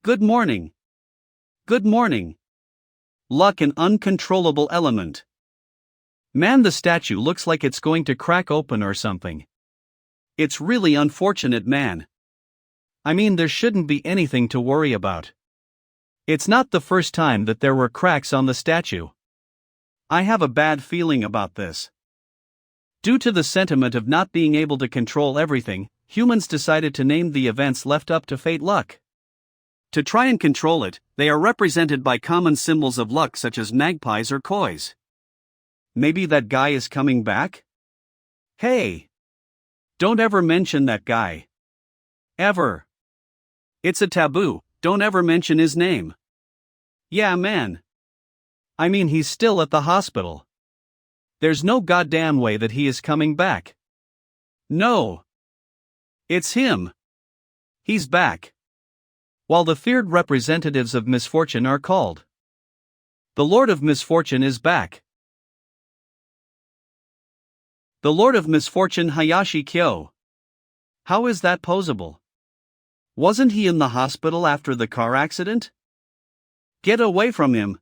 Good morning. Good morning. Luck an uncontrollable element. Man, the statue looks like it's going to crack open or something. It's really unfortunate, man. I mean, there shouldn't be anything to worry about. It's not the first time that there were cracks on the statue. I have a bad feeling about this. Due to the sentiment of not being able to control everything, humans decided to name the events left up to fate luck. To try and control it, they are represented by common symbols of luck such as magpies or kois. Maybe that guy is coming back? Hey! Don't ever mention that guy. Ever. It's a taboo, don't ever mention his name. Yeah, man. I mean, he's still at the hospital. There's no goddamn way that he is coming back. No. It's him. He's back. While the feared representatives of misfortune are called. The Lord of Misfortune is back. The Lord of Misfortune Hayashi Kyo. How is that possible? Wasn't he in the hospital after the car accident? Get away from him.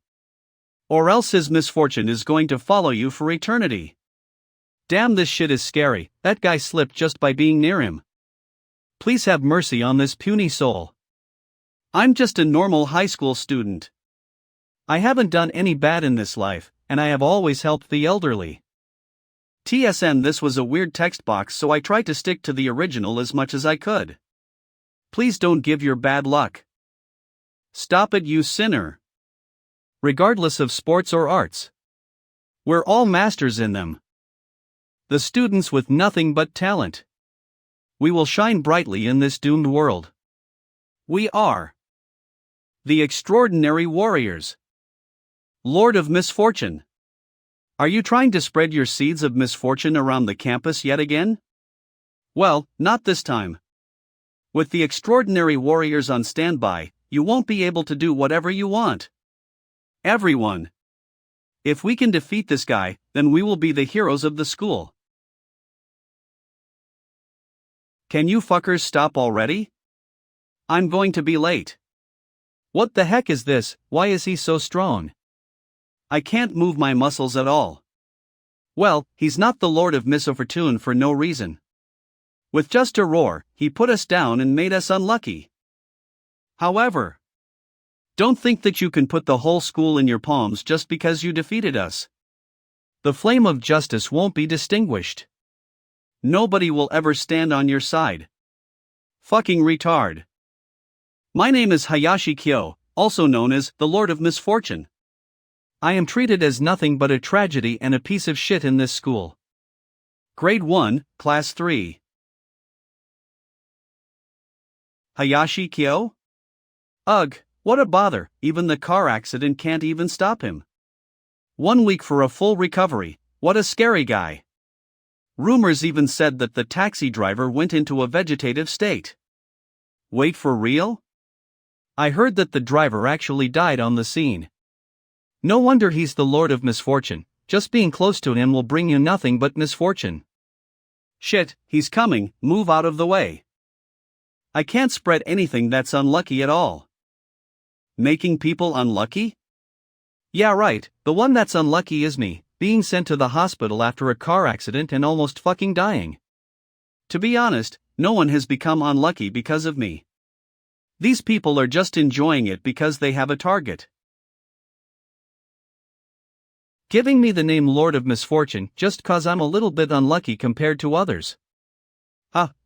Or else his misfortune is going to follow you for eternity. Damn, this shit is scary. That guy slipped just by being near him. Please have mercy on this puny soul. I'm just a normal high school student. I haven't done any bad in this life, and I have always helped the elderly. TSN, this was a weird text box, so I tried to stick to the original as much as I could. Please don't give your bad luck. Stop it, you sinner. Regardless of sports or arts. We're all masters in them. The students with nothing but talent. We will shine brightly in this doomed world. We are the extraordinary warriors. Lord of Misfortune. Are you trying to spread your seeds of misfortune around the campus yet again? Well, not this time. With the extraordinary warriors on standby, you won't be able to do whatever you want. Everyone. If we can defeat this guy, then we will be the heroes of the school. Can you fuckers stop already? I'm going to be late. What the heck is this? Why is he so strong? I can't move my muscles at all. Well, he's not the Lord of Misfortune for no reason. With just a roar, he put us down and made us unlucky. However, don't think that you can put the whole school in your palms just because you defeated us. The flame of justice won't be distinguished. Nobody will ever stand on your side. Fucking retard. My name is Hayashi Kyo, also known as the Lord of Misfortune. I am treated as nothing but a tragedy and a piece of shit in this school. Grade 1, Class 3. Hayashi Kyo? Ugh, what a bother, even the car accident can't even stop him. 1 week for a full recovery, what a scary guy. Rumors even said that the taxi driver went into a vegetative state. Wait, for real? I heard that the driver actually died on the scene. No wonder he's the Lord of Misfortune, just being close to him will bring you nothing but misfortune. Shit, he's coming, move out of the way. I can't spread anything that's unlucky at all. Making people unlucky? Yeah, right, the one that's unlucky is me, being sent to the hospital after a car accident and almost fucking dying. To be honest, no one has become unlucky because of me. These people are just enjoying it because they have a target. Giving me the name Lord of Misfortune just cause I'm a little bit unlucky compared to others.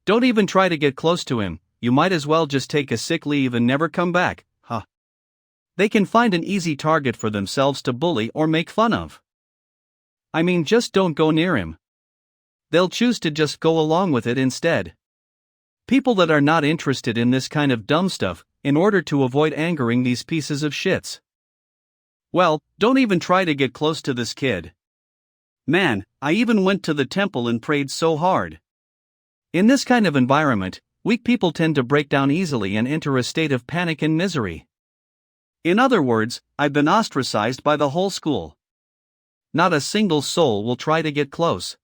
Don't even try to get close to him, you might as well just take a sick leave and never come back, They can find an easy target for themselves to bully or make fun of. I mean, just don't go near him. They'll choose to just go along with it instead. People that are not interested in this kind of dumb stuff, in order to avoid angering these pieces of shits. Well, don't even try to get close to this kid. Man, I even went to the temple and prayed so hard. In this kind of environment, weak people tend to break down easily and enter a state of panic and misery. In other words, I've been ostracized by the whole school. Not a single soul will try to get close.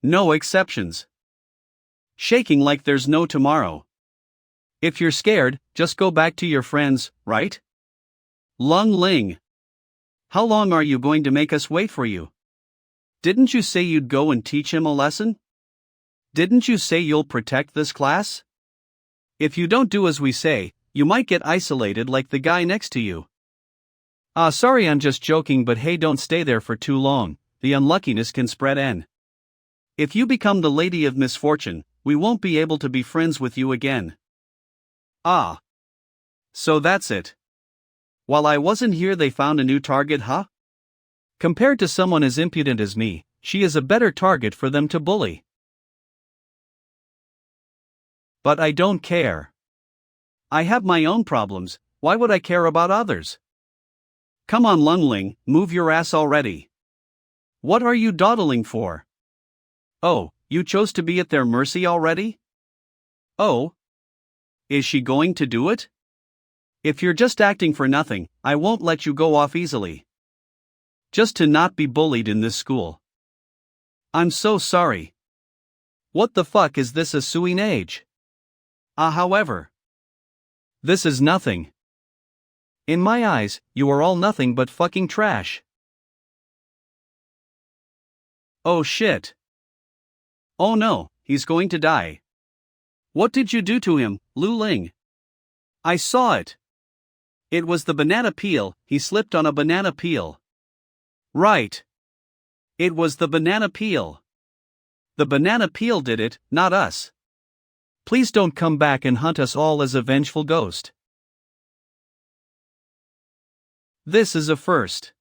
No exceptions. Shaking like there's no tomorrow. If you're scared, just go back to your friends, right? Lu Ling. How long are you going to make us wait for you? Didn't you say you'd go and teach him a lesson? Didn't you say you'll protect this class? If you don't do as we say, you might get isolated like the guy next to you. Sorry, I'm just joking, but hey, don't stay there for too long, the unluckiness can spread in. If you become the Lady of Misfortune, we won't be able to be friends with you again. Ah. So that's it. While I wasn't here, they found a new target, huh? Compared to someone as impudent as me, she is a better target for them to bully. But I don't care. I have my own problems, why would I care about others? Come on, Lu Ling, move your ass already. What are you dawdling for? Oh, you chose to be at their mercy already? Oh. Is she going to do it? If you're just acting for nothing, I won't let you go off easily. Just to not be bullied in this school. I'm so sorry. What the fuck is this, a suing age? However. This is nothing. In my eyes, you are all nothing but fucking trash. Oh shit. Oh no, he's going to die. What did you do to him, Lu Ling? I saw it. It was the banana peel, he slipped on a banana peel. Right. It was the banana peel. The banana peel did it, not us. Please don't come back and hunt us all as a vengeful ghost. This is a first.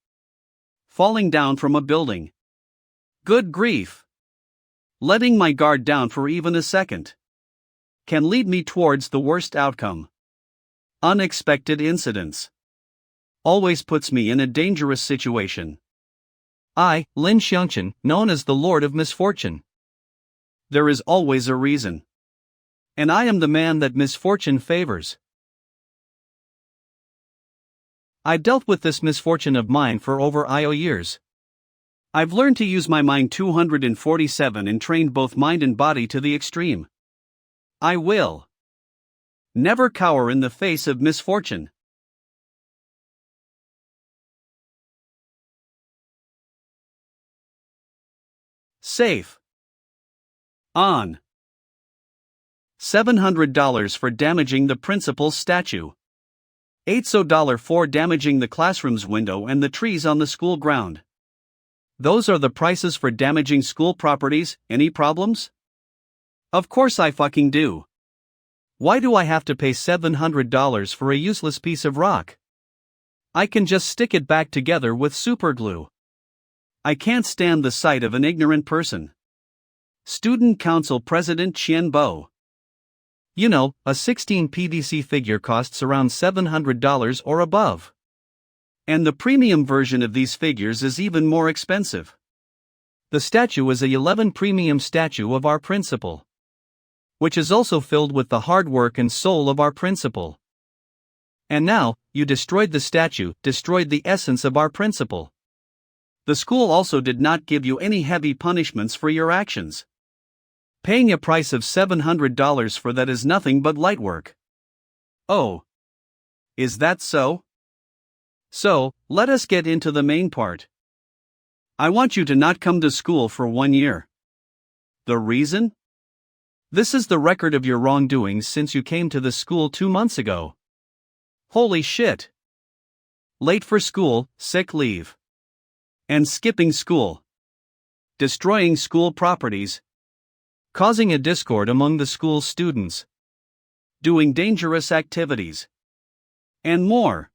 Falling down from a building. Good grief. Letting my guard down for even a second can lead me towards the worst outcome. Unexpected incidents always puts me in a dangerous situation. I, Lin Shan, known as the Lord of Misfortune. There is always a reason. And I am the man that misfortune favors. I dealt with this misfortune of mine for over years. I've learned to use my mind 247 and trained both mind and body to the extreme. I will never cower in the face of misfortune. Safe. On. $700 for damaging the principal's statue. $8 for damaging the classroom's window and the trees on the school ground. Those are the prices for damaging school properties. Any problems? Of course I fucking do. Why do I have to pay $700 for a useless piece of rock? I can just stick it back together with superglue. I can't stand the sight of an ignorant person. Student Council President Qian Bo. You know, a 16 PVC figure costs around $700 or above. And the premium version of these figures is even more expensive. The statue is a 11 premium statue of our principal, which is also filled with the hard work and soul of our principal. And now, you destroyed the statue, destroyed the essence of our principal. The school also did not give you any heavy punishments for your actions. Paying a price of $700 for that is nothing but light work. Oh. Is that so? So, let us get into the main part. I want you to not come to school for 1 year. The reason? This is the record of your wrongdoings since you came to the school 2 months ago. Holy shit. Late for school, sick leave. And skipping school. Destroying school properties. Causing a discord among the school students. Doing dangerous activities. And more.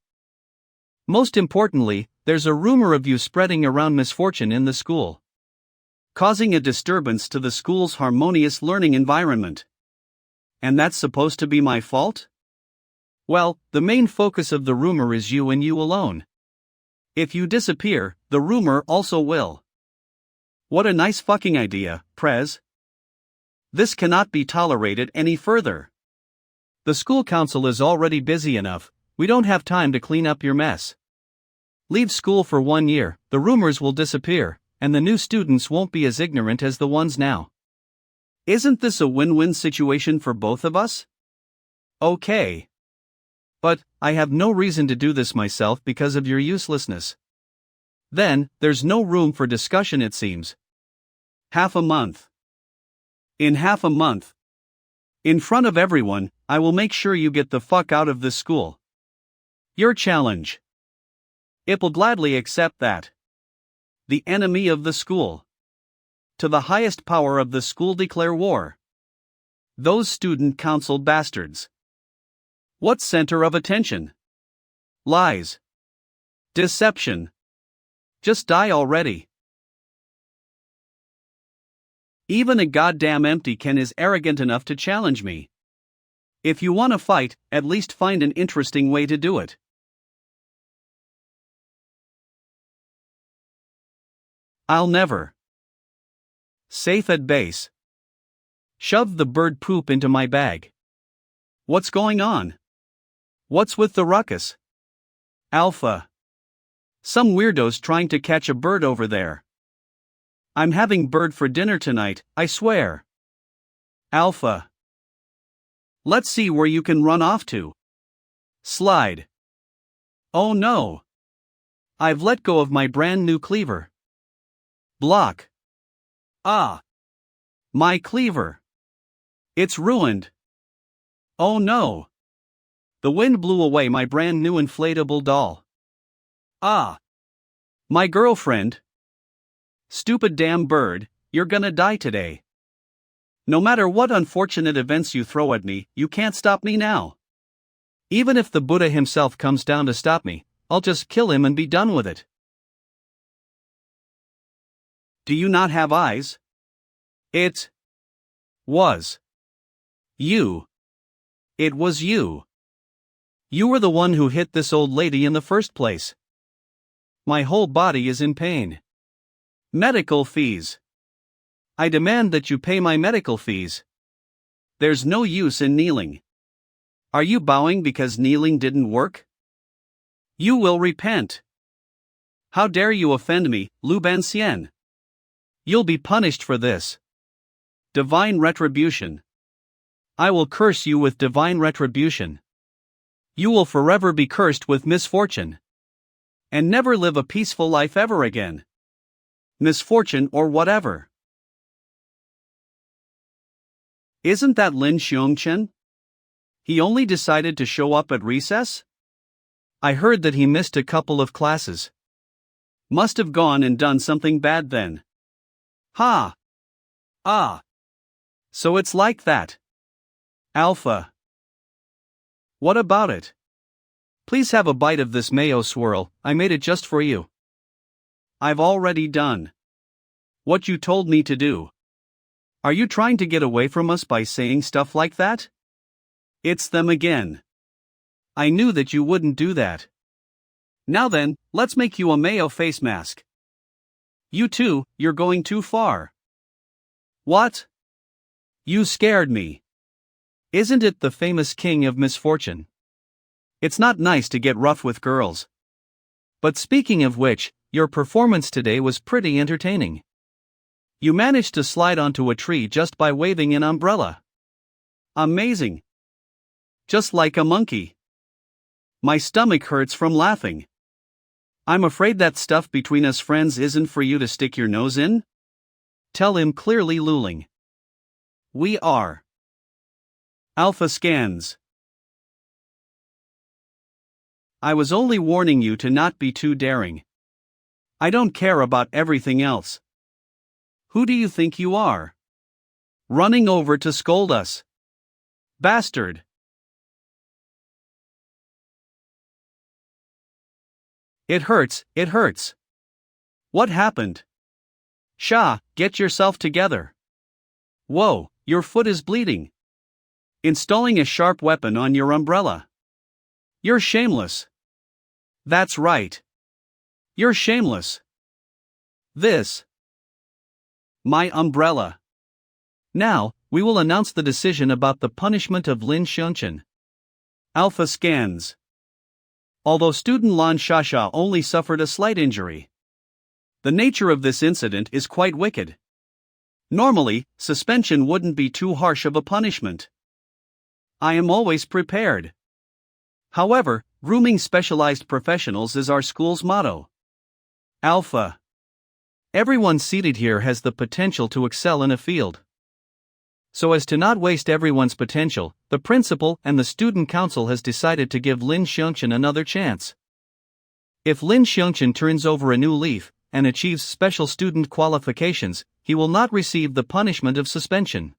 Most importantly, there's a rumor of you spreading around misfortune in the school, causing a disturbance to the school's harmonious learning environment. And that's supposed to be my fault? Well, the main focus of the rumor is you and you alone. If you disappear, the rumor also will. What a nice fucking idea, Prez. This cannot be tolerated any further. The school council is already busy enough, we don't have time to clean up your mess. Leave school for 1 year, the rumors will disappear, and the new students won't be as ignorant as the ones now. Isn't this a win-win situation for both of us? Okay. But, I have no reason to do this myself because of your uselessness. Then, there's no room for discussion it seems. Half a month. In half a month. In front of everyone, I will make sure you get the fuck out of this school. Your challenge. It will gladly accept that. The enemy of the school. To the highest power of the school declare war. Those student council bastards. What center of attention? Lies. Deception. Just die already. Even a goddamn empty Ken is arrogant enough to challenge me. If you want to fight, at least find an interesting way to do it. I'll never. Safe at base. Shove the bird poop into my bag. What's going on? What's with the ruckus? Alpha. Some weirdos trying to catch a bird over there. I'm having bird for dinner tonight, I swear. Alpha. Let's see where you can run off to. Slide. Oh no. I've let go of my brand new cleaver. Block. Ah. My cleaver. It's ruined. Oh no. The wind blew away my brand new inflatable doll. Ah. My girlfriend. Stupid damn bird, you're gonna die today. No matter what unfortunate events you throw at me, you can't stop me now. Even if the Buddha himself comes down to stop me, I'll just kill him and be done with it. Do you not have eyes? It was you. It was you. You were the one who hit this old lady in the first place. My whole body is in pain. Medical fees. I demand that you pay my medical fees. There's no use in kneeling. Are you bowing because kneeling didn't work? You will repent. How dare you offend me, Lu Xian? You'll be punished for this. Divine retribution. I will curse you with divine retribution. You will forever be cursed with misfortune. And never live a peaceful life ever again. Misfortune or whatever. Isn't that Lin Shan? He only decided to show up at recess? I heard that he missed a couple of classes. Must have gone and done something bad then. Ha! Ah! So it's like that. Alpha. What about it? Please have a bite of this mayo swirl, I made it just for you. I've already done what you told me to do. Are you trying to get away from us by saying stuff like that? It's them again. I knew that you wouldn't do that. Now then, let's make you a mayo face mask. You too, you're going too far. What? You scared me. Isn't it the famous King of Misfortune? It's not nice to get rough with girls. But speaking of which, your performance today was pretty entertaining. You managed to slide onto a tree just by waving an umbrella. Amazing. Just like a monkey. My stomach hurts from laughing. I'm afraid that stuff between us friends isn't for you to stick your nose in? Tell him clearly, Lu Ling. We are. Alpha scans. I was only warning you to not be too daring. I don't care about everything else. Who do you think you are? Running over to scold us. Bastard. It hurts, it hurts. What happened? Sha, get yourself together. Whoa, your foot is bleeding. Installing a sharp weapon on your umbrella. You're shameless. That's right. You're shameless. This. My umbrella. Now, we will announce the decision about the punishment of Lin Shan. Alpha scans. Although student Lan Shasha only suffered a slight injury. The nature of this incident is quite wicked. Normally, suspension wouldn't be too harsh of a punishment. I am always prepared. However, grooming specialized professionals is our school's motto. Alpha. Everyone seated here has the potential to excel in a field. So as to not waste everyone's potential, the principal and the student council has decided to give Lin Shan another chance. If Lin Shan turns over a new leaf and achieves special student qualifications, he will not receive the punishment of suspension.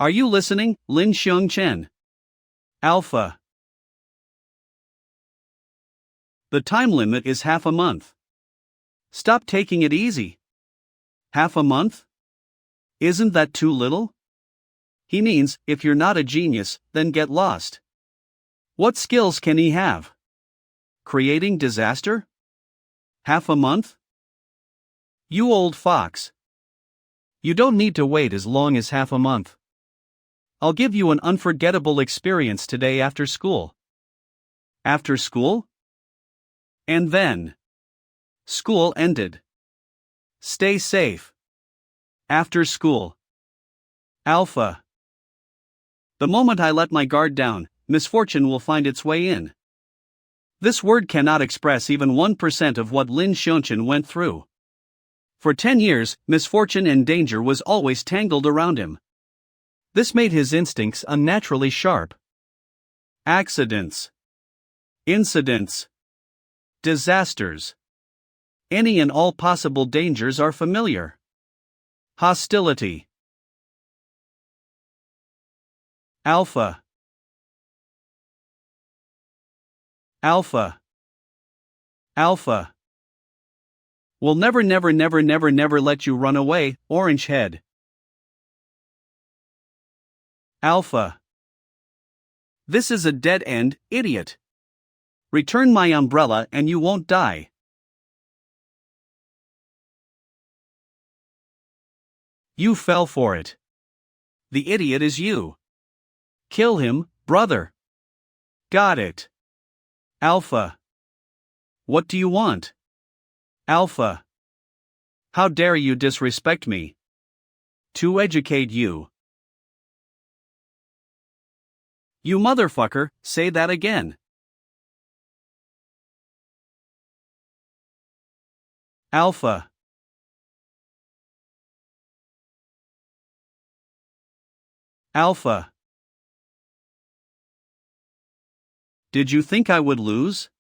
Are you listening, Lin Shan? Alpha. The time limit is half a month. Stop taking it easy. Half a month? Isn't that too little? He means, if you're not a genius, then get lost. What skills can he have? Creating disaster? Half a month? You old fox. You don't need to wait as long as half a month. I'll give you an unforgettable experience today after school. After school? And then. School ended. Stay safe. After school. Alpha. The moment I let my guard down, misfortune will find its way in. This word cannot express even 1% of what Lin Shan went through. For 10 years, misfortune and danger was always tangled around him. This made his instincts unnaturally sharp. Accidents. Incidents. Disasters. Any and all possible dangers are familiar. Hostility. Alpha. Alpha. Alpha. Will never let you run away, orange head. Alpha. This is a dead end, idiot. Return my umbrella and you won't die. You fell for it. The idiot is you. Kill him, brother. Got it. Alpha. What do you want? Alpha. How dare you disrespect me? To educate you. You motherfucker, say that again. Alpha. Alpha. Did you think I would lose?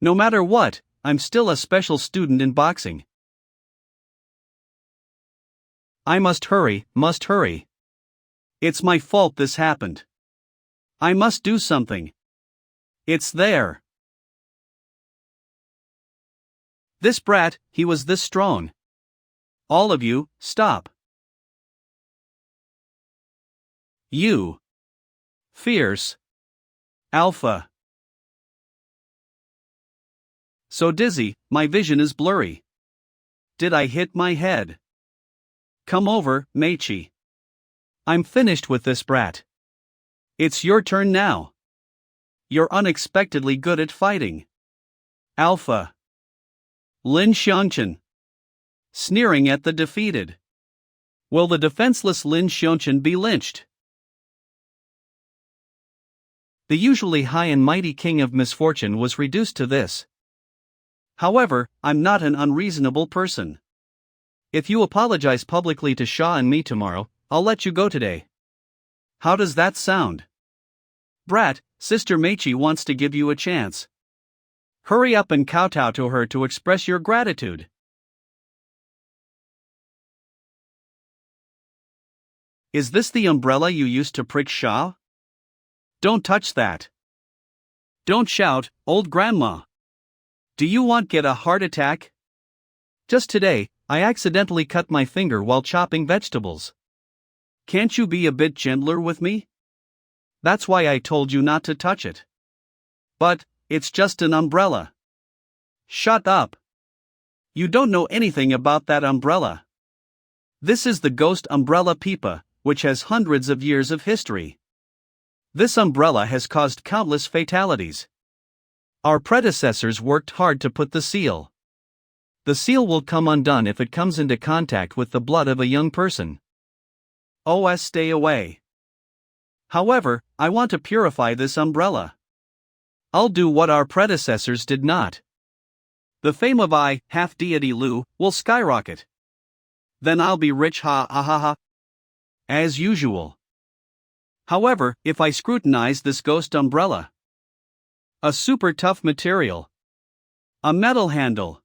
No matter what, I'm still a special student in boxing. I must hurry. It's my fault this happened. I must do something. It's there. This brat, he was this strong. All of you, stop. You. Fierce. Alpha. So dizzy, my vision is blurry. Did I hit my head? Come over, Machi. I'm finished with this brat. It's your turn now. You're unexpectedly good at fighting. Alpha. Lin Shan. Sneering at the defeated. Will the defenseless Lin Shan be lynched? The usually high and mighty King of Misfortune was reduced to this. However, I'm not an unreasonable person. If you apologize publicly to Shaw and me tomorrow, I'll let you go today. How does that sound? Brat, Sister Machi wants to give you a chance. Hurry up and kowtow to her to express your gratitude. Is this the umbrella you used to prick Shaw? Don't touch that. Don't shout, old grandma. Do you want get a heart attack? Just today, I accidentally cut my finger while chopping vegetables. Can't you be a bit gentler with me? That's why I told you not to touch it. But, it's just an umbrella. Shut up. You don't know anything about that umbrella. This is the ghost umbrella Peipa, which has hundreds of years of history. This umbrella has caused countless fatalities. Our predecessors worked hard to put the seal. The seal will come undone if it comes into contact with the blood of a young person. Stay away. However, I want to purify this umbrella. I'll do what our predecessors did not. The fame of I, half-deity Lu, will skyrocket. Then I'll be rich, ha ha ha ha. As usual. However, if I scrutinize this ghost umbrella. A super tough material. A metal handle.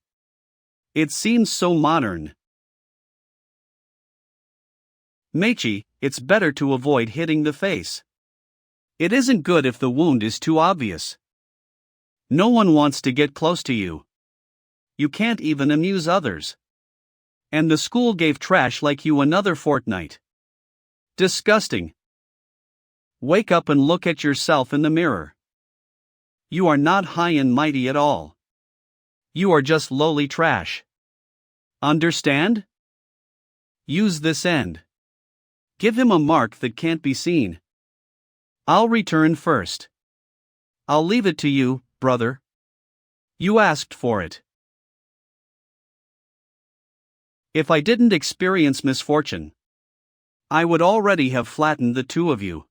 It seems so modern. Machi, it's better to avoid hitting the face. It isn't good if the wound is too obvious. No one wants to get close to you. You can't even amuse others. And the school gave trash like you another fortnight. Disgusting. Wake up and look at yourself in the mirror. You are not high and mighty at all. You are just lowly trash. Understand? Use this end. Give him a mark that can't be seen. I'll return first. I'll leave it to you, brother. You asked for it. If I didn't experience misfortune, I would already have flattened the two of you.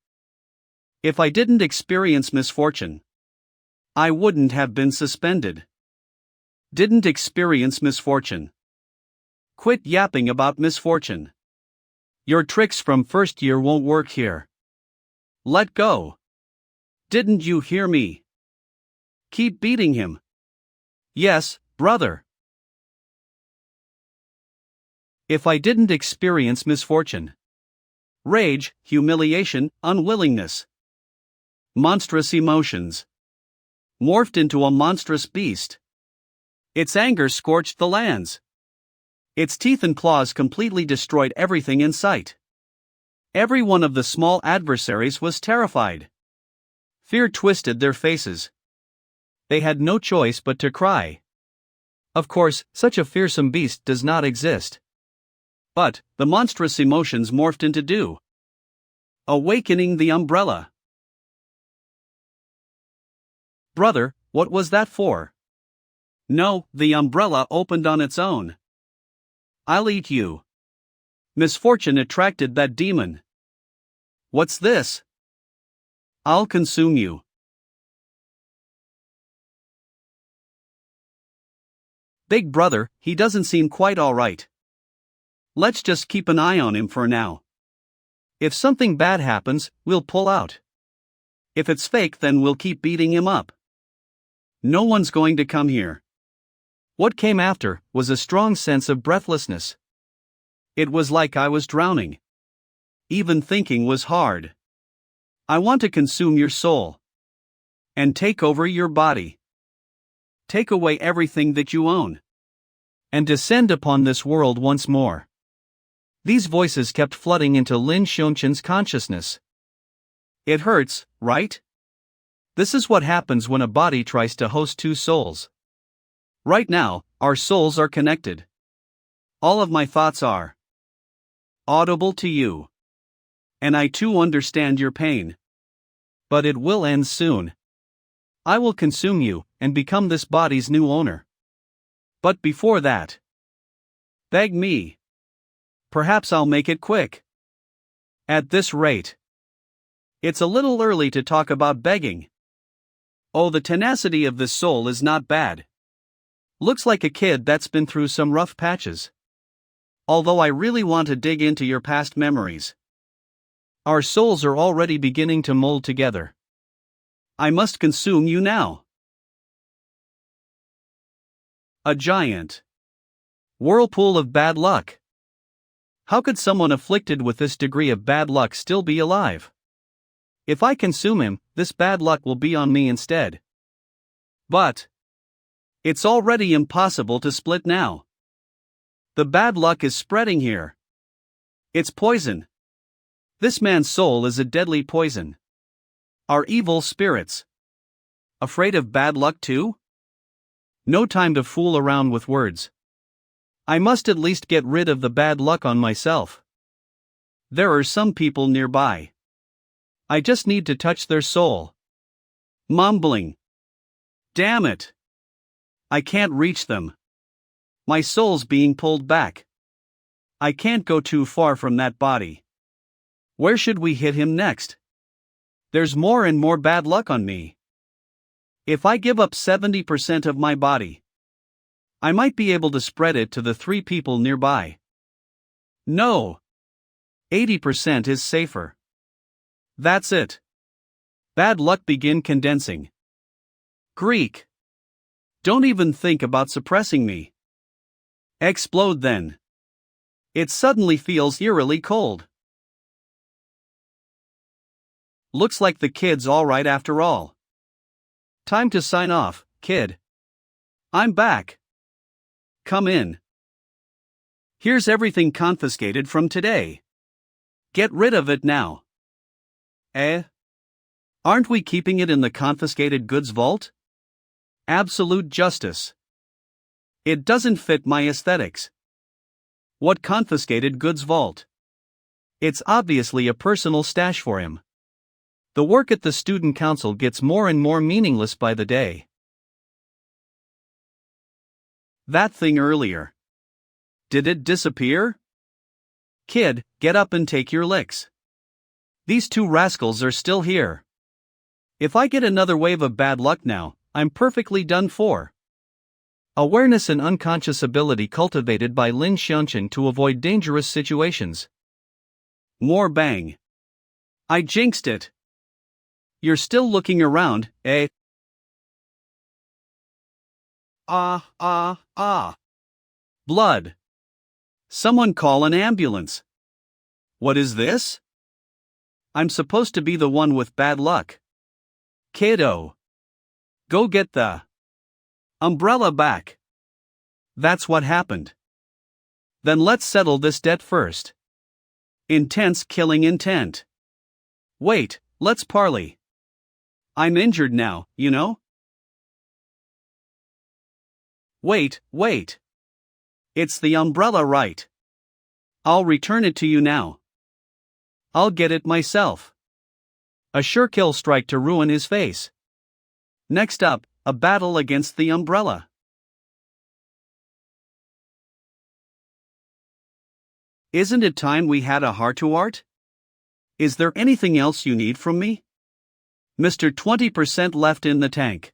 If I didn't experience misfortune, I wouldn't have been suspended. Didn't experience misfortune. Quit yapping about misfortune. Your tricks from first year won't work here. Let go. Didn't you hear me? Keep beating him. Yes, brother. If I didn't experience misfortune. Rage, humiliation, unwillingness. Monstrous emotions. Morphed into a monstrous beast. Its anger scorched the lands. Its teeth and claws completely destroyed everything in sight. Every one of the small adversaries was terrified. Fear twisted their faces. They had no choice but to cry. Of course, such a fearsome beast does not exist. But the monstrous emotions morphed into dew. Awakening the umbrella. Brother, what was that for? No, the umbrella opened on its own. I'll eat you. Misfortune attracted that demon. What's this? I'll consume you. Big brother, he doesn't seem quite alright. Let's just keep an eye on him for now. If something bad happens, we'll pull out. If it's fake, then we'll keep beating him up. No one's going to come here. What came after was a strong sense of breathlessness. It was like I was drowning. Even thinking was hard. I want to consume your soul. And take over your body. Take away everything that you own. And descend upon this world once more. These voices kept flooding into Lin Shan's consciousness. It hurts, right? This is what happens when a body tries to host two souls. Right now, our souls are connected. All of my thoughts are audible to you. And I too understand your pain. But it will end soon. I will consume you and become this body's new owner. But before that, beg me. Perhaps I'll make it quick. At this rate, it's a little early to talk about begging. Oh, the tenacity of this soul is not bad. Looks like a kid that's been through some rough patches. Although I really want to dig into your past memories. Our souls are already beginning to mold together. I must consume you now. A giant whirlpool of bad luck. How could someone afflicted with this degree of bad luck still be alive? If I consume him, this bad luck will be on me instead. But it's already impossible to split now. The bad luck is spreading here. It's poison. This man's soul is a deadly poison. Are evil spirits afraid of bad luck too? No time to fool around with words. I must at least get rid of the bad luck on myself. There are some people nearby. I just need to touch their soul. Mumbling. Damn it. I can't reach them. My soul's being pulled back. I can't go too far from that body. Where should we hit him next? There's more and more bad luck on me. If I give up 70% of my body, I might be able to spread it to the 3 people nearby. No. 80% is safer. That's it. Bad luck begin condensing. Greek. Don't even think about suppressing me. Explode then. It suddenly feels eerily cold. Looks like the kid's alright after all. Time to sign off, kid. I'm back. Come in. Here's everything confiscated from today. Get rid of it now. Aren't we keeping it in the confiscated goods vault? Absolute justice. It doesn't fit my aesthetics. What confiscated goods vault? It's obviously a personal stash for him. The work at the student council gets more and more meaningless by the day. That thing earlier. Did it disappear? Kid, get up and take your licks. These 2 rascals are still here. If I get another wave of bad luck now, I'm perfectly done for. Awareness and unconscious ability cultivated by Lin Shan to avoid dangerous situations. More bang. I jinxed it. You're still looking around, eh? Blood. Someone call an ambulance. What is this? I'm supposed to be the one with bad luck. Kiddo. Go get the umbrella back. That's what happened. Then let's settle this debt first. Intense killing intent. Wait, let's parley. I'm injured now, you know? Wait. It's the umbrella, right? I'll return it to you now. I'll get it myself. A sure kill strike to ruin his face. Next up, a battle against the umbrella. Isn't it time we had a heart-to-heart? Is there anything else you need from me? Mr. 20% left in the tank.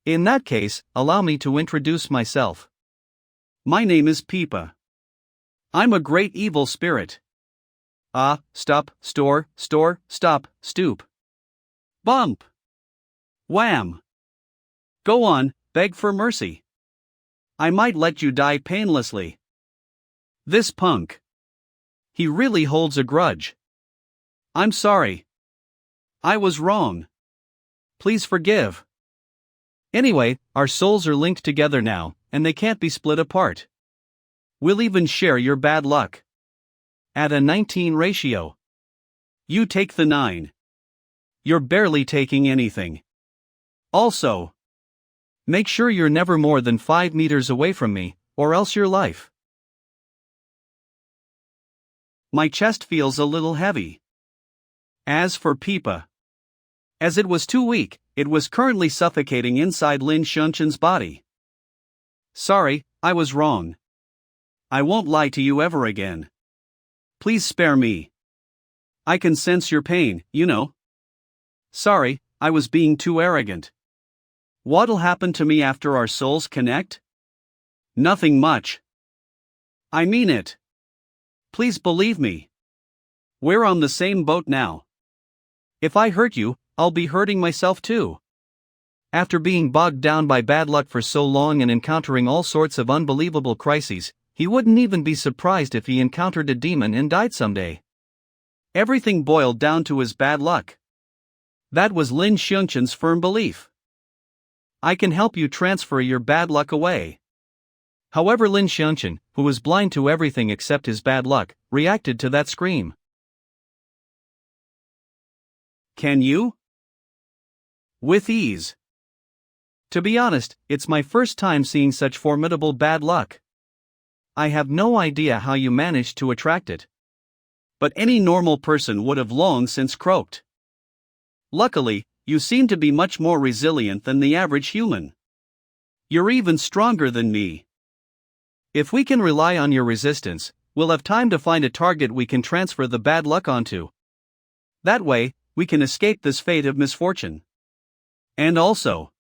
In that case, allow me to introduce myself. My name is Peipa. I'm a great evil spirit. Stop, store, stop, stoop. Bump. Wham. Go on, beg for mercy. I might let you die painlessly. This punk. He really holds a grudge. I'm sorry. I was wrong. Please forgive. Anyway, our souls are linked together now, and they can't be split apart. We'll even share your bad luck. At a 19 ratio. You take the 9. You're barely taking anything. Also, make sure you're never more than 5 meters away from me, or else your life. My chest feels a little heavy. As for Peipa, as it was too weak, it was currently suffocating inside Lin Shan's body. Sorry, I was wrong. I won't lie to you ever again. Please spare me. I can sense your pain, you know. Sorry, I was being too arrogant. What'll happen to me after our souls connect? Nothing much. I mean it. Please believe me. We're on the same boat now. If I hurt you, I'll be hurting myself too. After being bogged down by bad luck for so long and encountering all sorts of unbelievable crises, he wouldn't even be surprised if he encountered a demon and died someday. Everything boiled down to his bad luck. That was Lin Shan's firm belief. I can help you transfer your bad luck away. However, Lin Shan, who was blind to everything except his bad luck, reacted to that scream. Can you? With ease. To be honest, it's my first time seeing such formidable bad luck. I have no idea how you managed to attract it. But any normal person would have long since croaked. Luckily, you seem to be much more resilient than the average human. You're even stronger than me. If we can rely on your resistance, we'll have time to find a target we can transfer the bad luck onto, That way, we can escape this fate of misfortune. And also,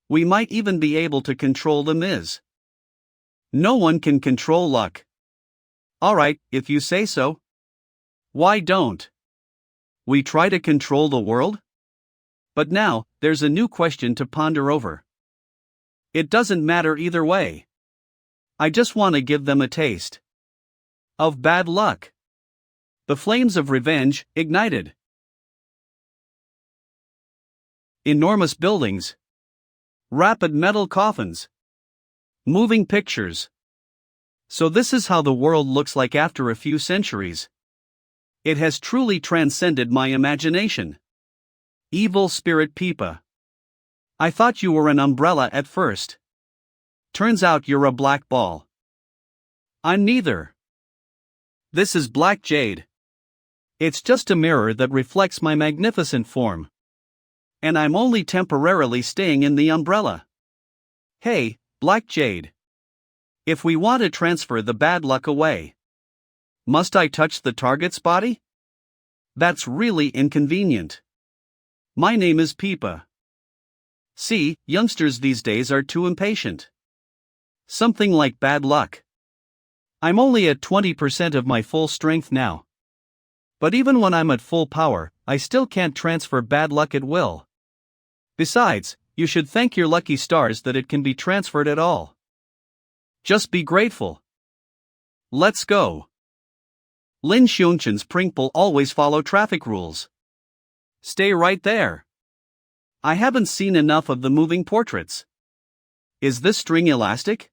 we might even be able to control the Miz. No one can control luck. Alright, if you say so. Why don't we try to control the world? But now, there's a new question to ponder over. It doesn't matter either way. I just want to give them a taste of bad luck. The flames of revenge ignited. Enormous buildings. Rapid metal coffins. Moving pictures. So this is how the world looks like after a few centuries. It has truly transcended my imagination. Evil spirit Peipa. I thought you were an umbrella at first. Turns out you're a black ball. I'm neither. This is black jade. It's just a mirror that reflects my magnificent form. And I'm only temporarily staying in the umbrella. Hey, black jade. If we want to transfer the bad luck away, must I touch the target's body? That's really inconvenient. My name is Peipa. See, youngsters these days are too impatient. Something like bad luck. I'm only at 20% of my full strength now. But even when I'm at full power, I still can't transfer bad luck at will. Besides, you should thank your lucky stars that it can be transferred at all. Just be grateful. Let's go. Lin Shan's Prinkle always follow traffic rules. Stay right there. I haven't seen enough of the moving portraits. Is this string elastic?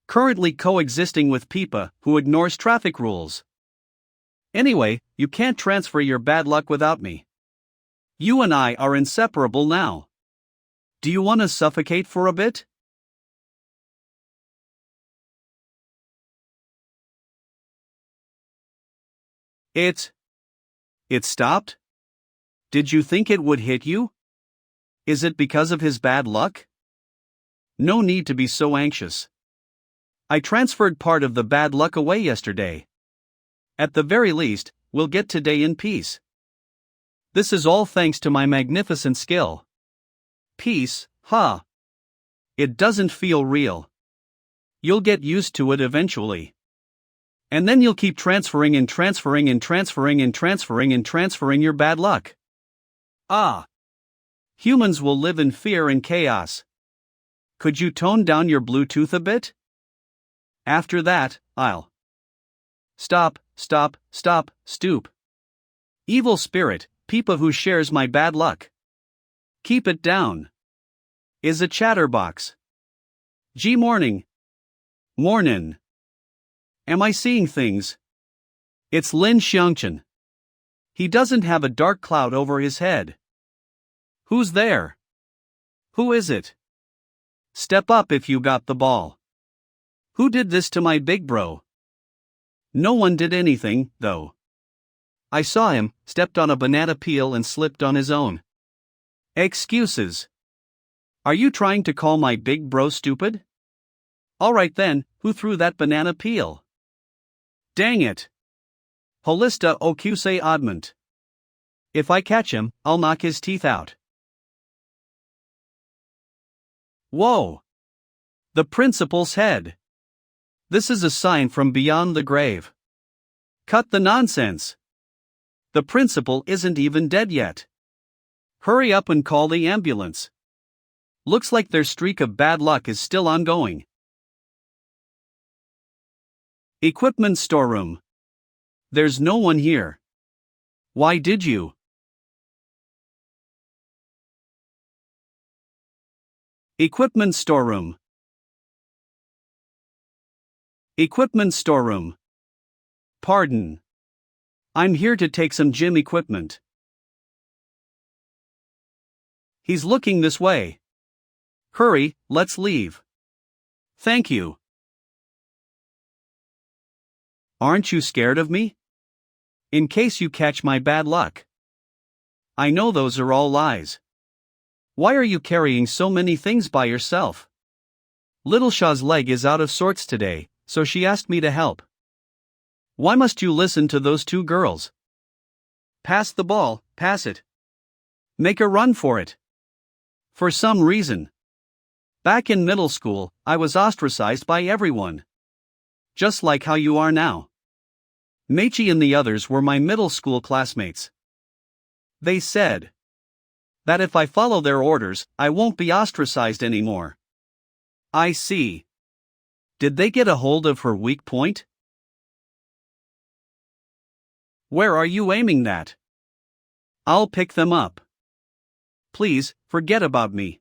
Currently coexisting with Peipa, who ignores traffic rules. Anyway, you can't transfer your bad luck without me. You and I are inseparable now. Do you want to suffocate for a bit? It stopped? Did you think it would hit you? Is it because of his bad luck? No need to be so anxious. I transferred part of the bad luck away yesterday. At the very least, we'll get today in peace. This is all thanks to my magnificent skill. Peace, huh? It doesn't feel real. You'll get used to it eventually. And then you'll keep transferring and transferring and transferring and transferring and transferring your bad luck. Ah. Humans will live in fear and chaos. Could you tone down your Bluetooth a bit? After that, I'll stop, stoop. Evil spirit, Peipa who shares my bad luck. Keep it down. Is a chatterbox. Morning. Mornin'. Am I seeing things? It's Lin Shan. He doesn't have a dark cloud over his head. Who's there? Who is it? Step up if you got the ball. Who did this to my big bro? No one did anything, though. I saw him, stepped on a banana peel and slipped on his own. Excuses. Are you trying to call my big bro stupid? Alright then, who threw that banana peel? Dang it. Holista Okuse Oddment. If I catch him, I'll knock his teeth out. Whoa! The principal's head. This is a sign from beyond the grave. Cut the nonsense. The principal isn't even dead yet. Hurry up and call the ambulance. Looks like their streak of bad luck is still ongoing. Equipment storeroom. There's no one here. Why did you? Equipment storeroom. Equipment storeroom. Pardon. I'm here to take some gym equipment. He's looking this way. Hurry, let's leave. Thank you. Aren't you scared of me? In case you catch my bad luck. I know those are all lies. Why are you carrying so many things by yourself? Little Shaw's leg is out of sorts today, so she asked me to help. Why must you listen to those two girls? Pass the ball, pass it. Make a run for it. For some reason. Back in middle school, I was ostracized by everyone. Just like how you are now. Machi and the others were my middle school classmates. They said that if I follow their orders, I won't be ostracized anymore. I see. Did they get a hold of her weak point? Where are you aiming that? I'll pick them up. Please, forget about me.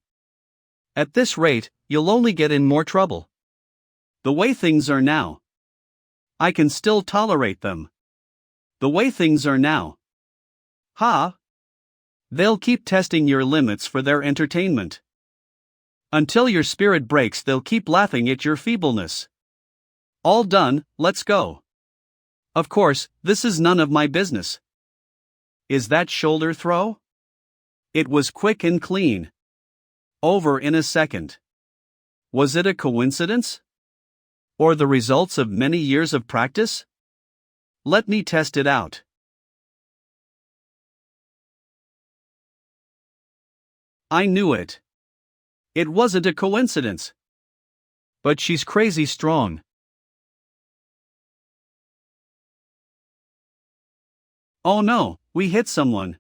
At this rate, you'll only get in more trouble. The way things are now. I can still tolerate them. The way things are now. Ha! They'll keep testing your limits for their entertainment. Until your spirit breaks, they'll keep laughing at your feebleness. All done, let's go. Of course, this is none of my business. Is that shoulder throw? It was quick and clean. Over in a second. Was it a coincidence? Or the results of many years of practice? Let me test it out. I knew it. It wasn't a coincidence. But she's crazy strong. Oh no, we hit someone.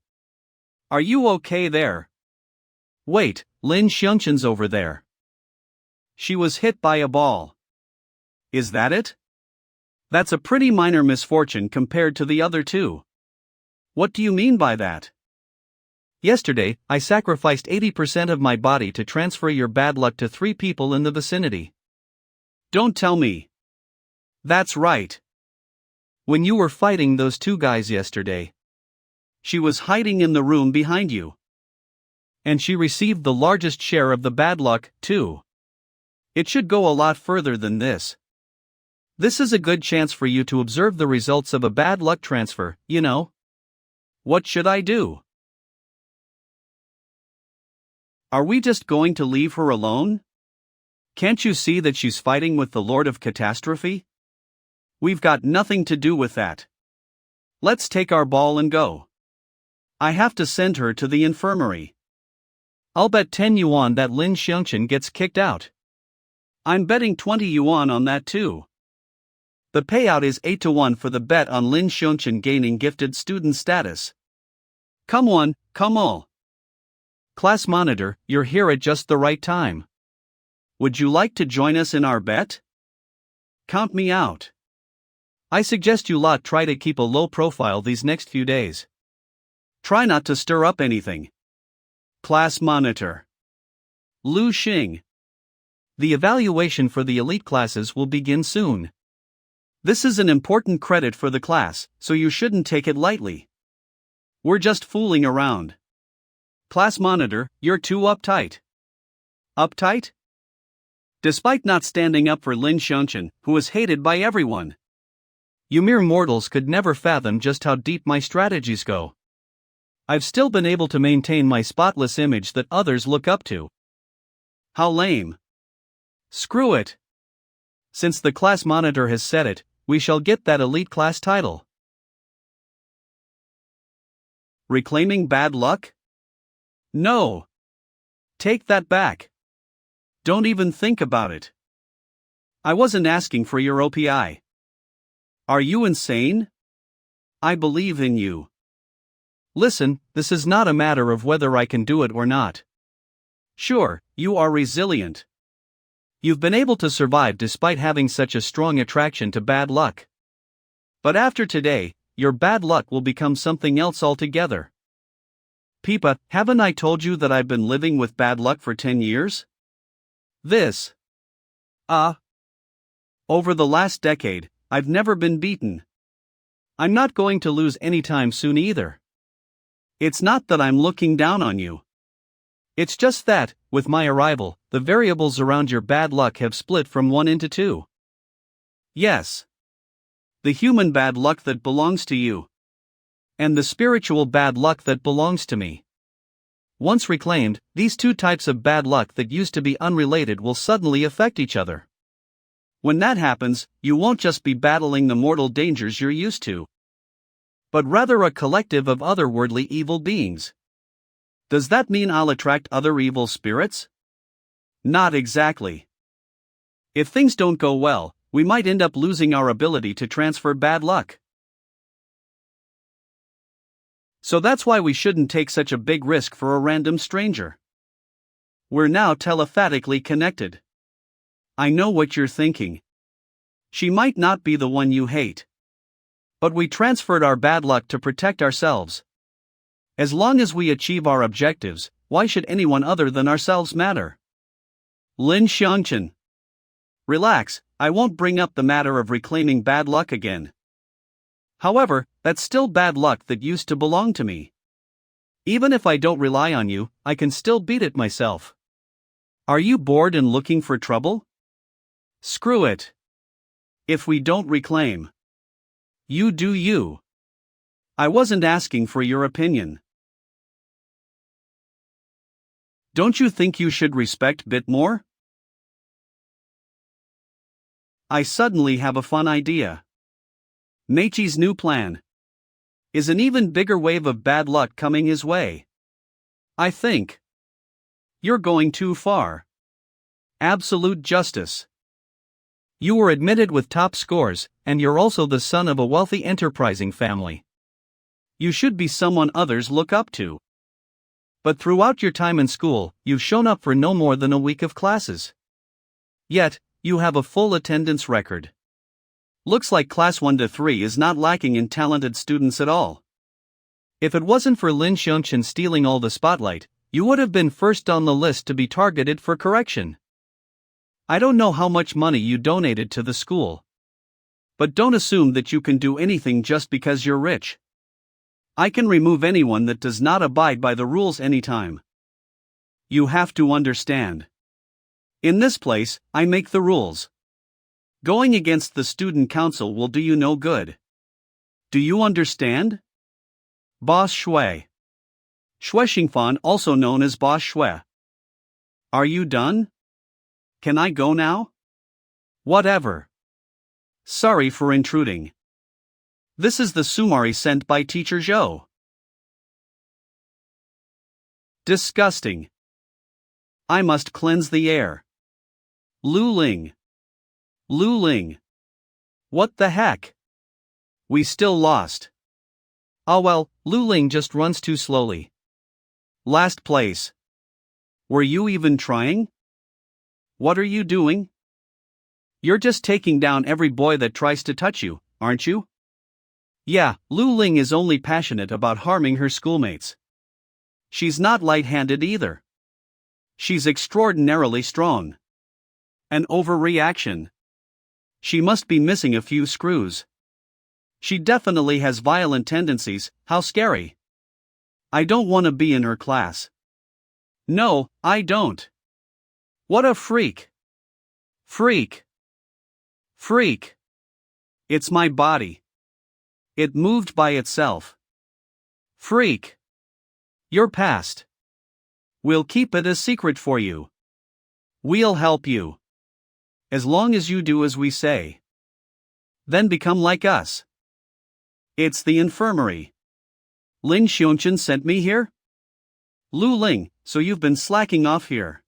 Are you okay there? Wait, Lin Shan's over there. She was hit by a ball. Is that it? That's a pretty minor misfortune compared to the other two. What do you mean by that? Yesterday, I sacrificed 80% of my body to transfer your bad luck to 3 people in the vicinity. Don't tell me. That's right. When you were fighting those 2 guys yesterday, she was hiding in the room behind you. And she received the largest share of the bad luck, too. It should go a lot further than this. This is a good chance for you to observe the results of a bad luck transfer, you know. What should I do? Are we just going to leave her alone? Can't you see that she's fighting with the Lord of Catastrophe? We've got nothing to do with that. Let's take our ball and go. I have to send her to the infirmary. I'll bet 10 yuan that Lin Shan gets kicked out. I'm betting 20 yuan on that too. The payout is 8-1 for the bet on Lin Shan gaining gifted student status. Come on, come all. Class monitor, you're here at just the right time. Would you like to join us in our bet? Count me out. I suggest you lot try to keep a low profile these next few days. Try not to stir up anything. Class monitor. Lu Ling. The evaluation for the elite classes will begin soon. This is an important credit for the class, so you shouldn't take it lightly. We're just fooling around. Class monitor, you're too uptight. Uptight? Despite not standing up for Lin Shan, who is hated by everyone. You mere mortals could never fathom just how deep my strategies go. I've still been able to maintain my spotless image that others look up to. How lame. Screw it. Since the class monitor has said it, we shall get that elite class title. Reclaiming bad luck? No. Take that back. Don't even think about it. I wasn't asking for your OPI. Are you insane? I believe in you. Listen, this is not a matter of whether I can do it or not. Sure, you are resilient. You've been able to survive despite having such a strong attraction to bad luck. But after today, your bad luck will become something else altogether. Peipa, haven't I told you that I've been living with bad luck for 10 years? This. Over the last decade, I've never been beaten. I'm not going to lose anytime soon either. It's not that I'm looking down on you. It's just that, with my arrival, the variables around your bad luck have split from 1 into 2. Yes. The human bad luck that belongs to you. And the spiritual bad luck that belongs to me. Once reclaimed, these 2 types of bad luck that used to be unrelated will suddenly affect each other. When that happens, you won't just be battling the mortal dangers you're used to, but rather a collective of otherworldly evil beings. Does that mean I'll attract other evil spirits? Not exactly. If things don't go well, we might end up losing our ability to transfer bad luck. So that's why we shouldn't take such a big risk for a random stranger. We're now telepathically connected. I know what you're thinking. She might not be the one you hate. But we transferred our bad luck to protect ourselves. As long as we achieve our objectives, why should anyone other than ourselves matter? Lin Shan. Relax, I won't bring up the matter of reclaiming bad luck again. However, that's still bad luck that used to belong to me. Even if I don't rely on you, I can still beat it myself. Are you bored and looking for trouble? Screw it. If we don't reclaim, you do you. I wasn't asking for your opinion. Don't you think you should respect a bit more? I suddenly have a fun idea. Machi's new plan is an even bigger wave of bad luck coming his way. I think you're going too far. Absolute justice. You were admitted with top scores, and you're also the son of a wealthy enterprising family. You should be someone others look up to. But throughout your time in school, you've shown up for no more than a week of classes. Yet, you have a full attendance record. Looks like class 1 to 3 is not lacking in talented students at all. If it wasn't for Lin Shan stealing all the spotlight, you would have been first on the list to be targeted for correction. I don't know how much money you donated to the school. But don't assume that you can do anything just because you're rich. I can remove anyone that does not abide by the rules anytime. You have to understand. In this place, I make the rules. Going against the student council will do you no good. Do you understand? Boss Shui. Shui Xingfan, also known as Boss Shui. Are you done? Can I go now? Whatever. Sorry for intruding. This is the summary sent by Teacher Zhou. Disgusting. I must cleanse the air. Lu Ling. Lu Ling. What the heck? We still lost. Oh well, Lu Ling just runs too slowly. Last place. Were you even trying? What are you doing? You're just taking down every boy that tries to touch you, aren't you? Yeah, Lu Ling is only passionate about harming her schoolmates. She's not light-handed either. She's extraordinarily strong. An overreaction. She must be missing a few screws. She definitely has violent tendencies. How scary. I don't want to be in her class. No, I don't. What a freak. Freak. Freak. It's my body. It moved by itself. Freak. You're past. We'll keep it a secret for you. We'll help you. As long as you do as we say. Then become like us. It's the infirmary. Lin Shan sent me here? Lu Ling, so you've been slacking off here.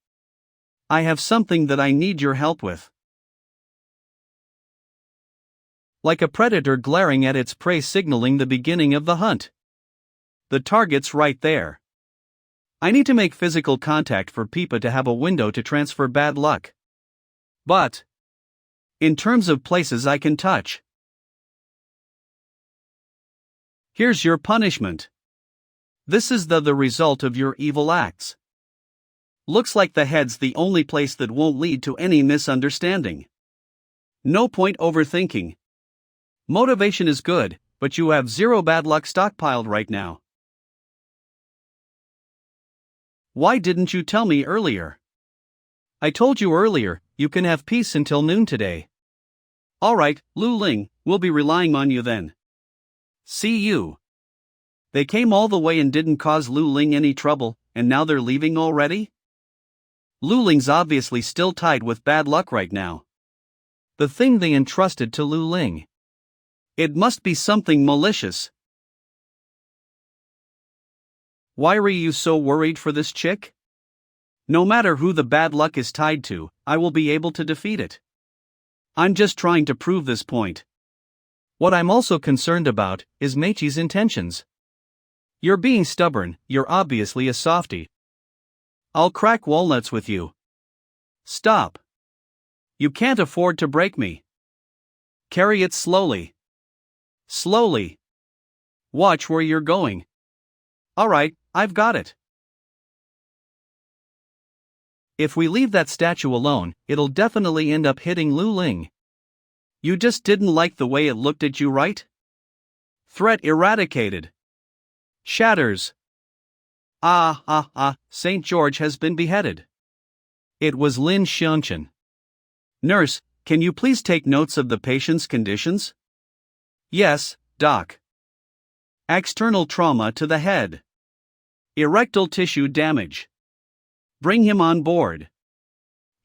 I have something that I need your help with. Like a predator glaring at its prey signaling the beginning of the hunt. The target's right there. I need to make physical contact for Peipa to have a window to transfer bad luck. But in terms of places I can touch, here's your punishment. This is the result of your evil acts. Looks like the head's the only place that won't lead to any misunderstanding. No point overthinking. Motivation is good, but you have zero bad luck stockpiled right now. Why didn't you tell me earlier? I told you earlier, you can have peace until noon today. Alright, Lu Ling, we'll be relying on you then. See you. They came all the way and didn't cause Lu Ling any trouble, and now they're leaving already? Lu Ling's obviously still tied with bad luck right now. The thing they entrusted to Lu Ling. It must be something malicious. Why are you so worried for this chick? No matter who the bad luck is tied to, I will be able to defeat it. I'm just trying to prove this point. What I'm also concerned about is Machi's intentions. You're being stubborn, you're obviously a softie. I'll crack walnuts with you. Stop. You can't afford to break me. Carry it slowly. Slowly. Watch where you're going. Alright, I've got it. If we leave that statue alone, it'll definitely end up hitting Lu Ling. You just didn't like the way it looked at you, right? Threat eradicated. Shatters. St. George has been beheaded. It was Lin Shan. Nurse, can you please take notes of the patient's conditions? Yes, doc. External trauma to the head. Erectile tissue damage. Bring him on board.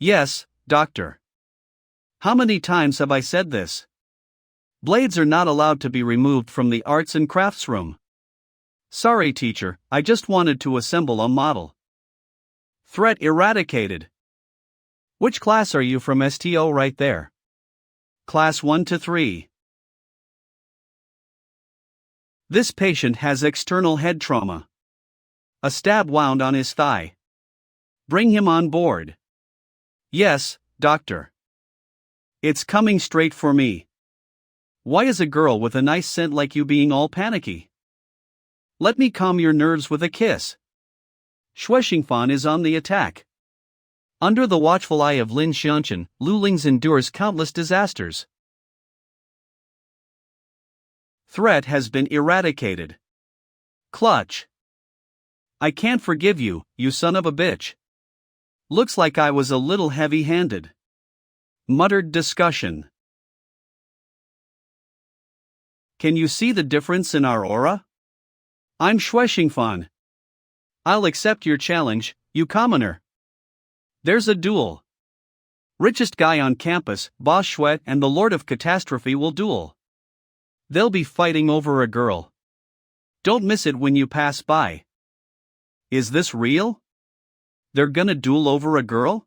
Yes, doctor. How many times have I said this? Blades are not allowed to be removed from the arts and crafts room. Sorry, teacher, I just wanted to assemble a model. Threat eradicated. Which class are you from? STO right there. Class 1 to 3. This patient has external head trauma. A stab wound on his thigh. Bring him on board. Yes, doctor. It's coming straight for me. Why is a girl with a nice scent like you being all panicky? Let me calm your nerves with a kiss. Shuexingfan is on the attack. Under the watchful eye of Lin Shan, Lu Ling endures countless disasters. Threat has been eradicated. Clutch. I can't forgive you, you son of a bitch. Looks like I was a little heavy-handed. Muttered discussion. Can you see the difference in our aura? I'm Shuexingfan. I'll accept your challenge, you commoner. There's a duel. Richest guy on campus, Boss Shui and the Lord of Catastrophe will duel. They'll be fighting over a girl. Don't miss it when you pass by. Is this real? They're gonna duel over a girl?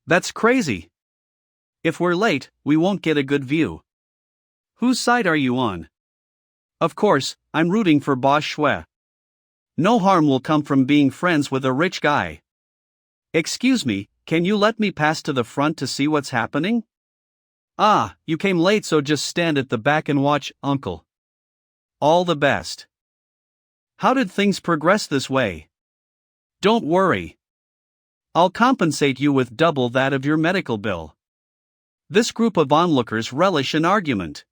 That's crazy. If we're late, we won't get a good view. Whose side are you on? Of course, I'm rooting for Boss Shui. No harm will come from being friends with a rich guy. Excuse me, can you let me pass to the front to see what's happening? You came late, so just stand at the back and watch, uncle. All the best. How did things progress this way? Don't worry. I'll compensate you with double that of your medical bill. This group of onlookers relish an argument.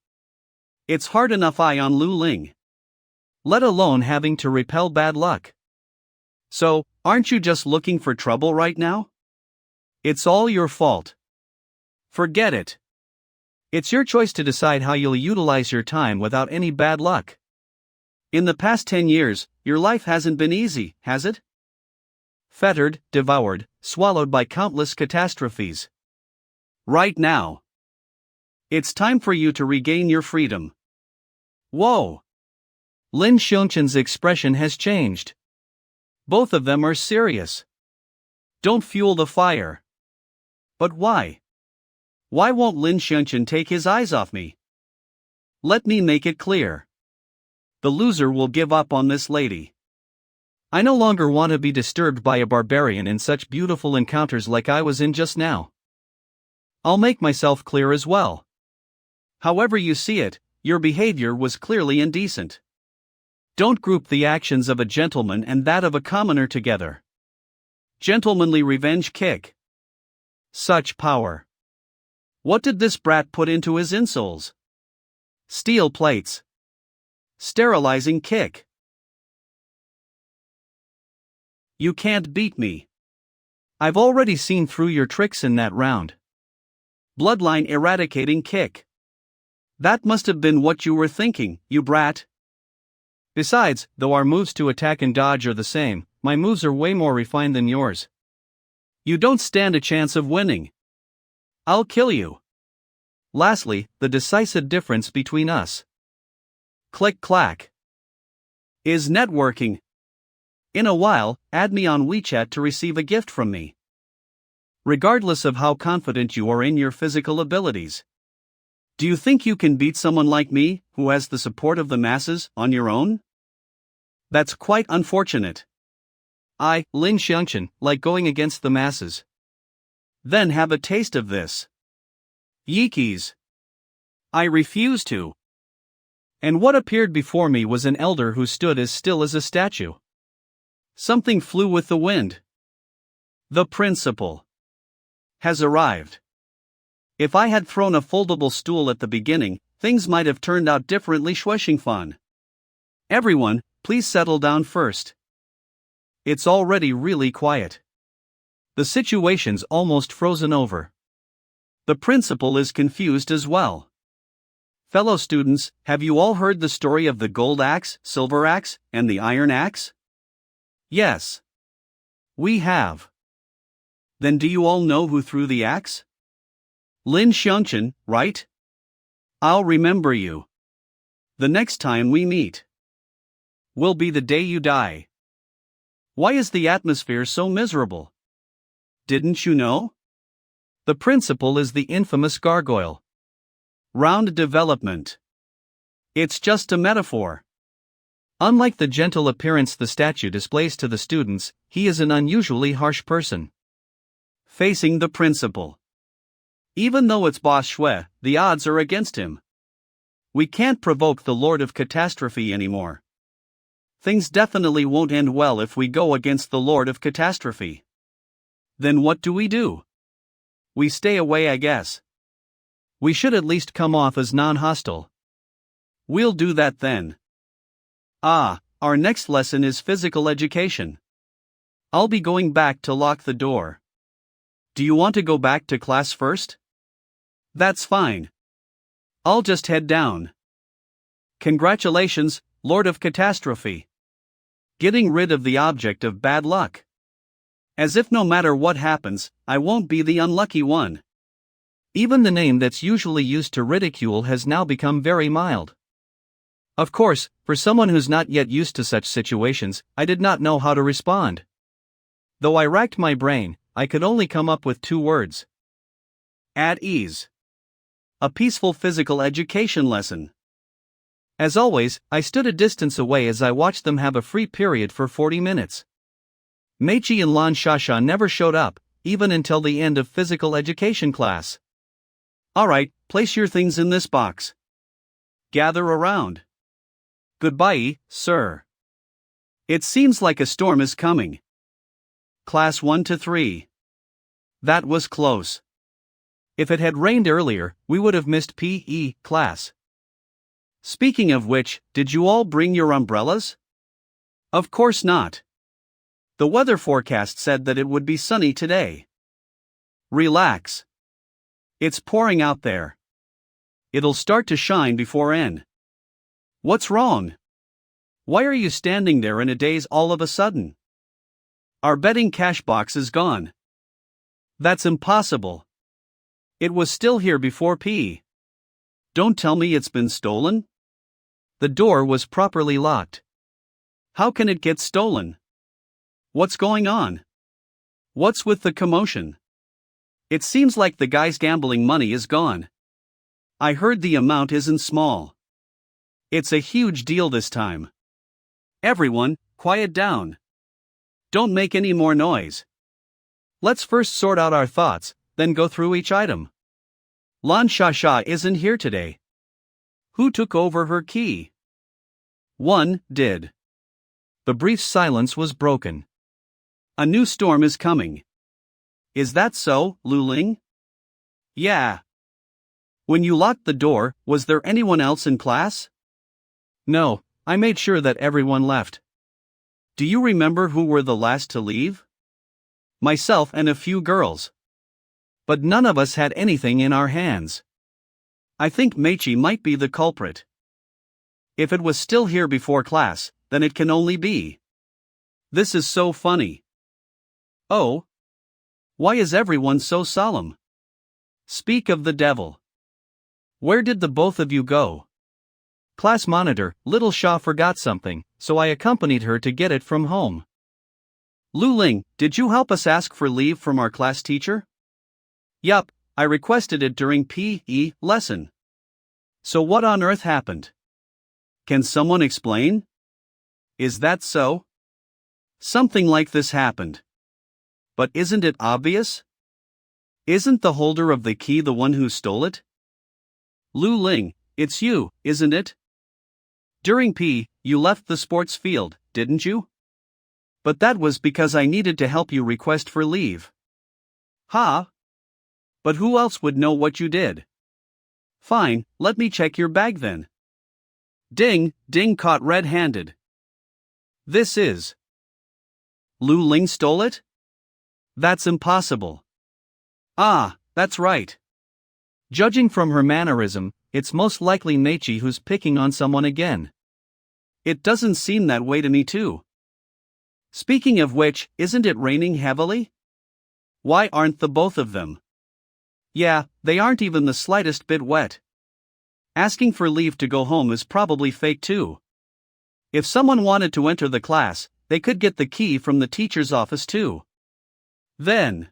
It's hard enough eye on Lu Ling, let alone having to repel bad luck. So, aren't you just looking for trouble right now? It's all your fault. Forget it. It's your choice to decide how you'll utilize your time without any bad luck. In the past 10 years, your life hasn't been easy, has it? Fettered, devoured, swallowed by countless catastrophes. Right now. It's time for you to regain your freedom. Whoa! Lin Shan's expression has changed. Both of them are serious. Don't fuel the fire. But why? Why won't Lin Shan take his eyes off me? Let me make it clear. The loser will give up on this lady. I no longer want to be disturbed by a barbarian in such beautiful encounters like I was in just now. I'll make myself clear as well. However you see it, your behavior was clearly indecent. Don't group the actions of a gentleman and that of a commoner together. Gentlemanly revenge kick. Such power. What did this brat put into his insoles? Steel plates. Sterilizing kick. You can't beat me. I've already seen through your tricks in that round. Bloodline eradicating kick. That must have been what you were thinking, you brat. Besides, though our moves to attack and dodge are the same, my moves are way more refined than yours. You don't stand a chance of winning. I'll kill you. Lastly, the decisive difference between us. Click clack. Is networking. In a while, add me on WeChat to receive a gift from me. Regardless of how confident you are in your physical abilities. Do you think you can beat someone like me, who has the support of the masses, on your own? That's quite unfortunate. I, Lin Shan, like going against the masses. Then have a taste of this. Yeekies. I refuse to. And what appeared before me was an elder who stood as still as a statue. Something flew with the wind. The principal has arrived. If I had thrown a foldable stool at the beginning, things might have turned out differently. Schweshing fun. Everyone, please settle down first. It's already really quiet. The situation's almost frozen over. The principal is confused as well. Fellow students, have you all heard the story of the gold axe, silver axe, and the iron axe? Yes. We have. Then do you all know who threw the axe? Lin Shan, right? I'll remember you. The next time we meet will be the day you die. Why is the atmosphere so miserable? Didn't you know? The principal is the infamous gargoyle. Round development. It's just a metaphor. Unlike the gentle appearance the statue displays to the students, he is an unusually harsh person. Facing the principal. Even though it's Boss Shui, the odds are against him. We can't provoke the Lord of Catastrophe anymore. Things definitely won't end well if we go against the Lord of Catastrophe. Then what do? We stay away, I guess. We should at least come off as non-hostile. We'll do that then. Our next lesson is physical education. I'll be going back to lock the door. Do you want to go back to class first? That's fine. I'll just head down. Congratulations, Lord of Catastrophe. Getting rid of the object of bad luck. As if no matter what happens, I won't be the unlucky one. Even the name that's usually used to ridicule has now become very mild. Of course, for someone who's not yet used to such situations, I did not know how to respond. Though I racked my brain, I could only come up with 2 words. At ease. A peaceful physical education lesson. As always, I stood a distance away as I watched them have a free period for 40 minutes. Machi and Lin Shan never showed up, even until the end of physical education class. Alright, place your things in this box. Gather around. Goodbye, sir. It seems like a storm is coming. Class 1 to 3. That was close. If it had rained earlier, we would have missed PE class. Speaking of which, did you all bring your umbrellas? Of course not. The weather forecast said that it would be sunny today. Relax. It's pouring out there. It'll start to shine before N. What's wrong? Why are you standing there in a daze all of a sudden? Our betting cash box is gone. That's impossible. It was still here before P. Don't tell me it's been stolen? The door was properly locked. How can it get stolen? What's going on? What's with the commotion? It seems like the guy's gambling money is gone. I heard the amount isn't small. It's a huge deal this time. Everyone, quiet down. Don't make any more noise. Let's first sort out our thoughts, then go through each item. Lin Shan isn't here today. Who took over her key? One did. The brief silence was broken. A new storm is coming. Is that so, Lu Ling? Yeah. When you locked the door, was there anyone else in class? No, I made sure that everyone left. Do you remember who were the last to leave? Myself and a few girls. But none of us had anything in our hands. I think Machi might be the culprit. If it was still here before class, then it can only be. This is so funny. Oh. Why is everyone so solemn? Speak of the devil. Where did the both of you go? Class monitor, little Shaw forgot something, so I accompanied her to get it from home. Lu Ling, did you help us ask for leave from our class teacher? Yup, I requested it during PE lesson. So what on earth happened? Can someone explain? Is that so? Something like this happened. But isn't it obvious? Isn't the holder of the key the one who stole it? Lu Ling, it's you, isn't it? During PE, you left the sports field, didn't you? But that was because I needed to help you request for leave. Ha! But who else would know what you did? Fine, let me check your bag then. Ding, ding, caught red-handed. This is. Lu Ling stole it? That's impossible. Ah, that's right. Judging from her mannerism, it's most likely Machi who's picking on someone again. It doesn't seem that way to me too. Speaking of which, isn't it raining heavily? Why aren't the both of them? Yeah, they aren't even the slightest bit wet. Asking for leave to go home is probably fake too. If someone wanted to enter the class, they could get the key from the teacher's office too. Then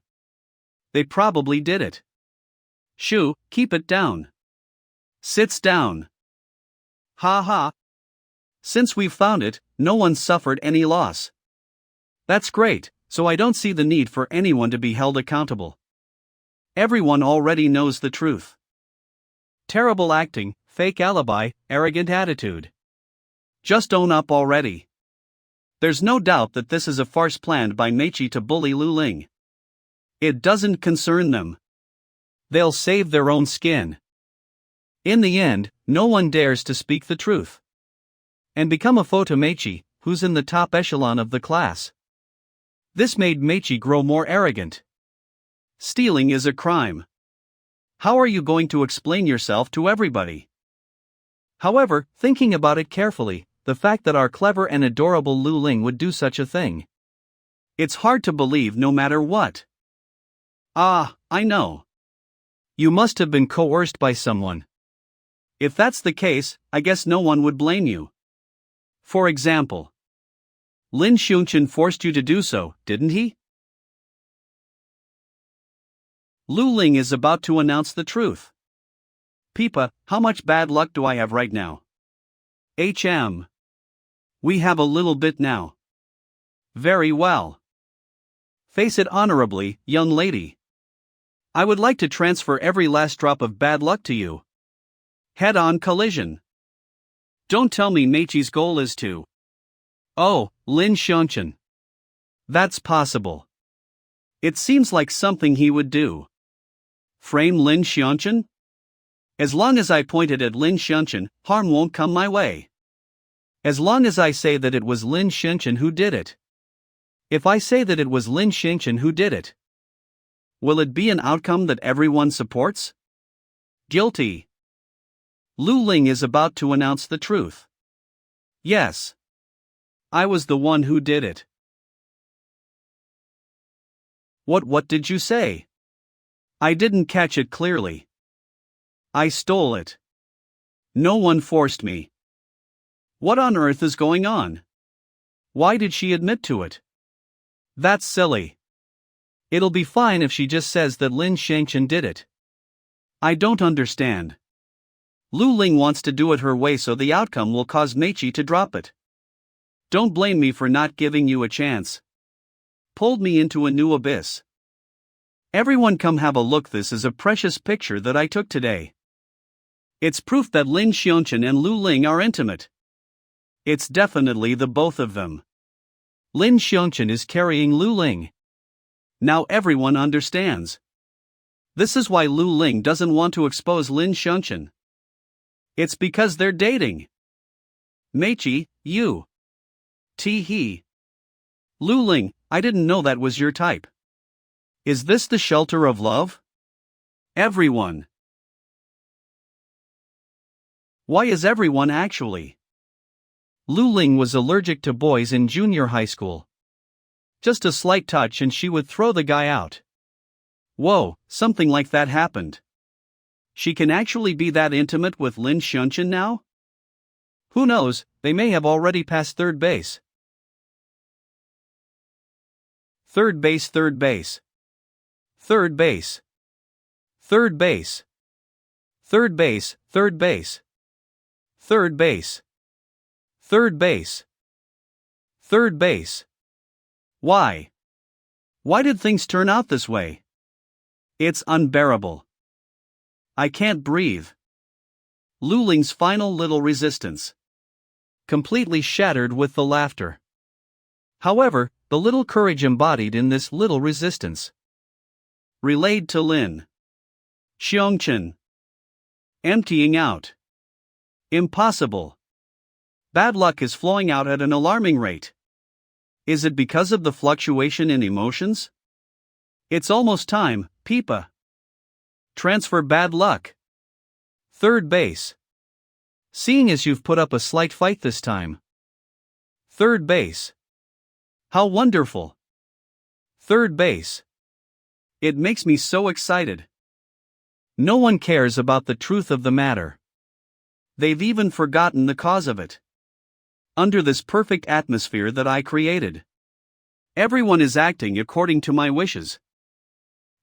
they probably did it. Shoo, keep it down. Sits down. Ha ha. Since we've found it, no one suffered any loss. That's great, so I don't see the need for anyone to be held accountable. Everyone already knows the truth. Terrible acting, fake alibi, arrogant attitude. Just own up already. There's no doubt that this is a farce planned by Machi to bully Lu Ling. It doesn't concern them. They'll save their own skin. In the end, no one dares to speak the truth and become a foe to Machi, who's in the top echelon of the class. This made Machi grow more arrogant. Stealing is a crime. How are you going to explain yourself to everybody? However, thinking about it carefully, the fact that our clever and adorable Lu Ling would do such a thing. It's hard to believe no matter what. Ah, I know. You must have been coerced by someone. If that's the case, I guess no one would blame you. For example, Lin Shan forced you to do so, didn't he? Lu Ling is about to announce the truth. Peipa, how much bad luck do I have right now? We have a little bit now. Very well. Face it honorably, young lady. I would like to transfer every last drop of bad luck to you. Head-on collision. Don't tell me Machi's goal is to. Oh, Lin Shan. That's possible. It seems like something he would do. Frame Lin Shan? As long as I point it at Lin Shan, harm won't come my way. As long as I say that it was Lin Shan who did it. If I say that it was Lin Shan who did it, will it be an outcome that everyone supports? Guilty. Lu Ling is about to announce the truth. Yes. I was the one who did it. What did you say? I didn't catch it clearly. I stole it. No one forced me. What on earth is going on? Why did she admit to it? That's silly. It'll be fine if she just says that Lin Shan did it. I don't understand. Lu Ling wants to do it her way so the outcome will cause Machi to drop it. Don't blame me for not giving you a chance. Pulled me into a new abyss. Everyone come have a look, this is a precious picture that I took today. It's proof that Lin Shan and Lu Ling are intimate. It's definitely the both of them. Lin Shan is carrying Lu Ling. Now everyone understands. This is why Lu Ling doesn't want to expose Lin Shan. It's because they're dating. Machi, you. Tee-hee. Lu Ling, I didn't know that was your type. Is this the shelter of love? Everyone. Why is everyone actually? Lu Ling was allergic to boys in junior high school. Just a slight touch and she would throw the guy out. Whoa, something like that happened. She can actually be that intimate with Lin Shan now? Who knows, they may have already passed third base. Third base, third base. Third base. Third base. Third base, third base. Third base. Third base. Third base. Why? Why did things turn out this way? It's unbearable. I can't breathe. Lu Ling's final little resistance. Completely shattered with the laughter. However, the little courage embodied in this little resistance. Relayed to Lin Shan. Emptying out. Impossible. Bad luck is flowing out at an alarming rate. Is it because of the fluctuation in emotions? It's almost time, Peipa. Transfer bad luck. Third base. Seeing as you've put up a slight fight this time. Third base. How wonderful. Third base. It makes me so excited. No one cares about the truth of the matter. They've even forgotten the cause of it. Under this perfect atmosphere that I created. Everyone is acting according to my wishes.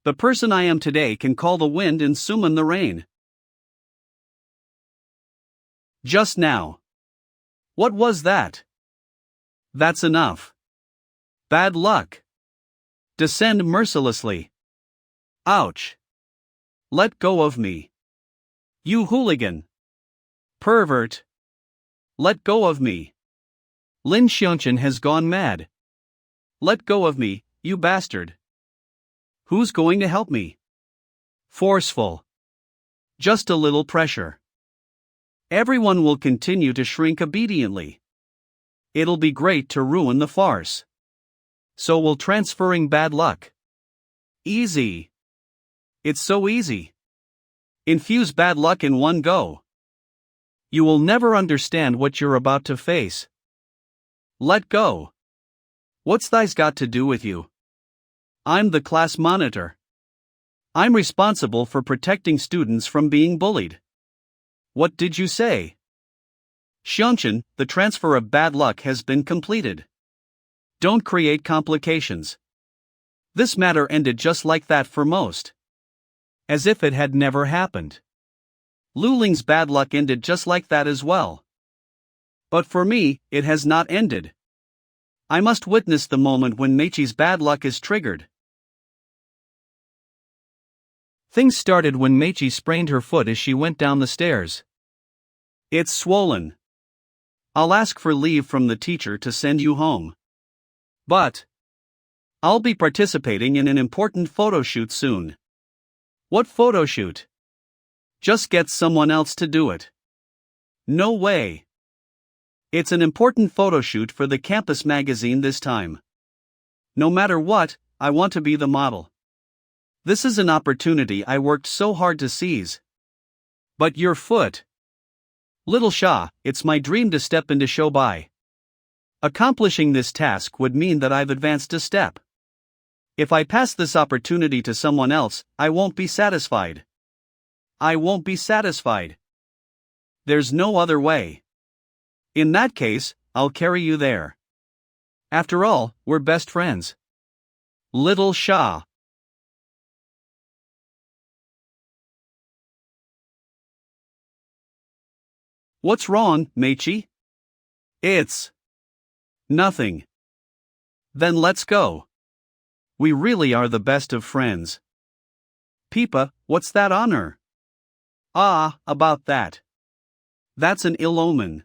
The person I am today can call the wind and summon the rain. Just now. What was that? That's enough. Bad luck. Descend mercilessly. Ouch. Let go of me. You hooligan. Pervert. Let go of me. Lin Shan has gone mad. Let go of me, you bastard. Who's going to help me? Forceful. Just a little pressure. Everyone will continue to shrink obediently. It'll be great to ruin the farce. So will transferring bad luck. Easy. It's so easy. Infuse bad luck in one go. You will never understand what you're about to face. Let go. What's thy's got to do with you? I'm the class monitor. I'm responsible for protecting students from being bullied. What did you say? Xiangshan, the transfer of bad luck has been completed. Don't create complications. This matter ended just like that for most. As if it had never happened. Lu Ling's bad luck ended just like that as well. But for me, it has not ended. I must witness the moment when Machi's bad luck is triggered. Things started when Machi sprained her foot as she went down the stairs. It's swollen. I'll ask for leave from the teacher to send you home. But I'll be participating in an important photo shoot soon. What photo shoot? Just get someone else to do it. No way. It's an important photo shoot for the campus magazine this time. No matter what, I want to be the model. This is an opportunity I worked so hard to seize. But your foot. Little Sha, it's my dream to step into showbiz. Accomplishing this task would mean that I've advanced a step. If I pass this opportunity to someone else, I won't be satisfied. I won't be satisfied. There's no other way. In that case, I'll carry you there. After all, we're best friends. Little Sha. What's wrong, Machi? It's nothing. Then let's go. We really are the best of friends. Peipa, what's that on her? Ah, about that. That's an ill omen.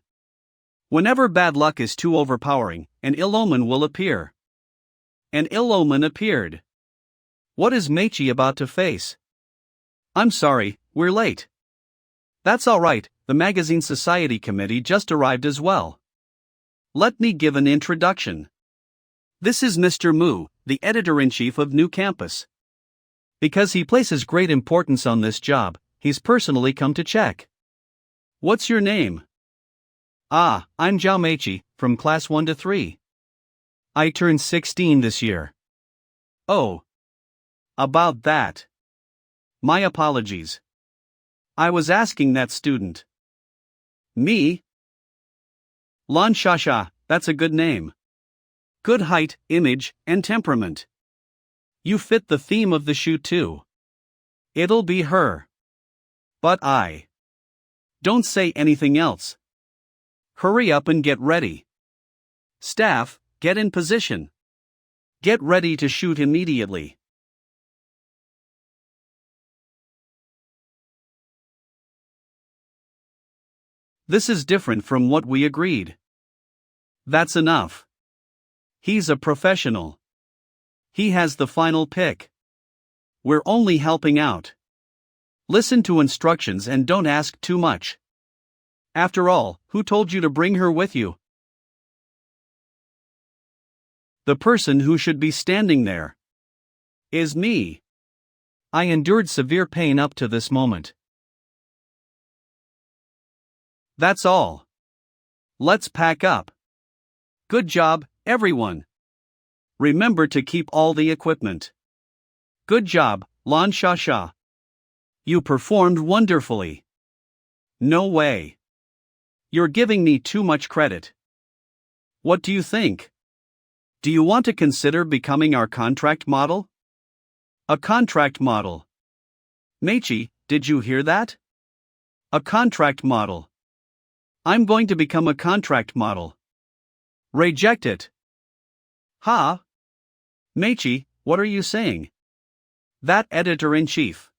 Whenever bad luck is too overpowering, an ill omen will appear. An ill omen appeared. What is Machi about to face? I'm sorry, we're late. That's alright, the Magazine Society Committee just arrived as well. Let me give an introduction. This is Mr. Mu, the editor-in-chief of New Campus. Because he places great importance on this job, he's personally come to check. What's your name? Ah, I'm Xiao Maying, from class 1 to 3. I turned 16 this year. Oh. About that. My apologies. I was asking that student. Me? Lan Shasha, that's a good name. Good height, image, and temperament. You fit the theme of the shoot too. It'll be her. But I. Don't say anything else. Hurry up and get ready. Staff, get in position. Get ready to shoot immediately. This is different from what we agreed. That's enough. He's a professional. He has the final pick. We're only helping out. Listen to instructions and don't ask too much. After all, who told you to bring her with you? The person who should be standing there is me. I endured severe pain up to this moment. That's all. Let's pack up. Good job, everyone. Remember to keep all the equipment. Good job, Lin Shan. You performed wonderfully. No way. You're giving me too much credit. What do you think? Do you want to consider becoming our contract model? A contract model. Machi, did you hear that? A contract model. I'm going to become a contract model. Reject it. Ha? Machi, what are you saying? That editor-in-chief.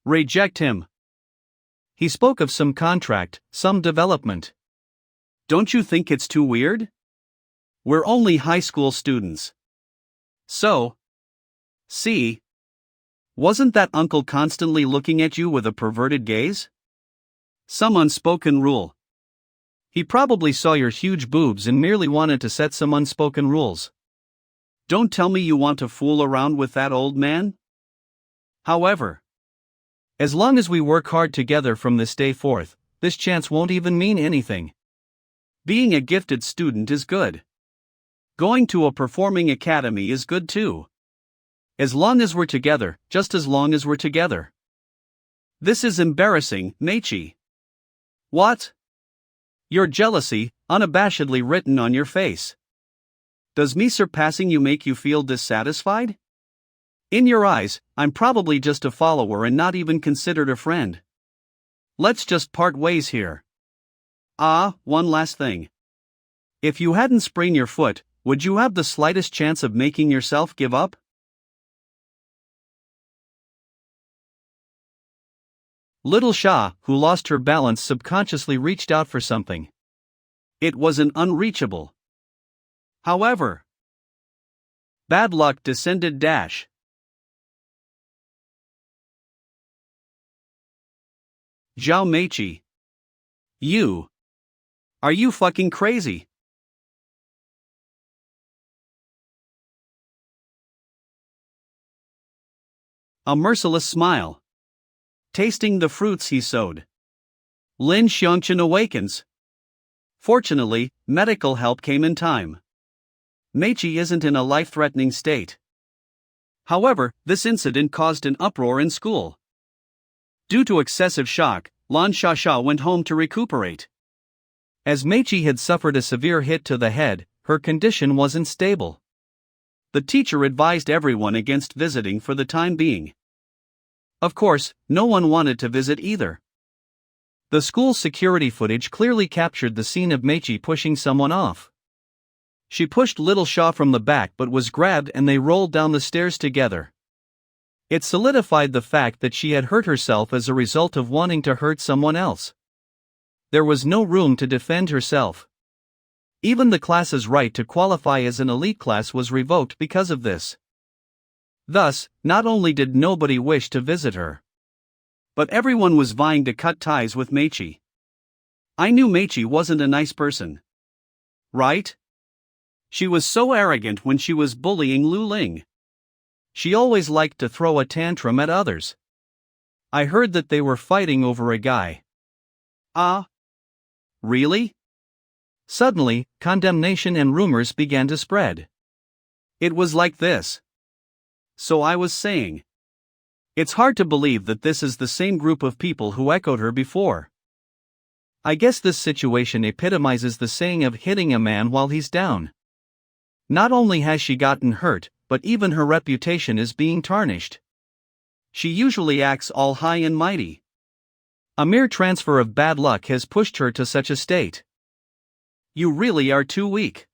Reject him. He spoke of some contract, some development. Don't you think it's too weird? We're only high school students. So? See? Wasn't that uncle constantly looking at you with a perverted gaze? Some unspoken rule. He probably saw your huge boobs and merely wanted to set some unspoken rules. Don't tell me you want to fool around with that old man? However, as long as we work hard together from this day forth, this chance won't even mean anything. Being a gifted student is good. Going to a performing academy is good too. As long as we're together, just as long as we're together. This is embarrassing, Machi. What? Your jealousy, unabashedly written on your face. Does me surpassing you make you feel dissatisfied? In your eyes, I'm probably just a follower and not even considered a friend. Let's just part ways here. One last thing. If you hadn't sprained your foot, would you have the slightest chance of making yourself give up? Little Sha, who lost her balance, subconsciously reached out for something. It was an unreachable. However, bad luck descended dash. Xiao Maying. You. Are you fucking crazy? A merciless smile. Tasting the fruits he sowed. Lin Shan awakens. Fortunately, medical help came in time. Machi isn't in a life-threatening state. However, this incident caused an uproar in school. Due to excessive shock, Lin Shan went home to recuperate. As Machi had suffered a severe hit to the head, her condition wasn't stable. The teacher advised everyone against visiting for the time being. Of course, no one wanted to visit either. The school's security footage clearly captured the scene of Machi pushing someone off. She pushed little Sha from the back but was grabbed and they rolled down the stairs together. It solidified the fact that she had hurt herself as a result of wanting to hurt someone else. There was no room to defend herself. Even the class's right to qualify as an elite class was revoked because of this. Thus, not only did nobody wish to visit her, but everyone was vying to cut ties with Machi. I knew Machi wasn't a nice person. Right? She was so arrogant when she was bullying Lu Ling. She always liked to throw a tantrum at others. I heard that they were fighting over a guy. Really? Suddenly, condemnation and rumors began to spread. It was like this. So I was saying. It's hard to believe that this is the same group of people who echoed her before. I guess this situation epitomizes the saying of hitting a man while he's down. Not only has she gotten hurt, but even her reputation is being tarnished. She usually acts all high and mighty. A mere transfer of bad luck has pushed her to such a state. You really are too weak.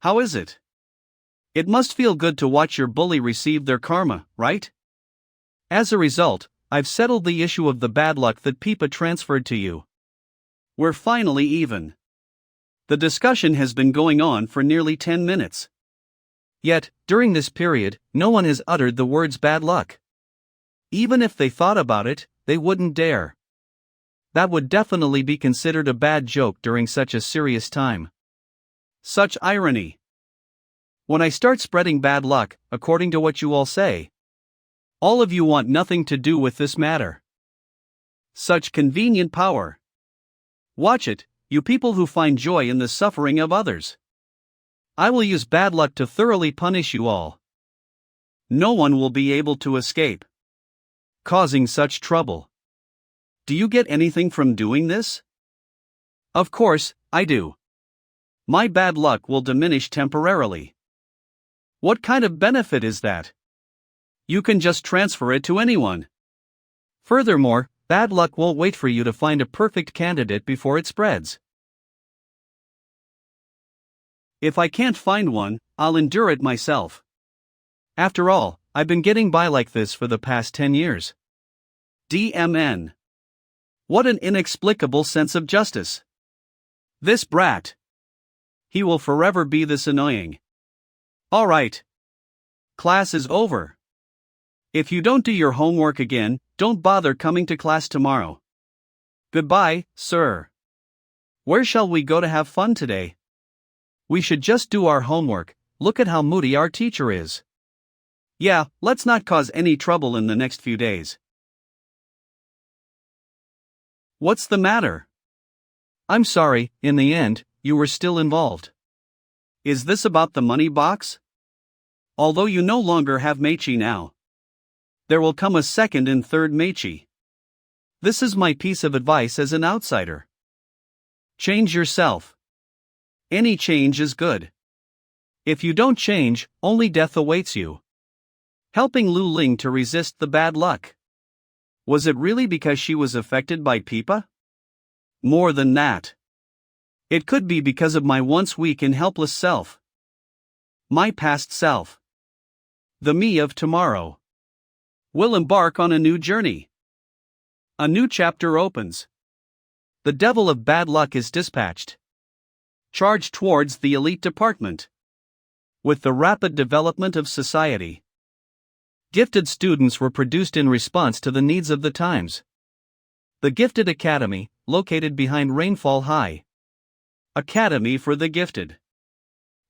How is it? It must feel good to watch your bully receive their karma, right? As a result, I've settled the issue of the bad luck that Peipa transferred to you. We're finally even. The discussion has been going on for nearly 10 minutes. Yet, during this period, no one has uttered the words bad luck. Even if they thought about it, they wouldn't dare. That would definitely be considered a bad joke during such a serious time. Such irony. When I start spreading bad luck, according to what you all say, all of you want nothing to do with this matter. Such convenient power. Watch it, you people who find joy in the suffering of others. I will use bad luck to thoroughly punish you all. No one will be able to escape. Causing such trouble. Do you get anything from doing this? Of course, I do. My bad luck will diminish temporarily. What kind of benefit is that? You can just transfer it to anyone. Furthermore, bad luck won't wait for you to find a perfect candidate before it spreads. If I can't find one, I'll endure it myself. After all, I've been getting by like this for the past 10 years. DMN. What an inexplicable sense of justice. This brat. He will forever be this annoying. Alright. Class is over. If you don't do your homework again, don't bother coming to class tomorrow. Goodbye, sir. Where shall we go to have fun today? We should just do our homework. Look at how moody our teacher is. Yeah, let's not cause any trouble in the next few days. What's the matter? I'm sorry, in the end, you were still involved. Is this about the money box? Although you no longer have Machi now. There will come a second and third Machi. This is my piece of advice as an outsider. Change yourself. Any change is good. If you don't change, only death awaits you. Helping Lu Ling to resist the bad luck. Was it really because she was affected by Peipa? More than that. It could be because of my once weak and helpless self. My past self. The me of tomorrow. Will embark on a new journey. A new chapter opens. The devil of bad luck is dispatched. Charged towards the elite department. With the rapid development of society, gifted students were produced in response to the needs of the times. The Gifted Academy, located behind Rainfall High. Academy for the Gifted.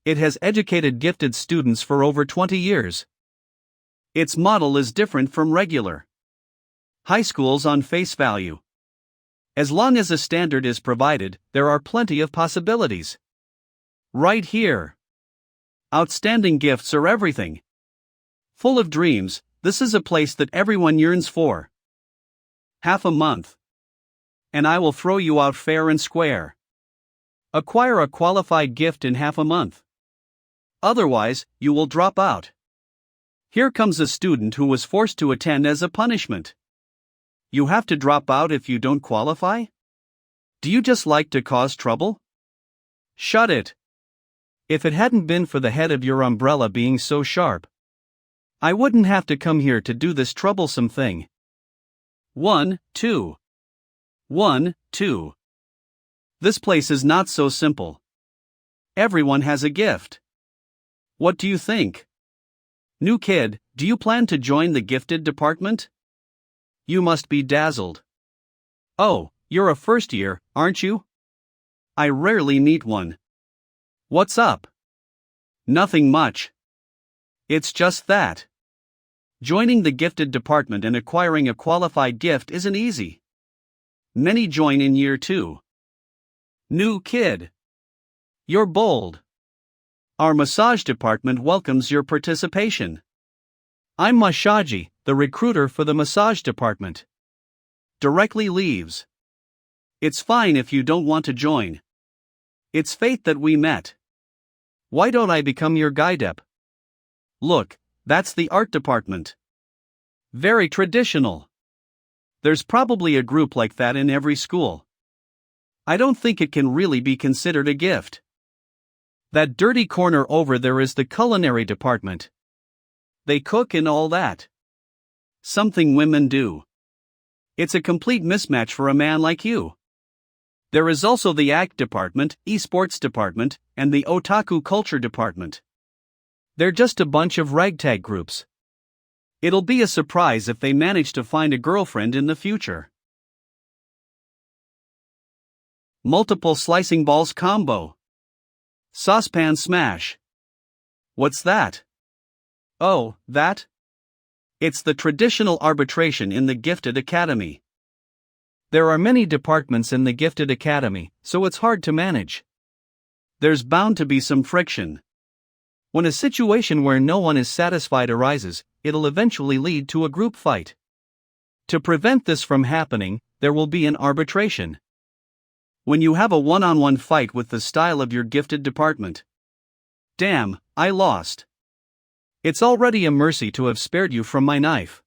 It has educated gifted students for over 20 years. Its model is different from regular high schools on face value. As long as a standard is provided, there are plenty of possibilities. Right here. Outstanding gifts are everything. Full of dreams, this is a place that everyone yearns for. Half a month. And I will throw you out fair and square. Acquire a qualified gift in half a month. Otherwise, you will drop out. Here comes a student who was forced to attend as a punishment. You have to drop out if you don't qualify? Do you just like to cause trouble? Shut it. If it hadn't been for the head of your umbrella being so sharp, I wouldn't have to come here to do this troublesome thing. 1, 2. 1, 2. This place is not so simple. Everyone has a gift. What do you think? New kid, do you plan to join the gifted department? You must be dazzled. Oh, you're a first year, aren't you? I rarely meet one. What's up? Nothing much. It's just that. Joining the gifted department and acquiring a qualified gift isn't easy. Many join in year 2. New kid. You're bold. Our massage department welcomes your participation. I'm Mashaji, the recruiter for the massage department. Directly leaves. It's fine if you don't want to join. It's fate that we met. Why don't I become your guidep? Look, that's the art department. Very traditional. There's probably a group like that in every school. I don't think it can really be considered a gift. That dirty corner over there is the culinary department. They cook and all that. Something women do. It's a complete mismatch for a man like you. There is also the ACT department, esports department, and the otaku culture department. They're just a bunch of ragtag groups. It'll be a surprise if they manage to find a girlfriend in the future. Multiple slicing balls combo. Saucepan smash. What's that? Oh, that? It's the traditional arbitration in the Gifted Academy. There are many departments in the Gifted Academy, so it's hard to manage. There's bound to be some friction. When a situation where no one is satisfied arises, it'll eventually lead to a group fight. To prevent this from happening, there will be an arbitration. When you have a one-on-one fight with the style of your gifted department. Damn, I lost. It's already a mercy to have spared you from my knife.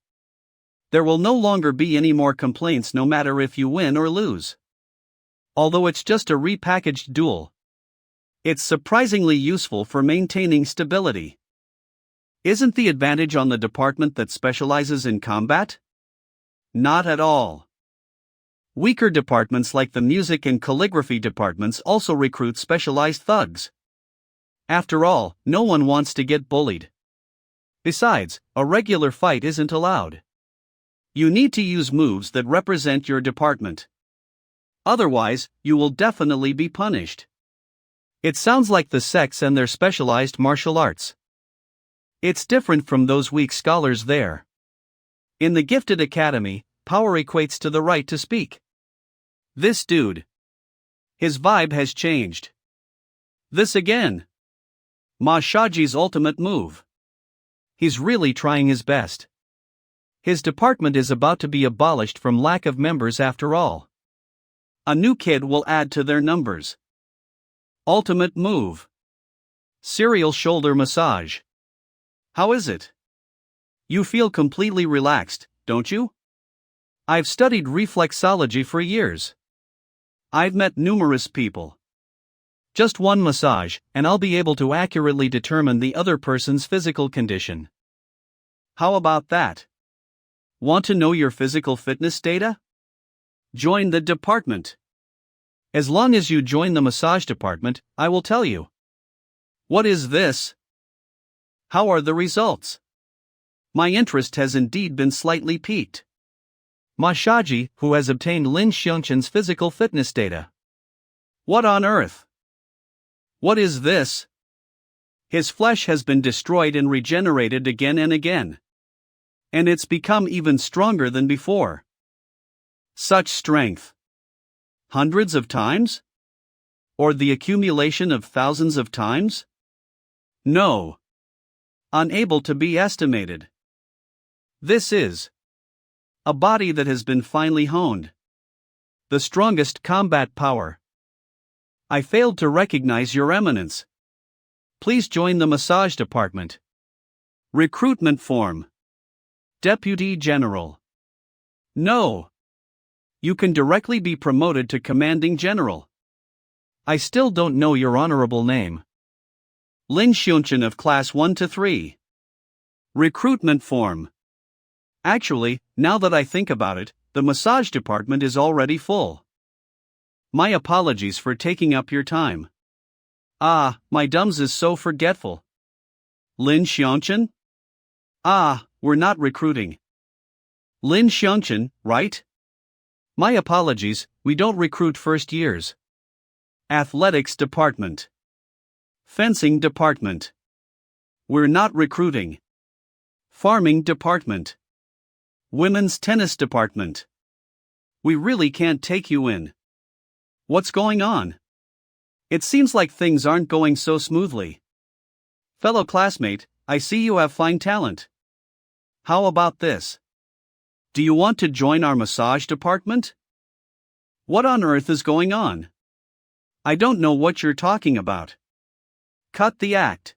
There will no longer be any more complaints no matter if you win or lose. Although it's just a repackaged duel. It's surprisingly useful for maintaining stability. Isn't the advantage on the department that specializes in combat? Not at all. Weaker departments like the music and calligraphy departments also recruit specialized thugs. After all, no one wants to get bullied. Besides, a regular fight isn't allowed. You need to use moves that represent your department. Otherwise, you will definitely be punished. It sounds like the sects and their specialized martial arts. It's different from those weak scholars there. In the Gifted Academy, power equates to the right to speak. This dude. His vibe has changed. This again. Machi's ultimate move. He's really trying his best. His department is about to be abolished from lack of members after all. A new kid will add to their numbers. Ultimate move. Serial shoulder massage. How is it? You feel completely relaxed, don't you? I've studied reflexology for years. I've met numerous people. Just one massage, and I'll be able to accurately determine the other person's physical condition. How about that? Want to know your physical fitness data? Join the department. As long as you join the massage department, I will tell you. What is this? How are the results? My interest has indeed been slightly piqued. Machi, who has obtained Lin Shan's physical fitness data. What on earth? What is this? His flesh has been destroyed and regenerated again and again. And it's become even stronger than before. Such strength. Hundreds of times? Or the accumulation of thousands of times? No. Unable to be estimated. This is a body that has been finely honed. The strongest combat power. I failed to recognize your eminence. Please join the massage department. Recruitment form. Deputy General. No. You can directly be promoted to Commanding General. I still don't know your honorable name. Lin Shan of Class 1 to 3. Recruitment form. Actually, now that I think about it, the massage department is already full. My apologies for taking up your time. Ah, my dumbs is so forgetful. Lin Shan? Ah, we're not recruiting. Lin Shan, right? My apologies, we don't recruit first years. Athletics department. Fencing department. We're not recruiting. Farming department. Women's tennis department. We really can't take you in. What's going on? It seems like things aren't going so smoothly. Fellow classmate, I see you have fine talent. How about this? Do you want to join our massage department? What on earth is going on? I don't know what you're talking about. Cut the act.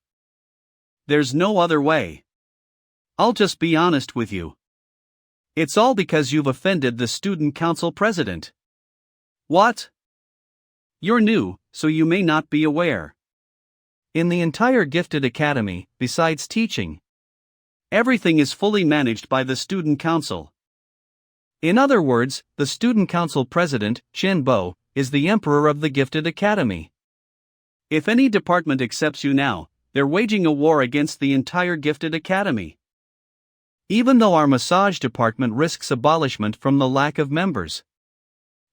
There's no other way. I'll just be honest with you. It's all because you've offended the student council president. What? You're new, so you may not be aware. In the entire Gifted Academy, besides teaching, everything is fully managed by the student council. In other words, the student council president, Shin Bo, is the emperor of the Gifted Academy. If any department accepts you now, they're waging a war against the entire Gifted Academy. Even though our massage department risks abolishment from the lack of members,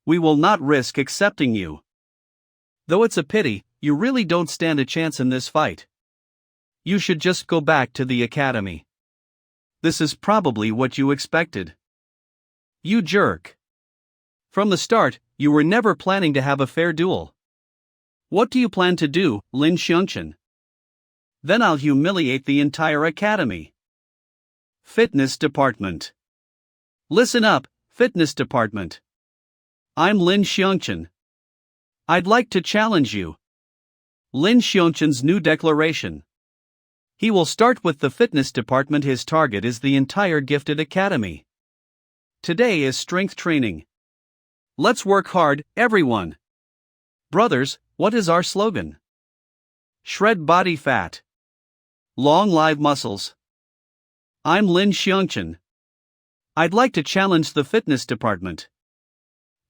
we will not risk accepting you. Though it's a pity, you really don't stand a chance in this fight. You should just go back to the academy. This is probably what you expected. You jerk. From the start, you were never planning to have a fair duel. What do you plan to do, Lin Shan? Then I'll humiliate the entire academy. Fitness department. Listen up, fitness department. I'm Lin Shan. I'd like to challenge you. Lin Shan's new declaration. He will start with the fitness department. His target is the entire Gifted Academy. Today is strength training. Let's work hard, everyone. Brothers, what is our slogan? Shred body fat. Long live muscles. I'm Lin Shan. I'd like to challenge the fitness department.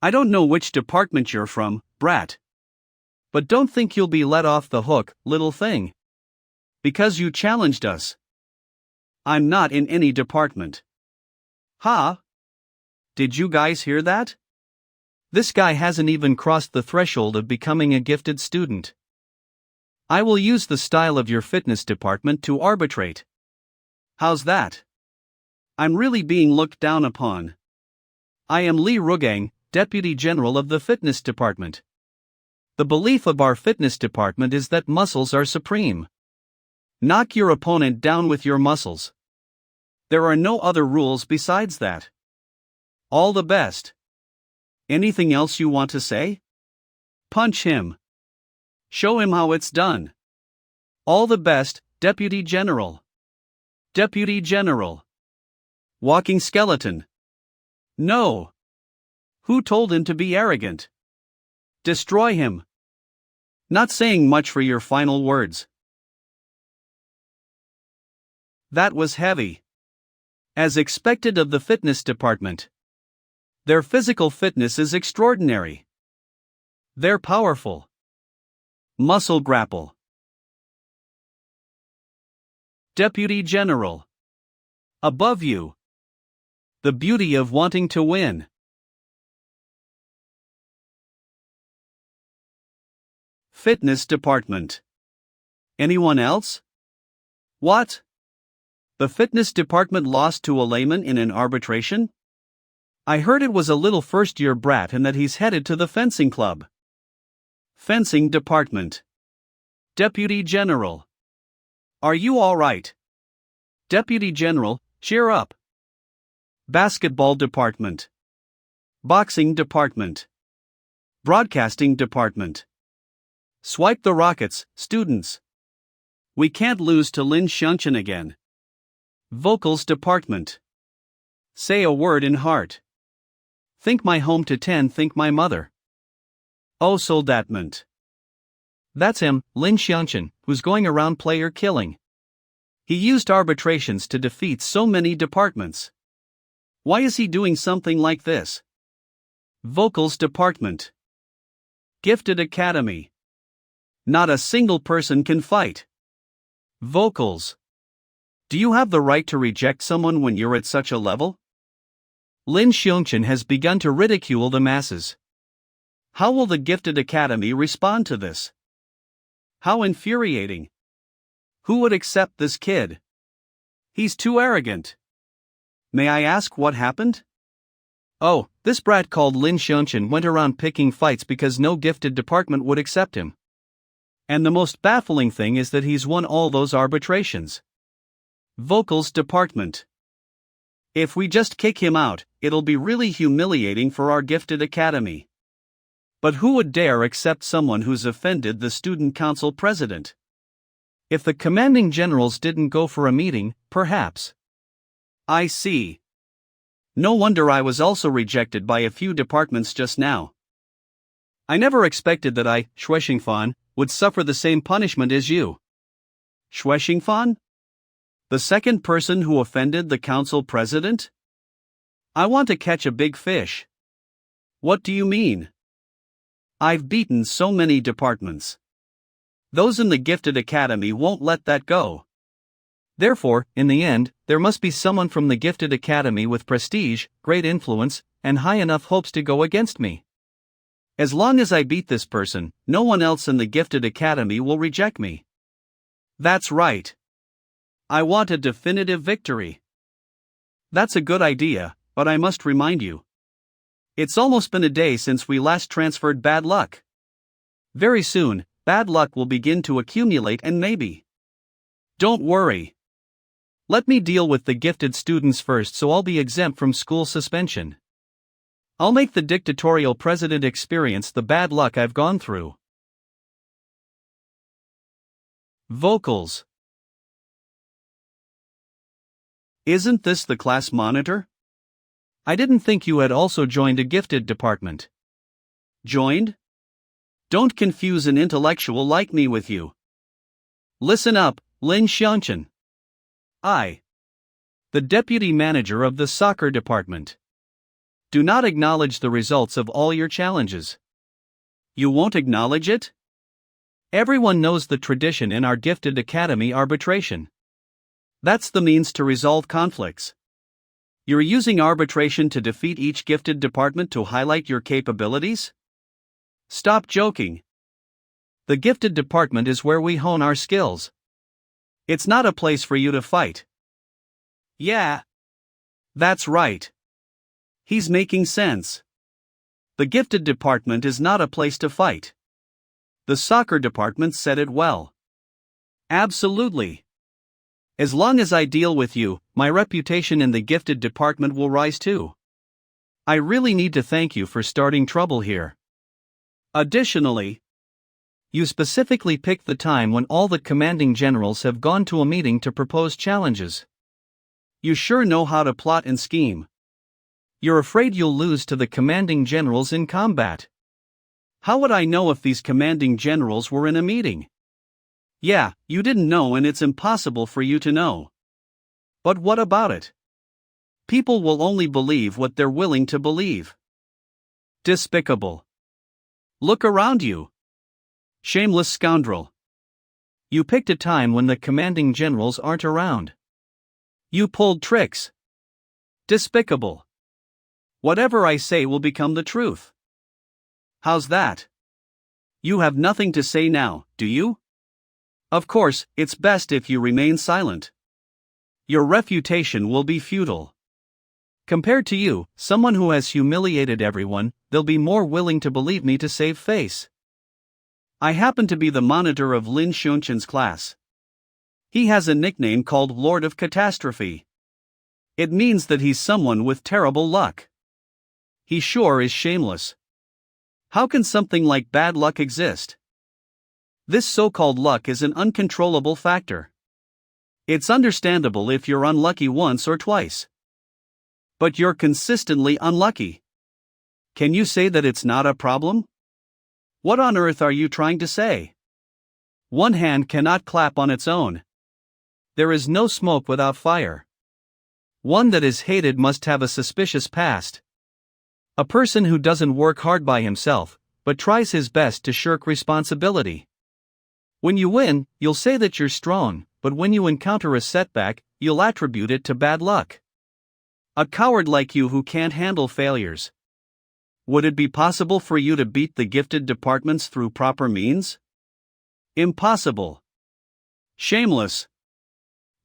I don't know which department you're from, brat. But don't think you'll be let off the hook, little thing. Because you challenged us. I'm not in any department. Ha? Did you guys hear that? This guy hasn't even crossed the threshold of becoming a gifted student. I will use the style of your fitness department to arbitrate. How's that? I'm really being looked down upon. I am Li Rugang, Deputy General of the Fitness Department. The belief of our fitness department is that muscles are supreme. Knock your opponent down with your muscles. There are no other rules besides that. All the best. Anything else you want to say? Punch him. Show him how it's done. All the best, Deputy General. Deputy General. Walking skeleton. No. Who told him to be arrogant? Destroy him. Not saying much for your final words. That was heavy. As expected of the fitness department. Their physical fitness is extraordinary. They're powerful. Muscle grapple. Deputy General. Above you. The beauty of wanting to win. Fitness department. Anyone else? What? The fitness department lost to a layman in an arbitration? I heard it was a little first-year brat and that he's headed to the fencing club. Fencing department. Deputy General. Are you all right? Deputy General, cheer up. Basketball department. Boxing department. Broadcasting department. Swipe the rockets, students. We can't lose to Lin Shan again. Vocals department. Say a word in heart. Think my home to 10, think my mother. Oh, soldatment. That's him, Lin Shan, who's going around player killing. He used arbitrations to defeat so many departments. Why is he doing something like this? Vocals department. Gifted Academy. Not a single person can fight. Vocals. Do you have the right to reject someone when you're at such a level? Lin Shan has begun to ridicule the masses. How will the Gifted Academy respond to this? How infuriating. Who would accept this kid? He's too arrogant. May I ask what happened? Oh, this brat called Lin Shan went around picking fights because no gifted department would accept him. And the most baffling thing is that he's won all those arbitrations. Vocals department. If we just kick him out, it'll be really humiliating for our Gifted Academy. But who would dare accept someone who's offended the student council president? If the commanding generals didn't go for a meeting, perhaps. I see. No wonder I was also rejected by a few departments just now. I never expected that I, Shueshingfan, would suffer the same punishment as you. Shueshingfan? The second person who offended the council president? I want to catch a big fish. What do you mean? I've beaten so many departments. Those in the Gifted Academy won't let that go. Therefore, in the end, there must be someone from the Gifted Academy with prestige, great influence, and high enough hopes to go against me. As long as I beat this person, no one else in the Gifted Academy will reject me. That's right. I want a definitive victory. That's a good idea, but I must remind you. It's almost been a day since we last transferred bad luck. Very soon, bad luck will begin to accumulate and maybe. Don't worry. Let me deal with the gifted students first so I'll be exempt from school suspension. I'll make the dictatorial president experience the bad luck I've gone through. Vocals. Isn't this the class monitor? I didn't think you had also joined a gifted department. Joined? Don't confuse an intellectual like me with you. Listen up, Lin Shan. The deputy manager of the soccer department. Do not acknowledge the results of all your challenges. You won't acknowledge it? Everyone knows the tradition in our Gifted Academy arbitration. That's the means to resolve conflicts. You're using arbitration to defeat each gifted department to highlight your capabilities? Stop joking. The gifted department is where we hone our skills. It's not a place for you to fight. Yeah. That's right. He's making sense. The gifted department is not a place to fight. The soccer department said it well. Absolutely. As long as I deal with you, my reputation in the gifted department will rise too. I really need to thank you for starting trouble here. Additionally, you specifically picked the time when all the commanding generals have gone to a meeting to propose challenges. You sure know how to plot and scheme. You're afraid you'll lose to the commanding generals in combat. How would I know if these commanding generals were in a meeting? Yeah, you didn't know and it's impossible for you to know. But what about it? People will only believe what they're willing to believe. Despicable. Look around you. Shameless scoundrel. You picked a time when the commanding generals aren't around. You pulled tricks. Despicable. Whatever I say will become the truth. How's that? You have nothing to say now, do you? Of course, it's best if you remain silent. Your refutation will be futile. Compared to you, someone who has humiliated everyone, they'll be more willing to believe me to save face. I happen to be the monitor of Lin Shan's class. He has a nickname called Lord of Catastrophe. It means that he's someone with terrible luck. He sure is shameless. How can something like bad luck exist? This so-called luck is an uncontrollable factor. It's understandable if you're unlucky once or twice. But you're consistently unlucky. Can you say that it's not a problem? What on earth are you trying to say? One hand cannot clap on its own. There is no smoke without fire. One that is hated must have a suspicious past. A person who doesn't work hard by himself, but tries his best to shirk responsibility. When you win, you'll say that you're strong, but when you encounter a setback, you'll attribute it to bad luck. A coward like you who can't handle failures. Would it be possible for you to beat the gifted departments through proper means? Impossible. Shameless.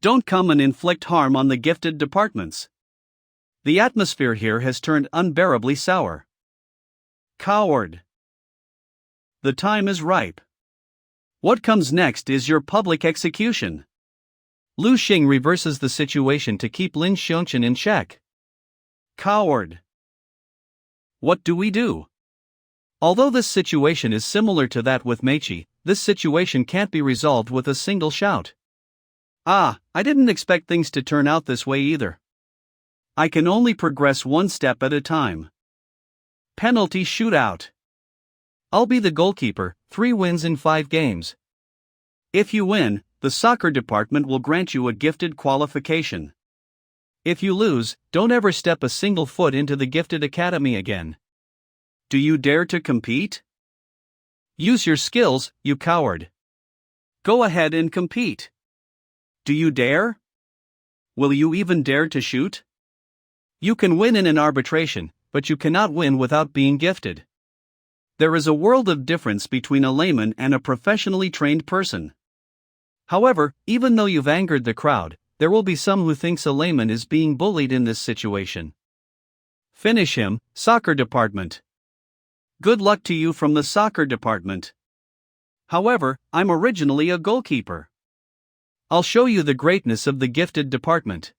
Don't come and inflict harm on the gifted departments. The atmosphere here has turned unbearably sour. Coward. The time is ripe. What comes next is your public execution. Lu Xing reverses the situation to keep Lin Shan in check. Coward. What do we do? Although this situation is similar to that with Machi, this situation can't be resolved with a single shout. I didn't expect things to turn out this way either. I can only progress one step at a time. Penalty shootout. I'll be the goalkeeper, 3 wins in 5 games. If you win, the soccer department will grant you a gifted qualification. If you lose, don't ever step a single foot into the gifted academy again. Do you dare to compete? Use your skills, you coward. Go ahead and compete. Do you dare? Will you even dare to shoot? You can win in an arbitration, but you cannot win without being gifted. There is a world of difference between a layman and a professionally trained person. However, even though you've angered the crowd, there will be some who thinks a layman is being bullied in this situation. Finish him, soccer department. Good luck to you from the soccer department. However, I'm originally a goalkeeper. I'll show you the greatness of the gifted department.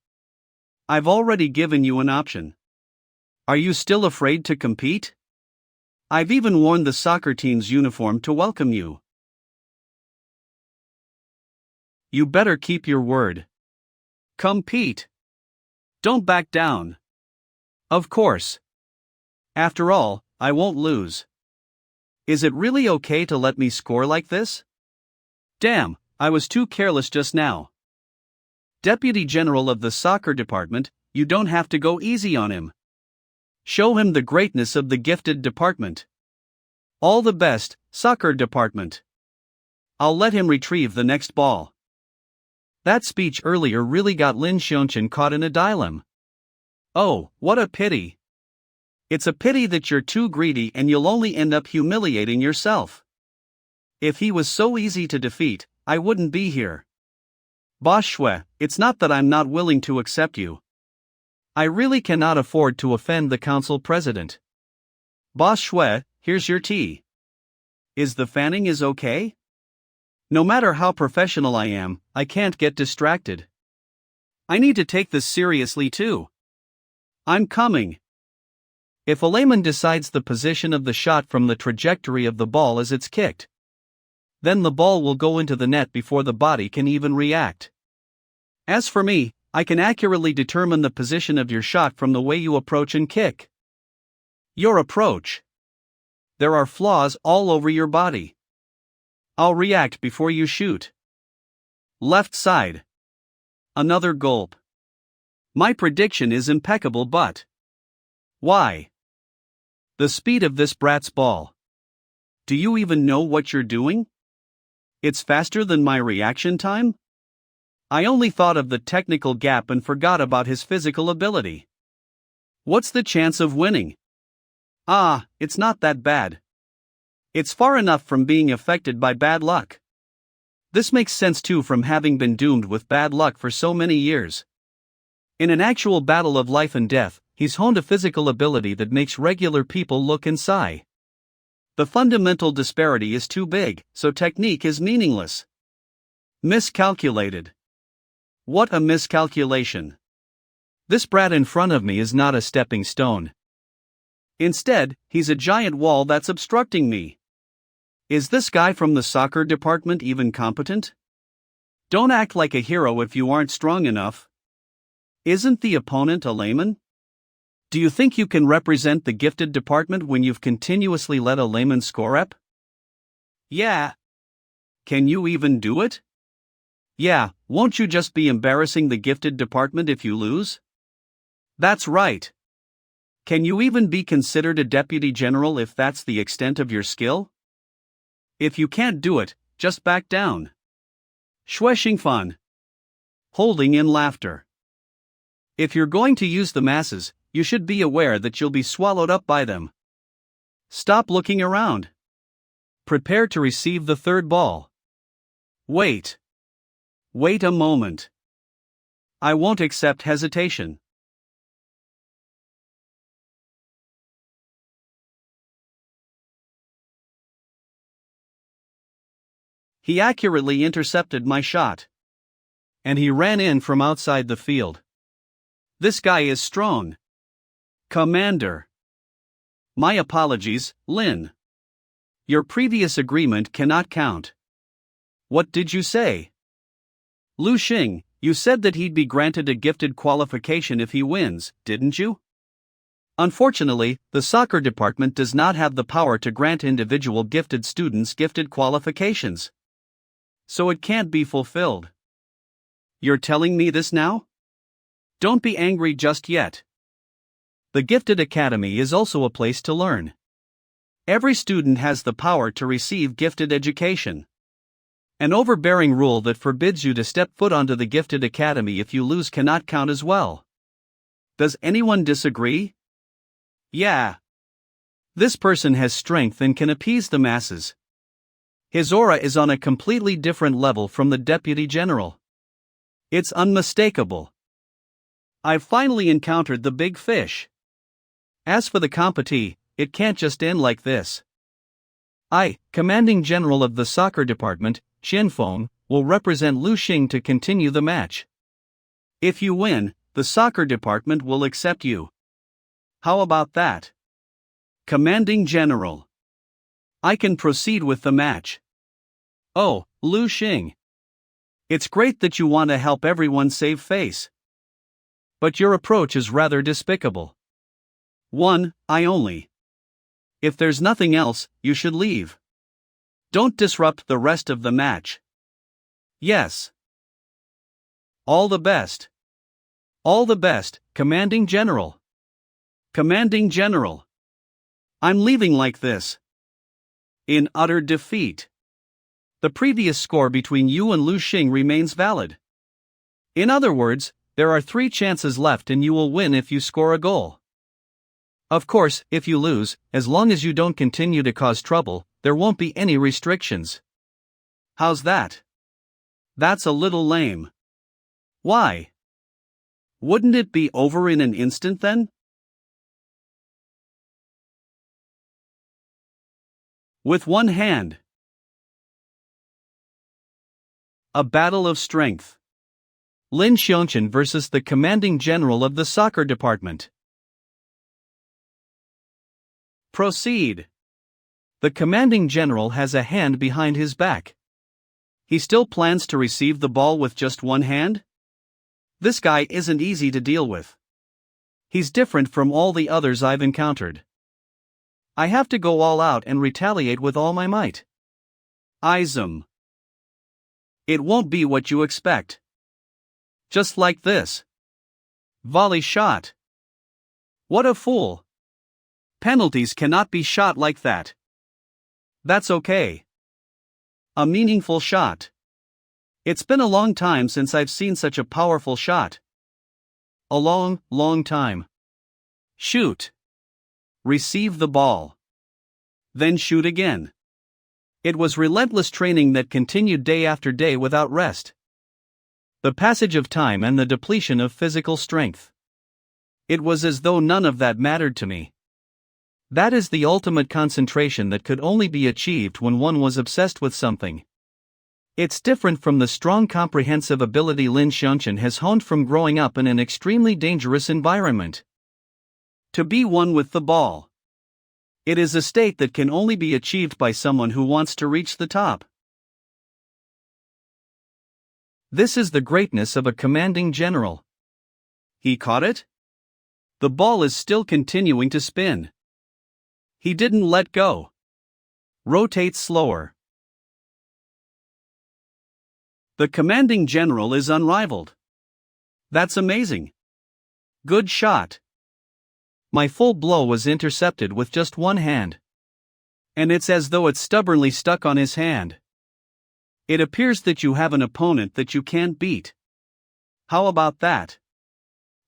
I've already given you an option. Are you still afraid to compete? I've even worn the soccer team's uniform to welcome you. You better keep your word. Compete. Don't back down. Of course. After all, I won't lose. Is it really okay to let me score like this? Damn, I was too careless just now. Deputy General of the Soccer Department, you don't have to go easy on him. Show him the greatness of the gifted department. All the best, Soccer Department. I'll let him retrieve the next ball. That speech earlier really got Lin Shan caught in a dilemma. Oh, what a pity. It's a pity that you're too greedy and you'll only end up humiliating yourself. If he was so easy to defeat, I wouldn't be here. Boss Shui, it's not that I'm not willing to accept you. I really cannot afford to offend the council president. Boss Shui, here's your tea. Is the fanning is okay? No matter how professional I am, I can't get distracted. I need to take this seriously too. I'm coming. If a layman decides the position of the shot from the trajectory of the ball as it's kicked, then the ball will go into the net before the body can even react. As for me, I can accurately determine the position of your shot from the way you approach and kick. Your approach. There are flaws all over your body. I'll react before you shoot. Left side. Another gulp. My prediction is impeccable, but why? The speed of this brat's ball. Do you even know what you're doing? It's faster than my reaction time? I only thought of the technical gap and forgot about his physical ability. What's the chance of winning? It's not that bad. It's far enough from being affected by bad luck. This makes sense too from having been doomed with bad luck for so many years. In an actual battle of life and death, he's honed a physical ability that makes regular people look and sigh. The fundamental disparity is too big, so technique is meaningless. Miscalculated. What a miscalculation. This brat in front of me is not a stepping stone. Instead, he's a giant wall that's obstructing me. Is this guy from the soccer department even competent? Don't act like a hero if you aren't strong enough. Isn't the opponent a layman? Do you think you can represent the gifted department when you've continuously let a layman score up? Yeah. Can you even do it? Yeah, won't you just be embarrassing the gifted department if you lose? That's right. Can you even be considered a deputy general if that's the extent of your skill? If you can't do it, just back down. Shui Xingfan. Holding in laughter. If you're going to use the masses, you should be aware that you'll be swallowed up by them. Stop looking around. Prepare to receive the third ball. Wait. Wait a moment. I won't accept hesitation. He accurately intercepted my shot. And he ran in from outside the field. This guy is strong. Commander. My apologies, Lin. Your previous agreement cannot count. What did you say? Lu Xing, you said that he'd be granted a gifted qualification if he wins, didn't you? Unfortunately, the soccer department does not have the power to grant individual gifted students gifted qualifications. So it can't be fulfilled. You're telling me this now? Don't be angry just yet. The Gifted Academy is also a place to learn. Every student has the power to receive gifted education. An overbearing rule that forbids you to step foot onto the Gifted Academy if you lose cannot count as well. Does anyone disagree? Yeah. This person has strength and can appease the masses. His aura is on a completely different level from the Deputy General. It's unmistakable. I've finally encountered the big fish. As for the competi, it can't just end like this. I, Commanding General of the Soccer Department, Xianfeng, will represent Lu Xing to continue the match. If you win, the soccer department will accept you. How about that? Commanding General. I can proceed with the match. Oh, Lu Xing. It's great that you want to help everyone save face. But your approach is rather despicable. I only. If there's nothing else, you should leave. Don't disrupt the rest of the match. Yes. All the best. All the best, Commanding General. Commanding General. I'm leaving like this. In utter defeat. The previous score between you and Lu Xing remains valid. In other words, there are 3 chances left and you will win if you score a goal. Of course, if you lose, as long as you don't continue to cause trouble, there won't be any restrictions. How's that? That's a little lame. Why? Wouldn't it be over in an instant then? With one hand. A battle of strength. Lin Shan versus the Commanding General of the Soccer Department. Proceed. The Commanding General has a hand behind his back. He still plans to receive the ball with just one hand? This guy isn't easy to deal with. He's different from all the others I've encountered. I have to go all out and retaliate with all my might. Izum. It won't be what you expect. Just like this. Volley shot. What a fool. Penalties cannot be shot like that. That's okay. A meaningful shot. It's been a long time since I've seen such a powerful shot. A long, long time. Shoot. Receive the ball. Then shoot again. It was relentless training that continued day after day without rest. The passage of time and the depletion of physical strength. It was as though none of that mattered to me. That is the ultimate concentration that could only be achieved when one was obsessed with something. It's different from the strong comprehensive ability Lin Shan has honed from growing up in an extremely dangerous environment. To be one with the ball. It is a state that can only be achieved by someone who wants to reach the top. This is the greatness of a commanding general. He caught it? The ball is still continuing to spin. He didn't let go. Rotate slower. The commanding general is unrivaled. That's amazing. Good shot. My full blow was intercepted with just one hand. And it's as though it's stubbornly stuck on his hand. It appears that you have an opponent that you can't beat. How about that?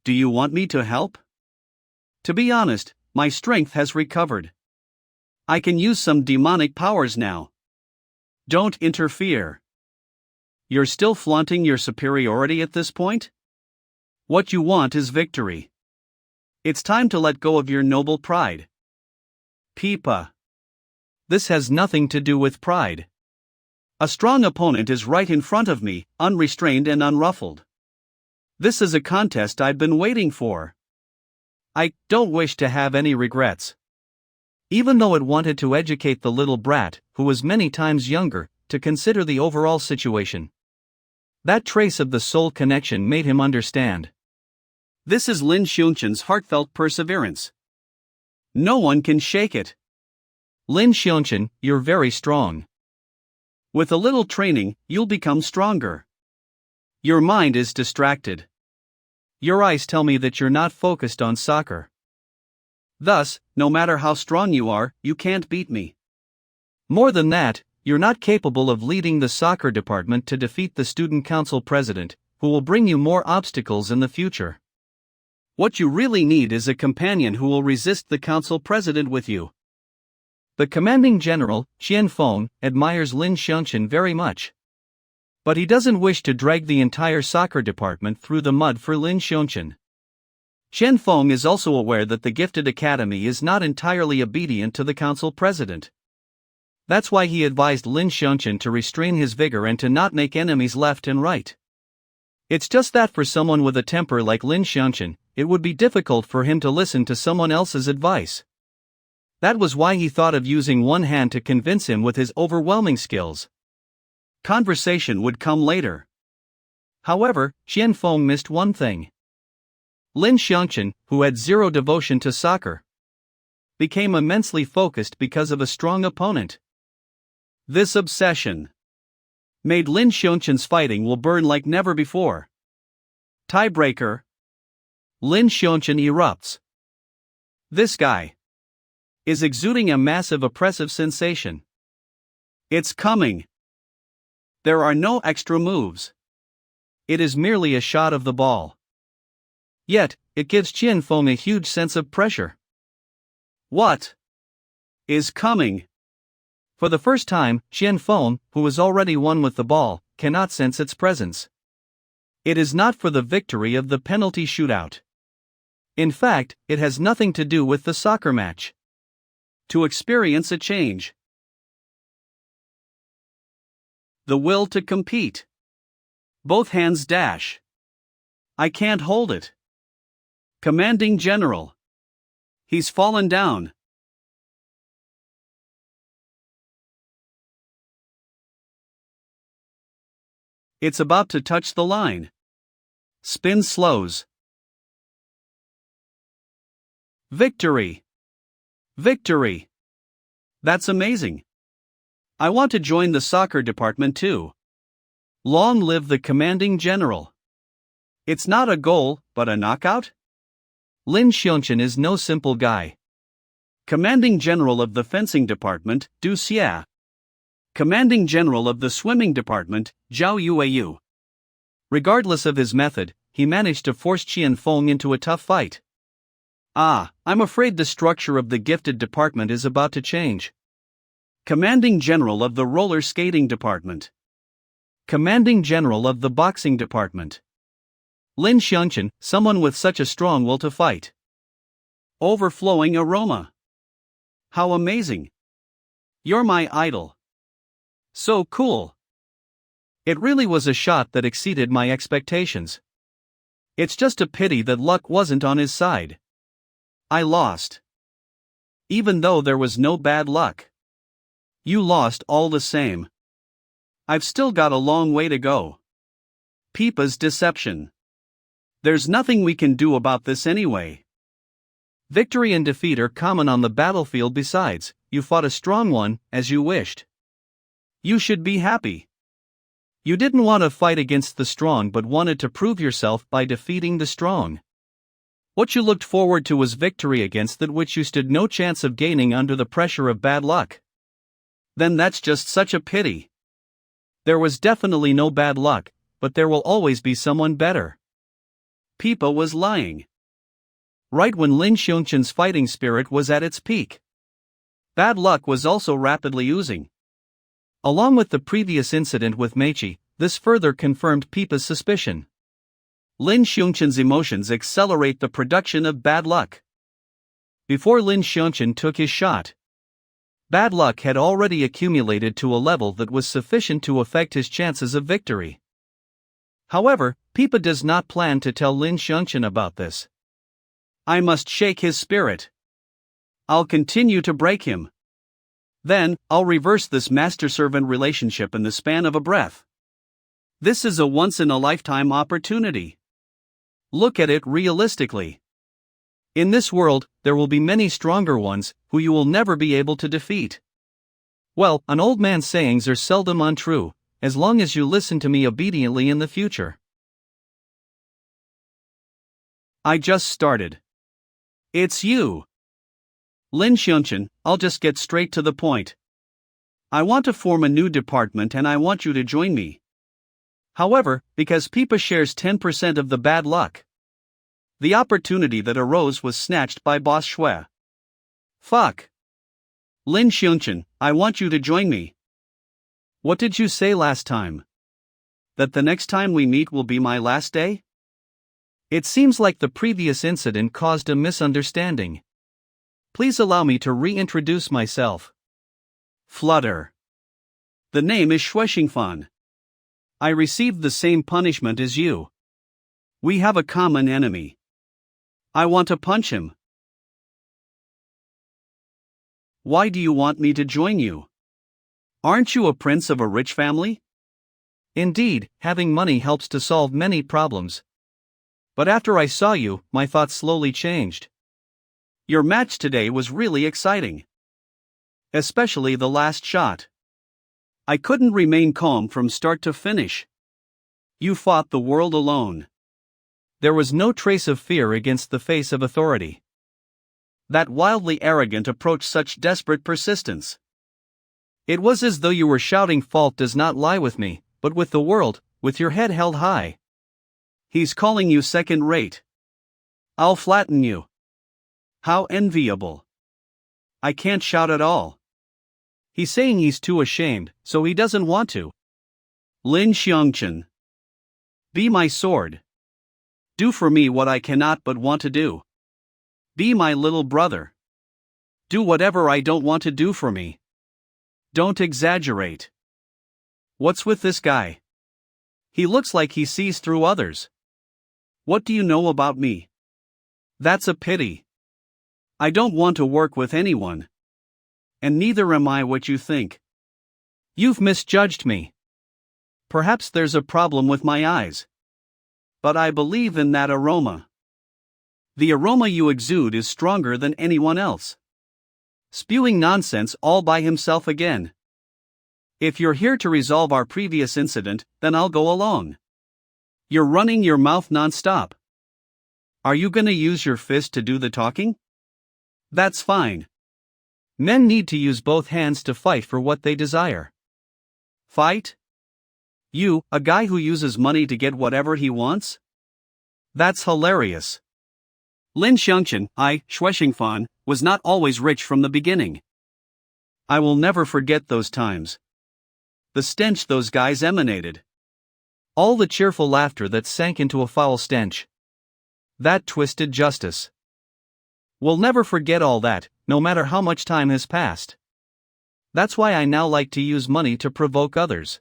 Do you want me to help? To be honest, my strength has recovered. I can use some demonic powers now. Don't interfere. You're still flaunting your superiority at this point? What you want is victory. It's time to let go of your noble pride. Peipa. This has nothing to do with pride. A strong opponent is right in front of me, unrestrained and unruffled. This is a contest I've been waiting for. I don't wish to have any regrets. even though it wanted to educate the little brat, who was many times younger, to consider the overall situation. That trace of the soul connection made him understand. This is Lin Shan's heartfelt perseverance. No one can shake it. Lin Shan, you're very strong. With a little training, you'll become stronger. Your mind is distracted. Your eyes tell me that you're not focused on soccer. Thus, no matter how strong you are, you can't beat me. More than that, you're not capable of leading the soccer department to defeat the student council president, who will bring you more obstacles in the future. What you really need is a companion who will resist the council president with you. The commanding general, Qian Feng, admires Lin Shan very much. But he doesn't wish to drag the entire soccer department through the mud for Lin Shan. Qian Feng is also aware that the Gifted Academy is not entirely obedient to the council president. That's why he advised Lin Shan to restrain his vigor and to not make enemies left and right. It's just that for someone with a temper like Lin Shan, it would be difficult for him to listen to someone else's advice. That was why he thought of using one hand to convince him with his overwhelming skills. Conversation would come later. However, Qian Feng missed one thing. Lin Shan, who had zero devotion to soccer, became immensely focused because of a strong opponent. This obsession made Lin Shan's fighting will burn like never before. Tiebreaker. Lin Shan erupts. This guy is exuding a massive oppressive sensation. It's coming. There are no extra moves. It is merely a shot of the ball. Yet, it gives Qian Feng a huge sense of pressure. What is coming? For the first time, Qian Feng, who is already one with the ball, cannot sense its presence. It is not for the victory of the penalty shootout. In fact, it has nothing to do with the soccer match. To experience a change. The will to compete. Both hands dash. I can't hold it. Commanding General. He's fallen down. It's about to touch the line. Spin slows. Victory! Victory! That's amazing. I want to join the soccer department too. Long live the commanding general. It's not a goal, but a knockout? Lin Shan is no simple guy. Commanding General of the fencing department, Du Xia. Commanding General of the swimming department, Zhao Yueyu. Regardless of his method, he managed to force Qian Feng into a tough fight. I'm afraid the structure of the gifted department is about to change. Commanding General of the roller skating department. Commanding General of the boxing department. Lin Shan, someone with such a strong will to fight. Overflowing aroma. How amazing. You're my idol. So cool. It really was a shot that exceeded my expectations. It's just a pity that luck wasn't on his side. I lost. Even though there was no bad luck. You lost all the same. I've still got a long way to go. Peipa's deception. There's nothing we can do about this anyway. Victory and defeat are common on the battlefield. Besides, you fought a strong one, as you wished. You should be happy. You didn't want to fight against the strong but wanted to prove yourself by defeating the strong. What you looked forward to was victory against that which you stood no chance of gaining under the pressure of bad luck. Then that's just such a pity. There was definitely no bad luck, but there will always be someone better. Peipa was lying. Right when Lin Shan's fighting spirit was at its peak. Bad luck was also rapidly oozing. Along with the previous incident with Machi, this further confirmed Peipa's suspicion. Lin Shan's emotions accelerate the production of bad luck. Before Lin Shan took his shot, bad luck had already accumulated to a level that was sufficient to affect his chances of victory. However, Peipa does not plan to tell Lin Shan about this. I must shake his spirit. I'll continue to break him. Then, I'll reverse this master-servant relationship in the span of a breath. This is a once-in-a-lifetime opportunity. Look at it realistically. In this world, there will be many stronger ones, who you will never be able to defeat. Well, an old man's sayings are seldom untrue, as long as you listen to me obediently in the future. I just started. It's you. Lin Shan, I'll just get straight to the point. I want to form a new department and I want you to join me. However, because Peipa shares 10% of the bad luck. The opportunity that arose was snatched by Boss Shui. Fuck. Lin Shan, I want you to join me. What did you say last time? That the next time we meet will be my last day? It seems like the previous incident caused a misunderstanding. Please allow me to reintroduce myself. Flutter. The name is Shuexingfan. I received the same punishment as you. We have a common enemy. I want to punch him. Why do you want me to join you? Aren't you a prince of a rich family? Indeed, having money helps to solve many problems. But after I saw you, my thoughts slowly changed. Your match today was really exciting. Especially the last shot. I couldn't remain calm from start to finish. You fought the world alone. There was no trace of fear against the face of authority. That wildly arrogant approach, such desperate persistence. It was as though you were shouting, "Fault does not lie with me, but with the world," with your head held high. He's calling you second rate. I'll flatten you. How enviable. I can't shout at all. He's saying he's too ashamed, so he doesn't want to. Lin Shan. Be my sword. Do for me what I cannot but want to do. Be my little brother. Do whatever I don't want to do for me. Don't exaggerate. What's with this guy? He looks like he sees through others. What do you know about me? That's a pity. I don't want to work with anyone. And neither am I what you think. You've misjudged me. Perhaps there's a problem with my eyes. But I believe in that aroma. The aroma you exude is stronger than anyone else. Spewing nonsense all by himself again. If you're here to resolve our previous incident, then I'll go along. You're running your mouth non-stop. Are you gonna use your fist to do the talking? That's fine. Men need to use both hands to fight for what they desire. Fight? You, a guy who uses money to get whatever he wants? That's hilarious. Lin Shan, Shuexingfan, was not always rich from the beginning. I will never forget those times. The stench those guys emanated. All the cheerful laughter that sank into a foul stench. That twisted justice. We'll never forget all that, no matter how much time has passed. That's why I now like to use money to provoke others.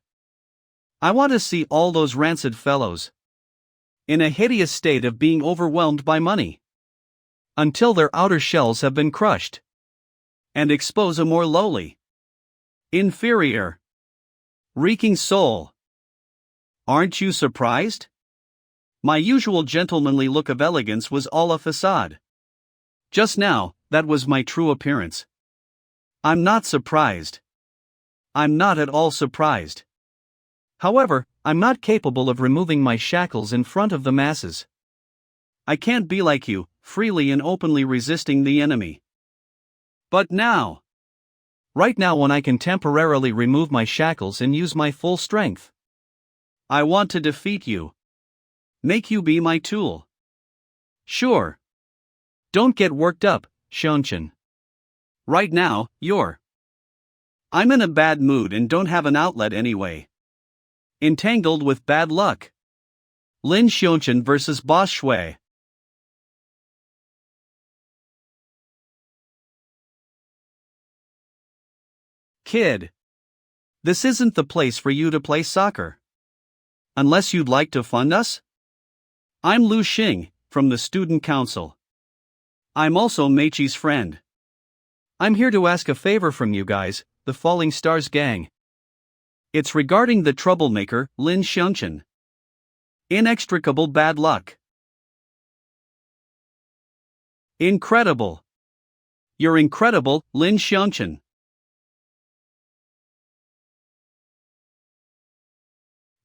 I want to see all those rancid fellows in a hideous state of being overwhelmed by money, until their outer shells have been crushed, and expose a more lowly, inferior, reeking soul. Aren't you surprised? My usual gentlemanly look of elegance was all a facade. Just now, that was my true appearance. I'm not surprised. I'm not at all surprised. However, I'm not capable of removing my shackles in front of the masses. I can't be like you, freely and openly resisting the enemy. But now, right now, when I can temporarily remove my shackles and use my full strength, I want to defeat you. Make you be my tool. Sure. Don't get worked up, Shan. Right now, I'm in a bad mood and don't have an outlet anyway. Entangled with bad luck. Lin Shan versus Boss Shui. Kid. This isn't the place for you to play soccer. Unless you'd like to fund us? I'm Lu Ling, from the student council. I'm also Machi's friend. I'm here to ask a favor from you guys, the Falling Stars gang. It's regarding the troublemaker, Lin Shan. Inextricable bad luck. Incredible. You're incredible, Lin Shan.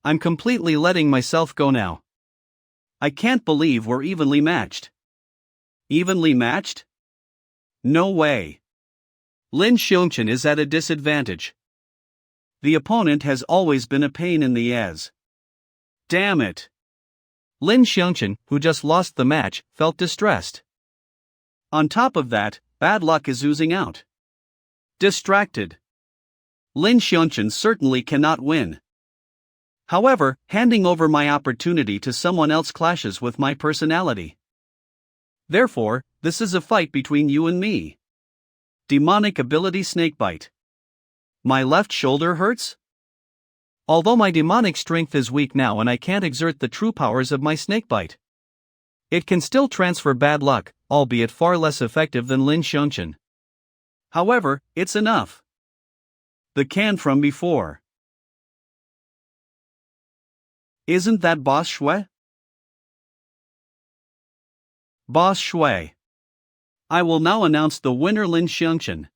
I'm completely letting myself go now. I can't believe we're evenly matched. Evenly matched? No way. Lin Shan is at a disadvantage. The opponent has always been a pain in the ass. Damn it. Lin Shan, who just lost the match, felt distressed. On top of that, bad luck is oozing out. Distracted. Lin Shan certainly cannot win. However, handing over my opportunity to someone else clashes with my personality. Therefore, this is a fight between you and me. Demonic ability snakebite. My left shoulder hurts? Although my demonic strength is weak now and I can't exert the true powers of my snakebite, it can still transfer bad luck, albeit far less effective than Lin Shan. However, it's enough. The can from before. Isn't that Boss Shui? Boss Shui. I will now announce the winner, Lin Shan.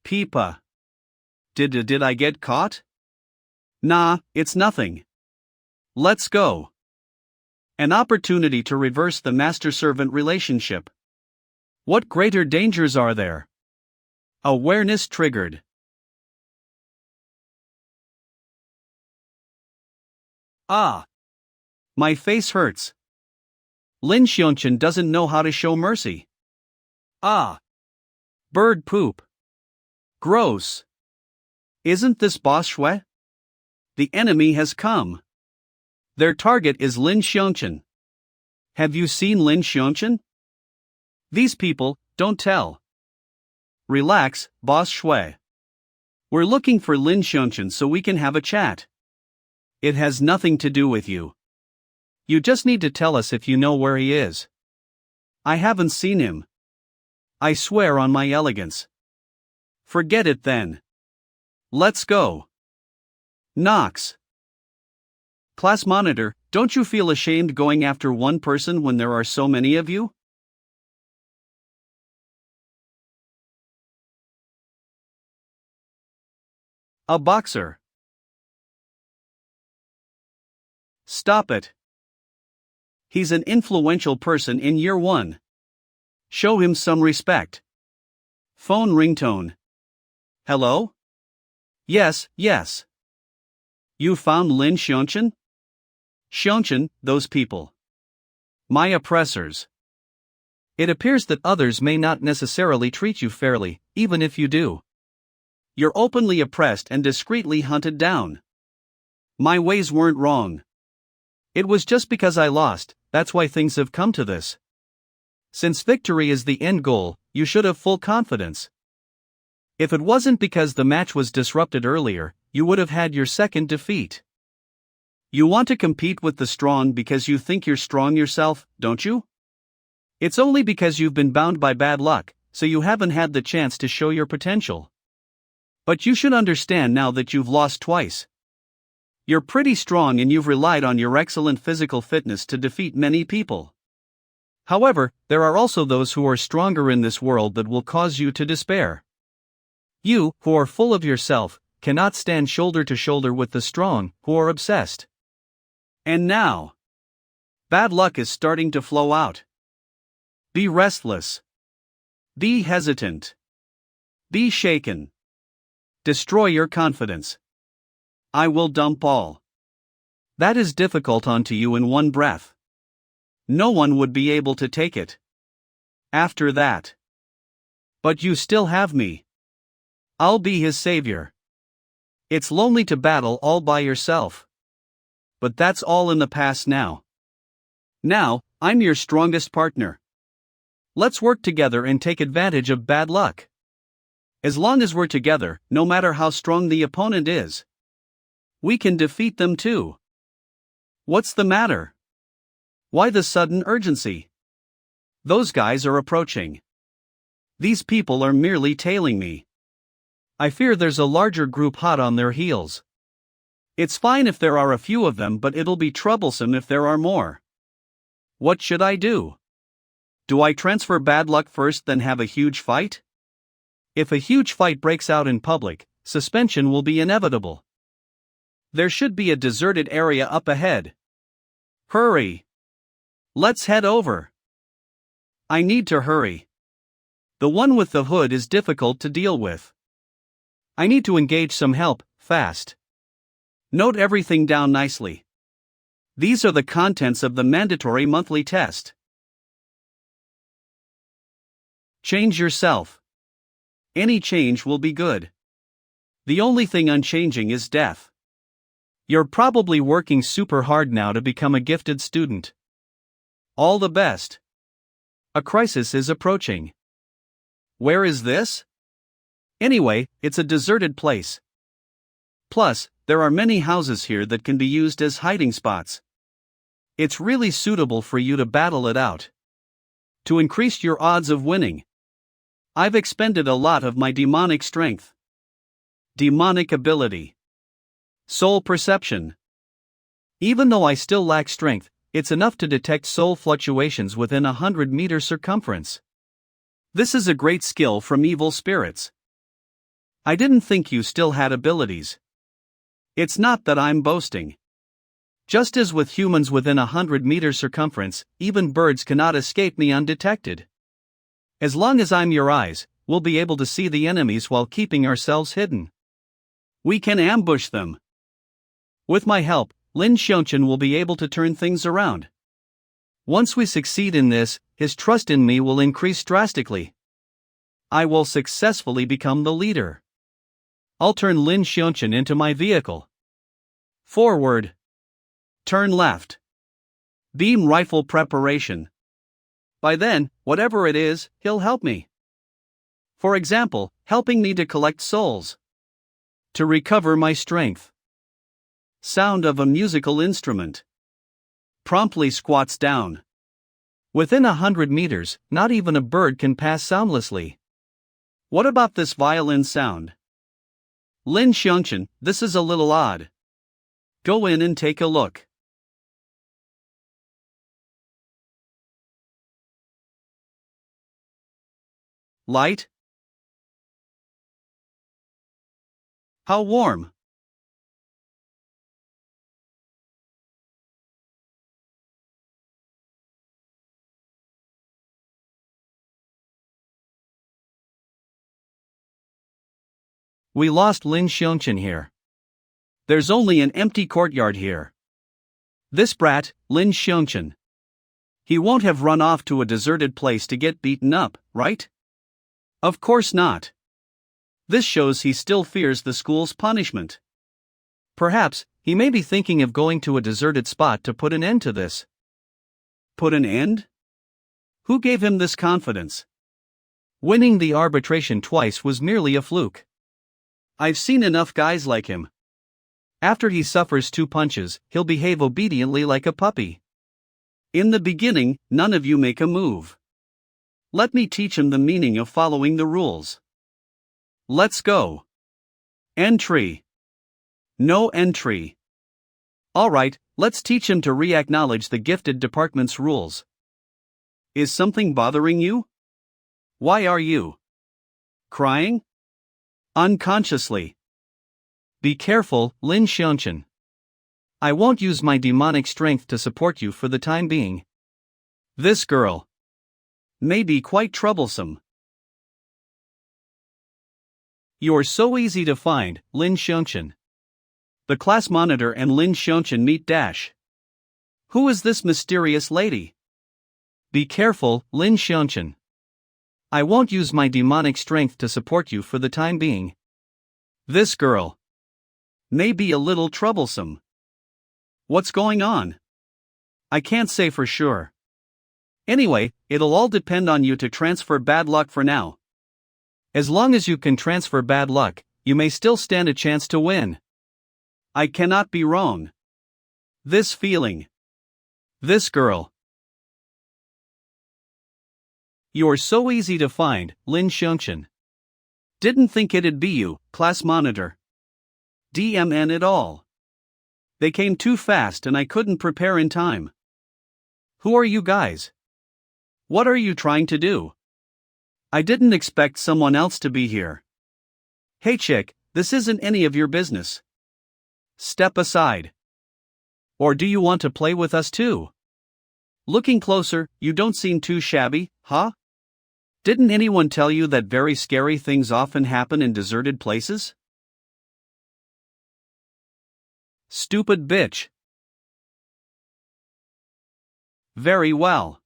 Peipa. Did I get caught? Nah, it's nothing. Let's go. An opportunity to reverse the master-servant relationship. What greater dangers are there? Awareness triggered. Ah! My face hurts. Lin Shan doesn't know how to show mercy. Ah! Bird poop. Gross. Isn't this Boss Shui? The enemy has come. Their target is Lin Shan. Have you seen Lin Shan? These people, don't tell. Relax, Boss Shui. We're looking for Lin Shan so we can have a chat. It has nothing to do with you. You just need to tell us if you know where he is. I haven't seen him. I swear on my elegance. Forget it then. Let's go. Knox. Class monitor, don't you feel ashamed going after one person when there are so many of you? A boxer. Stop it. He's an influential person in year 1. Show him some respect. Phone ringtone. Hello? Yes. You found Lin Shan? Shan, those people. My oppressors. It appears that others may not necessarily treat you fairly, even if you do. You're openly oppressed and discreetly hunted down. My ways weren't wrong. It was just because I lost, that's why things have come to this. Since victory is the end goal, you should have full confidence. If it wasn't because the match was disrupted earlier, you would have had your second defeat. You want to compete with the strong because you think you're strong yourself, don't you? It's only because you've been bound by bad luck, so you haven't had the chance to show your potential. But you should understand now that you've lost twice. You're pretty strong and you've relied on your excellent physical fitness to defeat many people. However, there are also those who are stronger in this world that will cause you to despair. You, who are full of yourself, cannot stand shoulder to shoulder with the strong, who are obsessed. And now, bad luck is starting to flow out. Be restless. Be hesitant. Be shaken. Destroy your confidence. I will dump all. That is difficult onto you in one breath. No one would be able to take it. After that. But you still have me. I'll be his savior. It's lonely to battle all by yourself. But that's all in the past now. Now, I'm your strongest partner. Let's work together and take advantage of bad luck. As long as we're together, no matter how strong the opponent is, we can defeat them too. What's the matter? Why the sudden urgency? Those guys are approaching. These people are merely tailing me. I fear there's a larger group hot on their heels. It's fine if there are a few of them, but it'll be troublesome if there are more. What should I do? Do I transfer bad luck first, then have a huge fight? If a huge fight breaks out in public, suspension will be inevitable. There should be a deserted area up ahead. Hurry! Let's head over. I need to hurry. The one with the hood is difficult to deal with. I need to engage some help, fast. Note everything down nicely. These are the contents of the mandatory monthly test. Change yourself. Any change will be good. The only thing unchanging is death. You're probably working super hard now to become a gifted student. All the best. A crisis is approaching. Where is this? Anyway, it's a deserted place. Plus, there are many houses here that can be used as hiding spots. It's really suitable for you to battle it out. To increase your odds of winning, I've expended a lot of my demonic strength. Demonic ability. Soul perception. Even though I still lack strength, it's enough to detect soul fluctuations within 100-meter circumference. This is a great skill from evil spirits. I didn't think you still had abilities. It's not that I'm boasting. Just as with humans within 100-meter circumference, even birds cannot escape me undetected. As long as I'm your eyes, we'll be able to see the enemies while keeping ourselves hidden. We can ambush them. With my help, Lin Shan will be able to turn things around. Once we succeed in this, his trust in me will increase drastically. I will successfully become the leader. I'll turn Lin Shan into my vehicle. Forward. Turn left. Beam rifle preparation. By then, whatever it is, he'll help me. For example, helping me to collect souls. To recover my strength. Sound of a musical instrument. Promptly squats down. Within 100 meters, not even a bird can pass soundlessly. What about this violin sound? Lin Shan, this is a little odd. Go in and take a look. Light? How warm? We lost Lin Shan here. There's only an empty courtyard here. This brat, Lin Shan. He won't have run off to a deserted place to get beaten up, right? Of course not. This shows he still fears the school's punishment. Perhaps, he may be thinking of going to a deserted spot to put an end to this. Put an end? Who gave him this confidence? Winning the arbitration twice was merely a fluke. I've seen enough guys like him. After he suffers 2 punches, he'll behave obediently like a puppy. In the beginning, none of you make a move. Let me teach him the meaning of following the rules. Let's go. Entry. No entry. Alright, let's teach him to re-acknowledge the gifted department's rules. Is something bothering you? Why are you crying? Unconsciously. Be careful, Lin Shan. I won't use my demonic strength to support you for the time being. This girl may be quite troublesome. You're so easy to find, Lin Shan. The class monitor and Lin Shan meet dash. Who is this mysterious lady? Be careful, Lin Shan. I won't use my demonic strength to support you for the time being. This girl may be a little troublesome. What's going on? I can't say for sure. Anyway, it'll all depend on you to transfer bad luck for now. As long as you can transfer bad luck, you may still stand a chance to win. I cannot be wrong. This feeling. This girl. You're so easy to find, Lin Shan. Didn't think it'd be you, class monitor. DMN at all. They came too fast and I couldn't prepare in time. Who are you guys? What are you trying to do? I didn't expect someone else to be here. Hey chick, this isn't any of your business. Step aside. Or do you want to play with us too? Looking closer, you don't seem too shabby, huh? Didn't anyone tell you that very scary things often happen in deserted places? Stupid bitch. Very well.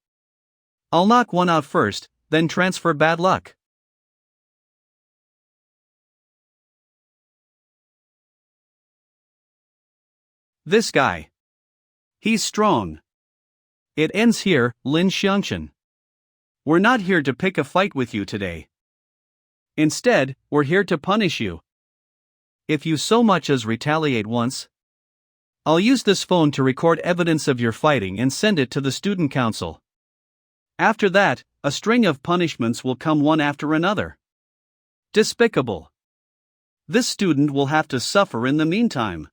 I'll knock one out first, then transfer bad luck. This guy. He's strong. It ends here, Lin Shan. We're not here to pick a fight with you today. Instead, we're here to punish you. If you so much as retaliate once, I'll use this phone to record evidence of your fighting and send it to the student council. After that, a string of punishments will come one after another. Despicable. This student will have to suffer in the meantime.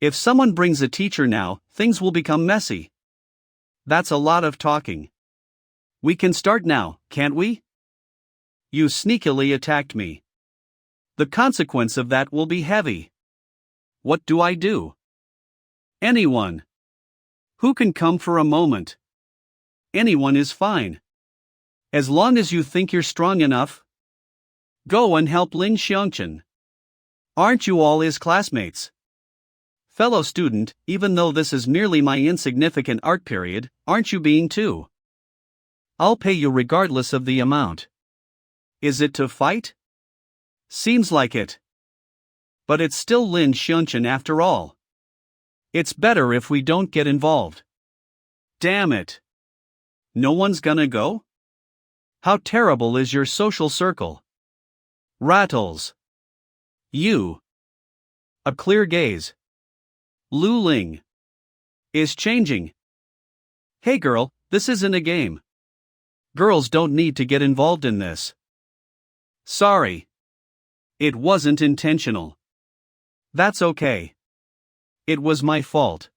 If someone brings a teacher now, things will become messy. That's a lot of talking. We can start now, can't we? You sneakily attacked me. The consequence of that will be heavy. What do I do? Anyone. Who can come for a moment? Anyone is fine. As long as you think you're strong enough. Go and help Lin Shan. Aren't you all his classmates? Fellow student, even though this is merely my insignificant art period, aren't you being too? I'll pay you regardless of the amount. Is it to fight? Seems like it. But it's still Lin Shan after all. It's better if we don't get involved. Damn it. No one's gonna go? How terrible is your social circle? Rattles. You. A clear gaze. Lu Ling. Is changing. Hey girl, this isn't a game. Girls don't need to get involved in this. Sorry. It wasn't intentional. That's okay. It was my fault.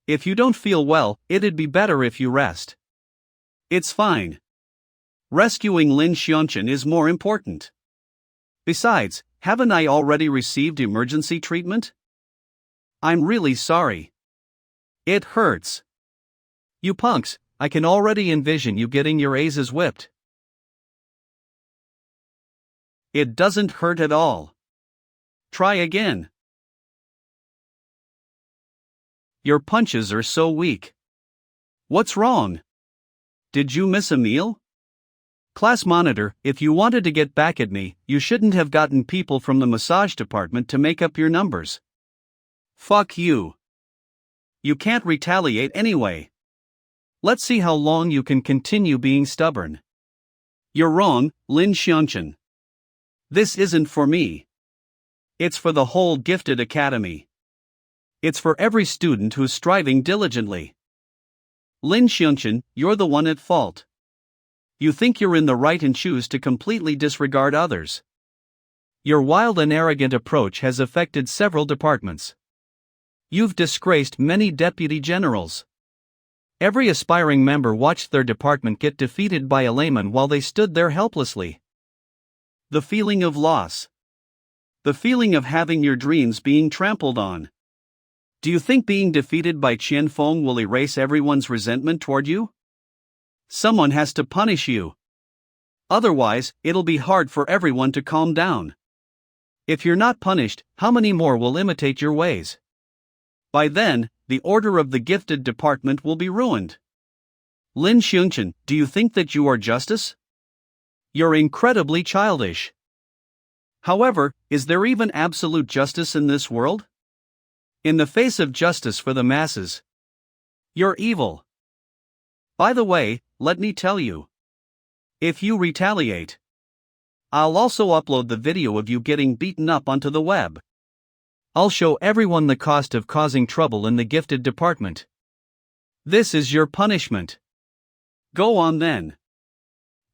If you don't feel well, it'd be better if you rest. It's fine. Rescuing Lin Shan is more important. Besides, haven't I already received emergency treatment? I'm really sorry. It hurts. You punks, I can already envision you getting your asses whipped. It doesn't hurt at all. Try again. Your punches are so weak. What's wrong? Did you miss a meal? Class monitor, if you wanted to get back at me, you shouldn't have gotten people from the massage department to make up your numbers. Fuck you. You can't retaliate anyway. Let's see how long you can continue being stubborn. You're wrong, Lin Shan. This isn't for me. It's for the whole gifted academy. It's for every student who's striving diligently. Lin Shan, you're the one at fault. You think you're in the right and choose to completely disregard others. Your wild and arrogant approach has affected several departments. You've disgraced many deputy generals. Every aspiring member watched their department get defeated by a layman while they stood there helplessly. The feeling of loss. The feeling of having your dreams being trampled on. Do you think being defeated by Qian Feng will erase everyone's resentment toward you? Someone has to punish you. Otherwise, it'll be hard for everyone to calm down. If you're not punished, how many more will imitate your ways? By then, the order of the gifted department will be ruined. Lin Shan, do you think that you are justice? You're incredibly childish. However, is there even absolute justice in this world? In the face of justice for the masses, you're evil. By the way, let me tell you. If you retaliate, I'll also upload the video of you getting beaten up onto the web. I'll show everyone the cost of causing trouble in the gifted department. This is your punishment. Go on then.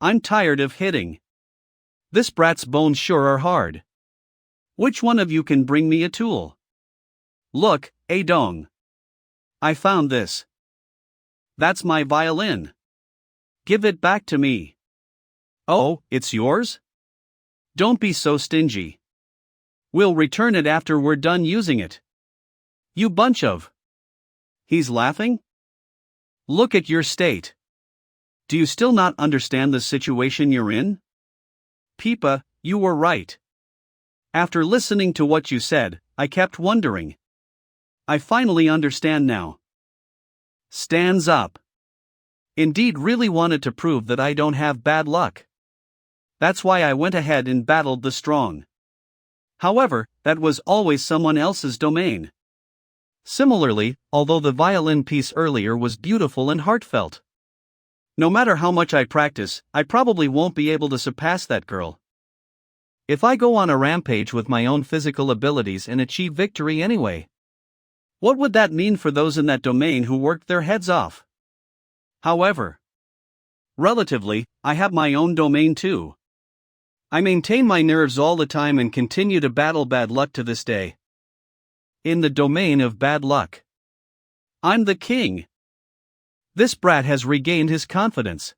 I'm tired of hitting. This brat's bones sure are hard. Which one of you can bring me a tool? Look, Dong. I found this. That's my violin. Give it back to me. Oh, it's yours? Don't be so stingy. We'll return it after we're done using it. You bunch of. He's laughing? Look at your state. Do you still not understand the situation you're in? Peipa, you were right. After listening to what you said, I kept wondering. I finally understand now. Stands up. Indeed really wanted to prove that I don't have bad luck. That's why I went ahead and battled the strong. However, that was always someone else's domain. Similarly, although the violin piece earlier was beautiful and heartfelt. No matter how much I practice, I probably won't be able to surpass that girl. If I go on a rampage with my own physical abilities and achieve victory anyway, what would that mean for those in that domain who worked their heads off? However, relatively, I have my own domain too. I maintain my nerves all the time and continue to battle bad luck to this day. In the domain of bad luck, I'm the king. This brat has regained his confidence.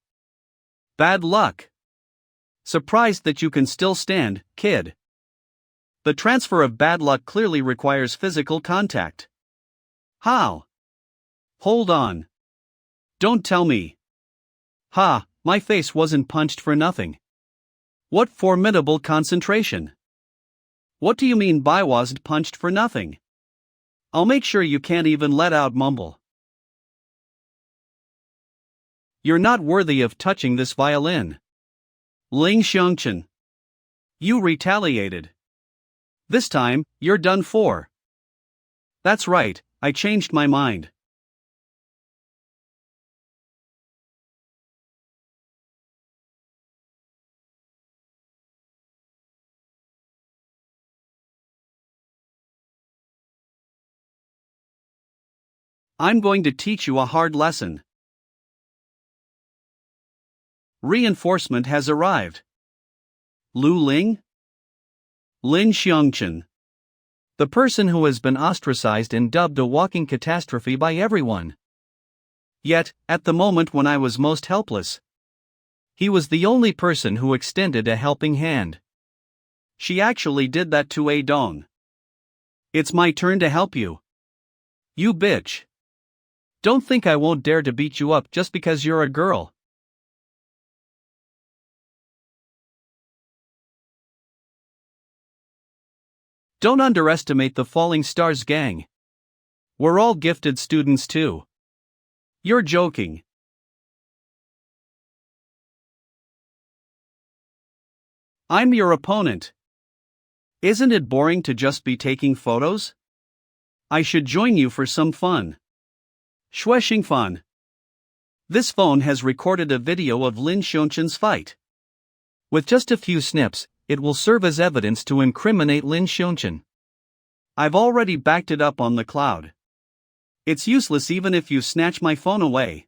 Bad luck. Surprised that you can still stand, kid. The transfer of bad luck clearly requires physical contact. How? Hold on. Don't tell me. Ha, my face wasn't punched for nothing. What formidable concentration. What do you mean by wasn't punched for nothing? I'll make sure you can't even let out mumble. You're not worthy of touching this violin. Lin Shan. You retaliated. This time, you're done for. That's right, I changed my mind. I'm going to teach you a hard lesson. Reinforcement has arrived. Lu Ling? Lin Shan. The person who has been ostracized and dubbed a walking catastrophe by everyone. Yet, at the moment when I was most helpless, he was the only person who extended a helping hand. She actually did that to Dong. It's my turn to help you. You bitch. Don't think I won't dare to beat you up just because you're a girl. Don't underestimate the Falling Stars gang. We're all gifted students too. You're joking. I'm your opponent. Isn't it boring to just be taking photos? I should join you for some fun. Shueshing fun. This phone has recorded a video of Lin Shan's fight. With just a few snips, it will serve as evidence to incriminate Lin Shan. I've already backed it up on the cloud. It's useless even if you snatch my phone away.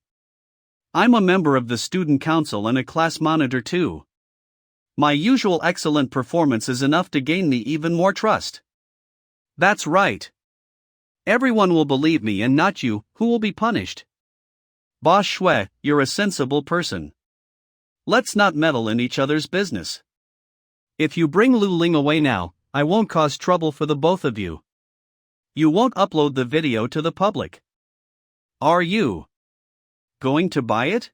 I'm a member of the student council and a class monitor too. My usual excellent performance is enough to gain me even more trust. That's right. Everyone will believe me and not you, who will be punished. Boss Shui, you're a sensible person. Let's not meddle in each other's business. If you bring Lu Ling away now, I won't cause trouble for the both of you. You won't upload the video to the public. Are you going to buy it?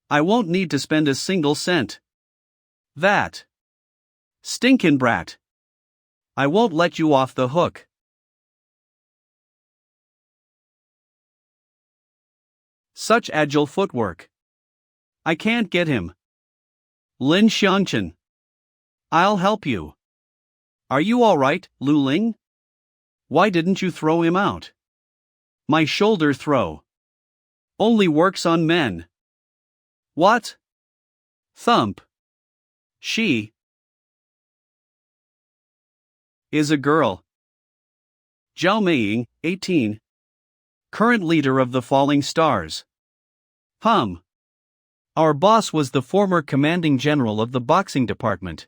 I won't need to spend a single cent. That stinkin' brat. I won't let you off the hook. Such agile footwork. I can't get him. Lin Shan. I'll help you. Are you alright, Lu Ling? Why didn't you throw him out? My shoulder throw only works on men. What? Thump. She is a girl. Xiao Maying, 18. Current leader of the Falling Stars. Our boss was the former commanding general of the boxing department.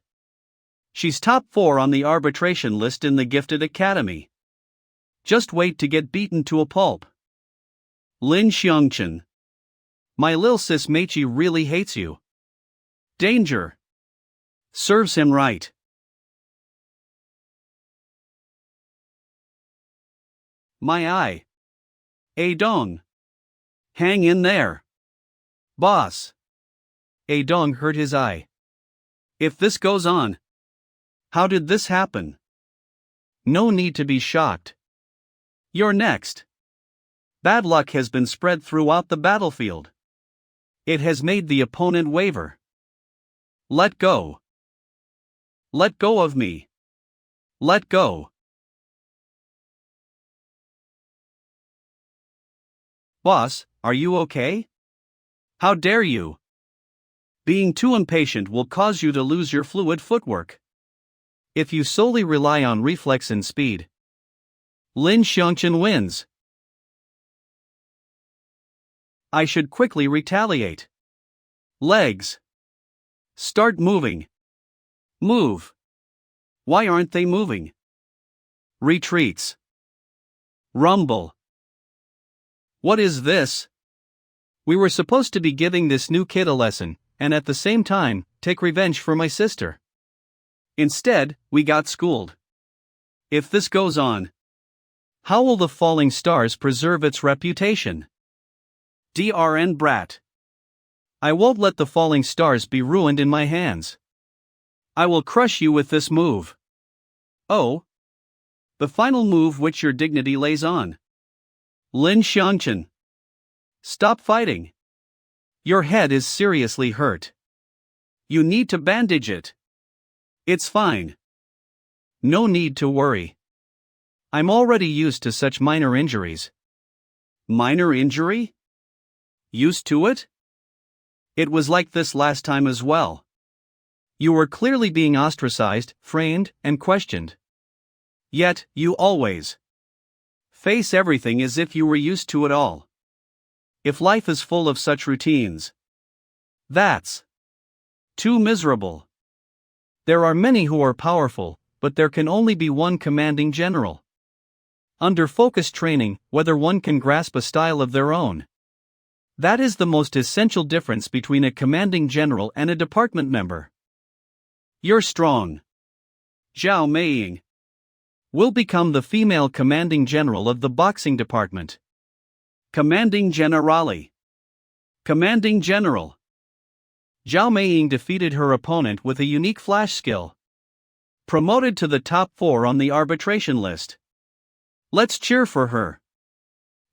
She's top 4 on the arbitration list in the Gifted Academy. Just wait to get beaten to a pulp. Lin Shan. My lil sis Machi really hates you. Danger. Serves him right. My eye. Dong. Hang in there. Boss. Dong hurt his eye. If this goes on. How did this happen? No need to be shocked. You're next. Bad luck has been spread throughout the battlefield. It has made the opponent waver. Let go. Let go of me. Let go. Boss, are you okay? How dare you? Being too impatient will cause you to lose your fluid footwork. If you solely rely on reflex and speed, Lin Shan wins. I should quickly retaliate. Legs. Start moving. Move. Why aren't they moving? Retreats. Rumble. What is this? We were supposed to be giving this new kid a lesson, and at the same time, take revenge for my sister. Instead, we got schooled. If this goes on, how will the Falling Stars preserve its reputation? DRN brat. I won't let the Falling Stars be ruined in my hands. I will crush you with this move. Oh. The final move which your dignity lays on. Lin Shan. Stop fighting. Your head is seriously hurt. You need to bandage it. It's fine. No need to worry. I'm already used to such minor injuries. Minor injury? Used to it? It was like this last time as well. You were clearly being ostracized, framed, and questioned. Yet, you always face everything as if you were used to it all. If life is full of such routines, that's too miserable. There are many who are powerful, but there can only be one commanding general. Under focused training, whether one can grasp a style of their own. That is the most essential difference between a commanding general and a department member. You're strong. Xiao Maying will become the female commanding general of the boxing department. Commanding generale. Commanding general. Xiao Maying defeated her opponent with a unique flash skill. Promoted to the top 4 on the arbitration list. Let's cheer for her.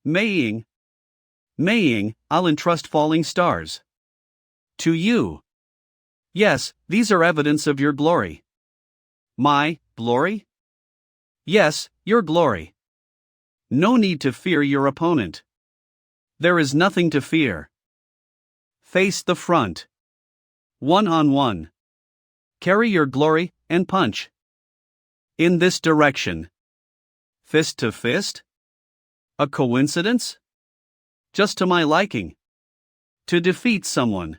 Maying, I'll entrust Falling Stars to you. Yes, these are evidence of your glory. My glory? Yes, your glory. No need to fear your opponent. There is nothing to fear. Face the front. 1-on-1. Carry your glory and punch. In this direction. Fist to fist? A coincidence? Just to my liking. To defeat someone,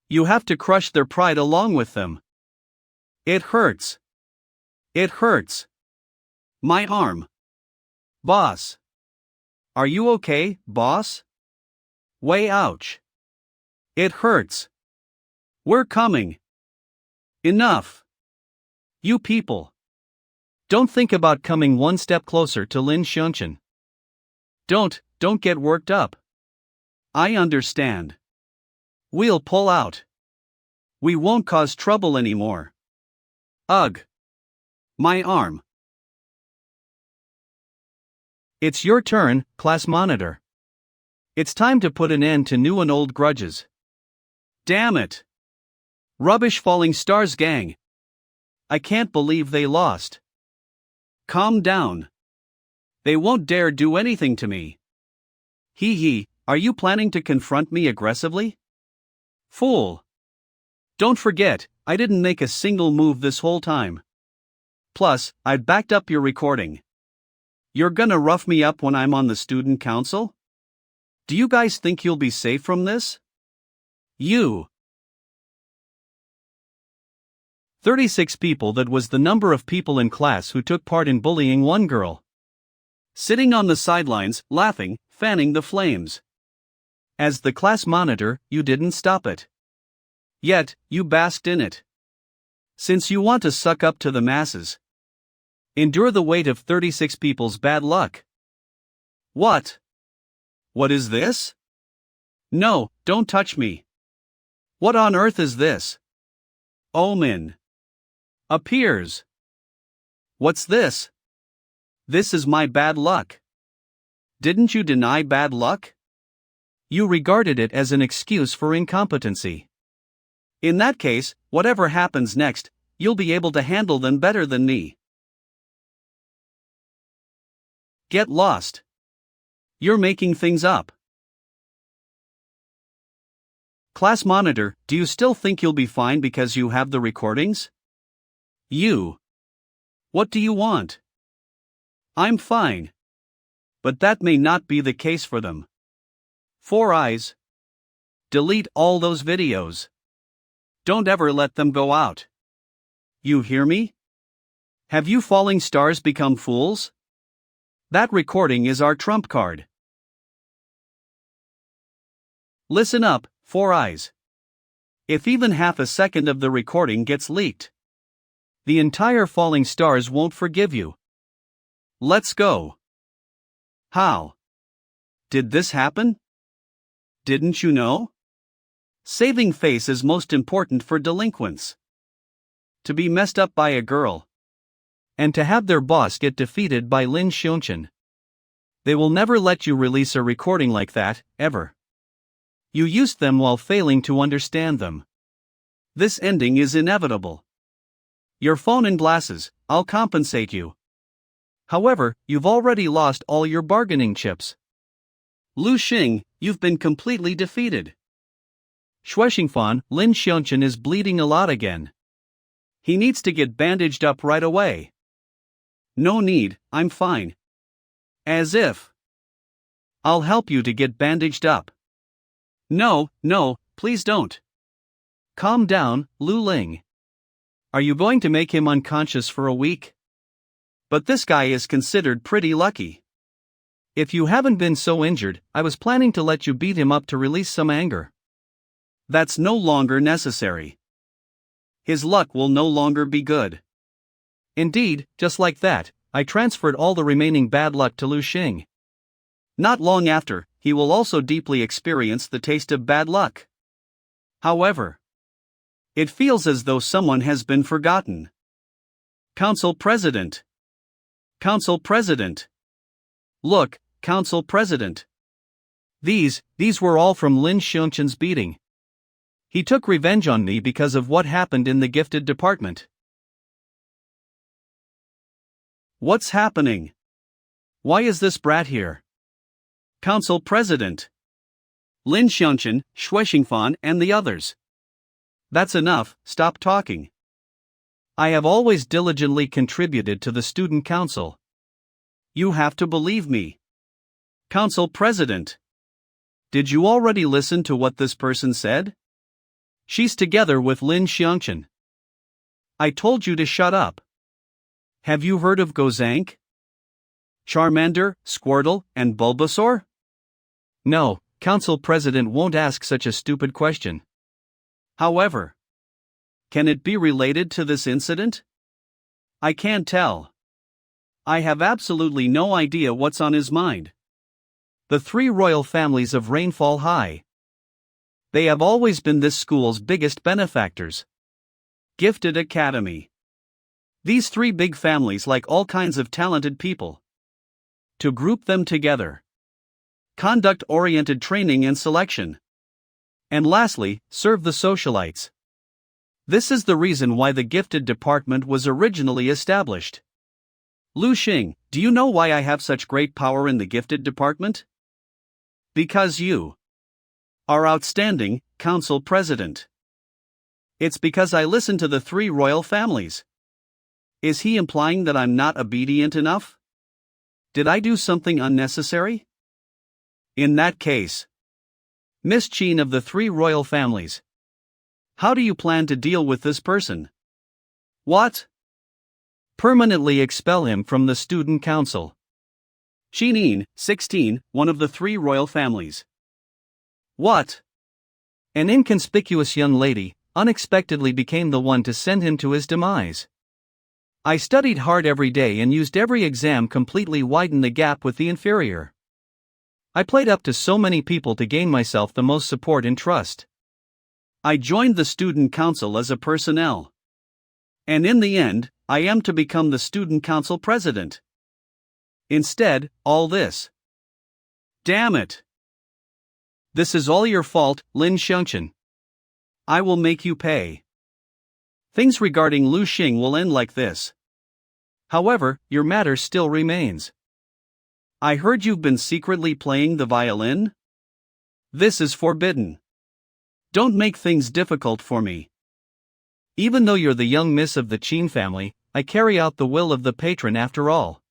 you have to crush their pride along with them. It hurts. It hurts. My arm. Boss. Are you okay, boss? Way ouch. It hurts. We're coming. Enough. You people. Don't think about coming one step closer to Lin Shan. Don't get worked up. I understand. We'll pull out. We won't cause trouble anymore. Ugh. My arm. It's your turn, class monitor. It's time to put an end to new and old grudges. Damn it. Rubbish Falling Stars gang. I can't believe they lost. Calm down. They won't dare do anything to me. Hee, are you planning to confront me aggressively? Fool. Don't forget, I didn't make a single move this whole time. Plus, I backed up your recording. You're gonna rough me up when I'm on the student council? Do you guys think you'll be safe from this? You. 36 people. That was the number of people in class who took part in bullying one girl. Sitting on the sidelines, laughing, fanning the flames. As the class monitor, you didn't stop it. Yet, you basked in it. Since you want to suck up to the masses, endure the weight of 36 people's bad luck. What? What is this? No, don't touch me. What on earth is this? Omen. Appears. What's this? This is my bad luck. Didn't you deny bad luck? You regarded it as an excuse for incompetency. In that case, whatever happens next, you'll be able to handle them better than me. Get lost. You're making things up. Class monitor, do you still think you'll be fine because you have the recordings? You. What do you want? I'm fine. But that may not be the case for them. 4 eyes. Delete all those videos. Don't ever let them go out. You hear me? Have you falling stars become fools? That recording is our trump card. Listen up, 4 eyes. If even half a second of the recording gets leaked, the entire falling stars won't forgive you. Let's go. How? Did this happen? Didn't you know? Saving face is most important for delinquents. To be messed up by a girl, and to have their boss get defeated by Lin Shan. They will never let you release a recording like that, ever. You used them while failing to understand them. This ending is inevitable. Your phone and glasses, I'll compensate you. However, you've already lost all your bargaining chips. Lu Ling, you've been completely defeated. Shuexingfan, Lin Shan is bleeding a lot again. He needs to get bandaged up right away. No need, I'm fine. As if. I'll help you to get bandaged up. No, please don't. Calm down, Lu Ling. Are you going to make him unconscious for a week? But this guy is considered pretty lucky. If you haven't been so injured, I was planning to let you beat him up to release some anger. That's no longer necessary. His luck will no longer be good. Indeed, just like that, I transferred all the remaining bad luck to Lu Ling. Not long after, he will also deeply experience the taste of bad luck. However, it feels as though someone has been forgotten. Council President. Council President. Look, Council President. These were all from Lin Shan's beating. He took revenge on me because of what happened in the gifted department. What's happening? Why is this brat here? Council President. Lin Shan, Shuexingfan, and the others. That's enough, stop talking. I have always diligently contributed to the student council. You have to believe me. Council President. Did you already listen to what this person said? She's together with Lin Shan. I told you to shut up. Have you heard of Gozank? Charmander, Squirtle, and Bulbasaur? No, Council President won't ask such a stupid question. However, can it be related to this incident? I can't tell. I have absolutely no idea what's on his mind. The 3 royal families of Rainfall High. They have always been this school's biggest benefactors. Gifted Academy. These 3 big families like all kinds of talented people. To group them together. Conduct oriented training and selection. And lastly, serve the socialites. This is the reason why the gifted department was originally established. Lu Ling, do you know why I have such great power in the gifted department? Because you are outstanding, Council President. It's because I listen to the 3 royal families. Is he implying that I'm not obedient enough? Did I do something unnecessary? In that case, Miss Chin of the three royal families. How do you plan to deal with this person? What? Permanently expel him from the student council. Shinin, 16, one of the three royal families. What? An inconspicuous young lady unexpectedly became the one to send him to his demise. I studied hard every day and used every exam completely widen the gap with the inferior. I played up to so many people to gain myself the most support and trust. I joined the student council as a personnel. And in the end, I am to become the student council president. Instead, all this. Damn it! This is all your fault, Lin Shan. I will make you pay. Things regarding Lu Xing will end like this. However, your matter still remains. I heard you've been secretly playing the violin? This is forbidden. Don't make things difficult for me. Even though you're the young miss of the Qin family, I carry out the will of the patron after all.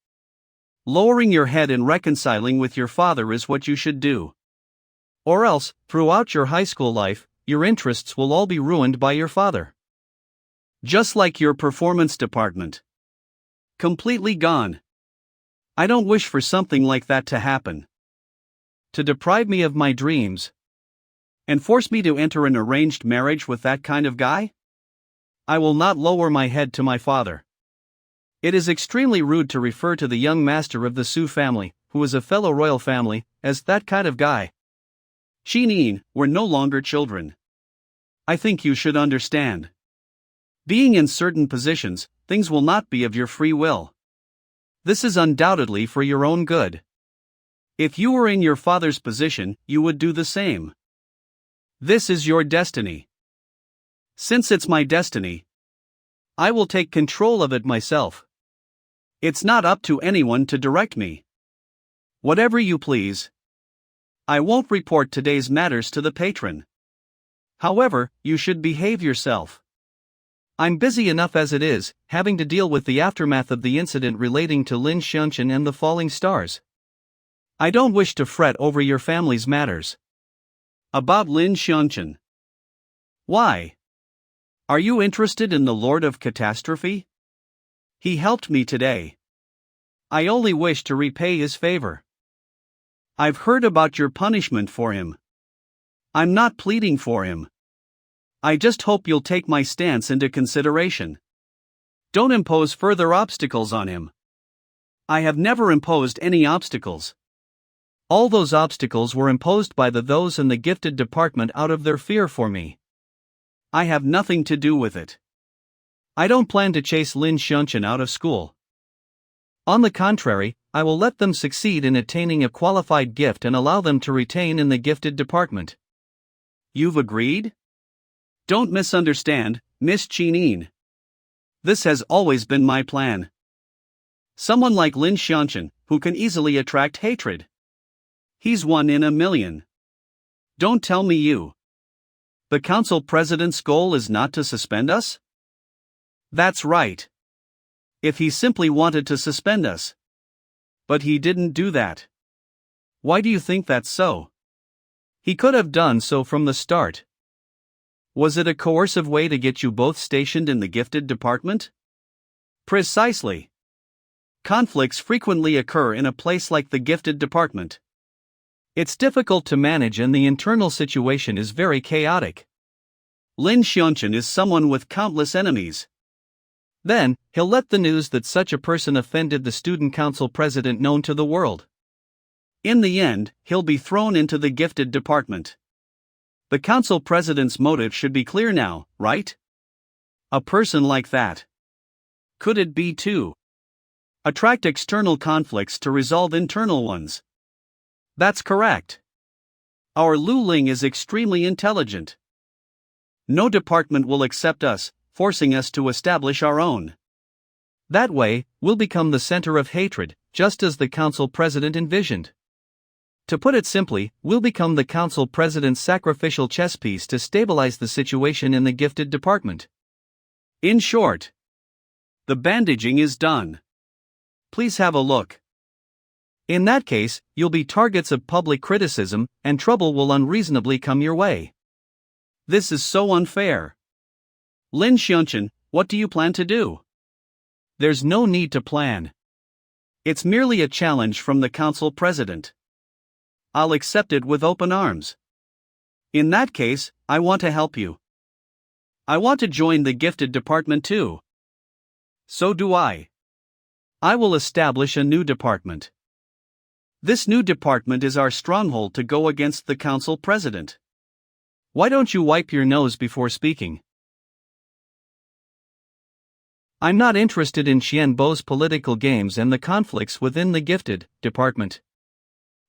Lowering your head and reconciling with your father is what you should do. Or else, throughout your high school life, your interests will all be ruined by your father. Just like your performance department. Completely gone. I don't wish for something like that to happen. To deprive me of my dreams. And force me to enter an arranged marriage with that kind of guy? I will not lower my head to my father. It is extremely rude to refer to the young master of the Su family, who is a fellow royal family, as that kind of guy. Shinin, we're no longer children. I think you should understand. Being in certain positions, things will not be of your free will. This is undoubtedly for your own good. If you were in your father's position, you would do the same. This is your destiny. Since it's my destiny, I will take control of it myself. It's not up to anyone to direct me. Whatever you please. I won't report today's matters to the patron. However, you should behave yourself. I'm busy enough as it is, having to deal with the aftermath of the incident relating to Lin Shan and the falling stars. I don't wish to fret over your family's matters. About Lin Shan. Why? Are you interested in the Lord of Catastrophe? He helped me today. I only wish to repay his favor. I've heard about your punishment for him. I'm not pleading for him. I just hope you'll take my stance into consideration. Don't impose further obstacles on him. I have never imposed any obstacles. All those obstacles were imposed by those in the gifted department out of their fear for me. I have nothing to do with it. I don't plan to chase Lin Shan out of school. On the contrary, I will let them succeed in attaining a qualified gift and allow them to retain in the gifted department. You've agreed? Don't misunderstand, Miss Chin. This has always been my plan. Someone like Lin Shan, who can easily attract hatred. He's 1 in a million. Don't tell me you. The council president's goal is not to suspend us? That's right. If he simply wanted to suspend us. But he didn't do that. Why do you think that's so? He could have done so from the start. Was it a coercive way to get you both stationed in the gifted department? Precisely. Conflicts frequently occur in a place like the gifted department. It's difficult to manage and the internal situation is very chaotic. Lin Shan is someone with countless enemies. Then, he'll let the news that such a person offended the student council president known to the world. In the end, he'll be thrown into the gifted department. The council president's motive should be clear now, right? A person like that. Could it be to attract external conflicts to resolve internal ones? That's correct. Our Lu Ling is extremely intelligent. No department will accept us, forcing us to establish our own. That way, we'll become the center of hatred, just as the council president envisioned. To put it simply, we'll become the council president's sacrificial chess piece to stabilize the situation in the gifted department. In short, the bandaging is done. Please have a look. In that case, you'll be targets of public criticism, and trouble will unreasonably come your way. This is so unfair. Lin Shan, what do you plan to do? There's no need to plan. It's merely a challenge from the council president. I'll accept it with open arms. In that case, I want to help you. I want to join the gifted department too. So do I. I will establish a new department. This new department is our stronghold to go against the council president. Why don't you wipe your nose before speaking? I'm not interested in Xianbo's political games and the conflicts within the gifted department.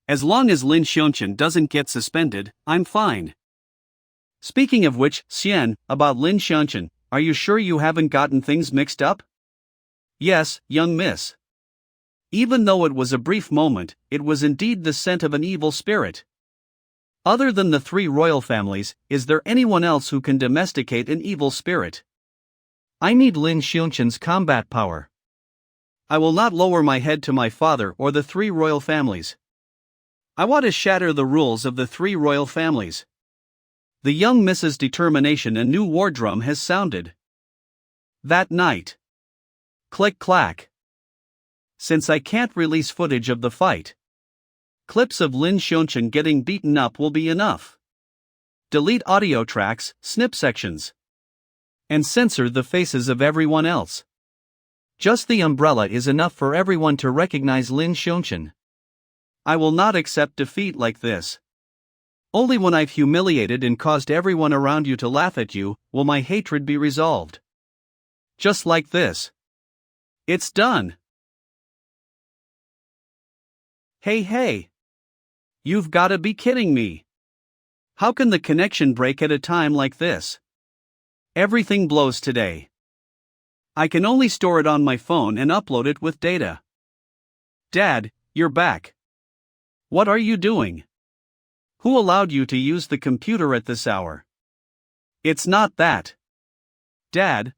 As long as Lin Shan doesn't get suspended, I'm fine. Speaking of which, Xian, about Lin Shan, are you sure you haven't gotten things mixed up? Yes, young miss. Even though it was a brief moment, it was indeed the scent of an evil spirit. Other than the three royal families, is there anyone else who can domesticate an evil spirit? I need Lin Shan's combat power. I will not lower my head to my father or the three royal families. I want to shatter the rules of the three royal families. The young Mrs. Determination, a new war drum has sounded. That night. Click-clack. Since I can't release footage of the fight, clips of Lin Shan getting beaten up will be enough. Delete audio tracks, snip sections. And censor the faces of everyone else. Just the umbrella is enough for everyone to recognize Lin Shan. I will not accept defeat like this. Only when I've humiliated and caused everyone around you to laugh at you, will my hatred be resolved. Just like this. It's done. Hey. You've gotta be kidding me. How can the connection break at a time like this? Everything blows today. I can only store it on my phone and upload it with data. Dad, you're back. What are you doing? Who allowed you to use the computer at this hour? It's not that. Dad,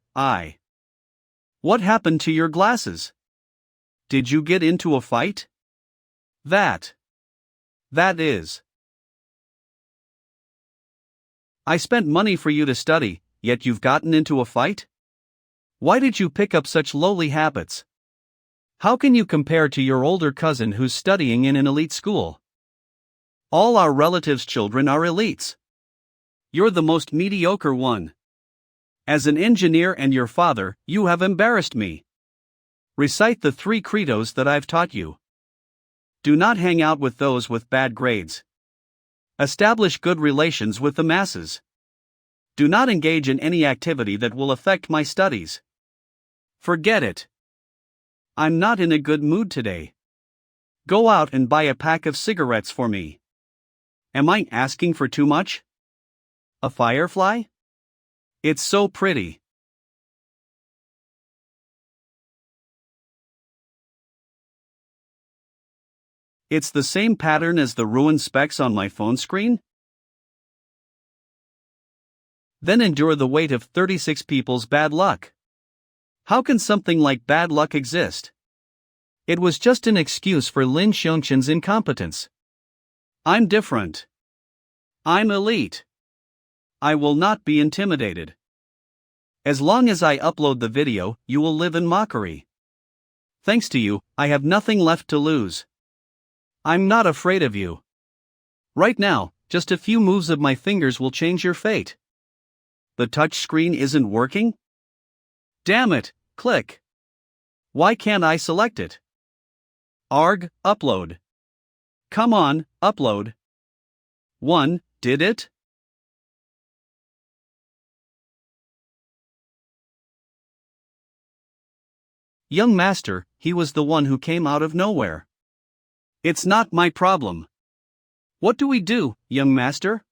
What happened to your glasses? Did you get into a fight? That is. I spent money for you to study, yet you've gotten into a fight? Why did you pick up such lowly habits? How can you compare to your older cousin who's studying in an elite school? All our relatives' children are elites. You're the most mediocre one. As an engineer and your father, you have embarrassed me. Recite the 3 credos that I've taught you. Do not hang out with those with bad grades. Establish good relations with the masses. Do not engage in any activity that will affect my studies. Forget it. I'm not in a good mood today. Go out and buy a pack of cigarettes for me. Am I asking for too much? A firefly? It's so pretty. It's the same pattern as the ruined specks on my phone screen? Then endure the weight of 36 people's bad luck. How can something like bad luck exist? It was just an excuse for Lin Shan's incompetence. I'm different. I'm elite. I will not be intimidated. As long as I upload the video, you will live in mockery. Thanks to you, I have nothing left to lose. I'm not afraid of you. Right now, just a few moves of my fingers will change your fate. The touch screen isn't working? Damn it, click. Why can't I select it? Arg, upload. Come on, upload. 1, did it? Young master, he was the one who came out of nowhere. It's not my problem. What do we do, young master?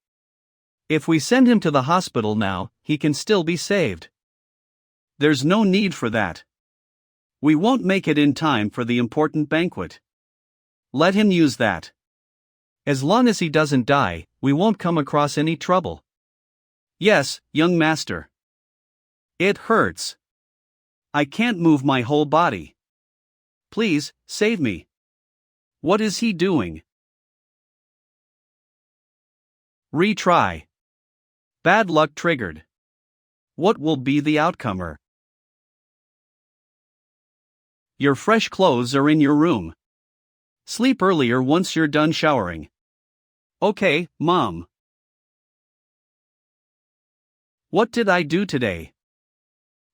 If we send him to the hospital now, he can still be saved. There's no need for that. We won't make it in time for the important banquet. Let him use that. As long as he doesn't die, we won't come across any trouble. Yes, young master. It hurts. I can't move my whole body. Please, save me. What is he doing? Retry. Bad luck triggered. What will be the outcomer? Your fresh clothes are in your room. Sleep earlier once you're done showering. Okay, Mom. What did I do today?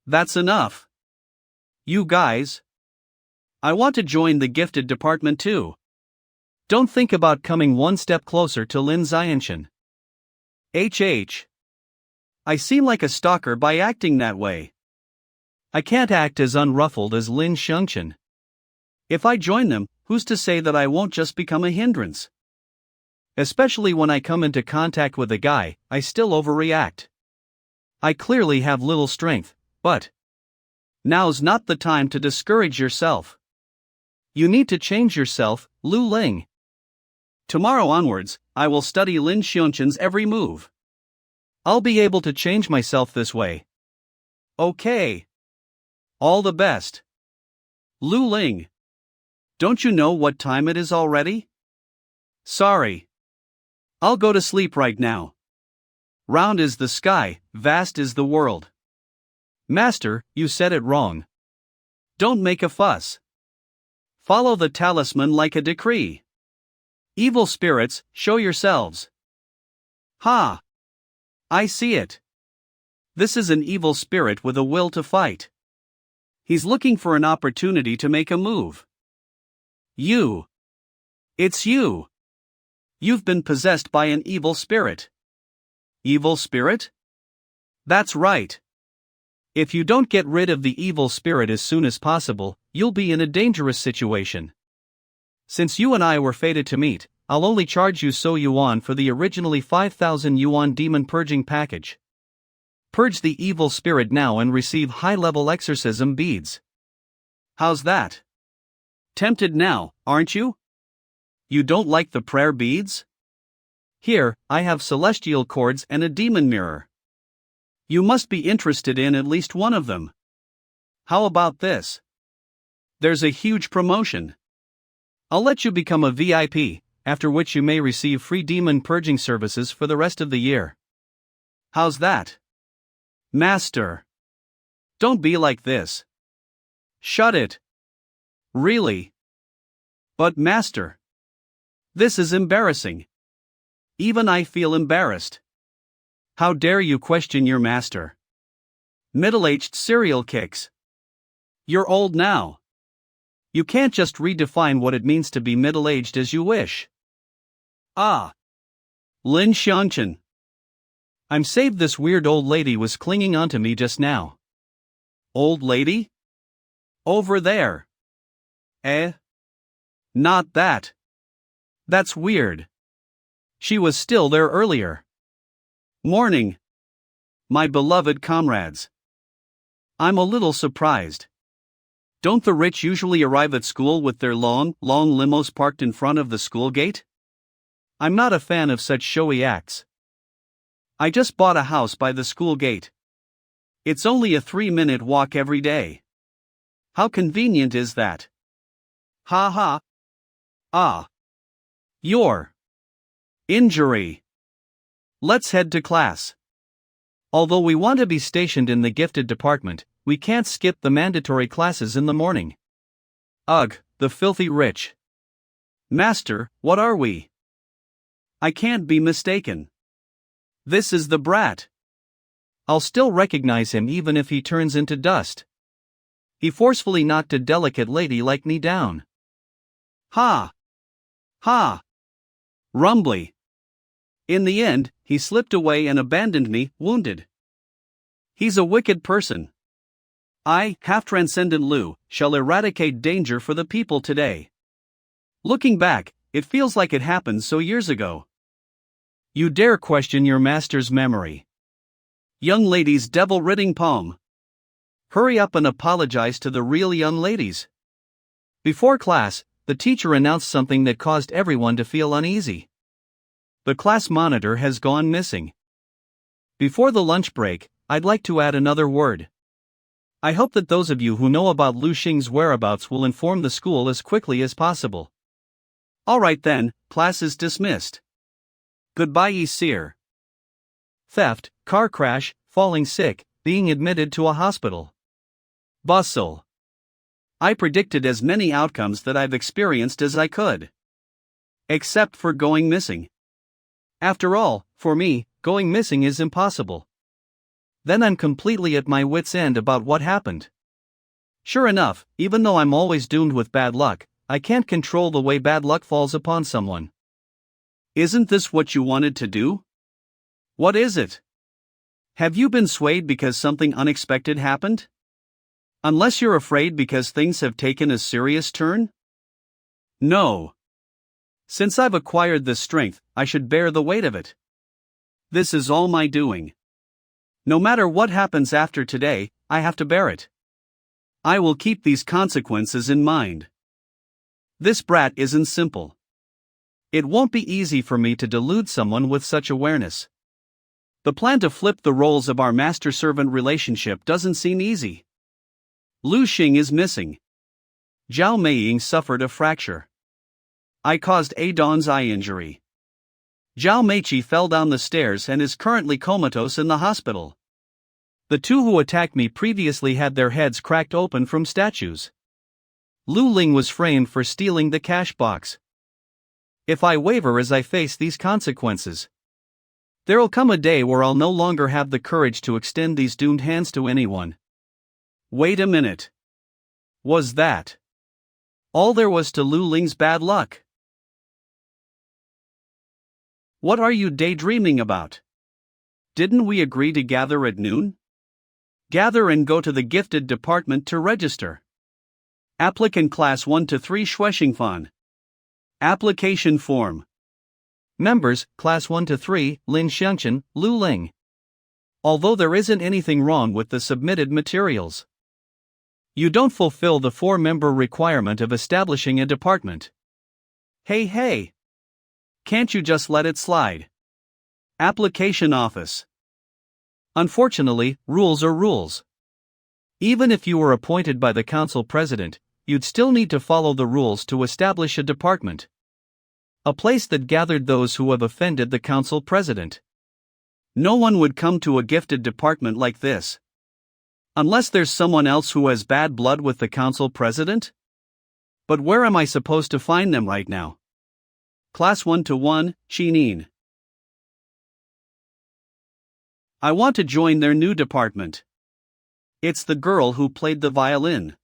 That's enough. You guys. I want to join the gifted department too. Don't think about coming one step closer to Lin Shan. I seem like a stalker by acting that way. I can't act as unruffled as Lin Shan. If I join them, who's to say that I won't just become a hindrance? Especially when I come into contact with a guy, I still overreact. I clearly have little strength, but now's not the time to discourage yourself. You need to change yourself, Lu Ling. Tomorrow onwards, I will study Lin Shan's every move. I'll be able to change myself this way. Okay. All the best. Lu Ling. Don't you know what time it is already? Sorry. I'll go to sleep right now. Round is the sky, vast is the world. Master, you said it wrong. Don't make a fuss. Follow the talisman like a decree. Evil spirits, show yourselves. Ha! I see it. This is an evil spirit with a will to fight. He's looking for an opportunity to make a move. You. It's you. You've been possessed by an evil spirit. Evil spirit? That's right. If you don't get rid of the evil spirit as soon as possible, you'll be in a dangerous situation. Since you and I were fated to meet, I'll only charge you so yuan for the originally 5,000 yuan demon purging package. Purge the evil spirit now and receive high-level exorcism beads. How's that? Tempted now, aren't you? You don't like the prayer beads? Here, I have celestial cords and a demon mirror. You must be interested in at least one of them. How about this? There's a huge promotion. I'll let you become a VIP, after which you may receive free demon purging services for the rest of the year. How's that? Master. Don't be like this. Shut it. Really? But Master. This is embarrassing. Even I feel embarrassed. How dare you question your master? Middle-aged serial kicks. You're old now. You can't just redefine what it means to be middle-aged as you wish. Ah. Lin Shan. I'm saved. This weird old lady was clinging onto me just now. Old lady? Over there. Eh? Not that. That's weird. She was still there earlier. Morning. My beloved comrades. I'm a little surprised. Don't the rich usually arrive at school with their long limos parked in front of the school gate? I'm not a fan of such showy acts. I just bought a house by the school gate. It's only a 3-minute walk every day. How convenient is that? Ha ha. Ah. Your injury. Let's head to class. Although we want to be stationed in the gifted department, we can't skip the mandatory classes in the morning. Ugh, the filthy rich. Master, what are we? I can't be mistaken. This is the brat. I'll still recognize him even if he turns into dust. He forcefully knocked a delicate lady like me down. Ha! Ha! Rumbly. In the end, he slipped away and abandoned me, wounded. He's a wicked person. I, half-transcendent Lu, shall eradicate danger for the people today. Looking back, it feels like it happened so years ago. You dare question your master's memory. Young lady's devil-ridding poem. Hurry up and apologize to the real young ladies. Before class, the teacher announced something that caused everyone to feel uneasy. The class monitor has gone missing. Before the lunch break, I'd like to add another word. I hope that those of you who know about Lu Xing's whereabouts will inform the school as quickly as possible. Alright then, class is dismissed. Goodbye, sir. Theft, car crash, falling sick, being admitted to a hospital. Bustle. I predicted as many outcomes that I've experienced as I could. Except for going missing. After all, for me, going missing is impossible. Then I'm completely at my wits' end about what happened. Sure enough, even though I'm always doomed with bad luck, I can't control the way bad luck falls upon someone. Isn't this what you wanted to do? What is it? Have you been swayed because something unexpected happened? Unless you're afraid because things have taken a serious turn? No. Since I've acquired this strength, I should bear the weight of it. This is all my doing. No matter what happens after today, I have to bear it. I will keep these consequences in mind. This brat isn't simple. It won't be easy for me to delude someone with such awareness. The plan to flip the roles of our master-servant relationship doesn't seem easy. Lu Xing is missing. Xiao Maying suffered a fracture. I caused Adon's eye injury. Zhao Machi fell down the stairs and is currently comatose in the hospital. The two who attacked me previously had their heads cracked open from statues. Lu Ling was framed for stealing the cash box. If I waver as I face these consequences, there'll come a day where I'll no longer have the courage to extend these doomed hands to anyone. Wait a minute. Was that all there was to Lu Ling's bad luck? What are you daydreaming about? Didn't we agree to gather at noon? Gather and go to the gifted department to register. Applicant Class 1 to 3 Shueshingfan. Application Form. Members, Class 1 to 3, Lin Shan, Lu Ling. Although there isn't anything wrong with the submitted materials, you don't fulfill the 4-member requirement of establishing a department. Hey. Can't you just let it slide? Application Office. Unfortunately, rules are rules. Even if you were appointed by the council president, you'd still need to follow the rules to establish a department. A place that gathered those who have offended the council president. No one would come to a gifted department like this. Unless there's someone else who has bad blood with the council president? But where am I supposed to find them right now? Class 1 to 1, Chinin. I want to join their new department. It's the girl who played the violin.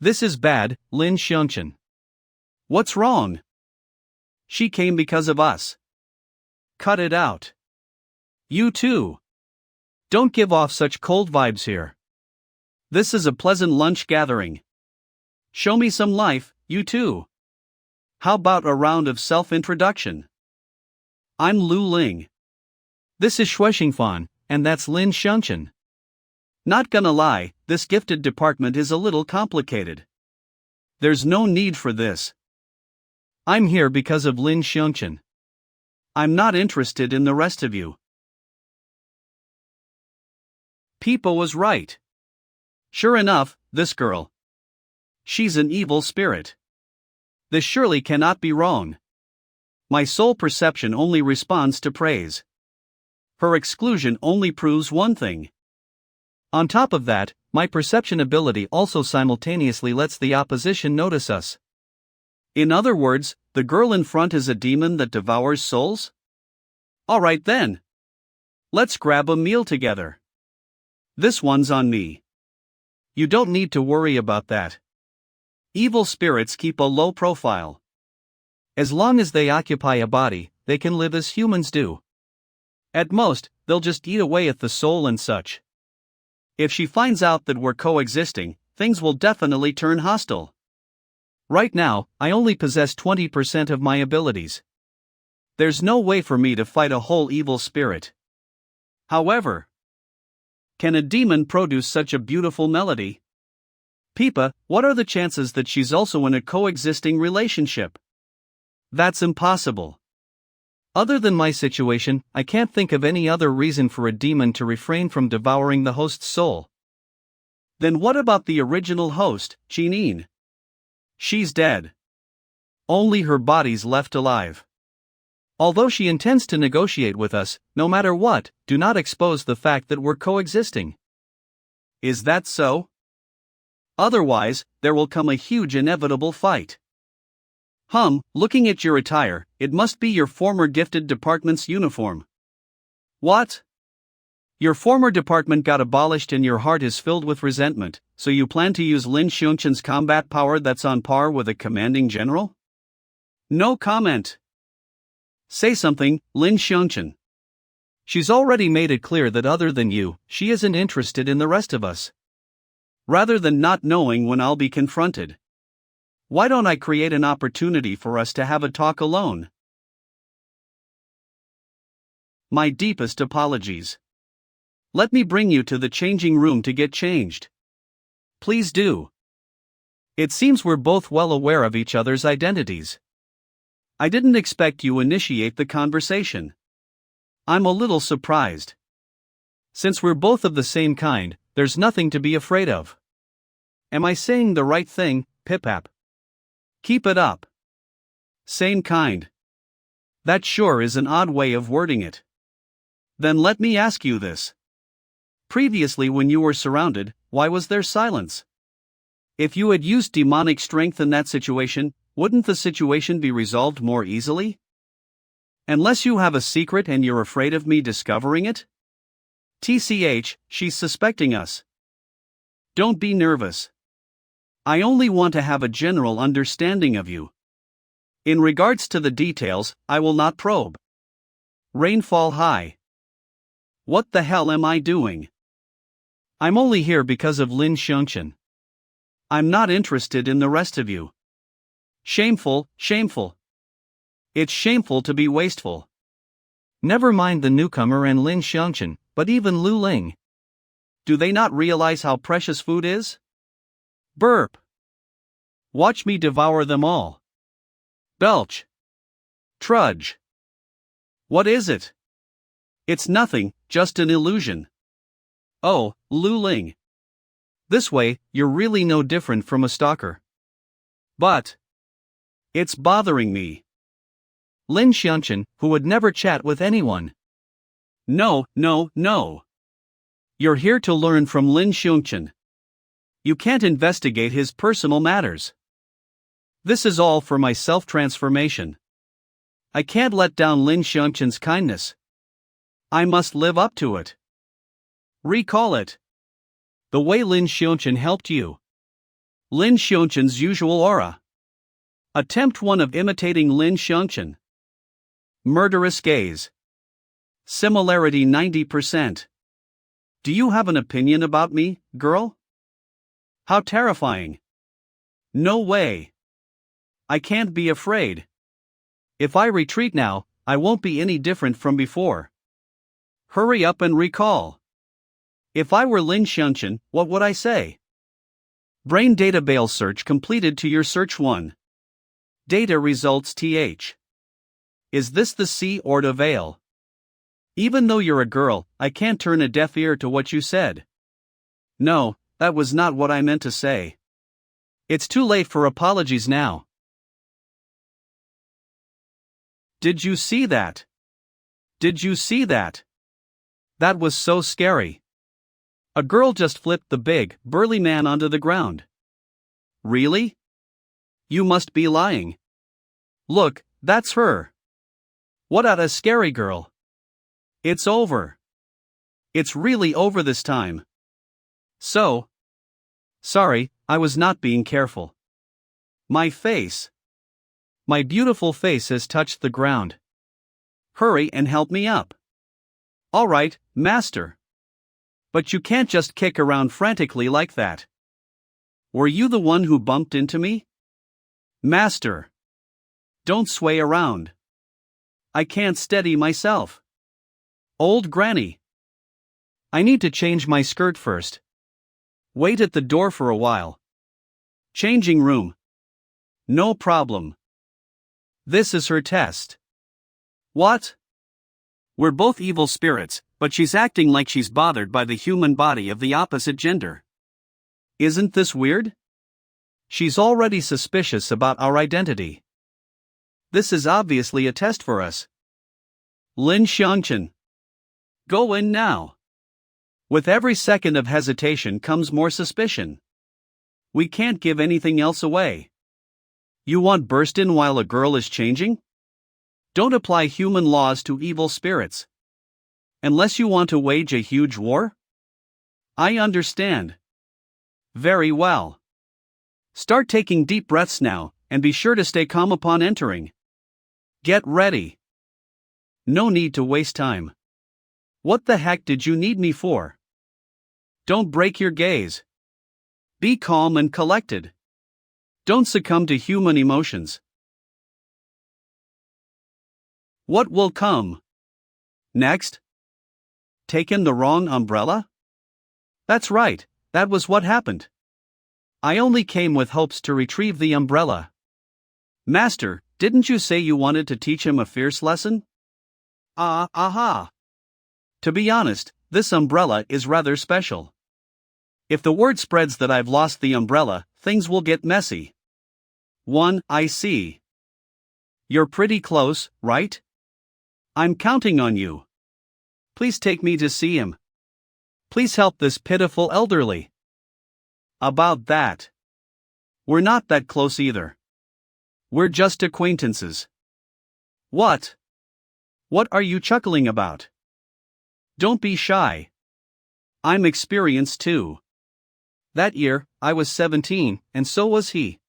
This is bad, Lin Shan. What's wrong? She came because of us. Cut it out. You too. Don't give off such cold vibes here. This is a pleasant lunch gathering. Show me some life, you too. How about a round of self-introduction? I'm Lu Ling. This is Shueshingfan, and that's Lin Shan. Not gonna lie, this gifted department is a little complicated. There's no need for this. I'm here because of Lin Shan. I'm not interested in the rest of you. Peipa was right. Sure enough, this girl. She's an evil spirit. This surely cannot be wrong. My soul perception only responds to praise. Her exclusion only proves one thing. On top of that, my perception ability also simultaneously lets the opposition notice us. In other words, the girl in front is a demon that devours souls? Alright then. Let's grab a meal together. This one's on me. You don't need to worry about that. Evil spirits keep a low profile. As long as they occupy a body, they can live as humans do. At most, they'll just eat away at the soul and such. If she finds out that we're coexisting, things will definitely turn hostile. Right now, I only possess 20% of my abilities. There's no way for me to fight a whole evil spirit. However, can a demon produce such a beautiful melody? Peipa, what are the chances that she's also in a coexisting relationship? That's impossible. Other than my situation, I can't think of any other reason for a demon to refrain from devouring the host's soul. Then what about the original host, Chinin? She's dead. Only her body's left alive. Although she intends to negotiate with us, no matter what, do not expose the fact that we're coexisting. Is that so? Otherwise, there will come a huge inevitable fight. Looking at your attire, it must be your former gifted department's uniform. What? Your former department got abolished and your heart is filled with resentment, so you plan to use Lin Shan's combat power that's on par with a commanding general? No comment. Say something, Lin Shan. She's already made it clear that other than you, she isn't interested in the rest of us. Rather than not knowing when I'll be confronted, why don't I create an opportunity for us to have a talk alone? My deepest apologies. Let me bring you to the changing room to get changed. Please do. It seems we're both well aware of each other's identities. I didn't expect you initiate the conversation. I'm a little surprised. Since we're both of the same kind, there's nothing to be afraid of. Am I saying the right thing, Pipap? Keep it up. Same kind. That sure is an odd way of wording it. Then let me ask you this. Previously, when you were surrounded, why was there silence? If you had used demonic strength in that situation, wouldn't the situation be resolved more easily? Unless you have a secret and you're afraid of me discovering it? TCH, she's suspecting us. Don't be nervous. I only want to have a general understanding of you. In regards to the details, I will not probe. Rainfall high. What the hell am I doing? I'm only here because of Lin Shan. I'm not interested in the rest of you. Shameful, shameful. It's shameful to be wasteful. Never mind the newcomer and Lin Shan, but even Lu Ling. Do they not realize how precious food is? Burp. Watch me devour them all. Belch. Trudge. What is it? It's nothing, just an illusion. Oh, Lu Ling. This way, you're really no different from a stalker. But it's bothering me. Lin Shan, who would never chat with anyone. No. You're here to learn from Lin Shan. You can't investigate his personal matters. This is all for my self-transformation. I can't let down Lin Shan's kindness. I must live up to it. Recall it. The way Lin Shan helped you. Lin Shan's usual aura. Attempt one of imitating Lin Shan. Murderous gaze. Similarity 90%. Do you have an opinion about me, girl? How terrifying. No way. I can't be afraid. If I retreat now, I won't be any different from before. Hurry up and recall. If I were Lin Shan, what would I say? Brain data bale search completed to your search 1. Data results TH. Is this the C or the veil? Even though you're a girl, I can't turn a deaf ear to what you said. No, that was not what I meant to say. It's too late for apologies now. Did you see that? Did you see that? That was so scary. A girl just flipped the big, burly man onto the ground. Really? You must be lying. Look, that's her. What a scary girl. It's over. It's really over this time. So. Sorry, I was not being careful. My face. My beautiful face has touched the ground. Hurry and help me up. All right, master. But you can't just kick around frantically like that. Were you the one who bumped into me? Master. Don't sway around. I can't steady myself. Old granny. I need to change my skirt first. Wait at the door for a while. Changing room. No problem. This is her test. What? We're both evil spirits, but she's acting like she's bothered by the human body of the opposite gender. Isn't this weird? She's already suspicious about our identity. this is obviously a test for us. Lin Shan. Go in now. With every second of hesitation comes more suspicion. We can't give anything else away. You want burst in while a girl is changing? Don't apply human laws to evil spirits. Unless you want to wage a huge war? I understand. Very well. Start taking deep breaths now, and be sure to stay calm upon entering. Get ready. No need to waste time. What the heck did you need me for? Don't break your gaze. Be calm and collected. Don't succumb to human emotions. What will come? Next? Taken the wrong umbrella? That's right, that was what happened. I only came with hopes to retrieve the umbrella. Master, didn't you say you wanted to teach him a fierce lesson? Aha. To be honest, this umbrella is rather special. If the word spreads that I've lost the umbrella, things will get messy. I see. You're pretty close, right? I'm counting on you. Please take me to see him. Please help this pitiful elderly. About that. We're not that close either. We're just acquaintances. What? What are you chuckling about? Don't be shy. I'm experienced too. That year, I was 17, and so was he.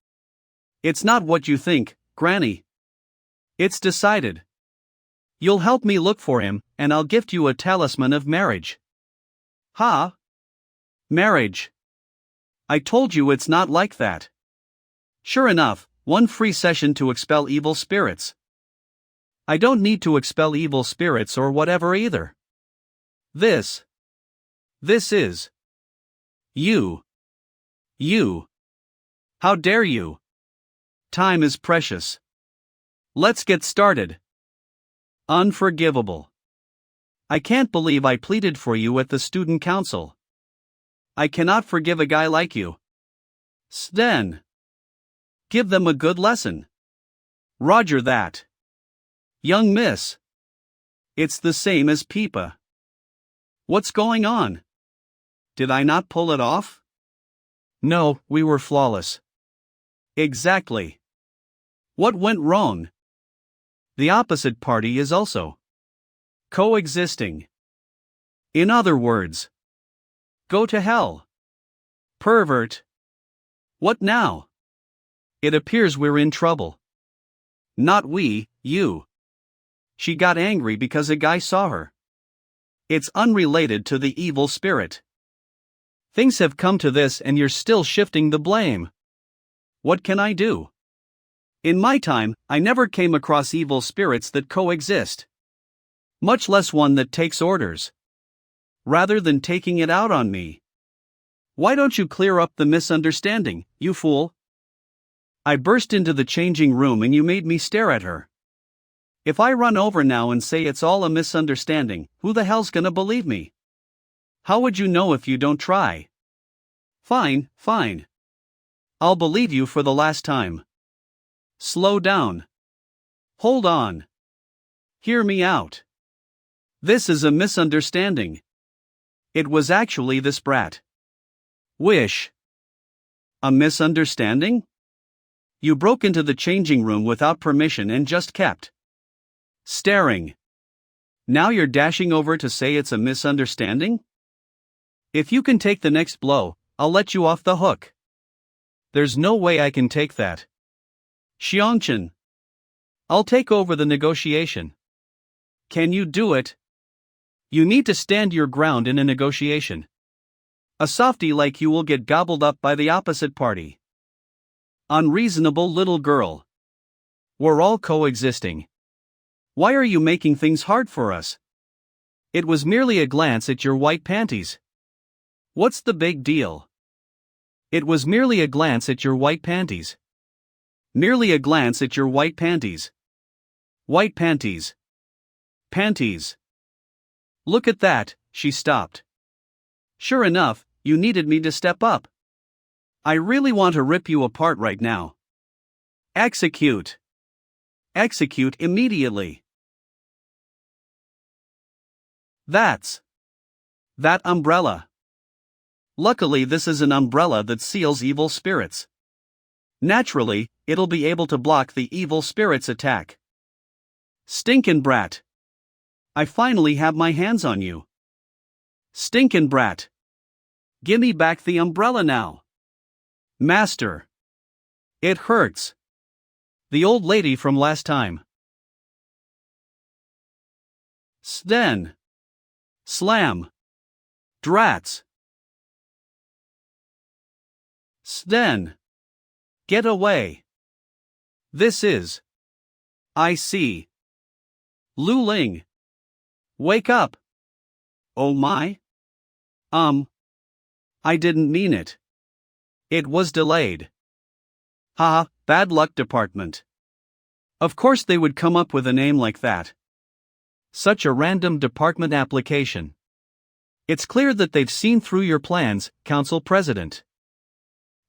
It's not what you think, Granny. It's decided. You'll help me look for him, and I'll gift you a talisman of marriage. Ha? Marriage. I told you it's not like that. Sure enough, one free session to expel evil spirits. I don't need to expel evil spirits or whatever either. This is. You. How dare you? Time is precious. Let's get started. Unforgivable. I can't believe I pleaded for you at the student council. I cannot forgive a guy like you. Then. Give them a good lesson. Roger that. Young miss. It's the same as Peipa. What's going on? Did I not pull it off? No, we were flawless. Exactly. What went wrong? The opposite party is also coexisting. In other words, go to hell. Pervert. What now? It appears we're in trouble. Not we, you. She got angry because a guy saw her. It's unrelated to the evil spirit. Things have come to this and you're still shifting the blame. What can I do? In my time, I never came across evil spirits that coexist. Much less one that takes orders. Rather than taking it out on me. Why don't you clear up the misunderstanding, you fool? I burst into the changing room and you made me stare at her. If I run over now and say it's all a misunderstanding, who the hell's gonna believe me? How would you know if you don't try? Fine. I'll believe you for the last time. Slow down. Hold on. Hear me out. This is a misunderstanding. It was actually this brat. Wish. A misunderstanding? You broke into the changing room without permission and just kept staring. Now you're dashing over to say it's a misunderstanding? If you can take the next blow, I'll let you off the hook. There's no way I can take that. Xiangchen. I'll take over the negotiation. Can you do it? You need to stand your ground in a negotiation. A softie like you will get gobbled up by the opposite party. Unreasonable little girl. We're all coexisting. Why are you making things hard for us? It was merely a glance at your white panties. What's the big deal? It was merely a glance at your white panties. Merely a glance at your white panties. White panties. Panties. Look at that, she stopped. Sure enough, you needed me to step up. I really want to rip you apart right now. Execute. Execute immediately. That umbrella. Luckily, this is an umbrella that seals evil spirits. Naturally, it'll be able to block the evil spirits' attack. Stinkin' brat. I finally have my hands on you. Stinkin' brat. Gimme back the umbrella now. Master. It hurts. The old lady from last time. Sten. Slam. Drats. Sten. Get away. This is. I see. Lu Ling. Wake up. Oh my? I didn't mean it. It was delayed. Haha, bad luck department. Of course they would come up with a name like that. Such a random department application. It's clear that they've seen through your plans, Council President.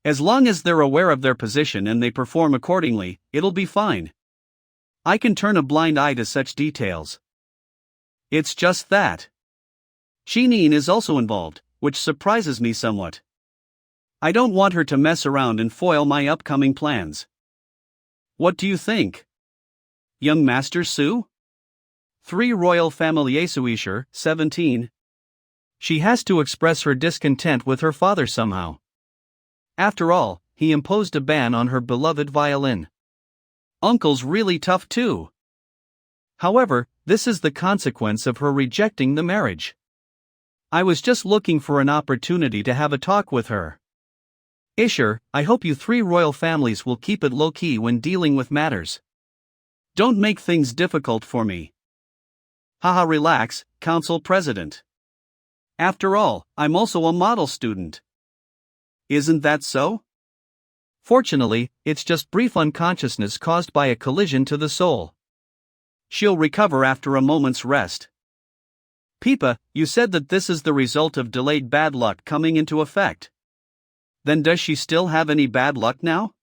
As long as they're aware of their position and they perform accordingly, it'll be fine. I can turn a blind eye to such details. It's just that Shinin is also involved, which surprises me somewhat. I don't want her to mess around and foil my upcoming plans. What do you think? Young Master Su? 3 Royal Family Asuisher, 17. She has to express her discontent with her father somehow. After all, he imposed a ban on her beloved violin. Uncle's really tough too. However, this is the consequence of her rejecting the marriage. I was just looking for an opportunity to have a talk with her. Isher, I hope you 3 royal families will keep it low-key when dealing with matters. Don't make things difficult for me. Haha, relax, Council President. After all, I'm also a model student. Isn't that so? Fortunately, it's just brief unconsciousness caused by a collision to the soul. She'll recover after a moment's rest. Peipa, you said that this is the result of delayed bad luck coming into effect. Then does she still have any bad luck now?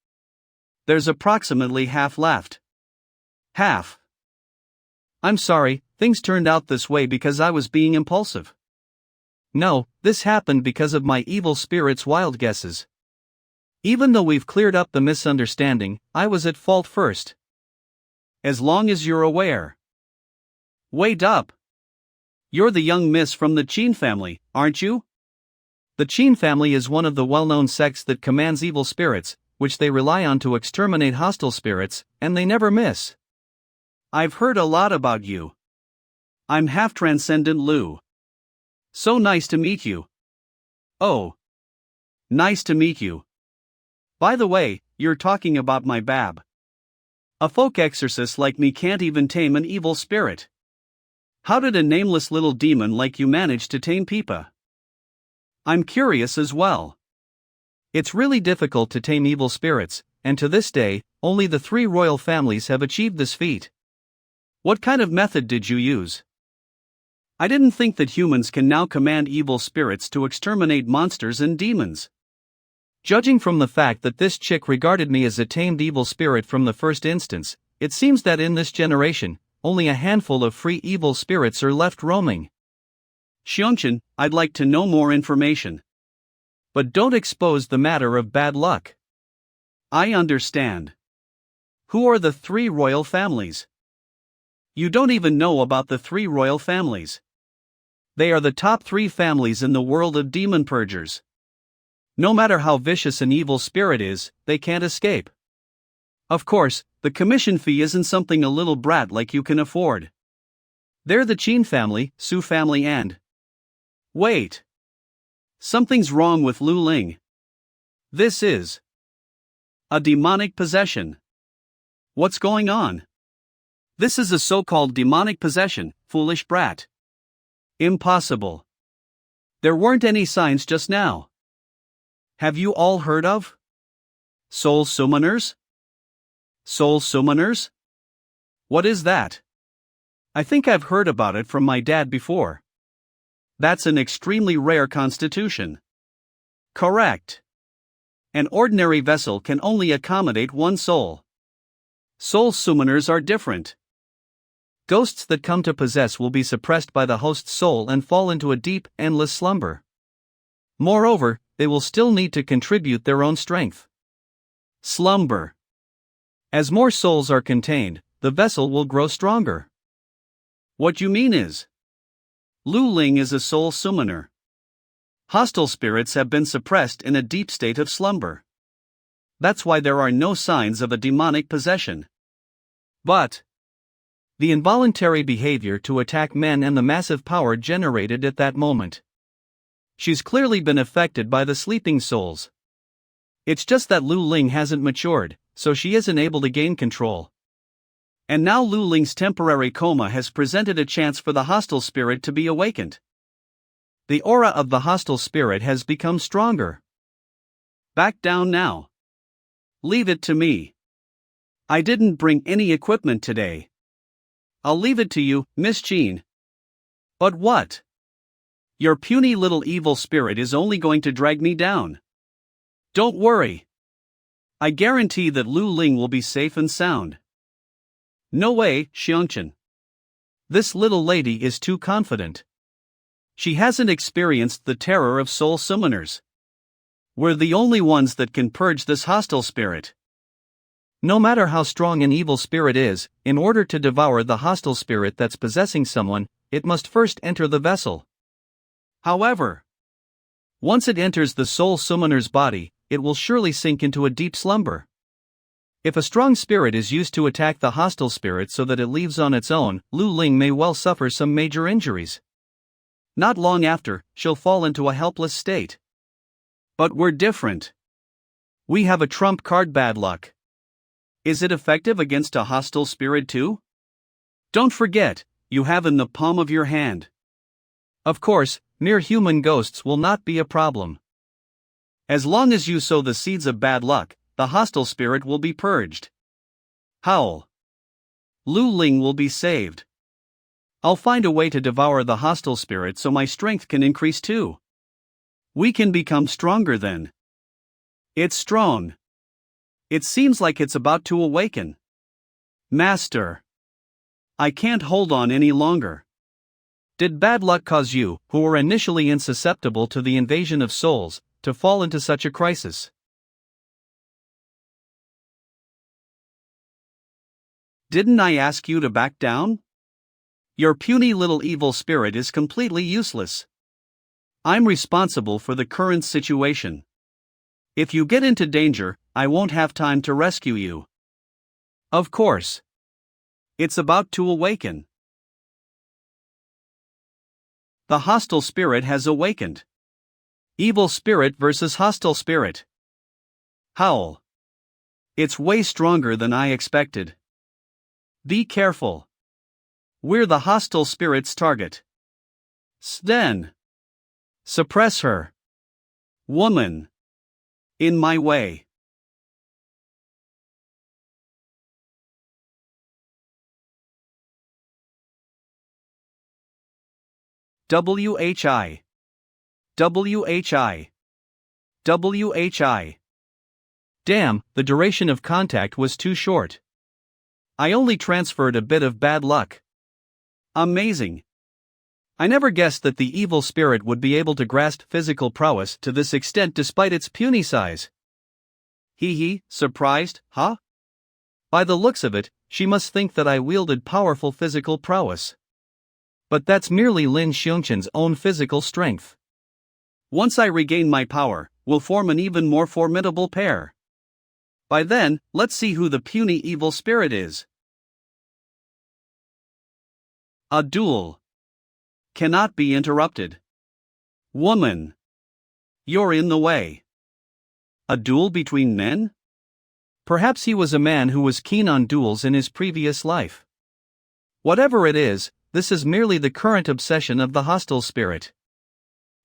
There's approximately half left. Half. I'm sorry, things turned out this way because I was being impulsive. No, this happened because of my evil spirit's wild guesses. Even though we've cleared up the misunderstanding, I was at fault first. As long as you're aware. Wait up. You're the young miss from the Qin family, aren't you? The Qin family is one of the well-known sects that commands evil spirits, which they rely on to exterminate hostile spirits, and they never miss. I've heard a lot about you. I'm half-transcendent Lu. So nice to meet you. Oh. Nice to meet you. By the way, you're talking about my bab. A folk exorcist like me can't even tame an evil spirit. How did a nameless little demon like you manage to tame Peipa? I'm curious as well. It's really difficult to tame evil spirits, and to this day, only the 3 royal families have achieved this feat. What kind of method did you use? I didn't think that humans can now command evil spirits to exterminate monsters and demons. Judging from the fact that this chick regarded me as a tamed evil spirit from the first instance, it seems that in this generation, only a handful of free evil spirits are left roaming. Xiongchen, I'd like to know more information. But don't expose the matter of bad luck. I understand. Who are the 3 royal families? You don't even know about the 3 royal families. They are the top 3 families in the world of demon purgers. No matter how vicious an evil spirit is, they can't escape. Of course, the commission fee isn't something a little brat like you can afford. They're the Qin family, Su family and... Wait. Something's wrong with Lu Ling. This is... a demonic possession. What's going on? This is a so-called demonic possession, foolish brat. Impossible. There weren't any signs just now. Have you all heard of soul summoners? Soul summoners? What is that? I think I've heard about it from my dad before. That's an extremely rare constitution. Correct. An ordinary vessel can only accommodate 1 soul. Soul summoners are different. Ghosts that come to possess will be suppressed by the host's soul and fall into a deep, endless slumber. Moreover, they will still need to contribute their own strength. Slumber. As more souls are contained, the vessel will grow stronger. What you mean is, Lu Ling is a soul summoner. Hostile spirits have been suppressed in a deep state of slumber. That's why there are no signs of a demonic possession. But the involuntary behavior to attack men and the massive power generated at that moment. She's clearly been affected by the sleeping souls. It's just that Lu Ling hasn't matured, so she isn't able to gain control. And now Lu Ling's temporary coma has presented a chance for the hostile spirit to be awakened. The aura of the hostile spirit has become stronger. Back down now. Leave it to me. I didn't bring any equipment today. I'll leave it to you, Miss Jean. But what? Your puny little evil spirit is only going to drag me down. Don't worry. I guarantee that Lu Ling will be safe and sound. No way, Xiangchen. This little lady is too confident. She hasn't experienced the terror of soul summoners. We're the only ones that can purge this hostile spirit. No matter how strong an evil spirit is, in order to devour the hostile spirit that's possessing someone, it must first enter the vessel. However, once it enters the soul summoner's body, it will surely sink into a deep slumber. If a strong spirit is used to attack the hostile spirit so that it leaves on its own, Lu Ling may well suffer some major injuries. Not long after, she'll fall into a helpless state. But we're different. We have a trump card: bad luck. Is it effective against a hostile spirit too? Don't forget, you have in the palm of your hand. Of course, mere human ghosts will not be a problem. As long as you sow the seeds of bad luck, the hostile spirit will be purged. Howl. Lu Ling will be saved. I'll find a way to devour the hostile spirit so my strength can increase too. We can become stronger then. It's strong. It seems like it's about to awaken. Master. I can't hold on any longer. Did bad luck cause you, who were initially insusceptible to the invasion of souls, to fall into such a crisis? Didn't I ask you to back down? Your puny little evil spirit is completely useless. I'm responsible for the current situation. If you get into danger, I won't have time to rescue you. Of course. It's about to awaken. The hostile spirit has awakened. Evil spirit versus hostile spirit. Howl. It's way stronger than I expected. Be careful. We're the hostile spirit's target. Then. Suppress her. Woman. In my way. WHI. WHI. WHI. Damn, the duration of contact was too short. I only transferred a bit of bad luck. Amazing. I never guessed that the evil spirit would be able to grasp physical prowess to this extent despite its puny size. Hee, surprised, huh? By the looks of it, she must think that I wielded powerful physical prowess. But that's merely Lin Xiangchen's own physical strength. Once I regain my power, we'll form an even more formidable pair. By then, let's see who the puny evil spirit is. A duel. Cannot be interrupted. Woman. You're in the way. A duel between men? Perhaps he was a man who was keen on duels in his previous life. Whatever it is, this is merely the current obsession of the hostile spirit.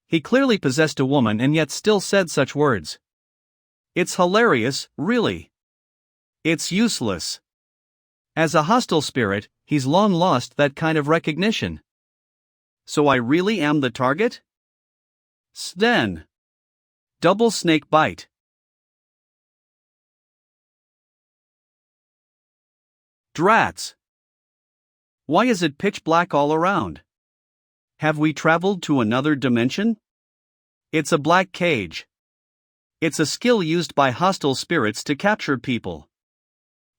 He clearly possessed a woman and yet still said such words. It's hilarious, really. It's useless. As a hostile spirit, he's long lost that kind of recognition. So I really am the target? Then. Double snake bite. Drats! Why is it pitch black all around? Have we traveled to another dimension? It's a black cage. It's a skill used by hostile spirits to capture people.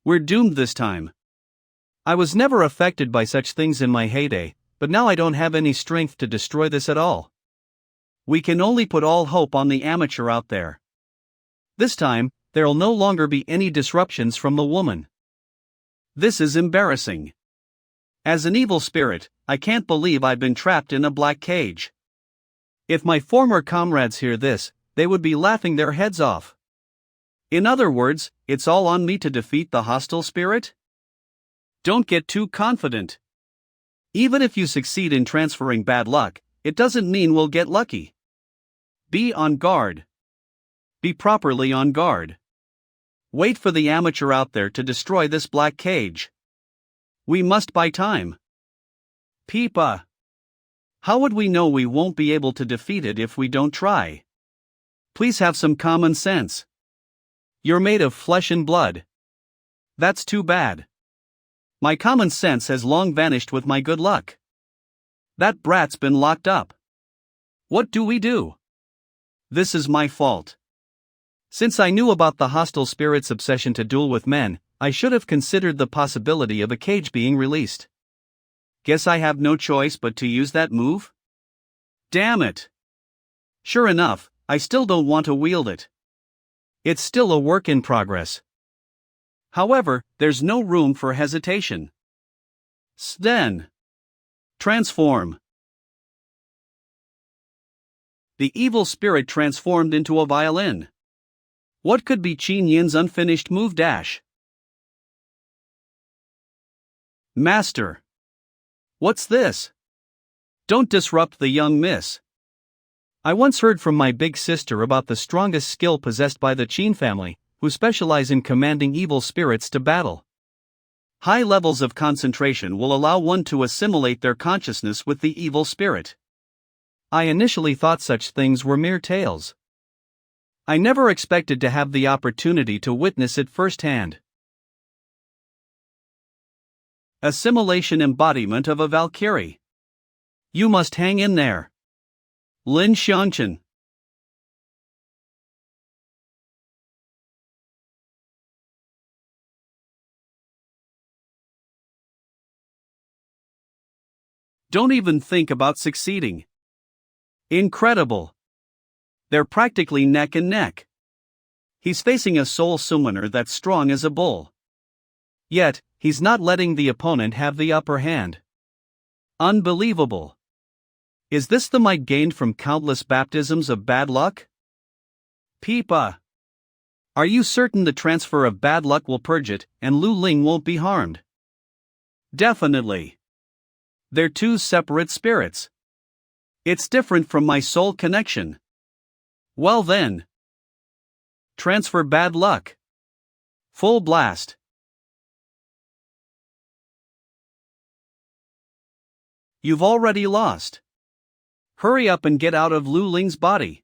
We're doomed this time. I was never affected by such things in my heyday, but now I don't have any strength to destroy this at all. We can only put all hope on the amateur out there. This time, there'll no longer be any disruptions from the woman. This is embarrassing. As an evil spirit, I can't believe I've been trapped in a black cage. If my former comrades hear this, they would be laughing their heads off. In other words, it's all on me to defeat the hostile spirit? Don't get too confident. Even if you succeed in transferring bad luck, it doesn't mean we'll get lucky. Be on guard. Be properly on guard. Wait for the amateur out there to destroy this black cage. We must buy time. Peipa. How would we know we won't be able to defeat it if we don't try? Please have some common sense. You're made of flesh and blood. That's too bad. My common sense has long vanished with my good luck. That brat's been locked up. What do we do? This is my fault. Since I knew about the hostile spirit's obsession to duel with men, I should have considered the possibility of a cage being released. Guess I have no choice but to use that move? Damn it! Sure enough, I still don't want to wield it. It's still a work in progress. However, there's no room for hesitation. Then. Transform. The evil spirit transformed into a violin. What could be Qin Yin's unfinished move dash? Master. What's this? Don't disrupt the young miss. I once heard from my big sister about the strongest skill possessed by the Qin family, who specialize in commanding evil spirits to battle. High levels of concentration will allow one to assimilate their consciousness with the evil spirit. I initially thought such things were mere tales. I never expected to have the opportunity to witness it firsthand. Assimilation embodiment of a Valkyrie. You must hang in there. Lin Shan. Don't even think about succeeding. Incredible. They're practically neck and neck. He's facing a soul summoner that's strong as a bull. Yet, he's not letting the opponent have the upper hand. Unbelievable. Is this the might gained from countless baptisms of bad luck? Peipa. Are you certain the transfer of bad luck will purge it, and Lu Ling won't be harmed? Definitely. They're two separate spirits. It's different from my soul connection. Well then. Transfer bad luck. Full blast. You've already lost. Hurry up and get out of Lu Ling's body.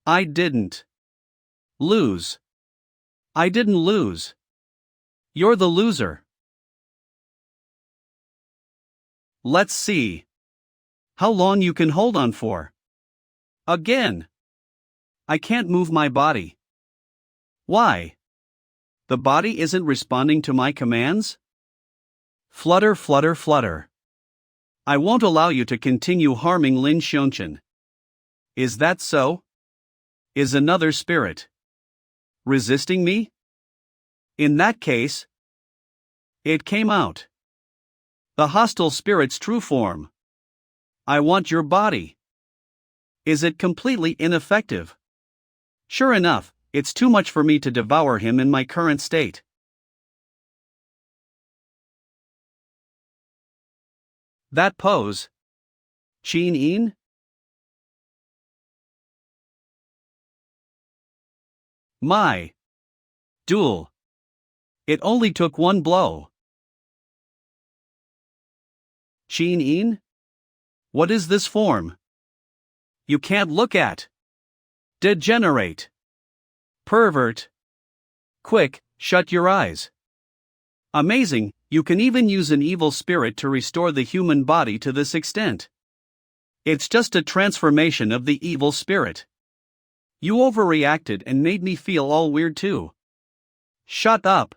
I didn't lose. I didn't lose. You're the loser. Let's see how long you can hold on for. Again. I can't move my body. Why? The body isn't responding to my commands? Flutter, flutter, flutter. I won't allow you to continue harming Lin Shan. Is that so? Is another spirit resisting me? In that case, it came out. The hostile spirit's true form. I want your body. Is it completely ineffective? Sure enough, it's too much for me to devour him in my current state. That pose. Qin Yin? My duel. It only took one blow. Qin Yin? What is this form? You can't look at. Degenerate. Pervert. Quick, shut your eyes. Amazing, you can even use an evil spirit to restore the human body to this extent. It's just a transformation of the evil spirit. You overreacted and made me feel all weird too. Shut up.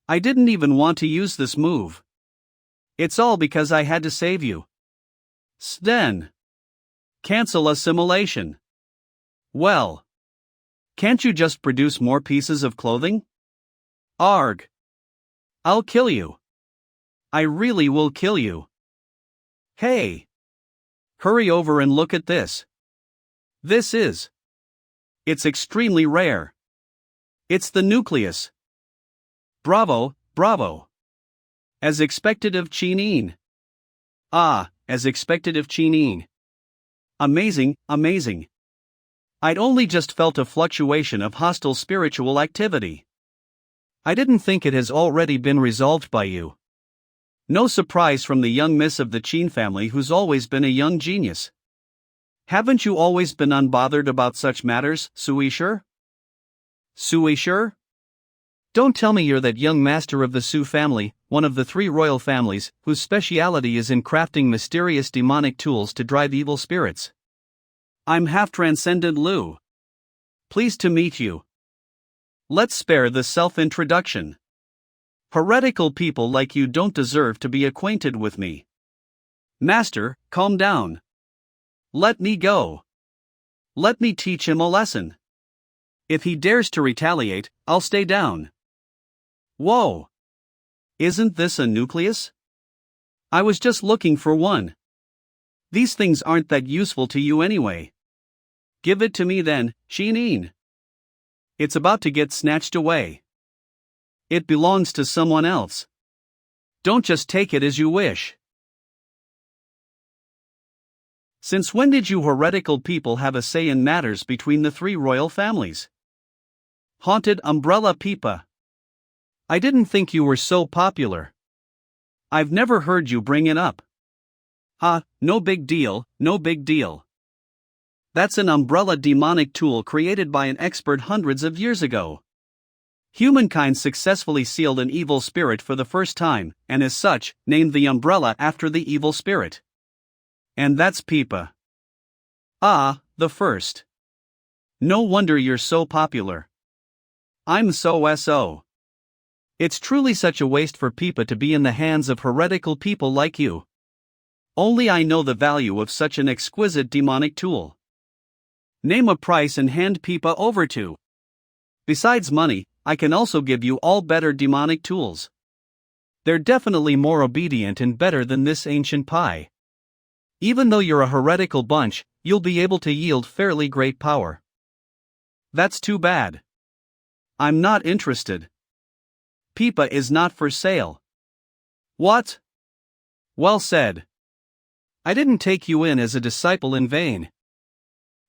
I didn't even want to use this move. It's all because I had to save you. Then. Cancel assimilation. Well. Can't you just produce more pieces of clothing? Arg. I'll kill you. I really will kill you. Hey. Hurry over and look at this. It's extremely rare. It's the nucleus. Bravo, bravo. As expected of Chineen. As expected of Chineen. Amazing, amazing. I'd only just felt a fluctuation of hostile spiritual activity. I didn't think it has already been resolved by you. No surprise from the young miss of the Qin family who's always been a young genius. Haven't you always been unbothered about such matters, Suisher? Suisher? Don't tell me you're that young master of the Su family, one of the 3 royal families, whose speciality is in crafting mysterious demonic tools to drive evil spirits. I'm half-transcendent Lu. Pleased to meet you. Let's spare the self-introduction. Heretical people like you don't deserve to be acquainted with me. Master, calm down. Let me go. Let me teach him a lesson. If he dares to retaliate, I'll stay down. Whoa! Isn't this a nucleus? I was just looking for one. These things aren't that useful to you anyway. Give it to me then, Chineen. It's about to get snatched away. It belongs to someone else. Don't just take it as you wish. Since when did you heretical people have a say in matters between the 3 royal families? Haunted umbrella Peipa. I didn't think you were so popular. I've never heard you bring it up. No big deal, no big deal. That's an umbrella demonic tool created by an expert hundreds of years ago. Humankind successfully sealed an evil spirit for the first time, and as such, named the umbrella after the evil spirit. And that's Peipa. The first. No wonder you're so popular. I'm so. It's truly such a waste for Peipa to be in the hands of heretical people like you. Only I know the value of such an exquisite demonic tool. Name a price and hand Peipa over to. Besides money, I can also give you all better demonic tools. They're definitely more obedient and better than this ancient pie. Even though you're a heretical bunch, you'll be able to yield fairly great power. That's too bad. I'm not interested. Peipa is not for sale. What? Well said. I didn't take you in as a disciple in vain.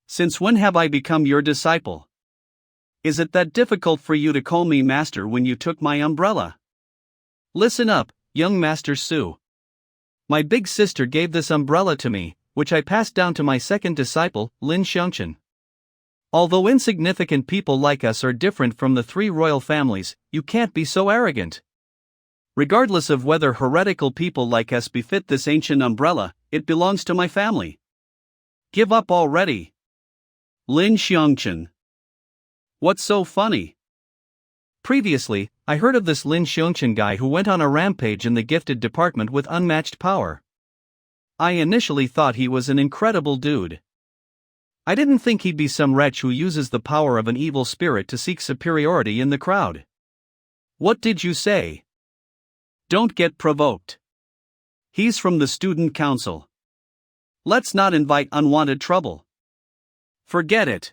Since when have I become your disciple? Is it that difficult for you to call me master when you took my umbrella? Listen up, young Master Su. My big sister gave this umbrella to me, which I passed down to my second disciple, Lin Shan. Although insignificant people like us are different from the 3 royal families, you can't be so arrogant. Regardless of whether heretical people like us befit this ancient umbrella, it belongs to my family. Give up already. Lin Shan. What's so funny? Previously, I heard of this Lin Shan guy who went on a rampage in the gifted department with unmatched power. I initially thought he was an incredible dude. I didn't think he'd be some wretch who uses the power of an evil spirit to seek superiority in the crowd. What did you say? Don't get provoked. He's from the student council. Let's not invite unwanted trouble. Forget it.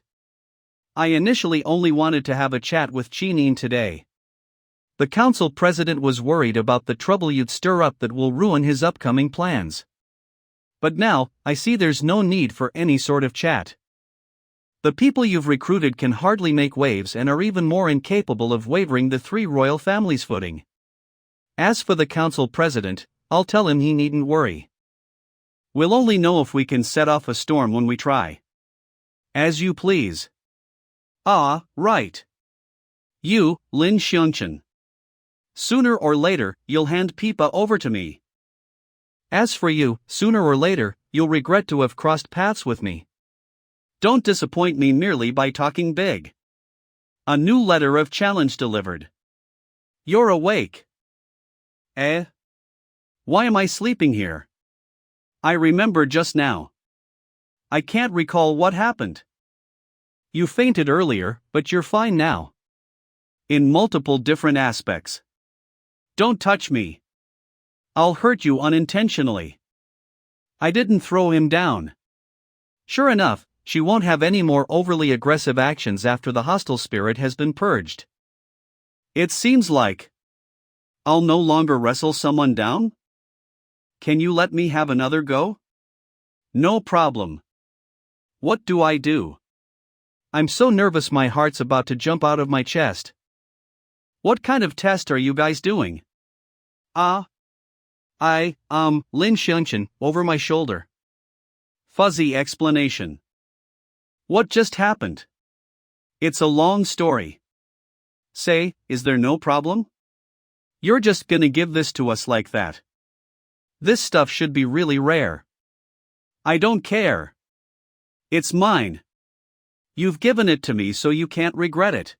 I initially only wanted to have a chat with Chineen today. The council president was worried about the trouble you'd stir up that will ruin his upcoming plans. But now, I see there's no need for any sort of chat. The people you've recruited can hardly make waves and are even more incapable of wavering the 3 royal families' footing. As for the council president, I'll tell him he needn't worry. We'll only know if we can set off a storm when we try. As you please. Right. You, Lin Shan. Sooner or later, you'll hand Peipa over to me. As for you, sooner or later, you'll regret to have crossed paths with me. Don't disappoint me merely by talking big. A new letter of challenge delivered. You're awake. Eh? Why am I sleeping here? I remember just now. I can't recall what happened. You fainted earlier, but you're fine now. In multiple different aspects. Don't touch me. I'll hurt you unintentionally. I didn't throw him down. Sure enough, she won't have any more overly aggressive actions after the hostile spirit has been purged. It seems like I'll no longer wrestle someone down? Can you let me have another go? No problem. What do I do? I'm so nervous my heart's about to jump out of my chest. What kind of test are you guys doing? Lin Shan, over my shoulder. Fuzzy explanation. What just happened? It's a long story. Say, is there no problem? You're just gonna give this to us like that. This stuff should be really rare. I don't care. It's mine. You've given it to me so you can't regret it.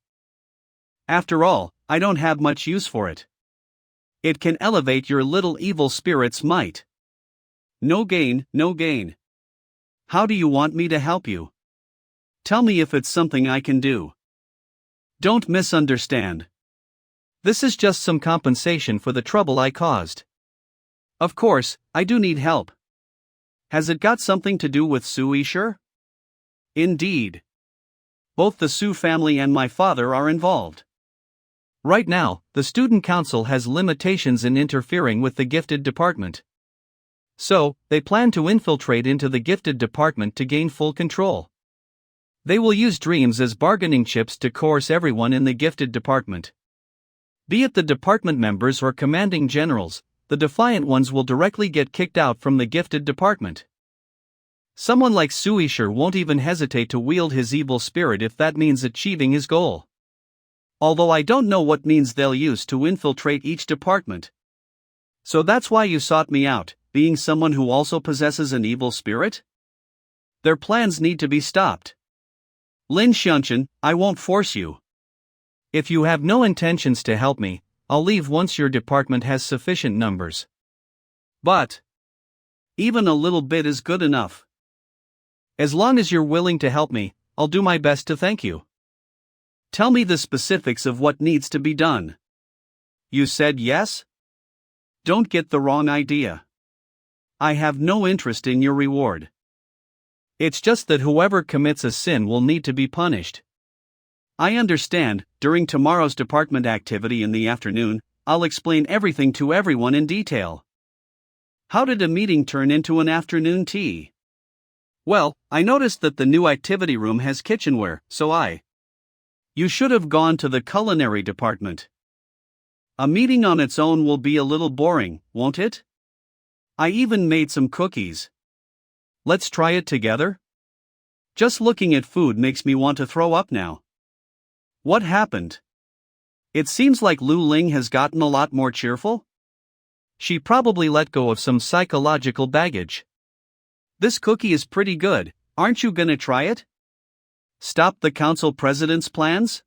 After all, I don't have much use for it. It can elevate your little evil spirit's might. No gain, no gain. How do you want me to help you? Tell me if it's something I can do. Don't misunderstand. This is just some compensation for the trouble I caused. Of course, I do need help. Has it got something to do with Sui Sure? Indeed. Both the Su family and my father are involved. Right now, the student council has limitations in interfering with the gifted department. So, they plan to infiltrate into the gifted department to gain full control. They will use dreams as bargaining chips to coerce everyone in the gifted department. Be it the department members or commanding generals, the defiant ones will directly get kicked out from the gifted department. Someone like Suisher won't even hesitate to wield his evil spirit if that means achieving his goal. Although I don't know what means they'll use to infiltrate each department. So that's why you sought me out, being someone who also possesses an evil spirit? Their plans need to be stopped. Lin Shan, I won't force you. If you have no intentions to help me, I'll leave once your department has sufficient numbers. But even a little bit is good enough. As long as you're willing to help me, I'll do my best to thank you. Tell me the specifics of what needs to be done. You said yes? Don't get the wrong idea. I have no interest in your reward. It's just that whoever commits a sin will need to be punished. I understand. During tomorrow's department activity in the afternoon, I'll explain everything to everyone in detail. How did a meeting turn into an afternoon tea? Well, I noticed that the new activity room has kitchenware, so You should have gone to the culinary department. A meeting on its own will be a little boring, won't it? I even made some cookies. Let's try it together? Just looking at food makes me want to throw up now. What happened? It seems like Lu Ling has gotten a lot more cheerful. She probably let go of some psychological baggage. This cookie is pretty good, aren't you gonna try it? Stop the council president's plans?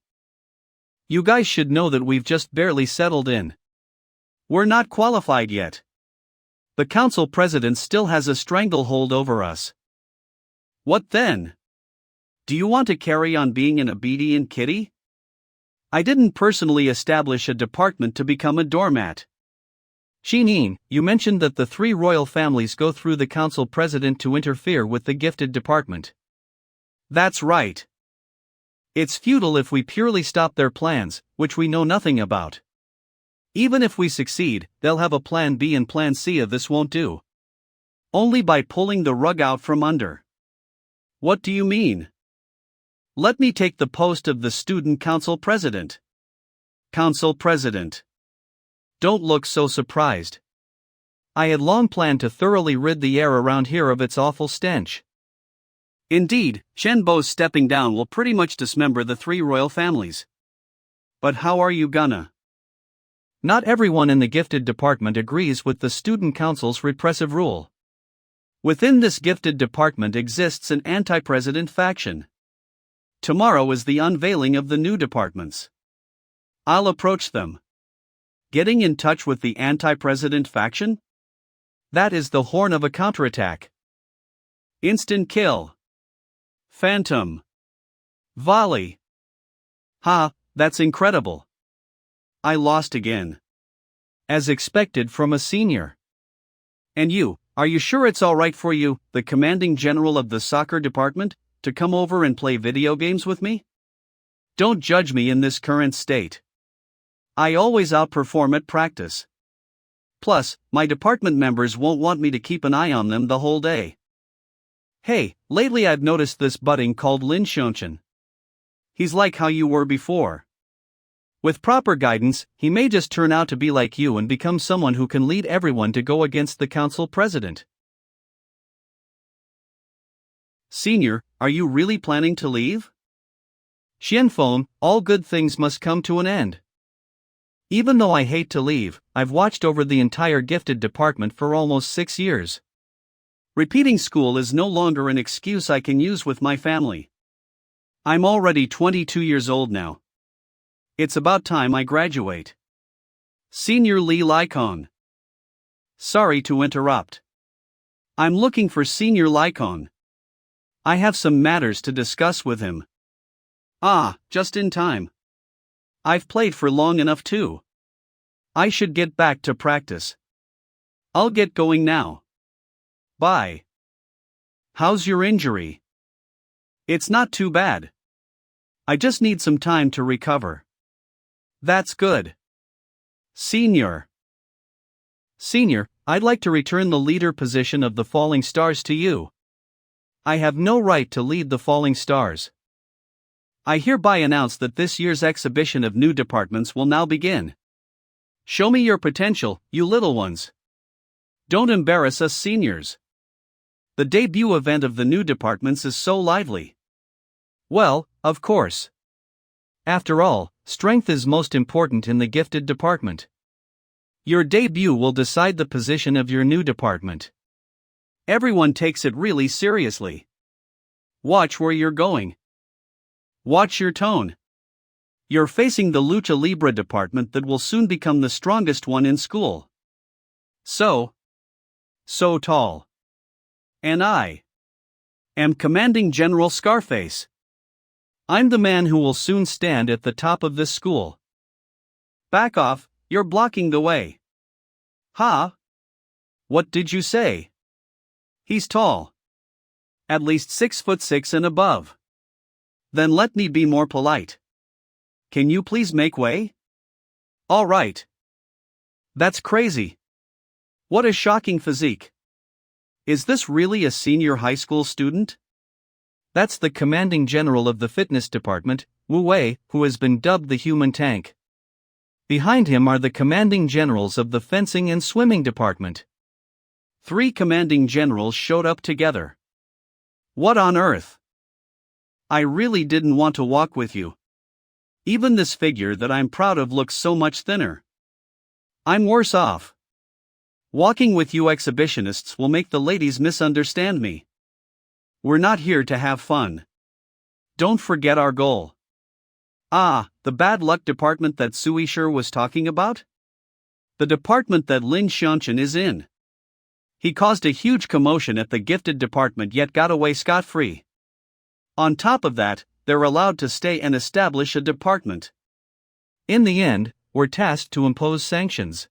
You guys should know that we've just barely settled in. We're not qualified yet. The council president still has a stranglehold over us. What then? Do you want to carry on being an obedient kitty? I didn't personally establish a department to become a doormat. Shinin, you mentioned that the 3 royal families go through the council president to interfere with the gifted department. That's right. It's futile if we purely stop their plans, which we know nothing about. Even if we succeed, they'll have a plan B and plan C of this won't do. Only by pulling the rug out from under. What do you mean? Let me take the post of the student council president. Council president. Don't look so surprised. I had long planned to thoroughly rid the air around here of its awful stench. Indeed, Shenbo's stepping down will pretty much dismember the 3 royal families. But how are you gonna? Not everyone in the gifted department agrees with the student council's repressive rule. Within this gifted department exists an anti-president faction. Tomorrow is the unveiling of the new departments. I'll approach them. Getting in touch with the anti-president faction? That is the horn of a counterattack. Instant kill. Phantom. Volley. Ha, that's incredible. I lost again. As expected from a senior. And you, are you sure it's alright for you, the commanding general of the soccer department, to come over and play video games with me? Don't judge me in this current state. I always outperform at practice. Plus, my department members won't want me to keep an eye on them the whole day. Hey, lately I've noticed this budding called Lin Shan. He's like how you were before. With proper guidance, he may just turn out to be like you and become someone who can lead everyone to go against the council president. Senior, are you really planning to leave? Xianfeng, all good things must come to an end. Even though I hate to leave, I've watched over the entire gifted department for almost 6 years. Repeating school is no longer an excuse I can use with my family. I'm already 22 years old now. It's about time I graduate. Senior Li Likon. Sorry to interrupt. I'm looking for Senior Likon. I have some matters to discuss with him. Ah, just in time. I've played for long enough too. I should get back to practice. I'll get going now. Bye. How's your injury? It's not too bad. I just need some time to recover. That's good. Senior, I'd like to return the leader position of the Falling Stars to you. I have no right to lead the Falling Stars. I hereby announce that this year's exhibition of new departments will now begin. Show me your potential, you little ones. Don't embarrass us seniors. The debut event of the new departments is so lively. Well, of course. After all, strength is most important in the gifted department. Your debut will decide the position of your new department. Everyone takes it really seriously. Watch where you're going. Watch your tone. You're facing the Lucha Libre department that will soon become the strongest one in school. So tall. And I am Commanding General Scarface. I'm the man who will soon stand at the top of this school. Back off, you're blocking the way. Ha? What did you say? He's tall. At least 6'6" and above. Then let me be more polite. Can you please make way? All right. That's crazy. What a shocking physique. Is this really a senior high school student? That's the commanding general of the fitness department, Wu Wei, who has been dubbed the human tank. Behind him are the commanding generals of the fencing and swimming department. 3 commanding generals showed up together. What on earth? I really didn't want to walk with you. Even this figure that I'm proud of looks so much thinner. I'm worse off. Walking with you exhibitionists will make the ladies misunderstand me. We're not here to have fun. Don't forget our goal. Ah, the bad luck department that Sui Shi was talking about? The department that Lin Shan is in. He caused a huge commotion at the gifted department yet got away scot-free. On top of that, they're allowed to stay and establish a department. In the end, we're tasked to impose sanctions.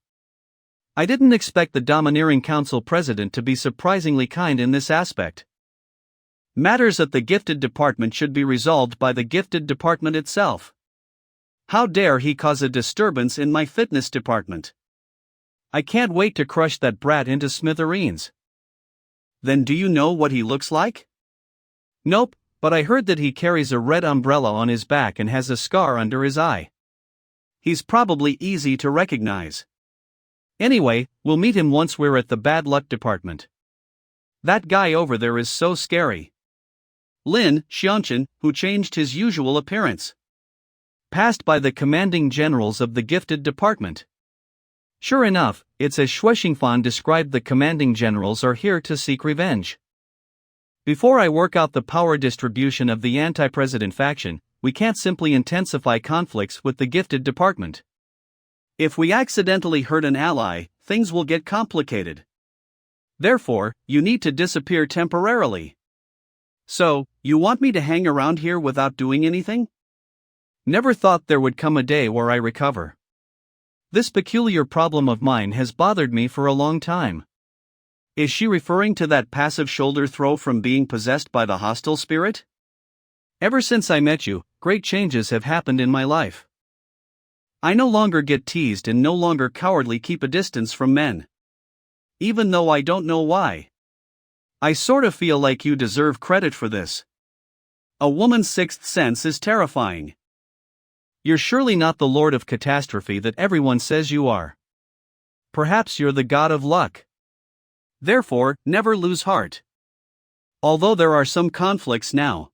I didn't expect the domineering council president to be surprisingly kind in this aspect. Matters at the gifted department should be resolved by the gifted department itself. How dare he cause a disturbance in my fitness department? I can't wait to crush that brat into smithereens. Then do you know what he looks like? Nope, but I heard that he carries a red umbrella on his back and has a scar under his eye. He's probably easy to recognize. Anyway, we'll meet him once we're at the bad luck department. That guy over there is so scary. Lin Shan, who changed his usual appearance. Passed by the commanding generals of the gifted department. Sure enough, it's as Shui Xingfan described, the commanding generals are here to seek revenge. Before I work out the power distribution of the anti-president faction, we can't simply intensify conflicts with the gifted department. If we accidentally hurt an ally, things will get complicated. Therefore, you need to disappear temporarily. So, you want me to hang around here without doing anything? Never thought there would come a day where I recover. This peculiar problem of mine has bothered me for a long time. Is she referring to that passive shoulder throw from being possessed by the hostile spirit? Ever since I met you, great changes have happened in my life. I no longer get teased and no longer cowardly keep a distance from men. Even though I don't know why. I sort of feel like you deserve credit for this. A woman's sixth sense is terrifying. You're surely not the lord of catastrophe that everyone says you are. Perhaps you're the god of luck. Therefore, never lose heart. Although there are some conflicts now,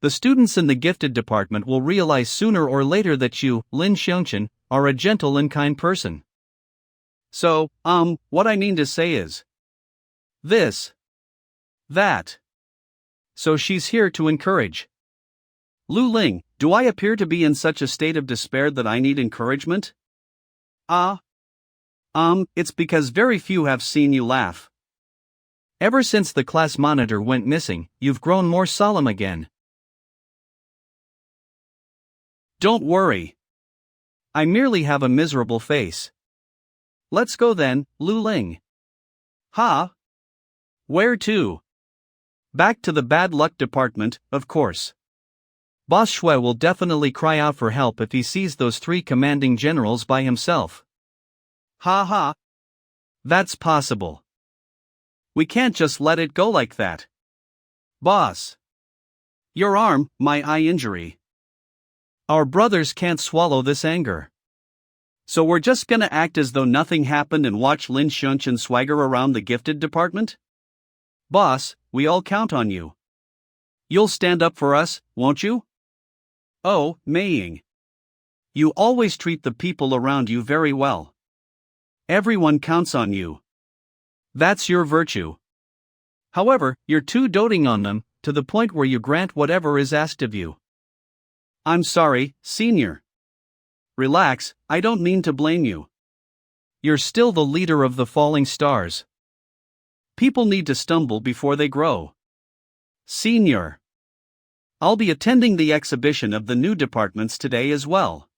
the students in the gifted department will realize sooner or later that you, Lin Shan, are a gentle and kind person. So, what I mean to say is this, that. So she's here to encourage. Lu Ling, do I appear to be in such a state of despair that I need encouragement? It's because very few have seen you laugh. Ever since the class monitor went missing, you've grown more solemn again. Don't worry. I merely have a miserable face. Let's go then, Lu Ling. Ha? Where to? Back to the bad luck department, of course. Boss Shui will definitely cry out for help if he sees those 3 commanding generals by himself. Ha ha. That's possible. We can't just let it go like that. Boss. Your arm, my eye injury. Our brothers can't swallow this anger. So we're just gonna act as though nothing happened and watch Lin Shan swagger around the gifted department? Boss, we all count on you. You'll stand up for us, won't you? Oh, Maying. You always treat the people around you very well. Everyone counts on you. That's your virtue. However, you're too doting on them, to the point where you grant whatever is asked of you. I'm sorry, senior. Relax, I don't mean to blame you. You're still the leader of the falling stars. People need to stumble before they grow. Senior. I'll be attending the exhibition of the new departments today as well.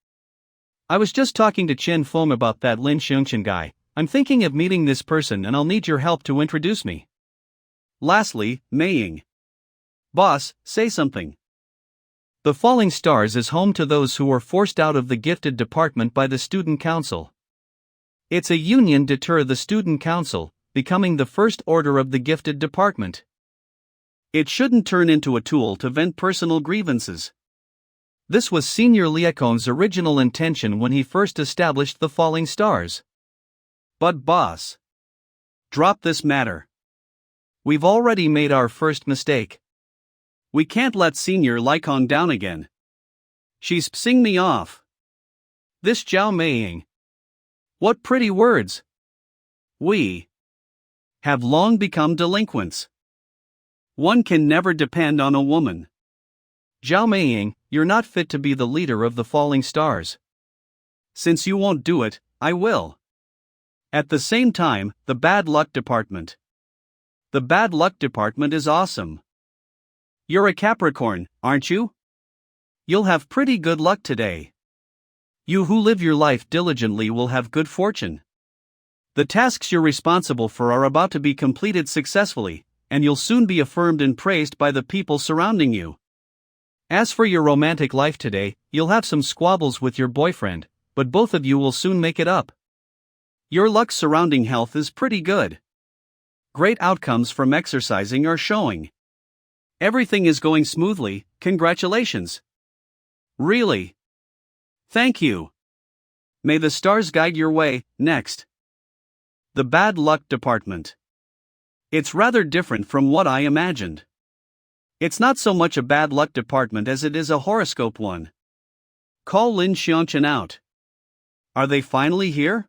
I was just talking to Chen Feng about that Lin Shan guy. I'm thinking of meeting this person and I'll need your help to introduce me. Lastly, Maying. Boss, say something. The Falling Stars is home to those who were forced out of the gifted department by the student council. It's a union to deter the student council, becoming the first order of the gifted department. It shouldn't turn into a tool to vent personal grievances. This was Senior Liacon's original intention when he first established the Falling Stars. But boss, drop this matter. We've already made our first mistake. We can't let Senior Liacon down again. She's pissing me off. This Xiao Maying. What pretty words. We have long become delinquents. One can never depend on a woman. Xiao Maying, you're not fit to be the leader of the Falling Stars. Since you won't do it, I will. At the same time, the bad luck department. The bad luck department is awesome. You're a Capricorn, aren't you? You'll have pretty good luck today. You who live your life diligently will have good fortune. The tasks you're responsible for are about to be completed successfully, and you'll soon be affirmed and praised by the people surrounding you. As for your romantic life today, you'll have some squabbles with your boyfriend, but both of you will soon make it up. Your luck surrounding health is pretty good. Great outcomes from exercising are showing. Everything is going smoothly, congratulations. Really? Thank you. May the stars guide your way. Next. The bad luck department. It's rather different from what I imagined. It's not so much a bad luck department as it is a horoscope one. Call Lin Shan out. Are they finally here?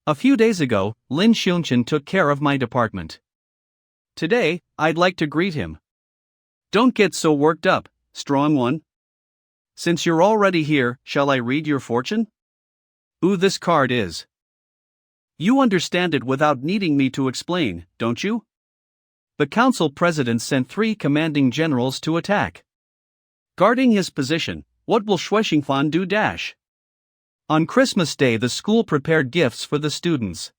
A few days ago, Lin Shan took care of my department. Today, I'd like to greet him. Don't get so worked up, strong one. Since you're already here, shall I read your fortune? Ooh, this card is. You understand it without needing me to explain, don't you? The council president sent 3 commanding generals to attack. Guarding his position, what will Shuixingfan do? On Christmas Day, the school prepared gifts for the students.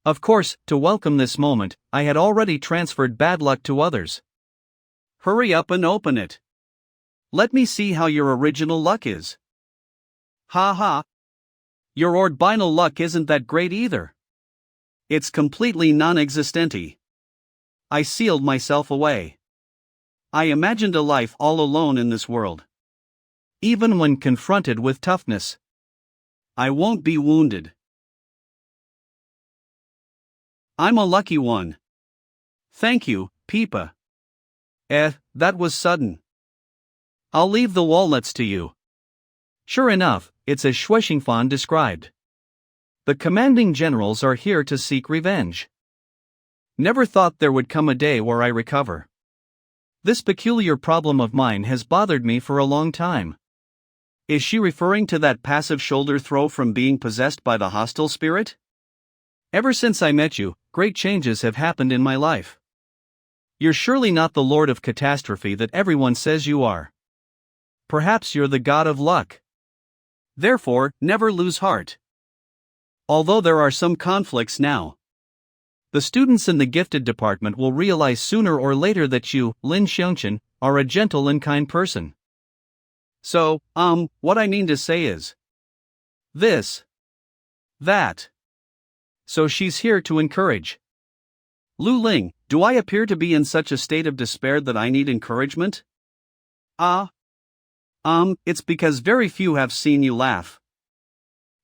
Of course, to welcome this moment, I had already transferred bad luck to others. Hurry up and open it. Let me see how your original luck is. Ha ha. Your ordinal luck isn't that great either. It's completely non-existent. I sealed myself away. I imagined a life all alone in this world. Even when confronted with toughness, I won't be wounded. I'm a lucky one. Thank you, Peipa. That was sudden. I'll leave the walnuts to you. Sure enough, it's as Shuixingfan described. The commanding generals are here to seek revenge. Never thought there would come a day where I recover. This peculiar problem of mine has bothered me for a long time. Is she referring to that passive shoulder throw from being possessed by the hostile spirit? Ever since I met you, great changes have happened in my life. You're surely not the Lord of Catastrophe that everyone says you are. Perhaps you're the god of luck. Therefore, never lose heart. Although there are some conflicts now, the students in the gifted department will realize sooner or later that you, Lin Shan, are a gentle and kind person. So, what I mean to say is this, that. So she's here to encourage. Lu Ling, do I appear to be in such a state of despair that I need encouragement? It's because very few have seen you laugh.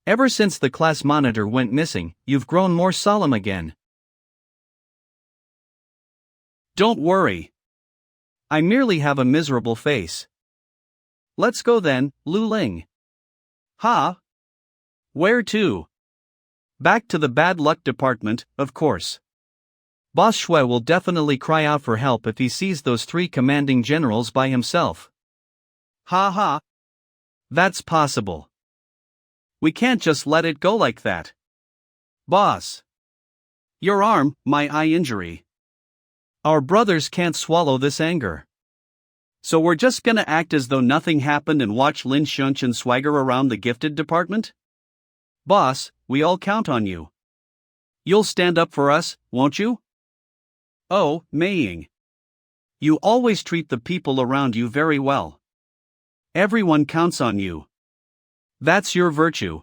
Ever since the class monitor went missing, you've grown more solemn again. Don't worry. I merely have a miserable face. Let's go then, Lu Ling. Ha? Where to? Back to the bad luck department, of course. Boss Shui will definitely cry out for help if he sees those 3 commanding generals by himself. Ha ha. That's possible. We can't just let it go like that. Boss. Your arm, my eye injury. Our brothers can't swallow this anger. So we're just gonna act as though nothing happened and watch Lin Shan swagger around the gifted department? Boss, we all count on you. You'll stand up for us, won't you? Oh, Maying. You always treat the people around you very well. Everyone counts on you. That's your virtue.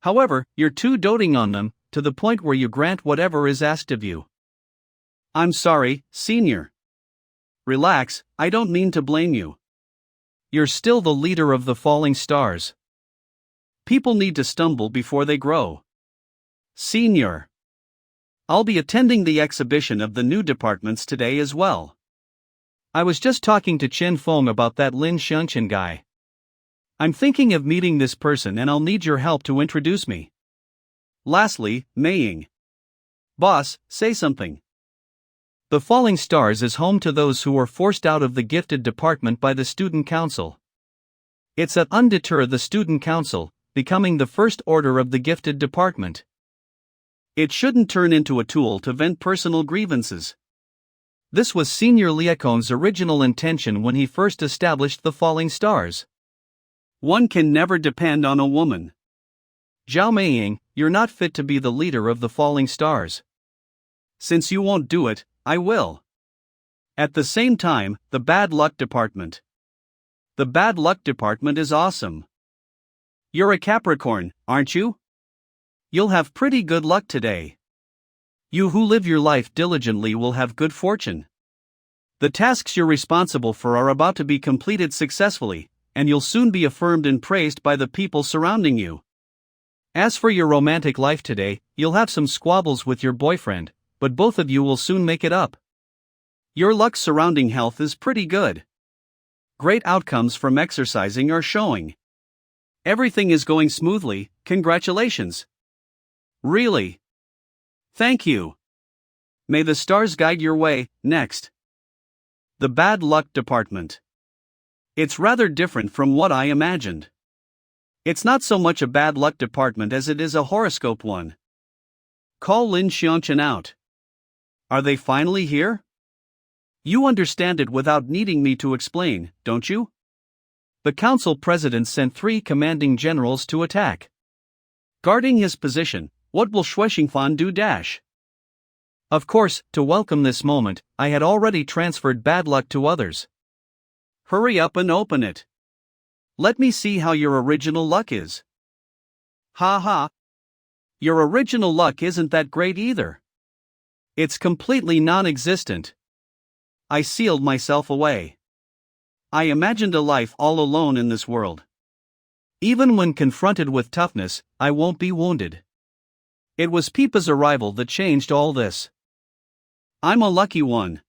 However, you're too doting on them, to the point where you grant whatever is asked of you. I'm sorry, senior. Relax, I don't mean to blame you. You're still the leader of the falling stars. People need to stumble before they grow. Senior. I'll be attending the exhibition of the new departments today as well. I was just talking to Chen Feng about that Lin Shan guy. I'm thinking of meeting this person and I'll need your help to introduce me. Lastly, Maying. Boss, say something. The Falling Stars is home to those who were forced out of the gifted department by the student council. It's at undeter the student council, becoming the first order of the gifted department. It shouldn't turn into a tool to vent personal grievances. This was Senior Liacon's original intention when he first established the Falling Stars. One can never depend on a woman. Xiao Maying, you're not fit to be the leader of the Falling Stars. Since you won't do it, I will. At the same time, the bad luck department. The bad luck department is awesome. You're a Capricorn, aren't you? You'll have pretty good luck today. You who live your life diligently will have good fortune. The tasks you're responsible for are about to be completed successfully, and you'll soon be affirmed and praised by the people surrounding you. As for your romantic life today, you'll have some squabbles with your boyfriend, but both of you will soon make it up. Your luck surrounding health is pretty good. Great outcomes from exercising are showing. Everything is going smoothly, congratulations. Really? Thank you. May the stars guide your way. Next. The bad luck department. It's rather different from what I imagined. It's not so much a bad luck department as it is a horoscope one. Call Lin Shan out. Are they finally here? You understand it without needing me to explain, don't you? The council president sent 3 commanding generals to attack. Guarding his position, what will Shuexingfan do? Of course, to welcome this moment, I had already transferred bad luck to others. Hurry up and open it. Let me see how your original luck is. Ha ha. Your original luck isn't that great either. It's completely non-existent. I sealed myself away. I imagined a life all alone in this world. Even when confronted with toughness, I won't be wounded. It was Peipa's arrival that changed all this. I'm a lucky one.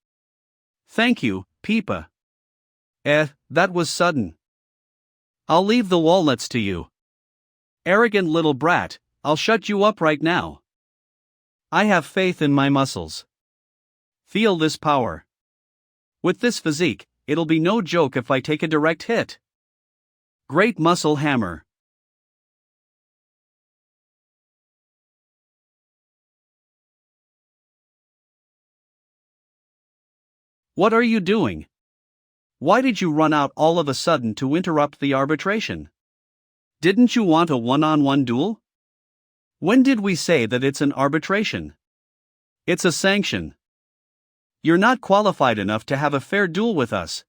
Thank you, Peipa. That was sudden. I'll leave the walnuts to you. Arrogant little brat, I'll shut you up right now. I have faith in my muscles. Feel this power. With this physique, it'll be no joke if I take a direct hit. Great muscle hammer. What are you doing? Why did you run out all of a sudden to interrupt the arbitration? Didn't you want a one-on-one duel? When did we say that it's an arbitration? It's a sanction. You're not qualified enough to have a fair duel with us.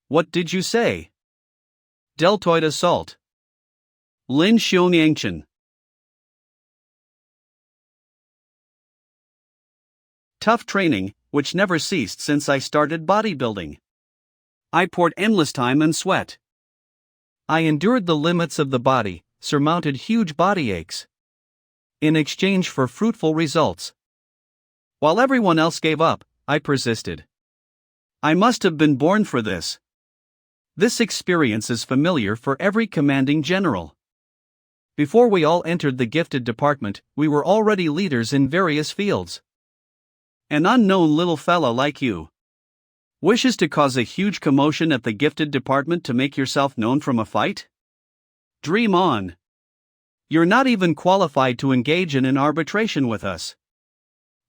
What did you say? Deltoid assault. Lin Shan. Tough training, which never ceased since I started bodybuilding. I poured endless time and sweat. I endured the limits of the body, surmounted huge body aches. In exchange for fruitful results. While everyone else gave up, I persisted. I must have been born for this. This experience is familiar for every commanding general. Before we all entered the gifted department, we were already leaders in various fields. An unknown little fella like you wishes to cause a huge commotion at the gifted department to make yourself known from a fight? Dream on. You're not even qualified to engage in an arbitration with us.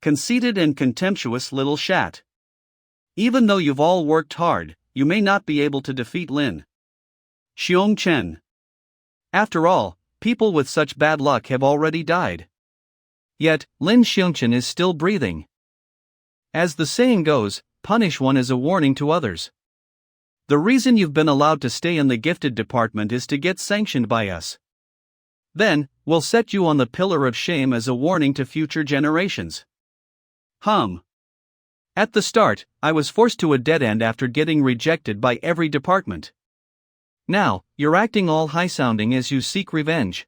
Conceited and contemptuous little shat. Even though you've all worked hard, you may not be able to defeat Lin Shan. After all, people with such bad luck have already died. Yet, Lin Shan is still breathing. As the saying goes, punish one as a warning to others. The reason you've been allowed to stay in the gifted department is to get sanctioned by us. Then, we'll set you on the pillar of shame as a warning to future generations. At the start, I was forced to a dead end after getting rejected by every department. Now, you're acting all high-sounding as you seek revenge.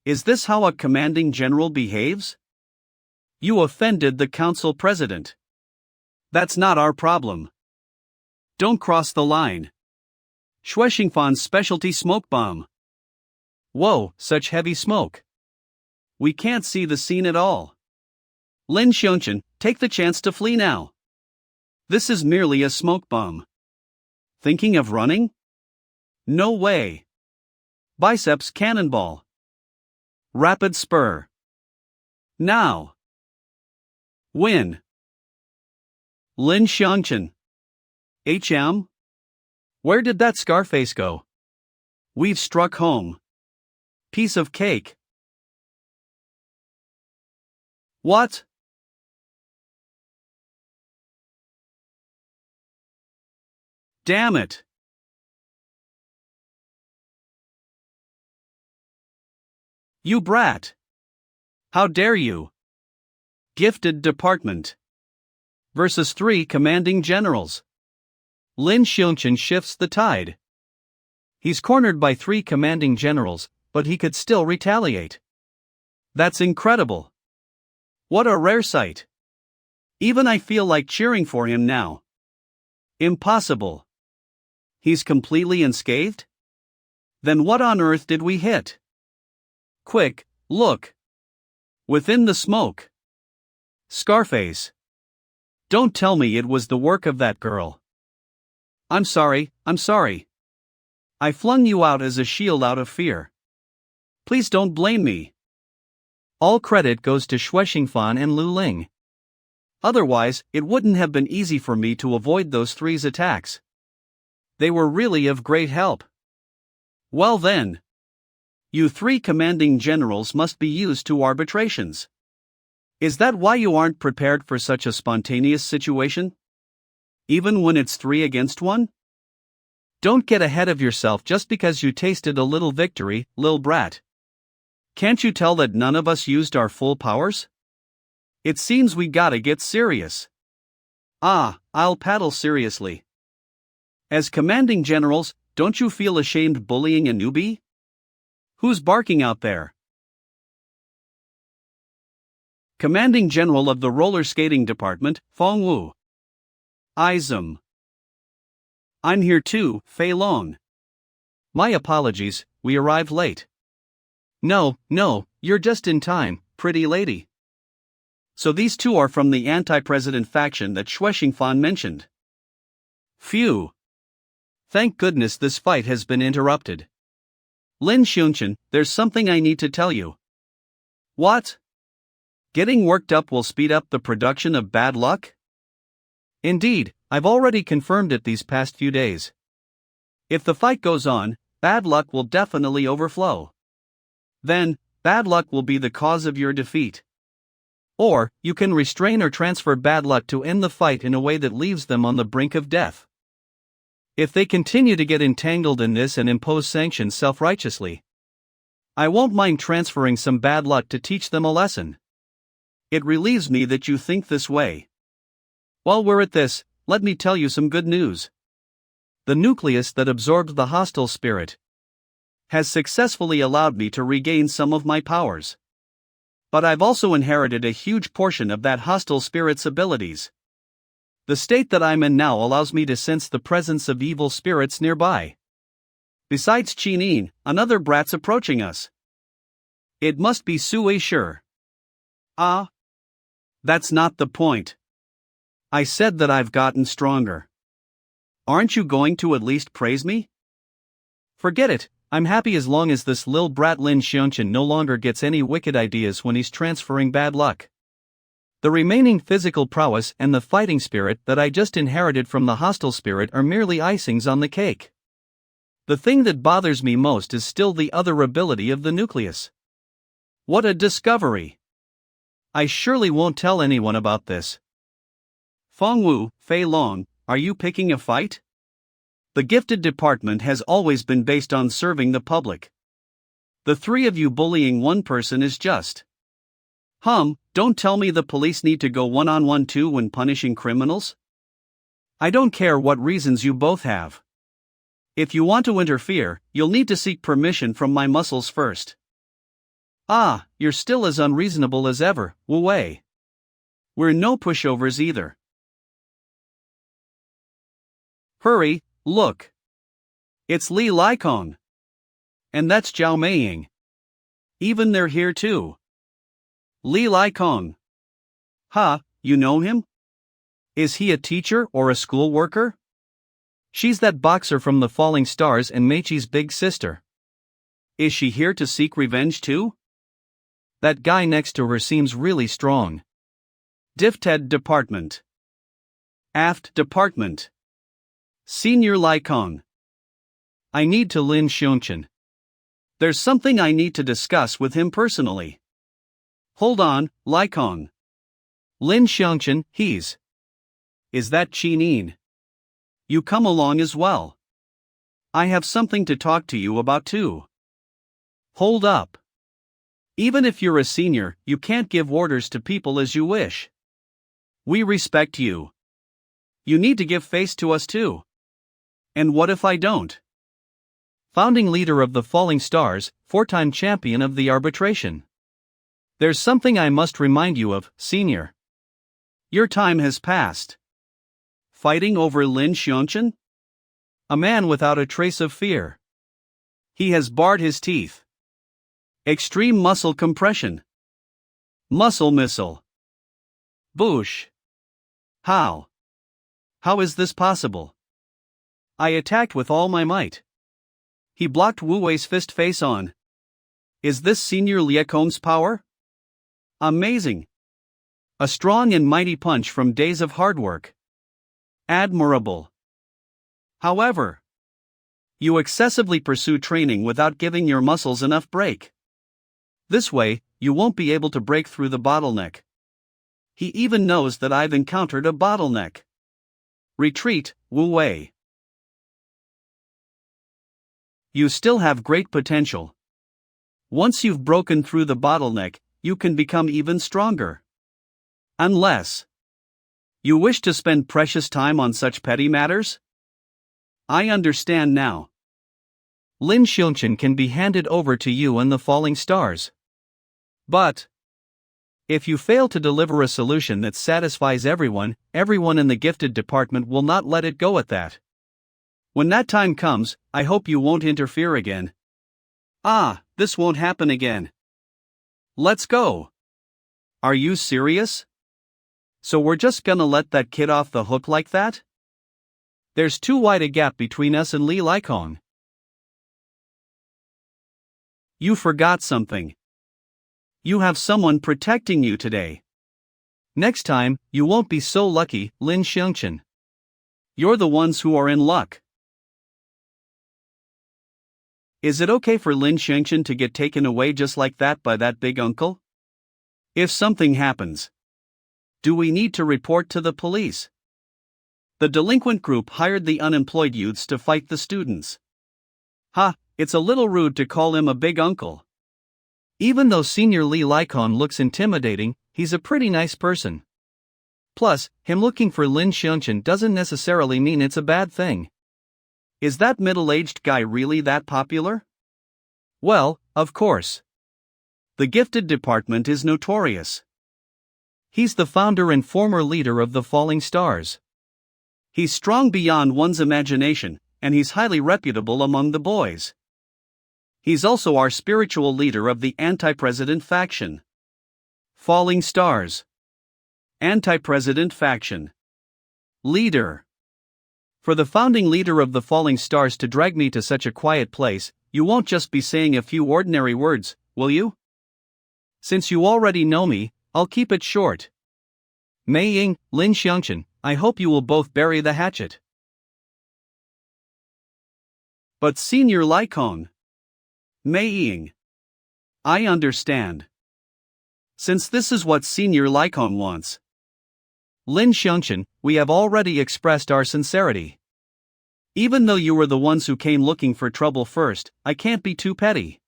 Is this how a commanding general behaves? You offended the council president. That's not our problem. Don't cross the line. Shuexingfan's specialty smoke bomb. Whoa, such heavy smoke. We can't see the scene at all. Lin Shan, take the chance to flee now. This is merely a smoke bomb. Thinking of running? No way. Biceps cannonball. Rapid spur. Now. Win. Lin Shan. Where did that Scarface go? We've struck home. Piece of cake. What? Damn it. You brat. How dare you? Gifted department. Versus 3 commanding generals. Lin Shan shifts the tide. He's cornered by 3 commanding generals, but he could still retaliate. That's incredible. What a rare sight. Even I feel like cheering for him now. Impossible. He's completely unscathed? Then what on earth did we hit? Quick, look. Within the smoke. Scarface. Don't tell me it was the work of that girl. I'm sorry. I flung you out as a shield out of fear. Please don't blame me. All credit goes to Shuexingfan and Lu Ling. Otherwise, it wouldn't have been easy for me to avoid those three's attacks. They were really of great help. Well then. You three commanding generals must be used to arbitrations. Is that why you aren't prepared for such a spontaneous situation? Even when it's 3 against 1? Don't get ahead of yourself just because you tasted a little victory, lil brat. Can't you tell that none of us used our full powers? It seems we gotta get serious. I'll paddle seriously. As commanding generals, don't you feel ashamed bullying a newbie? Who's barking out there? Commanding General of the Roller Skating Department, Feng Wu. I'm here too, Fei Long. My apologies, we arrived late. No, you're just in time, pretty lady. So these two are from the anti-president faction that Shuexingfan mentioned. Phew. Thank goodness this fight has been interrupted. Lin Shan, there's something I need to tell you. What? Getting worked up will speed up the production of bad luck? Indeed, I've already confirmed it these past few days. If the fight goes on, bad luck will definitely overflow. Then, bad luck will be the cause of your defeat. Or, you can restrain or transfer bad luck to end the fight in a way that leaves them on the brink of death. If they continue to get entangled in this and impose sanctions self-righteously, I won't mind transferring some bad luck to teach them a lesson. It relieves me that you think this way. While we're at this, let me tell you some good news. The nucleus that absorbed the hostile spirit has successfully allowed me to regain some of my powers. But I've also inherited a huge portion of that hostile spirit's abilities. The state that I'm in now allows me to sense the presence of evil spirits nearby. Besides Qinin, another brat's approaching us. It must be Sui Shi. That's not the point. I said that I've gotten stronger. Aren't you going to at least praise me? Forget it, I'm happy as long as this lil brat Lin Shan no longer gets any wicked ideas when he's transferring bad luck. The remaining physical prowess and the fighting spirit that I just inherited from the hostile spirit are merely icings on the cake. The thing that bothers me most is still the other ability of the nucleus. What a discovery! I surely won't tell anyone about this. Feng Wu, Fei Long, are you picking a fight? The gifted department has always been based on serving the public. The three of you bullying one person is just. Don't tell me the police need to go one-on-one too when punishing criminals? I don't care what reasons you both have. If you want to interfere, you'll need to seek permission from my muscles first. You're still as unreasonable as ever, Wu Wei. We're no pushovers either. Hurry, look. It's Li Likong. And that's Xiao Maying. Even they're here too. Li Likong. You know him? Is he a teacher or a school worker? She's that boxer from the Falling Stars and Machi's big sister. Is she here to seek revenge too? That guy next to her seems really strong. Difted Department. Aft Department. Senior Likong. I need to Lin Shan. There's something I need to discuss with him personally. Hold on, Likong. Lin Shan, he's. Is that Qinin? You come along as well. I have something to talk to you about too. Hold up. Even if you're a senior, you can't give orders to people as you wish. We respect you. You need to give face to us too. And what if I don't? Founding leader of the Falling Stars, 4-time champion of the arbitration. There's something I must remind you of, senior. Your time has passed. Fighting over Lin Shan? A man without a trace of fear. He has bared his teeth. Extreme muscle compression. Muscle missile. Boosh. How? How is this possible? I attacked with all my might. He blocked Wu Wei's fist face on. Is this Senior Liacon's power? Amazing. A strong and mighty punch from days of hard work. Admirable. However, you excessively pursue training without giving your muscles enough break. This way, you won't be able to break through the bottleneck. He even knows that I've encountered a bottleneck. Retreat, Wu Wei. You still have great potential. Once you've broken through the bottleneck, you can become even stronger. Unless you wish to spend precious time on such petty matters? I understand now. Lin Shan can be handed over to you and the falling stars. But if you fail to deliver a solution that satisfies everyone in the gifted department will not let it go at that. When that time comes, I hope you won't interfere again. This won't happen again. Let's go. Are you serious? So we're just gonna let that kid off the hook like that? There's too wide a gap between us and Li Likong. You forgot something. You have someone protecting you today. Next time, you won't be so lucky, Lin Shan. You're the ones who are in luck. Is it okay for Lin Shan to get taken away just like that by that big uncle? If something happens, do we need to report to the police? The delinquent group hired the unemployed youths to fight the students. It's a little rude to call him a big uncle. Even though Senior Li Likong looks intimidating, he's a pretty nice person. Plus, him looking for Lin Shan doesn't necessarily mean it's a bad thing. Is that middle-aged guy really that popular? Well, of course. The gifted department is notorious. He's the founder and former leader of the Falling Stars. He's strong beyond one's imagination, and he's highly reputable among the boys. He's also our spiritual leader of the anti-president faction. Falling Stars. Anti-president faction. Leader. For the founding leader of the Falling Stars to drag me to such a quiet place, you won't just be saying a few ordinary words, will you? Since you already know me, I'll keep it short. Maying, Lin Shan, I hope you will both bury the hatchet. But Senior Likong. Maying. I understand. Since this is what Senior Likong wants. Lin Shan, we have already expressed our sincerity. Even though you were the ones who came looking for trouble first, I can't be too petty.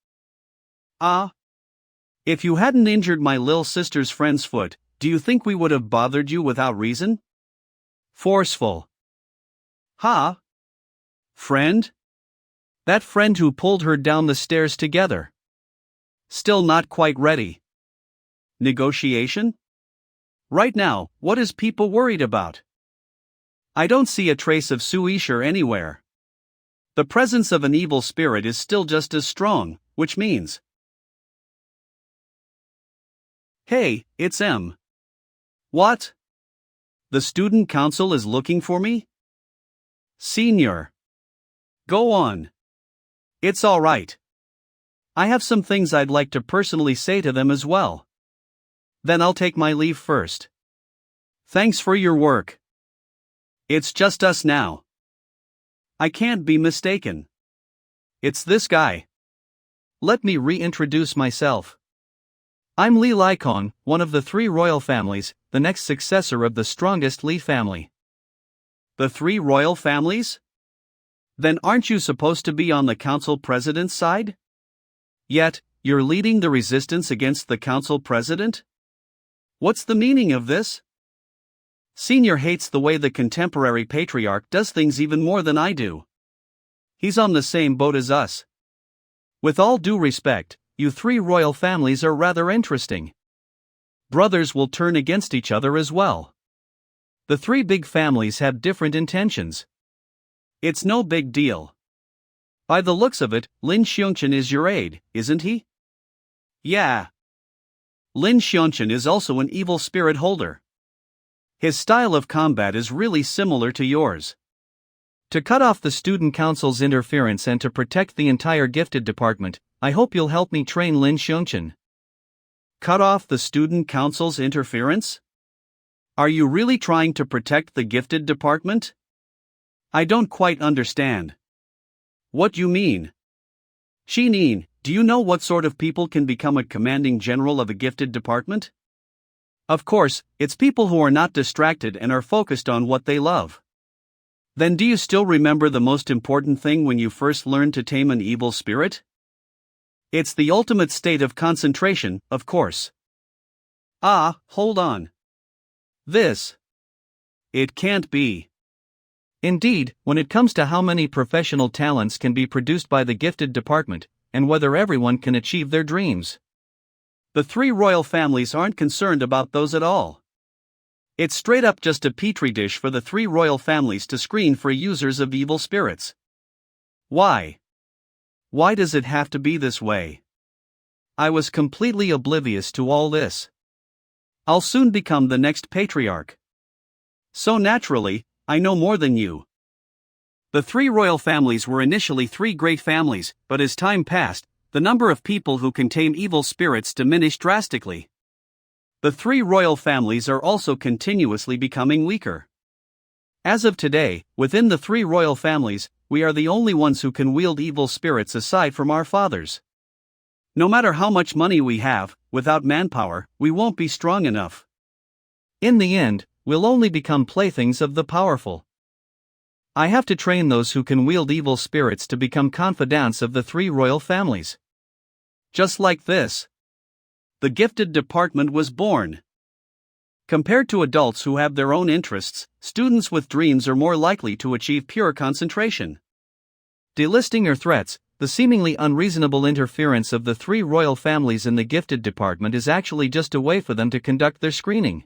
If you hadn't injured my lil sister's friend's foot, do you think we would have bothered you without reason? Forceful. Friend? That friend who pulled her down the stairs together. Still not quite ready. Negotiation? Right now, what is Peipa worried about? I don't see a trace of Suishir anywhere. The presence of an evil spirit is still just as strong, which means... Hey, it's M. What? The student council is looking for me? Senior. Go on. It's all right. I have some things I'd like to personally say to them as well. Then I'll take my leave first. Thanks for your work. It's just us now. I can't be mistaken. It's this guy. Let me reintroduce myself. I'm Li Likong, one of the 3 royal families, the next successor of the strongest Li family. The 3 royal families? Then aren't you supposed to be on the council president's side? Yet, you're leading the resistance against the council president? What's the meaning of this? Senior hates the way the contemporary patriarch does things even more than I do. He's on the same boat as us. With all due respect, you 3 royal families are rather interesting. Brothers will turn against each other as well. The 3 big families have different intentions. It's no big deal. By the looks of it, Lin Shan is your aide, isn't he? Yeah. Lin Shan is also an evil spirit holder. His style of combat is really similar to yours. To cut off the student council's interference and to protect the entire gifted department, I hope you'll help me train Lin Shan. Cut off the student council's interference? Are you really trying to protect the gifted department? I don't quite understand. What you mean? Xining, do you know what sort of people can become a commanding general of a gifted department? Of course, it's people who are not distracted and are focused on what they love. Then do you still remember the most important thing when you first learned to tame an evil spirit? It's the ultimate state of concentration, of course. Ah, hold on. This. It can't be. Indeed, when it comes to how many professional talents can be produced by the gifted department, and whether everyone can achieve their dreams, the three royal families aren't concerned about those at all. It's straight up just a petri dish for the three royal families to screen for users of evil spirits. Why? Why does it have to be this way? I was completely oblivious to all this. I'll soon become the next patriarch. So naturally, I know more than you. The three royal families were initially three great families, but as time passed, the number of people who can tame evil spirits diminished drastically. The three royal families are also continuously becoming weaker. As of today, within the three royal families, we are the only ones who can wield evil spirits aside from our fathers. No matter how much money we have, without manpower, we won't be strong enough. In the end, we'll only become playthings of the powerful. I have to train those who can wield evil spirits to become confidants of the three royal families. Just like this. The gifted department was born. Compared to adults who have their own interests, students with dreams are more likely to achieve pure concentration. Delisting or threats, the seemingly unreasonable interference of the three royal families in the gifted department is actually just a way for them to conduct their screening.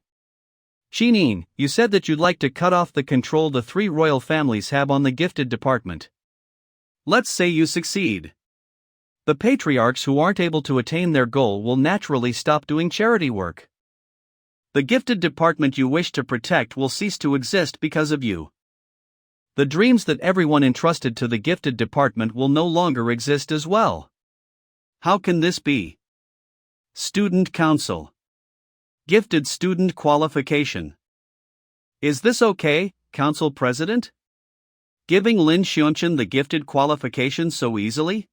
Xining, you said that you'd like to cut off the control the three royal families have on the gifted department. Let's say you succeed. The patriarchs who aren't able to attain their goal will naturally stop doing charity work. The gifted department you wish to protect will cease to exist because of you. The dreams that everyone entrusted to the gifted department will no longer exist as well. How can this be? Student Council. Gifted Student Qualification. Is this okay, Council President? Giving Lin Shan the gifted qualification so easily?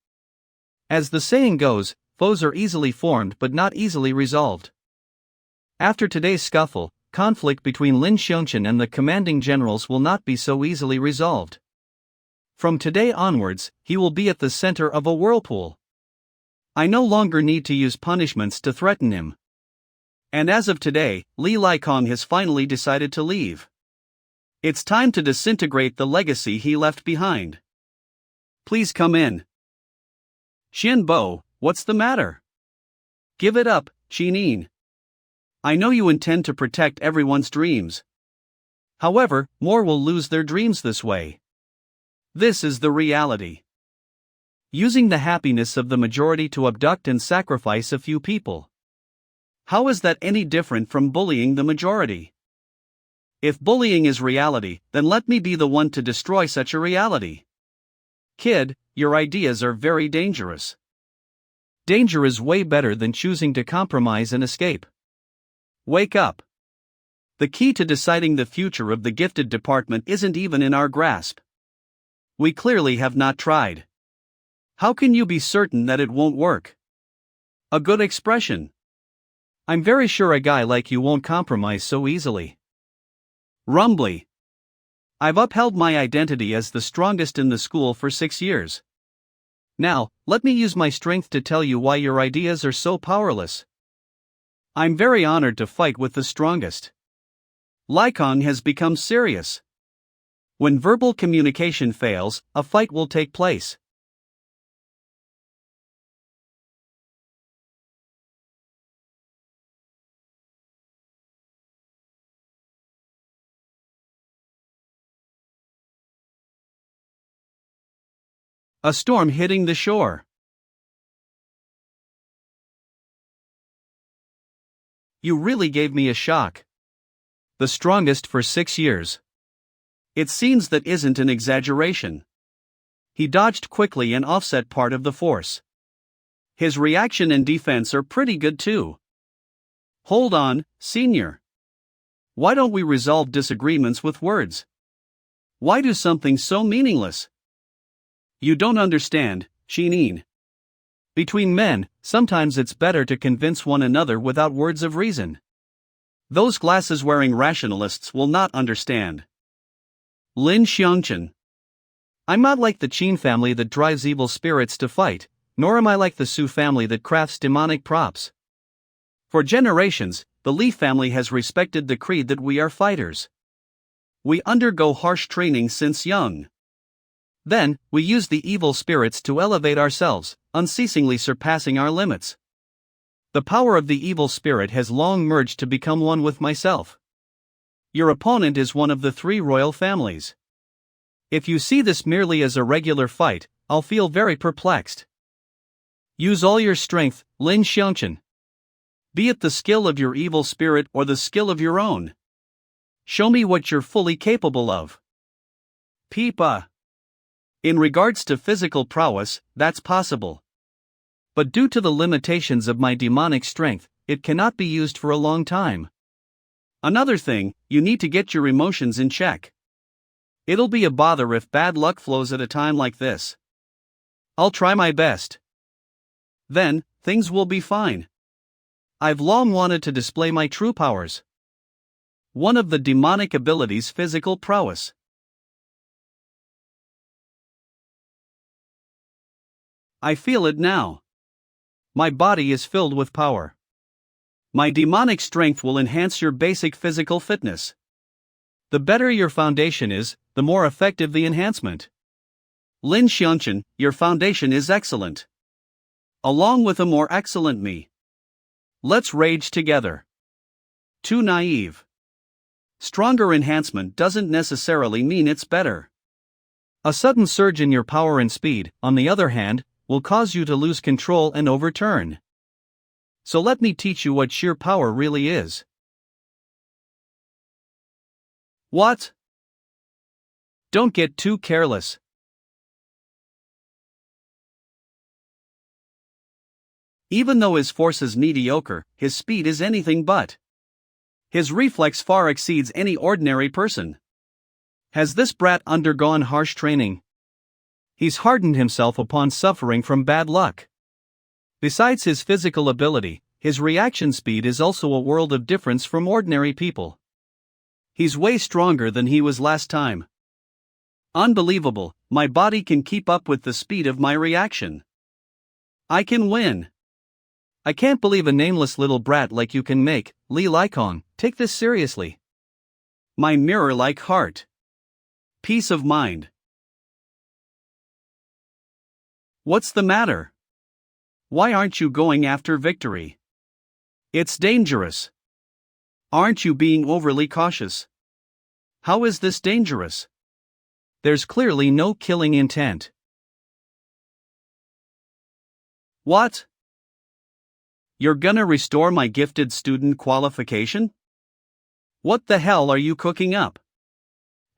As the saying goes, foes are easily formed but not easily resolved. After today's scuffle, conflict between Lin Shan and the commanding generals will not be so easily resolved. From today onwards, he will be at the center of a whirlpool. I no longer need to use punishments to threaten him. And as of today, Li Likong has finally decided to leave. It's time to disintegrate the legacy he left behind. Please come in. Xin Bo, what's the matter? Give it up, Xining. I know you intend to protect everyone's dreams. However, more will lose their dreams this way. This is the reality. Using the happiness of the majority to abduct and sacrifice a few people. How is that any different from bullying the majority? If bullying is reality, then let me be the one to destroy such a reality. Kid, your ideas are very dangerous. Danger is way better than choosing to compromise and escape. Wake up. The key to deciding the future of the gifted department isn't even in our grasp. We clearly have not tried. How can you be certain that it won't work? A good expression. I'm very sure a guy like you won't compromise so easily. Rumbly. I've upheld my identity as the strongest in the school for 6 years. Now, let me use my strength to tell you why your ideas are so powerless. I'm very honored to fight with the strongest. Likong has become serious. When verbal communication fails, a fight will take place. A storm hitting the shore. You really gave me a shock. The strongest for 6 years. It seems that isn't an exaggeration. He dodged quickly and offset part of the force. His reaction and defense are pretty good too. Hold on, senior. Why don't we resolve disagreements with words? Why do something so meaningless? You don't understand, Shinin. Between men, sometimes it's better to convince one another without words of reason. Those glasses-wearing rationalists will not understand. Lin Shan. I'm not like the Qin family that drives evil spirits to fight, nor am I like the Su family that crafts demonic props. For generations, the Li family has respected the creed that we are fighters. We undergo harsh training since young. Then, we use the evil spirits to elevate ourselves, unceasingly surpassing our limits. The power of the evil spirit has long merged to become one with myself. Your opponent is one of the 3 royal families. If you see this merely as a regular fight, I'll feel very perplexed. Use all your strength, Lin Shan. Be it the skill of your evil spirit or the skill of your own. Show me what you're fully capable of. Peipa. In regards to physical prowess, that's possible. But due to the limitations of my demonic strength, it cannot be used for a long time. Another thing, you need to get your emotions in check. It'll be a bother if bad luck flows at a time like this. I'll try my best. Then, things will be fine. I've long wanted to display my true powers. One of the demonic abilities, physical prowess. I feel it now. My body is filled with power. My demonic strength will enhance your basic physical fitness. The better your foundation is, the more effective the enhancement. Lin Shan, your foundation is excellent. Along with a more excellent me. Let's rage together. Too naive. Stronger enhancement doesn't necessarily mean it's better. A sudden surge in your power and speed, on the other hand, will cause you to lose control and overturn. So let me teach you what sheer power really is. What? Don't get too careless. Even though his force is mediocre, his speed is anything but. His reflex far exceeds any ordinary person. Has this brat undergone harsh training? He's hardened himself upon suffering from bad luck. Besides his physical ability, his reaction speed is also a world of difference from ordinary people. He's way stronger than he was last time. Unbelievable, my body can keep up with the speed of my reaction. I can win. I can't believe a nameless little brat like you can make, Li Likong, take this seriously. My mirror-like heart. Peace of mind. What's the matter? Why aren't you going after victory? It's dangerous. Aren't you being overly cautious? How is this dangerous? There's clearly no killing intent. What? You're gonna restore my gifted student qualification? What the hell are you cooking up?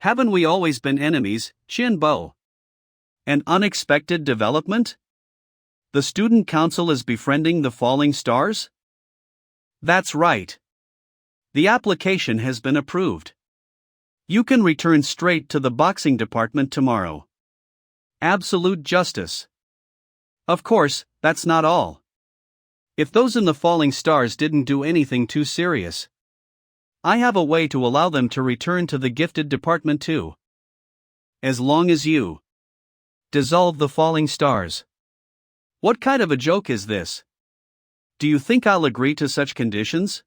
Haven't we always been enemies, Shinbo? An unexpected development? The student council is befriending the falling stars? That's right. The application has been approved. You can return straight to the boxing department tomorrow. Absolute justice. Of course, that's not all. If those in the falling stars didn't do anything too serious, I have a way to allow them to return to the gifted department too. As long as you dissolve the falling stars. What kind of a joke is this? Do you think I'll agree to such conditions?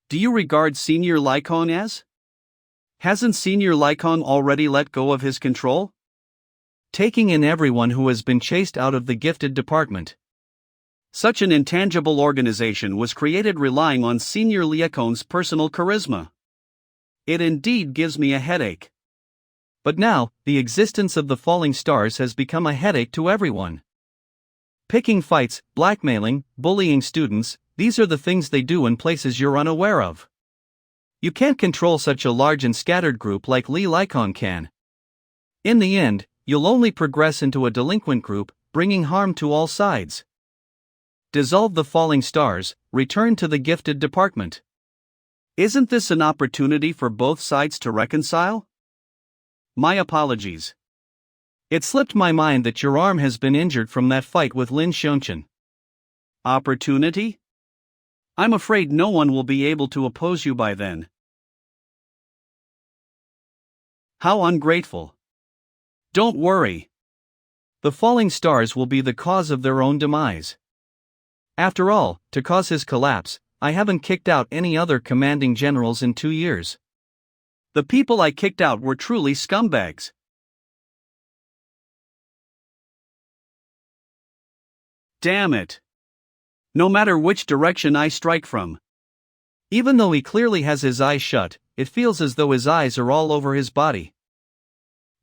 Do you regard Senior Likong as? Hasn't Senior Likong already let go of his control? Taking in everyone who has been chased out of the gifted department. Such an intangible organization was created relying on Senior Likong's personal charisma. It indeed gives me a headache. But now, the existence of the falling stars has become a headache to everyone. Picking fights, blackmailing, bullying students, these are the things they do in places you're unaware of. You can't control such a large and scattered group like Li Likong can. In the end, you'll only progress into a delinquent group, bringing harm to all sides. Dissolve the falling stars, return to the gifted department. Isn't this an opportunity for both sides to reconcile? My apologies. It slipped my mind that your arm has been injured from that fight with Lin Shan. Opportunity? I'm afraid no one will be able to oppose you by then. How ungrateful. Don't worry. The falling stars will be the cause of their own demise. After all, to cause his collapse, I haven't kicked out any other commanding generals in 2 years. The people I kicked out were truly scumbags. Damn it. No matter which direction I strike from. Even though he clearly has his eyes shut, it feels as though his eyes are all over his body.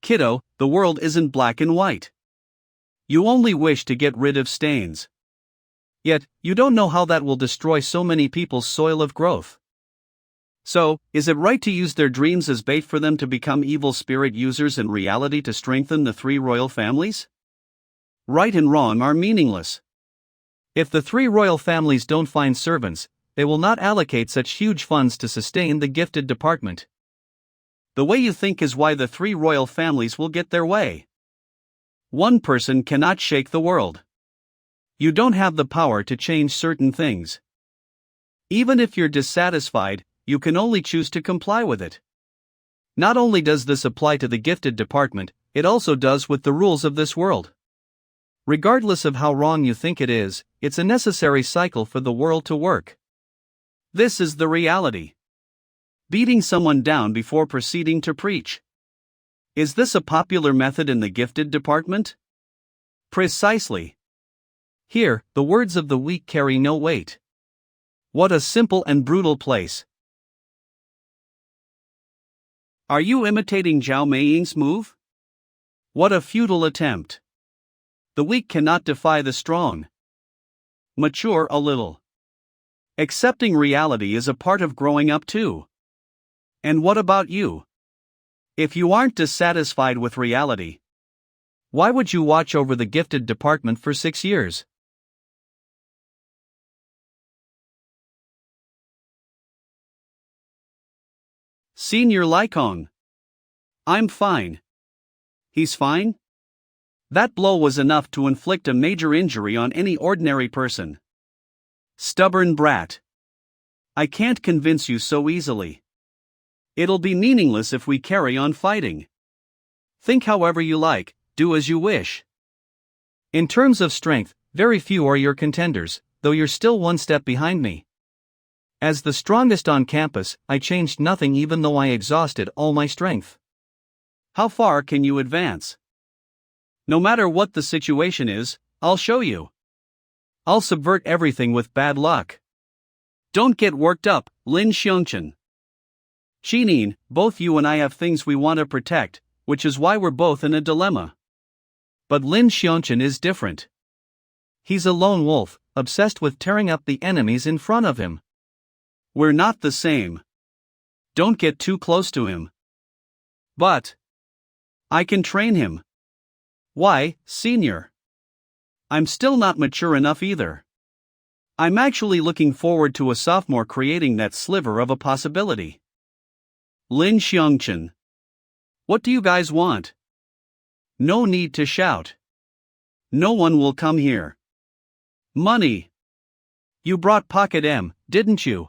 Kiddo, the world isn't black and white. You only wish to get rid of stains. Yet, you don't know how that will destroy so many people's soil of growth. So, is it right to use their dreams as bait for them to become evil spirit users in reality to strengthen the 3 royal families? Right and wrong are meaningless. If the 3 royal families don't find servants, they will not allocate such huge funds to sustain the gifted department. The way you think is why the 3 royal families will get their way. One person cannot shake the world. You don't have the power to change certain things. Even if you're dissatisfied, you can only choose to comply with it. Not only does this apply to the gifted department, it also does with the rules of this world. Regardless of how wrong you think it is, it's a necessary cycle for the world to work. This is the reality. Beating someone down before proceeding to preach. Is this a popular method in the gifted department? Precisely. Here, the words of the weak carry no weight. What a simple and brutal place. Are you imitating Xiao Maying's move? What a futile attempt. The weak cannot defy the strong. Mature a little. Accepting reality is a part of growing up too. And what about you? If you aren't dissatisfied with reality, why would you watch over the gifted department for 6 years? Senior Likong. I'm fine. He's fine? That blow was enough to inflict a major injury on any ordinary person. Stubborn brat. I can't convince you so easily. It'll be meaningless if we carry on fighting. Think however you like, do as you wish. In terms of strength, very few are your contenders, though you're still 1 step behind me. As the strongest on campus, I changed nothing even though I exhausted all my strength. How far can you advance? No matter what the situation is, I'll show you. I'll subvert everything with bad luck. Don't get worked up, Lin Shan. Shinin, both you and I have things we want to protect, which is why we're both in a dilemma. But Lin Shan is different. He's a lone wolf, obsessed with tearing up the enemies in front of him. We're not the same. Don't get too close to him. But I can train him. Why, senior? I'm still not mature enough either. I'm actually looking forward to a sophomore creating that sliver of a possibility. Lin Shan. What do you guys want? No need to shout. No one will come here. Money. You brought pocket M, didn't you?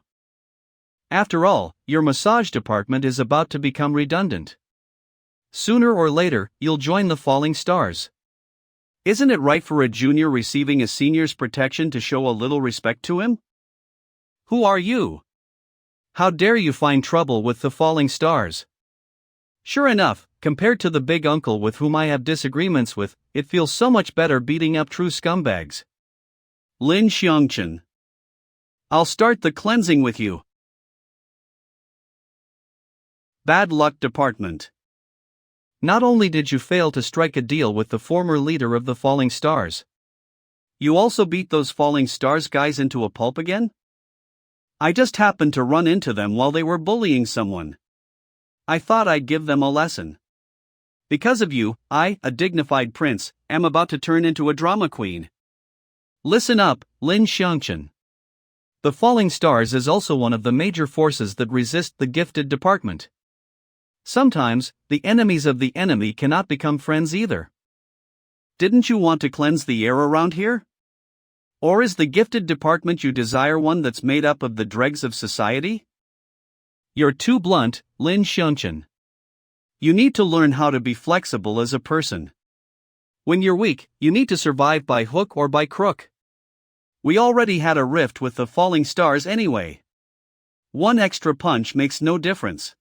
After all, your massage department is about to become redundant. Sooner or later, you'll join the falling stars. Isn't it right for a junior receiving a senior's protection to show a little respect to him? Who are you? How dare you find trouble with the falling stars? Sure enough, compared to the big uncle with whom I have disagreements with, it feels so much better beating up true scumbags. Lin Shan. I'll start the cleansing with you. Bad luck department. Not only did you fail to strike a deal with the former leader of the Falling Stars, You also beat those falling stars guys into a pulp again? I just happened to run into them while they were bullying someone. I thought I'd give them a lesson. Because of you, I, a dignified prince, am about to turn into a drama queen. Listen up, Lin Shan. The falling stars is also one of the major forces that resist the gifted department. Sometimes, the enemies of the enemy cannot become friends either. Didn't you want to cleanse the air around here? Or is the gifted department you desire one that's made up of the dregs of society? You're too blunt, Lin Shan. You need to learn how to be flexible as a person. When you're weak, you need to survive by hook or by crook. We already had a rift with the falling stars anyway. One extra punch makes no difference.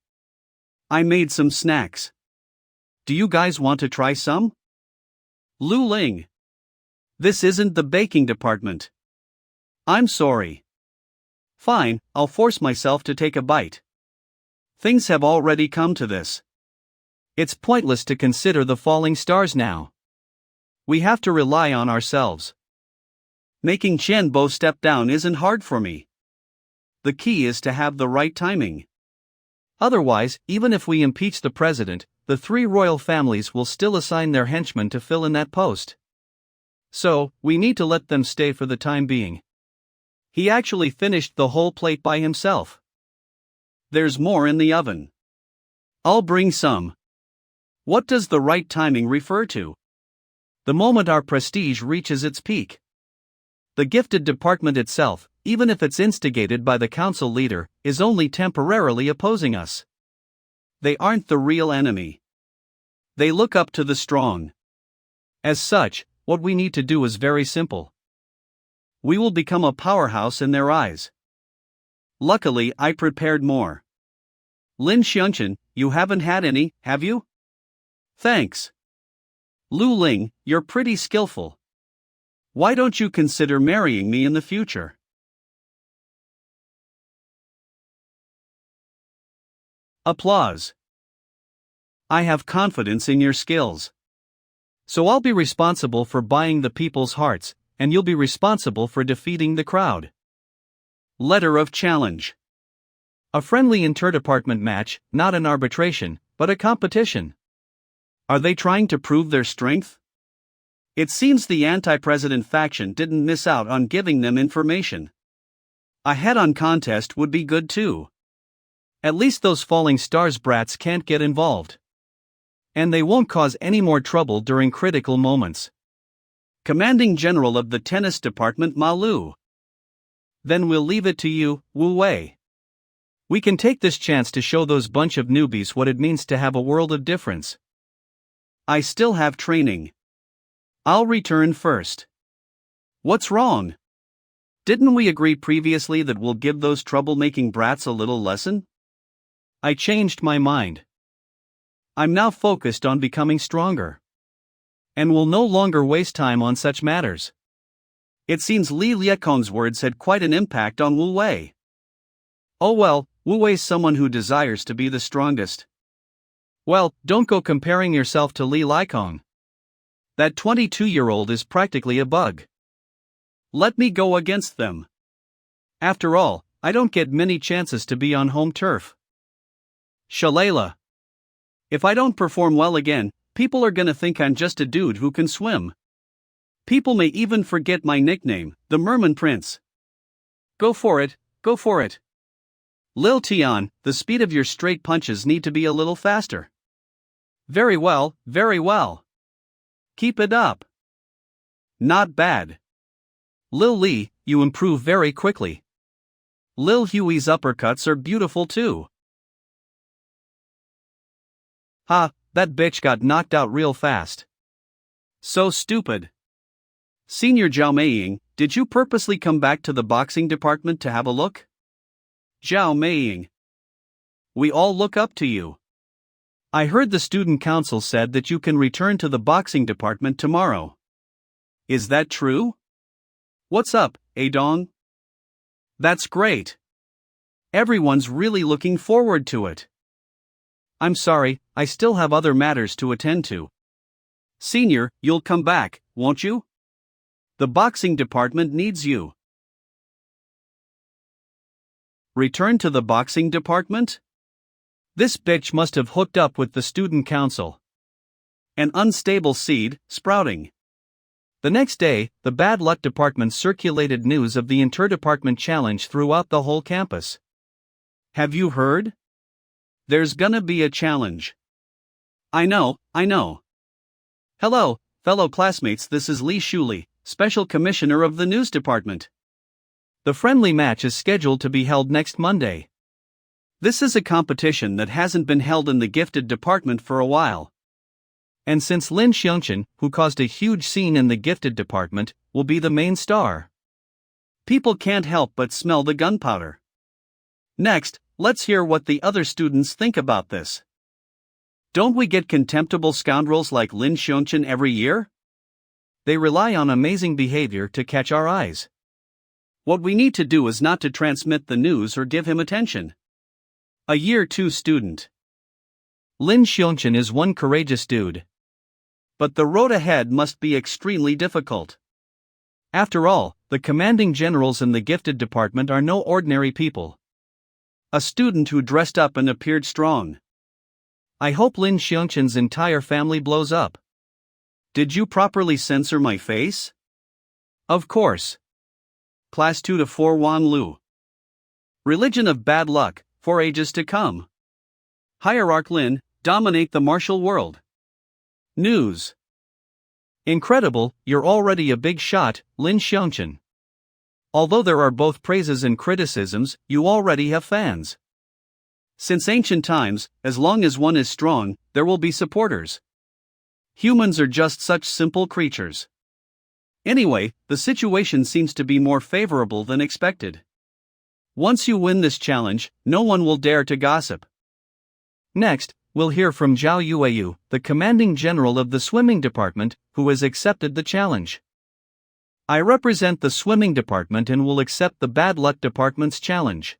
I made some snacks. Do you guys want to try some? Lu Ling. This isn't the baking department. I'm sorry. Fine, I'll force myself to take a bite. Things have already come to this. It's pointless to consider the falling stars now. We have to rely on ourselves. Making Chen Bo step down isn't hard for me. The key is to have the right timing. Otherwise, even if we impeach the president, the three royal families will still assign their henchmen to fill in that post. So, we need to let them stay for the time being. He actually finished the whole plate by himself. There's more in the oven. I'll bring some. What does the right timing refer to? The moment our prestige reaches its peak. The gifted department itself, even if it's instigated by the council leader, is only temporarily opposing us. They aren't the real enemy. They look up to the strong. As such, what we need to do is very simple. We will become a powerhouse in their eyes. Luckily, I prepared more. Lin Shan, you haven't had any, have you? Thanks. Lu Ling, you're pretty skillful. Why don't you consider marrying me in the future? Applause. I have confidence in your skills. So I'll be responsible for buying the people's hearts, and you'll be responsible for defeating the crowd. Letter of challenge. A friendly interdepartment match, not an arbitration, but a competition. Are they trying to prove their strength? It seems the anti-president faction didn't miss out on giving them information. A head-on contest would be good too. At least those falling stars brats can't get involved. And they won't cause any more trouble during critical moments. Commanding General of the Tennis Department Ma Lu. Then we'll leave it to you, Wu Wei. We can take this chance to show those bunch of newbies what it means to have a world of difference. I still have training. I'll return first. What's wrong? Didn't we agree previously that we'll give those troublemaking brats a little lesson? I changed my mind. I'm now focused on becoming stronger. And will no longer waste time on such matters. It seems Li Liekong's words had quite an impact on Wu Wei. Oh well, Wu Wei's someone who desires to be the strongest. Well, don't go comparing yourself to Li Liekong. That 22-year-old is practically a bug. Let me go against them. After all, I don't get many chances to be on home turf. Shalala. If I don't perform well again, people are gonna think I'm just a dude who can swim. People may even forget my nickname, the Merman Prince. Go for it, go for it. Lil Tian, the speed of your straight punches need to be a little faster. Very well, very well. Keep it up. Not bad. Lil Li, you improve very quickly. Lil Huey's uppercuts are beautiful too. Ha, that bitch got knocked out real fast. So stupid. Senior Xiao Maying, did you purposely come back to the boxing department to have a look? Xiao Maying. We all look up to you. I heard the student council said that you can return to the boxing department tomorrow. Is that true? What's up, Adong? That's great. Everyone's really looking forward to it. I'm sorry, I still have other matters to attend to. Senior, you'll come back, won't you? The boxing department needs you. Return to the boxing department? This bitch must have hooked up with the student council. An unstable seed, sprouting. The next day, the bad luck department circulated news of the interdepartment challenge throughout the whole campus. Have you heard? There's gonna be a challenge. I know. Hello, fellow classmates, this is Li Shuli, Special Commissioner of the News Department. The friendly match is scheduled to be held next Monday. This is a competition that hasn't been held in the gifted department for a while. And since Lin Shan, who caused a huge scene in the gifted department, will be the main star, people can't help but smell the gunpowder. Next, let's hear what the other students think about this. Don't we get contemptible scoundrels like Lin Shan every year? They rely on amazing behavior to catch our eyes. What we need to do is not to transmit the news or give him attention. A Year 2 student. Lin Shan is one courageous dude. But the road ahead must be extremely difficult. After all, the commanding generals in the gifted department are no ordinary people. A student who dressed up and appeared strong. I hope Lin Shan's entire family blows up. Did you properly censor my face? Of course. Class 2 to 4 Wan Lu. Religion of bad luck, for ages to come. Hierarch Lin, dominate the martial world. News. Incredible, you're already a big shot, Lin Shan. Although there are both praises and criticisms, you already have fans. Since ancient times, as long as one is strong, there will be supporters. Humans are just such simple creatures. Anyway, the situation seems to be more favorable than expected. Once you win this challenge, no one will dare to gossip. Next, we'll hear from Zhao Yueyu, the commanding general of the swimming department, who has accepted the challenge. I represent the swimming department and will accept the bad luck department's challenge.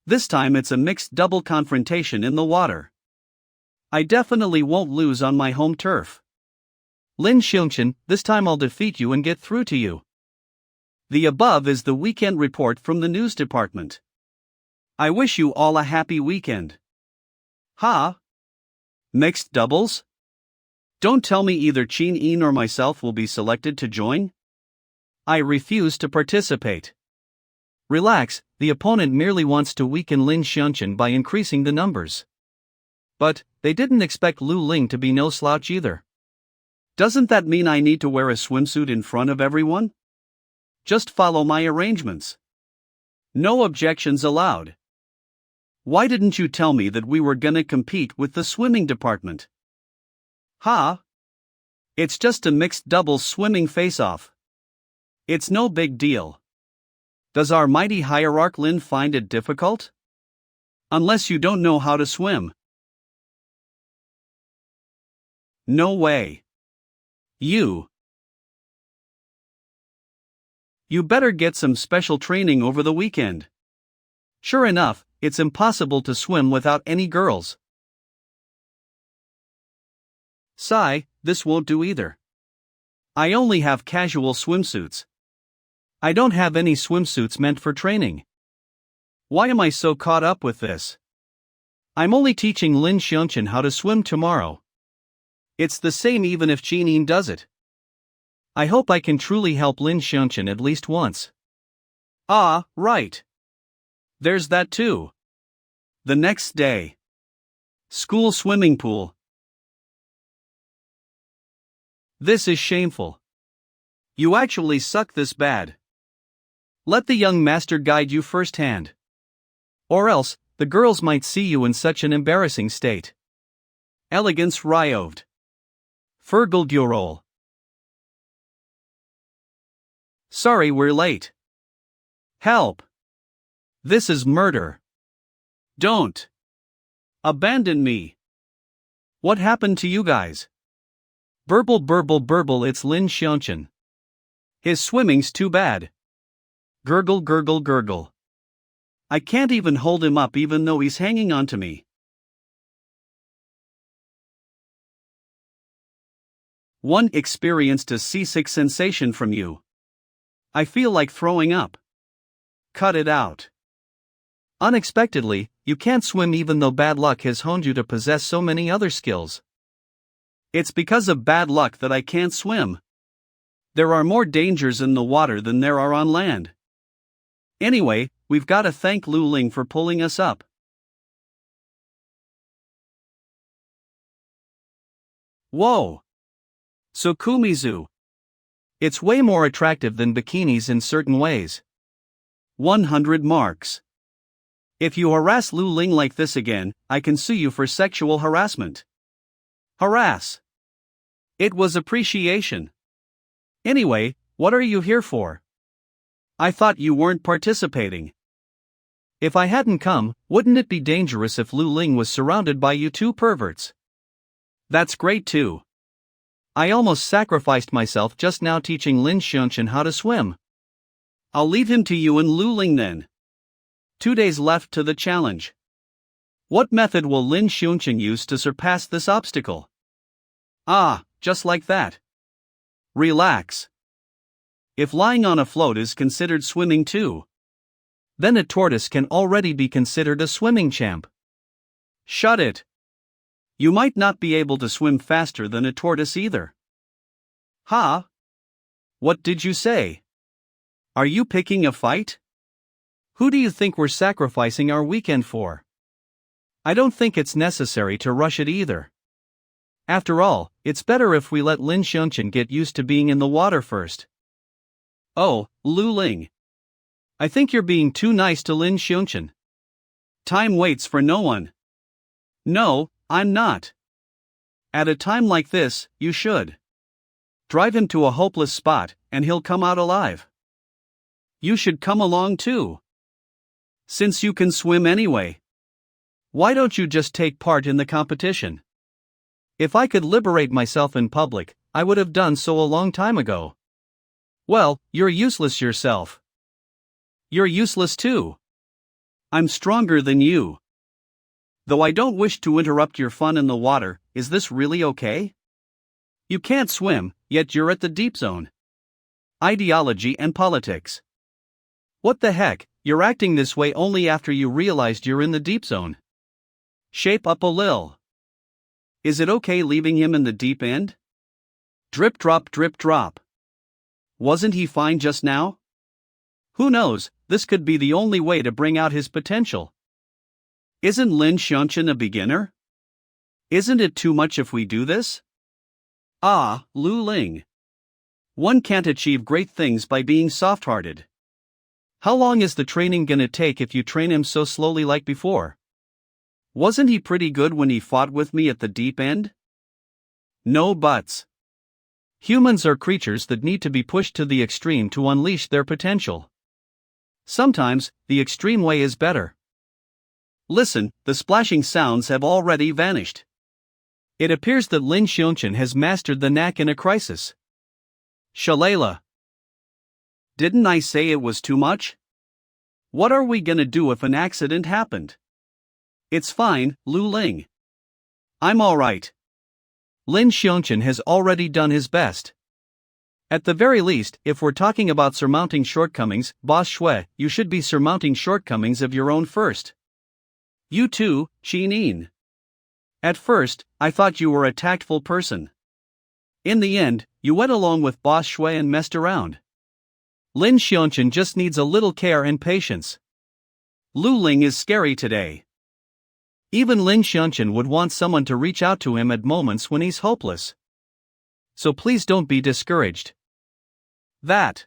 This time it's a mixed double confrontation in the water. I definitely won't lose on my home turf. Lin Shan, this time I'll defeat you and get through to you. The above is the weekend report from the news department. I wish you all a happy weekend. Ha? Mixed doubles? Don't tell me either Qin Yin or myself will be selected to join? I refuse to participate. Relax, the opponent merely wants to weaken Lin Shan by increasing the numbers. But, they didn't expect Lu Ling to be no slouch either. Doesn't that mean I need to wear a swimsuit in front of everyone? Just follow my arrangements. No objections allowed. Why didn't you tell me that we were gonna compete with the swimming department? Ha? It's just a mixed doubles swimming face-off. It's no big deal. Does our mighty hierarch Lin find it difficult? Unless you don't know how to swim. No way. You better get some special training over the weekend. Sure enough, it's impossible to swim without any girls. Sigh, this won't do either. I only have casual swimsuits. I don't have any swimsuits meant for training. Why am I so caught up with this? I'm only teaching Lin Shan how to swim tomorrow. It's the same even if Qin Yin does it. I hope I can truly help Lin Shan at least once. Ah, right. There's that too. The next day. School swimming pool. This is shameful. You actually suck this bad. Let the young master guide you firsthand. Or else, the girls might see you in such an embarrassing state. Elegance Ryoved. Fergal Durol. Sorry we're late. Help. This is murder. Don't. Abandon me. What happened to you guys? Burble burble burble, it's Lin Shan. His swimming's too bad. Gurgle gurgle gurgle. I can't even hold him up even though he's hanging onto me. One experienced a seasick sensation from you. I feel like throwing up. Cut it out. Unexpectedly, you can't swim even though bad luck has honed you to possess so many other skills. It's because of bad luck that I can't swim. There are more dangers in the water than there are on land. Anyway, we've got to thank Lu Ling for pulling us up. Whoa! So Kumizu. It's way more attractive than bikinis in certain ways. 100 marks. If you harass Lu Ling like this again, I can sue you for sexual harassment. Harass. It was appreciation. Anyway, what are you here for? I thought you weren't participating. If I hadn't come, wouldn't it be dangerous if Lu Ling was surrounded by you two perverts? That's great too. I almost sacrificed myself just now teaching Lin Shan how to swim. I'll leave him to you and Lu Ling then. 2 days left to the challenge. What method will Lin Shan use to surpass this obstacle? Ah, just like that. Relax. If lying on a float is considered swimming too, then a tortoise can already be considered a swimming champ. Shut it. You might not be able to swim faster than a tortoise either. Huh? What did you say? Are you picking a fight? Who do you think we're sacrificing our weekend for? I don't think it's necessary to rush it either. After all, it's better if we let Lin Shan get used to being in the water first. Oh, Lu Ling. I think you're being too nice to Lin Shan. Time waits for no one. No, I'm not. At a time like this, you should. Drive him to a hopeless spot, and he'll come out alive. You should come along too. Since you can swim anyway. Why don't you just take part in the competition? If I could liberate myself in public, I would have done so a long time ago. Well, you're useless yourself. You're useless too. I'm stronger than you. Though I don't wish to interrupt your fun in the water, is this really okay? You can't swim, yet you're at the deep zone. Ideology and politics. What the heck, you're acting this way only after you realized you're in the deep zone. Shape up a lil. Is it okay leaving him in the deep end? Drip drop drip drop. Wasn't he fine just now? Who knows, this could be the only way to bring out his potential. Isn't Lin Shan a beginner? Isn't it too much if we do this? Ah, Lu Ling. One can't achieve great things by being soft-hearted. How long is the training gonna take if you train him so slowly like before? Wasn't he pretty good when he fought with me at the deep end? No buts. Humans are creatures that need to be pushed to the extreme to unleash their potential. Sometimes, the extreme way is better. Listen, the splashing sounds have already vanished. It appears that Lin Shan has mastered the knack in a crisis. Shalala. Didn't I say it was too much? What are we gonna do if an accident happened? It's fine, Lu Ling. I'm alright. Lin Shan has already done his best. At the very least, if we're talking about surmounting shortcomings, Boss Shui, you should be surmounting shortcomings of your own first. You too, Yin. At first, I thought you were a tactful person. In the end, you went along with Boss Shui and messed around. Lin Shan just needs a little care and patience. Lu Ling is scary today. Even Lin Shan would want someone to reach out to him at moments when he's hopeless. So please don't be discouraged. That.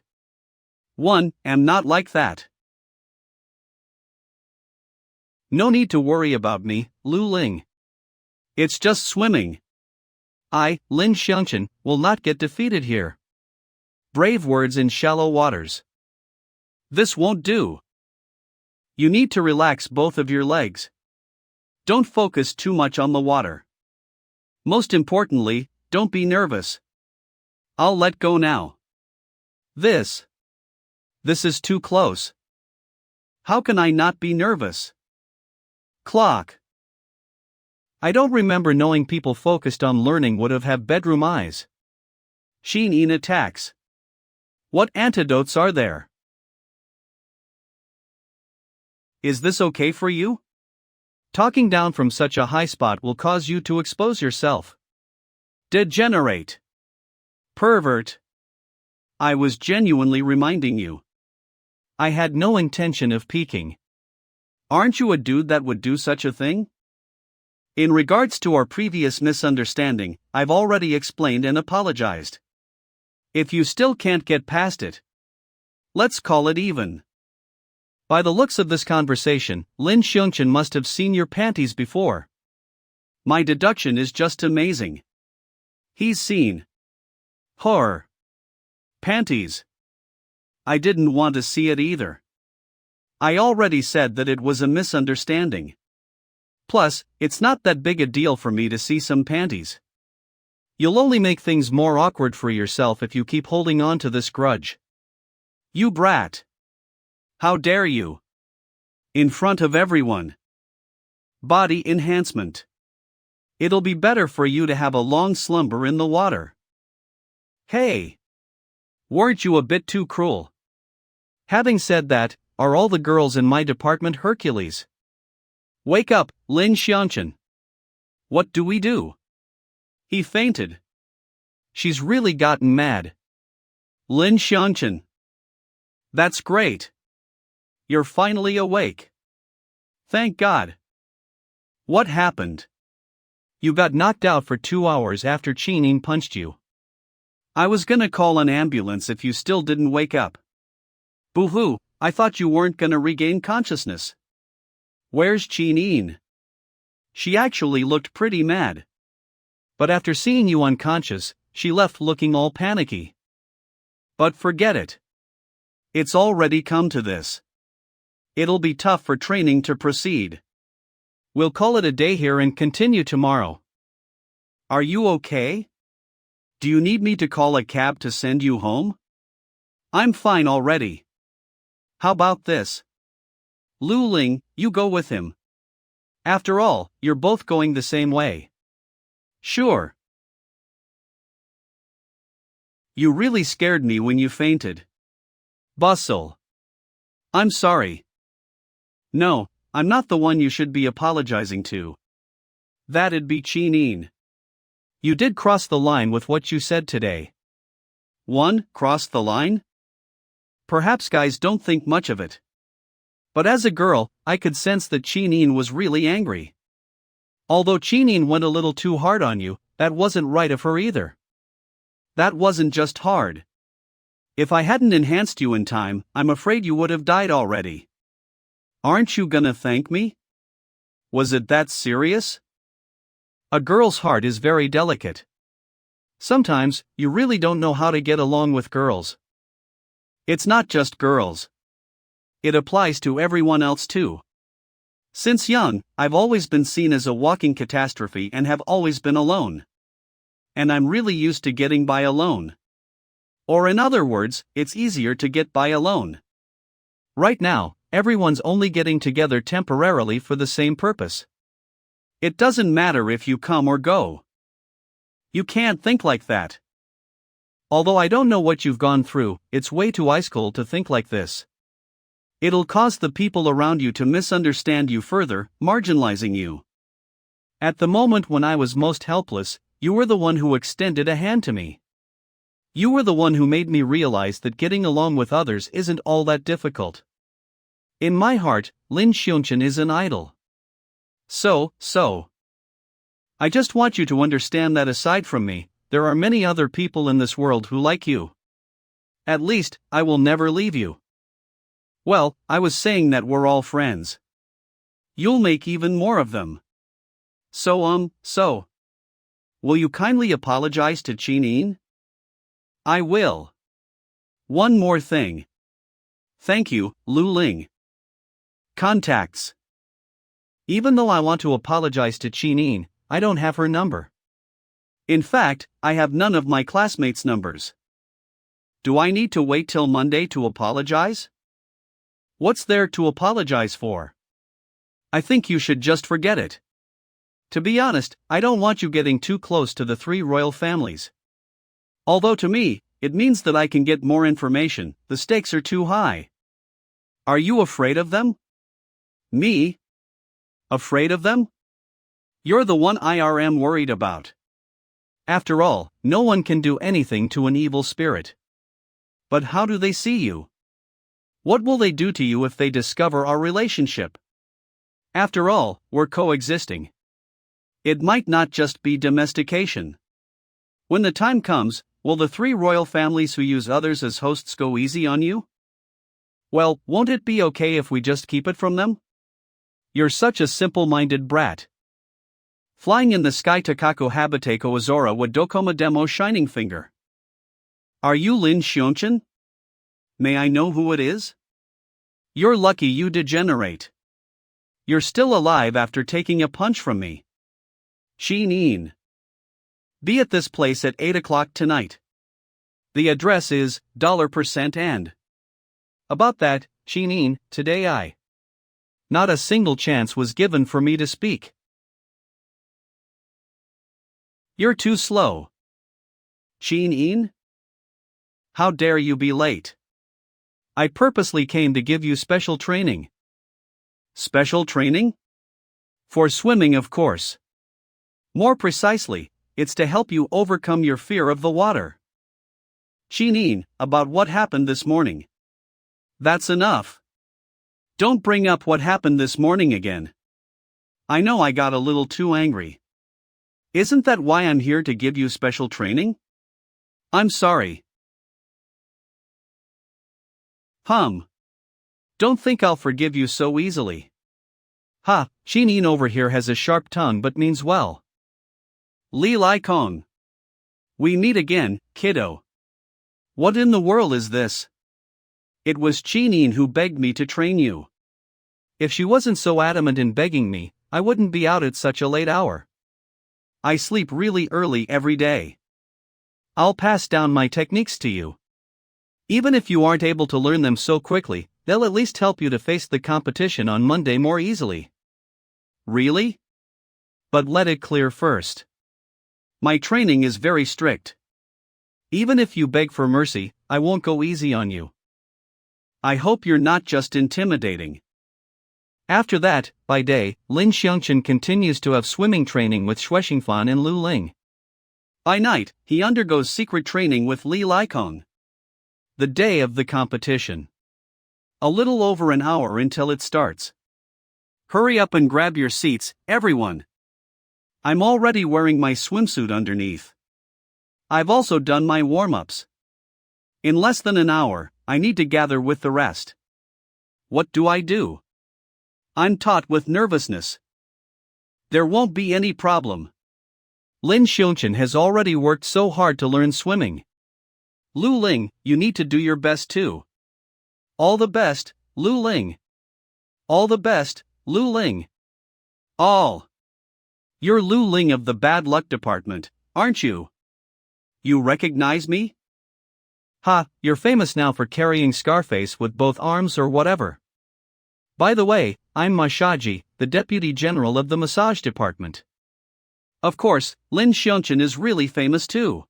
One, am not like that. No need to worry about me, Lu Ling. It's just swimming. I, Lin Shan, will not get defeated here. Brave words in shallow waters. This won't do. You need to relax both of your legs. Don't focus too much on the water. Most importantly, don't be nervous. I'll let go now. This is too close. How can I not be nervous? Clock. I don't remember knowing people focused on learning would have bedroom eyes. Yin attacks. What antidotes are there? Is this okay for you? Talking down from such a high spot will cause you to expose yourself. Degenerate. Pervert. I was genuinely reminding you. I had no intention of peeking. Aren't you a dude that would do such a thing? In regards to our previous misunderstanding, I've already explained and apologized. If you still can't get past it, let's call it even. By the looks of this conversation, Lin Shan must have seen your panties before. My deduction is just amazing. He's seen her panties. I didn't want to see it either. I already said that it was a misunderstanding. Plus, it's not that big a deal for me to see some panties. You'll only make things more awkward for yourself if you keep holding on to this grudge. You brat. How dare you? In front of everyone. Body enhancement. It'll be better for you to have a long slumber in the water. Hey! Weren't you a bit too cruel? Having said that, are all the girls in my department Hercules? Wake up, Lin Shan. What do we do? He fainted. She's really gotten mad. Lin Shan. That's great. You're finally awake. Thank God. What happened? You got knocked out for 2 hours after Qinin punched you. I was gonna call an ambulance if you still didn't wake up. Boo-hoo, I thought you weren't gonna regain consciousness. Where's Qinin? She actually looked pretty mad. But after seeing you unconscious, she left looking all panicky. But forget it. It's already come to this. It'll be tough for training to proceed. We'll call it a day here and continue tomorrow. Are you okay? Do you need me to call a cab to send you home? I'm fine already. How about this? Lu Ling, you go with him. After all, you're both going the same way. Sure. You really scared me when you fainted. Bustle. I'm sorry. No, I'm not the one you should be apologizing to. That'd be Qinin. You did cross the line with what you said today. Cross the line? Perhaps guys don't think much of it. But as a girl, I could sense that Qinin was really angry. Although Qinin went a little too hard on you, that wasn't right of her either. That wasn't just hard. If I hadn't enhanced you in time, I'm afraid you would have died already. Aren't you gonna thank me? Was it that serious? A girl's heart is very delicate. Sometimes, you really don't know how to get along with girls. It's not just girls. It applies to everyone else too. Since young, I've always been seen as a walking catastrophe and have always been alone. And I'm really used to getting by alone. Or in other words, it's easier to get by alone. Right now, everyone's only getting together temporarily for the same purpose. It doesn't matter if you come or go. You can't think like that. Although I don't know what you've gone through, it's way too ice cold to think like this. It'll cause the people around you to misunderstand you further, marginalizing you. At the moment when I was most helpless, you were the one who extended a hand to me. You were the one who made me realize that getting along with others isn't all that difficult. In my heart, Lin Shan is an idol. So. I just want you to understand that aside from me, there are many other people in this world who like you. At least, I will never leave you. Well, I was saying that we're all friends. You'll make even more of them. So. Will you kindly apologize to Qinin? I will. One more thing. Thank you, Lu Ling. Contacts. Even though I want to apologize to Qinin, I don't have her number. In fact, I have none of my classmates' numbers. Do I need to wait till Monday to apologize? What's there to apologize for? I think you should just forget it. To be honest, I don't want you getting too close to the 3 royal families. Although to me, it means that I can get more information. The stakes are too high. Are you afraid of them? Me? Afraid of them? You're the one I'm worried about. After all, no one can do anything to an evil spirit. But how do they see you? What will they do to you if they discover our relationship? After all, we're coexisting. It might not just be domestication. When the time comes, will the 3 royal families who use others as hosts go easy on you? Well, won't it be okay if we just keep it from them? You're such a simple-minded brat. Flying in the sky Takako Habiteko Azora wa Dokoma Demo Shining Finger. Are you Lin Shan? May I know who it is? You're lucky, you degenerate. You're still alive after taking a punch from me. Shinin. Be at this place at 8 o'clock tonight. The address is $% and. About that, Shinin, today not a single chance was given for me to speak. You're too slow. Shinin? How dare you be late? I purposely came to give you special training. Special training? For swimming, of course. More precisely, it's to help you overcome your fear of the water. Shinin, about what happened this morning. That's enough. Don't bring up what happened this morning again. I know I got a little too angry. Isn't that why I'm here to give you special training? I'm sorry. Don't think I'll forgive you so easily. Shinin over here has a sharp tongue but means well. Li Lai Kong. We meet again, kiddo. What in the world is this? It was Shinin who begged me to train you. If she wasn't so adamant in begging me, I wouldn't be out at such a late hour. I sleep really early every day. I'll pass down my techniques to you. Even if you aren't able to learn them so quickly, they'll at least help you to face the competition on Monday more easily. Really? But let it clear first. My training is very strict. Even if you beg for mercy, I won't go easy on you. I hope you're not just intimidating. After that, by day, Lin Shan continues to have swimming training with Shuexingfan and Lu Ling. By night, he undergoes secret training with Li Laikong. The day of the competition. A little over an hour until it starts. Hurry up and grab your seats, everyone. I'm already wearing my swimsuit underneath. I've also done my warm-ups. In less than an hour, I need to gather with the rest. What do I do? I'm taut with nervousness. There won't be any problem. Lin Shan has already worked so hard to learn swimming. Lu Ling, you need to do your best too. All the best, Lu Ling. All the best, Lu Ling. All. You're Lu Ling of the bad luck department, aren't you? You recognize me? You're famous now for carrying Scarface with both arms or whatever. By the way, I'm Machi, the deputy general of the massage department. Of course, Lin Shan is really famous too.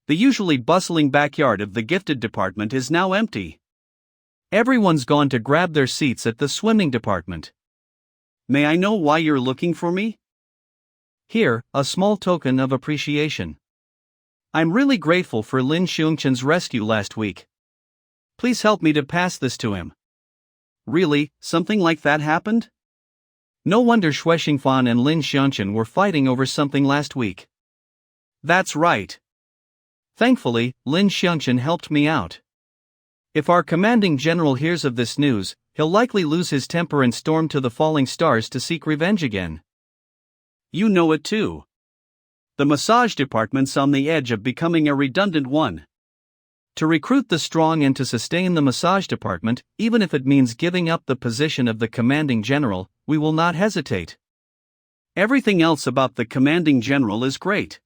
The usually bustling backyard of the gifted department is now empty. Everyone's gone to grab their seats at the swimming department. May I know why you're looking for me? Here, a small token of appreciation. I'm really grateful for Lin Shan's rescue last week. Please help me to pass this to him. Really, something like that happened? No wonder Shuexingfan and Lin Shan were fighting over something last week. That's right. Thankfully, Lin Shan helped me out. If our commanding general hears of this news, he'll likely lose his temper and storm to the falling stars to seek revenge again. You know it too. The massage department's on the edge of becoming a redundant one. To recruit the strong and to sustain the massage department, even if it means giving up the position of the commanding general, we will not hesitate. Everything else about the commanding general is great.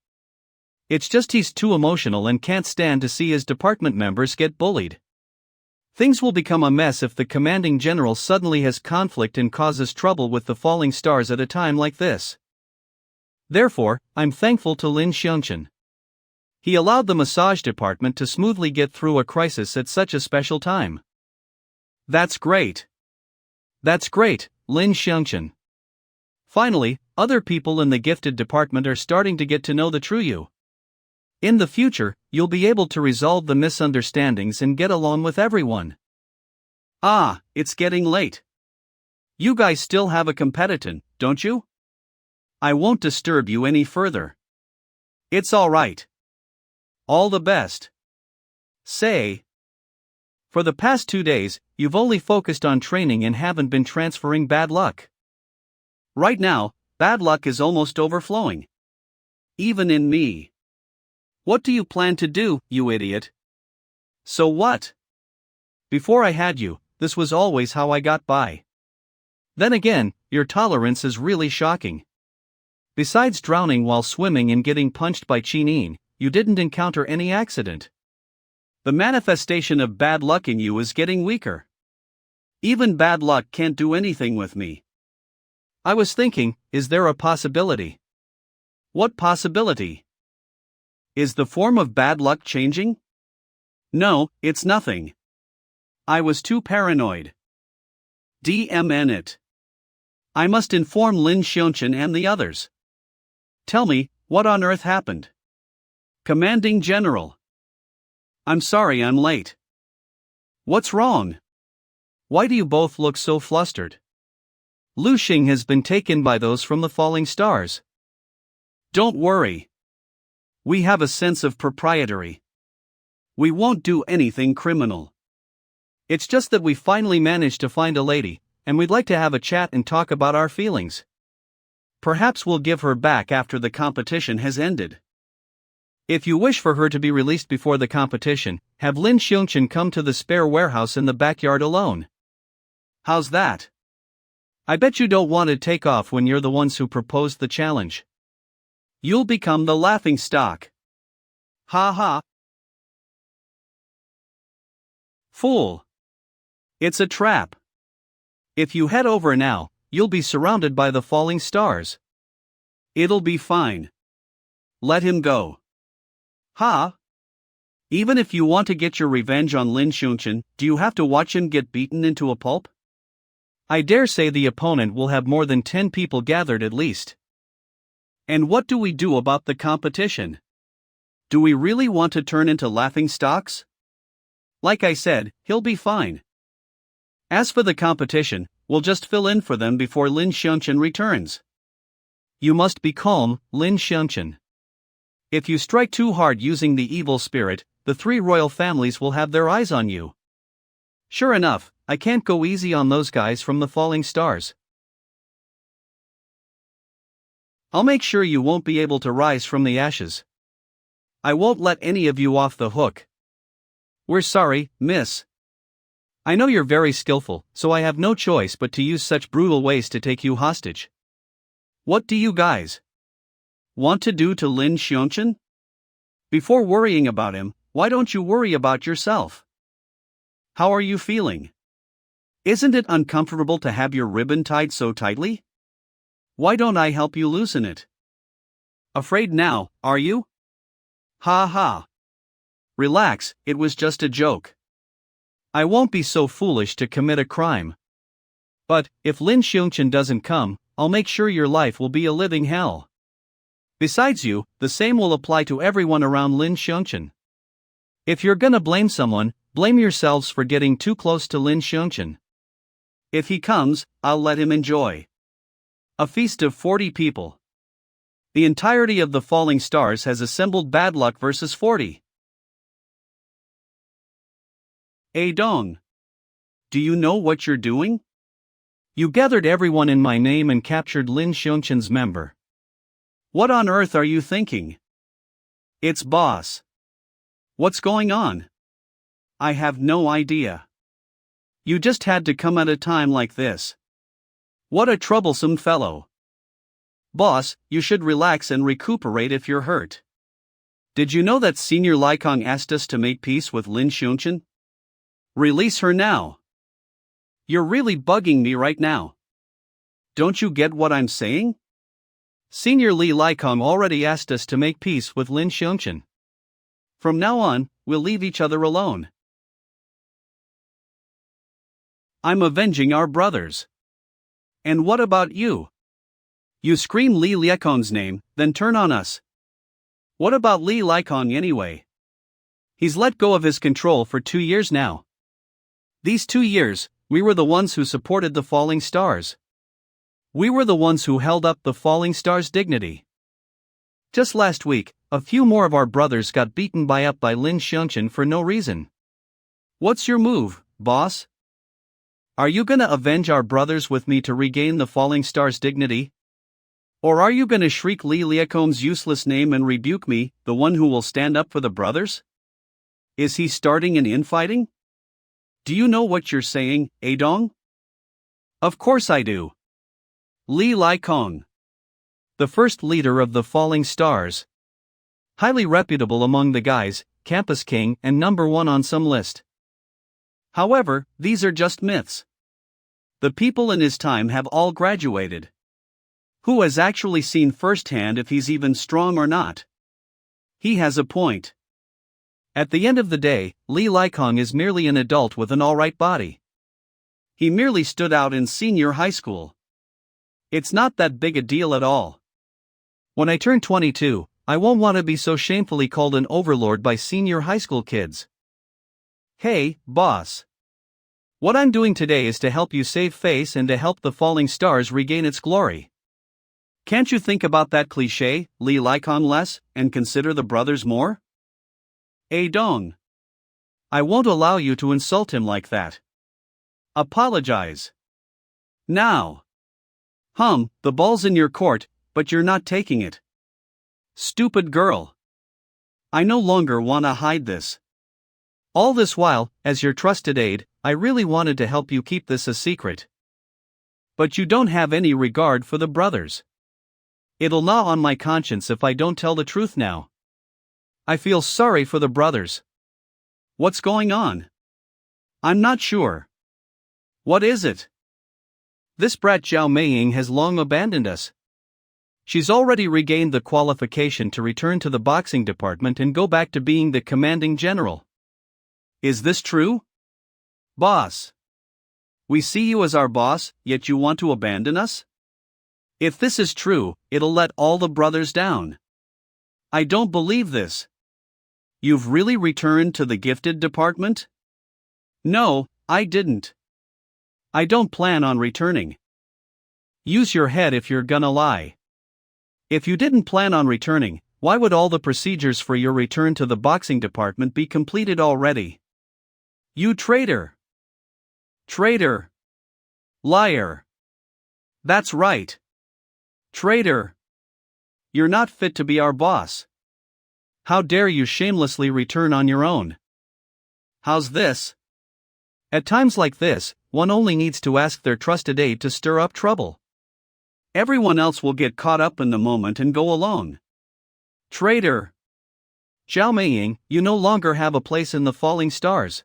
It's just he's too emotional and can't stand to see his department members get bullied. Things will become a mess if the commanding general suddenly has conflict and causes trouble with the falling stars at a time like this. Therefore, I'm thankful to Lin Shan. He allowed the massage department to smoothly get through a crisis at such a special time. That's great. That's great, Lin Shan. Finally, other people in the gifted department are starting to get to know the true you. In the future, you'll be able to resolve the misunderstandings and get along with everyone. Ah, it's getting late. You guys still have a competition, don't you? I won't disturb you any further. It's alright. All the best. Say. For the past 2 days, you've only focused on training and haven't been transferring bad luck. Right now, bad luck is almost overflowing. Even in me. What do you plan to do, you idiot? So what? Before I had you, this was always how I got by. Then again, your tolerance is really shocking. Besides drowning while swimming and getting punched by Chinin, you didn't encounter any accident. The manifestation of bad luck in you is getting weaker. Even bad luck can't do anything with me. I was thinking, is there a possibility? What possibility? Is the form of bad luck changing? No, it's nothing. I was too paranoid. DMN it. I must inform Lin Shan and the others. Tell me, what on earth happened? Commanding General. I'm sorry I'm late. What's wrong? Why do you both look so flustered? Lu Ling has been taken by those from the falling stars. Don't worry. We have a sense of propriety. We won't do anything criminal. It's just that we finally managed to find a lady, and we'd like to have a chat and talk about our feelings. Perhaps we'll give her back after the competition has ended. If you wish for her to be released before the competition, have Lin Shan come to the spare warehouse in the backyard alone. How's that? I bet you don't want to take off when you're the ones who proposed the challenge. You'll become the laughing stock. Ha ha. Fool. It's a trap. If you head over now, you'll be surrounded by the falling stars. It'll be fine. Let him go. Ha! Even if you want to get your revenge on Lin Shan, do you have to watch him get beaten into a pulp? I dare say the opponent will have more than 10 people gathered at least. And what do we do about the competition? Do we really want to turn into laughing stocks? Like I said, he'll be fine. As for the competition, we'll just fill in for them before Lin Shan returns. You must be calm, Lin Shan. If you strike too hard using the evil spirit, the 3 royal families will have their eyes on you. Sure enough, I can't go easy on those guys from the falling stars. I'll make sure you won't be able to rise from the ashes. I won't let any of you off the hook. We're sorry, miss. I know you're very skillful, so I have no choice but to use such brutal ways to take you hostage. What do you guys want to do to Lin Shan? Before worrying about him, why don't you worry about yourself? How are you feeling? Isn't it uncomfortable to have your ribbon tied so tightly? Why don't I help you loosen it? Afraid now, are you? Ha ha. Relax, it was just a joke. I won't be so foolish to commit a crime. But, if Lin Shan doesn't come, I'll make sure your life will be a living hell. Besides you, the same will apply to everyone around Lin Shan. If you're gonna blame someone, blame yourselves for getting too close to Lin Shan. If he comes, I'll let him enjoy a feast of 40 people. The entirety of the falling stars has assembled bad luck versus 40. Dong. Do you know what you're doing? You gathered everyone in my name and captured Lin Shan's member. What on earth are you thinking? It's boss. What's going on? I have no idea. You just had to come at a time like this. What a troublesome fellow. Boss, you should relax and recuperate if you're hurt. Did you know that Senior Lycong asked us to make peace with Lin Shan? Release her now. You're really bugging me right now. Don't you get what I'm saying? Senior Li Lycong already asked us to make peace with Lin Shan. From now on, we'll leave each other alone. I'm avenging our brothers. And what about you? You scream Li Liekong's name, then turn on us. What about Li Liekong anyway? He's let go of his control for 2 years now. These 2 years, we were the ones who supported the falling stars. We were the ones who held up the falling stars' dignity. Just last week, a few more of our brothers got beaten by Lin Shan for no reason. What's your move, boss? Are you gonna avenge our brothers with me to regain the falling stars' dignity? Or are you gonna shriek Li Liekong's useless name and rebuke me, the one who will stand up for the brothers? Is he starting an infighting? Do you know what you're saying, Adong? Of course I do. Li Liekong, the first leader of the falling stars. Highly reputable among the guys, campus king and #1 on some list. However, these are just myths. The people in his time have all graduated. Who has actually seen firsthand if he's even strong or not? He has a point. At the end of the day, Li Liekong is merely an adult with an alright body. He merely stood out in senior high school. It's not that big a deal at all. When I turn 22, I won't want to be so shamefully called an overlord by senior high school kids. Hey, boss. What I'm doing today is to help you save face and to help the falling stars regain its glory. Can't you think about that cliché, Li Liekong, less, and consider the brothers more? Dong. I won't allow you to insult him like that. Apologize. Now. The ball's in your court, but you're not taking it. Stupid girl. I no longer wanna hide this. All this while, as your trusted aide, I really wanted to help you keep this a secret. But you don't have any regard for the brothers. It'll gnaw on my conscience if I don't tell the truth now. I feel sorry for the brothers. What's going on? I'm not sure. What is it? This brat Xiao Maying has long abandoned us. She's already regained the qualification to return to the boxing department and go back to being the commanding general. Is this true? Boss. We see you as our boss, yet you want to abandon us? If this is true, it'll let all the brothers down. I don't believe this. You've really returned to the gifted department? No, I didn't. I don't plan on returning. Use your head if you're gonna lie. If you didn't plan on returning, why would all the procedures for your return to the boxing department be completed already? You traitor! Traitor! Liar! That's right! Traitor! You're not fit to be our boss. How dare you shamelessly return on your own? How's this? At times like this, one only needs to ask their trusted aide to stir up trouble. Everyone else will get caught up in the moment and go alone. Traitor! Xiao Maying, you no longer have a place in the falling stars.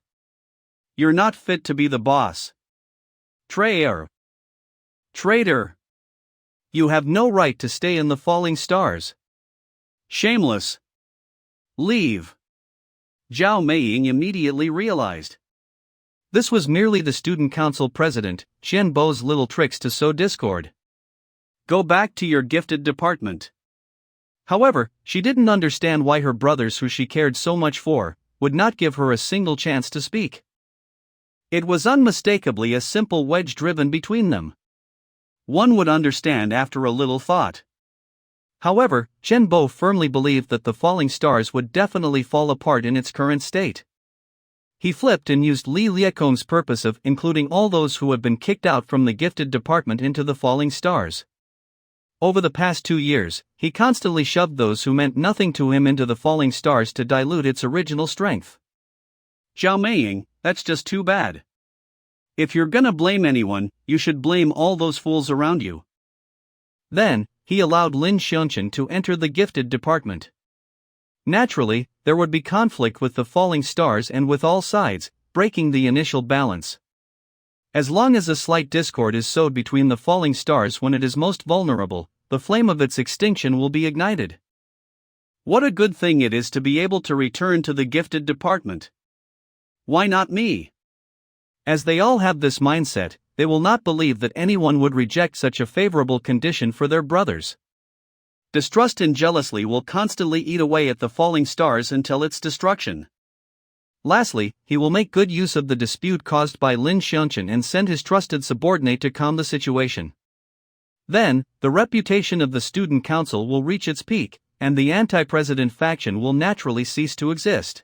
You're not fit to be the boss. Traitor! Traitor! You have no right to stay in the falling stars. Shameless! Leave! Xiao Maying immediately realized. This was merely the student council president, Xian Bo's little tricks to sow discord. Go back to your gifted department. However, she didn't understand why her brothers, who she cared so much for, would not give her a single chance to speak. It was unmistakably a simple wedge driven between them. One would understand after a little thought. However, Xian Bo firmly believed that the falling stars would definitely fall apart in its current state. He flipped and used Li Liekong's purpose of including all those who had been kicked out from the gifted department into the falling stars. Over the past 2 years, he constantly shoved those who meant nothing to him into the falling stars to dilute its original strength. Xiao Maying, that's just too bad. If you're gonna blame anyone, you should blame all those fools around you. Then, he allowed Lin Shan to enter the gifted department. Naturally, there would be conflict with the falling stars and with all sides, breaking the initial balance. As long as a slight discord is sowed between the falling stars when it is most vulnerable, the flame of its extinction will be ignited. What a good thing it is to be able to return to the gifted department. Why not me? As they all have this mindset, they will not believe that anyone would reject such a favorable condition for their brothers. Distrust and jealousy will constantly eat away at the falling stars until its destruction. Lastly, he will make good use of the dispute caused by Lin Shan and send his trusted subordinate to calm the situation. Then, the reputation of the student council will reach its peak, and the anti-president faction will naturally cease to exist.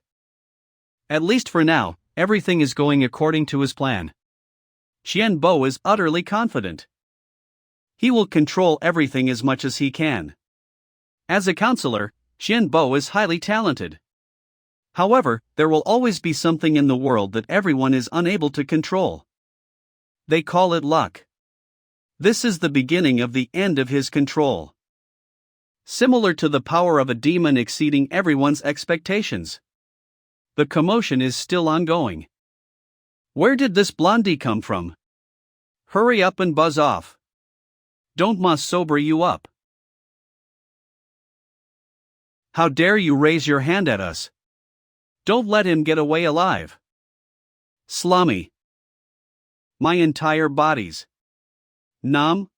At least for now, everything is going according to his plan. Xian Bo is utterly confident. He will control everything as much as he can. As a counselor, Xian Bo is highly talented. However, there will always be something in the world that everyone is unable to control. They call it luck. This is the beginning of the end of his control. Similar to the power of a demon exceeding everyone's expectations. The commotion is still ongoing. Where did this blondie come from? Hurry up and buzz off. Don't must sober you up. How dare you raise your hand at us? Don't let him get away alive. Slummy. My entire body's numb.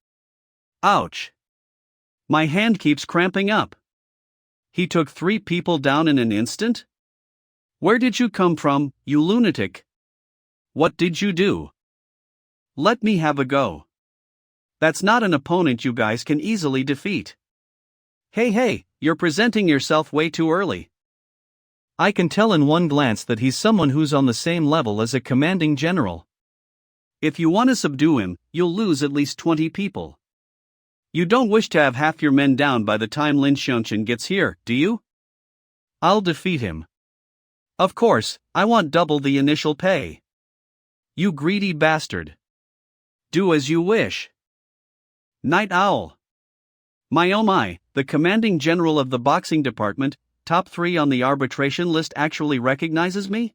Ouch. My hand keeps cramping up. He took 3 people down in an instant? Where did you come from, you lunatic? What did you do? Let me have a go. That's not an opponent you guys can easily defeat. Hey, you're presenting yourself way too early. I can tell in one glance that he's someone who's on the same level as a commanding general. If you want to subdue him, you'll lose at least 20 people. You don't wish to have half your men down by the time Lin Shan gets here, do you? I'll defeat him. Of course, I want double the initial pay. You greedy bastard. Do as you wish. Night Owl. My oh my, the commanding general of the boxing department, top 3 on the arbitration list, actually recognizes me?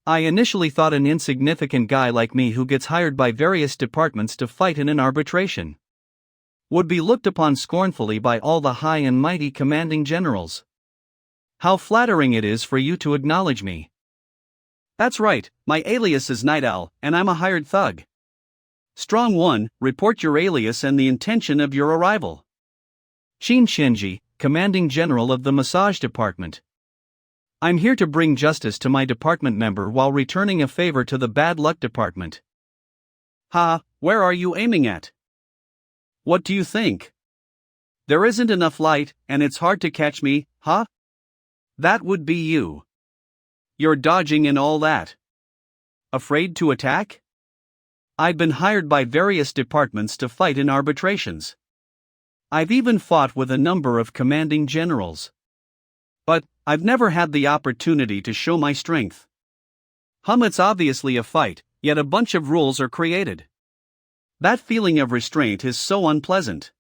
I initially thought an insignificant guy like me who gets hired by various departments to fight in an arbitration would be looked upon scornfully by all the high and mighty commanding generals. How flattering it is for you to acknowledge me. That's right, my alias is Night Owl, and I'm a hired thug. Strong 1, report your alias and the intention of your arrival. Qin Shenji, commanding general of the massage department. I'm here to bring justice to my department member while returning a favor to the bad luck department. Ha, where are you aiming at? What do you think? There isn't enough light, and it's hard to catch me, huh? That would be you. You're dodging and all that. Afraid to attack? I've been hired by various departments to fight in arbitrations. I've even fought with a number of commanding generals. But, I've never had the opportunity to show my strength. It's obviously a fight, yet a bunch of rules are created. That feeling of restraint is so unpleasant.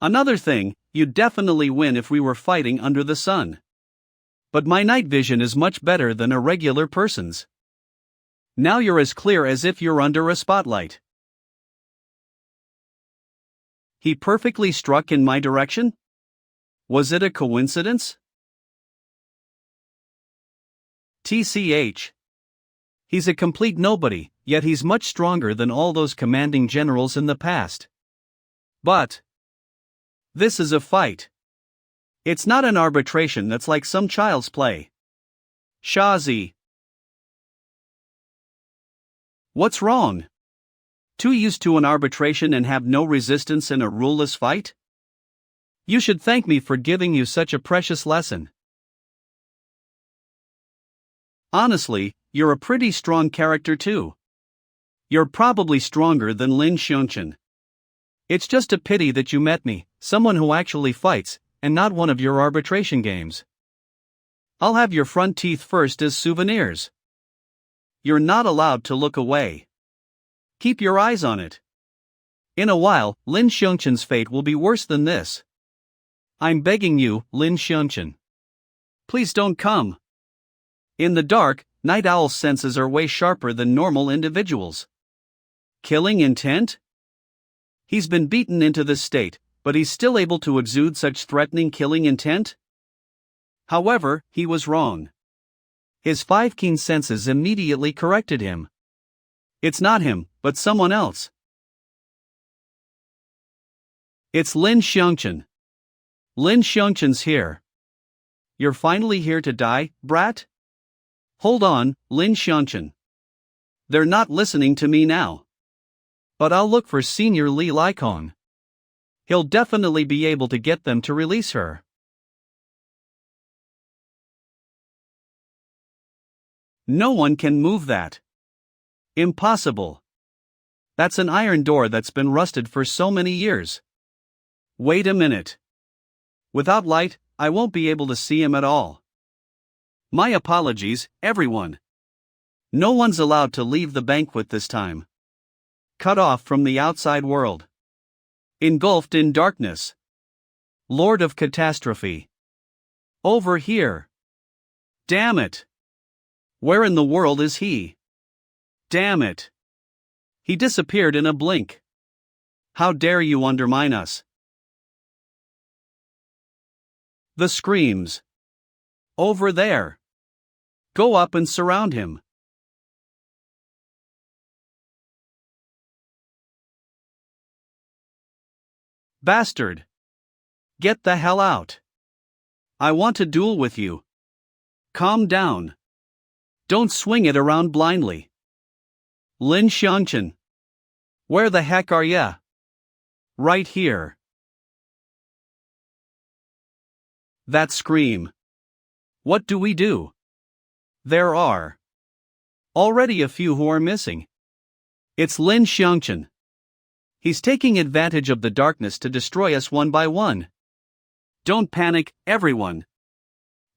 Another thing, you'd definitely win if we were fighting under the sun. But my night vision is much better than a regular person's. Now you're as clear as if you're under a spotlight. He perfectly struck in my direction? Was it a coincidence? TCH. He's a complete nobody, yet he's much stronger than all those commanding generals in the past. But this is a fight. It's not an arbitration that's like some child's play. Shazi. What's wrong? Too used to an arbitration and have no resistance in a ruleless fight? You should thank me for giving you such a precious lesson. Honestly, you're a pretty strong character too. You're probably stronger than Lin Shan. It's just a pity that you met me, someone who actually fights, and not one of your arbitration games. I'll have your front teeth first as souvenirs. You're not allowed to look away. Keep your eyes on it. In a while, Lin Shan's fate will be worse than this. I'm begging you, Lin Shan. Please don't come. In the dark, Night Owl's senses are way sharper than normal individuals. Killing intent? He's been beaten into this state, But he's still able to exude such threatening killing intent? However, he was wrong. His 5 keen senses immediately corrected him. It's not him, but someone else. It's Lin Shan. Lin Shan's here. You're finally here to die, brat? Hold on, Lin Shan. They're not listening to me now. But I'll look for Senior Li Likong. He'll definitely be able to get them to release her. No one can move that. Impossible. That's an iron door that's been rusted for so many years. Wait a minute. Without light, I won't be able to see him at all. My apologies, everyone. No one's allowed to leave the banquet this time. Cut off from the outside world. Engulfed in darkness. Lord of Catastrophe. Over here. Damn it. Where in the world is he? Damn it. He disappeared in a blink. How dare you undermine us? The screams. Over there. Go up and surround him. Bastard. Get the hell out. I want to duel with you. Calm down. Don't swing it around blindly. Lin Shan. Where the heck are ya? Right here. That scream. What do we do? There are already a few who are missing. It's Lin Shan. He's taking advantage of the darkness to destroy us one by one. Don't panic, everyone.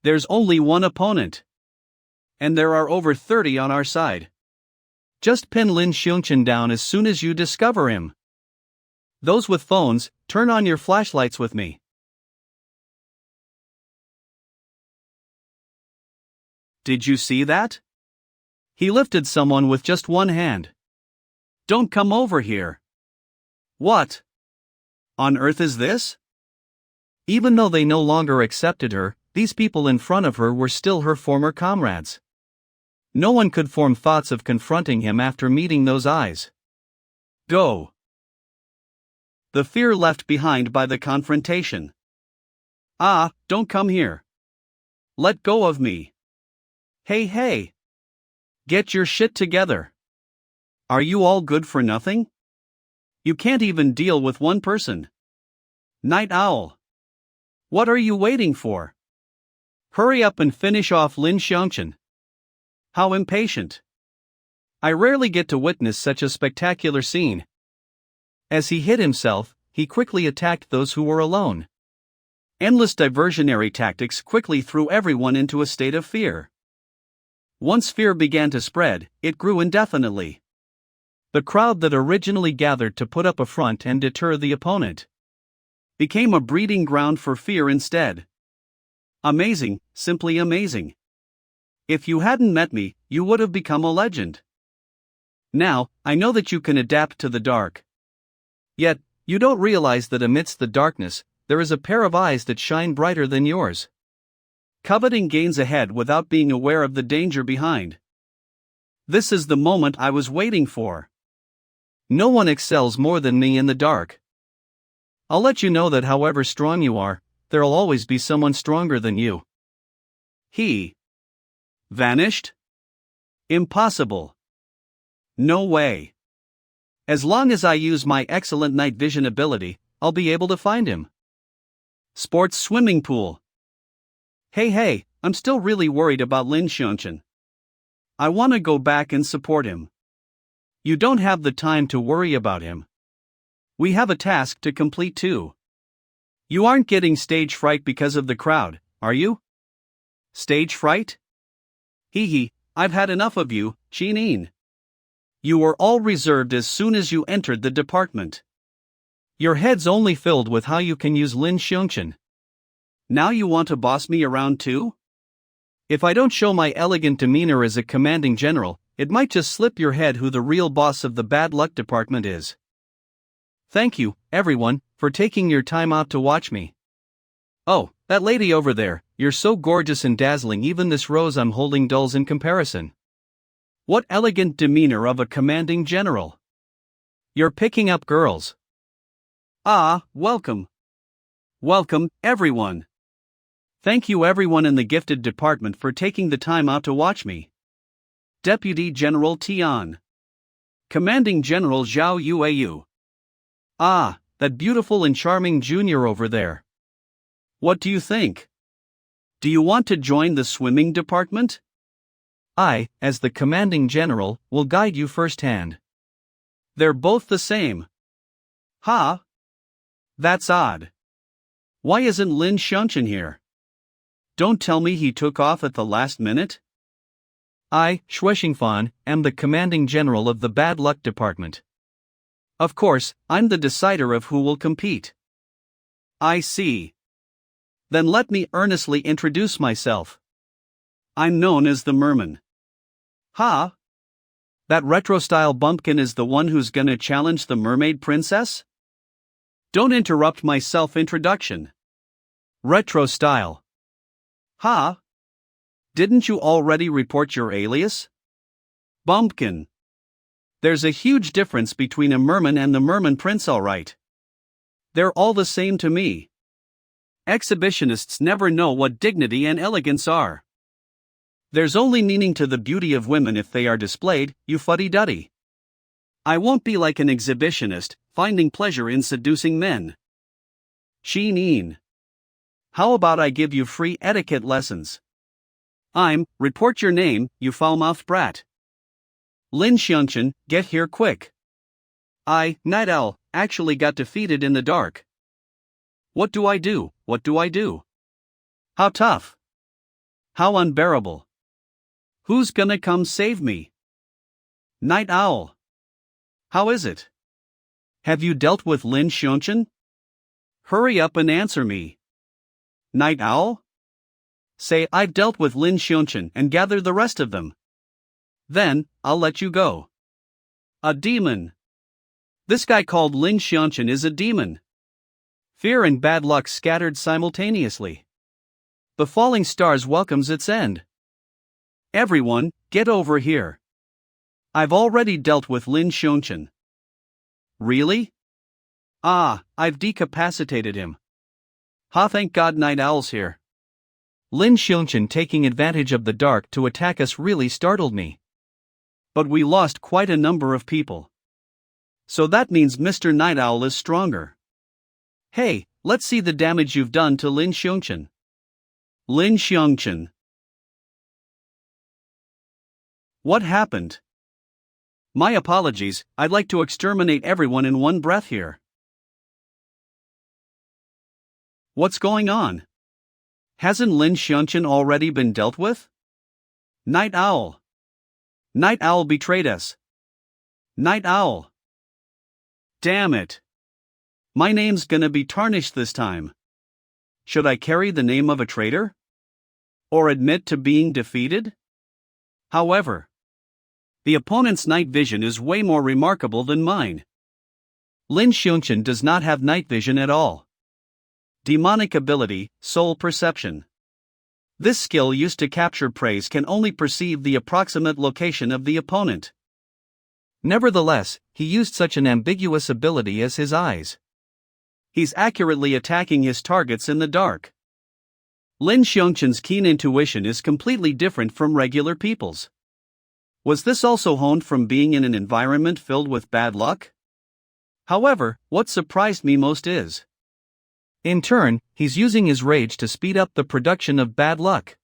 There's only one opponent. And there are over 30 on our side. Just pin Lin Shan down as soon as you discover him. Those with phones, turn on your flashlights with me. Did you see that? He lifted someone with just one hand. Don't come over here. What on earth is this? Even though they no longer accepted her, these people in front of her were still her former comrades. No one could form thoughts of confronting him after meeting those eyes. Go. The fear left behind by the confrontation. Ah, don't come here. Let go of me. Hey. Get your shit together. Are you all good for nothing? You can't even deal with one person. Night Owl. What are you waiting for? Hurry up and finish off Lin Shan. How impatient. I rarely get to witness such a spectacular scene. As he hid himself, he quickly attacked those who were alone. Endless diversionary tactics quickly threw everyone into a state of fear. Once fear began to spread, it grew indefinitely. The crowd that originally gathered to put up a front and deter the opponent became a breeding ground for fear instead. Amazing, simply amazing. If you hadn't met me, you would have become a legend. Now, I know that you can adapt to the dark. Yet, you don't realize that amidst the darkness, there is a pair of eyes that shine brighter than yours. Coveting gains ahead without being aware of the danger behind. This is the moment I was waiting for. No one excels more than me in the dark. I'll let you know that however strong you are, there'll always be someone stronger than you. He vanished? Impossible. No way. As long as I use my excellent night vision ability, I'll be able to find him. Sports swimming pool. Hey, I'm still really worried about Lin Shan. I want to go back and support him. You don't have the time to worry about him. We have a task to complete too. You aren't getting stage fright because of the crowd, are you? Stage fright? Hee, I've had enough of you, Chinin. You were all reserved as soon as you entered the department. Your head's only filled with how you can use Lin Shan. Now you want to boss me around too? If I don't show my elegant demeanor as a commanding general, it might just slip your head who the real boss of the bad luck department is. Thank you, everyone, for taking your time out to watch me. Oh, that lady over there, you're so gorgeous and dazzling, even this rose I'm holding dulls in comparison. What elegant demeanor of a commanding general. You're picking up girls. Ah, welcome. Welcome, everyone. Thank you everyone in the gifted department for taking the time out to watch me. Deputy General Tian. Commanding General Zhao Yueyu. Ah, that beautiful and charming junior over there. What do you think? Do you want to join the swimming department? I, as the commanding general, will guide you firsthand. They're both the same. Ha? That's odd. Why isn't Lin Shan here? Don't tell me he took off at the last minute? I, Shuexingfan, am the commanding general of the bad luck department. Of course, I'm the decider of who will compete. I see. Then let me earnestly introduce myself. I'm known as the Merman. Ha? That retro-style bumpkin is the one who's gonna challenge the mermaid princess? Don't interrupt my self-introduction. Retro style. Ha? Didn't you already report your alias? Bumpkin. There's a huge difference between a merman and the merman prince, alright. They're all the same to me. Exhibitionists never know what dignity and elegance are. There's only meaning to the beauty of women if they are displayed, you fuddy-duddy. I won't be like an exhibitionist, finding pleasure in seducing men. Sheen. How about I give you free etiquette lessons? Report your name, you foul-mouthed brat. Lin Shan, get here quick. Night Owl, actually got defeated in the dark. What do I do? What do I do? How tough? How unbearable? Who's gonna come save me? Night Owl. How is it? Have you dealt with Lin Shan? Hurry up and answer me. Night Owl? Say I've dealt with Lin Shan and gather the rest of them. Then, I'll let you go. A demon. This guy called Lin Shan is a demon. Fear and bad luck scattered simultaneously. The falling stars welcomes its end. Everyone, get over here. I've already dealt with Lin Shan. Really? I've decapacitated him. Ha, thank God Night Owl's here. Lin Shan taking advantage of the dark to attack us really startled me. But we lost quite a number of people. So that means Mr. Night Owl is stronger. Hey, let's see the damage you've done to Lin Shan. Lin Shan. What happened? My apologies, I'd like to exterminate everyone in one breath here. What's going on? Hasn't Lin Shan already been dealt with? Night Owl. Night Owl betrayed us. Night Owl. Damn it. My name's gonna be tarnished this time. Should I carry the name of a traitor? Or admit to being defeated? However, the opponent's night vision is way more remarkable than mine. Lin Shan does not have night vision at all. Demonic ability, soul perception. This skill used to capture prey can only perceive the approximate location of the opponent. Nevertheless, he used such an ambiguous ability as his eyes. He's accurately attacking his targets in the dark. Lin Shan's keen intuition is completely different from regular people's. Was this also honed from being in an environment filled with bad luck? However, what surprised me most is, in turn, he's using his rage to speed up the production of bad luck.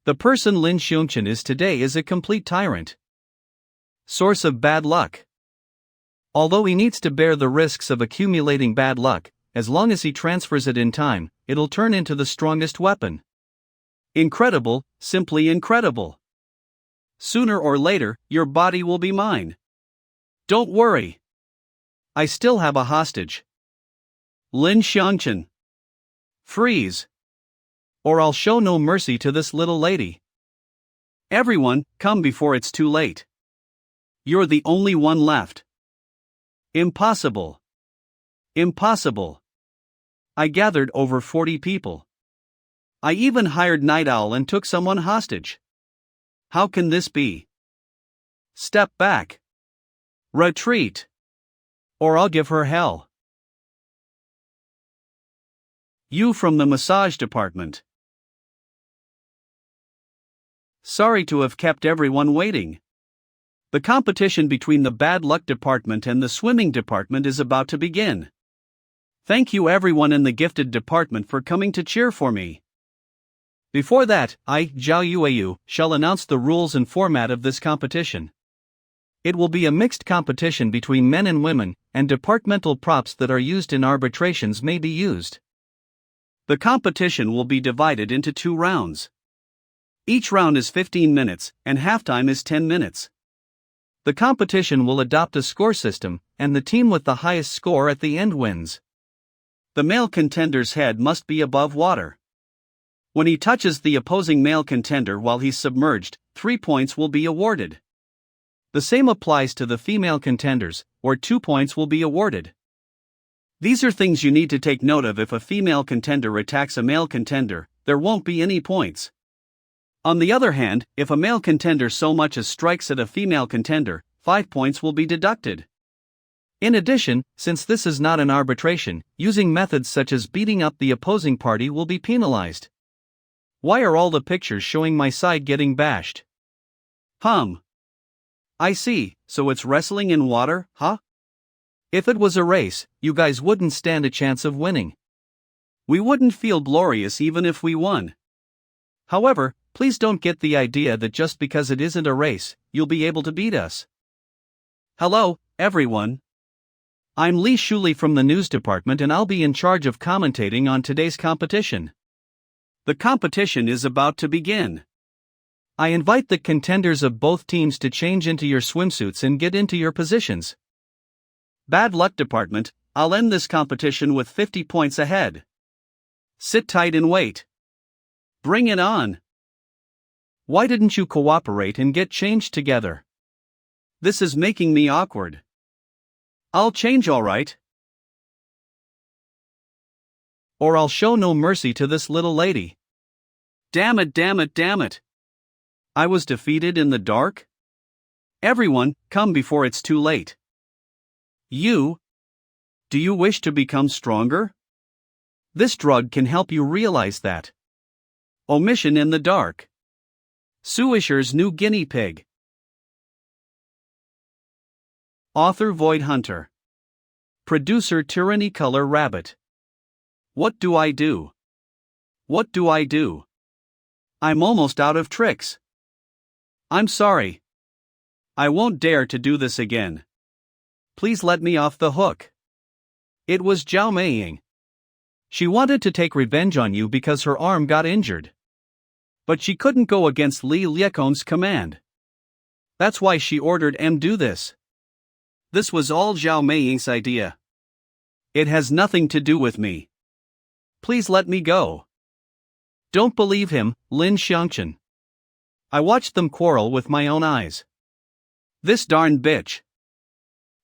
The person Lin Shan is today is a complete tyrant. Source of bad luck. Although he needs to bear the risks of accumulating bad luck, as long as he transfers it in time, it'll turn into the strongest weapon. Incredible, simply incredible. Sooner or later, your body will be mine. Don't worry. I still have a hostage. Lin Shan. Freeze. Or I'll show no mercy to this little lady. Everyone, come before it's too late. You're the only one left. Impossible. Impossible. I gathered over 40 people. I even hired Night Owl and took someone hostage. How can this be? Step back. Retreat. Or I'll give her hell. You from the massage department. Sorry to have kept everyone waiting. The competition between the bad luck department and the swimming department is about to begin. Thank you everyone in the gifted department for coming to cheer for me. Before that, I, Zhao Yueyu, shall announce the rules and format of this competition. It will be a mixed competition between men and women, and departmental props that are used in arbitrations may be used. The competition will be divided into 2 rounds. Each round is 15 minutes, and halftime is 10 minutes. The competition will adopt a score system, and the team with the highest score at the end wins. The male contender's head must be above water. When he touches the opposing male contender while he's submerged, 3 points will be awarded. The same applies to the female contenders, where 2 points will be awarded. These are things you need to take note of. If a female contender attacks a male contender, there won't be any points. On the other hand, if a male contender so much as strikes at a female contender, 5 points will be deducted. In addition, since this is not an arbitration, using methods such as beating up the opposing party will be penalized. Why are all the pictures showing my side getting bashed? I see, so it's wrestling in water, huh? If it was a race, you guys wouldn't stand a chance of winning. We wouldn't feel glorious even if we won. However, please don't get the idea that just because it isn't a race, you'll be able to beat us. Hello, everyone. I'm Li Shuli from the news department and I'll be in charge of commentating on today's competition. The competition is about to begin. I invite the contenders of both teams to change into your swimsuits and get into your positions. Bad luck department, I'll end this competition with 50 points ahead. Sit tight and wait. Bring it on. Why didn't you cooperate and get changed together? This is making me awkward. I'll change alright. Or I'll show no mercy to this little lady. Damn it. I was defeated in the dark? Everyone, come before it's too late. Do you wish to become stronger? This drug can help you realize that. Omission in the dark. Suisher's new guinea pig. Author Void Hunter. Producer Tyranny Color Rabbit. What do I do? I'm almost out of tricks. I'm sorry. I won't dare to do this again. Please let me off the hook. It was Xiao Maying. She wanted to take revenge on you because her arm got injured. But she couldn't go against Li Liekon's command. That's why she ordered M do this. This was all Xiao Maying's idea. It has nothing to do with me. Please let me go. Don't believe him, Lin Shan. I watched them quarrel with my own eyes. This darn bitch.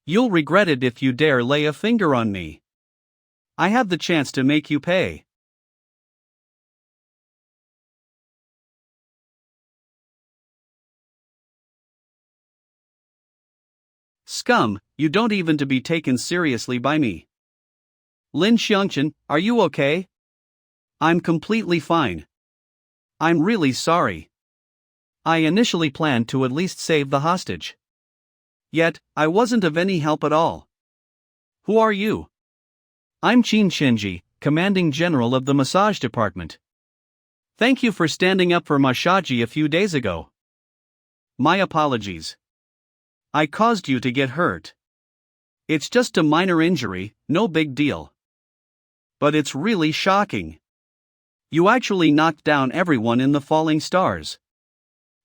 You'll regret it if you dare lay a finger on me. I have the chance to make you pay. Scum, you don't even to be taken seriously by me. Lin Shan, are you okay? I'm completely fine. I'm really sorry. I initially planned to at least save the hostage. Yet, I wasn't of any help at all. Who are you? I'm Qin Shinji, commanding general of the massage department. Thank you for standing up for Mashaji a few days ago. My apologies. I caused you to get hurt. It's just a minor injury, no big deal. But it's really shocking. You actually knocked down everyone in the Falling Stars.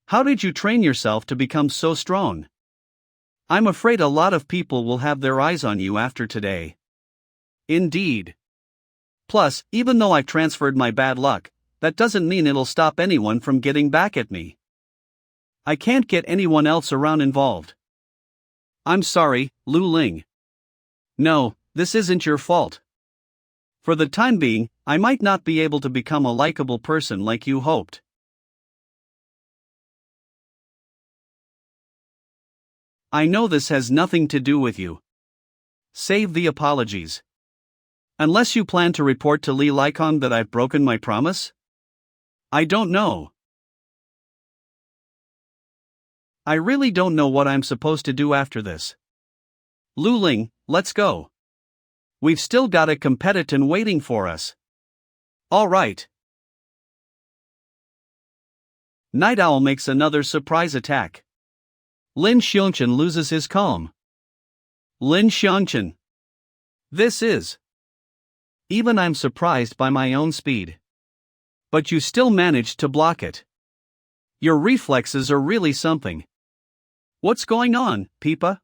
How did you train yourself to become so strong? I'm afraid a lot of people will have their eyes on you after today. Indeed. Plus, even though I've transferred my bad luck, that doesn't mean it'll stop anyone from getting back at me. I can't get anyone else around involved. I'm sorry, Lu Ling. No, this isn't your fault. For the time being, I might not be able to become a likable person like you hoped. I know this has nothing to do with you. Save the apologies. Unless you plan to report to Li Likong that I've broken my promise? I don't know. I really don't know what I'm supposed to do after this. Lu Ling, let's go. We've still got a competition waiting for us. All right. Night Owl makes another surprise attack. Lin Shan loses his calm. Lin Shan. This is. Even I'm surprised by my own speed. But you still managed to block it. Your reflexes are really something. What's going on, Peipa?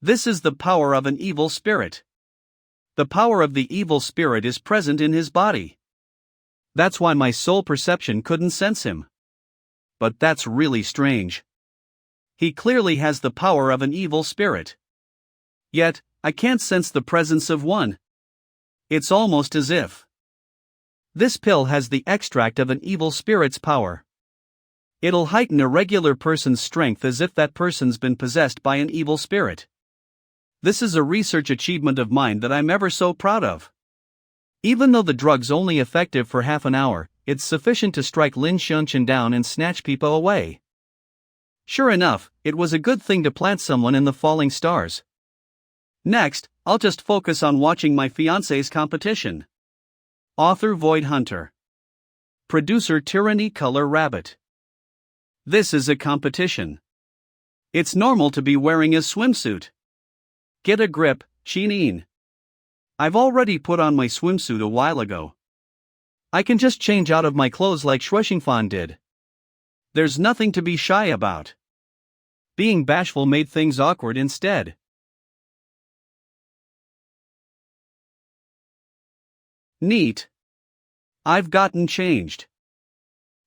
This is the power of an evil spirit. The power of the evil spirit is present in his body. That's why my soul perception couldn't sense him. But that's really strange. He clearly has the power of an evil spirit. Yet, I can't sense the presence of one. It's almost as if this pill has the extract of an evil spirit's power. It'll heighten a regular person's strength as if that person's been possessed by an evil spirit. This is a research achievement of mine that I'm ever so proud of. Even though the drug's only effective for half an hour, it's sufficient to strike Lin Shan down and snatch Peipa away. Sure enough, it was a good thing to plant someone in the falling stars. Next, I'll just focus on watching my fiancé's competition. Author Void Hunter. Producer Tyranny Color Rabbit. This is a competition. It's normal to be wearing a swimsuit. Get a grip, Shinin. I've already put on my swimsuit a while ago. I can just change out of my clothes like Shuixingfan did. There's nothing to be shy about. Being bashful made things awkward instead. Neat. I've gotten changed.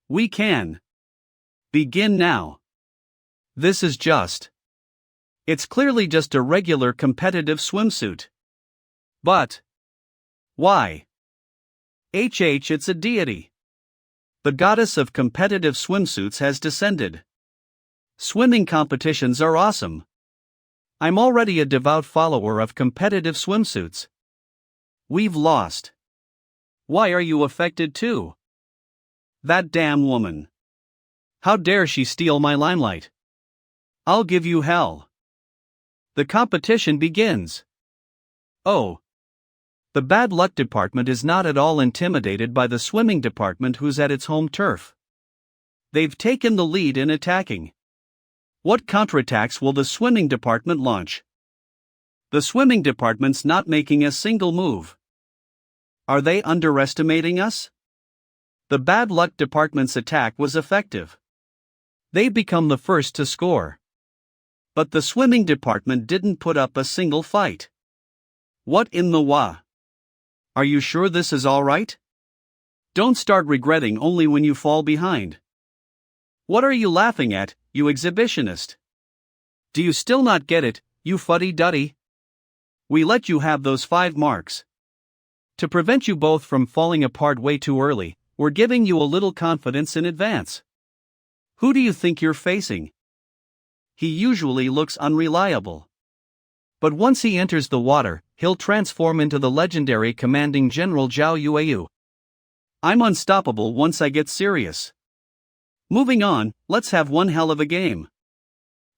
We can begin now. This is just. It's clearly just a regular competitive swimsuit. But why? It's a deity. The goddess of competitive swimsuits has descended. Swimming competitions are awesome. I'm already a devout follower of competitive swimsuits. We've lost. Why are you affected too? That damn woman. How dare she steal my limelight? I'll give you hell. The competition begins. Oh. The bad luck department is not at all intimidated by the swimming department who's at its home turf. They've taken the lead in attacking. What counterattacks will the swimming department launch? The swimming department's not making a single move. Are they underestimating us? The bad luck department's attack was effective. They've become the first to score. But the swimming department didn't put up a single fight. What in the wah? Are you sure this is all right? Don't start regretting only when you fall behind. What are you laughing at, you exhibitionist? Do you still not get it, you fuddy-duddy? We let you have those 5 marks. To prevent you both from falling apart way too early, we're giving you a little confidence in advance. Who do you think you're facing? He usually looks unreliable. But once he enters the water, he'll transform into the legendary commanding General Zhao Yueyu. I'm unstoppable once I get serious. Moving on, let's have one hell of a game.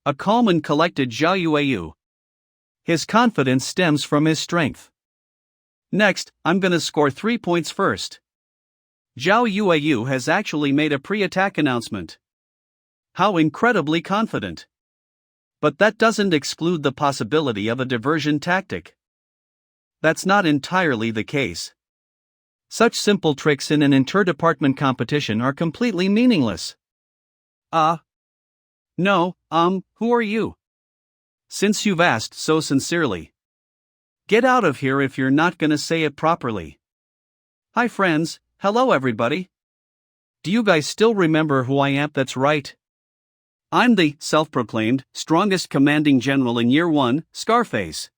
A calm and collected Zhao Yueyu. His confidence stems from his strength. Next, I'm gonna score 3 points first. Zhao Yueyu has actually made a pre-attack announcement. How incredibly confident. But that doesn't exclude the possibility of a diversion tactic. That's not entirely the case. Such simple tricks in an interdepartment competition are completely meaningless. No, who are you? Since you've asked so sincerely. Get out of here if you're not gonna say it properly. Hi friends, hello everybody. Do you guys still remember who I am? That's right. I'm the self-proclaimed strongest commanding general in Year 1, Scarface.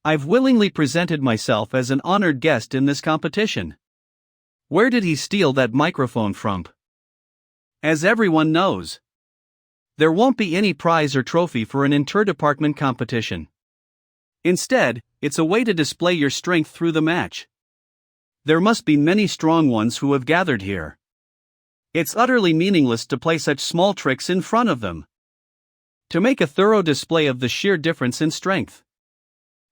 I've willingly presented myself as an honored guest in this competition. Where did he steal that microphone from? As everyone knows, There won't be any prize or trophy for an interdepartment competition. instead, it's a way to display your strength through the match. There must be many strong ones who have gathered here. It's utterly meaningless to play such small tricks in front of them. To make a thorough display of the sheer difference in strength.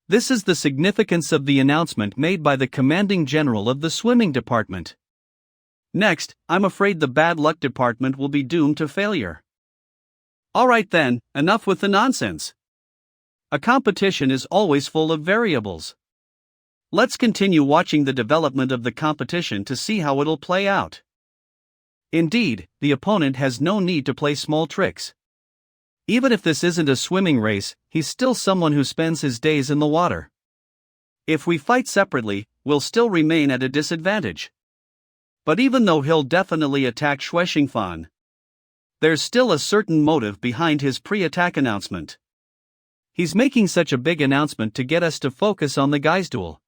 This is the significance of the announcement made by the commanding general of the swimming department. Next, I'm afraid the bad luck department will be doomed to failure. Alright then, enough with the nonsense. A competition is always full of variables. Let's continue watching the development of the competition to see how it'll play out. Indeed, the opponent has no need to play small tricks. Even if this isn't a swimming race, he's still someone who spends his days in the water. If we fight separately, we'll still remain at a disadvantage. But even though he'll definitely attack Xingfan, there's still a certain motive behind his pre-attack announcement. He's making such a big announcement to get us to focus on the guys' duel.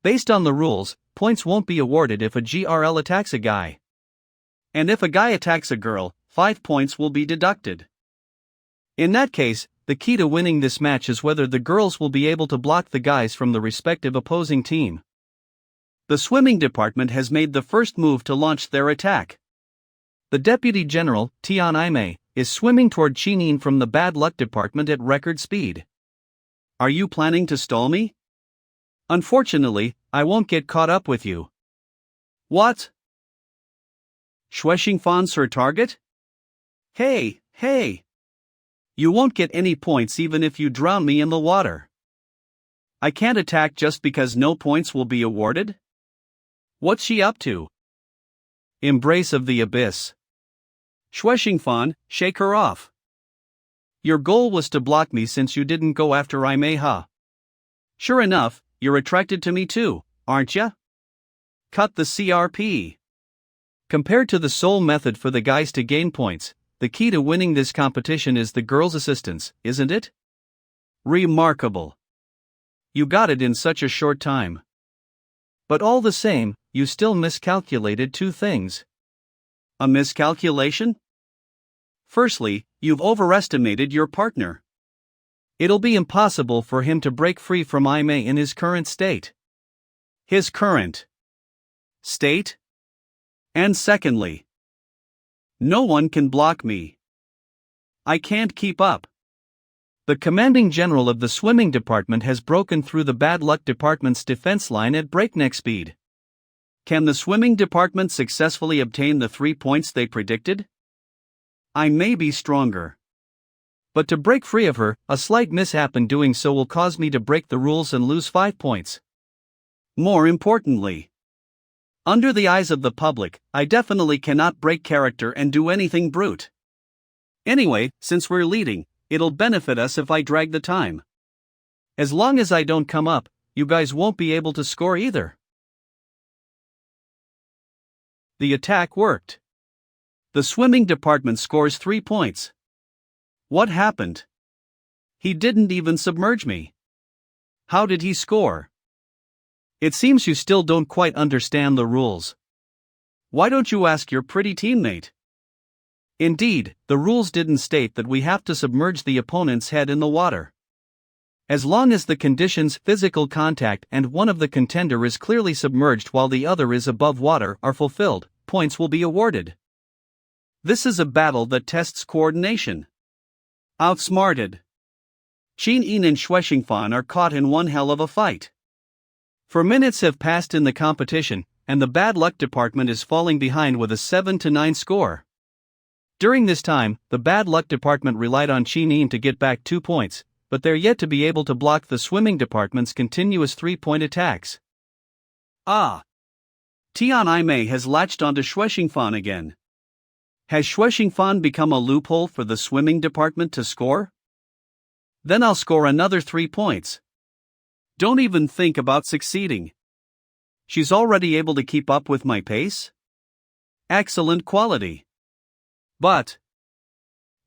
Based on the rules, points won't be awarded if a GRL attacks a guy. And if a guy attacks a girl, 5 points will be deducted. In that case, the key to winning this match is whether the girls will be able to block the guys from the respective opposing team. The swimming department has made the first move to launch their attack. The Deputy General, Tian Aimei, is swimming toward Chinin from the bad luck department at record speed. Are you planning to stall me? Unfortunately, I won't get caught up with you. What? Xingfan's her target? Hey! You won't get any points even if you drown me in the water. I can't attack just because no points will be awarded? What's she up to? Embrace of the abyss. Xingfan, shake her off. Your goal was to block me since you didn't go after Aimei, huh? Sure enough, you're attracted to me too, aren't ya? Cut the CRP. Compared to the sole method for the guys to gain points, the key to winning this competition is the girls' assistance, isn't it? Remarkable. You got it in such a short time. But all the same, you still miscalculated 2 things. A miscalculation? Firstly, you've overestimated your partner. It'll be impossible for him to break free from Aimei in his current state. His current state? And secondly, no one can block me. I can't keep up. The commanding general of the swimming department has broken through the bad luck department's defense line at breakneck speed. Can the swimming department successfully obtain the 3 points they predicted? I may be stronger. But to break free of her, a slight mishap in doing so will cause me to break the rules and lose 5 points. More importantly, under the eyes of the public, I definitely cannot break character and do anything brute. Anyway, since we're leading, it'll benefit us if I drag the time. As long as I don't come up, you guys won't be able to score either. The attack worked. The swimming department scores 3 points. What happened? He didn't even submerge me. How did he score? It seems you still don't quite understand the rules. Why don't you ask your pretty teammate? Indeed, the rules didn't state that we have to submerge the opponent's head in the water. As long as the conditions physical contact and one of the contender is clearly submerged while the other is above water are fulfilled, points will be awarded. This is a battle that tests coordination. Outsmarted. Qin and Xingfan are caught in one hell of a fight. For minutes have passed in the competition, and the bad luck department is falling behind with a 7-9 score. During this time, the bad luck department relied on Qin to get back 2 points, but they're yet to be able to block the swimming department's continuous 3-point attacks. Ah! Tian Aimei has latched onto Xingfan again. Has Xingfan become a loophole for the swimming department to score? Then I'll score another 3 points. Don't even think about succeeding. She's already able to keep up with my pace? Excellent quality. But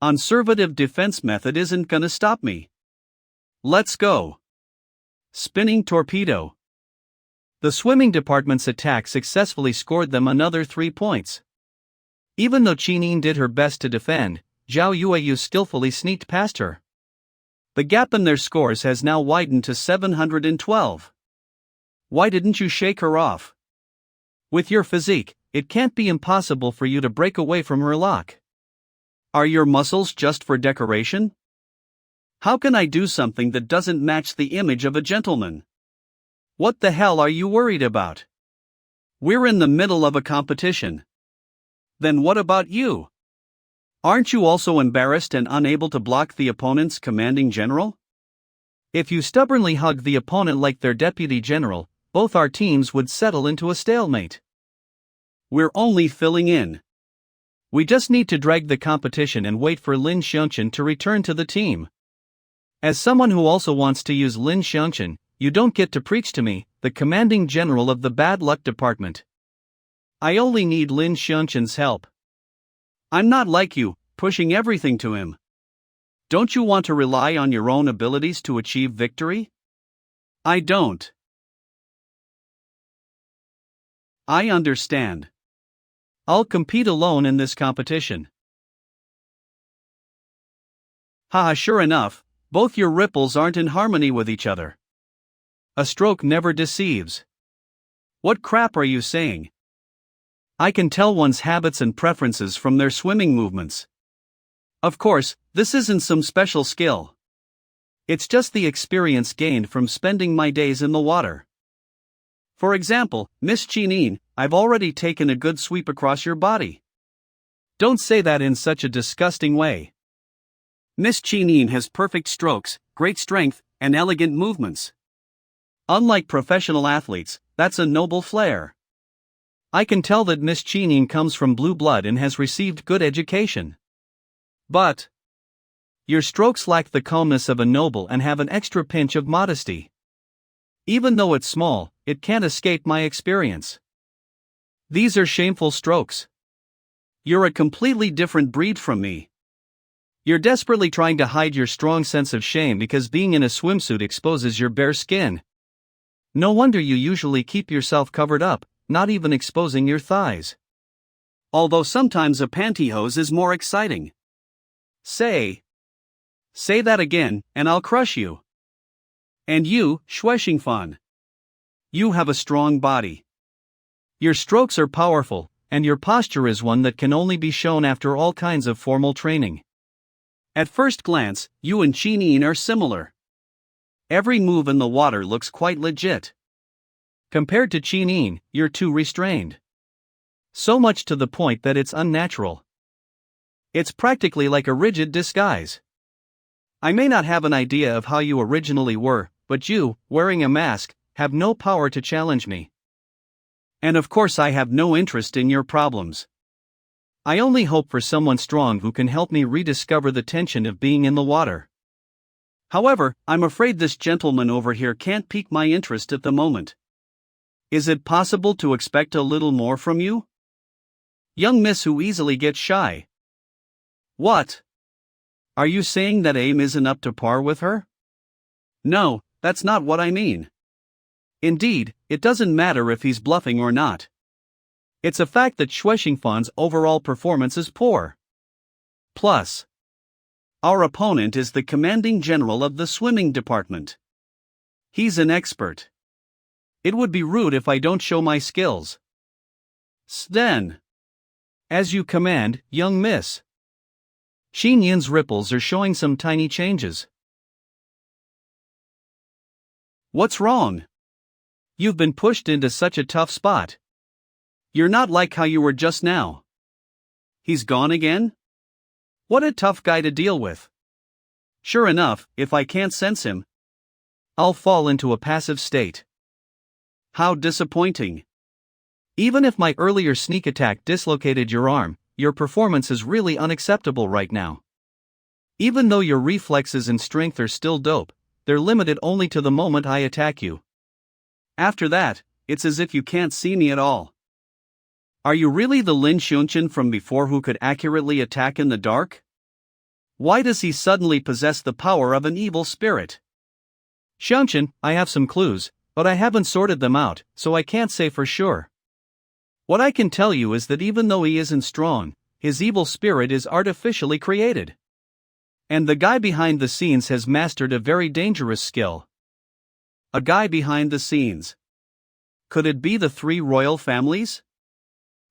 conservative defense method isn't gonna stop me. Let's go. Spinning torpedo. The swimming department's attack successfully scored them another 3 points. Even though Qinin did her best to defend, Zhao Yueyu skillfully sneaked past her. The gap in their scores has now widened to 712. Why didn't you shake her off? With your physique, it can't be impossible for you to break away from her lock. Are your muscles just for decoration? How can I do something that doesn't match the image of a gentleman? What the hell are you worried about? We're in the middle of a competition. Then what about you? Aren't you also embarrassed and unable to block the opponent's commanding general? If you stubbornly hug the opponent like their deputy general, both our teams would settle into a stalemate. We're only filling in. We just need to drag the competition and wait for Lin Shan to return to the team. As someone who also wants to use Lin Shan, you don't get to preach to me, the commanding general of the bad luck department. I only need Lin Shan's help. I'm not like you, pushing everything to him. Don't you want to rely on your own abilities to achieve victory? I don't. I understand. I'll compete alone in this competition. Haha, sure enough, both your ripples aren't in harmony with each other. A stroke never deceives. What crap are you saying? I can tell one's habits and preferences from their swimming movements. Of course, this isn't some special skill. It's just the experience gained from spending my days in the water. For example, Miss Qinin, I've already taken a good sweep across your body. Don't say that in such a disgusting way. Miss Qinin has perfect strokes, great strength, and elegant movements. Unlike professional athletes, that's a noble flair. I can tell that Miss Qinin comes from blue blood and has received good education. But your strokes lack the calmness of a noble and have an extra pinch of modesty. Even though it's small, it can't escape my experience. These are shameful strokes. You're a completely different breed from me. You're desperately trying to hide your strong sense of shame because being in a swimsuit exposes your bare skin. No wonder you usually keep yourself covered up, not even exposing your thighs. Although sometimes a pantyhose is more exciting. Say that again, and I'll crush you. And you, Shueshingfan. You have a strong body. Your strokes are powerful, and your posture is one that can only be shown after all kinds of formal training. At first glance, you and Qinin are similar. Every move in the water looks quite legit. Compared to Qinin, you're too restrained. So much to the point that it's unnatural. It's practically like a rigid disguise. I may not have an idea of how you originally were, but you, wearing a mask, have no power to challenge me. And of course I have no interest in your problems. I only hope for someone strong who can help me rediscover the tension of being in the water. However, I'm afraid this gentleman over here can't pique my interest at the moment. Is it possible to expect a little more from you? Young miss who easily gets shy. What? Are you saying that aim isn't up to par with her? No, that's not what I mean. Indeed, it doesn't matter if he's bluffing or not. It's a fact that Shueshingfan's overall performance is poor. Plus, our opponent is the commanding general of the swimming department. He's an expert. It would be rude if I don't show my skills. Then, as you command, young miss. Xinyin's ripples are showing some tiny changes. What's wrong? You've been pushed into such a tough spot. You're not like how you were just now. He's gone again? What a tough guy to deal with. Sure enough, if I can't sense him, I'll fall into a passive state. How disappointing. Even if my earlier sneak attack dislocated your arm, your performance is really unacceptable right now. Even though your reflexes and strength are still dope, they're limited only to the moment I attack you. After that, it's as if you can't see me at all. Are you really the Lin Shan from before who could accurately attack in the dark? Why does he suddenly possess the power of an evil spirit? Xiangshan, I have some clues, but I haven't sorted them out, so I can't say for sure. What I can tell you is that even though he isn't strong, his evil spirit is artificially created. And the guy behind the scenes has mastered a very dangerous skill. A guy behind the scenes. Could it be the three royal families?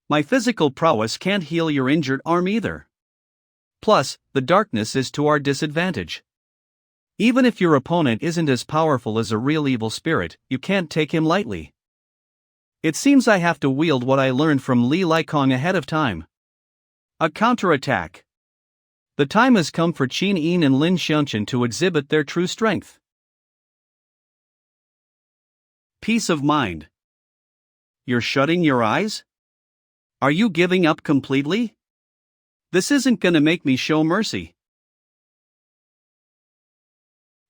My physical prowess can't heal your injured arm either. Plus, the darkness is to our disadvantage. Even if your opponent isn't as powerful as a real evil spirit, you can't take him lightly. It seems I have to wield what I learned from Li Likong ahead of time. A counterattack. The time has come for Qin Yin and Lin Shan to exhibit their true strength. Peace of mind. You're shutting your eyes? Are you giving up completely? This isn't gonna make me show mercy.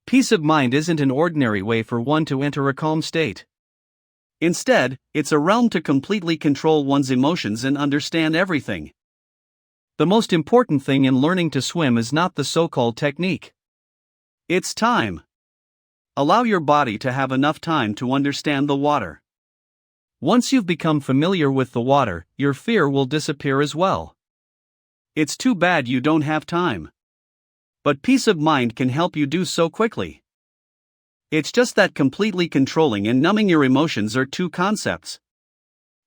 Peace of mind isn't an ordinary way for one to enter a calm state. Instead, it's a realm to completely control one's emotions and understand everything. The most important thing in learning to swim is not the so-called technique. It's time. Allow your body to have enough time to understand the water. Once you've become familiar with the water, your fear will disappear as well. It's too bad you don't have time. But peace of mind can help you do so quickly. It's just that completely controlling and numbing your emotions are two concepts.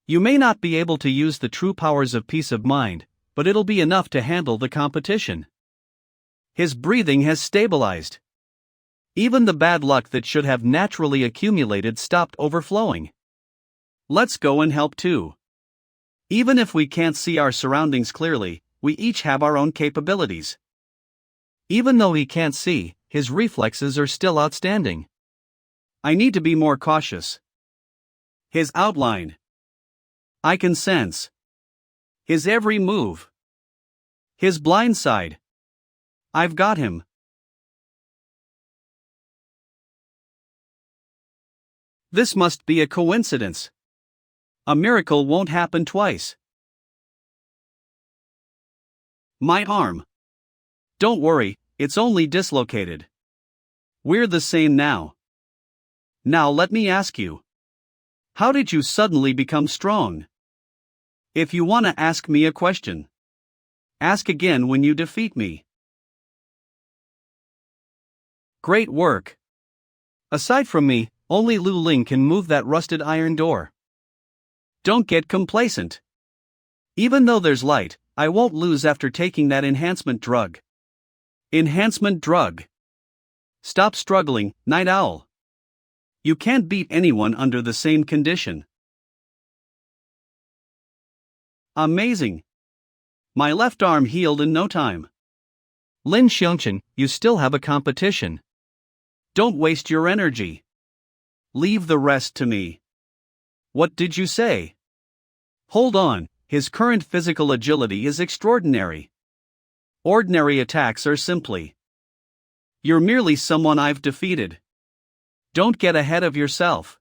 You may not be able to use the true powers of peace of mind, but it'll be enough to handle the competition. His breathing has stabilized. Even the bad luck that should have naturally accumulated stopped overflowing. Let's go and help too. Even if we can't see our surroundings clearly, we each have our own capabilities. Even though he can't see, his reflexes are still outstanding. I need to be more cautious. His outline. I can sense. His every move. His blind side. I've got him. This must be a coincidence. A miracle won't happen twice. My arm. Don't worry, it's only dislocated. We're the same now. Now let me ask you. How did you suddenly become strong? If you want to ask me a question, ask again when you defeat me. Great work. Aside from me, only Lu Ling can move that rusted iron door. Don't get complacent. Even though there's light, I won't lose after taking that enhancement drug. Enhancement drug. Stop struggling, Night Owl. You can't beat anyone under the same condition. Amazing. My left arm healed in no time. Lin Shan, you still have a competition. Don't waste your energy. Leave the rest to me. What did you say? Hold on, his current physical agility is extraordinary. Ordinary attacks are simply. You're merely someone I've defeated. Don't get ahead of yourself.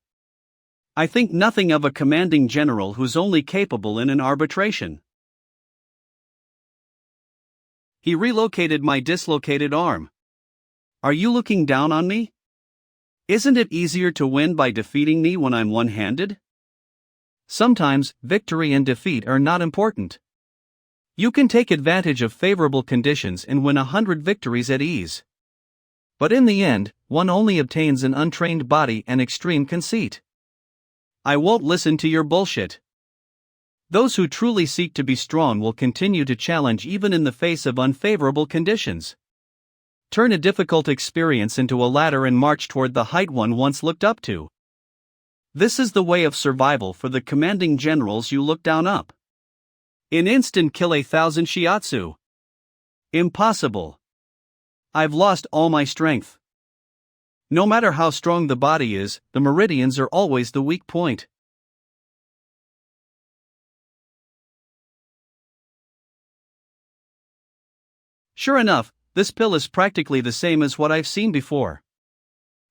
I think nothing of a commanding general who's only capable in an arbitration. He relocated my dislocated arm. Are you looking down on me? Isn't it easier to win by defeating me when I'm one-handed? Sometimes, victory and defeat are not important. You can take advantage of favorable conditions and win 100 victories at ease. But in the end, one only obtains an untrained body and extreme conceit. I won't listen to your bullshit. Those who truly seek to be strong will continue to challenge even in the face of unfavorable conditions. Turn a difficult experience into a ladder and march toward the height one once looked up to. This is the way of survival for the commanding generals you look down up. In instant kill 1,000 shiatsu. Impossible. I've lost all my strength. No matter how strong the body is, the meridians are always the weak point. Sure enough, this pill is practically the same as what I've seen before.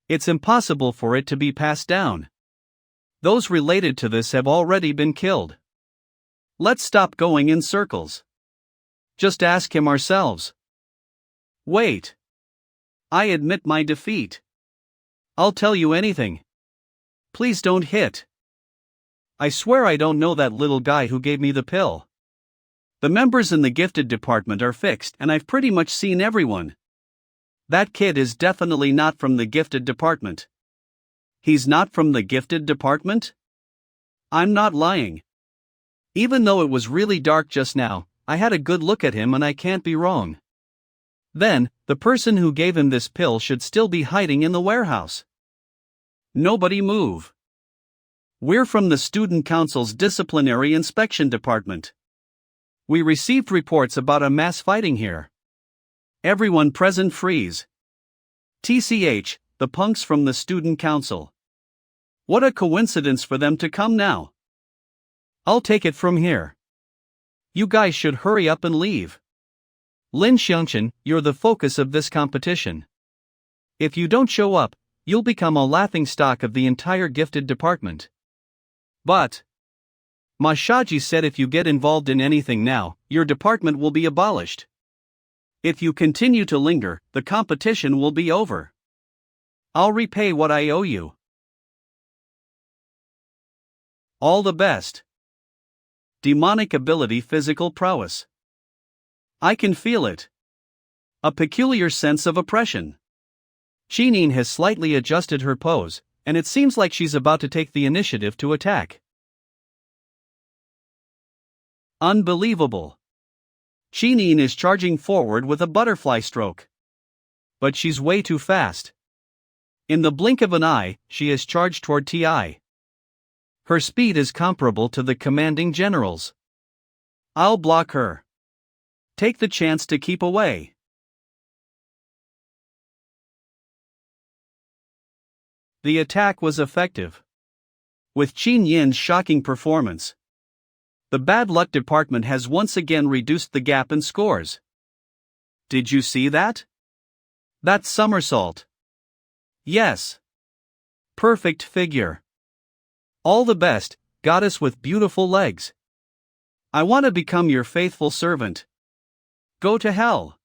It's impossible for it to be passed down. Those related to this have already been killed. Let's stop going in circles. Just ask him ourselves. Wait. I admit my defeat. I'll tell you anything. Please don't hit. I swear I don't know that little guy who gave me the pill. The members in the gifted department are fixed and I've pretty much seen everyone. That kid is definitely not from the gifted department. He's not from the gifted department? I'm not lying. Even though it was really dark just now, I had a good look at him and I can't be wrong. Then, the person who gave him this pill should still be hiding in the warehouse. Nobody move. We're from the Student Council's Disciplinary Inspection Department. We received reports about a mass fighting here. Everyone present freeze. TCH, the punks from the Student Council. What a coincidence for them to come now. I'll take it from here. You guys should hurry up and leave. Lin Shan, you're the focus of this competition. If you don't show up, you'll become a laughingstock of the entire gifted department. But Machi said if you get involved in anything now, your department will be abolished. If you continue to linger, the competition will be over. I'll repay what I owe you. All the best. Demonic ability, physical prowess. I can feel it. A peculiar sense of oppression. Xining has slightly adjusted her pose, and it seems like she's about to take the initiative to attack. Unbelievable. Xining is charging forward with a butterfly stroke. But she's way too fast. In the blink of an eye, she has charged toward Ti. Her speed is comparable to the commanding general's. I'll block her. Take the chance to keep away. The attack was effective. With Qin Yin's shocking performance, the bad luck department has once again reduced the gap in scores. Did you see that? That somersault. Yes. Perfect figure. All the best, goddess with beautiful legs. I want to become your faithful servant. Go to hell.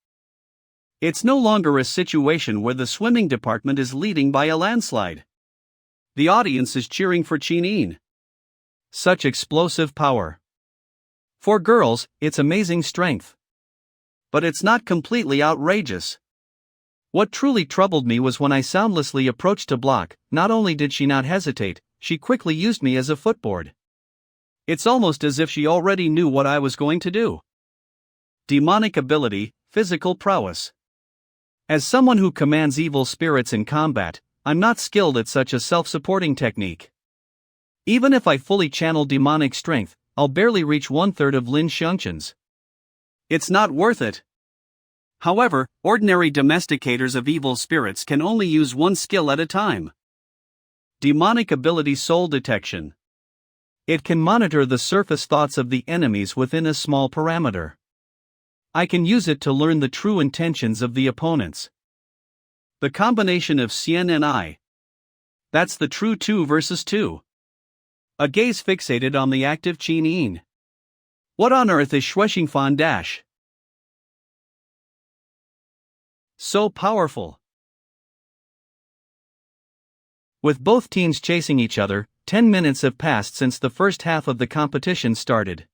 It's no longer a situation where the swimming department is leading by a landslide. The audience is cheering for Xining. Such explosive power. For girls, it's amazing strength. But it's not completely outrageous. What truly troubled me was when I soundlessly approached to block, not only did she not hesitate, she quickly used me as a footboard. It's almost as if she already knew what I was going to do. Demonic ability, physical prowess. As someone who commands evil spirits in combat, I'm not skilled at such a self-supporting technique. Even if I fully channel demonic strength, I'll barely reach 1/3 of Lin Shan's. It's not worth it. However, ordinary domesticators of evil spirits can only use one skill at a time. Demonic ability, soul detection. It can monitor the surface thoughts of the enemies within a small parameter. I can use it to learn the true intentions of the opponents. The combination of Xian and I. That's the true 2 versus 2. A gaze fixated on the active Xining. What on earth is Shuexingfan dash? So powerful. With both teams chasing each other, 10 minutes have passed since the first half of the competition started.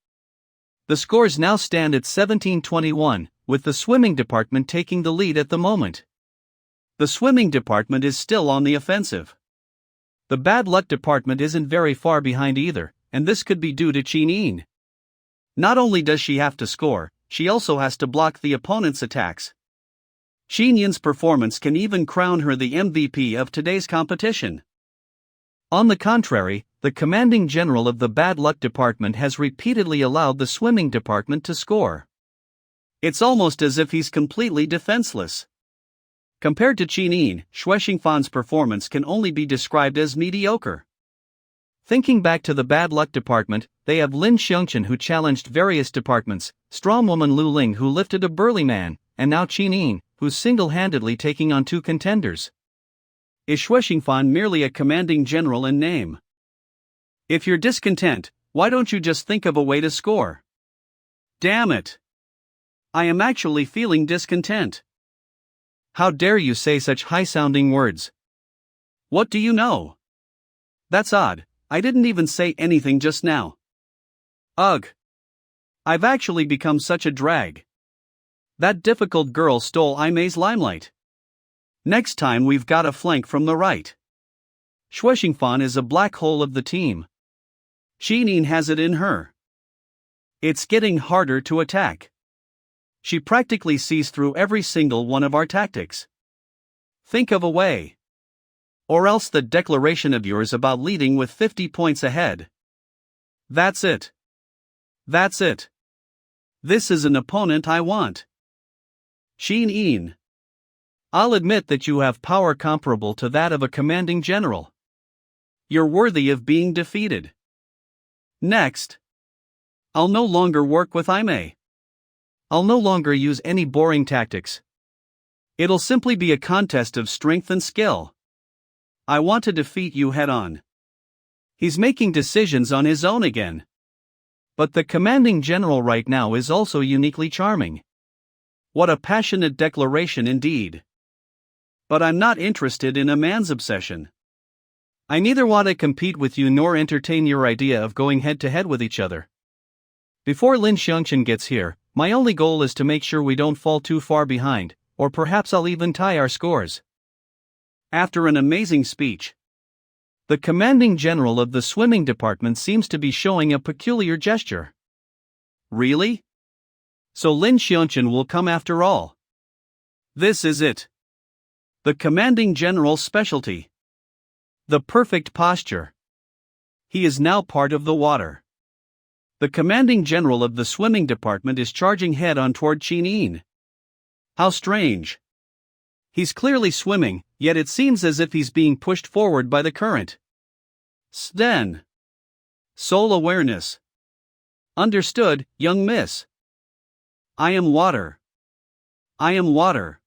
The scores now stand at 17-21, with the swimming department taking the lead at the moment. The swimming department is still on the offensive. The bad luck department isn't very far behind either, and this could be due to Xining. Not only does she have to score, she also has to block the opponent's attacks. Xinin's performance can even crown her the MVP of today's competition. On the contrary, the commanding general of the bad luck department has repeatedly allowed the swimming department to score. It's almost as if he's completely defenseless. Compared to Xining, Shuexingfan's performance can only be described as mediocre. Thinking back to the bad luck department, they have Lin Shan who challenged various departments, strongwoman Lu Ling who lifted a burly man, and now Xining, who's single-handedly taking on 2 contenders. Is Shuexingfan merely a commanding general in name? If you're discontent, why don't you just think of a way to score? Damn it! I am actually feeling discontent. How dare you say such high-sounding words? What do you know? That's odd, I didn't even say anything just now. Ugh. I've actually become such a drag. That difficult girl stole Aime's limelight. Next time we've got a flank from the right. Shuexingfan is a black hole of the team. Xining has it in her. It's getting harder to attack. She practically sees through every single one of our tactics. Think of a way. Or else the declaration of yours about leading with 50 points ahead. That's it. That's it. This is an opponent I want. Xining. I'll admit that you have power comparable to that of a commanding general. You're worthy of being defeated. Next. I'll no longer work with Aime. I'll no longer use any boring tactics. It'll simply be a contest of strength and skill. I want to defeat you head on. He's making decisions on his own again. But the commanding general right now is also uniquely charming. What a passionate declaration indeed. But I'm not interested in a man's obsession. I neither want to compete with you nor entertain your idea of going head to head with each other. Before Lin Shan gets here, my only goal is to make sure we don't fall too far behind, or perhaps I'll even tie our scores. After an amazing speech, the commanding general of the swimming department seems to be showing a peculiar gesture. Really? So Lin Shan will come after all. This is it. The commanding general's specialty. The perfect posture. He is now part of the water. The commanding general of the swimming department is charging head on toward Xining. How strange. He's clearly swimming, yet it seems as if he's being pushed forward by the current. Sten. Soul awareness. Understood, young miss. I am water. I am water.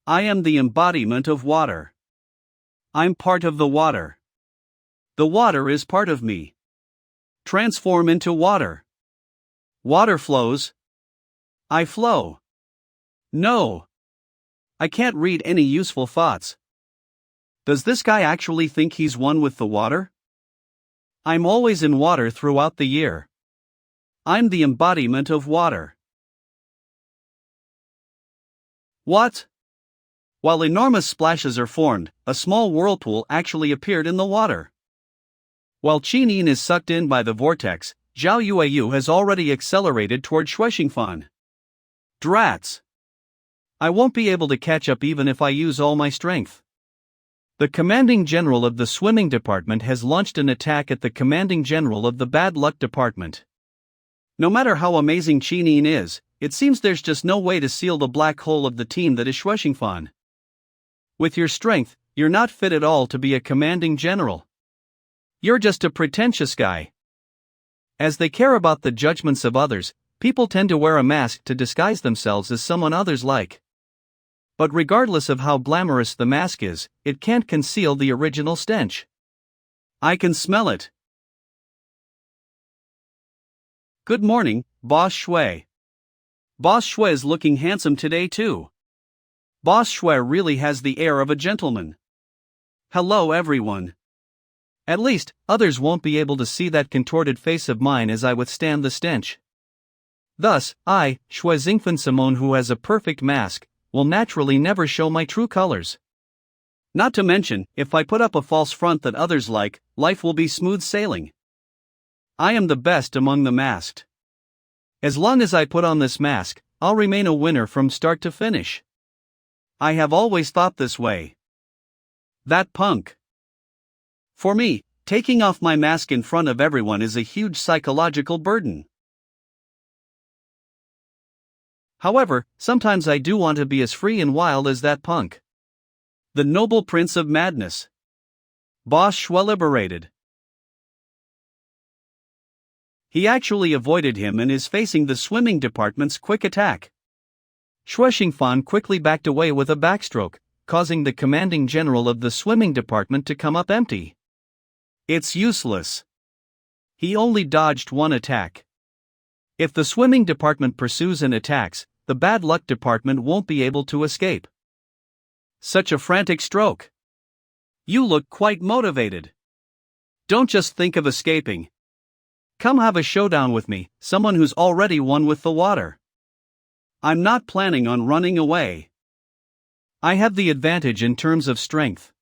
I am the embodiment of water. I'm part of the water. The water is part of me. Transform into water. Water flows. I flow. No. I can't read any useful thoughts. Does this guy actually think he's one with the water? I'm always in water throughout the year. I'm the embodiment of water. What? While enormous splashes are formed, a small whirlpool actually appeared in the water. While Xining is sucked in by the vortex, Zhao Yueyu has already accelerated toward Shuexingfan. Drats! I won't be able to catch up even if I use all my strength. The commanding general of the swimming department has launched an attack at the commanding general of the bad luck department. No matter how amazing Xining is, it seems there's just no way to seal the black hole of the team that is Shuexingfan. With your strength, you're not fit at all to be a commanding general. You're just a pretentious guy. As they care about the judgments of others, people tend to wear a mask to disguise themselves as someone others like. But regardless of how glamorous the mask is, it can't conceal the original stench. I can smell it. Good morning, Boss Shui. Boss Shui is looking handsome today too. Boss Shui really has the air of a gentleman. Hello everyone. At least, others won't be able to see that contorted face of mine as I withstand the stench. Thus, I, Shuexingfan Simone, who has a perfect mask, will naturally never show my true colors. Not to mention, if I put up a false front that others like, life will be smooth sailing. I am the best among the masked. As long as I put on this mask, I'll remain a winner from start to finish. I have always thought this way. That punk. For me, taking off my mask in front of everyone is a huge psychological burden. However, sometimes I do want to be as free and wild as that punk. The noble prince of madness. Boss Shui liberated. He actually avoided him and is facing the swimming department's quick attack. Shuexingfan quickly backed away with a backstroke, causing the commanding general of the swimming department to come up empty. It's useless. He only dodged one attack. If the swimming department pursues and attacks, the bad luck department won't be able to escape. Such a frantic stroke. You look quite motivated. Don't just think of escaping. Come have a showdown with me, someone who's already won with the water. I'm not planning on running away. I have the advantage in terms of strength.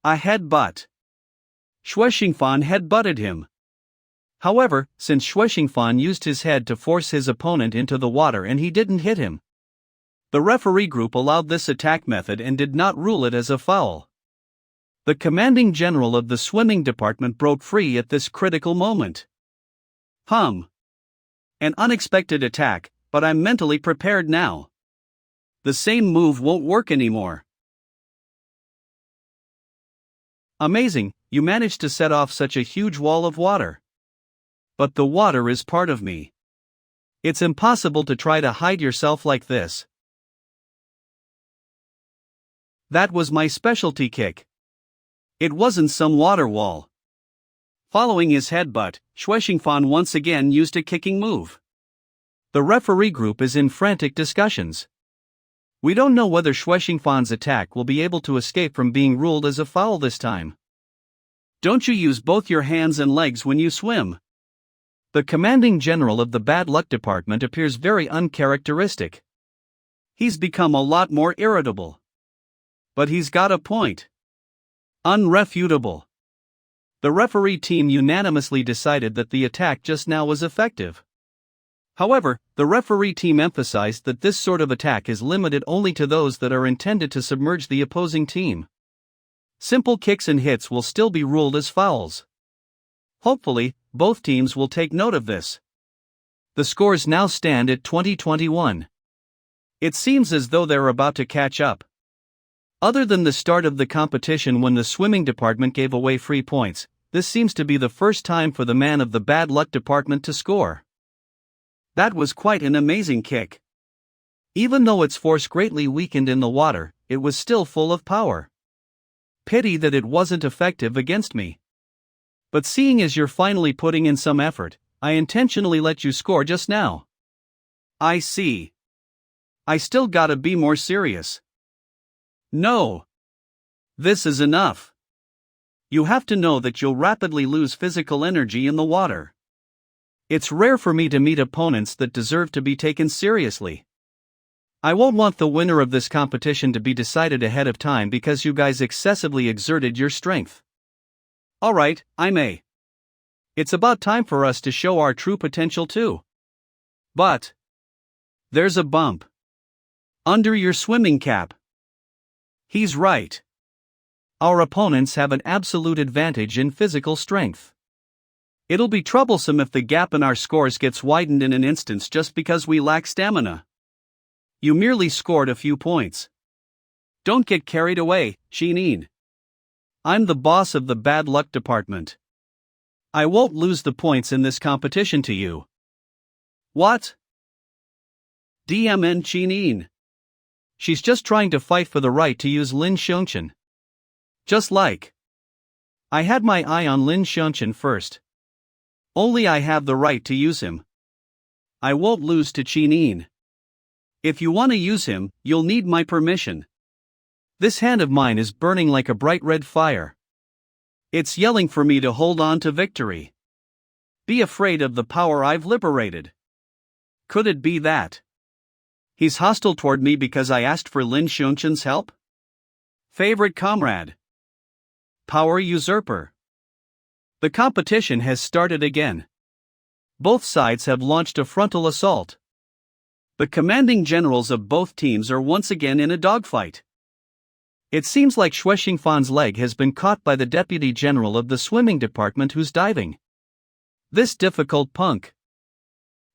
A headbutt. Xue Xingfan headbutted him. However, since Xue Xingfan used his head to force his opponent into the water and he didn't hit him, the referee group allowed this attack method and did not rule it as a foul. The commanding general of the swimming department broke free at this critical moment. An unexpected attack, but I'm mentally prepared now. The same move won't work anymore. Amazing, you managed to set off such a huge wall of water. But the water is part of me. It's impossible to try to hide yourself like this. That was my specialty kick. It wasn't some water wall. Following his headbutt, Xue Xingfan once again used a kicking move. The referee group is in frantic discussions. We don't know whether Xue Xingfan's attack will be able to escape from being ruled as a foul this time. Don't you use both your hands and legs when you swim? The commanding general of the bad luck department appears very uncharacteristic. He's become a lot more irritable. But he's got a point. Unrefutable. The referee team unanimously decided that the attack just now was effective. However, the referee team emphasized that this sort of attack is limited only to those that are intended to submerge the opposing team. Simple kicks and hits will still be ruled as fouls. Hopefully, both teams will take note of this. The scores now stand at 20-21. It seems as though they're about to catch up. Other than the start of the competition when the swimming department gave away free points, this seems to be the first time for the man of the bad luck department to score. That was quite an amazing kick. Even though its force greatly weakened in the water, it was still full of power. Pity that it wasn't effective against me. But seeing as you're finally putting in some effort, I intentionally let you score just now. I see. I still gotta be more serious. No. This is enough. You have to know that you'll rapidly lose physical energy in the water. It's rare for me to meet opponents that deserve to be taken seriously. I won't want the winner of this competition to be decided ahead of time because you guys excessively exerted your strength. Alright, I may. It's about time for us to show our true potential too. But there's a bump. Under your swimming cap. He's right. Our opponents have an absolute advantage in physical strength. It'll be troublesome if the gap in our scores gets widened in an instant just because we lack stamina. You merely scored a few points. Don't get carried away, Xining. I'm the boss of the bad luck department. I won't lose the points in this competition to you. What? DMN Xining. She's just trying to fight for the right to use Lin Shan. Just like I had my eye on Lin Shan first. Only I have the right to use him. I won't lose to Xining. If you want to use him, you'll need my permission. This hand of mine is burning like a bright red fire. It's yelling for me to hold on to victory. Be afraid of the power I've liberated. Could it be that he's hostile toward me because I asked for Lin Shan's help? Favorite comrade. Power usurper. The competition has started again. Both sides have launched a frontal assault. The commanding generals of both teams are once again in a dogfight. It seems like Xue Xingfan's leg has been caught by the deputy general of the swimming department who's diving. This difficult punk.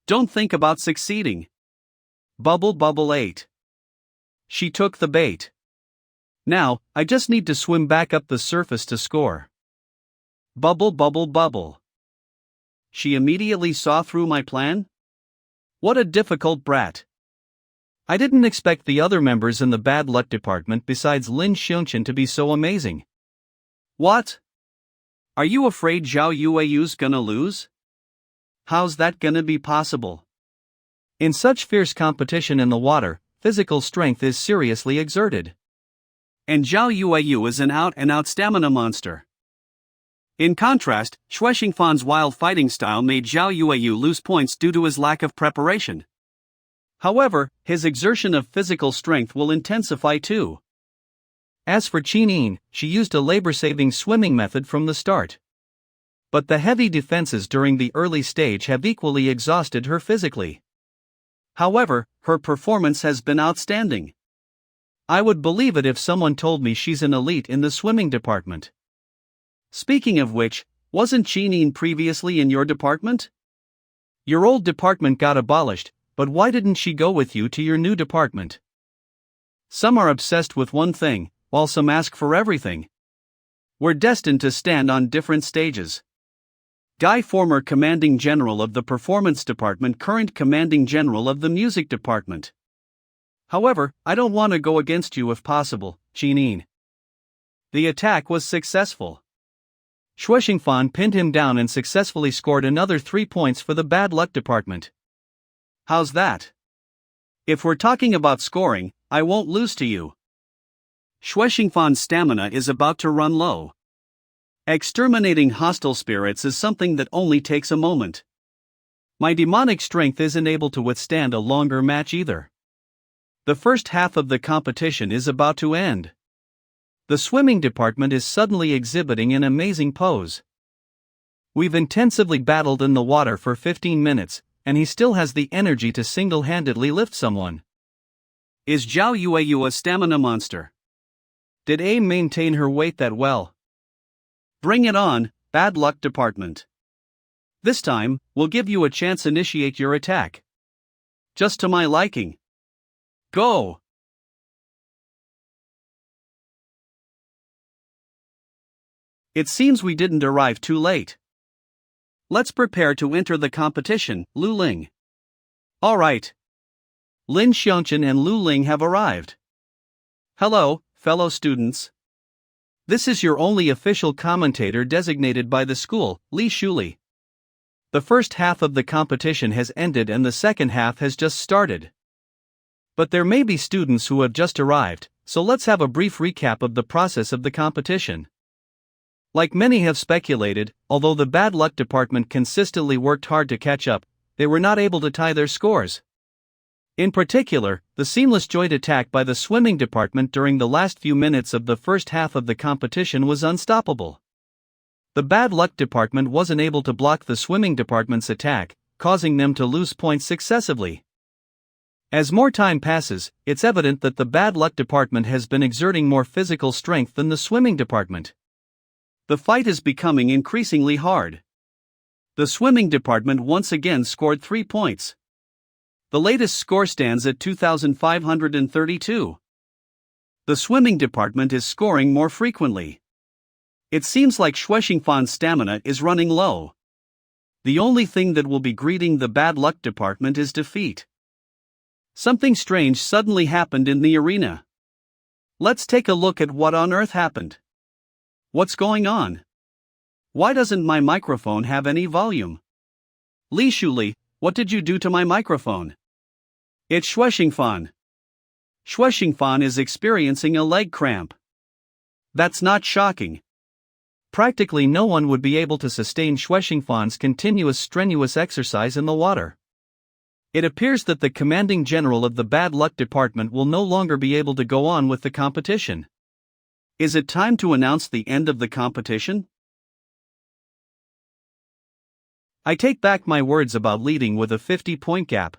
Don't think about succeeding. Bubble 8. She took the bait. Now, I just need to swim back up the surface to score. Bubble. She immediately saw through my plan? What a difficult brat. I didn't expect the other members in the bad luck department besides Lin Shan to be so amazing. What? Are you afraid Zhao Yueyu's gonna lose? How's that gonna be possible? In such fierce competition in the water, physical strength is seriously exerted. And Zhao Yueyu is an out-and-out stamina monster. In contrast, Xue Xingfan's wild fighting style made Zhao Yueyu lose points due to his lack of preparation. However, his exertion of physical strength will intensify too. As for Qin, she used a labor-saving swimming method from the start. But the heavy defenses during the early stage have equally exhausted her physically. However, her performance has been outstanding. I would believe it if someone told me she's an elite in the swimming department. Speaking of which, wasn't Qin previously in your department? Your old department got abolished, but why didn't she go with you to your new department? Some are obsessed with one thing, while some ask for everything. We're destined to stand on different stages. Guy, former commanding general of the performance department, current commanding general of the music department. However, I don't want to go against you if possible, Qin. The attack was successful. Xue Xingfan pinned him down and successfully scored another 3 points for the bad luck department. How's that? If we're talking about scoring, I won't lose to you. Xue Xingfan's stamina is about to run low. Exterminating hostile spirits is something that only takes a moment. My demonic strength isn't able to withstand a longer match either. The first half of the competition is about to end. The swimming department is suddenly exhibiting an amazing pose. We've intensively battled in the water for 15 minutes, and he still has the energy to single-handedly lift someone. Is Zhao Yueyu a stamina monster? Did AIM maintain her weight that well? Bring it on, bad luck department. This time, we'll give you a chance to initiate your attack. Just to my liking. Go! It seems we didn't arrive too late. Let's prepare to enter the competition, Lu Ling. Alright. Lin Shan and Lu Ling have arrived. Hello, fellow students. This is your only official commentator designated by the school, Li Shuli. The first half of the competition has ended and the second half has just started. But there may be students who have just arrived, so let's have a brief recap of the process of the competition. Like many have speculated, although the bad luck department consistently worked hard to catch up, they were not able to tie their scores. In particular, the seamless joint attack by the swimming department during the last few minutes of the first half of the competition was unstoppable. The bad luck department wasn't able to block the swimming department's attack, causing them to lose points successively. As more time passes, it's evident that the bad luck department has been exerting more physical strength than the swimming department. The fight is becoming increasingly hard. The swimming department once again scored 3 points. The latest score stands at 2,532. The swimming department is scoring more frequently. It seems like Xue Xingfan's stamina is running low. The only thing that will be greeting the bad luck department is defeat. Something strange suddenly happened in the arena. Let's take a look at what on earth happened. What's going on? Why doesn't my microphone have any volume? Li Shuli, what did you do to my microphone? It's Xue Xingfan. Xue Xingfan is experiencing a leg cramp. That's not shocking. Practically no one would be able to sustain Xue Xingfan's continuous strenuous exercise in the water. It appears that the commanding general of the bad luck department will no longer be able to go on with the competition. Is it time to announce the end of the competition? I take back my words about leading with a 50-point gap.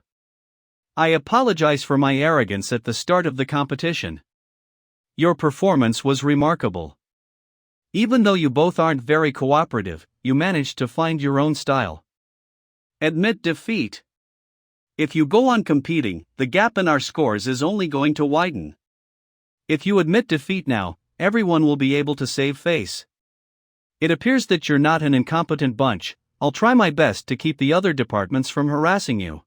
I apologize for my arrogance at the start of the competition. Your performance was remarkable. Even though you both aren't very cooperative, you managed to find your own style. Admit defeat. If you go on competing, the gap in our scores is only going to widen. If you admit defeat now, everyone will be able to save face. It appears that you're not an incompetent bunch. I'll try my best to keep the other departments from harassing you.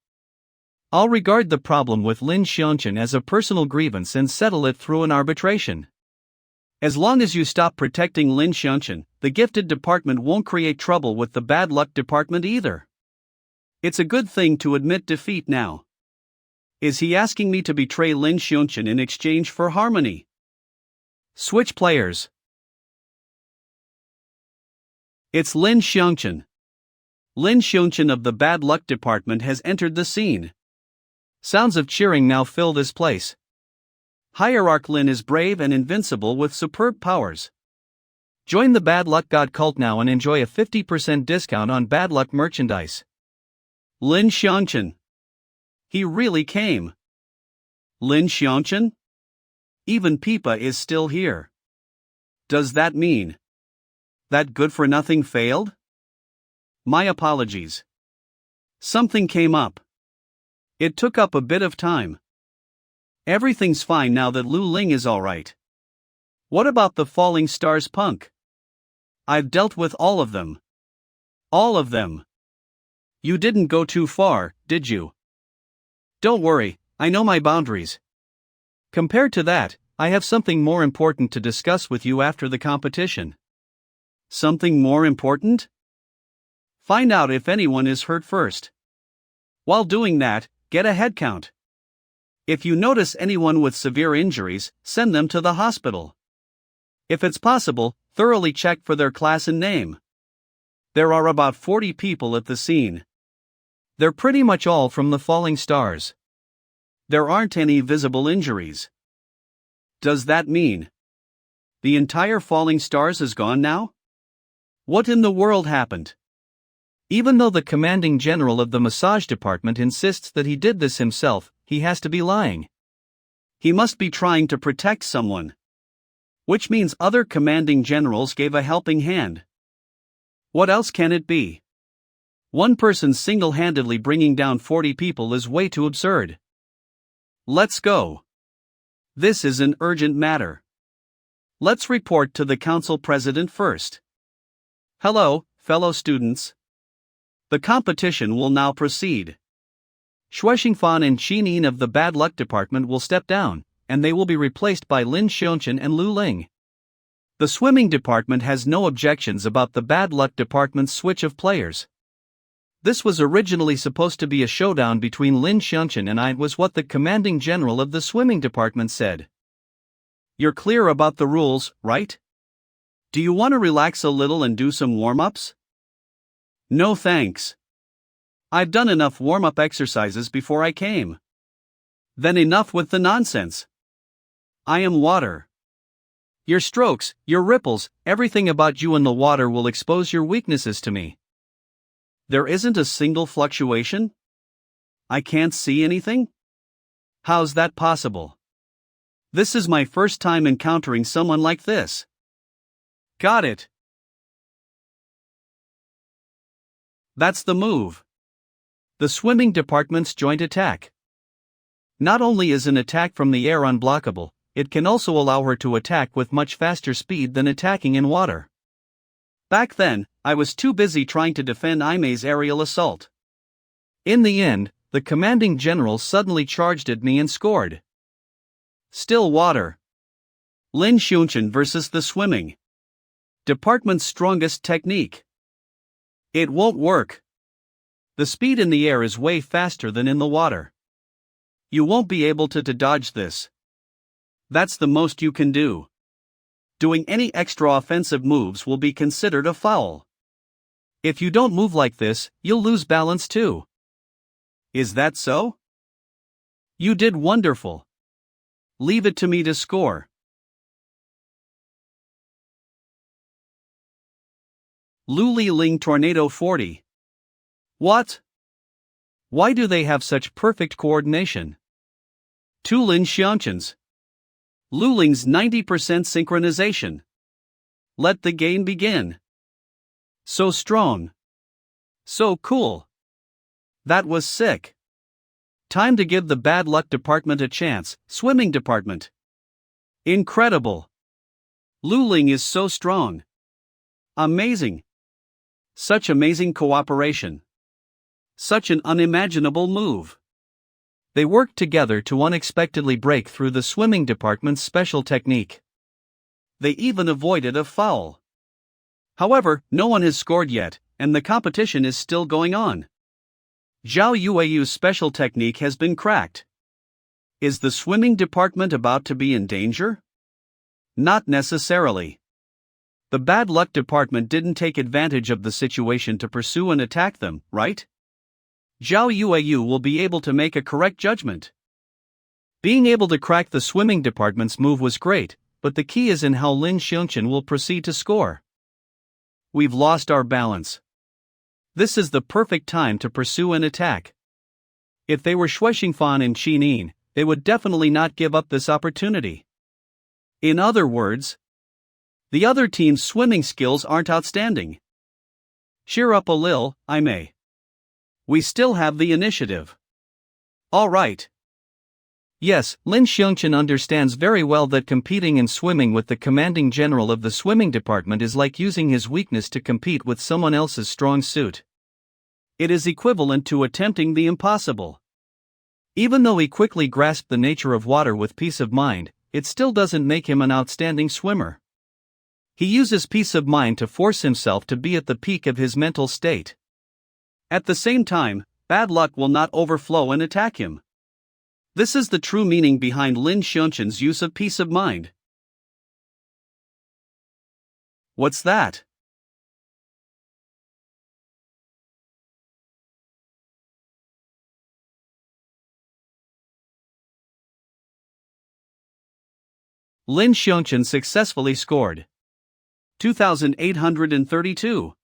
I'll regard the problem with Lin Shan as a personal grievance and settle it through an arbitration. As long as you stop protecting Lin Shan, the gifted department won't create trouble with the bad luck department either. It's a good thing to admit defeat now. Is he asking me to betray Lin Shan in exchange for harmony? Switch players. It's Lin Shan. Lin Shan of the bad luck department has entered the scene. Sounds of cheering now fill this place. Hierarch Lin is brave and invincible with superb powers. Join the Bad Luck God cult now and enjoy a 50% discount on bad luck merchandise. Lin Shan. He really came. Lin Shan? Even Peipa is still here. Does that mean that good for nothing failed? My apologies. Something came up. It took up a bit of time. Everything's fine now that Lu Ling is alright. What about the falling stars punk? I've dealt with all of them. All of them. You didn't go too far, did you? Don't worry, I know my boundaries. Compared to that, I have something more important to discuss with you after the competition. Something more important? Find out if anyone is hurt first. While doing that, get a head count. If you notice anyone with severe injuries, send them to the hospital. If it's possible, thoroughly check for their class and name. There are about 40 people at the scene. They're pretty much all from the falling stars. There aren't any visible injuries. Does that mean the entire falling stars is gone now? What in the world happened? Even though the commanding general of the massage department insists that he did this himself, he has to be lying. He must be trying to protect someone. Which means other commanding generals gave a helping hand. What else can it be? One person single-handedly bringing down 40 people is way too absurd. Let's go. This is an urgent matter. Let's report to the council president first. Hello, fellow students. The competition will now proceed. Shuixingfan and Qinin of the bad luck department will step down, and they will be replaced by Lin Shan and Lu Ling. The swimming department has no objections about the bad luck department's switch of players. This was originally supposed to be a showdown between Lin Shan and I, was what the commanding general of the swimming department said. You're clear about the rules, right? Do you want to relax a little and do some warm-ups? No thanks. I've done enough warm-up exercises before I came. Then enough with the nonsense. I am water. Your strokes, your ripples, everything about you in the water will expose your weaknesses to me. There isn't a single fluctuation? I can't see anything? How's that possible? This is my first time encountering someone like this. Got it. That's the move. The swimming department's joint attack. Not only is an attack from the air unblockable, it can also allow her to attack with much faster speed than attacking in water. Back then, I was too busy trying to defend Aime's aerial assault. In the end, the commanding general suddenly charged at me and scored. Still water. Lin Shan versus the swimming department's strongest technique. It won't work. The speed in the air is way faster than in the water. You won't be able to dodge this. That's the most you can do. Doing any extra offensive moves will be considered a foul. If you don't move like this, you'll lose balance too. Is that so? You did wonderful. Leave it to me to score. Lu Ling Tornado 40. What? Why do they have such perfect coordination? Two Lin Shan's. Lu Ling's 90% synchronization. Let the game begin. So strong. So cool. That was sick. Time to give the bad luck department a chance, swimming department. Incredible. Lu Ling is so strong. Amazing. Such amazing cooperation. Such an unimaginable move. They worked together to unexpectedly break through the swimming department's special technique. They even avoided a foul. However, no one has scored yet, and the competition is still going on. Zhao Yueyu's special technique has been cracked. Is the swimming department about to be in danger? Not necessarily. The bad luck department didn't take advantage of the situation to pursue and attack them, right? Zhao Yueyu will be able to make a correct judgment. Being able to crack the swimming department's move was great, but the key is in how Lin Shan will proceed to score. We've lost our balance. This is the perfect time to pursue an attack. If they were Shui Xingfan and Qi Nin, they would definitely not give up this opportunity. In other words, the other team's swimming skills aren't outstanding. Cheer up a lil, I may. We still have the initiative. All right. Yes, Lin Shan understands very well that competing in swimming with the commanding general of the swimming department is like using his weakness to compete with someone else's strong suit. It is equivalent to attempting the impossible. Even though he quickly grasped the nature of water with peace of mind, it still doesn't make him an outstanding swimmer. He uses peace of mind to force himself to be at the peak of his mental state. At the same time, bad luck will not overflow and attack him. This is the true meaning behind Lin Shan's use of peace of mind. What's that? Lin Shan successfully scored 2,832.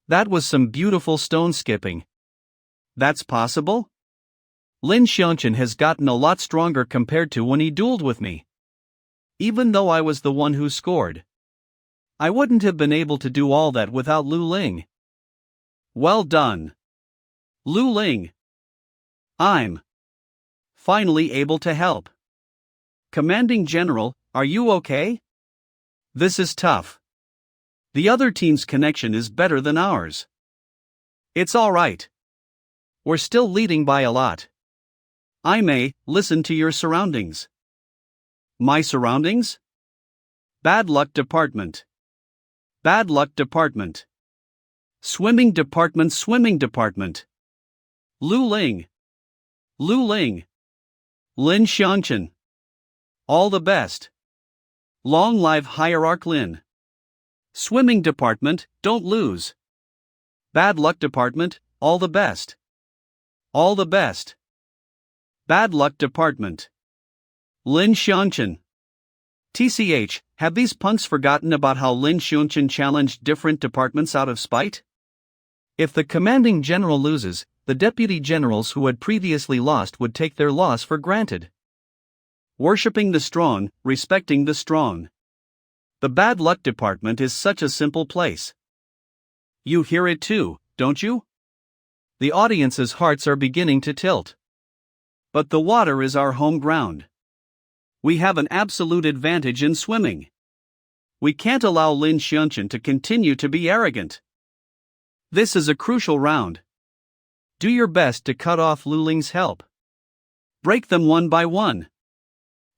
That was some beautiful stone skipping. That's possible? Lin Shan has gotten a lot stronger compared to when he dueled with me. Even though I was the one who scored, I wouldn't have been able to do all that without Lu Ling. Well done, Lu Ling. I'm finally able to help. Commanding General, are you okay? This is tough. The other team's connection is better than ours. It's all right. We're still leading by a lot. I may listen to your surroundings. My surroundings? Bad luck department. Bad luck department. Swimming department, swimming department. Lu Ling. Lu Ling. Lin Shan. All the best. Long live Hierarch Lin. Swimming department, don't lose. Bad luck department, all the best. All the best. Bad luck department. Lin Shan. TCH, have these punks forgotten about how Lin Shan challenged different departments out of spite? If the commanding general loses, the deputy generals who had previously lost would take their loss for granted. Worshipping the strong, respecting the strong. The bad luck department is such a simple place. You hear it too, don't you? The audience's hearts are beginning to tilt. But the water is our home ground. We have an absolute advantage in swimming. We can't allow Lin Shan to continue to be arrogant. This is a crucial round. Do your best to cut off Lu Ling's help. Break them one by one.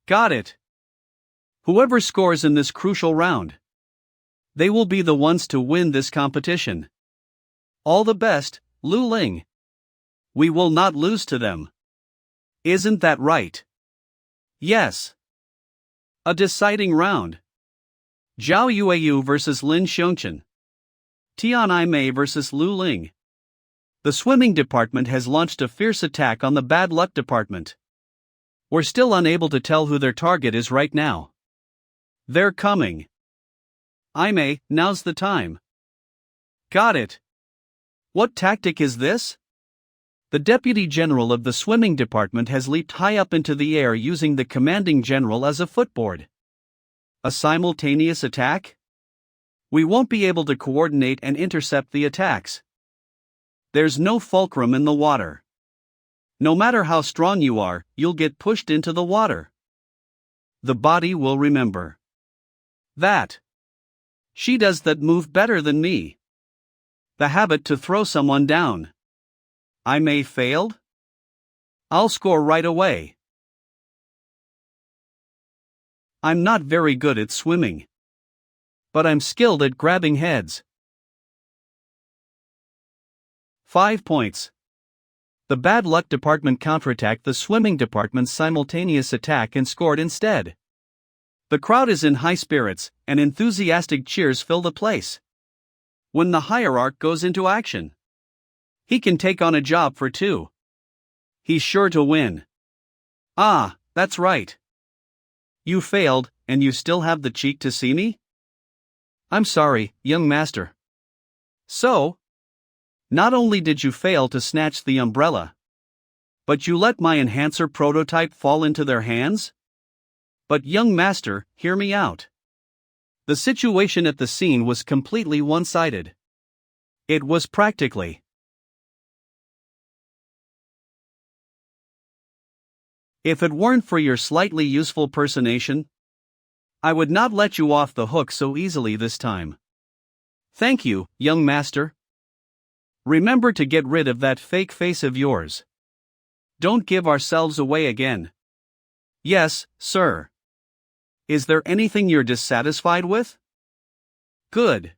Got it. Whoever scores in this crucial round, they will be the ones to win this competition. All the best, Lu Ling. We will not lose to them. Isn't that right? Yes. A deciding round. Zhao Yueyu versus Lin Shan. Tian Mei versus Lu Ling. The swimming department has launched a fierce attack on the bad luck department. We're still unable to tell who their target is right now. They're coming. I may, now's the time. Got it. What tactic is this? The deputy general of the swimming department has leaped high up into the air using the commanding general as a footboard. A simultaneous attack? We won't be able to coordinate and intercept the attacks. There's no fulcrum in the water. No matter how strong you are, you'll get pushed into the water. The body will remember that. She does that move better than me. The habit to throw someone down. I may failed? I'll score right away. I'm not very good at swimming. But I'm skilled at grabbing heads. 5 points. The bad luck department counterattacked the swimming department's simultaneous attack and scored instead. The crowd is in high spirits, and enthusiastic cheers fill the place. When the hierarch goes into action, he can take on a job for two. He's sure to win. Ah, that's right. You failed, and you still have the cheek to see me? I'm sorry, young master. So? Not only did you fail to snatch the umbrella, but you let my enhancer prototype fall into their hands? But young master, hear me out. The situation at the scene was completely one-sided. It was practically. If it weren't for your slightly useful personation, I would not let you off the hook so easily this time. Thank you, young master. Remember to get rid of that fake face of yours. Don't give ourselves away again. Yes, sir. Is there anything you're dissatisfied with? Good.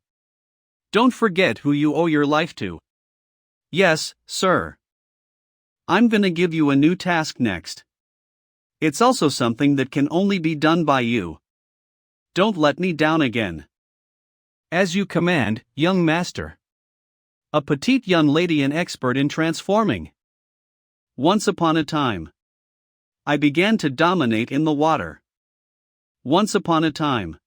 Don't forget who you owe your life to. Yes, sir. I'm gonna give you a new task next. It's also something that can only be done by you. Don't let me down again. As you command, young master. A petite young lady and expert in transforming. Once upon a time, I began to dominate in the water. Once upon a time,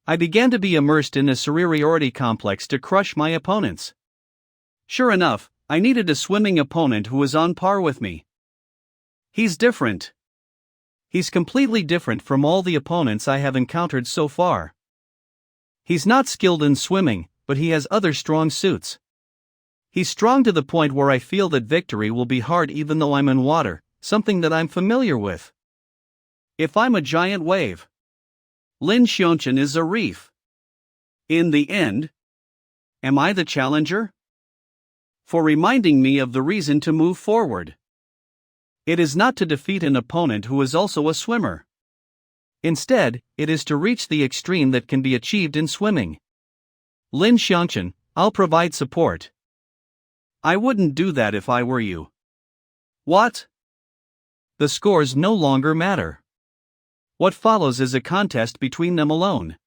I began to be immersed in a superiority complex to crush my opponents. Sure enough, I needed a swimming opponent who was on par with me. He's different. He's completely different from all the opponents I have encountered so far. He's not skilled in swimming, but he has other strong suits. He's strong to the point where I feel that victory will be hard even though I'm in water, something that I'm familiar with. If I'm a giant wave, Lin Shan is a reef. In the end, am I the challenger? For reminding me of the reason to move forward. It is not to defeat an opponent who is also a swimmer. Instead, it is to reach the extreme that can be achieved in swimming. Lin Shan, I'll provide support. I wouldn't do that if I were you. What? The scores no longer matter. What follows is a contest between them alone.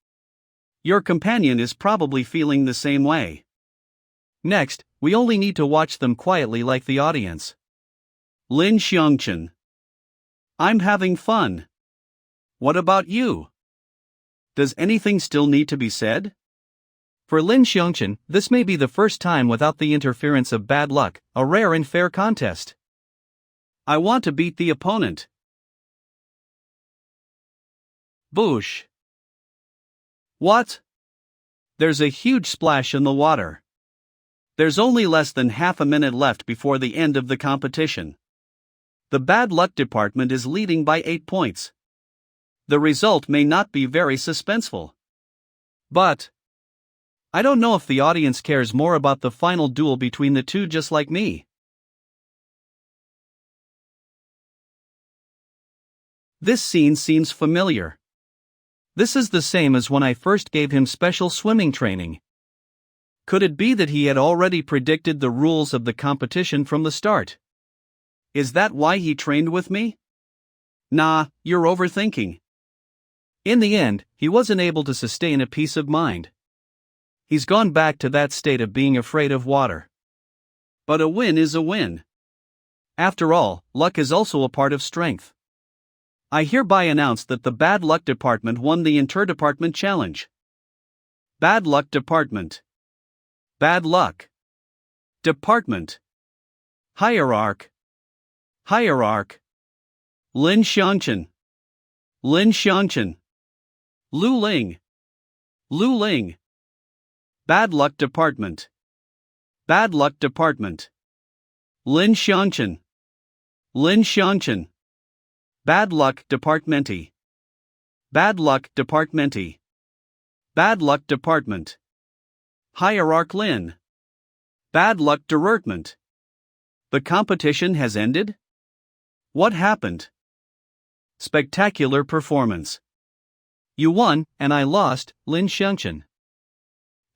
Your companion is probably feeling the same way. Next, we only need to watch them quietly like the audience. Lin Shan. I'm having fun. What about you? Does anything still need to be said? For Lin Shan, this may be the first time without the interference of bad luck, a rare and fair contest. I want to beat the opponent. Boosh. What? There's a huge splash in the water. There's only less than half a minute left before the end of the competition. The bad luck department is leading by 8 points. The result may not be very suspenseful. But I don't know if the audience cares more about the final duel between the two just like me. This scene seems familiar. This is the same as when I first gave him special swimming training. Could it be that he had already predicted the rules of the competition from the start? Is that why he trained with me? Nah, you're overthinking. In the end, he wasn't able to sustain a peace of mind. He's gone back to that state of being afraid of water. But a win is a win. After all, luck is also a part of strength. I hereby announce that the Bad Luck Department won the Interdepartment Challenge. Bad Luck Department. Bad Luck. Department. Hierarch. Hierarch. Lin Shan. Lin Shan. Lu Ling. Lu Ling. Bad Luck Department. Bad Luck Department. Lin Shan. Lin Shan. Bad Luck Departmenti. Bad Luck Departmenti. Bad Luck Department. Hierarch Lin. Bad Luck Department. The competition has ended? What happened? Spectacular performance. You won, and I lost, Lin Shan.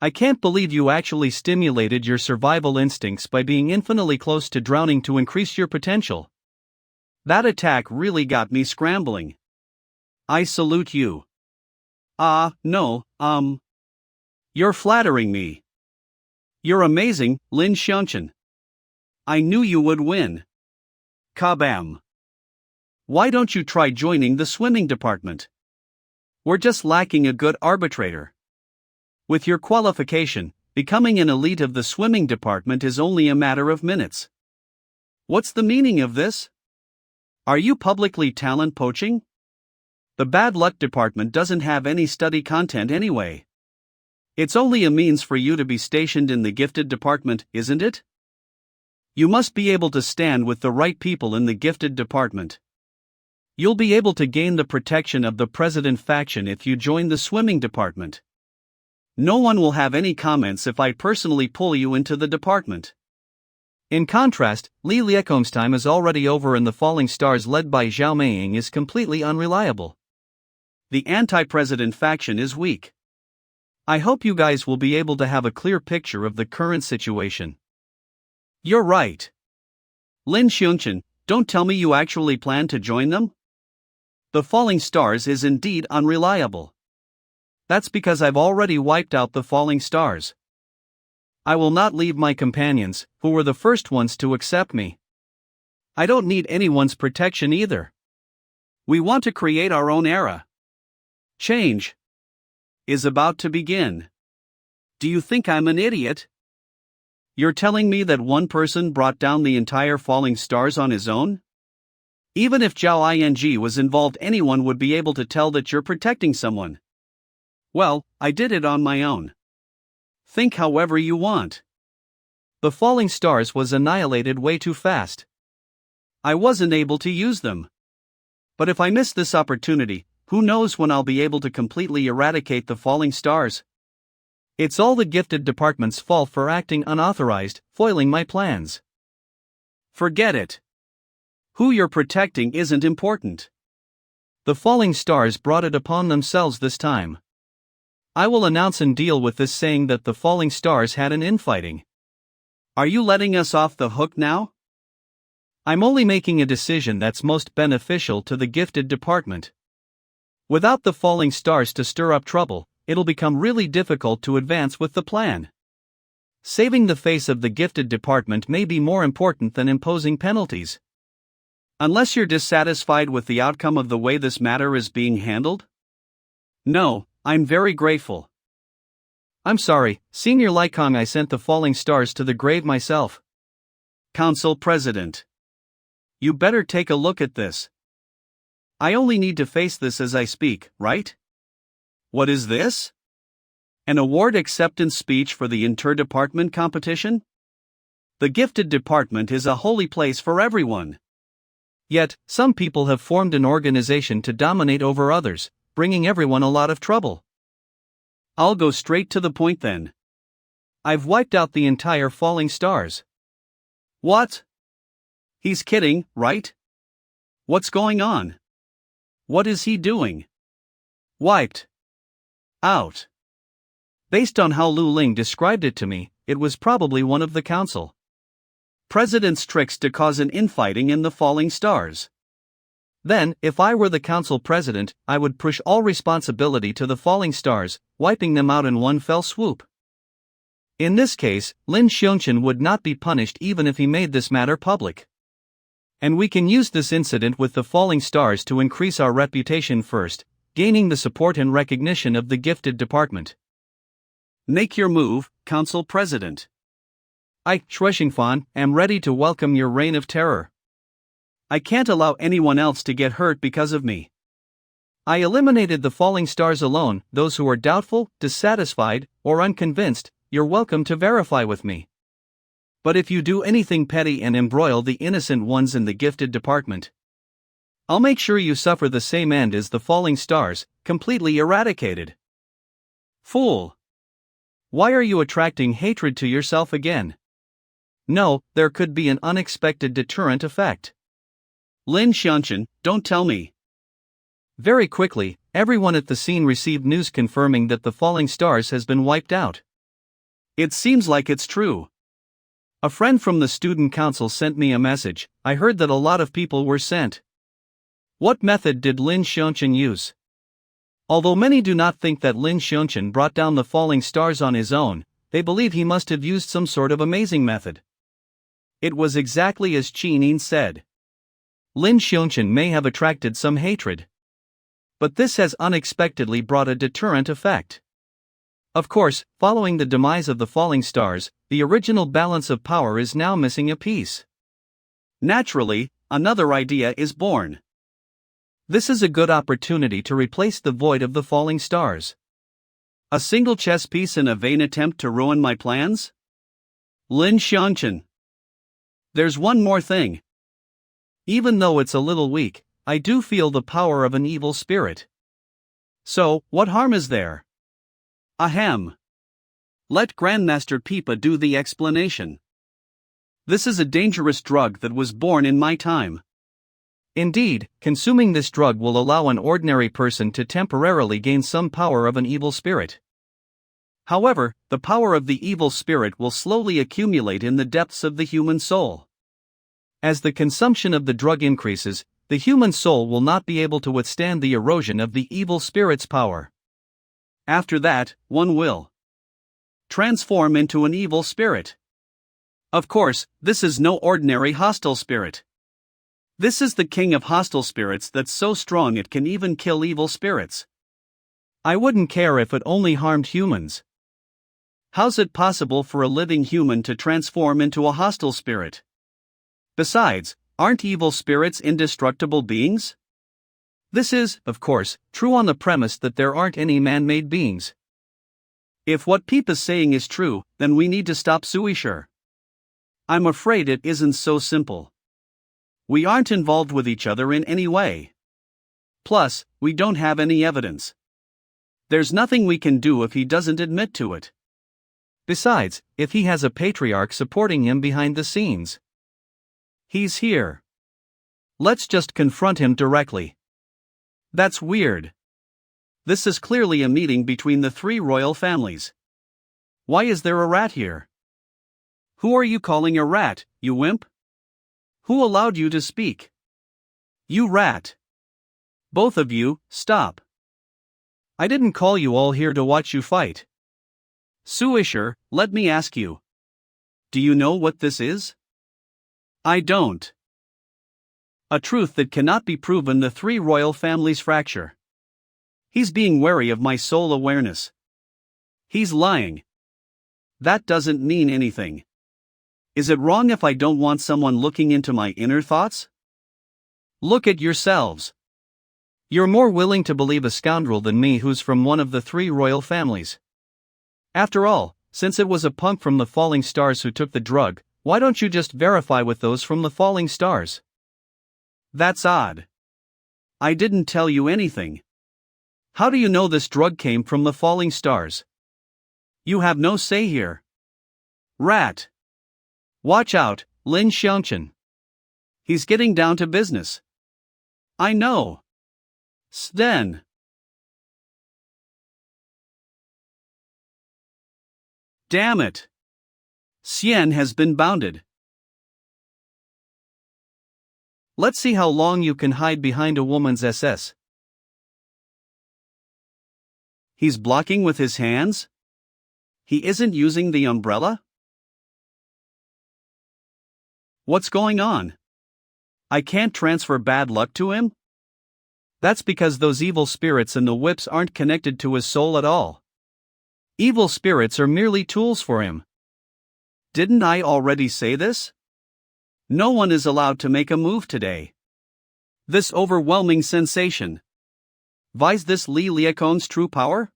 I can't believe you actually stimulated your survival instincts by being infinitely close to drowning to increase your potential. That attack really got me scrambling. I salute you. No, You're flattering me. You're amazing, Lin Shan. I knew you would win. Kabam. Why don't you try joining the swimming department? We're just lacking a good arbitrator. With your qualification, becoming an elite of the swimming department is only a matter of minutes. What's the meaning of this? Are you publicly talent poaching? The bad luck department doesn't have any study content anyway. It's only a means for you to be stationed in the gifted department, isn't it? You must be able to stand with the right people in the gifted department. You'll be able to gain the protection of the president faction if you join the swimming department. No one will have any comments if I personally pull you into the department. In contrast, Li Liekom's time is already over and the Falling Stars led by Xiao Maying is completely unreliable. The anti-president faction is weak. I hope you guys will be able to have a clear picture of the current situation. You're right. Lin Shan, don't tell me you actually plan to join them? The Falling Stars is indeed unreliable. That's because I've already wiped out the Falling Stars. I will not leave my companions, who were the first ones to accept me. I don't need anyone's protection either. We want to create our own era. Change is about to begin. Do you think I'm an idiot? You're telling me that one person brought down the entire Falling Stars on his own? Even if Xiao Ing was involved, anyone would be able to tell that you're protecting someone. Well, I did it on my own. Think however you want. The Falling Stars was annihilated way too fast. I wasn't able to use them. But if I miss this opportunity, who knows when I'll be able to completely eradicate the Falling Stars? It's all the gifted department's fault for acting unauthorized, foiling my plans. Forget it. Who you're protecting isn't important. The Falling Stars brought it upon themselves this time. I will announce and deal with this, saying that the Falling Stars had an infighting. Are you letting us off the hook now? I'm only making a decision that's most beneficial to the gifted department. Without the Falling Stars to stir up trouble, it'll become really difficult to advance with the plan. Saving the face of the gifted department may be more important than imposing penalties. Unless you're dissatisfied with the outcome of the way this matter is being handled? No, I'm very grateful. I'm sorry, Senior Likong, I sent the Falling Stars to the grave myself. Council President. You better take a look at this. I only need to face this as I speak, right? What is this? An award acceptance speech for the interdepartment competition? The gifted department is a holy place for everyone. Yet, some people have formed an organization to dominate over others, bringing everyone a lot of trouble. I'll go straight to the point then. I've wiped out the entire Falling Stars. What? He's kidding, right? What's going on? What is he doing? Wiped out. Based on how Lu Ling described it to me, it was probably one of the council president's tricks to cause an infighting in the Falling Stars. Then, if I were the council president, I would push all responsibility to the Falling Stars, wiping them out in one fell swoop. In this case, Lin Shan would not be punished even if he made this matter public. And we can use this incident with the Falling Stars to increase our reputation first, gaining the support and recognition of the gifted department. Make your move, Council President. I, Shuixingfan, am ready to welcome your reign of terror. I can't allow anyone else to get hurt because of me. I eliminated the Falling Stars alone. Those who are doubtful, dissatisfied, or unconvinced, you're welcome to verify with me. But if you do anything petty and embroil the innocent ones in the gifted department, I'll make sure you suffer the same end as the Falling Stars, completely eradicated. Fool! Why are you attracting hatred to yourself again? No, there could be an unexpected deterrent effect. Lin Shan, don't tell me. Very quickly, everyone at the scene received news confirming that the Falling Stars has been wiped out. It seems like it's true. A friend from the student council sent me a message. I heard that a lot of people were sent. What method did Lin Shan use? Although many do not think that Lin Shan brought down the falling stars on his own, they believe he must have used some sort of amazing method. It was exactly as Qin said. Lin Shan may have attracted some hatred. But this has unexpectedly brought a deterrent effect. Of course, following the demise of the falling stars, the original balance of power is now missing a piece. Naturally, another idea is born. This is a good opportunity to replace the void of the falling stars. A single chess piece in a vain attempt to ruin my plans? Lin Shan. There's one more thing. Even though it's a little weak, I do feel the power of an evil spirit. So, what harm is there? Ahem. Let Grandmaster Peipa do the explanation. This is a dangerous drug that was born in my time. Indeed, consuming this drug will allow an ordinary person to temporarily gain some power of an evil spirit. However, the power of the evil spirit will slowly accumulate in the depths of the human soul. As the consumption of the drug increases, the human soul will not be able to withstand the erosion of the evil spirit's power. After that, one will transform into an evil spirit. Of course, this is no ordinary hostile spirit. This is the king of hostile spirits that's so strong it can even kill evil spirits. I wouldn't care if it only harmed humans. How's it possible for a living human to transform into a hostile spirit? Besides, aren't evil spirits indestructible beings? This is, of course, true on the premise that there aren't any man-made beings. If what Peipa's saying is true, then we need to stop Suisher. I'm afraid it isn't so simple. We aren't involved with each other in any way. Plus, we don't have any evidence. There's nothing we can do if he doesn't admit to it. Besides, if he has a patriarch supporting him behind the scenes. He's here. Let's just confront him directly. That's weird. This is clearly a meeting between the three royal families. Why is there a rat here? Who are you calling a rat, you wimp? Who allowed you to speak? You rat. Both of you, stop. I didn't call you all here to watch you fight. Suisher, let me ask you. Do you know what this is? I don't. A truth that cannot be proven. The three royal families fracture. He's being wary of my soul awareness. He's lying. That doesn't mean anything. Is it wrong if I don't want someone looking into my inner thoughts? Look at yourselves. You're more willing to believe a scoundrel than me who's from one of the three royal families. After all, since it was a punk from the Falling Stars who took the drug, why don't you just verify with those from the Falling Stars? That's odd. I didn't tell you anything. How do you know this drug came from the Falling Stars? You have no say here. Rat. Watch out, Lin Shan. He's getting down to business. I know. Then. Damn it. Xian has been bounded. Let's see how long you can hide behind a woman's SS. He's blocking with his hands? He isn't using the umbrella? What's going on? I can't transfer bad luck to him? That's because those evil spirits and the whips aren't connected to his soul at all. Evil spirits are merely tools for him. Didn't I already say this? No one is allowed to make a move today. This overwhelming sensation. Vies this Li Liacon's true power?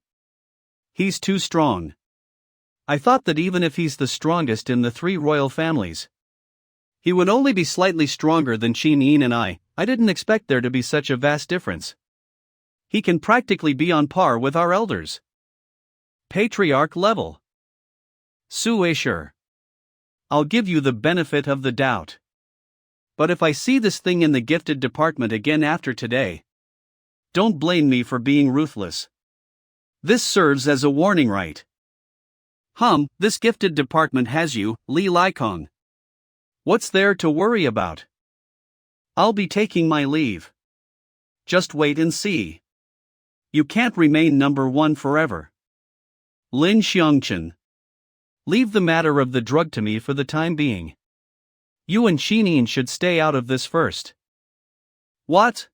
He's too strong. I thought that even if he's the strongest in the three royal families, he would only be slightly stronger than Qin and I didn't expect there to be such a vast difference. He can practically be on par with our elders. Patriarch level. Suisher. I'll give you the benefit of the doubt. But if I see this thing in the gifted department again after today, don't blame me for being ruthless. This serves as a warning, right? This gifted department has you, Li Likong. What's there to worry about? I'll be taking my leave. Just wait and see. You can't remain number one forever. Lin Shan. Leave the matter of the drug to me for the time being. You and Shinin should stay out of this first. What?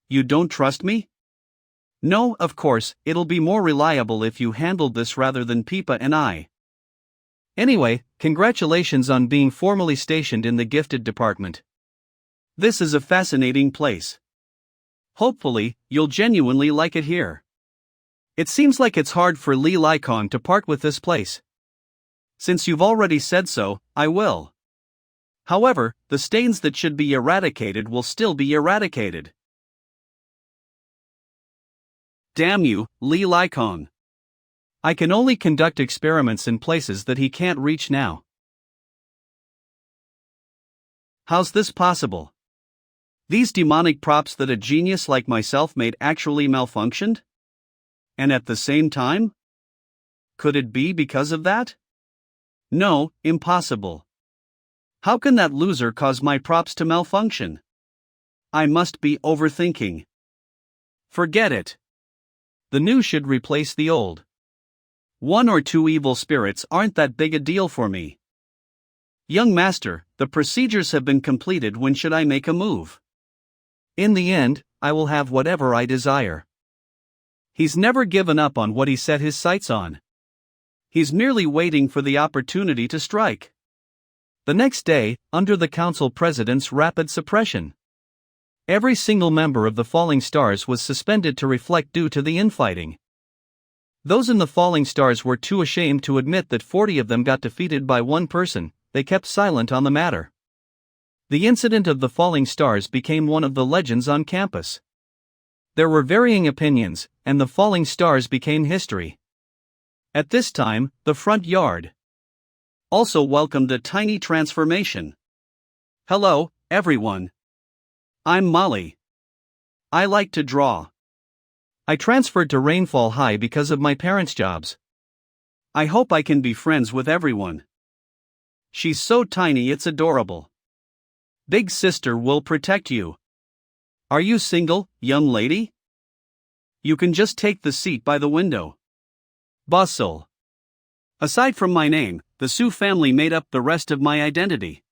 You don't trust me? No, of course, it'll be more reliable if you handled this rather than Peipa and I. Anyway, congratulations on being formally stationed in the gifted department. This is a fascinating place. Hopefully, you'll genuinely like it here. It seems like it's hard for Li Likong to part with this place. Since you've already said so, I will. However, the stains that should be eradicated will still be eradicated. Damn you, Li Likong. I can only conduct experiments in places that he can't reach now. How's this possible? These demonic props that a genius like myself made actually malfunctioned? And at the same time? Could it be because of that? No, impossible. How can that loser cause my props to malfunction? I must be overthinking. Forget it. The new should replace the old. One or two evil spirits aren't that big a deal for me. Young master, the procedures have been completed. When should I make a move? In the end, I will have whatever I desire. He's never given up on what he set his sights on. He's merely waiting for the opportunity to strike. The next day, under the council president's rapid suppression, every single member of the Falling Stars was suspended to reflect due to the infighting. Those in the Falling Stars were too ashamed to admit that 40 of them got defeated by one person. They kept silent on the matter. The incident of the Falling Stars became one of the legends on campus. There were varying opinions, and the Falling Stars became history. At this time, the front yard also welcomed a tiny transformation. Hello, everyone. I'm Molly. I like to draw. I transferred to Rainfall High because of my parents' jobs. I hope I can be friends with everyone. She's so tiny it's adorable. Big sister will protect you. Are you single, young lady? You can just take the seat by the window. Bosu. Aside from my name, the Su family made up the rest of my identity.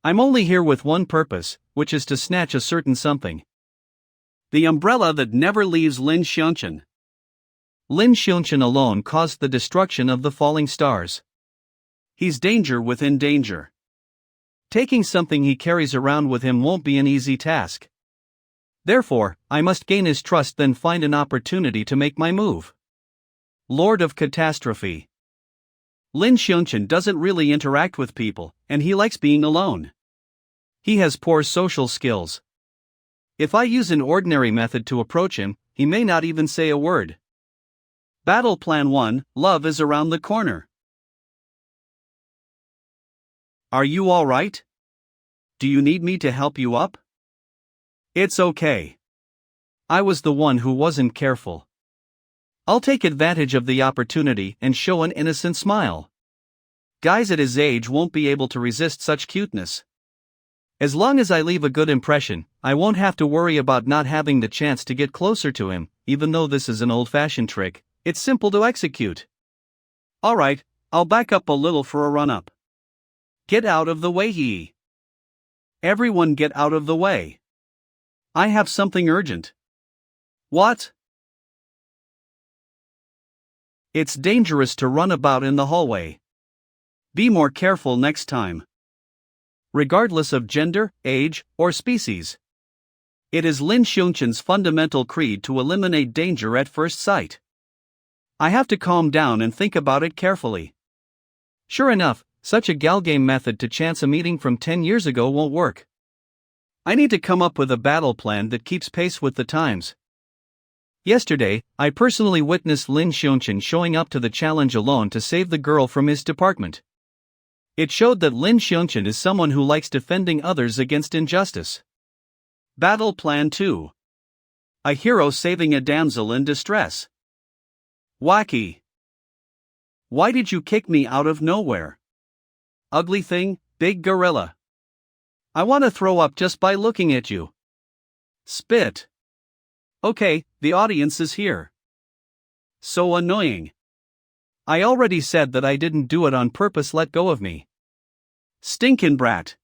I'm only here with one purpose, which is to snatch a certain something. The umbrella that never leaves Lin Shan. Lin Shan alone caused the destruction of the Falling Stars. He's danger within danger. Taking something he carries around with him won't be an easy task. Therefore, I must gain his trust, then find an opportunity to make my move. Lord of Catastrophe. Lin Shan doesn't really interact with people, and he likes being alone. He has poor social skills. If I use an ordinary method to approach him, he may not even say a word. Battle Plan 1, love is around the corner. Are you all right? Do you need me to help you up? It's okay. I was the one who wasn't careful. I'll take advantage of the opportunity and show an innocent smile. Guys at his age won't be able to resist such cuteness. As long as I leave a good impression, I won't have to worry about not having the chance to get closer to him. Even though this is an old-fashioned trick, it's simple to execute. Alright, I'll back up a little for a run-up. Get out of the way, he. Everyone get out of the way. I have something urgent. What? It's dangerous to run about in the hallway. Be more careful next time. Regardless of gender, age, or species. It is Lin Shan's fundamental creed to eliminate danger at first sight. I have to calm down and think about it carefully. Sure enough, such a gal game method to chance a meeting from 10 years ago won't work. I need to come up with a battle plan that keeps pace with the times. Yesterday, I personally witnessed Lin Shan showing up to the challenge alone to save the girl from his department. It showed that Lin Shan is someone who likes defending others against injustice. Battle Plan 2. A hero saving a damsel in distress. Wacky. Why did you kick me out of nowhere? Ugly thing, big gorilla. I want to throw up just by looking at you. Spit. Okay, the audience is here. So annoying. I already said that I didn't do it on purpose. Let go of me. Stinkin' brat.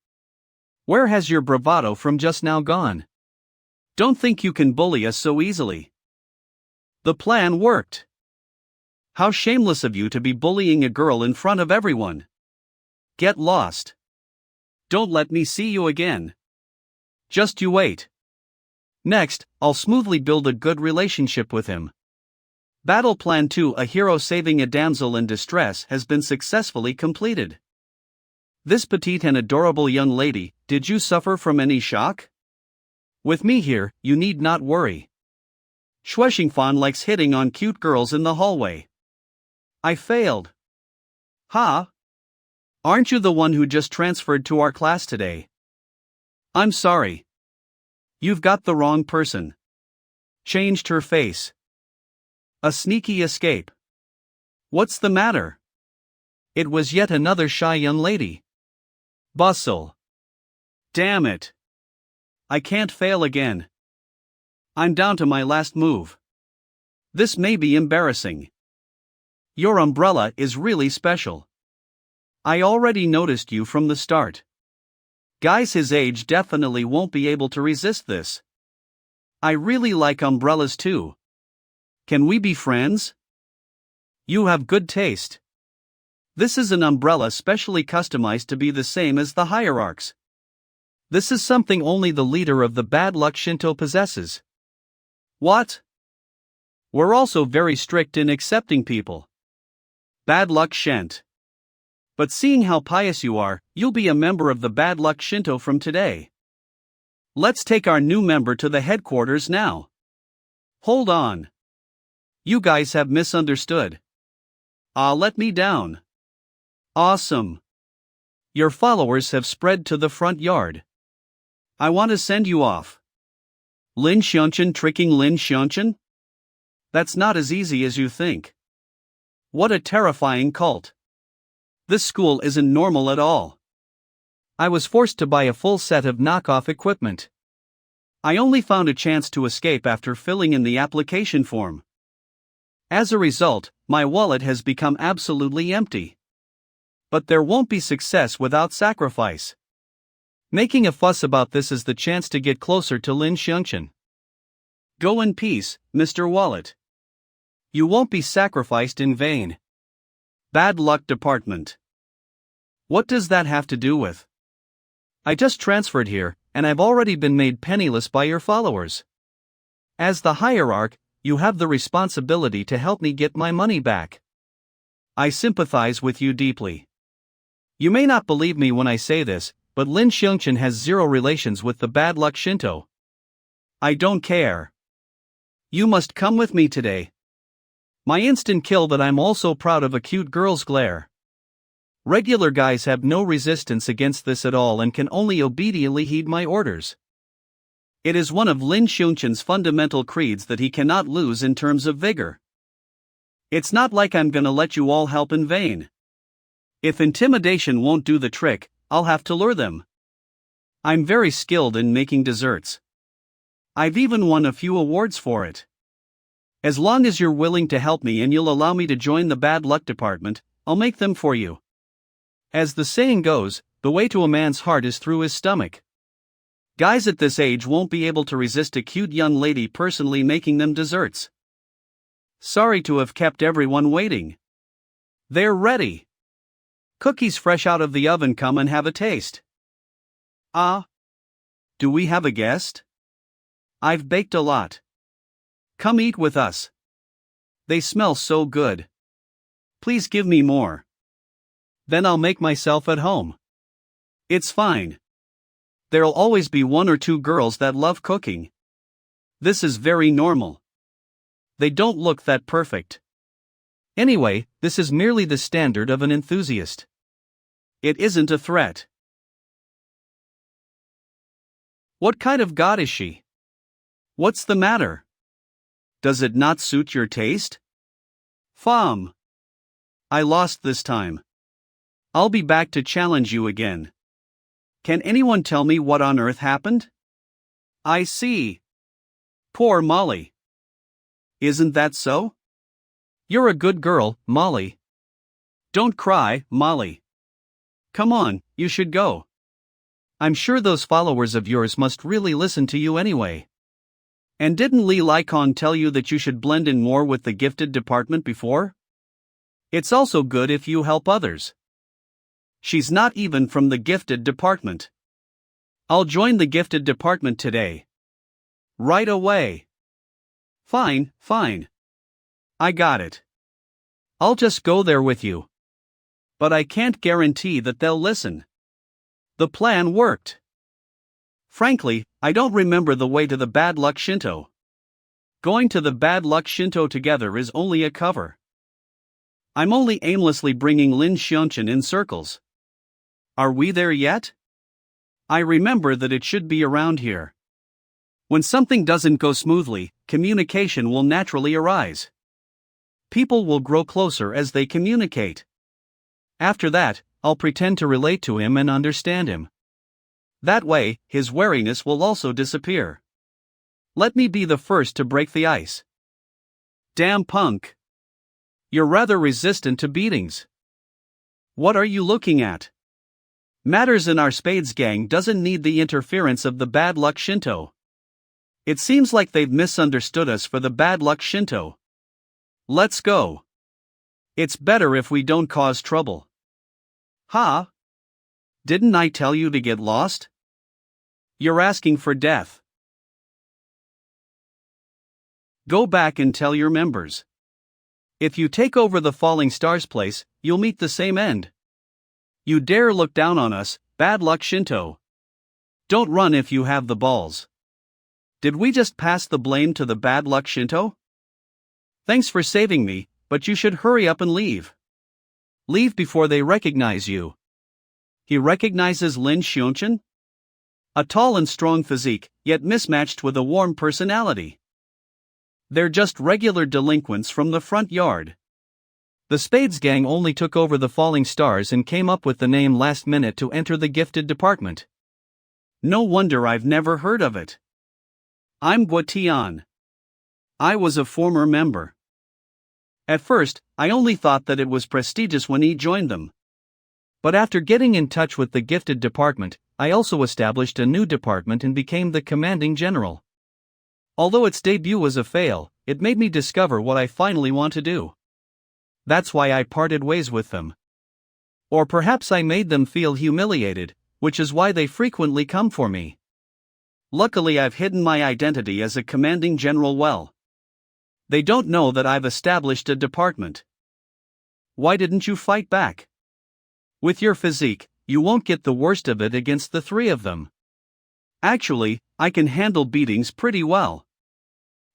Where has your bravado from just now gone? Don't think you can bully us so easily. The plan worked. How shameless of you to be bullying a girl in front of everyone. Get lost. Don't let me see you again. Just you wait. Next, I'll smoothly build a good relationship with him. Battle Plan 2: A hero saving a damsel in distress has been successfully completed. This petite and adorable young lady, did you suffer from any shock? With me here, you need not worry. Shueshingfan likes hitting on cute girls in the hallway. I failed. Ha? Aren't you the one who just transferred to our class today? I'm sorry. You've got the wrong person. Changed her face. A sneaky escape. What's the matter? It was yet another shy young lady. Bustle. Damn it. I can't fail again. I'm down to my last move. This may be embarrassing. Your umbrella is really special. I already noticed you from the start. Guys his age definitely won't be able to resist this. I really like umbrellas too. Can we be friends? You have good taste. This is an umbrella specially customized to be the same as the hierarchs. This is something only the leader of the bad luck Shinto possesses. What? We're also very strict in accepting people. Bad luck Shent. But seeing how pious you are, you'll be a member of the bad luck Shinto from today. Let's take our new member to the headquarters now. Hold on. You guys have misunderstood. Let me down. Awesome. Your followers have spread to the front yard. I want to send you off. Lin Shan tricking Lin Shan? That's not as easy as you think. What a terrifying cult. This school isn't normal at all. I was forced to buy a full set of knockoff equipment. I only found a chance to escape after filling in the application form. As a result, my wallet has become absolutely empty. But there won't be success without sacrifice. Making a fuss about this is the chance to get closer to Lin Shan. Go in peace, Mr. Wallet. You won't be sacrificed in vain. Bad luck department. What does that have to do with? I just transferred here, and I've already been made penniless by your followers. As the hierarch, you have the responsibility to help me get my money back. I sympathize with you deeply. You may not believe me when I say this, but Lin Shan has zero relations with the bad luck Shinto. I don't care. You must come with me today. My instant kill that I'm also proud of a cute girl's glare. Regular guys have no resistance against this at all and can only obediently heed my orders. It is one of Lin Shan's fundamental creeds that he cannot lose in terms of vigor. It's not like I'm gonna let you all help in vain. If intimidation won't do the trick, I'll have to lure them. I'm very skilled in making desserts. I've even won a few awards for it. As long as you're willing to help me and you'll allow me to join the bad luck department, I'll make them for you. As the saying goes, the way to a man's heart is through his stomach. Guys at this age won't be able to resist a cute young lady personally making them desserts. Sorry to have kept everyone waiting. They're ready. Cookies fresh out of the oven, come and have a taste. Do we have a guest? I've baked a lot. Come eat with us. They smell so good. Please give me more. Then I'll make myself at home. It's fine. There'll always be one or two girls that love cooking. This is very normal. They don't look that perfect. Anyway, this is merely the standard of an enthusiast. It isn't a threat. What kind of god is she? What's the matter? Does it not suit your taste? Fam. I lost this time. I'll be back to challenge you again. Can anyone tell me what on earth happened? I see. Poor Molly. Isn't that so? You're a good girl, Molly. Don't cry, Molly. Come on, you should go. I'm sure those followers of yours must really listen to you anyway. And didn't Li Likon tell you that you should blend in more with the gifted department before? It's also good if you help others. She's not even from the gifted department. I'll join the gifted department today. Right away. Fine, fine. I got it. I'll just go there with you. But I can't guarantee that they'll listen. The plan worked. Frankly, I don't remember the way to the Bad Luck Shinto. Going to the Bad Luck Shinto together is only a cover. I'm only aimlessly bringing Lin Shan in circles. Are we there yet? I remember that it should be around here. When something doesn't go smoothly, communication will naturally arise. People will grow closer as they communicate. After that, I'll pretend to relate to him and understand him. That way, his wariness will also disappear. Let me be the first to break the ice. Damn punk. You're rather resistant to beatings. What are you looking at? Matters in our Spades gang doesn't need the interference of the Bad Luck Shinto. It seems like they've misunderstood us for the Bad Luck Shinto. Let's go. It's better if we don't cause trouble. Ha? Didn't I tell you to get lost? You're asking for death. Go back and tell your members. If you take over the Falling Stars place, you'll meet the same end. You dare look down on us, Bad Luck Shinto. Don't run if you have the balls. Did we just pass the blame to the Bad Luck Shinto? Thanks for saving me, but you should hurry up and leave. Leave before they recognize you. He recognizes Lin Shan? A tall and strong physique, yet mismatched with a warm personality. They're just regular delinquents from the front yard. The Spades gang only took over the Falling Stars and came up with the name last minute to enter the gifted department. No wonder I've never heard of it. I'm Guatian. I was a former member. At first, I only thought that it was prestigious when he joined them. But after getting in touch with the gifted department, I also established a new department and became the commanding general. Although its debut was a fail, it made me discover what I finally want to do. That's why I parted ways with them. Or perhaps I made them feel humiliated, which is why they frequently come for me. Luckily, I've hidden my identity as a commanding general well. They don't know that I've established a department. Why didn't you fight back? With your physique, you won't get the worst of it against the three of them. Actually, I can handle beatings pretty well.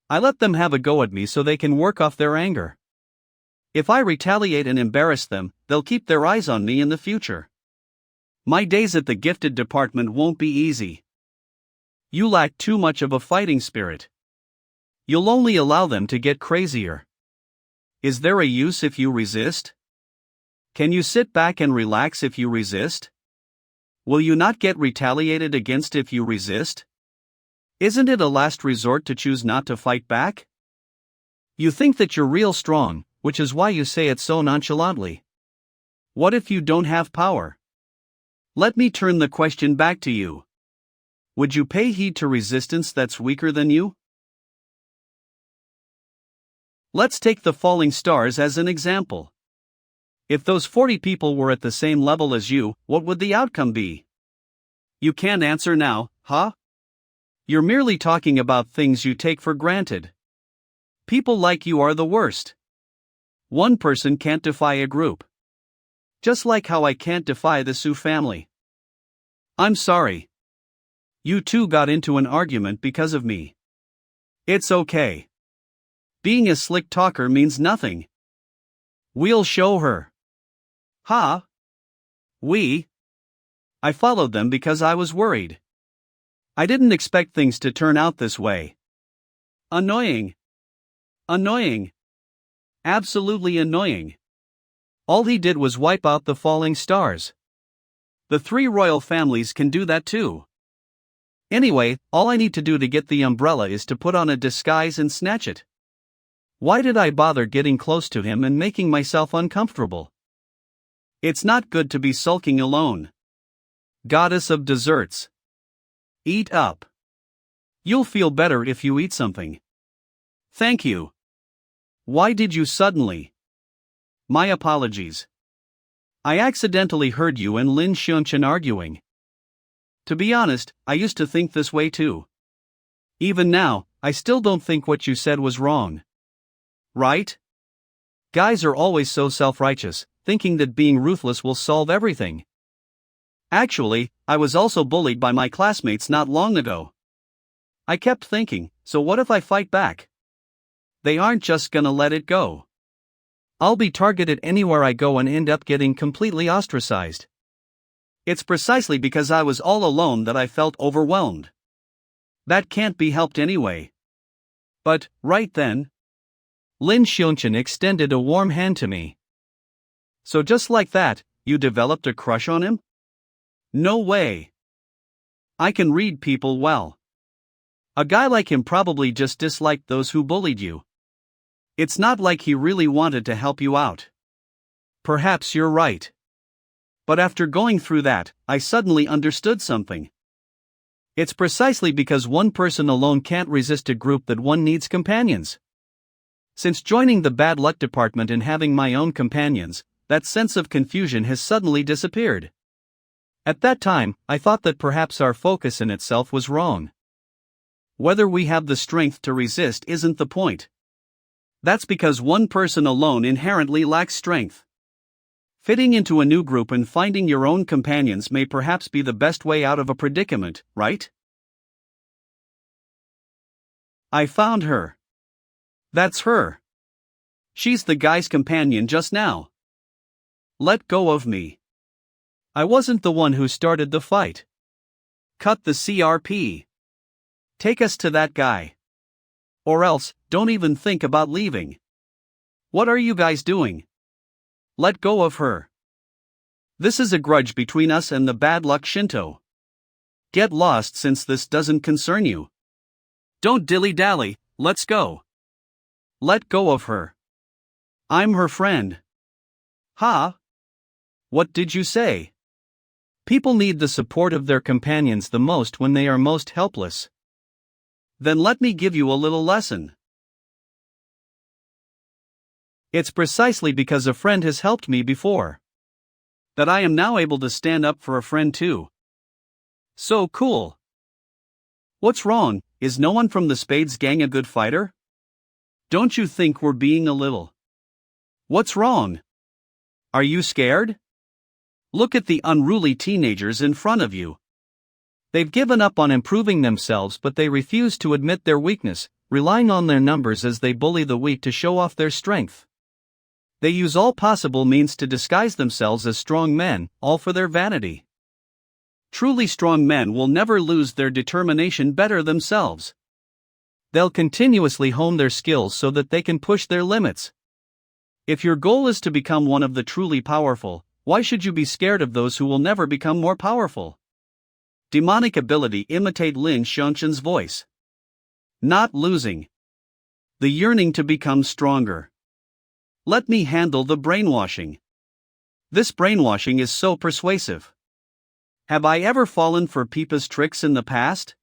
I let them have a go at me so they can work off their anger. If I retaliate and embarrass them, they'll keep their eyes on me in the future. My days at the gifted department won't be easy. You lack too much of a fighting spirit. You'll only allow them to get crazier. Is there a use if you resist? Can you sit back and relax if you resist? Will you not get retaliated against if you resist? Isn't it a last resort to choose not to fight back? You think that you're real strong, which is why you say it so nonchalantly. What if you don't have power? Let me turn the question back to you. Would you pay heed to resistance that's weaker than you? Let's take the Falling Stars as an example. If those 40 people were at the same level as you, what would the outcome be? You can't answer now, huh? You're merely talking about things you take for granted. People like you are the worst. One person can't defy a group. Just like how I can't defy the Su family. I'm sorry. You two got into an argument because of me. It's okay. Being a slick talker means nothing. We'll show her. Ha? We? I followed them because I was worried. I didn't expect things to turn out this way. Annoying. Annoying. Absolutely annoying. All he did was wipe out the falling stars. The three royal families can do that too. Anyway, all I need to do to get the umbrella is to put on a disguise and snatch it. Why did I bother getting close to him and making myself uncomfortable? It's not good to be sulking alone. Goddess of desserts. Eat up. You'll feel better if you eat something. Thank you. Why did you suddenly? My apologies. I accidentally heard you and Lin Shan arguing. To be honest, I used to think this way too. Even now, I still don't think what you said was wrong. Right? Guys are always so self-righteous, thinking that being ruthless will solve everything. Actually, I was also bullied by my classmates not long ago. I kept thinking, so what if I fight back? They aren't just gonna let it go. I'll be targeted anywhere I go and end up getting completely ostracized. It's precisely because I was all alone that I felt overwhelmed. That can't be helped anyway. But, right then, Lin Shan extended a warm hand to me. So just like that, you developed a crush on him? No way. I can read people well. A guy like him probably just disliked those who bullied you. It's not like he really wanted to help you out. Perhaps you're right. But after going through that, I suddenly understood something. It's precisely because one person alone can't resist a group that one needs companions. Since joining the bad luck department and having my own companions, that sense of confusion has suddenly disappeared. At that time, I thought that perhaps our focus in itself was wrong. Whether we have the strength to resist isn't the point. That's because one person alone inherently lacks strength. Fitting into a new group and finding your own companions may perhaps be the best way out of a predicament, right? I found her. That's her. She's the guy's companion just now. Let go of me. I wasn't the one who started the fight. Cut the CRP. Take us to that guy. Or else, don't even think about leaving. What are you guys doing? Let go of her. This is a grudge between us and the bad luck Shinto. Get lost since this doesn't concern you. Don't dilly-dally, let's go. Let go of her. I'm her friend. Huh? What did you say? People need the support of their companions the most when they are most helpless. Then let me give you a little lesson. It's precisely because a friend has helped me before that I am now able to stand up for a friend too. So cool. What's wrong? Is no one from the Spades gang a good fighter? Don't you think we're being a little? What's wrong? Are you scared? Look at the unruly teenagers in front of you. They've given up on improving themselves, but they refuse to admit their weakness, relying on their numbers as they bully the weak to show off their strength. They use all possible means to disguise themselves as strong men, all for their vanity. Truly strong men will never lose their determination better themselves. They'll continuously hone their skills so that they can push their limits. If your goal is to become one of the truly powerful, why should you be scared of those who will never become more powerful? Demonic ability imitate Lin Shan's voice. Not losing. The yearning to become stronger. Let me handle the brainwashing. This brainwashing is so persuasive. Have I ever fallen for Peipa's tricks in the past?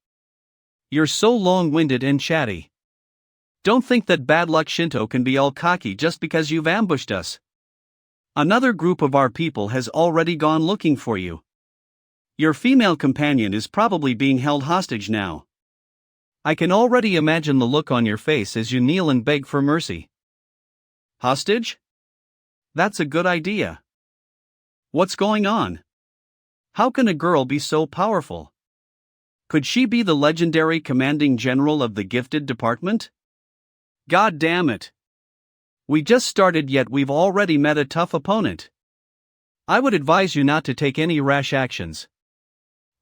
You're so long-winded and chatty. Don't think that bad luck Shinto can be all cocky just because you've ambushed us. Another group of our people has already gone looking for you. Your female companion is probably being held hostage now. I can already imagine the look on your face as you kneel and beg for mercy. Hostage? That's a good idea. What's going on? How can a girl be so powerful? Could she be the legendary commanding general of the gifted department? God damn it. We just started yet we've already met a tough opponent. I would advise you not to take any rash actions.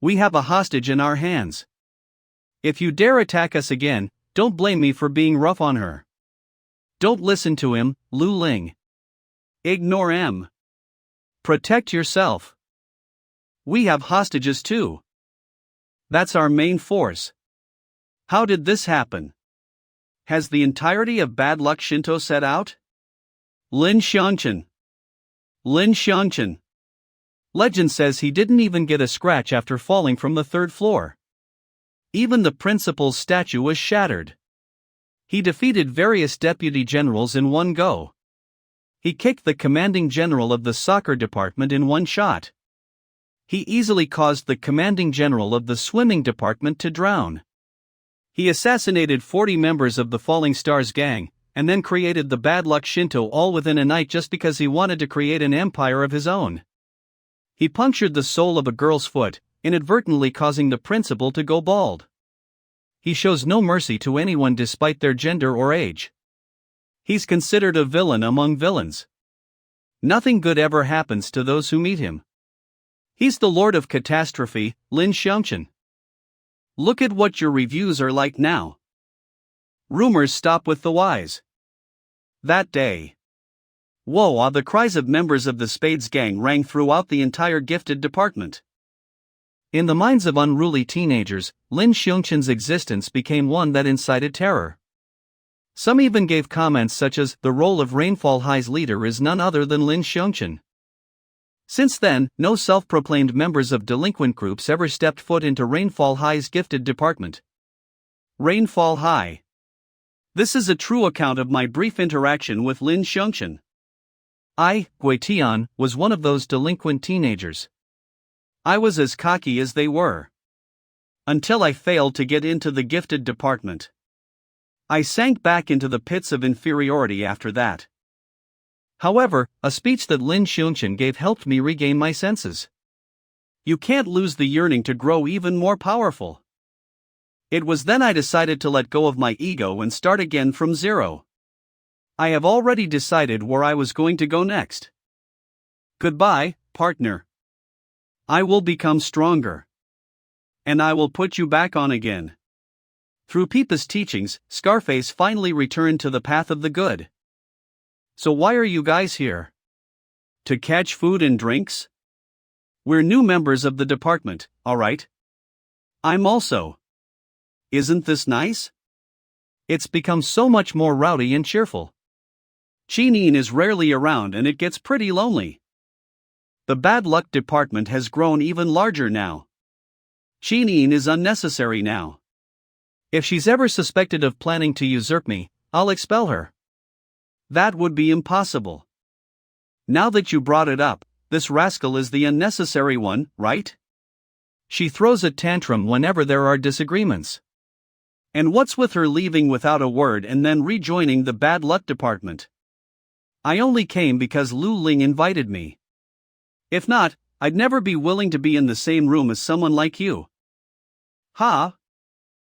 We have a hostage in our hands. If you dare attack us again, don't blame me for being rough on her. Don't listen to him, Lu Ling. Ignore him. Protect yourself. We have hostages too. That's our main force. How did this happen? Has the entirety of Bad Luck Shinto set out? Lin Shan. Lin Shan. Legend says he didn't even get a scratch after falling from the third floor. Even the principal's statue was shattered. He defeated various deputy generals in one go. He kicked the commanding general of the soccer department in one shot. He easily caused the commanding general of the swimming department to drown. He assassinated 40 members of the Falling Stars gang, and then created the Bad Luck Shinto all within a night just because he wanted to create an empire of his own. He punctured the sole of a girl's foot, inadvertently causing the principal to go bald. He shows no mercy to anyone despite their gender or age. He's considered a villain among villains. Nothing good ever happens to those who meet him. He's the Lord of Catastrophe, Lin Shan. Look at what your reviews are like now. Rumors stop with the wise. That day. Whoa, the cries of members of the Spades gang rang throughout the entire gifted department. In the minds of unruly teenagers, Lin Shan's existence became one that incited terror. Some even gave comments such as, "The role of Rainfall High's leader is none other than Lin Shan." Since then, no self-proclaimed members of delinquent groups ever stepped foot into Rainfall High's gifted department. Rainfall High. This is a true account of my brief interaction with Lin Shan. I, Gui Tian, was one of those delinquent teenagers. I was as cocky as they were. Until I failed to get into the gifted department. I sank back into the pits of inferiority after that. However, a speech that Lin Shan gave helped me regain my senses. You can't lose the yearning to grow even more powerful. It was then I decided to let go of my ego and start again from zero. I have already decided where I was going to go next. Goodbye, partner. I will become stronger. And I will put you back on again. Through Peipa's teachings, Scarface finally returned to the path of the good. So why are you guys here? To catch food and drinks? We're new members of the department, alright? I'm also. Isn't this nice? It's become so much more rowdy and cheerful. Chinin is rarely around and it gets pretty lonely. The Bad Luck department has grown even larger now. Chinin is unnecessary now. If she's ever suspected of planning to usurp me, I'll expel her. That would be impossible. Now that you brought it up, this rascal is the unnecessary one, right? She throws a tantrum whenever there are disagreements. And what's with her leaving without a word and then rejoining the Bad Luck department? I only came because Lu Ling invited me. If not, I'd never be willing to be in the same room as someone like you. Ha?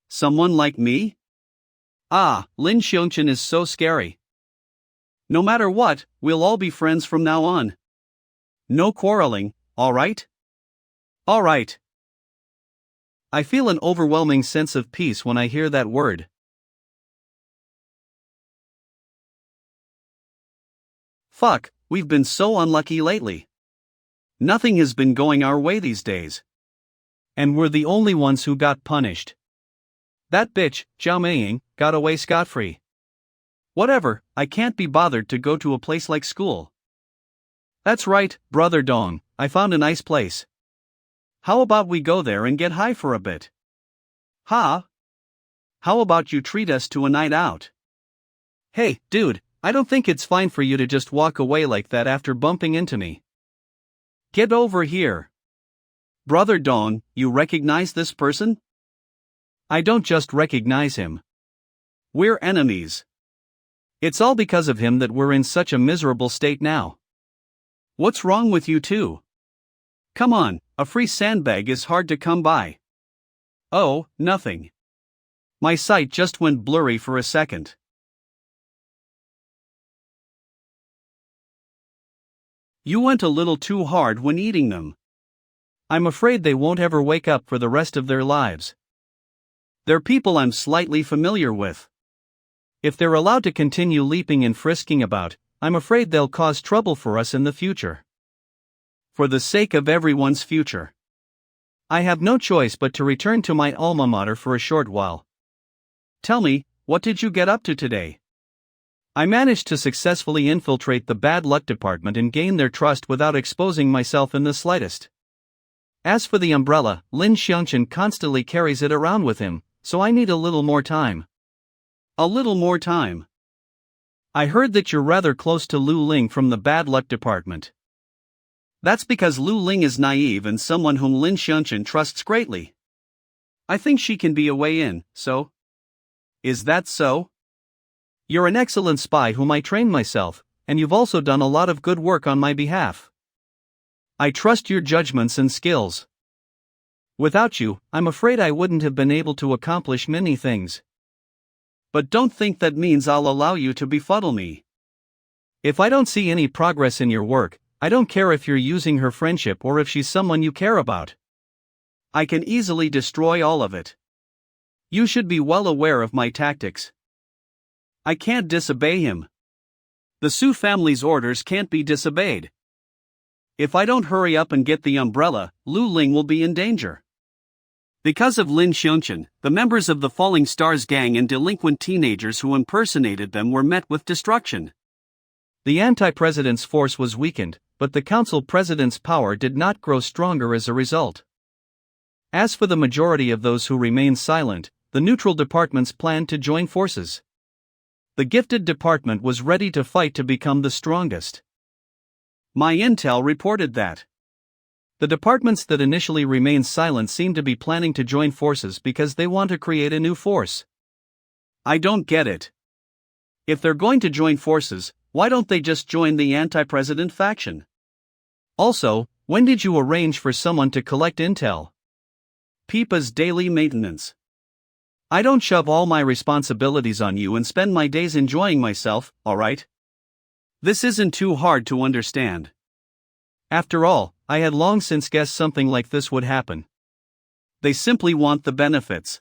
Someone like me? Lin Shan is so scary. No matter what, we'll all be friends from now on. No quarreling, alright? Alright. I feel an overwhelming sense of peace when I hear that word. Fuck, we've been so unlucky lately. Nothing has been going our way these days. And we're the only ones who got punished. That bitch, Xiao Maying, got away scot-free. Whatever, I can't be bothered to go to a place like school. That's right, Brother Dong, I found a nice place. How about we go there and get high for a bit? Ha? How about you treat us to a night out? Hey, dude, I don't think it's fine for you to just walk away like that after bumping into me. Get over here. Brother Dong, you recognize this person? I don't just recognize him. We're enemies. It's all because of him that we're in such a miserable state now. What's wrong with you two? Come on, a free sandbag is hard to come by. Oh, nothing. My sight just went blurry for a second. You went a little too hard when eating them. I'm afraid they won't ever wake up for the rest of their lives. They're people I'm slightly familiar with. If they're allowed to continue leaping and frisking about, I'm afraid they'll cause trouble for us in the future. For the sake of everyone's future. I have no choice but to return to my alma mater for a short while. Tell me, what did you get up to today? I managed to successfully infiltrate the bad luck department and gain their trust without exposing myself in the slightest. As for the umbrella, Lin Shan constantly carries it around with him, so I need a little more time. A little more time. I heard that you're rather close to Lu Ling from the bad luck department. That's because Lu Ling is naive and someone whom Lin Shan trusts greatly. I think she can be a way in, so? Is that so? You're an excellent spy whom I trained myself, and you've also done a lot of good work on my behalf. I trust your judgments and skills. Without you, I'm afraid I wouldn't have been able to accomplish many things. But don't think that means I'll allow you to befuddle me. If I don't see any progress in your work, I don't care if you're using her friendship or if she's someone you care about. I can easily destroy all of it. You should be well aware of my tactics. I can't disobey him. The Su family's orders can't be disobeyed. If I don't hurry up and get the umbrella, Lu Ling will be in danger. Because of Lin Shan, the members of the Falling Stars gang and delinquent teenagers who impersonated them were met with destruction. The anti-president's force was weakened, but the council president's power did not grow stronger as a result. As for the majority of those who remained silent, the neutral departments planned to join forces. The gifted department was ready to fight to become the strongest. My intel reported that. The departments that initially remained silent seem to be planning to join forces because they want to create a new force. I don't get it. If they're going to join forces, why don't they just join the anti-president faction? Also, when did you arrange for someone to collect intel? Peipa's daily maintenance. I don't shove all my responsibilities on you and spend my days enjoying myself, alright? This isn't too hard to understand. After all, I had long since guessed something like this would happen. They simply want the benefits.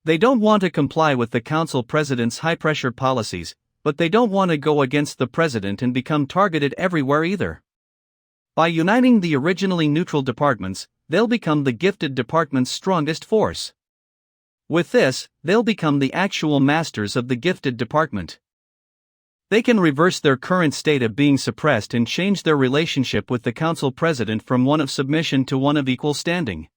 They don't want to comply with the council president's high-pressure policies, but they don't want to go against the president and become targeted everywhere either. By uniting the originally neutral departments, they'll become the gifted department's strongest force. With this, they'll become the actual masters of the gifted department. They can reverse their current state of being suppressed and change their relationship with the council president from one of submission to one of equal standing.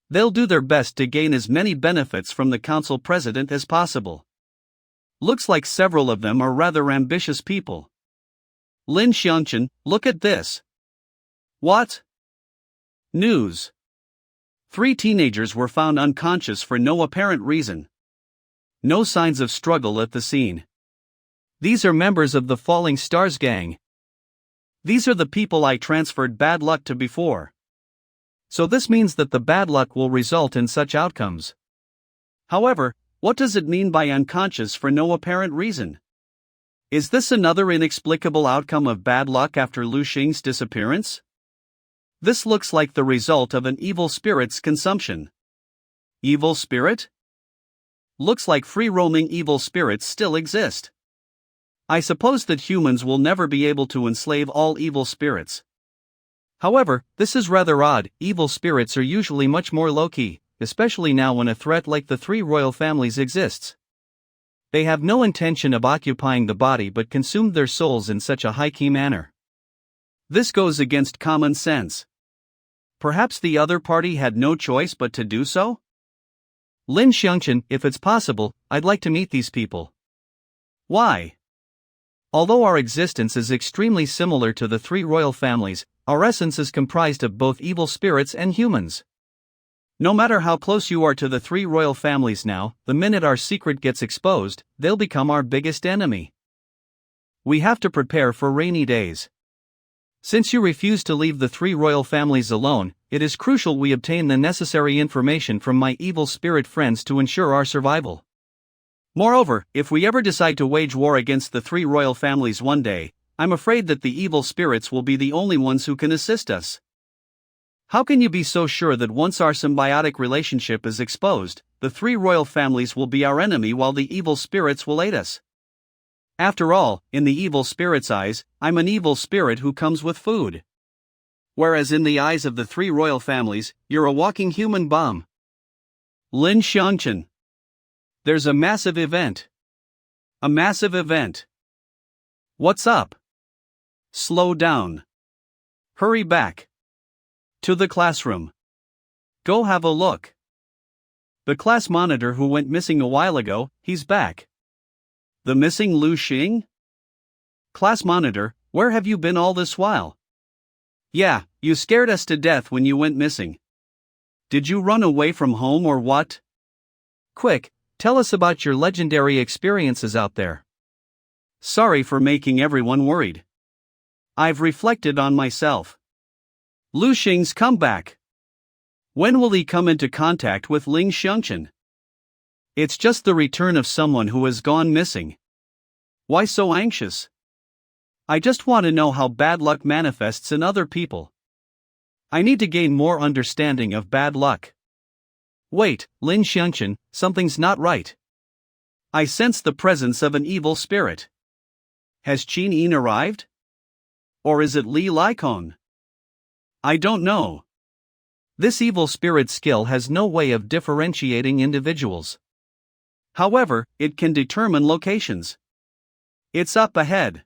They'll do their best to gain as many benefits from the council president as possible. Looks like several of them are rather ambitious people. Lin Shan, look at this. What? News. 3 teenagers were found unconscious for no apparent reason. No signs of struggle at the scene. These are members of the Falling Stars gang. These are the people I transferred bad luck to before. So this means that the bad luck will result in such outcomes. However, what does it mean by unconscious for no apparent reason? Is this another inexplicable outcome of bad luck after Lu Xing's disappearance? This looks like the result of an evil spirit's consumption. Evil spirit? Looks like free-roaming evil spirits still exist. I suppose that humans will never be able to enslave all evil spirits. However, this is rather odd. Evil spirits are usually much more low-key, especially now when a threat like the 3 royal families exists. They have no intention of occupying the body but consumed their souls in such a high-key manner. This goes against common sense. Perhaps the other party had no choice but to do so? Lin Shan, if it's possible, I'd like to meet these people. Why? Although our existence is extremely similar to the 3 royal families, our essence is comprised of both evil spirits and humans. No matter how close you are to the 3 royal families now, the minute our secret gets exposed, they'll become our biggest enemy. We have to prepare for rainy days. Since you refuse to leave the 3 royal families alone, it is crucial we obtain the necessary information from my evil spirit friends to ensure our survival. Moreover, if we ever decide to wage war against the 3 royal families one day, I'm afraid that the evil spirits will be the only ones who can assist us. How can you be so sure that once our symbiotic relationship is exposed, the 3 royal families will be our enemy while the evil spirits will aid us? After all, in the evil spirit's eyes, I'm an evil spirit who comes with food. Whereas in the eyes of the three royal families, you're a walking human bomb. Lin Shan. There's a massive event. A massive event. What's up? Slow down. Hurry back. To the classroom. Go have a look. The class monitor who went missing a while ago, he's back. The missing Lu Ling? Class monitor, where have you been all this while? Yeah, you scared us to death when you went missing. Did you run away from home or what? Quick, tell us about your legendary experiences out there. Sorry for making everyone worried. I've reflected on myself. Lu Xing's comeback. When will he come into contact with Lin Shan? It's just the return of someone who has gone missing. Why so anxious? I just want to know how bad luck manifests in other people. I need to gain more understanding of bad luck. Wait, Lin Shan, something's not right. I sense the presence of an evil spirit. Has Qin Yin arrived? Or is it Li Likon? I don't know. This evil spirit skill has no way of differentiating individuals. However, it can determine locations. It's up ahead.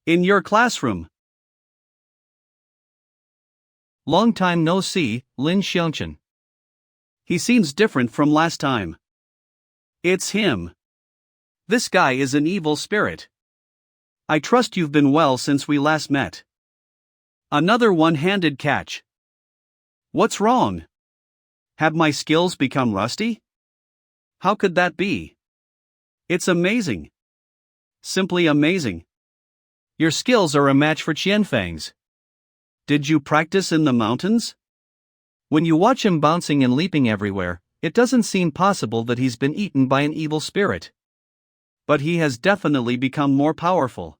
In your classroom. Long time no see, Lin Shan. He seems different from last time. It's him. This guy is an evil spirit. I trust you've been well since we last met. Another one-handed catch. What's wrong? Have my skills become rusty? How could that be? It's amazing. Simply amazing. Your skills are a match for Qianfang's. Did you practice in the mountains? When you watch him bouncing and leaping everywhere, it doesn't seem possible that he's been eaten by an evil spirit. But he has definitely become more powerful.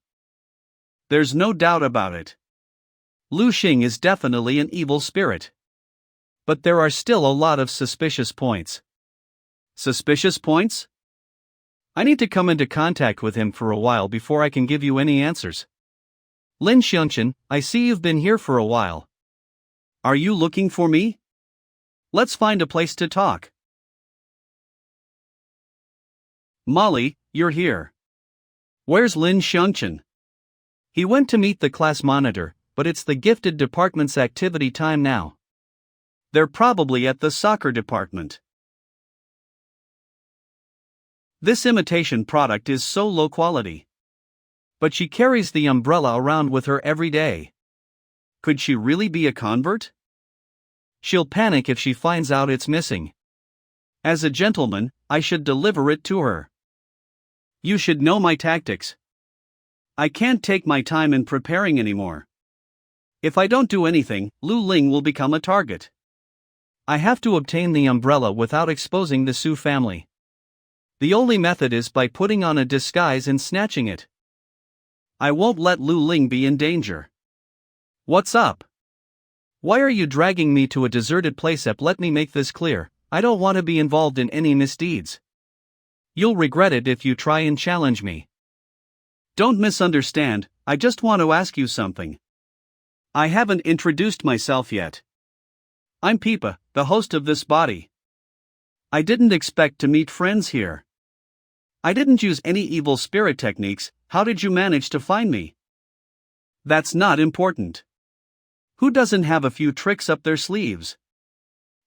There's no doubt about it. Lu Xing is definitely an evil spirit. But there are still a lot of suspicious points. Suspicious points? I need to come into contact with him for a while before I can give you any answers. Lin Shan, I see you've been here for a while. Are you looking for me? Let's find a place to talk. Molly, you're here. Where's Lin Shan? He went to meet the class monitor, but it's the gifted department's activity time now. They're probably at the soccer department. This imitation product is so low quality. But she carries the umbrella around with her every day. Could she really be a convert? She'll panic if she finds out it's missing. As a gentleman, I should deliver it to her. You should know my tactics. I can't take my time in preparing anymore. If I don't do anything, Lu Ling will become a target. I have to obtain the umbrella without exposing the Su family. The only method is by putting on a disguise and snatching it. I won't let Lu Ling be in danger. What's up? Why are you dragging me to a deserted place? Let me make this clear, I don't want to be involved in any misdeeds. You'll regret it if you try and challenge me. Don't misunderstand, I just want to ask you something. I haven't introduced myself yet. I'm Peipa, the host of this body. I didn't expect to meet friends here. I didn't use any evil spirit techniques. How did you manage to find me? That's not important. Who doesn't have a few tricks up their sleeves?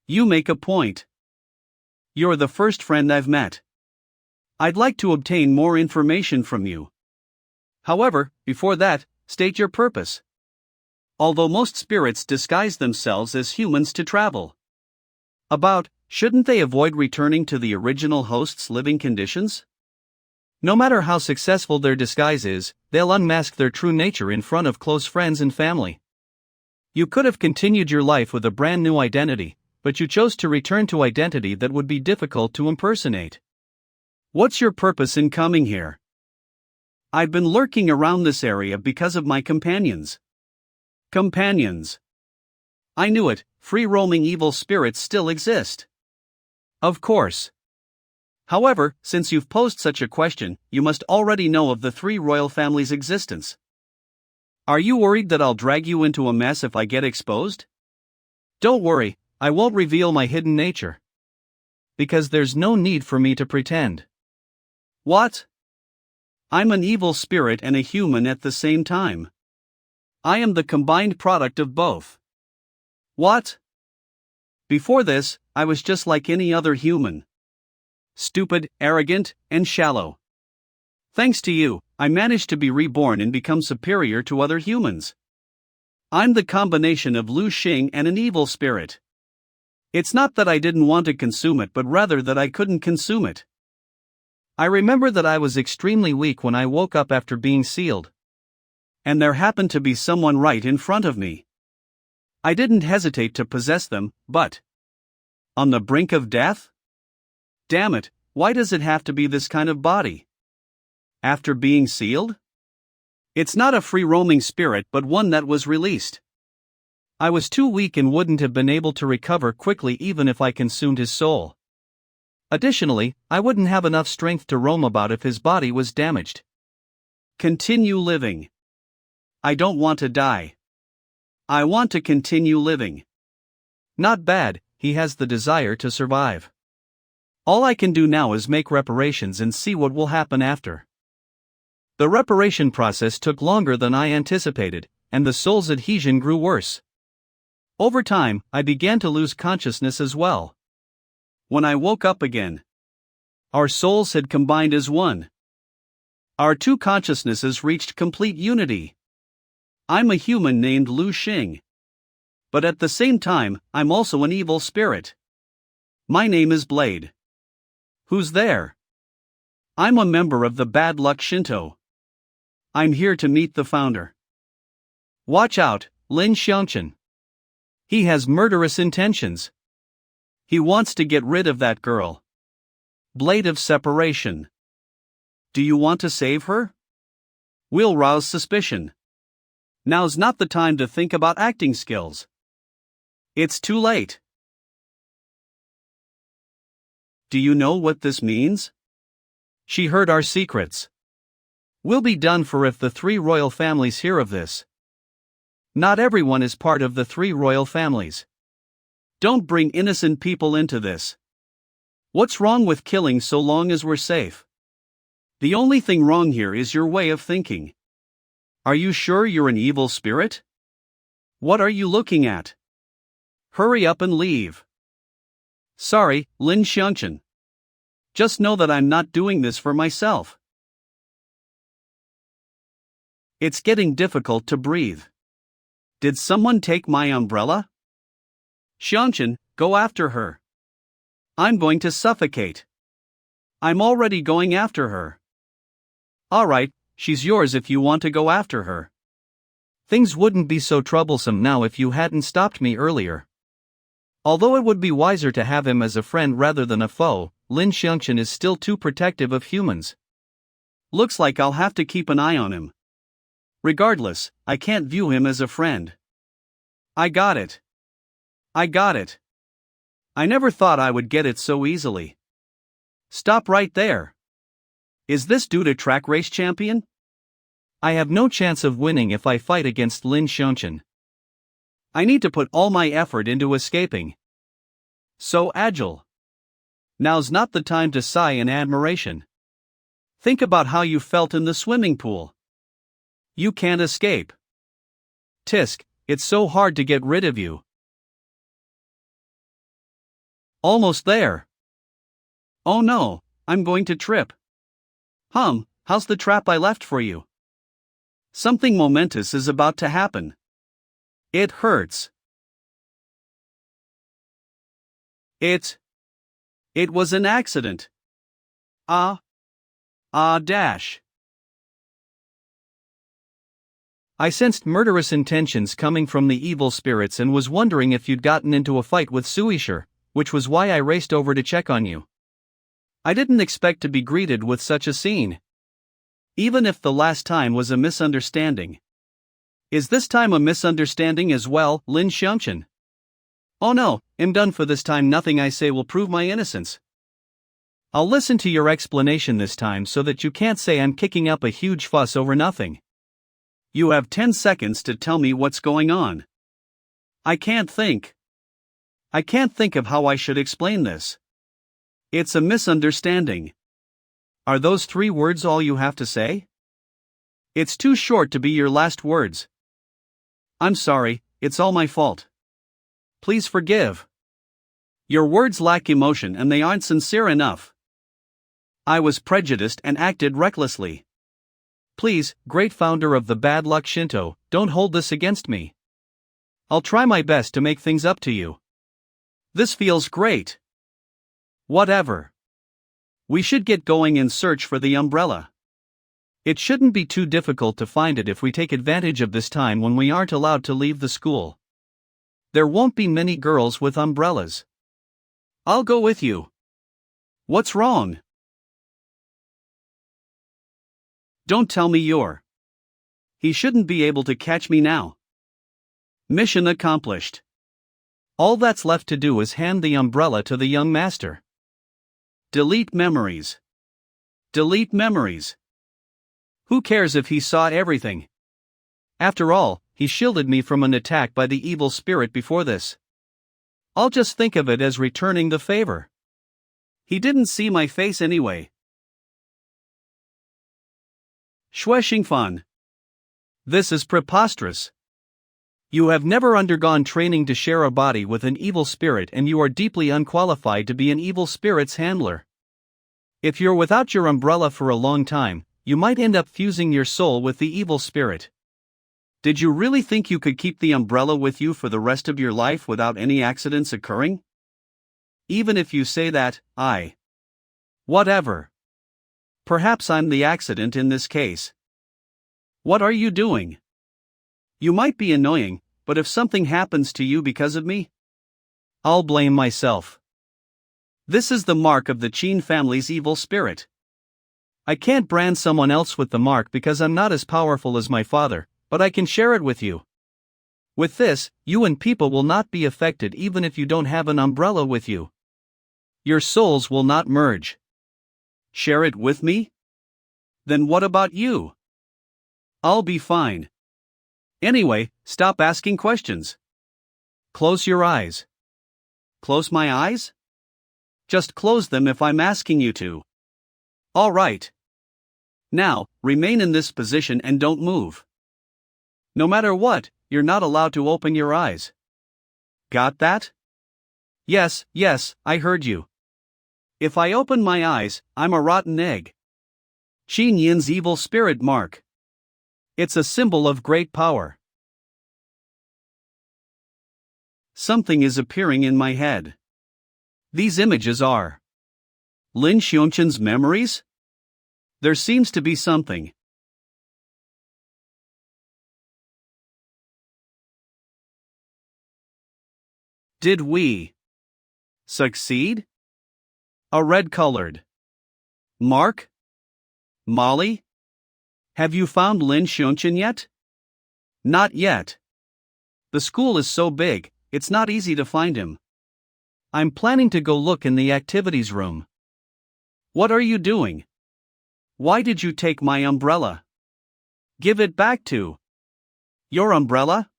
You make a point. You're the first friend I've met. I'd like to obtain more information from you. However, before that, state your purpose. Although most spirits disguise themselves as humans to travel. Shouldn't they avoid returning to the original host's living conditions? No matter how successful their disguise is, they'll unmask their true nature in front of close friends and family. You could have continued your life with a brand new identity, but you chose to return to identity that would be difficult to impersonate. What's your purpose in coming here? I've been lurking around this area because of my companions. Companions. I knew it, free-roaming evil spirits still exist. Of course. However, since you've posed such a question, you must already know of the three royal families' existence. Are you worried that I'll drag you into a mess if I get exposed? Don't worry, I won't reveal my hidden nature. Because there's no need for me to pretend. What? I'm an evil spirit and a human at the same time. I am the combined product of both. What? Before this, I was just like any other human. Stupid, arrogant, and shallow. Thanks to you, I managed to be reborn and become superior to other humans. I'm the combination of Lu Xing and an evil spirit. It's not that I didn't want to consume it, but rather that I couldn't consume it. I remember that I was extremely weak when I woke up after being sealed. And there happened to be someone right in front of me. I didn't hesitate to possess them, but... on the brink of death? Damn it, why does it have to be this kind of body? After being sealed? It's not a free-roaming spirit but one that was released. I was too weak and wouldn't have been able to recover quickly even if I consumed his soul. Additionally, I wouldn't have enough strength to roam about if his body was damaged. Continue living. I don't want to die. I want to continue living. Not bad, he has the desire to survive. All I can do now is make reparations and see what will happen after. The reparation process took longer than I anticipated, and the soul's adhesion grew worse. Over time, I began to lose consciousness as well. When I woke up again, our souls had combined as one. Our two consciousnesses reached complete unity. I'm a human named Lu Xing. But at the same time, I'm also an evil spirit. My name is Blade. Who's there? I'm a member of the Bad Luck Shinto. I'm here to meet the founder. Watch out, Lin Shan. He has murderous intentions. He wants to get rid of that girl. Blade of separation. Do you want to save her? We'll rouse suspicion. Now's not the time to think about acting skills. It's too late. Do you know what this means? She heard our secrets. We'll be done for if the 3 royal families hear of this. Not everyone is part of the 3 royal families. Don't bring innocent people into this. What's wrong with killing so long as we're safe? The only thing wrong here is your way of thinking. Are you sure you're an evil spirit? What are you looking at? Hurry up and leave. Sorry, Lin Shan. Just know that I'm not doing this for myself. It's getting difficult to breathe. Did someone take my umbrella? Xianshan, go after her. I'm going to suffocate. I'm already going after her. Alright, she's yours if you want to go after her. Things wouldn't be so troublesome now if you hadn't stopped me earlier. Although it would be wiser to have him as a friend rather than a foe, Lin Shan is still too protective of humans. Looks like I'll have to keep an eye on him. Regardless, I can't view him as a friend. I got it. I got it. I never thought I would get it so easily. Stop right there. Is this dude a track race champion? I have no chance of winning if I fight against Lin Shan. I need to put all my effort into escaping. So agile. Now's not the time to sigh in admiration. Think about how you felt in the swimming pool. You can't escape. Tisk, it's so hard to get rid of you. Almost there. Oh no, I'm going to trip. How's the trap I left for you? Something momentous is about to happen. It hurts. It was an accident. Dash. I sensed murderous intentions coming from the evil spirits and was wondering if you'd gotten into a fight with Suisher, which was why I raced over to check on you. I didn't expect to be greeted with such a scene. Even if the last time was a misunderstanding. Is this time a misunderstanding as well, Lin Shan? Oh no, I'm done for this time. Nothing I say will prove my innocence. I'll listen to your explanation this time so that you can't say I'm kicking up a huge fuss over nothing. You have 10 seconds to tell me what's going on. I can't think. I can't think of how I should explain this. It's a misunderstanding. Are those 3 words all you have to say? It's too short to be your last words. I'm sorry, it's all my fault. Please forgive. Your words lack emotion and they aren't sincere enough. I was prejudiced and acted recklessly. Please, great founder of the bad luck Shinto, don't hold this against me. I'll try my best to make things up to you. This feels great. Whatever. We should get going and search for the umbrella. It shouldn't be too difficult to find it if we take advantage of this time when we aren't allowed to leave the school. There won't be many girls with umbrellas. I'll go with you. What's wrong? Don't tell me you're. He shouldn't be able to catch me now. Mission accomplished. All that's left to do is hand the umbrella to the young master. Delete memories. Delete memories. Who cares if he saw everything? After all, he shielded me from an attack by the evil spirit before this. I'll just think of it as returning the favor. He didn't see my face anyway. Shui Xingfan. This is preposterous. You have never undergone training to share a body with an evil spirit and you are deeply unqualified to be an evil spirit's handler. If you're without your umbrella for a long time, you might end up fusing your soul with the evil spirit. Did you really think you could keep the umbrella with you for the rest of your life without any accidents occurring? Even if you say that, whatever. Perhaps I'm the accident in this case. What are you doing? You might be annoying, but if something happens to you because of me, I'll blame myself. This is the mark of the Qin family's evil spirit. I can't brand someone else with the mark because I'm not as powerful as my father, but I can share it with you. With this, you and Peipa will not be affected even if you don't have an umbrella with you. Your souls will not merge. Share it with me? Then what about you? I'll be fine. Anyway, stop asking questions. Close your eyes. Close my eyes? Just close them if I'm asking you to. All right. Now, remain in this position and don't move. No matter what, you're not allowed to open your eyes. Got that? Yes, I heard you. If I open my eyes, I'm a rotten egg. Qin Yin's evil spirit mark. It's a symbol of great power. Something is appearing in my head. These images are Lin Shan's memories? There seems to be something. Did we succeed? A red-colored mark? Molly? Have you found Lin Shan yet? Not yet. The school is so big, it's not easy to find him. I'm planning to go look in the activities room. What are you doing? Why did you take my umbrella? Give it back to. Your umbrella?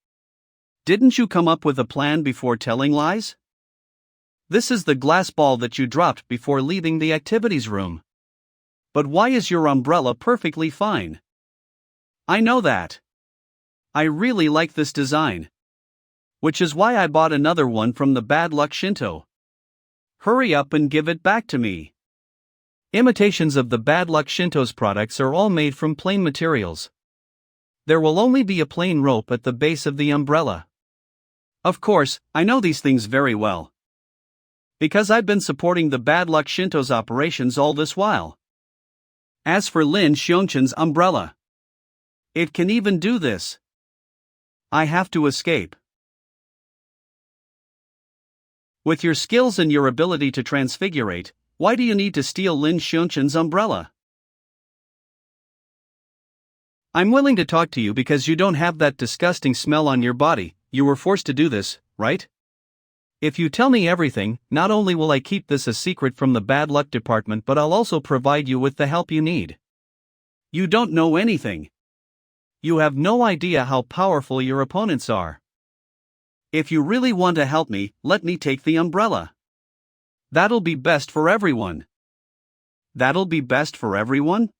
Didn't you come up with a plan before telling lies? This is the glass ball that you dropped before leaving the activities room. But why is your umbrella perfectly fine? I know that. I really like this design. Which is why I bought another one from the Bad Luck Shinto. Hurry up and give it back to me. Imitations of the Bad Luck Shinto's products are all made from plain materials. There will only be a plain rope at the base of the umbrella. Of course, I know these things very well. Because I've been supporting the Bad Luck Shinto's operations all this while. As for Lin Shan's umbrella, it can even do this. I have to escape. With your skills and your ability to transfigurate, why do you need to steal Lin Shan's umbrella? I'm willing to talk to you because you don't have that disgusting smell on your body. You were forced to do this, right? If you tell me everything, not only will I keep this a secret from the bad luck department, but I'll also provide you with the help you need. You don't know anything. You have no idea how powerful your opponents are. If you really want to help me, let me take the umbrella. That'll be best for everyone. That'll be best for everyone?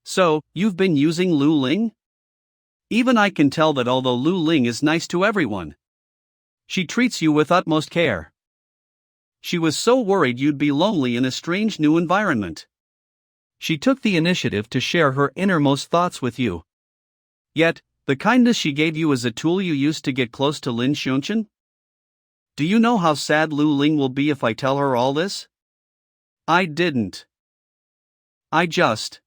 So, you've been using Lu Ling? Even I can tell that although Lu Ling is nice to everyone, she treats you with utmost care. She was so worried you'd be lonely in a strange new environment. She took the initiative to share her innermost thoughts with you. Yet, the kindness she gave you is a tool you used to get close to Lin Shan? Do you know how sad Lu Ling will be if I tell her all this? I didn't. I just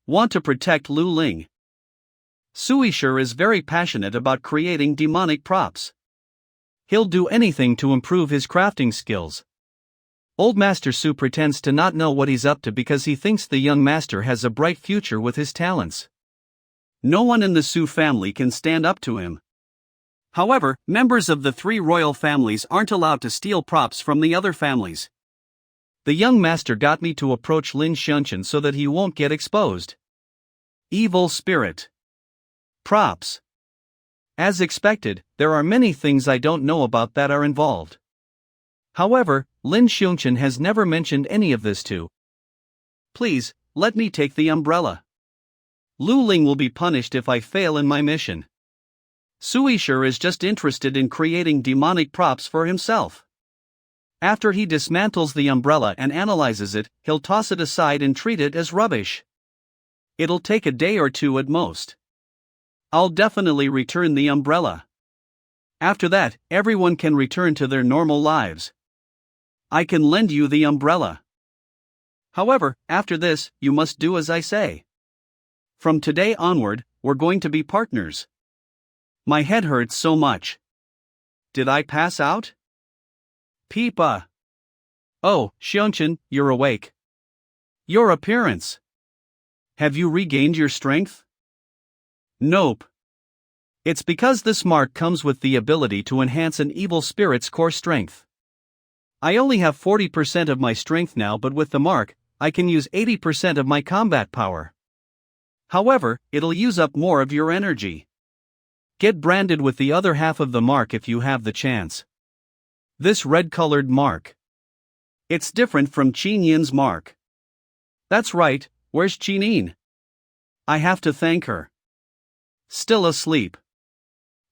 want to protect Lu Ling. Suisher is very passionate about creating demonic props. He'll do anything to improve his crafting skills. Old Master Su pretends to not know what he's up to because he thinks the young master has a bright future with his talents. No one in the Su family can stand up to him. However, members of the 3 royal families aren't allowed to steal props from the other families. The young master got me to approach Lin Shan so that he won't get exposed. Evil spirit. Props. As expected, there are many things I don't know about that are involved. However, Lin Shan has never mentioned any of this to. Please, let me take the umbrella. Lu Ling will be punished if I fail in my mission. Suisher is just interested in creating demonic props for himself. After he dismantles the umbrella and analyzes it, he'll toss it aside and treat it as rubbish. It'll take a day or 2 at most. I'll definitely return the umbrella. After that, everyone can return to their normal lives. I can lend you the umbrella. However, after this, you must do as I say. From today onward, we're going to be partners. My head hurts so much. Did I pass out? Peipa. Oh, Xiaochen, you're awake. Your appearance. Have you regained your strength? Nope. It's because this mark comes with the ability to enhance an evil spirit's core strength. I only have 40% of my strength now, but with the mark, I can use 80% of my combat power. However, it'll use up more of your energy. Get branded with the other half of the mark if you have the chance. This red-colored mark. It's different from Qinyan's mark. That's right, where's Qinin? I have to thank her. Still asleep.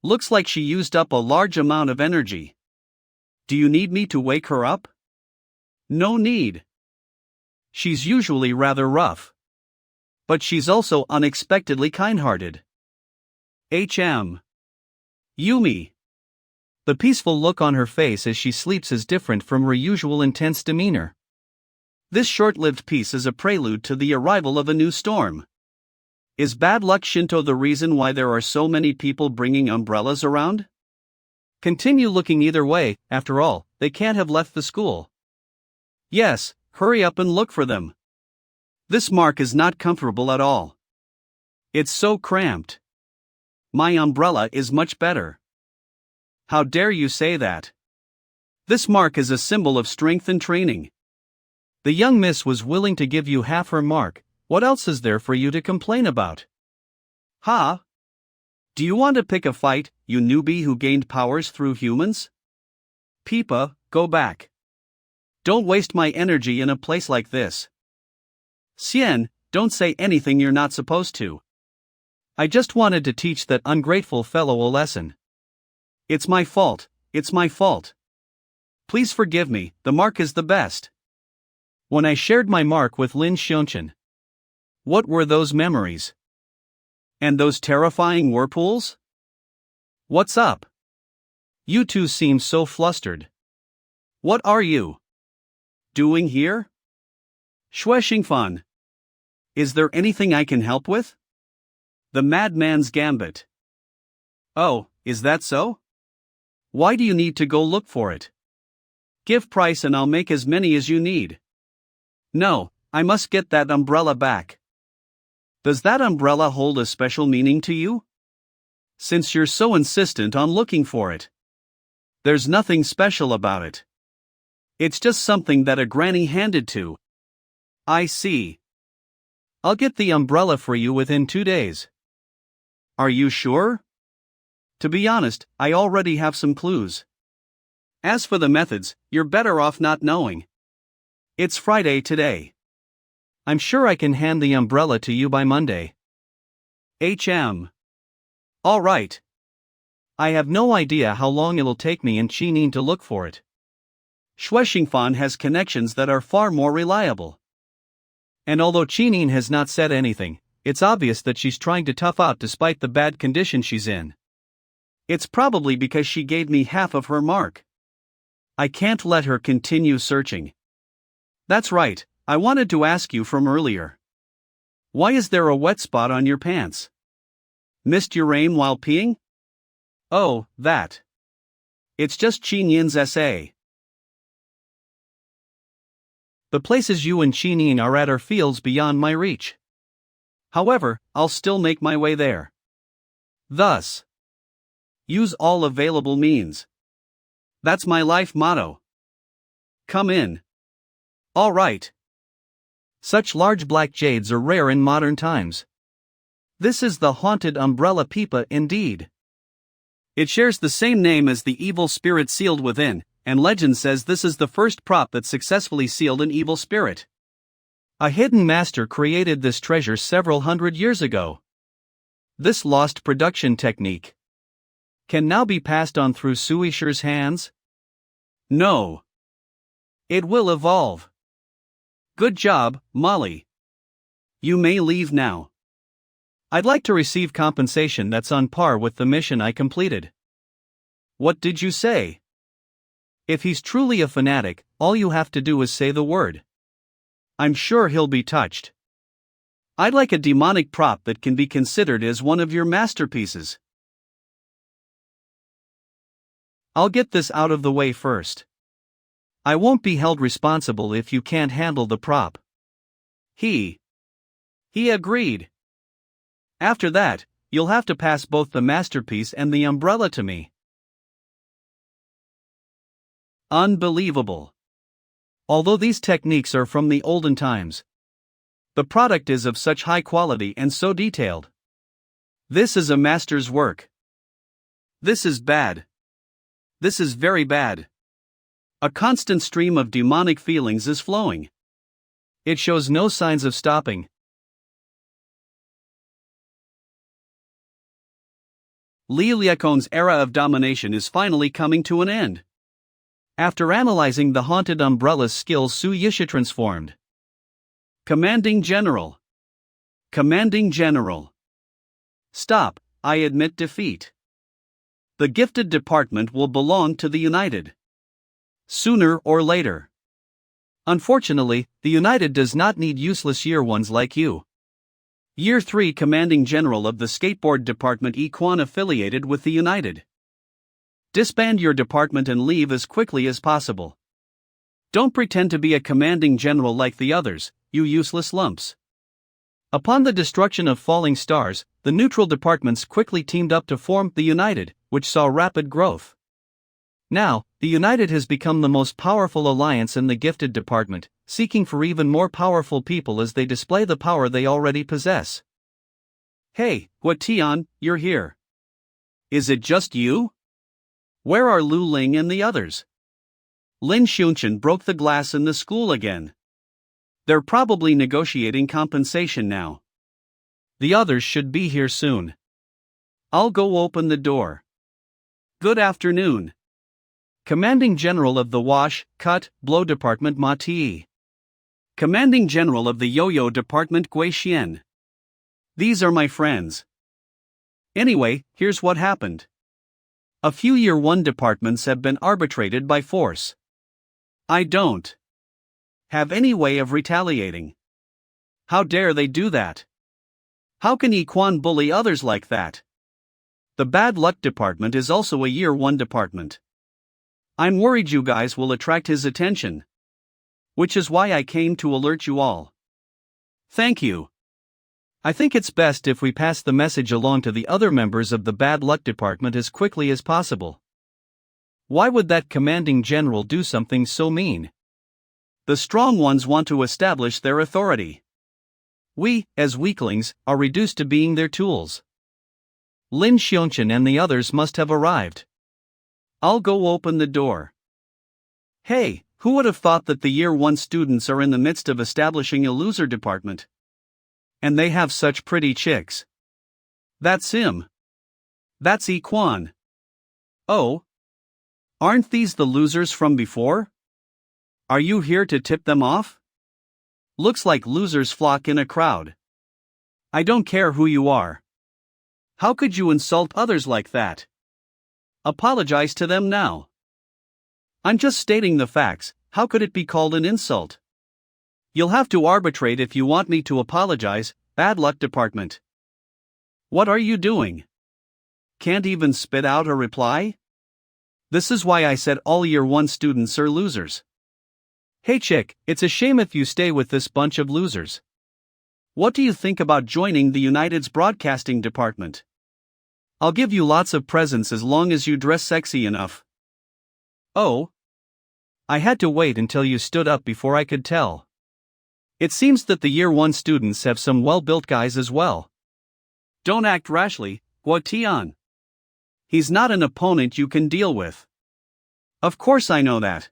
Looks like she used up a large amount of energy. Do you need me to wake her up? No need. She's usually rather rough. But she's also unexpectedly kind-hearted. Yumi. The peaceful look on her face as she sleeps is different from her usual intense demeanor. This short-lived peace is a prelude to the arrival of a new storm. Is bad luck Shinto the reason why there are so many people bringing umbrellas around? Continue looking either way, after all, they can't have left the school. Yes, hurry up and look for them. This mark is not comfortable at all. It's so cramped. My umbrella is much better. How dare you say that? This mark is a symbol of strength and training. The young miss was willing to give you half her mark. What else is there for you to complain about? Ha! Do you want to pick a fight, you newbie who gained powers through humans? Peipa, go back. Don't waste my energy in a place like this. Xian, don't say anything you're not supposed to. I just wanted to teach that ungrateful fellow a lesson. It's my fault, it's my fault. Please forgive me, the mark is the best. When I shared my mark with Lin Shan, what were those memories? And those terrifying whirlpools? What's up? You two seem so flustered. What are you doing here? Xingfan. Is there anything I can help with? The madman's gambit. Oh, is that so? Why do you need to go look for it? Give price and I'll make as many as you need. No, I must get that umbrella back. Does that umbrella hold a special meaning to you? Since you're so insistent on looking for it. There's nothing special about it. It's just something that a granny handed to. I see. I'll get the umbrella for you within 2 days. Are you sure? To be honest, I already have some clues. As for the methods, you're better off not knowing. It's Friday today. I'm sure I can hand the umbrella to you by Monday. All right. I have no idea how long it'll take me and Chinin to look for it. Shueshingfan has connections that are far more reliable. And although Chinin has not said anything, it's obvious that she's trying to tough out despite the bad condition she's in. It's probably because she gave me half of her mark. I can't let her continue searching. That's right, I wanted to ask you from earlier. Why is there a wet spot on your pants? Missed your aim while peeing? Oh, that. It's just Qin essay. The places you and Chinin are at are fields beyond my reach. However, I'll still make my way there. Thus, use all available means. That's my life motto. Come in. All right. Such large black jades are rare in modern times. This is the haunted umbrella Peipa indeed. It shares the same name as the evil spirit sealed within, and legend says this is the first prop that successfully sealed an evil spirit. A hidden master created this treasure several hundred years ago. This lost production technique can now be passed on through Suisher's hands? No. It will evolve. Good job, Molly. You may leave now. I'd like to receive compensation that's on par with the mission I completed. What did you say? If he's truly a fanatic, all you have to do is say the word. I'm sure he'll be touched. I'd like a demonic prop that can be considered as one of your masterpieces. I'll get this out of the way first. I won't be held responsible if you can't handle the prop. He agreed. After that, you'll have to pass both the masterpiece and the umbrella to me. Unbelievable. Although these techniques are from the olden times, the product is of such high quality and so detailed. This is a master's work. This is bad. This is very bad. A constant stream of demonic feelings is flowing. It shows no signs of stopping. Li Liakon's era of domination is finally coming to an end. After analyzing the haunted umbrella's skills, Su Yisha transformed. Commanding General. Commanding General. Stop, I admit defeat. The gifted department will belong to the United. Sooner or later. Unfortunately, the United does not need useless year ones like you. Year 3 Commanding General of the Skateboard Department Equan affiliated with the United. Disband your department and leave as quickly as possible. Don't pretend to be a commanding general like the others, you useless lumps. Upon the destruction of falling stars, the neutral departments quickly teamed up to form the United, which saw rapid growth. Now, the United has become the most powerful alliance in the gifted department, seeking for even more powerful people as they display the power they already possess. Hey, Tian, you're here. Is it just you? Where are Lu Ling and the others? Lin Shan broke the glass in the school again. They're probably negotiating compensation now. The others should be here soon. I'll go open the door. Good afternoon. Commanding General of the Wash, Cut, Blow Department Machi. Commanding General of the Yo-Yo Department Gui Xian. These are my friends. Anyway, here's what happened. A few Year 1 departments have been arbitrated by force. I don't have any way of retaliating. How dare they do that? How can Equan bully others like that? The Bad Luck Department is also a Year 1 department. I'm worried you guys will attract his attention. Which is why I came to alert you all. Thank you. I think it's best if we pass the message along to the other members of the Bad Luck Department as quickly as possible. Why would that commanding general do something so mean? The strong ones want to establish their authority. We, as weaklings, are reduced to being their tools. Lin Shan and the others must have arrived. I'll go open the door. Hey, who would have thought that the Year 1 students are in the midst of establishing a loser department? And they have such pretty chicks. That's him. That's Iquan. Oh. Aren't these the losers from before? Are you here to tip them off? Looks like losers flock in a crowd. I don't care who you are. How could you insult others like that? Apologize to them now. I'm just stating the facts, how could it be called an insult? You'll have to arbitrate if you want me to apologize, bad luck department. What are you doing? Can't even spit out a reply? This is why I said all Year 1 students are losers. Hey chick, it's a shame if you stay with this bunch of losers. What do you think about joining the United's broadcasting department? I'll give you lots of presents as long as you dress sexy enough. Oh. I had to wait until you stood up before I could tell. It seems that the Year 1 students have some well-built guys as well. Don't act rashly, Guotian. He's not an opponent you can deal with. Of course I know that.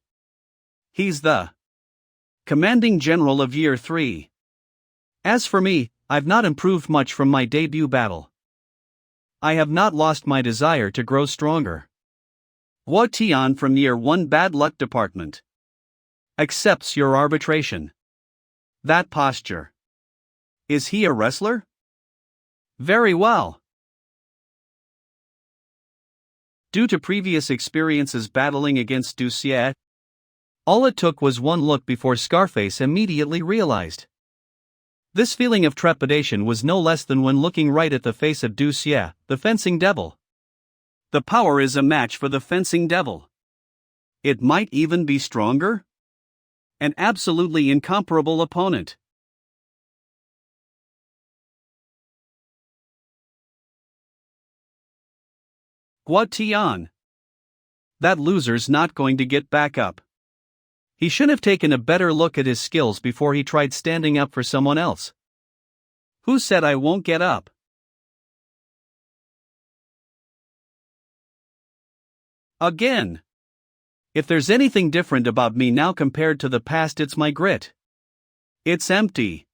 He's the commanding general of Year 3. As for me, I've not improved much from my debut battle. I have not lost my desire to grow stronger. Guotian from Year 1 Bad Luck Department accepts your arbitration. That posture. Is he a wrestler? Very well. Due to previous experiences battling against Du Xie, all it took was one look before Scarface immediately realized. This feeling of trepidation was no less than when looking right at the face of Du Xie, the fencing devil. The power is a match for the fencing devil. It might even be stronger? An absolutely incomparable opponent. Guotian. That loser's not going to get back up. He should have taken a better look at his skills before he tried standing up for someone else. Who said I won't get up? Again. If there's anything different about me now compared to the past, it's my grit. It's empty.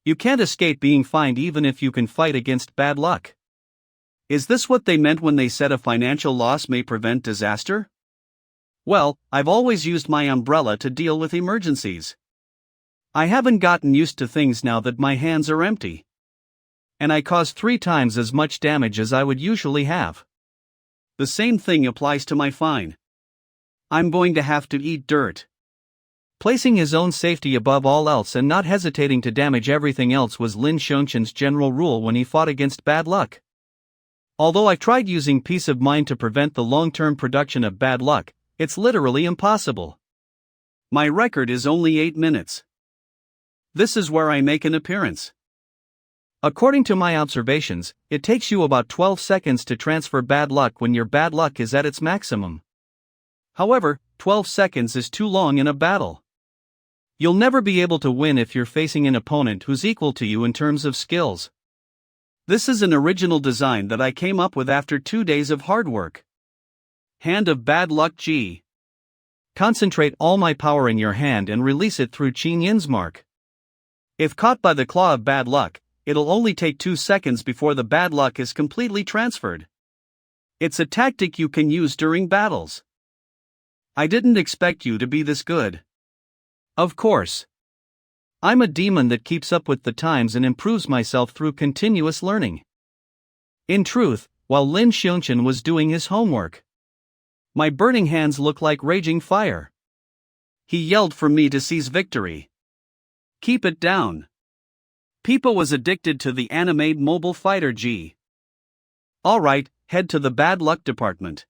You can't escape being fined even if you can fight against bad luck. Is this what they meant when they said a financial loss may prevent disaster? Well, I've always used my umbrella to deal with emergencies. I haven't gotten used to things now that my hands are empty. And I caused 3 times as much damage as I would usually have. The same thing applies to my fine. I'm going to have to eat dirt. Placing his own safety above all else and not hesitating to damage everything else was Lin Shan's general rule when he fought against bad luck. Although I've tried using peace of mind to prevent the long-term production of bad luck, it's literally impossible. My record is only 8 minutes. This is where I make an appearance. According to my observations, it takes you about 12 seconds to transfer bad luck when your bad luck is at its maximum. However, 12 seconds is too long in a battle. You'll never be able to win if you're facing an opponent who's equal to you in terms of skills. This is an original design that I came up with after 2 days of hard work. Hand of Bad Luck G. Concentrate all my power in your hand and release it through Qin Yin's mark. If caught by the claw of bad luck, it'll only take 2 seconds before the bad luck is completely transferred. It's a tactic you can use during battles. I didn't expect you to be this good. Of course. I'm a demon that keeps up with the times and improves myself through continuous learning. In truth, while Lin Shan was doing his homework, my burning hands look like raging fire. He yelled for me to seize victory. Keep it down. Peipa was addicted to the anime mobile fighter G. Alright, head to the bad luck department.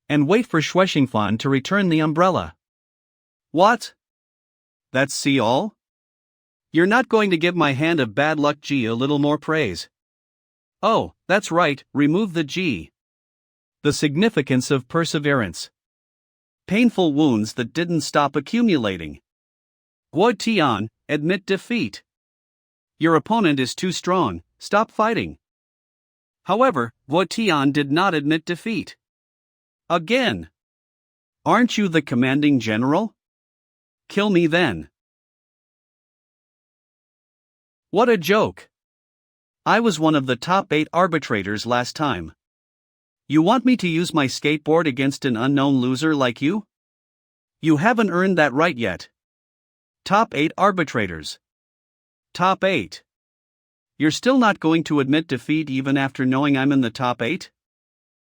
And wait for Shueshingfan to return the umbrella. What? That's see all? You're not going to give my hand of bad luck G a little more praise. Oh, that's right, remove the G. The significance of perseverance. Painful wounds that didn't stop accumulating. Guotian, admit defeat. Your opponent is too strong, stop fighting. However, Guotian did not admit defeat. Again. Aren't you the commanding general? Kill me then. What a joke. I was one of the top 8 arbitrators last time. You want me to use my skateboard against an unknown loser like you? You haven't earned that right yet. Top 8 arbitrators. Top 8. You're still not going to admit defeat even after knowing I'm in the top 8?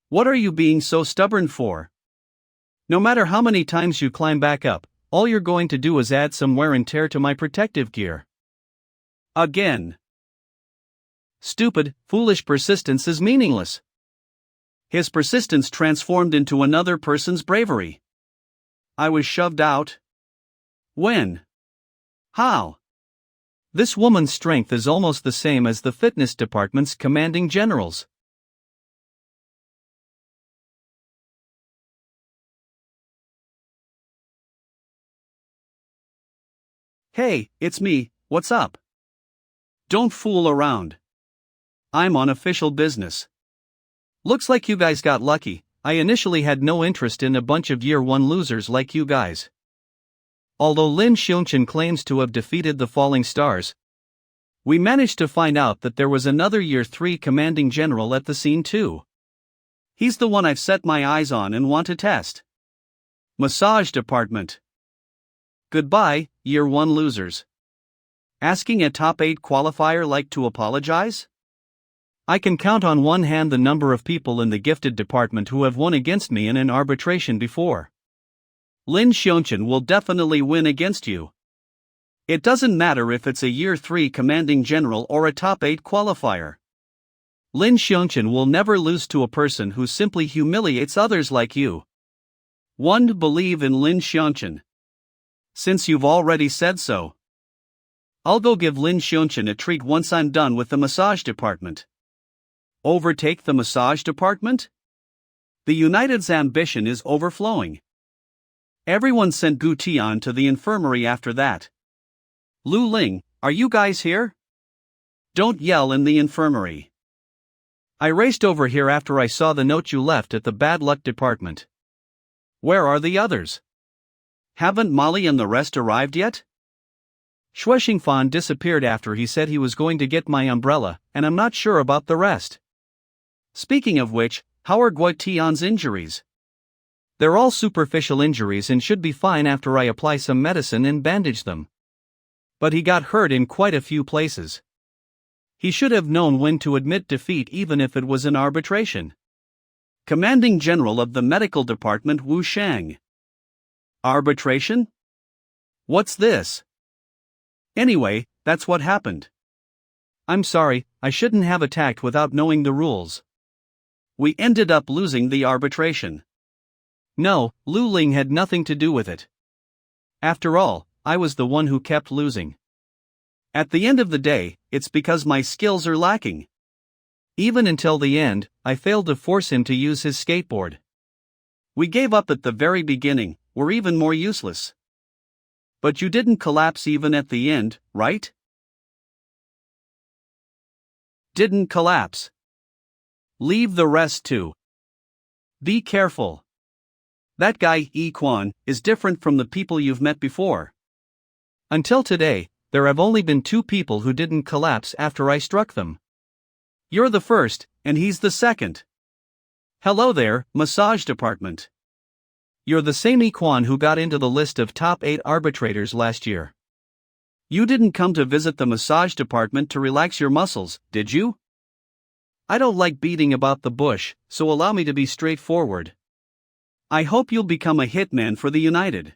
What are you being so stubborn for? No matter how many times you climb back up, all you're going to do is add some wear and tear to my protective gear. Again. Stupid, foolish persistence is meaningless. His persistence transformed into another person's bravery. I was shoved out. When? How? This woman's strength is almost the same as the fitness department's commanding generals. Hey, it's me, what's up? Don't fool around. I'm on official business. Looks like you guys got lucky. I initially had no interest in a bunch of year 1 losers like you guys. Although Lin Shan claims to have defeated the Falling Stars, we managed to find out that there was another year 3 commanding general at the scene too. He's the one I've set my eyes on and want to test. Massage department. Goodbye, year 1 losers. Asking a top 8 qualifier like to apologize? I can count on one hand the number of people in the gifted department who have won against me in an arbitration before. Lin Shan will definitely win against you. It doesn't matter if it's a year 3 commanding general or a top 8 qualifier. Lin Shan will never lose to a person who simply humiliates others like you. 1. Believe in Lin Shan. Since you've already said so, I'll go give Lin Shan a treat once I'm done with the massage department. Overtake the massage department? The United's ambition is overflowing. Everyone sent Gu Tian to the infirmary after that. Lu Ling, are you guys here? Don't yell in the infirmary. I raced over here after I saw the note you left at the bad luck department. Where are the others? Haven't Molly and the rest arrived yet? Shui Xingfan disappeared after he said he was going to get my umbrella, and I'm not sure about the rest. Speaking of which, how are Guotian's injuries? They're all superficial injuries and should be fine after I apply some medicine and bandage them. But he got hurt in quite a few places. He should have known when to admit defeat even if it was an arbitration. Commanding General of the Medical Department Wu Shang. Arbitration? What's this? Anyway, that's what happened. I'm sorry, I shouldn't have attacked without knowing the rules. We ended up losing the arbitration. No, Lu Ling had nothing to do with it. After all, I was the one who kept losing. At the end of the day, it's because my skills are lacking. Even until the end, I failed to force him to use his skateboard. We gave up at the very beginning, we're even more useless. But you didn't collapse even at the end, right? Didn't collapse. Leave the rest to. Be careful. That guy, Yi Quan, is different from the people you've met before. Until today, there have only been 2 people who didn't collapse after I struck them. You're the first, and he's the second. Hello there, massage department. You're the same Yi Quan who got into the list of top 8 arbitrators last year. You didn't come to visit the massage department to relax your muscles, did you? I don't like beating about the bush, so allow me to be straightforward. I hope you'll become a hitman for the United.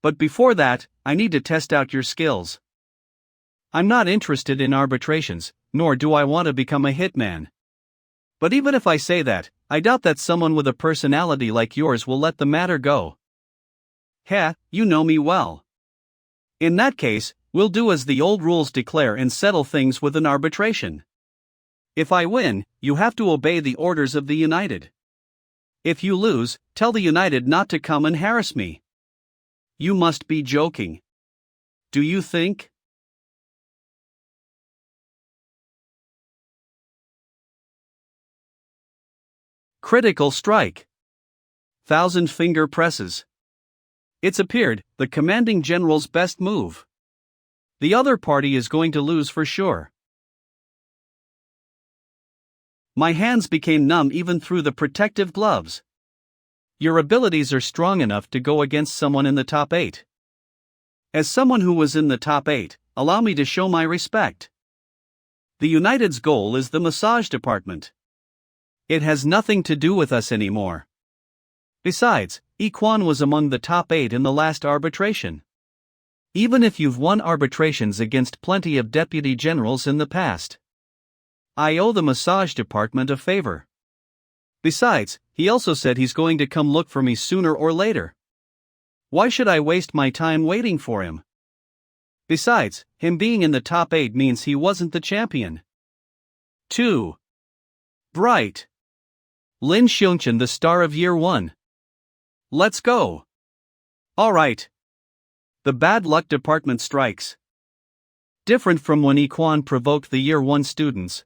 But before that, I need to test out your skills. I'm not interested in arbitrations, nor do I want to become a hitman. But even if I say that, I doubt that someone with a personality like yours will let the matter go. Heh, you know me well. In that case, we'll do as the old rules declare and settle things with an arbitration. If I win, you have to obey the orders of the United. If you lose, tell the United not to come and harass me. You must be joking. Do you think? Critical strike. Thousand finger presses. It's appeared, the commanding general's best move. The other party is going to lose for sure. My hands became numb even through the protective gloves. Your abilities are strong enough to go against someone in the top 8. As someone who was in the top 8, allow me to show my respect. The United's goal is the massage department. It has nothing to do with us anymore. Besides, Iquan was among the top 8 in the last arbitration. Even if you've won arbitrations against plenty of deputy generals in the past, I owe the massage department a favor. Besides, he also said he's going to come look for me sooner or later. Why should I waste my time waiting for him? Besides, him being in the top 8 means he wasn't the champion. 2. Bright. Lin Shan, the star of Year 1. Let's go. Alright. The bad luck department strikes. Different from when Iquan provoked the Year 1 students.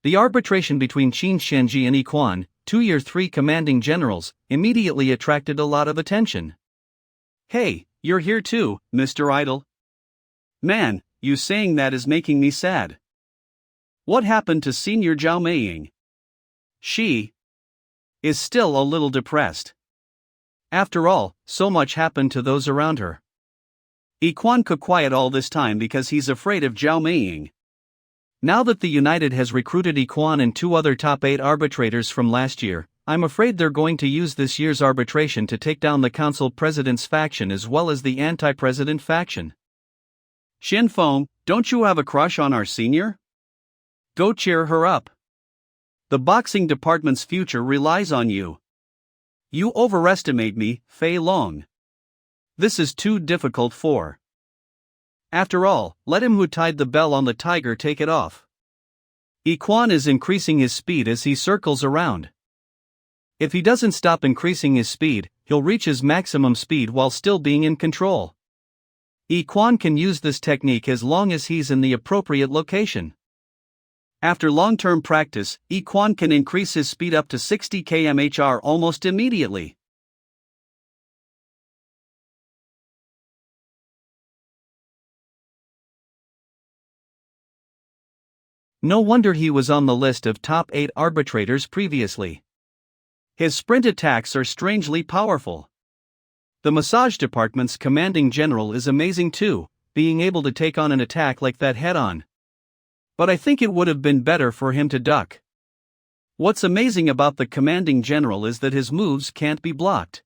The arbitration between Qin Shenji and Iquan, 2 Year 3 commanding generals, immediately attracted a lot of attention. Hey, you're here too, Mr. Idol. Man, you saying that is making me sad. What happened to Senior Xiao Maying? She is still a little depressed. After all, so much happened to those around her. Iquan could quiet all this time because he's afraid of Xiao Maying. Now that the United has recruited Iquan and 2 other top 8 arbitrators from last year, I'm afraid they're going to use this year's arbitration to take down the council president's faction as well as the anti-president faction. Shin Feng, don't you have a crush on our senior? Go cheer her up. The boxing department's future relies on you. You overestimate me, Fei Long. This is too difficult for. After all, let him who tied the bell on the tiger take it off. Iquan is increasing his speed as he circles around. If he doesn't stop increasing his speed, he'll reach his maximum speed while still being in control. Iquan can use this technique as long as he's in the appropriate location. After long-term practice, Iquan can increase his speed up to 60 km/h almost immediately. No wonder he was on the list of top 8 arbitrators previously. His sprint attacks are strangely powerful. The massage department's commanding general is amazing too, being able to take on an attack like that head-on. But I think it would have been better for him to duck. What's amazing about the commanding general is that his moves can't be blocked.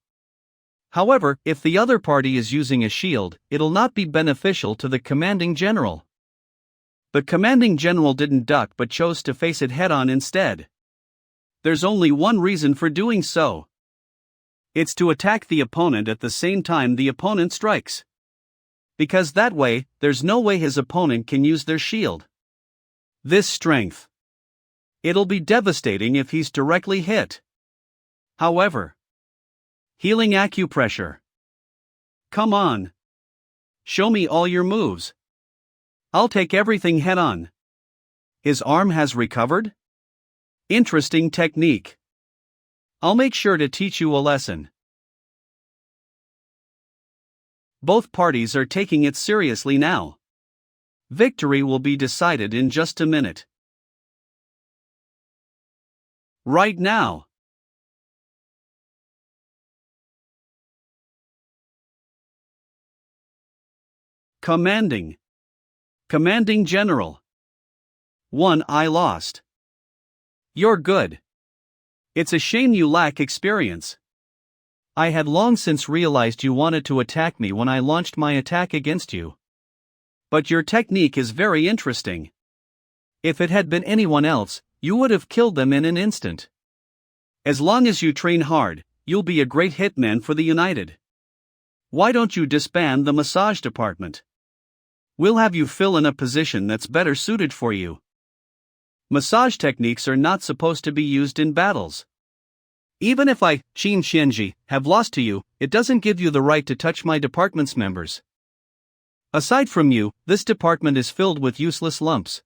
However, if the other party is using a shield, it'll not be beneficial to the commanding general. The commanding general didn't duck but chose to face it head-on instead. There's only one reason for doing so. It's to attack the opponent at the same time the opponent strikes. Because that way, there's no way his opponent can use their shield. This strength. It'll be devastating if he's directly hit. However, healing acupressure. Come on. Show me all your moves. I'll take everything head-on. His arm has recovered? Interesting technique. I'll make sure to teach you a lesson. Both parties are taking it seriously now. Victory will be decided in just a minute. Right now. Commanding General. 1. I lost. You're good. It's a shame you lack experience. I had long since realized you wanted to attack me when I launched my attack against you. But your technique is very interesting. If it had been anyone else, you would have killed them in an instant. As long as you train hard, you'll be a great hitman for the United. Why don't you disband the massage department? We'll have you fill in a position that's better suited for you. Massage techniques are not supposed to be used in battles. Even if I, Qin Shenji, have lost to you, it doesn't give you the right to touch my department's members. Aside from you, this department is filled with useless lumps.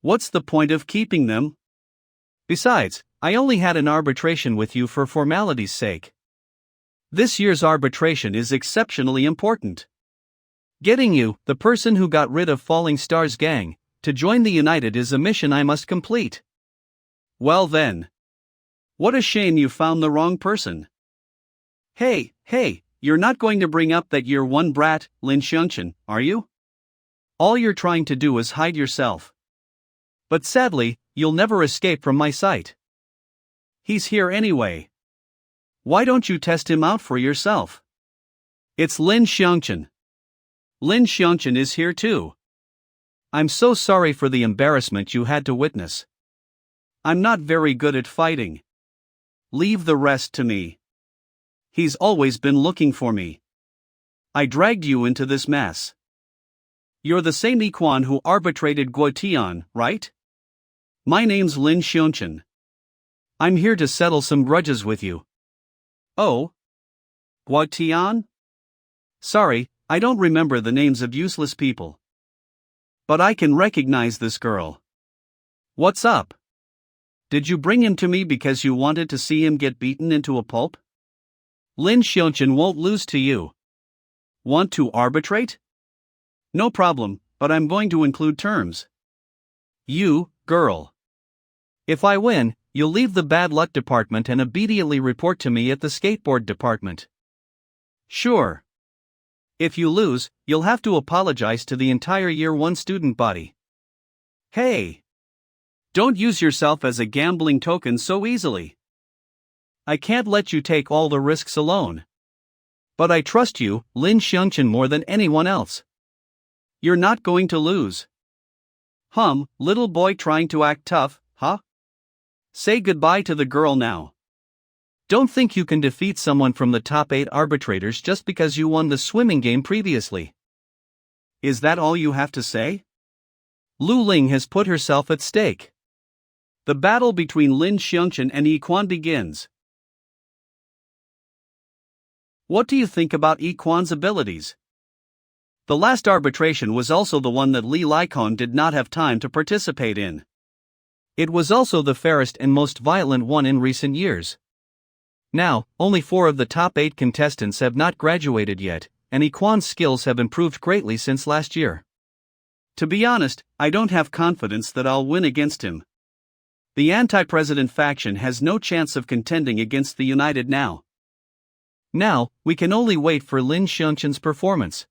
What's the point of keeping them? Besides, I only had an arbitration with you for formality's sake. This year's arbitration is exceptionally important. Getting you, the person who got rid of Falling Star's gang, to join the United is a mission I must complete. Well then. What a shame you found the wrong person. Hey, you're not going to bring up that year one brat, Lin Shan, are you? All you're trying to do is hide yourself. But sadly, you'll never escape from my sight. He's here anyway. Why don't you test him out for yourself? It's Lin Shan. Lin Shan is here too. I'm so sorry for the embarrassment you had to witness. I'm not very good at fighting. Leave the rest to me. He's always been looking for me. I dragged you into this mess. You're the same Iquan who arbitrated Guotian, right? My name's Lin Shan. I'm here to settle some grudges with you. Oh? Guotian? Sorry, I don't remember the names of useless people. But I can recognize this girl. What's up? Did you bring him to me because you wanted to see him get beaten into a pulp? Lin Shan won't lose to you. Want to arbitrate? No problem, but I'm going to include terms. You, girl. If I win, you'll leave the bad luck department and immediately report to me at the skateboard department. Sure. If you lose, you'll have to apologize to the entire Year 1 student body. Hey! Don't use yourself as a gambling token so easily. I can't let you take all the risks alone. But I trust you, Lin Shan, more than anyone else. You're not going to lose. Little boy trying to act tough, huh? Say goodbye to the girl now. Don't think you can defeat someone from the top 8 arbitrators just because you won the swimming game previously. Is that all you have to say? Lu Ling has put herself at stake. The battle between Lin Shan and Iquan begins. What do you think about Iquan's abilities? The last arbitration was also the one that Li Likon did not have time to participate in. It was also the fairest and most violent one in recent years. Now, only 4 of the top 8 contestants have not graduated yet, and Iquan's skills have improved greatly since last year. To be honest, I don't have confidence that I'll win against him. The anti-president faction has no chance of contending against the United now. Now, we can only wait for Lin Shan's performance.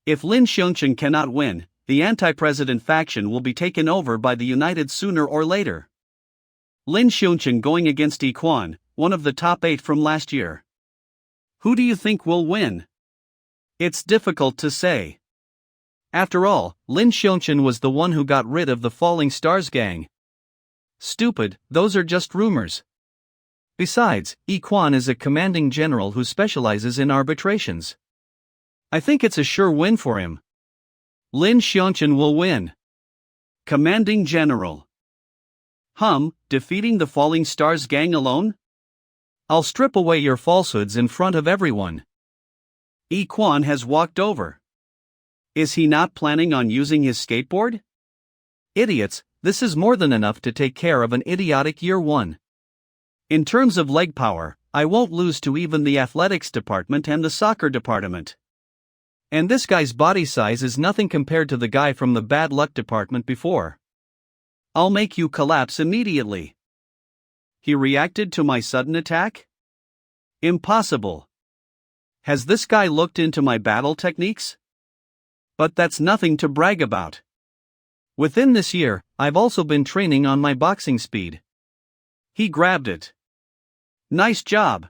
If Lin Shan cannot win, the anti-president faction will be taken over by the United sooner or later. Lin Shan going against Iquan, one of the top 8 from last year. Who do you think will win? It's difficult to say. After all, Lin Shan was the one who got rid of the Falling Stars gang. Stupid, those are just rumors. Besides, Iquan is a commanding general who specializes in arbitrations. I think it's a sure win for him. Lin Shan will win. Commanding general. Defeating the Falling Stars gang alone? I'll strip away your falsehoods in front of everyone. Iquan has walked over. Is he not planning on using his skateboard? Idiots, this is more than enough to take care of an idiotic Year 1. In terms of leg power, I won't lose to even the athletics department and the soccer department. And this guy's body size is nothing compared to the guy from the bad luck department before. I'll make you collapse immediately. He reacted to my sudden attack? Impossible. Has this guy looked into my battle techniques? But that's nothing to brag about. Within this year, I've also been training on my boxing speed. He grabbed it. Nice job.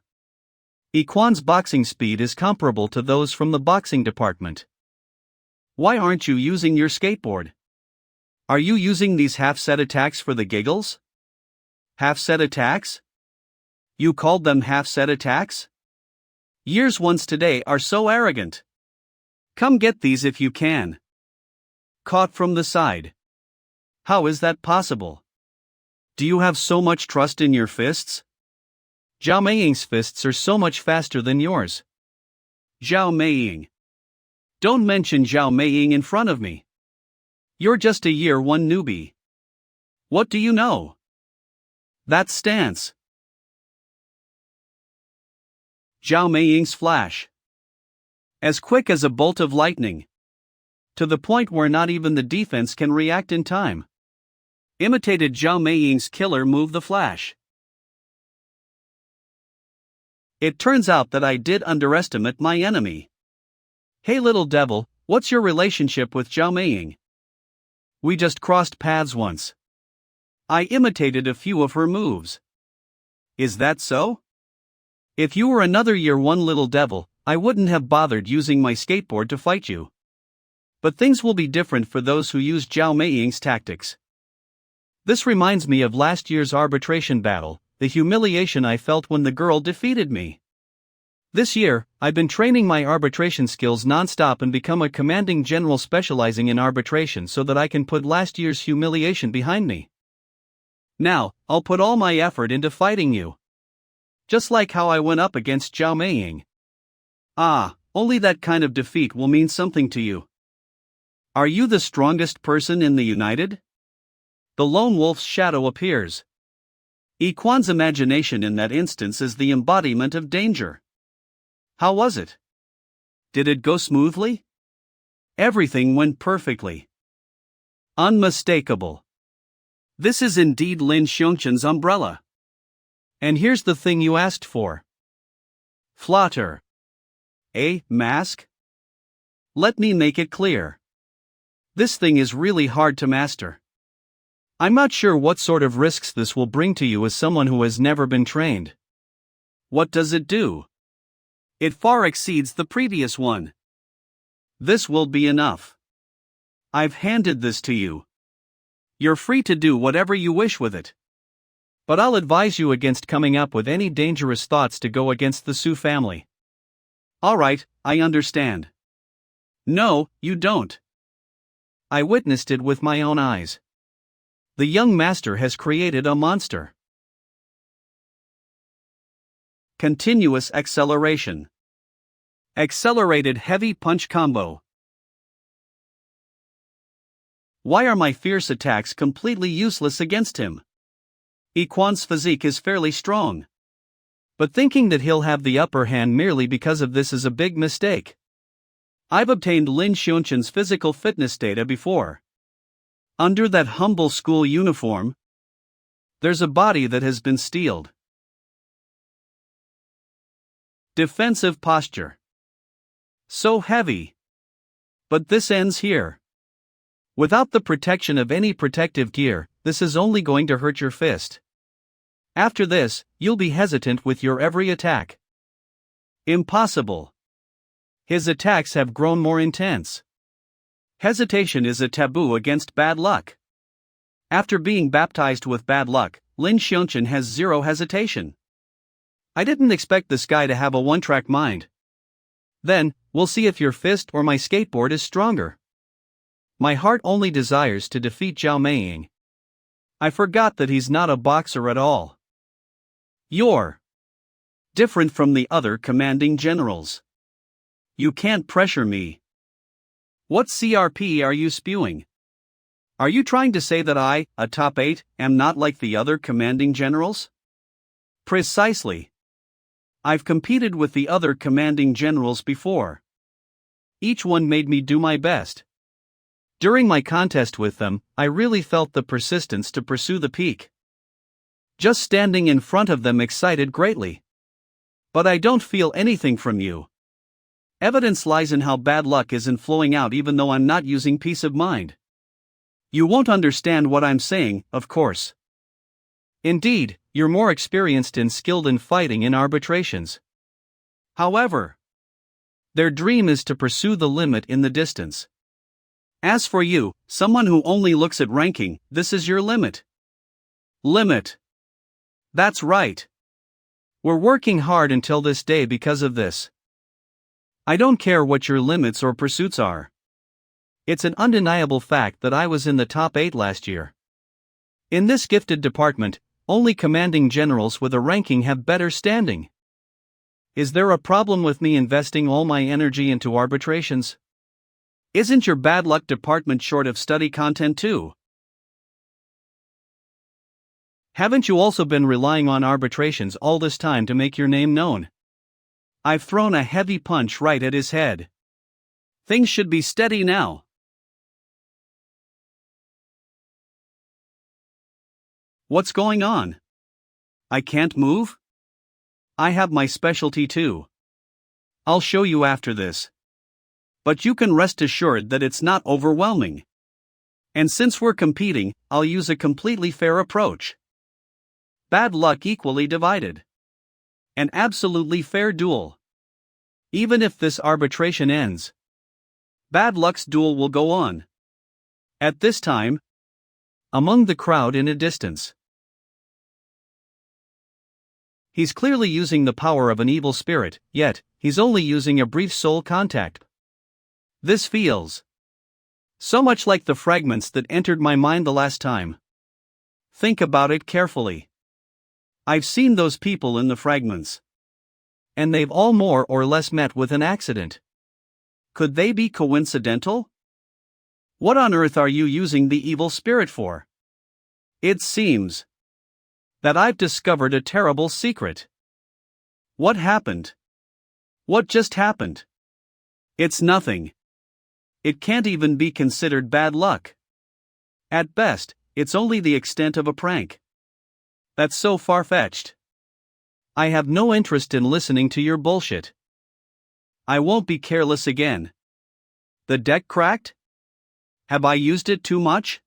Iquan's boxing speed is comparable to those from the boxing department. Why aren't you using your skateboard? Are you using these half-set attacks for the giggles? Half-set attacks? You called them half-set attacks? Years ones today are so arrogant. Come get these if you can. Caught from the side. How is that possible? Do you have so much trust in your fists? Xiao Maying's fists are so much faster than yours. Xiao Maying. Don't mention Xiao Maying in front of me. You're just a Year 1 newbie. What do you know? That stance. Xiao Maying's flash. As quick as a bolt of lightning. To the point where not even the defense can react in time. Imitated Xiao Maying's killer move, the flash. It turns out that I did underestimate my enemy. Hey little devil, what's your relationship with Xiao Maying? We just crossed paths once. I imitated a few of her moves. Is that so? If you were another year one little devil, I wouldn't have bothered using my skateboard to fight you. But things will be different for those who use Xiao Maying's tactics. This reminds me of last year's arbitration battle, the humiliation I felt when the girl defeated me. This year, I've been training my arbitration skills non-stop and become a commanding general specializing in arbitration so that I can put last year's humiliation behind me. Now, I'll put all my effort into fighting you. Just like how I went up against Xiao Maying. Ah, only that kind of defeat will mean something to you. Are you the strongest person in the United? The lone wolf's shadow appears. Iquan's imagination in that instance is the embodiment of danger. How was it? Did it go smoothly? Everything went perfectly. Unmistakable. This is indeed Lin Shan's umbrella. And here's the thing you asked for. Flutter. A mask? Let me make it clear. This thing is really hard to master. I'm not sure what sort of risks this will bring to you as someone who has never been trained. What does it do? It far exceeds the previous one. This will be enough. I've handed this to you. You're free to do whatever you wish with it. But I'll advise you against coming up with any dangerous thoughts to go against the Su family. Alright, I understand. No, you don't. I witnessed it with my own eyes. The young master has created a monster. Continuous acceleration. Accelerated heavy punch combo. Why are my fierce attacks completely useless against him? Iquan's physique is fairly strong. But thinking that he'll have the upper hand merely because of this is a big mistake. I've obtained Lin Shan's physical fitness data before. Under that humble school uniform, there's a body that has been steeled. Defensive posture. So heavy. But this ends here. Without the protection of any protective gear, this is only going to hurt your fist. After this, you'll be hesitant with your every attack. Impossible. His attacks have grown more intense. Hesitation is a taboo against bad luck. After being baptized with bad luck, Lin Shan has zero hesitation. I didn't expect this guy to have a one-track mind. Then, we'll see if your fist or my skateboard is stronger. My heart only desires to defeat Xiao Maying. I forgot that he's not a boxer at all. You're different from the other commanding generals. You can't pressure me. What CRP are you spewing? Are you trying to say that I, a top 8, am not like the other commanding generals? Precisely. I've competed with the other commanding generals before. Each one made me do my best. During my contest with them, I really felt the persistence to pursue the peak. Just standing in front of them excited greatly. But I don't feel anything from you. Evidence lies in how bad luck isn't flowing out even though I'm not using peace of mind. You won't understand what I'm saying, of course. Indeed, you're more experienced and skilled in fighting in arbitrations. However, their dream is to pursue the limit in the distance. As for you, someone who only looks at ranking, this is your limit. Limit. That's right. We're working hard until this day because of this. I don't care what your limits or pursuits are. It's an undeniable fact that I was in the top 8 last year. In this gifted department, only commanding generals with a ranking have better standing. Is there a problem with me investing all my energy into arbitrations? Isn't your bad luck department short of study content too? Haven't you also been relying on arbitrations all this time to make your name known? I've thrown a heavy punch right at his head. Things should be steady now. What's going on? I can't move? I have my specialty too. I'll show you after this. But you can rest assured that it's not overwhelming. And since we're competing, I'll use a completely fair approach. Bad luck equally divided. An absolutely fair duel. Even if this arbitration ends, bad luck's duel will go on. At this time, among the crowd in a distance, he's clearly using the power of an evil spirit, yet he's only using a brief soul contact. This feels so much like the fragments that entered my mind the last time. Think about it carefully. I've seen those people in the fragments. And they've all more or less met with an accident. Could they be coincidental? What on earth are you using the evil spirit for? It seems that I've discovered a terrible secret. What happened? What just happened? It's nothing. It can't even be considered bad luck. At best, it's only the extent of a prank. That's so far-fetched. I have no interest in listening to your bullshit. I won't be careless again. The deck cracked? Have I used it too much?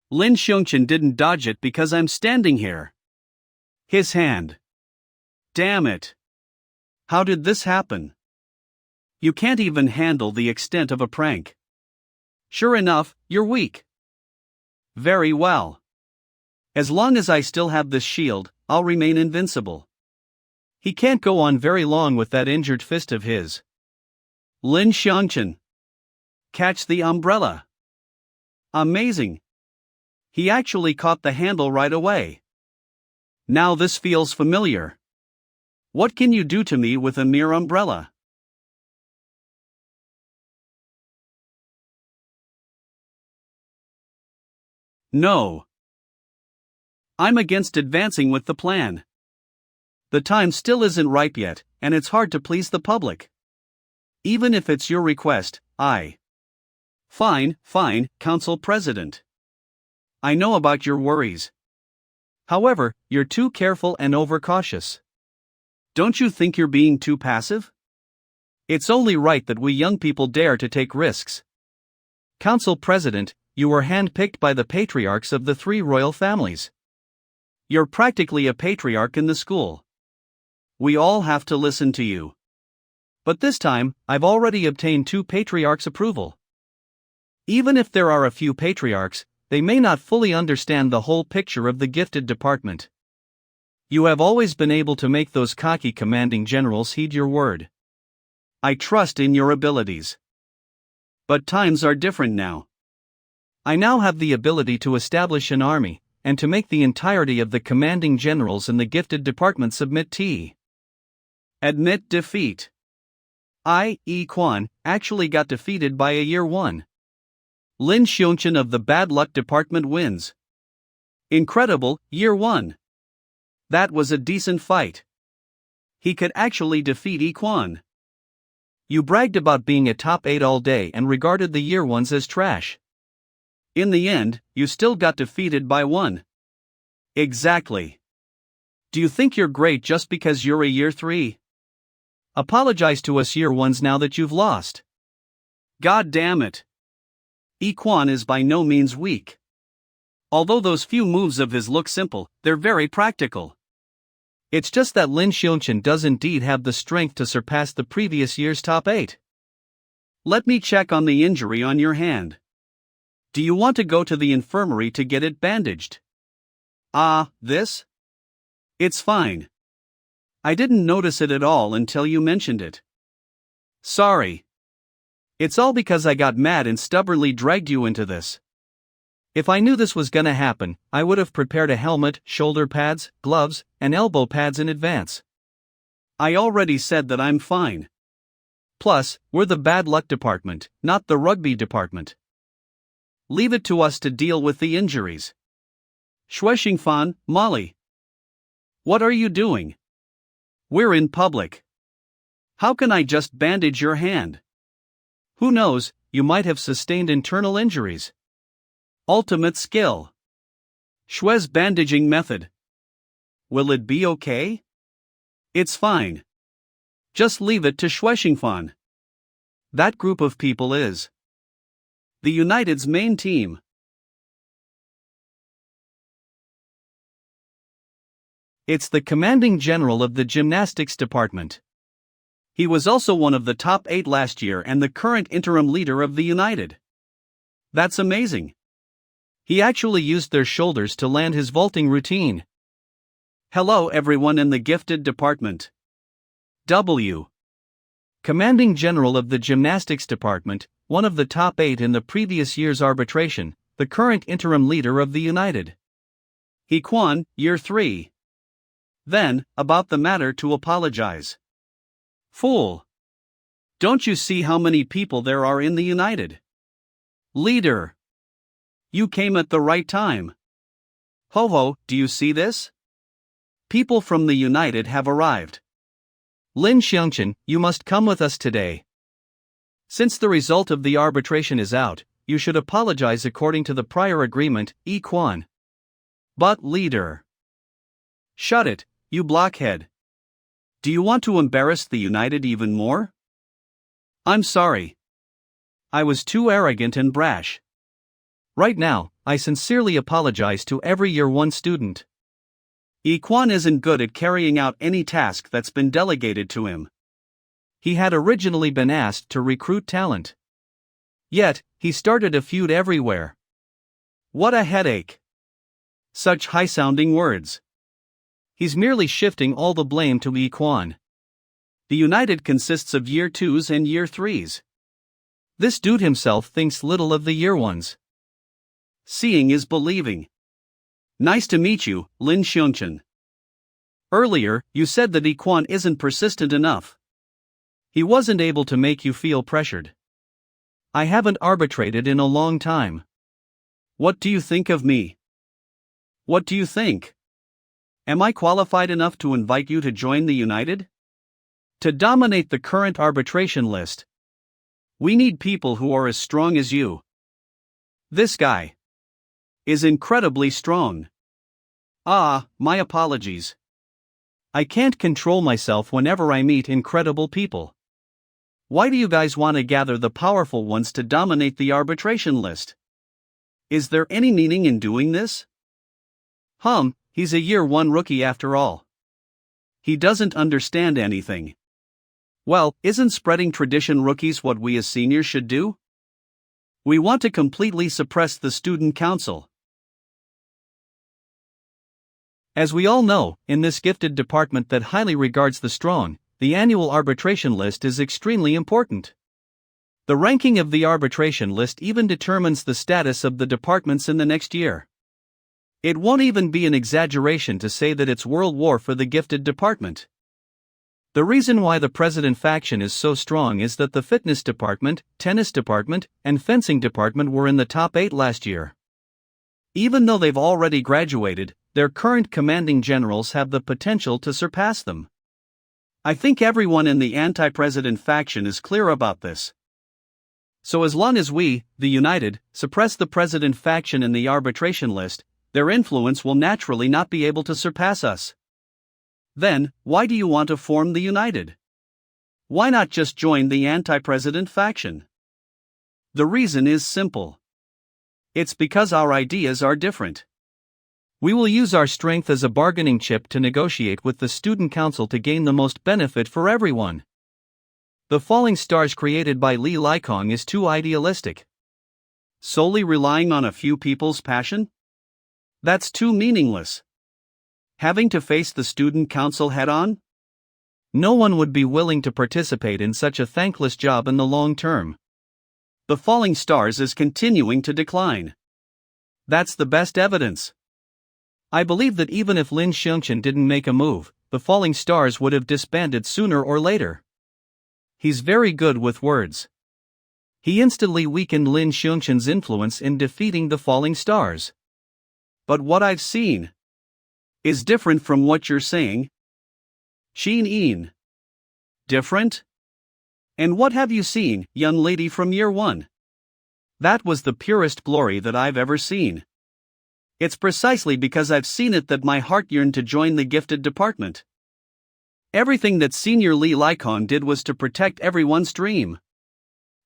Lin Shan didn't dodge it because I'm standing here. His hand. Damn it. How did this happen? You can't even handle the extent of a prank. Sure enough, you're weak. Very well. As long as I still have this shield, I'll remain invincible. He can't go on very long with that injured fist of his. Lin Shan. Catch the umbrella. Amazing. He actually caught the handle right away. Now this feels familiar. What can you do to me with a mere umbrella? No. I'm against advancing with the plan. The time still isn't ripe yet, and it's hard to please the public. Even if it's your request, Fine, Council President. I know about your worries. However, you're too careful and overcautious. Don't you think you're being too passive? It's only right that we young people dare to take risks. Council President, you were handpicked by the patriarchs of the 3 royal families. You're practically a patriarch in the school. We all have to listen to you. But this time, I've already obtained 2 patriarchs' approval. Even if there are a few patriarchs, they may not fully understand the whole picture of the gifted department. You have always been able to make those cocky commanding generals heed your word. I trust in your abilities. But times are different now. I now have the ability to establish an army, and to make the entirety of the commanding generals in the gifted department admit defeat. Quan actually got defeated by a year 1. Lin Shan of the Bad Luck Department wins. Incredible, year 1. That was a decent fight. He could actually defeat Quan. You bragged about being a top 8 all day and regarded the year 1s as trash. In the end, you still got defeated by 1. Exactly. Do you think you're great just because you're a year 3? Apologize to us year 1s now that you've lost. God damn it. Quan is by no means weak. Although those few moves of his look simple, they're very practical. It's just that Lin Shan does indeed have the strength to surpass the previous year's top 8. Let me check on the injury on your hand. Do you want to go to the infirmary to get it bandaged? This? It's fine. I didn't notice it at all until you mentioned it. Sorry. It's all because I got mad and stubbornly dragged you into this. If I knew this was gonna happen, I would have prepared a helmet, shoulder pads, gloves, and elbow pads in advance. I already said that I'm fine. Plus, we're the bad luck department, not the rugby department. Leave it to us to deal with the injuries. Shuexingfan, Molly. What are you doing? We're in public. How can I just bandage your hand? Who knows, you might have sustained internal injuries. Ultimate skill. Shue's bandaging method. Will it be okay? It's fine. Just leave it to Shuexingfan. That group of people is the United's main team. It's the commanding general of the gymnastics department. He was also one of the top 8 last year and the current interim leader of the United. That's amazing. He actually used their shoulders to land his vaulting routine. Hello everyone in the gifted department. W. Commanding general of the gymnastics department, one of the top 8 in the previous year's arbitration, the current interim leader of the United. He Quan, year 3. Then, about the matter to apologize. Fool. Don't you see how many people there are in the United? Leader. You came at the right time. Ho ho, do you see this? People from the United have arrived. Lin Shan, you must come with us today. Since the result of the arbitration is out, you should apologize according to the prior agreement, E. Quan. But leader. Shut it, you blockhead. Do you want to embarrass the United even more? I'm sorry. I was too arrogant and brash. Right now, I sincerely apologize to every Year 1 student. E. Quan isn't good at carrying out any task that's been delegated to him. He had originally been asked to recruit talent. Yet, he started a feud everywhere. What a headache. Such high-sounding words. He's merely shifting all the blame to E. Quan. The United consists of Year 2s and Year 3s. This dude himself thinks little of the Year 1s. Seeing is believing. Nice to meet you, Lin Shan. Earlier, you said that E. Quan isn't persistent enough. He wasn't able to make you feel pressured. I haven't arbitrated in a long time. What do you think of me? What do you think? Am I qualified enough to invite you to join the United? To dominate the current arbitration list? We need people who are as strong as you. This guy is incredibly strong. Ah, my apologies. I can't control myself whenever I meet incredible people. Why do you guys want to gather the powerful ones to dominate the arbitration list? Is there any meaning in doing this? He's a Year 1 rookie after all. He doesn't understand anything. Well, isn't spreading tradition rookies what we as seniors should do? We want to completely suppress the student council. As we all know, in this gifted department that highly regards the strong, the annual arbitration list is extremely important. The ranking of the arbitration list even determines the status of the departments in the next year. It won't even be an exaggeration to say that it's World War for the gifted department. The reason why the president faction is so strong is that the fitness department, tennis department, and fencing department were in the top 8 last year. Even though they've already graduated, their current commanding generals have the potential to surpass them. I think everyone in the anti-president faction is clear about this. So as long as we, the United, suppress the president faction in the arbitration list, their influence will naturally not be able to surpass us. Then, why do you want to form the United? Why not just join the anti-president faction? The reason is simple. It's because our ideas are different. We will use our strength as a bargaining chip to negotiate with the student council to gain the most benefit for everyone. The falling stars created by Li Likong is too idealistic. Solely relying on a few people's passion? That's too meaningless. Having to face the student council head-on? No one would be willing to participate in such a thankless job in the long term. The falling stars is continuing to decline. That's the best evidence. I believe that even if Lin Shan didn't make a move, the falling stars would have disbanded sooner or later. He's very good with words. He instantly weakened Lin Shan's influence in defeating the falling stars. But what I've seen is different from what you're saying. Sheen. Different? And what have you seen, young lady from year 1? That was the purest glory that I've ever seen. It's precisely because I've seen it that my heart yearned to join the gifted department. Everything that Senior Li Likon did was to protect everyone's dream.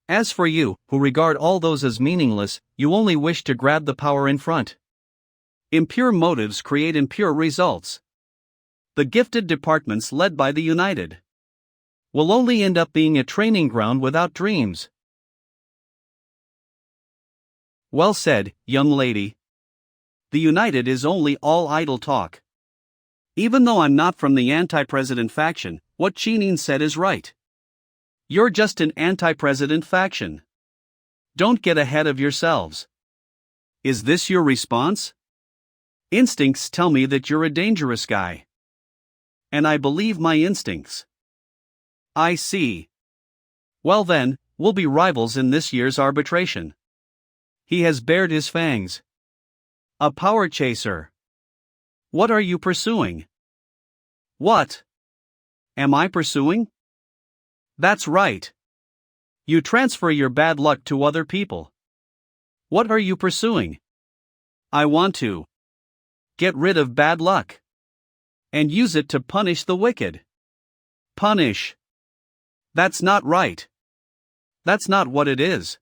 As for you, who regard all those as meaningless, you only wish to grab the power in front. Impure motives create impure results. The gifted departments led by the United will only end up being a training ground without dreams. Well said, young lady. The United is only all idle talk. Even though I'm not from the anti-president faction, what Chinin said is right. You're just an anti-president faction. Don't get ahead of yourselves. Is this your response? Instincts tell me that you're a dangerous guy. And I believe my instincts. I see. Well then, we'll be rivals in this year's arbitration. He has bared his fangs. A power chaser. What are you pursuing? What am I pursuing? That's right. You transfer your bad luck to other people. What are you pursuing? I want to get rid of bad luck and use it to punish the wicked. Punish. That's not right. That's not what it is.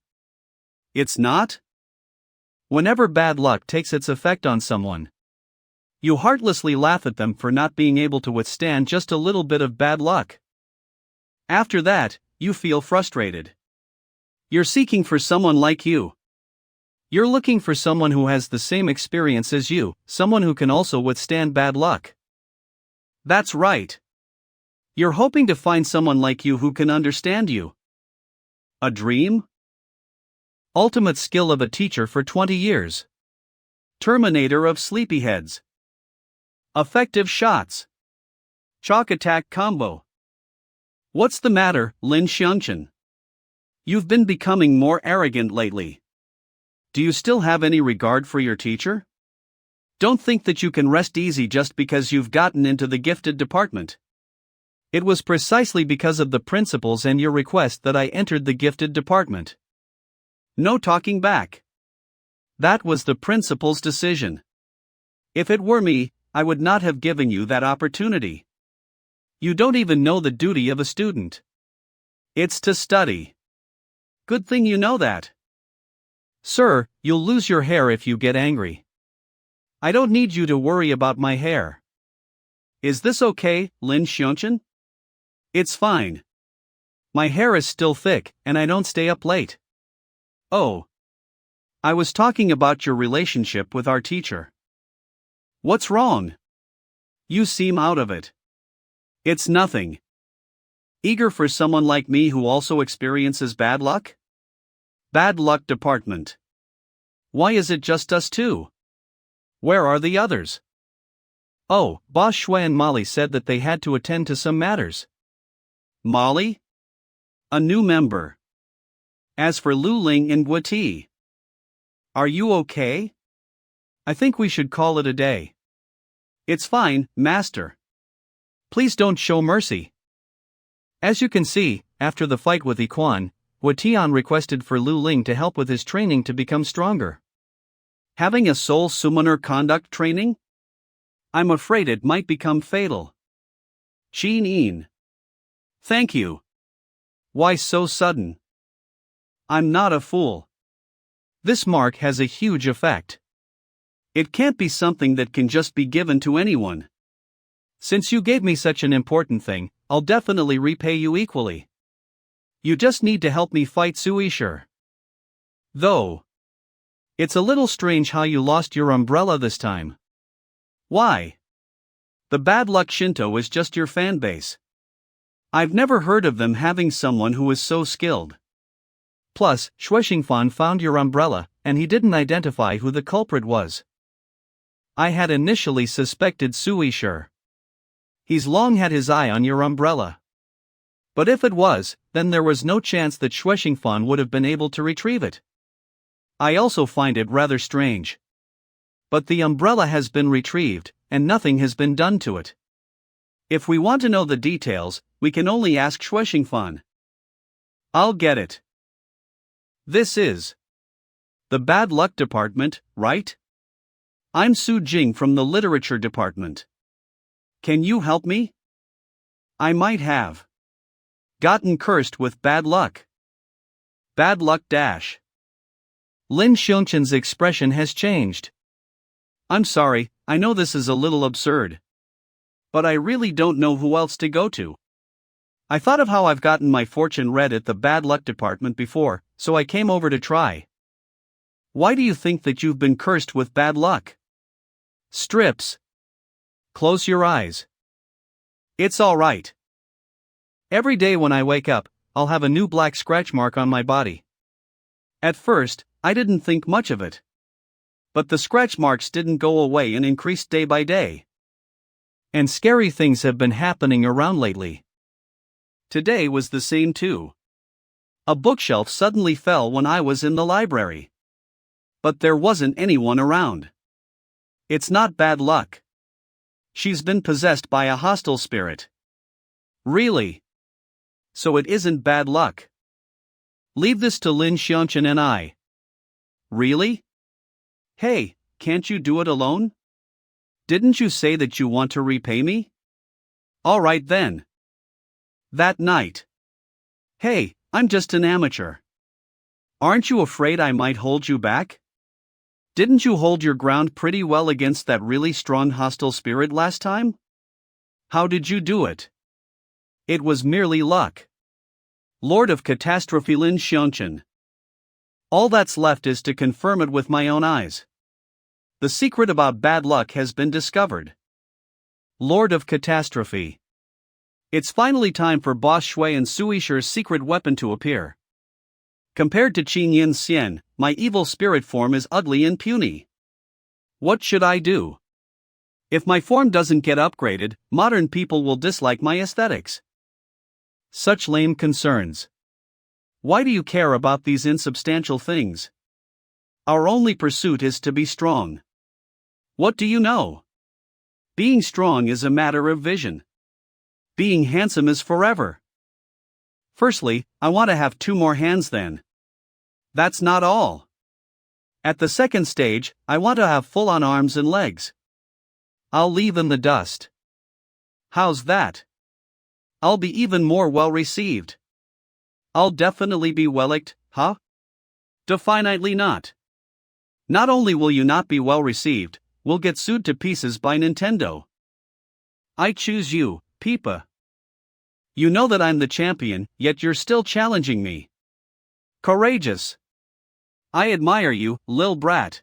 It's not? Whenever bad luck takes its effect on someone, you heartlessly laugh at them for not being able to withstand just a little bit of bad luck. After that, you feel frustrated. You're seeking for someone like you. You're looking for someone who has the same experience as you, someone who can also withstand bad luck. That's right. You're hoping to find someone like you who can understand you. A dream? Ultimate skill of a teacher for 20 years. Terminator of sleepyheads. Effective shots. Chalk attack combo. What's the matter, Lin Shan? You've been becoming more arrogant lately. Do you still have any regard for your teacher? Don't think that you can rest easy just because you've gotten into the gifted department. It was precisely because of the principles and your request that I entered the gifted department. No talking back. That was the principal's decision. If it were me, I would not have given you that opportunity. You don't even know the duty of a student. It's to study. Good thing you know that. Sir, you'll lose your hair if you get angry. I don't need you to worry about my hair. Is this okay, Lin Shan? It's fine. My hair is still thick, and I don't stay up late. Oh. I was talking about your relationship with our teacher. What's wrong? You seem out of it. It's nothing. Eager for someone like me who also experiences bad luck? Bad luck department. Why is it just us two? Where are the others? Oh, Boss Shui and Molly said that they had to attend to some matters. Molly? A new member. As for Lu Ling and Guati. Are you okay? I think we should call it a day. It's fine, Master. Please don't show mercy. As you can see, after the fight with Iquan, Guatian requested for Lu Ling to help with his training to become stronger. Having a soul summoner conduct training? I'm afraid it might become fatal. Sheen. Thank you. Why so sudden? I'm not a fool. This mark has a huge effect. It can't be something that can just be given to anyone. Since you gave me such an important thing, I'll definitely repay you equally. You just need to help me fight Suisher. Though. It's a little strange how you lost your umbrella this time. Why? The bad luck Shinto is just your fan base. I've never heard of them having someone who is so skilled. Plus, Shuixingfan found your umbrella, and he didn't identify who the culprit was. I had initially suspected Suisher. He's long had his eye on your umbrella. But if it was, then there was no chance that Shuexingfan would have been able to retrieve it. I also find it rather strange. But the umbrella has been retrieved, and nothing has been done to it. If we want to know the details, we can only ask Shuexingfan. I'll get it. This is the bad luck department, right? I'm Su Jing from the literature department. Can you help me? I might have gotten cursed with bad luck. Bad luck dash. Lin Xiongchen's expression has changed. I'm sorry, I know this is a little absurd. But I really don't know who else to go to. I thought of how I've gotten my fortune read at the bad luck department before, so I came over to try. Why do you think that you've been cursed with bad luck? Strips. Close your eyes. It's all right. Every day when I wake up, I'll have a new black scratch mark on my body. At first, I didn't think much of it. But the scratch marks didn't go away and increased day by day. And scary things have been happening around lately. Today was the same too. A bookshelf suddenly fell when I was in the library. But there wasn't anyone around. It's not bad luck. She's been possessed by a hostile spirit. Really? So it isn't bad luck. Leave this to Lin Xiongchen and I. Really? Hey, can't you do it alone? Didn't you say that you want to repay me? All right then. That night. Hey, I'm just an amateur. Aren't you afraid I might hold you back? Didn't you hold your ground pretty well against that really strong hostile spirit last time? How did you do it? It was merely luck. Lord of Catastrophe Lin Xiongchen. All that's left is to confirm it with my own eyes. The secret about bad luck has been discovered. Lord of Catastrophe. It's finally time for Boss Shui and Suisher's secret weapon to appear. Compared to Qin Yin Xian, my evil spirit form is ugly and puny. What should I do? If my form doesn't get upgraded, modern people will dislike my aesthetics. Such lame concerns. Why do you care about these insubstantial things? Our only pursuit is to be strong. What do you know? Being strong is a matter of vision. Being handsome is forever. Firstly, I want to have 2 more hands then. That's not all. At the second stage, I want to have full-on arms and legs. I'll leave in the dust. How's that? I'll be even more well-received. I'll definitely be well-liked, huh? Definitely not. Not only will you not be well-received, we'll get sued to pieces by Nintendo. I choose you, Peipa. You know that I'm the champion, yet you're still challenging me. Courageous. I admire you, lil brat.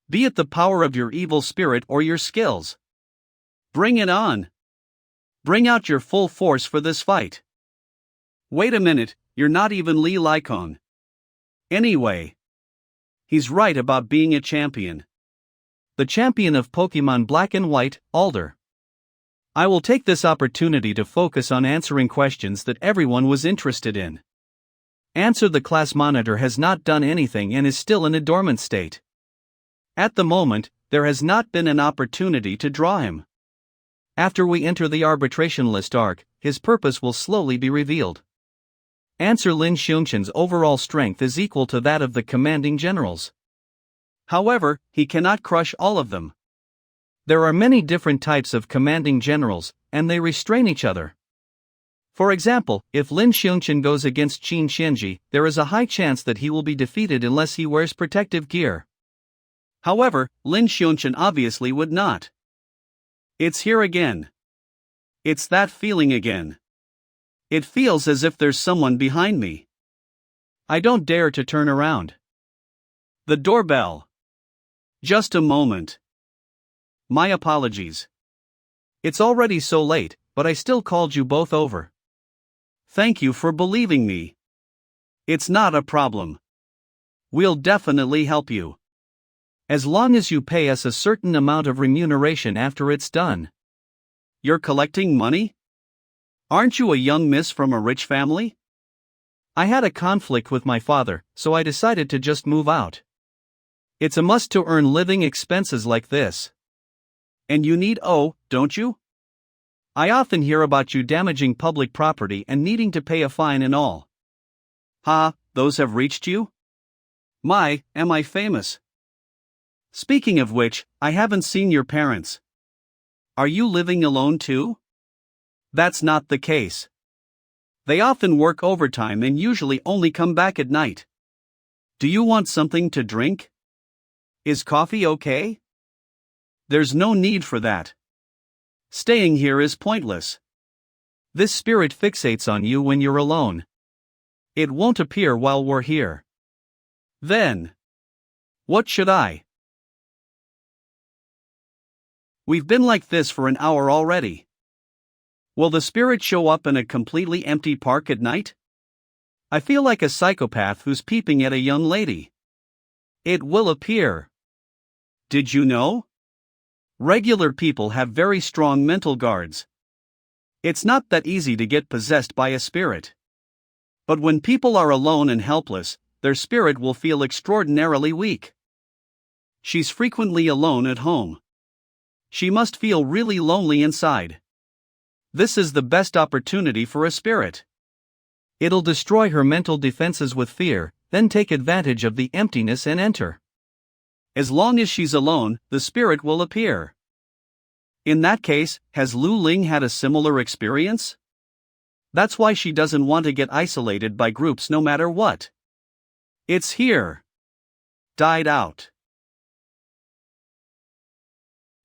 Be it the power of your evil spirit or your skills. Bring it on. Bring out your full force for this fight. Wait a minute, you're not even Li Likon. Anyway. He's right about being a champion. The champion of Pokemon Black and White, Alder. I will take this opportunity to focus on answering questions that everyone was interested in. Answer: the class monitor has not done anything and is still in a dormant state. At the moment, there has not been an opportunity to draw him. After we enter the arbitration list arc, his purpose will slowly be revealed. Answer: Lin Xiongchen's overall strength is equal to that of the commanding generals. However, he cannot crush all of them. There are many different types of commanding generals, and they restrain each other. For example, if Lin Xiongchen goes against Qin Xianji, there is a high chance that he will be defeated unless he wears protective gear. However, Lin Xiongchen obviously would not. It's here again. It's that feeling again. It feels as if there's someone behind me. I don't dare to turn around. The doorbell. Just a moment. My apologies. It's already so late, but I still called you both over. Thank you for believing me. It's not a problem. We'll definitely help you. As long as you pay us a certain amount of remuneration after it's done. You're collecting money? Aren't you a young miss from a rich family? I had a conflict with my father, so I decided to just move out. It's a must to earn living expenses like this. And you need don't you? I often hear about you damaging public property and needing to pay a fine and all. Those have reached you? My, am I famous? Speaking of which, I haven't seen your parents. Are you living alone too? That's not the case. They often work overtime and usually only come back at night. Do you want something to drink? Is coffee okay? There's no need for that. Staying here is pointless. This spirit fixates on you when you're alone. It won't appear while we're here. Then, what should I? We've been like this for an hour already. Will the spirit show up in a completely empty park at night? I feel like a psychopath who's peeping at a young lady. It will appear. Did you know? Regular people have very strong mental guards. It's not that easy to get possessed by a spirit. But when people are alone and helpless, their spirit will feel extraordinarily weak. She's frequently alone at home. She must feel really lonely inside. This is the best opportunity for a spirit. It'll destroy her mental defenses with fear, then take advantage of the emptiness and enter. As long as she's alone, the spirit will appear. In that case, has Lu Ling had a similar experience? That's why she doesn't want to get isolated by groups no matter what. It's here. Died out.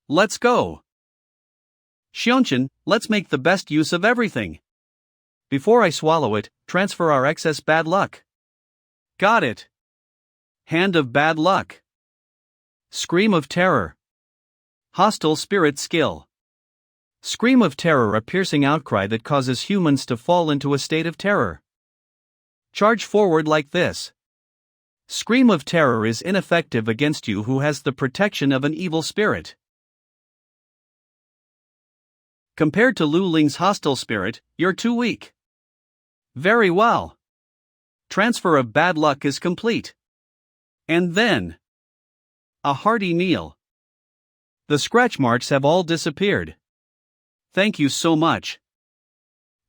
Let's go. Xiongchen, let's make the best use of everything. Before I swallow it, transfer our excess bad luck. Got it. Hand of bad luck. Scream of terror. Hostile spirit skill. Scream of terror, a piercing outcry that causes humans to fall into a state of terror. Charge forward like this. Scream of terror is ineffective against you who has the protection of an evil spirit. Compared to Lu Ling's hostile spirit, you're too weak. Very well. Transfer of bad luck is complete. And then, a hearty meal. The scratch marks have all disappeared. Thank you so much.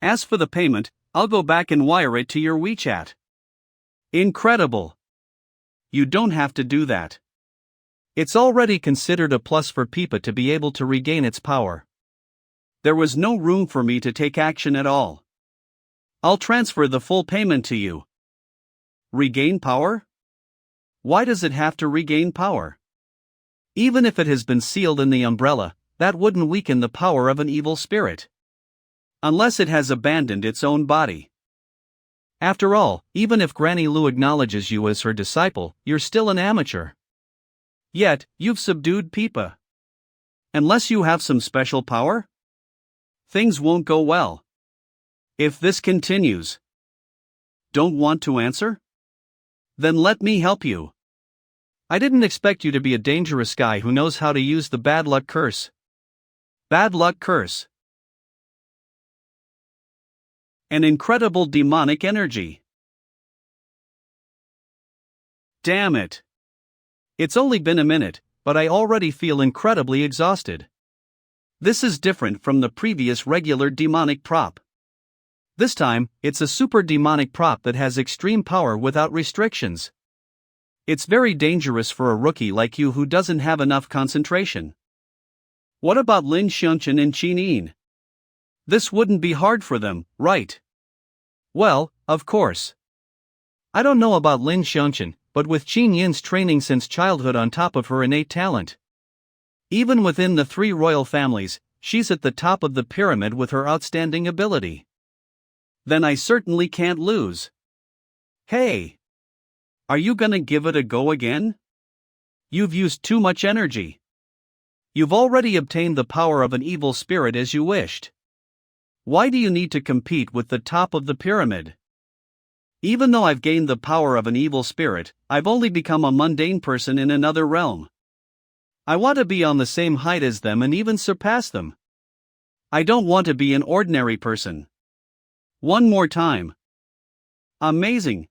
As for the payment, I'll go back and wire it to your WeChat. Incredible. You don't have to do that. It's already considered a plus for Peipa to be able to regain its power. There was no room for me to take action at all. I'll transfer the full payment to you. Regain power? Why does it have to regain power? Even if it has been sealed in the umbrella, that wouldn't weaken the power of an evil spirit. Unless it has abandoned its own body. After all, even if Granny Lu acknowledges you as her disciple, you're still an amateur. Yet, you've subdued Peipa. Unless you have some special power? Things won't go well. If this continues. Don't want to answer? Then let me help you. I didn't expect you to be a dangerous guy who knows how to use the bad luck curse. Bad luck curse. An incredible demonic energy. Damn it. It's only been a minute, but I already feel incredibly exhausted. This is different from the previous regular demonic prop. This time, it's a super demonic prop that has extreme power without restrictions. It's very dangerous for a rookie like you who doesn't have enough concentration. What about Lin Shan and Qin Yin? This wouldn't be hard for them, right? Well, of course. I don't know about Lin Shan, but with Qin Yin's training since childhood on top of her innate talent. Even within the three royal families, she's at the top of the pyramid with her outstanding ability. Then I certainly can't lose. Hey! Are you gonna give it a go again? You've used too much energy. You've already obtained the power of an evil spirit as you wished. Why do you need to compete with the top of the pyramid? Even though I've gained the power of an evil spirit, I've only become a mundane person in another realm. I want to be on the same height as them and even surpass them. I don't want to be an ordinary person. One more time. Amazing.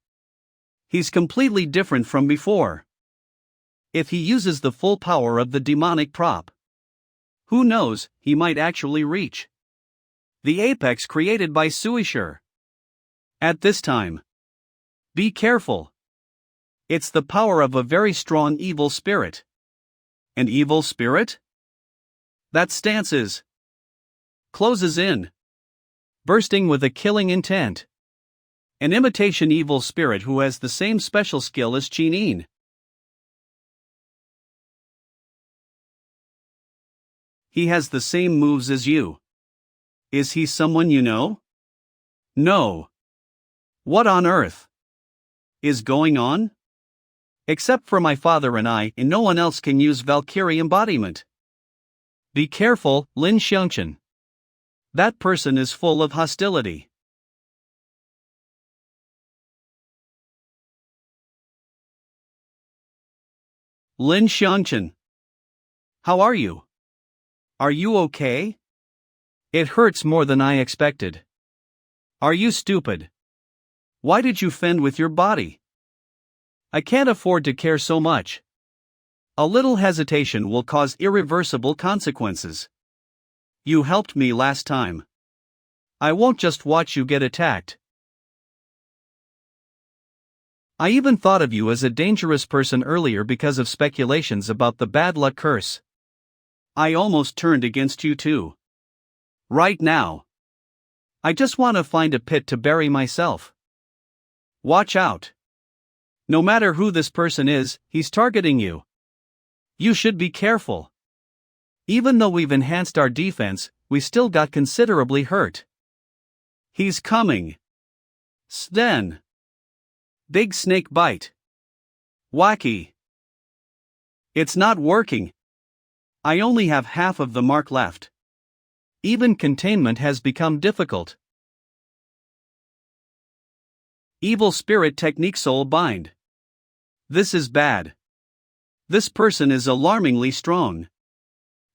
He's completely different from before. If he uses the full power of the demonic prop, who knows, he might actually reach the apex created by Suishur. At this time, be careful. It's the power of a very strong evil spirit. An evil spirit? That stance is closes in, bursting with a killing intent. An imitation evil spirit who has the same special skill as Chinin. He has the same moves as you. Is he someone you know? No. What on earth is going on? Except for my father and I, and no one else can use Valkyrie embodiment. Be careful, Lin Shan. That person is full of hostility. Lin Shan. How are you? Are you okay? It hurts more than I expected. Are you stupid? Why did you fend with your body? I can't afford to care so much. A little hesitation will cause irreversible consequences. You helped me last time. I won't just watch you get attacked. I even thought of you as a dangerous person earlier because of speculations about the bad luck curse. I almost turned against you too. Right now. I just want to find a pit to bury myself. Watch out. No matter who this person is, he's targeting you. You should be careful. Even though we've enhanced our defense, we still got considerably hurt. He's coming. Sden. Big snake bite. Wacky. It's not working. I only have half of the mark left. Even containment has become difficult. Evil spirit technique soul bind. This is bad. This person is alarmingly strong.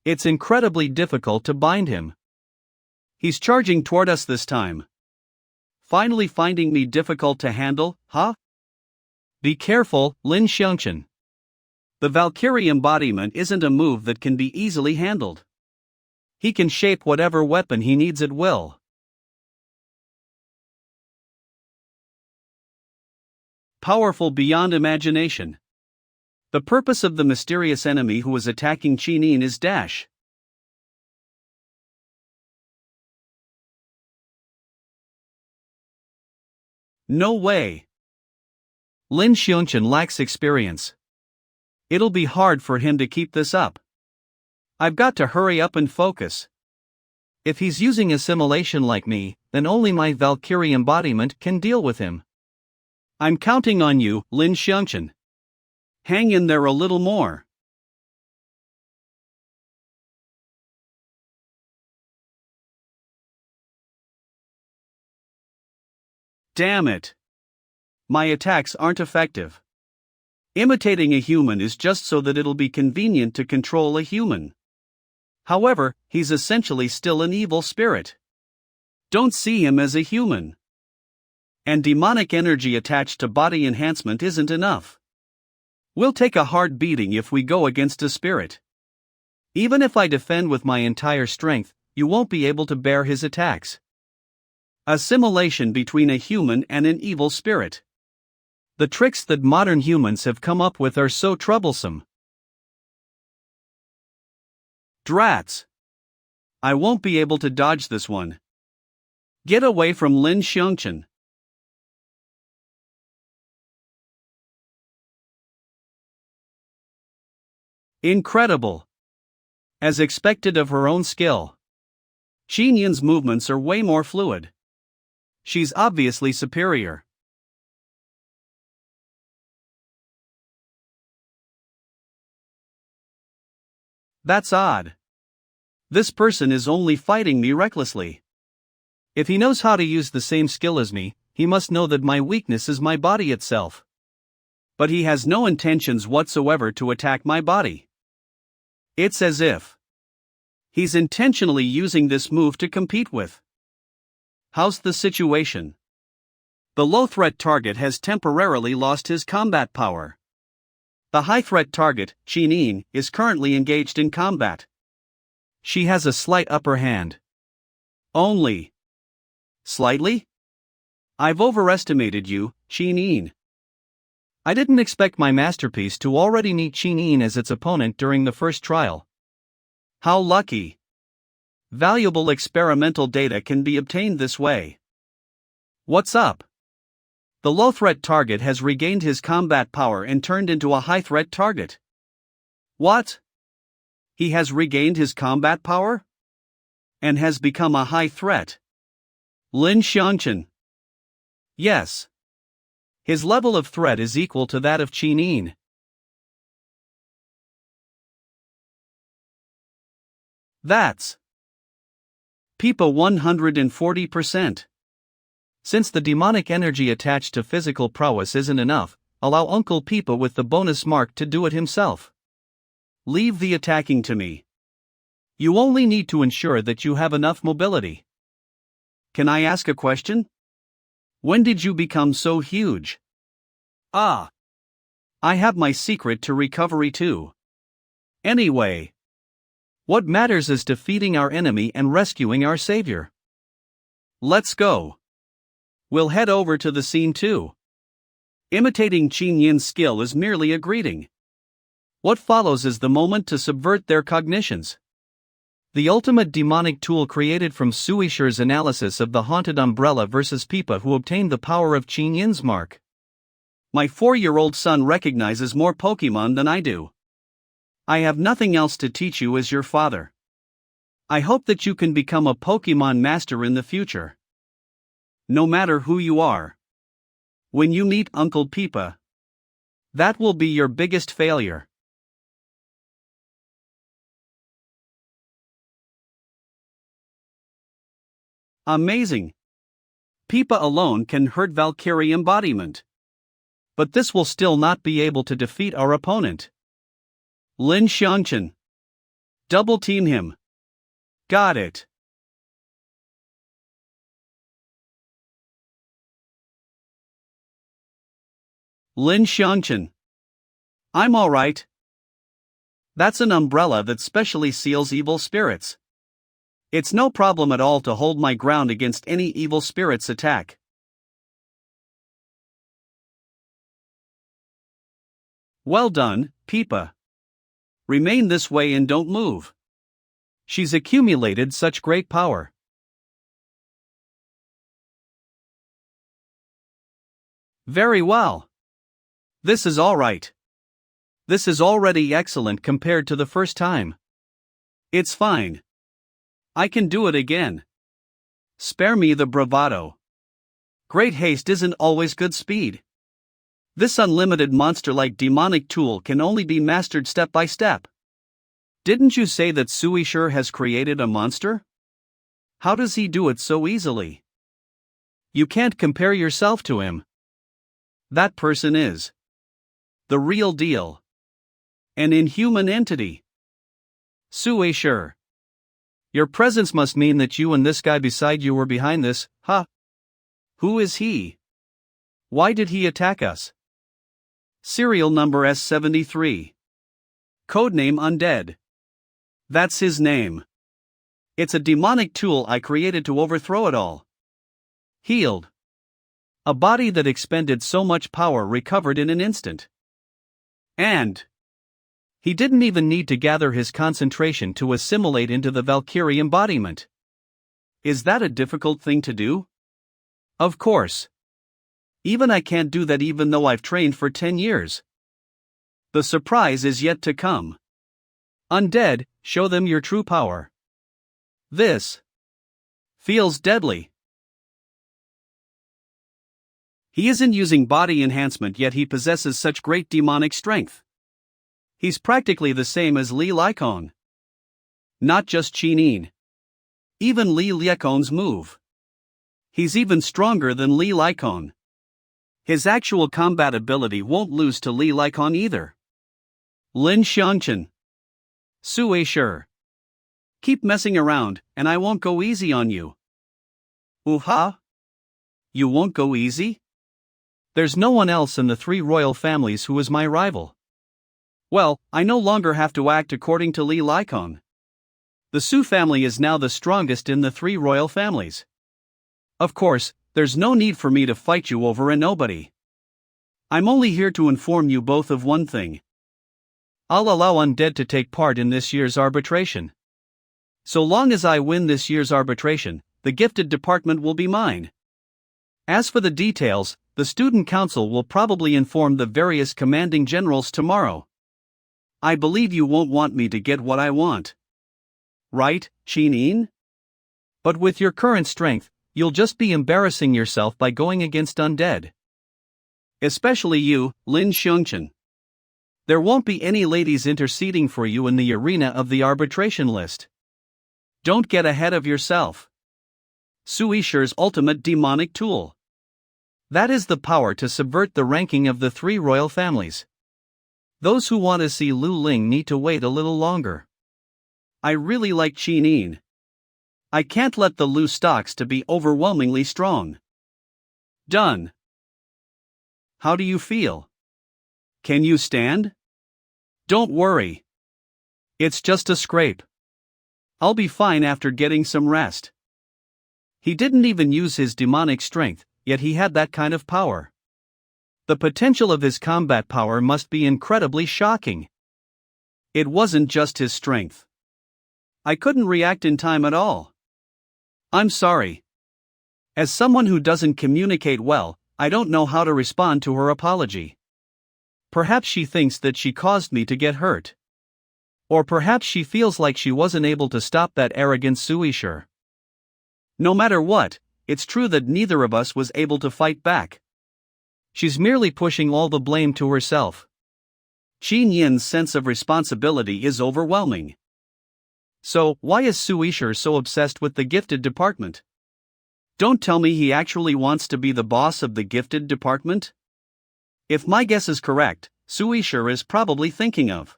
It's incredibly difficult to bind him. He's charging toward us this time. Finally finding me difficult to handle, huh? Be careful, Lin Shan. The Valkyrie embodiment isn't a move that can be easily handled. He can shape whatever weapon he needs at will. Powerful beyond imagination. The purpose of the mysterious enemy who is attacking Chinin is dash. No way. Lin Shan lacks experience. It'll be hard for him to keep this up. I've got to hurry up and focus. If he's using assimilation like me, then only my Valkyrie embodiment can deal with him. I'm counting on you, Lin Shan. Hang in there a little more. Damn it. My attacks aren't effective. Imitating a human is just so that it'll be convenient to control a human. However, he's essentially still an evil spirit. Don't see him as a human. And demonic energy attached to body enhancement isn't enough. We'll take a hard beating if we go against a spirit. Even if I defend with my entire strength, you won't be able to bear his attacks. Assimilation between a human and an evil spirit. The tricks that modern humans have come up with are so troublesome. Drats. I won't be able to dodge this one. Get away from Lin Shan. Incredible. As expected of her own skill, Chinin's movements are way more fluid. She's obviously superior. That's odd. This person is only fighting me recklessly. If he knows how to use the same skill as me, he must know that my weakness is my body itself. But he has no intentions whatsoever to attack my body. It's as if he's intentionally using this move to compete with. How's the situation? The low-threat target has temporarily lost his combat power. The high-threat target, Qin, is currently engaged in combat. She has a slight upper hand. Only. Slightly? I've overestimated you, Qin. I didn't expect my masterpiece to already meet Qin as its opponent during the first trial. How lucky. Valuable experimental data can be obtained this way. What's up? The low-threat target has regained his combat power and turned into a high-threat target. What? He has regained his combat power? And has become a high threat? Lin Shan. Yes. His level of threat is equal to that of Qin. That's Peipa 140%. Since the demonic energy attached to physical prowess isn't enough, allow Uncle Peipa with the bonus mark to do it himself. Leave the attacking to me. You only need to ensure that you have enough mobility. Can I ask a question? When did you become so huge? I have my secret to recovery too. Anyway, what matters is defeating our enemy and rescuing our savior. Let's go. We'll head over to the scene too. Imitating Qin Yin's skill is merely a greeting. What follows is the moment to subvert their cognitions. The ultimate demonic tool created from Suisher's analysis of the haunted umbrella versus Peipa, who obtained the power of Qin Yin's mark. My 4-year-old son recognizes more Pokemon than I do. I have nothing else to teach you as your father. I hope that you can become a Pokemon master in the future. No matter who you are. When you meet Uncle Peipa, that will be your biggest failure. Amazing. Peipa alone can hurt Valkyrie embodiment. But this will still not be able to defeat our opponent. Lin Shan. Double team him. Got it. Lin Shan. I'm alright. That's an umbrella that specially seals evil spirits. It's no problem at all to hold my ground against any evil spirit's attack. Well done, Peipa. Remain this way and don't move. She's accumulated such great power. Very well. This is alright. This is already excellent compared to the first time. It's fine. I can do it again. Spare me the bravado. Great haste isn't always good speed. This unlimited monster-like demonic tool can only be mastered step by step. Didn't you say that Suisher has created a monster? How does he do it so easily? You can't compare yourself to him. That person is the real deal. An inhuman entity. Suisher. Your presence must mean that you and this guy beside you were behind this, huh? Who is he? Why did he attack us? Serial number S73. Codename Undead. That's his name. It's a demonic tool I created to overthrow it all. Healed. A body that expended so much power recovered in an instant. And he didn't even need to gather his concentration to assimilate into the Valkyrie embodiment. Is that a difficult thing to do? Of course. Even I can't do that even though I've trained for 10 years. The surprise is yet to come. Undead, show them your true power. This feels deadly. He isn't using body enhancement yet he possesses such great demonic strength. He's practically the same as Li Likon. Not just Qin. Even Li Likon's move. He's even stronger than Li Likon. His actual combat ability won't lose to Li Likon either. Lin Shan. Suisher. Keep messing around, and I won't go easy on you. Ooh-ha? You won't go easy? There's no one else in the three royal families who is my rival. Well, I no longer have to act according to Li Likong. The Su family is now the strongest in the three royal families. Of course, there's no need for me to fight you over a nobody. I'm only here to inform you both of one thing. I'll allow undead to take part in this year's arbitration. So long as I win this year's arbitration, the gifted department will be mine. As for the details, the student council will probably inform the various commanding generals tomorrow. I believe you won't want me to get what I want. Right, Qin? But with your current strength, you'll just be embarrassing yourself by going against undead. Especially you, Lin Shan. There won't be any ladies interceding for you in the arena of the arbitration list. Don't get ahead of yourself. Su Yishi's ultimate demonic tool. That is the power to subvert the ranking of the three royal families. Those who want to see Lu Ling need to wait a little longer. I really like Qin. I can't let the Lu stocks to be overwhelmingly strong. Done. How do you feel? Can you stand? Don't worry. It's just a scrape. I'll be fine after getting some rest. He didn't even use his demonic strength, yet he had that kind of power. The potential of his combat power must be incredibly shocking. It wasn't just his strength. I couldn't react in time at all. I'm sorry. As someone who doesn't communicate well, I don't know how to respond to her apology. Perhaps she thinks that she caused me to get hurt. Or perhaps she feels like she wasn't able to stop that arrogant Su Yishi. No matter what, it's true that neither of us was able to fight back. She's merely pushing all the blame to herself. Qin Yin's sense of responsibility is overwhelming. So, why is Su Yishi so obsessed with the gifted department? Don't tell me he actually wants to be the boss of the gifted department? If my guess is correct, Su Yishi is probably thinking of.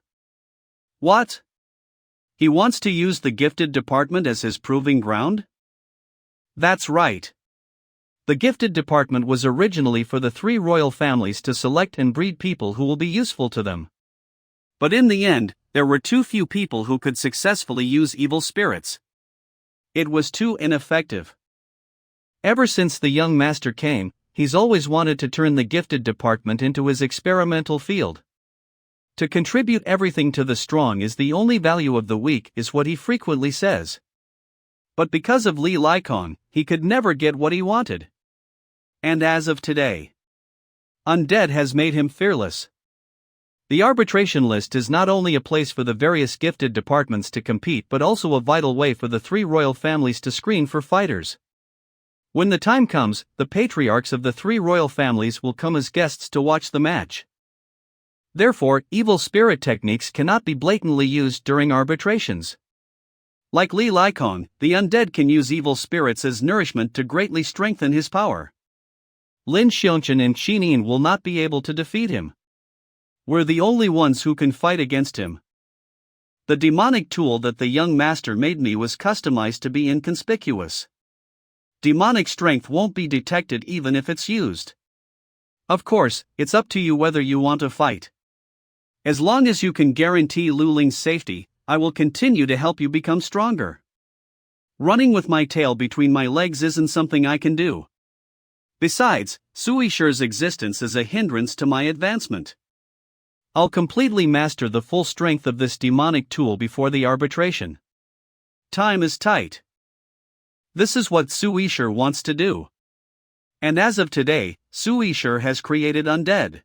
What? He wants to use the gifted department as his proving ground? That's right. The gifted department was originally for the three royal families to select and breed people who will be useful to them. But in the end, there were too few people who could successfully use evil spirits. It was too ineffective. Ever since the young master came, he's always wanted to turn the gifted department into his experimental field. To contribute everything to the strong is the only value of the weak, is what he frequently says. But because of Li Likong, he could never get what he wanted. And as of today, undead has made him fearless. The arbitration list is not only a place for the various gifted departments to compete but also a vital way for the three royal families to screen for fighters. When the time comes, the patriarchs of the three royal families will come as guests to watch the match. Therefore, evil spirit techniques cannot be blatantly used during arbitrations. Like Li Likong, the undead can use evil spirits as nourishment to greatly strengthen his power. Lin Shan and Qin will not be able to defeat him. We're the only ones who can fight against him. The demonic tool that the young master made me was customized to be inconspicuous. Demonic strength won't be detected even if it's used. Of course, it's up to you whether you want to fight. As long as you can guarantee Lu Ling's safety, I will continue to help you become stronger. Running with my tail between my legs isn't something I can do. Besides, Su Yishi's existence is a hindrance to my advancement. I'll completely master the full strength of this demonic tool before the arbitration. Time is tight. This is what Su Yishi wants to do. And as of today, Su Yishi has created undead.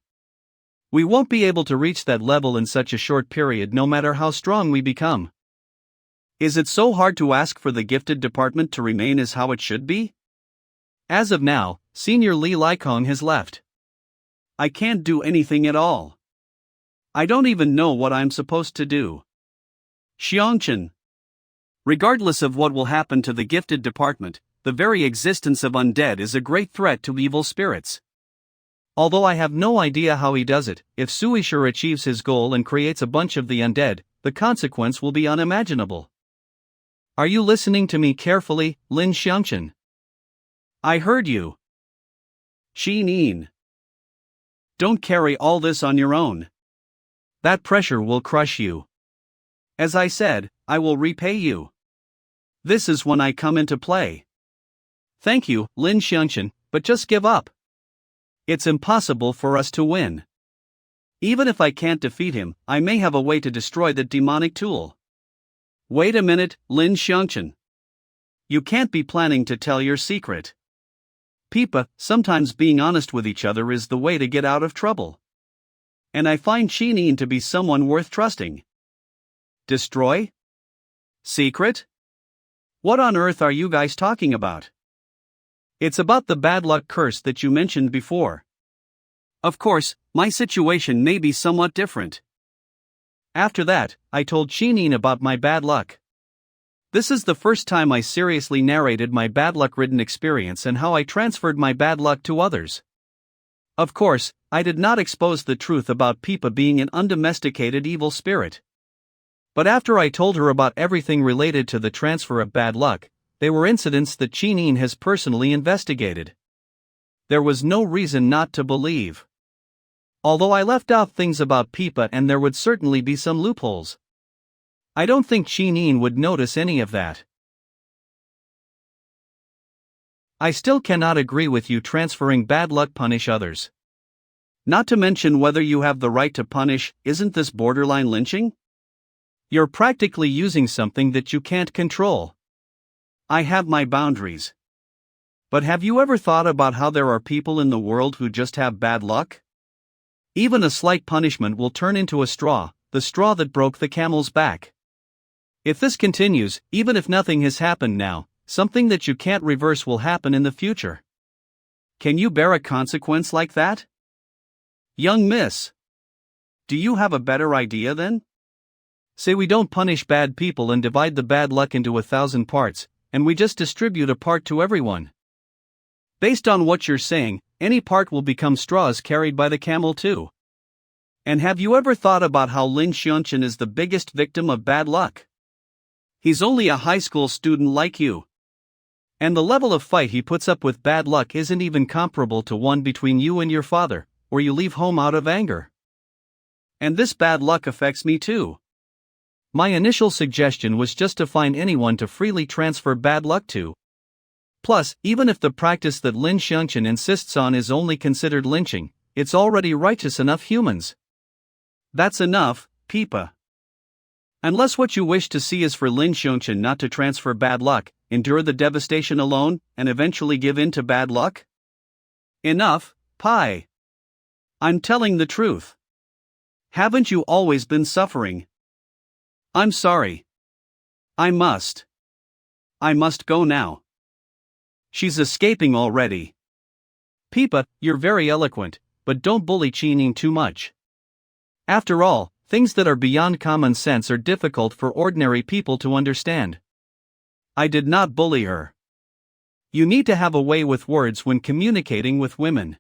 We won't be able to reach that level in such a short period no matter how strong we become. Is it so hard to ask for the gifted department to remain as how it should be? As of now, Senior Li Likong has left. I can't do anything at all. I don't even know what I'm supposed to do. Xiangchen. Regardless of what will happen to the gifted department, the very existence of undead is a great threat to evil spirits. Although I have no idea how he does it, if Su Yishi achieves his goal and creates a bunch of the undead, the consequence will be unimaginable. Are you listening to me carefully, Lin Shan? I heard you. Sheen. Don't carry all this on your own. That pressure will crush you. As I said, I will repay you. This is when I come into play. Thank you, Lin Shan, but just give up. It's impossible for us to win. Even if I can't defeat him, I may have a way to destroy that demonic tool. Wait a minute, Lin Shan. You can't be planning to tell your secret. Peipa, sometimes being honest with each other is the way to get out of trouble. And I find Sheen to be someone worth trusting. Destroy? Secret? What on earth are you guys talking about? It's about the bad luck curse that you mentioned before. Of course, my situation may be somewhat different. After that, I told Sheen about my bad luck. This is the first time I seriously narrated my bad luck-ridden experience and how I transferred my bad luck to others. Of course, I did not expose the truth about Peipa being an undomesticated evil spirit. But after I told her about everything related to the transfer of bad luck, they were incidents that Sheen has personally investigated. There was no reason not to believe. Although I left out things about Peipa and there would certainly be some loopholes. I don't think Sheen would notice any of that. I still cannot agree with you transferring bad luck punish others. Not to mention whether you have the right to punish, isn't this borderline lynching? You're practically using something that you can't control. I have my boundaries. But have you ever thought about how there are people in the world who just have bad luck? Even a slight punishment will turn into a straw, the straw that broke the camel's back. If this continues, even if nothing has happened now, something that you can't reverse will happen in the future. Can you bear a consequence like that? Young miss. Do you have a better idea then? Say we don't punish bad people and divide the bad luck into 1,000 parts, and we just distribute a part to everyone. Based on what you're saying, any part will become straws carried by the camel too. And have you ever thought about how Lin Shan is the biggest victim of bad luck? He's only a high school student like you. And the level of fight he puts up with bad luck isn't even comparable to one between you and your father, where you leave home out of anger. And this bad luck affects me too. My initial suggestion was just to find anyone to freely transfer bad luck to. Plus, even if the practice that Lin Shan insists on is only considered lynching, it's already righteous enough humans. That's enough, Peipa. Unless what you wish to see is for Lin Shan not to transfer bad luck, endure the devastation alone, and eventually give in to bad luck? Enough, Pai. I'm telling the truth. Haven't you always been suffering? I'm sorry. I must go now. She's escaping already. Peipa, you're very eloquent, but don't bully Sheen too much. After all, things that are beyond common sense are difficult for ordinary people to understand. I did not bully her. You need to have a way with words when communicating with women.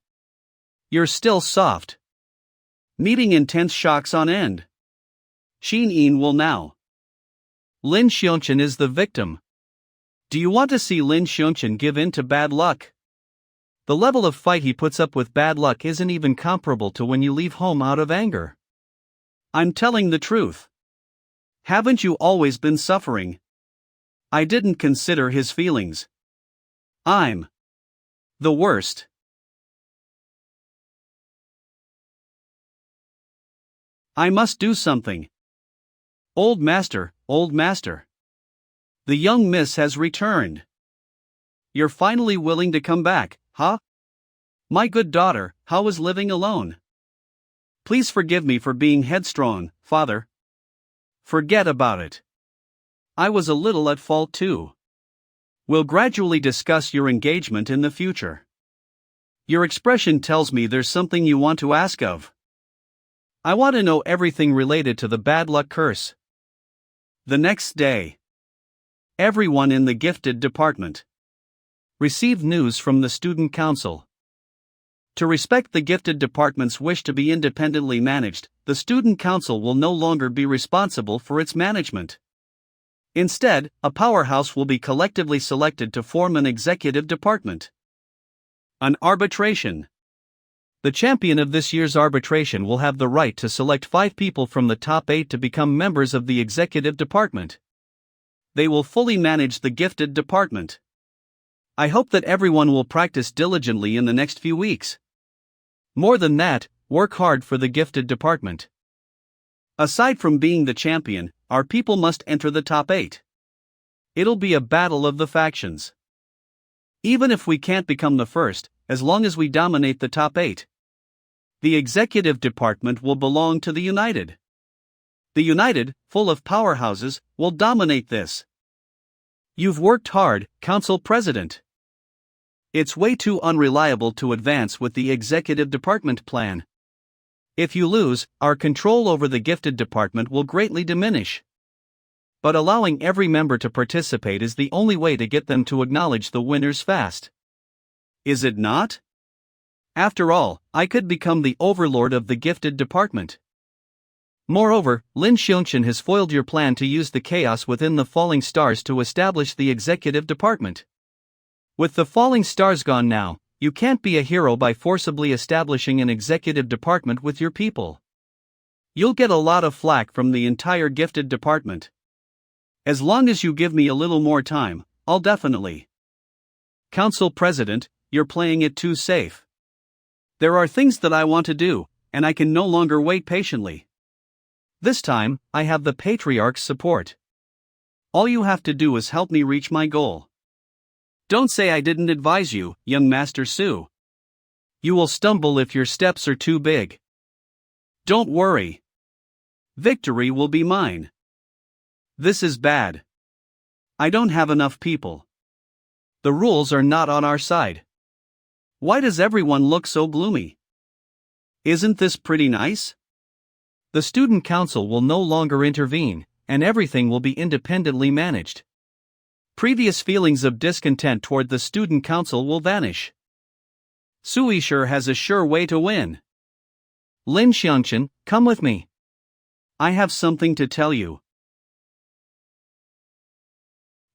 You're still soft. Meeting intense shocks on end. Sheen will now. Lin Shan is the victim. Do you want to see Lin Shan give in to bad luck? The level of fight he puts up with bad luck isn't even comparable to when you leave home out of anger. I'm telling the truth. Haven't you always been suffering? I didn't consider his feelings. I'm the worst. I must do something. Old master. The young miss has returned. You're finally willing to come back, huh? My good daughter, how is living alone? Please forgive me for being headstrong, father. Forget about it. I was a little at fault too. We'll gradually discuss your engagement in the future. Your expression tells me there's something you want to ask of. I want to know everything related to the bad luck curse. The next day. Everyone in the gifted department received news from the student council. To respect the gifted department's wish to be independently managed, the student council will no longer be responsible for its management. Instead, a powerhouse will be collectively selected to form an executive department. An arbitration. The champion of this year's arbitration will have the right to select 5 people from the top 8 to become members of the executive department. They will fully manage the gifted department. I hope that everyone will practice diligently in the next few weeks. More than that, work hard for the gifted department. Aside from being the champion, our people must enter the top 8. It'll be a battle of the factions. Even if we can't become the first, as long as we dominate the top 8, the executive department will belong to the United. The United, full of powerhouses, will dominate this. You've worked hard, Council President. It's way too unreliable to advance with the executive department plan. If you lose, our control over the gifted department will greatly diminish. But allowing every member to participate is the only way to get them to acknowledge the winners fast. Is it not? After all, I could become the overlord of the gifted department. Moreover, Lin Shan has foiled your plan to use the chaos within the falling stars to establish the executive department. With the falling stars gone now, you can't be a hero by forcibly establishing an executive department with your people. You'll get a lot of flack from the entire gifted department. As long as you give me a little more time, I'll definitely. Council President, you're playing it too safe. There are things that I want to do, and I can no longer wait patiently. This time, I have the Patriarch's support. All you have to do is help me reach my goal. Don't say I didn't advise you, young Master Su. You will stumble if your steps are too big. Don't worry. Victory will be mine. This is bad. I don't have enough people. The rules are not on our side. Why does everyone look so gloomy? Isn't this pretty nice? The student council will no longer intervene, and everything will be independently managed. Previous feelings of discontent toward the student council will vanish. Suisher has a sure way to win. Lin Shan, come with me. I have something to tell you.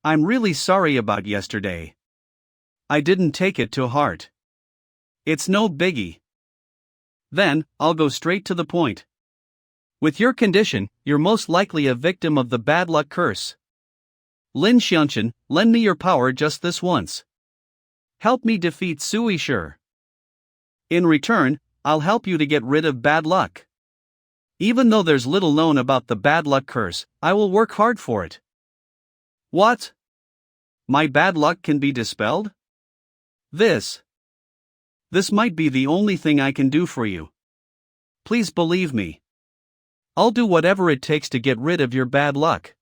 I'm really sorry about yesterday. I didn't take it to heart. It's no biggie. Then, I'll go straight to the point. With your condition, you're most likely a victim of the bad luck curse. Lin Shan, lend me your power just this once. Help me defeat Suisher. In return, I'll help you to get rid of bad luck. Even though there's little known about the bad luck curse, I will work hard for it. What? My bad luck can be dispelled? This might be the only thing I can do for you. Please believe me. I'll do whatever it takes to get rid of your bad luck.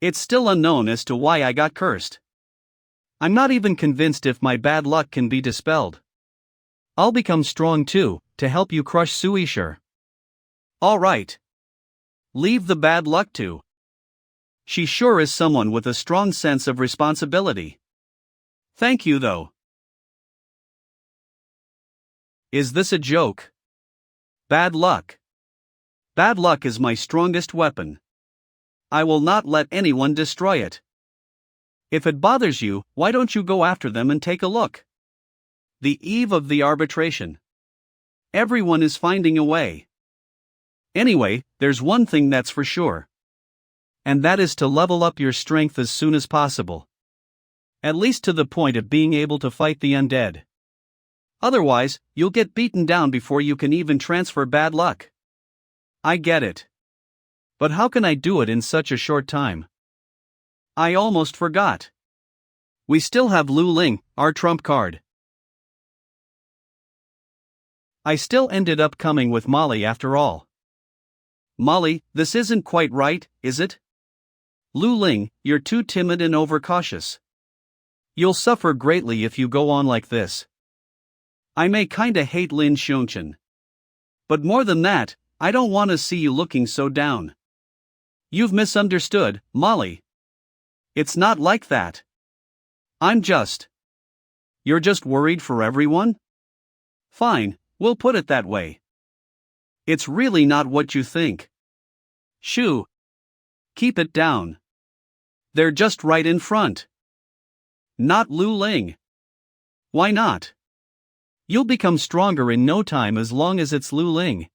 It's still unknown as to why I got cursed. I'm not even convinced if my bad luck can be dispelled. I'll become strong too, to help you crush Suisher. All right. Leave the bad luck to. She sure is someone with a strong sense of responsibility. Thank you though. Is this a joke? Bad luck. Bad luck is my strongest weapon. I will not let anyone destroy it. If it bothers you, why don't you go after them and take a look? The eve of the arbitration. Everyone is finding a way. Anyway, there's one thing that's for sure. And that is to level up your strength as soon as possible. At least to the point of being able to fight the undead. Otherwise, you'll get beaten down before you can even transfer bad luck. I get it. But how can I do it in such a short time? I almost forgot. We still have Lu Ling, our trump card. I still ended up coming with Molly after all. Molly, this isn't quite right, is it? Lu Ling, you're too timid and overcautious. You'll suffer greatly if you go on like this. I may kinda hate Lin Shan. But more than that, I don't want to see you looking so down. You've misunderstood, Molly. It's not like that. You're just worried for everyone? Fine, we'll put it that way. It's really not what you think. Shoo. Keep it down. They're just right in front. Not Lu Ling. Why not? You'll become stronger in no time as long as it's Lu Ling.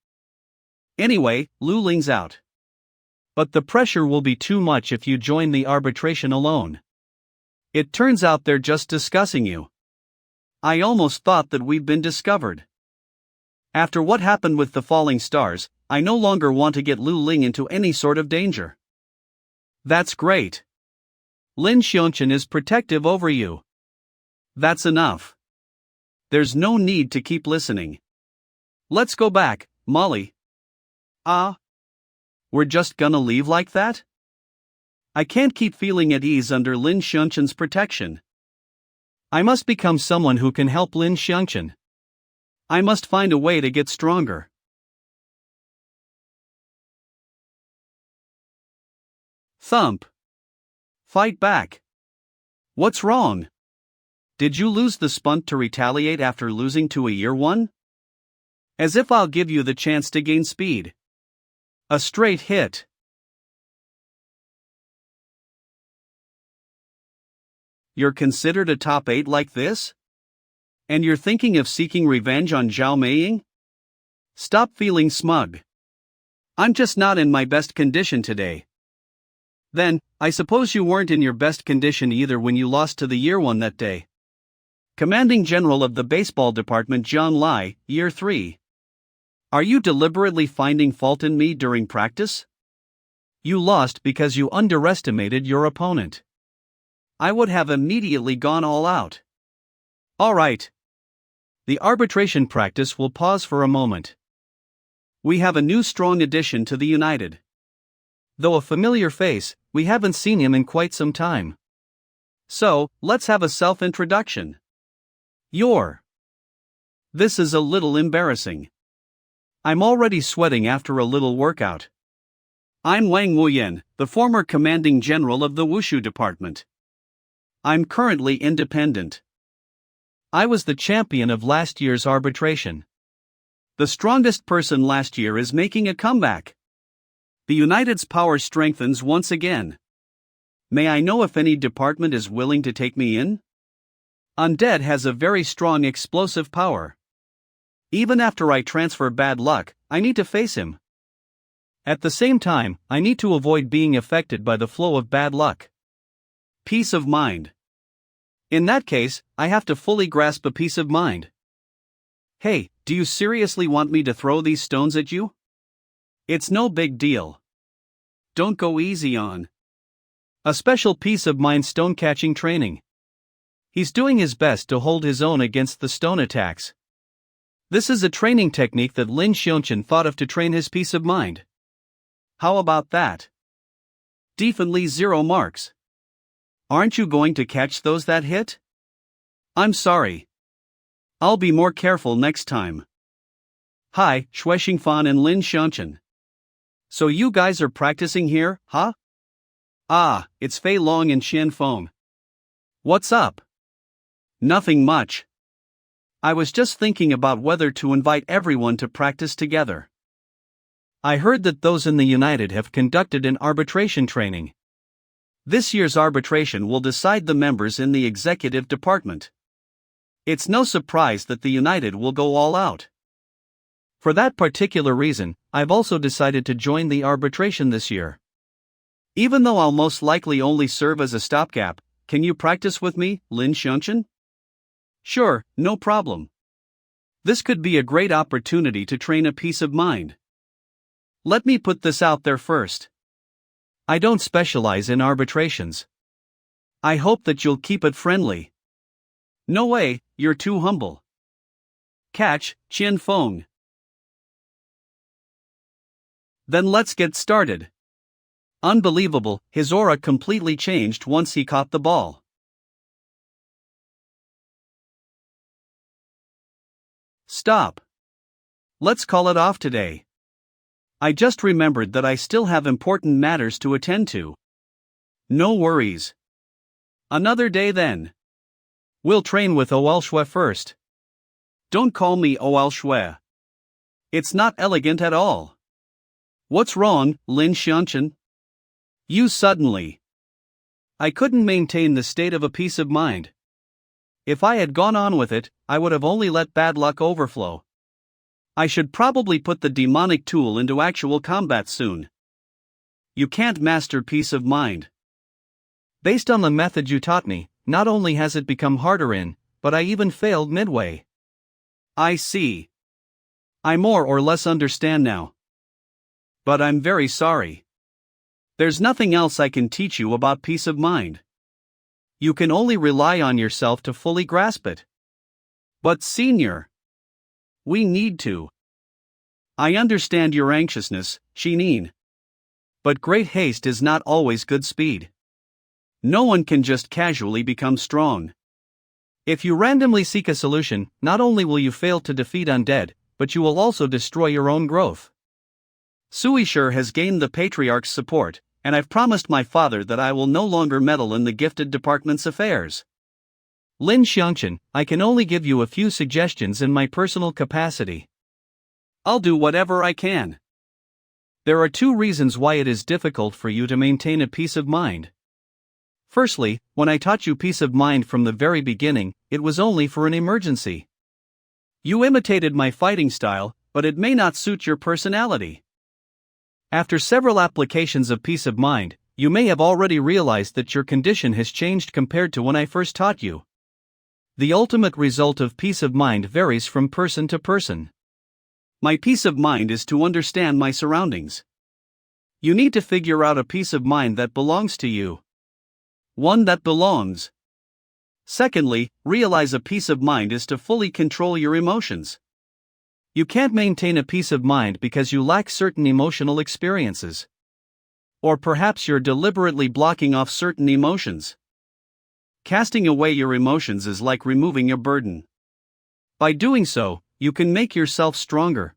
Anyway, Lu Ling's out. But the pressure will be too much if you join the arbitration alone. It turns out they're just discussing you. I almost thought that we've been discovered. After what happened with the falling stars, I no longer want to get Lu Ling into any sort of danger. That's great. Lin Shan is protective over you. That's enough. There's no need to keep listening. Let's go back, Molly. We're just gonna leave like that? I can't keep feeling at ease under Lin Shan's protection. I must become someone who can help Lin Shan. I must find a way to get stronger. Thump. Fight back. What's wrong? Did you lose the spunt to retaliate after losing to a year one? As if I'll give you the chance to gain speed. A straight hit. You're considered a top 8 like this? And you're thinking of seeking revenge on Xiao Maying? Stop feeling smug. I'm just not in my best condition today. Then, I suppose you weren't in your best condition either when you lost to the year one that day. Commanding General of the Baseball Department Jiang Lai, Year 3. Are you deliberately finding fault in me during practice? You lost because you underestimated your opponent. I would have immediately gone all out. All right. The arbitration practice will pause for a moment. We have a new strong addition to the United. Though a familiar face, we haven't seen him in quite some time. So, let's have a self-introduction. This is a little embarrassing. I'm already sweating after a little workout. I'm Wang Wuyan, the former commanding general of the Wushu department. I'm currently independent. I was the champion of last year's arbitration. The strongest person last year is making a comeback. The United's power strengthens once again. May I know if any department is willing to take me in? Undead has a very strong explosive power. Even after I transfer bad luck, I need to face him. At the same time, I need to avoid being affected by the flow of bad luck. Peace of mind. In that case, I have to fully grasp a peace of mind. Hey, do you seriously want me to throw these stones at you? It's no big deal. Don't go easy on. A special peace of mind stone catching training. He's doing his best to hold his own against the stone attacks. This is a training technique that Lin Shan thought of to train his peace of mind. How about that? Definitely 0 marks. Aren't you going to catch those that hit? I'm sorry. I'll be more careful next time. Hi, Shui Xingfan and Lin Shan. So you guys are practicing here, huh? It's Fei Long and Xian Feng. What's up? Nothing much. I was just thinking about whether to invite everyone to practice together. I heard that those in the United have conducted an arbitration training. This year's arbitration will decide the members in the executive department. It's no surprise that the United will go all out. For that particular reason, I've also decided to join the arbitration this year. Even though I'll most likely only serve as a stopgap, can you practice with me, Lin Shan? Sure, no problem. This could be a great opportunity to train a peace of mind. Let me put this out there first. I don't specialize in arbitrations. I hope that you'll keep it friendly. No way, you're too humble. Catch, Qian Feng. Then let's get started. Unbelievable, his aura completely changed once he caught the ball. Stop. Let's call it off today. I just remembered that I still have important matters to attend to. No worries. Another day then. We'll train with Oal Shui first. Don't call me Oal Shui. It's not elegant at all. What's wrong, Lin Shan? You suddenly. I couldn't maintain the state of a peace of mind. If I had gone on with it, I would have only let bad luck overflow. I should probably put the demonic tool into actual combat soon. You can't master peace of mind. Based on the method you taught me, not only has it become harder but I even failed midway. I see. I more or less understand now. But I'm very sorry. There's nothing else I can teach you about peace of mind. You can only rely on yourself to fully grasp it. But senior, we need to. I understand your anxiousness, Shinin. But great haste is not always good speed. No one can just casually become strong. If you randomly seek a solution, not only will you fail to defeat undead, but you will also destroy your own growth. Suishur has gained the Patriarch's support, and I've promised my father that I will no longer meddle in the gifted department's affairs. Lin Shan, I can only give you a few suggestions in my personal capacity. I'll do whatever I can. There are 2 reasons why it is difficult for you to maintain a peace of mind. Firstly, when I taught you peace of mind from the very beginning, it was only for an emergency. You imitated my fighting style, but it may not suit your personality. After several applications of peace of mind, you may have already realized that your condition has changed compared to when I first taught you. The ultimate result of peace of mind varies from person to person. My peace of mind is to understand my surroundings. You need to figure out a peace of mind that belongs to you. One that belongs. Secondly, realize a peace of mind is to fully control your emotions. You can't maintain a peace of mind because you lack certain emotional experiences. Or perhaps you're deliberately blocking off certain emotions. Casting away your emotions is like removing a burden. By doing so, you can make yourself stronger.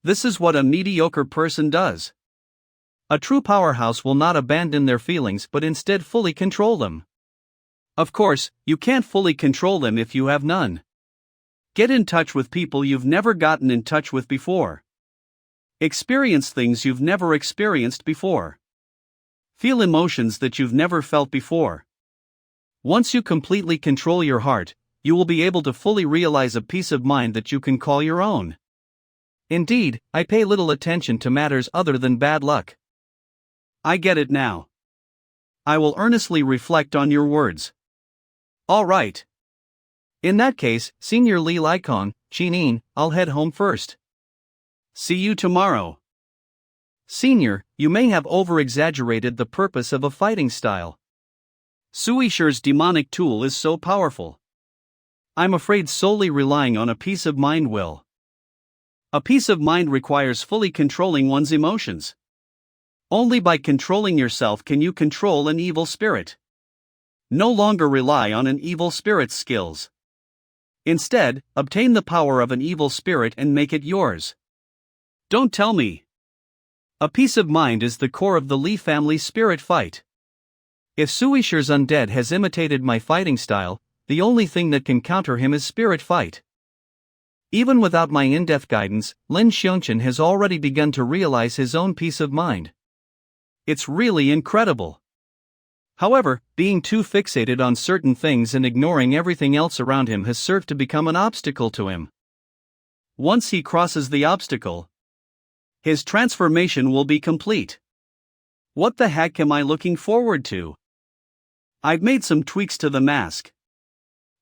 This is what a mediocre person does. A true powerhouse will not abandon their feelings but instead fully control them. Of course, you can't fully control them if you have none. Get in touch with people you've never gotten in touch with before. Experience things you've never experienced before. Feel emotions that you've never felt before. Once you completely control your heart, you will be able to fully realize a peace of mind that you can call your own. Indeed, I pay little attention to matters other than bad luck. I get it now. I will earnestly reflect on your words. All right. In that case, Senior Li Likon, Shinin, I'll head home first. See you tomorrow. Senior, you may have over-exaggerated the purpose of a fighting style. Suishur's demonic tool is so powerful. I'm afraid solely relying on a peace of mind will. A peace of mind requires fully controlling one's emotions. Only by controlling yourself can you control an evil spirit. No longer rely on an evil spirit's skills. Instead, obtain the power of an evil spirit and make it yours. Don't tell me. A peace of mind is the core of the Li family's spirit fight. If Suishur's undead has imitated my fighting style, the only thing that can counter him is spirit fight. Even without my in-depth guidance, Lin Shan has already begun to realize his own peace of mind. It's really incredible. However, being too fixated on certain things and ignoring everything else around him has served to become an obstacle to him. Once he crosses the obstacle, his transformation will be complete. What the heck am I looking forward to? I've made some tweaks to the mask.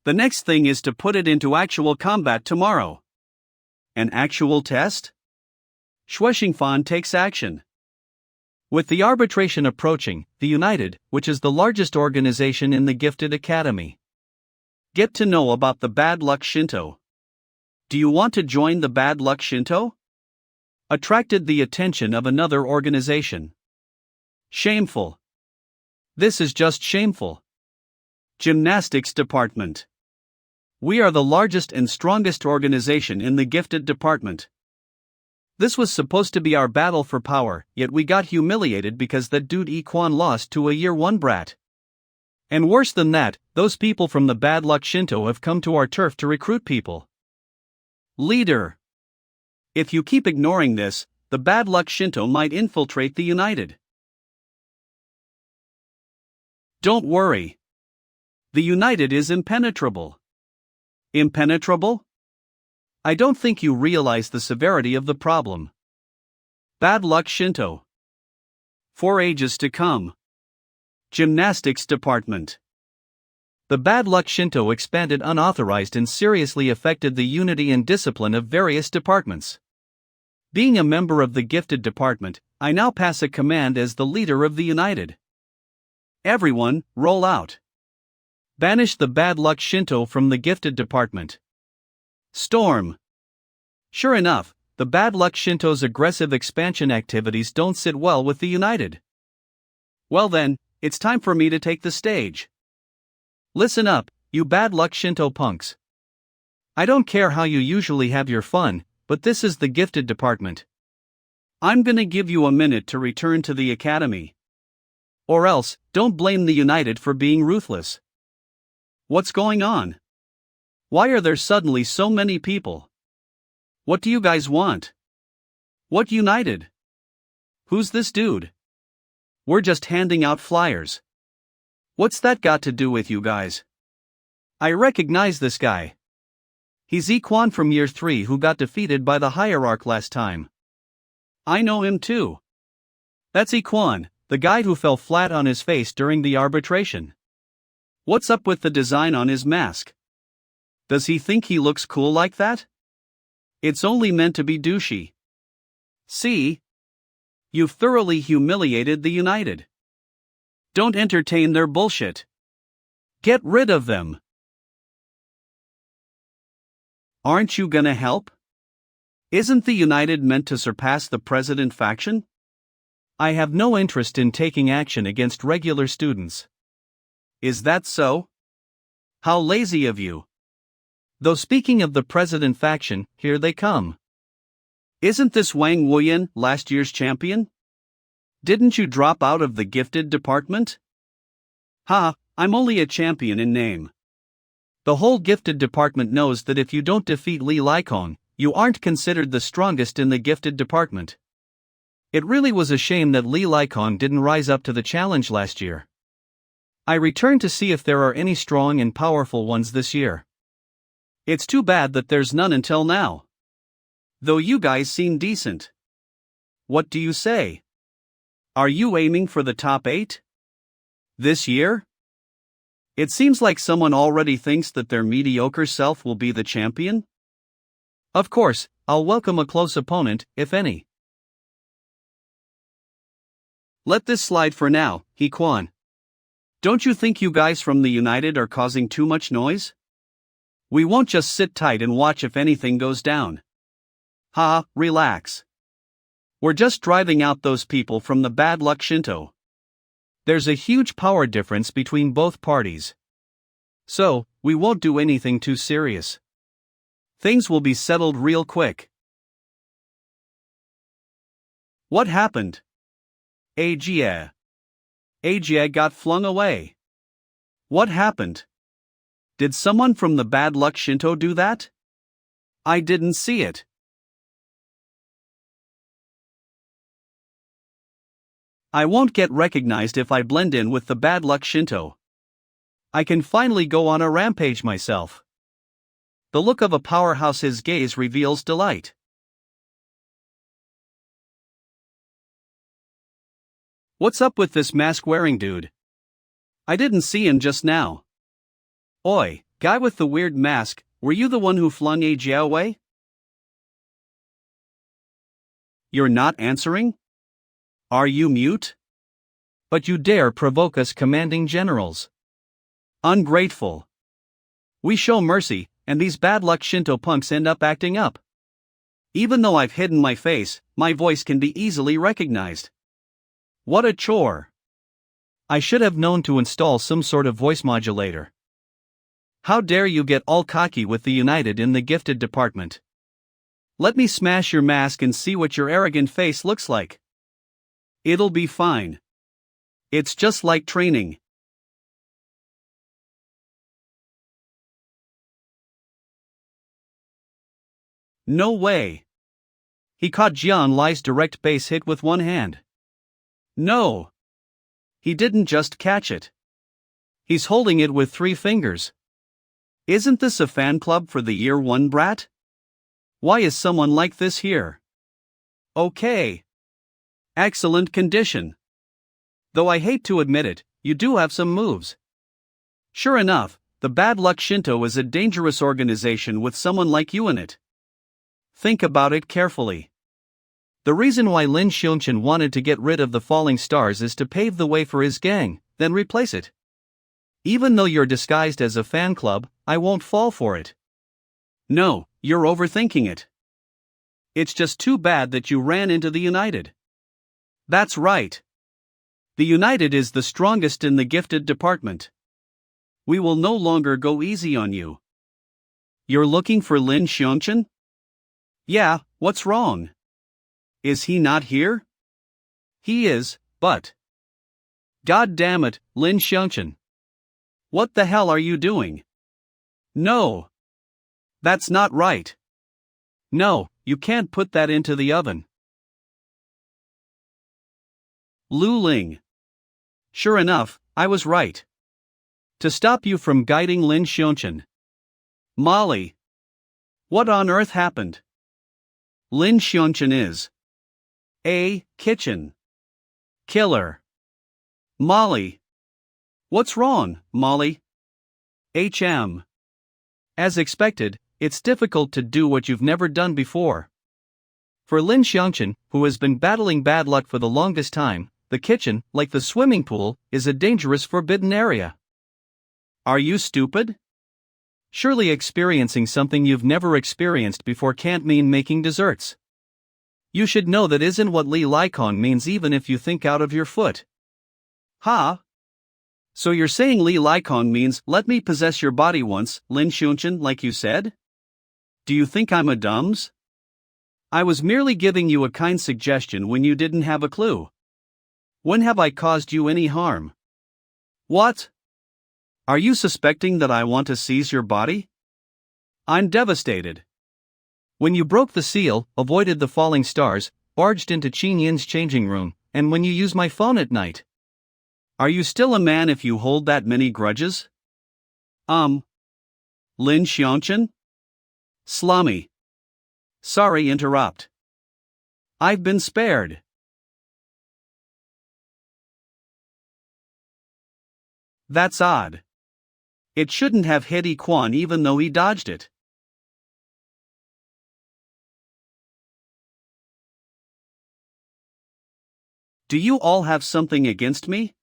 The next thing is to put it into actual combat tomorrow. An actual test? Shueshingfan takes action. With the arbitration approaching, the United, which is the largest organization in the Gifted Academy. Get to know about the Bad Luck Shinto. Do you want to join the Bad Luck Shinto? Attracted the attention of another organization. Shameful. This is just shameful. Gymnastics Department. We are the largest and strongest organization in the Gifted Department. This was supposed to be our battle for power, yet we got humiliated because that dude Equan lost to a Year 1 brat. And worse than that, those people from the Bad Luck Shinto have come to our turf to recruit people. Leader. If you keep ignoring this, the Bad Luck Shinto might infiltrate the United. Don't worry. The United is impenetrable. Impenetrable? I don't think you realize the severity of the problem. Bad luck Shinto. For ages to come. Gymnastics department. The bad luck Shinto expanded unauthorized and seriously affected the unity and discipline of various departments. Being a member of the gifted department, I now pass a command as the leader of the United. Everyone, roll out. Banish the bad luck Shinto from the gifted department. Storm. Sure enough, the bad luck Shinto's aggressive expansion activities don't sit well with the United. Well then, it's time for me to take the stage. Listen up, you bad luck Shinto punks. I don't care how you usually have your fun, but this is the gifted department. I'm gonna give you a minute to return to the academy. Or else, don't blame the United for being ruthless. What's going on? Why are there suddenly so many people? What do you guys want? What United? Who's this dude? We're just handing out flyers. What's that got to do with you guys? I recognize this guy. He's Equan from year 3 who got defeated by the hierarch last time. I know him too. That's Equan, the guy who fell flat on his face during the arbitration. What's up with the design on his mask? Does he think he looks cool like that? It's only meant to be douchey. See? You've thoroughly humiliated the United. Don't entertain their bullshit. Get rid of them. Aren't you gonna help? Isn't the United meant to surpass the president faction? I have no interest in taking action against regular students. Is that so? How lazy of you. Though speaking of the president faction, here they come. Isn't this Wang Wuyan last year's champion? Didn't you drop out of the gifted department? Ha, I'm only a champion in name. The whole gifted department knows that if you don't defeat Li Likong, you aren't considered the strongest in the gifted department. It really was a shame that Li Likong didn't rise up to the challenge last year. I returned to see if there are any strong and powerful ones this year. It's too bad that there's none until now. Though you guys seem decent. What do you say? Are you aiming for the top 8? This year? It seems like someone already thinks that their mediocre self will be the champion. Of course, I'll welcome a close opponent, if any. Let this slide for now, Equan. Don't you think you guys from the United are causing too much noise? We won't just sit tight and watch if anything goes down. Ha, relax. We're just driving out those people from the bad luck Shinto. There's a huge power difference between both parties. So, we won't do anything too serious. Things will be settled real quick. What happened? Ajie got flung away. What happened? Did someone from the bad luck Shinto do that? I didn't see it. I won't get recognized if I blend in with the bad luck Shinto. I can finally go on a rampage myself. The look of a powerhouse's gaze reveals delight. What's up with this mask-wearing dude? I didn't see him just now. Oi, guy with the weird mask, were you the one who flung Ajie away? You're not answering? Are you mute? But you dare provoke us commanding generals. Ungrateful. We show mercy, and these bad luck Shinto punks end up acting up. Even though I've hidden my face, my voice can be easily recognized. What a chore. I should have known to install some sort of voice modulator. How dare you get all cocky with the United in the gifted department? Let me smash your mask and see what your arrogant face looks like. It'll be fine. It's just like training. No way. He caught Jian Lai's direct base hit with one hand. No. He didn't just catch it. He's holding it with 3 fingers. Isn't this a fan club for the year 1 brat? Why is someone like this here? Okay. Excellent condition. Though I hate to admit it, you do have some moves. Sure enough, the Bad Luck Shinto is a dangerous organization with someone like you in it. Think about it carefully. The reason why Lin Shan wanted to get rid of the falling stars is to pave the way for his gang, then replace it. Even though you're disguised as a fan club, I won't fall for it. No, you're overthinking it. It's just too bad that you ran into the United. That's right. The United is the strongest in the gifted department. We will no longer go easy on you. You're looking for Lin Shan? Yeah, what's wrong? Is he not here? He is, but... God damn it, Lin Shan. What the hell are you doing? No. That's not right. No, you can't put that into the oven. Lu Ling. Sure enough, I was right. To stop you from guiding Lin Shan. Molly. What on earth happened? Lin Shan is a kitchen killer. Molly. What's wrong, Molly? As expected, it's difficult to do what you've never done before. For Lin Shan, who has been battling bad luck for the longest time, the kitchen, like the swimming pool, is a dangerous forbidden area. Are you stupid? Surely experiencing something you've never experienced before can't mean making desserts. You should know that isn't what Li Likon means even if you think out of your foot. Huh? So you're saying Li Likon means let me possess your body once, Lin Shan, like you said? Do you think I'm a dumbs? I was merely giving you a kind suggestion when you didn't have a clue. When have I caused you any harm? What? Are you suspecting that I want to seize your body? I'm devastated. When you broke the seal, avoided the falling stars, barged into Qin Yin's changing room, and when you use my phone at night. Are you still a man if you hold that many grudges? Lin Shan? Slummy. Sorry interrupt. I've been spared. That's odd. It shouldn't have hit Quan even though he dodged it. Do you all have something against me?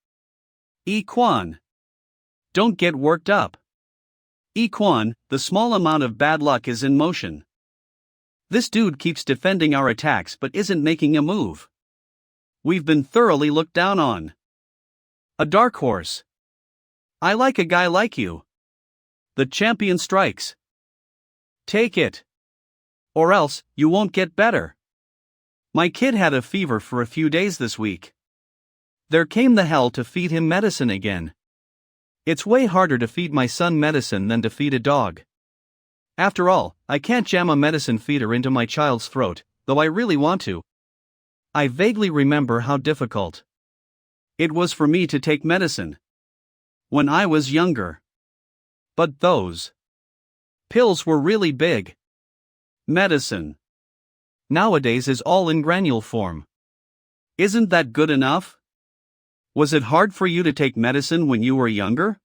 Quan. Don't get worked up. Quan, the small amount of bad luck is in motion. This dude keeps defending our attacks but isn't making a move. We've been thoroughly looked down on. A dark horse. I like a guy like you. The champion strikes. Take it. Or else, you won't get better. My kid had a fever for a few days this week. There came the hell to feed him medicine again. It's way harder to feed my son medicine than to feed a dog. After all, I can't jam a medicine feeder into my child's throat, though I really want to. I vaguely remember how difficult it was for me to take medicine when I was younger. But those pills were really big. Medicine nowadays is all in granule form. Isn't that good enough? Was it hard for you to take medicine when you were younger?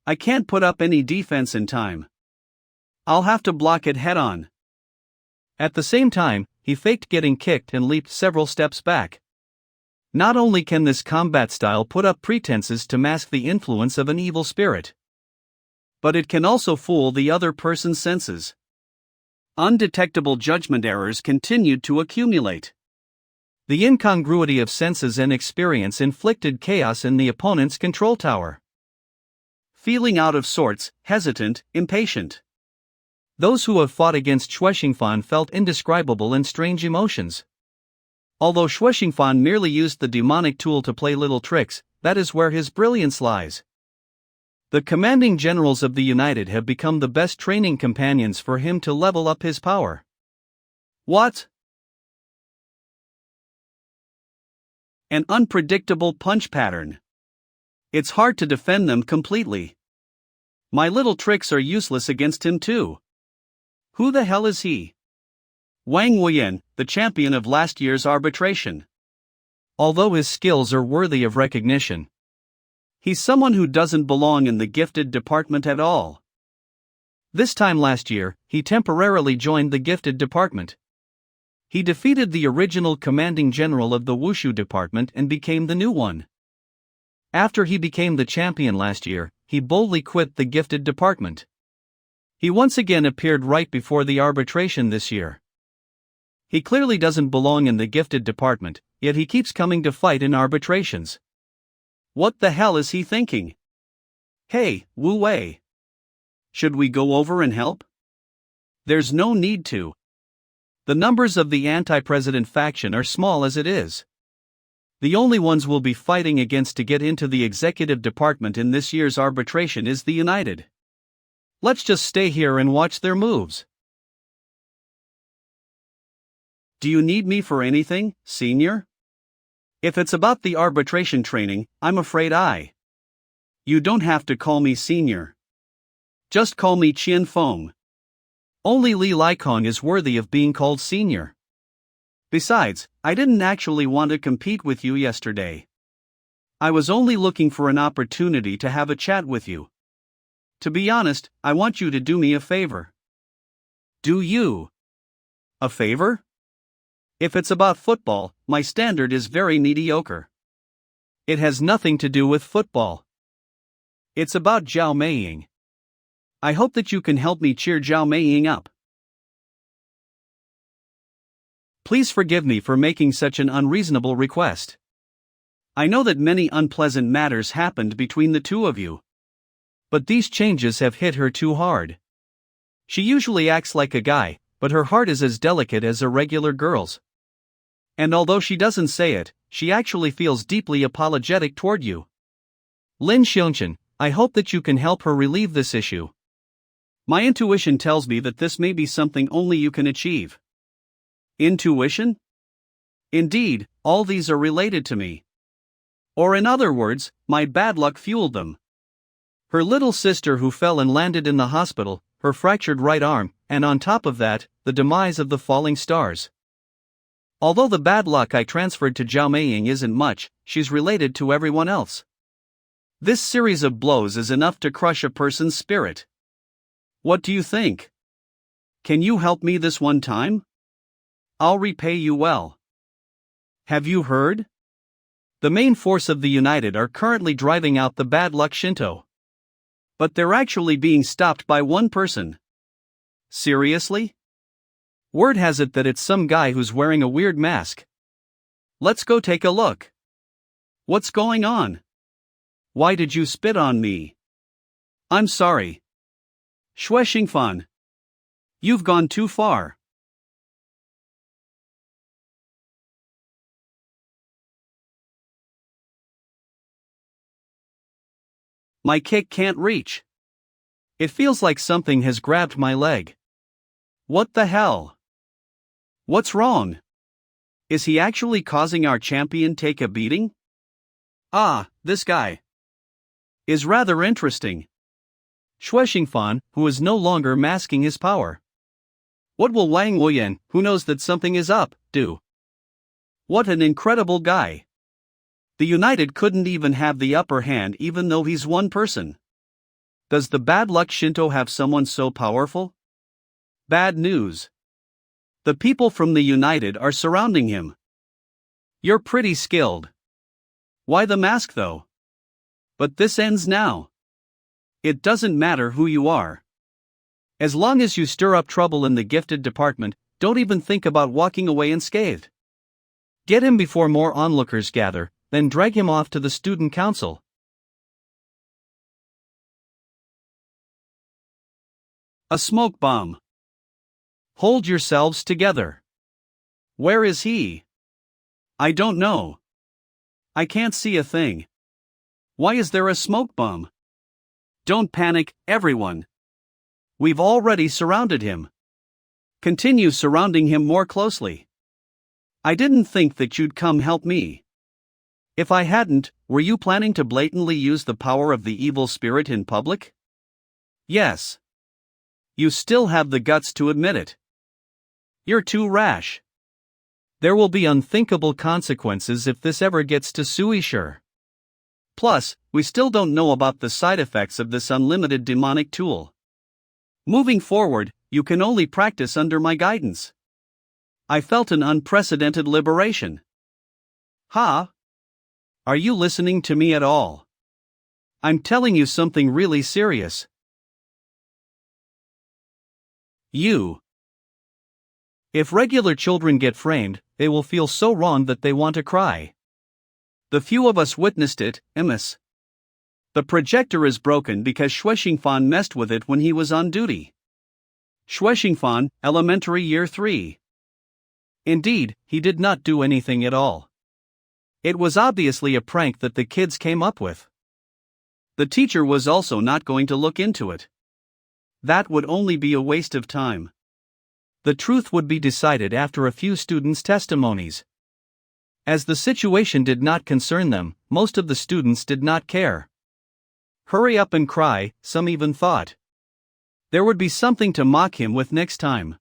I can't put up any defense in time. I'll have to block it head on. At the same time, he faked getting kicked and leaped several steps back. Not only can this combat style put up pretenses to mask the influence of an evil spirit, but it can also fool the other person's senses. Undetectable judgment errors continued to accumulate. The incongruity of senses and experience inflicted chaos in the opponent's control tower. Feeling out of sorts, hesitant, impatient. Those who have fought against Shuexingfan felt indescribable and strange emotions. Although Shuexingfan merely used the demonic tool to play little tricks, that is where his brilliance lies. The commanding generals of the United have become the best training companions for him to level up his power. What? An unpredictable punch pattern. It's hard to defend them completely. My little tricks are useless against him too. Who the hell is he? Wang Weiyan, the champion of last year's arbitration. Although his skills are worthy of recognition, He's someone who doesn't belong in the gifted department at all. this time last year, he temporarily joined the gifted department. He defeated the original commanding general of the Wushu department and became the new one. After he became the champion last year, he boldly quit the gifted department. He once again appeared right before the arbitration this year. He clearly doesn't belong in the gifted department, yet he keeps coming to fight in arbitrations. What the hell is he thinking? Hey, Wu Wei. Should we go over and help? There's no need to. The numbers of the anti-president faction are small as it is. The only ones we'll be fighting against to get into the executive department in this year's arbitration is the United. Let's just stay here and watch their moves. Do you need me for anything, senior? If it's about the arbitration training, I'm afraid You don't have to call me senior. Just call me Qian Feng. Only Li Likong is worthy of being called senior. Besides, I didn't actually want to compete with you yesterday. I was only looking for an opportunity to have a chat with you. To be honest, I want you to do me a favor. Do you? A favor? If it's about football, my standard is very mediocre. It has nothing to do with football. It's about Xiao Maying. I hope that you can help me cheer Xiao Maying up. Please forgive me for making such an unreasonable request. I know that many unpleasant matters happened between the two of you. But these changes have hit her too hard. She usually acts like a guy, but her heart is as delicate as a regular girl's. And although she doesn't say it, she actually feels deeply apologetic toward you. Lin Shan, I hope that you can help her relieve this issue. My intuition tells me that this may be something only you can achieve. Intuition? Indeed, all these are related to me. Or in other words, my bad luck fueled them. Her little sister who fell and landed in the hospital, her fractured right arm, and on top of that, the demise of the falling stars. Although the bad luck I transferred to Xiao Maying isn't much, she's related to everyone else. This series of blows is enough to crush a person's spirit. What do you think? Can you help me this one time? I'll repay you well. Have you heard? The main force of the United are currently driving out the bad luck Shinto. But they're actually being stopped by one person. Seriously? Word has it that it's some guy who's wearing a weird mask. Let's go take a look. What's going on? Why did you spit on me? I'm sorry. Xue Xingfan. You've gone too far. My kick can't reach. It feels like something has grabbed my leg. What the hell? What's wrong? Is he actually causing our champion take a beating? Ah, this guy is rather interesting. Xue Xingfan, who is no longer masking his power. What will Wang Weiyan, who knows that something is up, do? What an incredible guy. The United couldn't even have the upper hand even though he's one person. Does the bad luck Shinto have someone so powerful? Bad news. The people from the United are surrounding him. You're pretty skilled. Why the mask though? But this ends now. It doesn't matter who you are. As long as you stir up trouble in the gifted department, don't even think about walking away unscathed. Get him before more onlookers gather, then drag him off to the student council. A smoke bomb. Hold yourselves together. Where is he? I don't know. I can't see a thing. Why is there a smoke bomb? Don't panic, everyone. We've already surrounded him. Continue surrounding him more closely. I didn't think that you'd come help me. If I hadn't, were you planning to blatantly use the power of the evil spirit in public? Yes. You still have the guts to admit it. You're too rash. There will be unthinkable consequences if this ever gets to Suishur. Plus, we still don't know about the side effects of this unlimited demonic tool. Moving forward, you can only practice under my guidance. I felt an unprecedented liberation. Ha! Are you listening to me at all? I'm telling you something really serious. If regular children get framed, they will feel so wrong that they want to cry. The few of us witnessed it, Ms. The projector is broken because Shuexingfan messed with it when he was on duty. Shuexingfan, Elementary Year 3. Indeed, he did not do anything at all. It was obviously a prank that the kids came up with. The teacher was also not going to look into it. That would only be a waste of time. The truth would be decided after a few students' testimonies. As the situation did not concern them, most of the students did not care. Hurry up and cry, some even thought. There would be something to mock him with next time.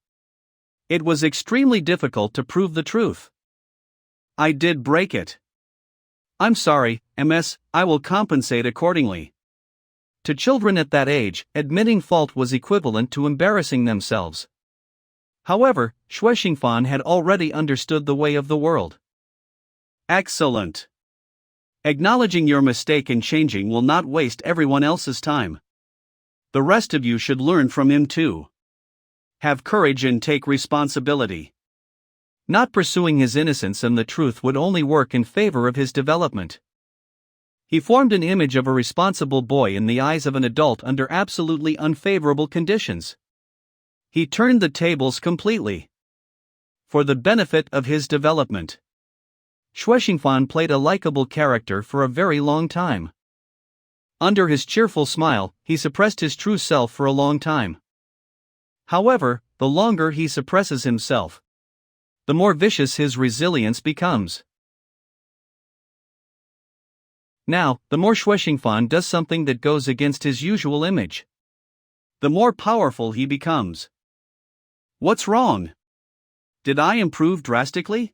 It was extremely difficult to prove the truth. I did break it. I'm sorry, Ms. I will compensate accordingly. To children at that age, admitting fault was equivalent to embarrassing themselves. However, Shuexingfan had already understood the way of the world. Excellent. Acknowledging your mistake and changing will not waste everyone else's time. The rest of you should learn from him too. Have courage and take responsibility. Not pursuing his innocence and the truth would only work in favor of his development. He formed an image of a responsible boy in the eyes of an adult under absolutely unfavorable conditions. He turned the tables completely. For the benefit of his development. Shuexingfan played a likable character for a very long time. Under his cheerful smile, he suppressed his true self for a long time. However, the longer he suppresses himself, the more vicious his resilience becomes. Now, the more Shuexingfan does something that goes against his usual image, the more powerful he becomes. What's wrong? Did I improve drastically?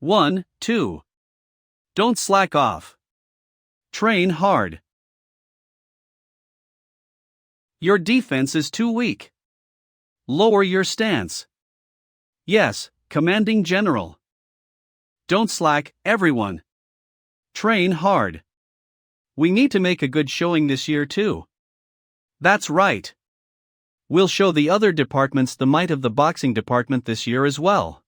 1, 2. Don't slack off. Train hard. Your defense is too weak. Lower your stance. Yes, Commanding General. Don't slack, everyone. Train hard. We need to make a good showing this year too. That's right. We'll show the other departments the might of the boxing department this year as well.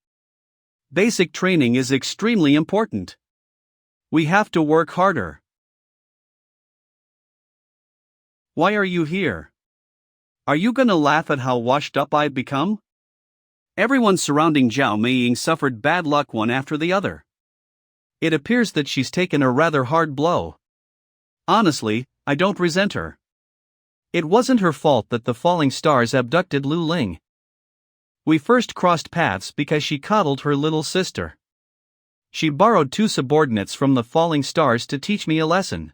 Basic training is extremely important. We have to work harder. Why are you here? Are you gonna laugh at how washed up I've become? Everyone surrounding Xiao Maying suffered bad luck one after the other. It appears that she's taken a rather hard blow. Honestly, I don't resent her. It wasn't her fault that the falling stars abducted Lu Ling. We first crossed paths because she coddled her little sister. She borrowed 2 subordinates from the falling stars to teach me a lesson.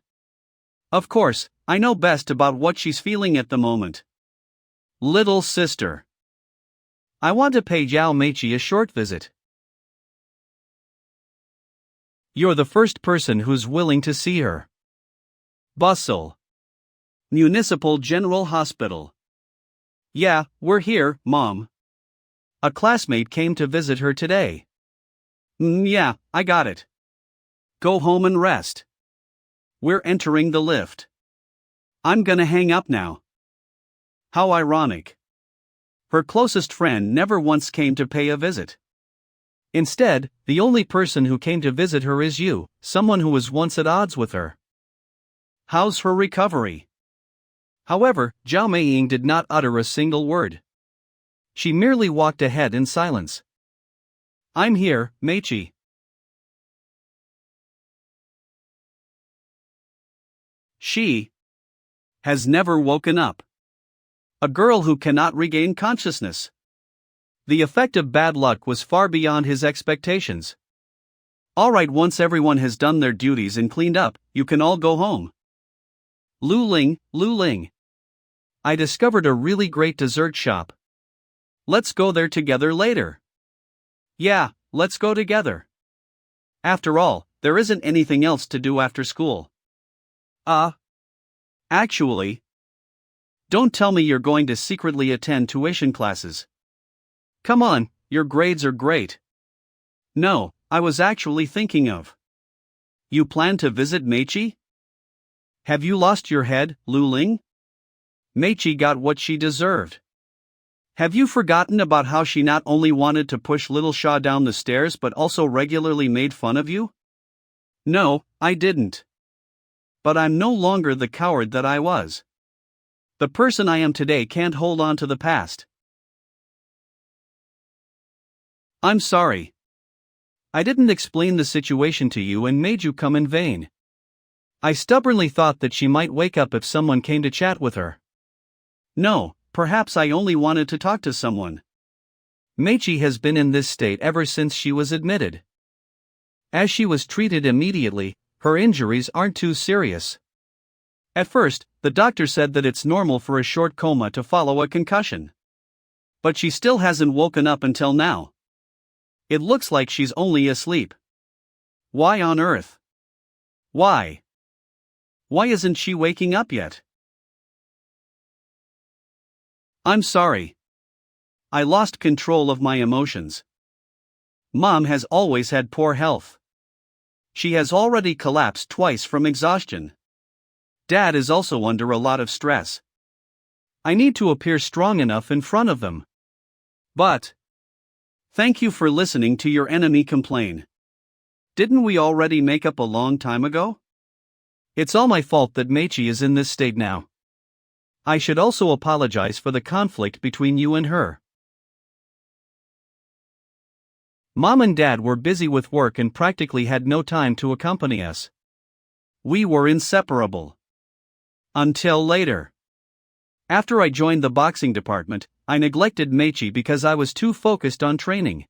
Of course, I know best about what she's feeling at the moment. Little sister. I want to pay Xiao Machi a short visit. You're the first person who's willing to see her. Bustle. Municipal General Hospital. Yeah, we're here, Mom. A classmate came to visit her today. Yeah, I got it. Go home and rest. We're entering the lift. I'm gonna hang up now. How ironic. Her closest friend never once came to pay a visit. Instead, the only person who came to visit her is you, someone who was once at odds with her. How's her recovery? However, Xiao Maying did not utter a single word. She merely walked ahead in silence. I'm here, Machi. She has never woken up. A girl who cannot regain consciousness. The effect of bad luck was far beyond his expectations. Alright, once everyone has done their duties and cleaned up, you can all go home. Lu Ling. I discovered a really great dessert shop. Let's go there together later. Yeah, let's go together. After all, there isn't anything else to do after school. Actually. Don't tell me you're going to secretly attend tuition classes. Come on, your grades are great. No, I was actually thinking of. You plan to visit Machi? Have you lost your head, Lu Ling? Machi got what she deserved. Have you forgotten about how she not only wanted to push little Shaw down the stairs but also regularly made fun of you? No, I didn't. But I'm no longer the coward that I was. The person I am today can't hold on to the past. I'm sorry. I didn't explain the situation to you and made you come in vain. I stubbornly thought that she might wake up if someone came to chat with her. No, perhaps I only wanted to talk to someone. Machi has been in this state ever since she was admitted. As she was treated immediately, her injuries aren't too serious. At first, the doctor said that it's normal for a short coma to follow a concussion. But she still hasn't woken up until now. It looks like she's only asleep. Why on earth? Why? Why isn't she waking up yet? I'm sorry. I lost control of my emotions. Mom has always had poor health. She has already collapsed twice from exhaustion. Dad is also under a lot of stress. I need to appear strong enough in front of them. But thank you for listening to your enemy complain. Didn't we already make up a long time ago? It's all my fault that Machi is in this state now. I should also apologize for the conflict between you and her. Mom and Dad were busy with work and practically had no time to accompany us. We were inseparable. Until later. After I joined the boxing department, I neglected Machi because I was too focused on training.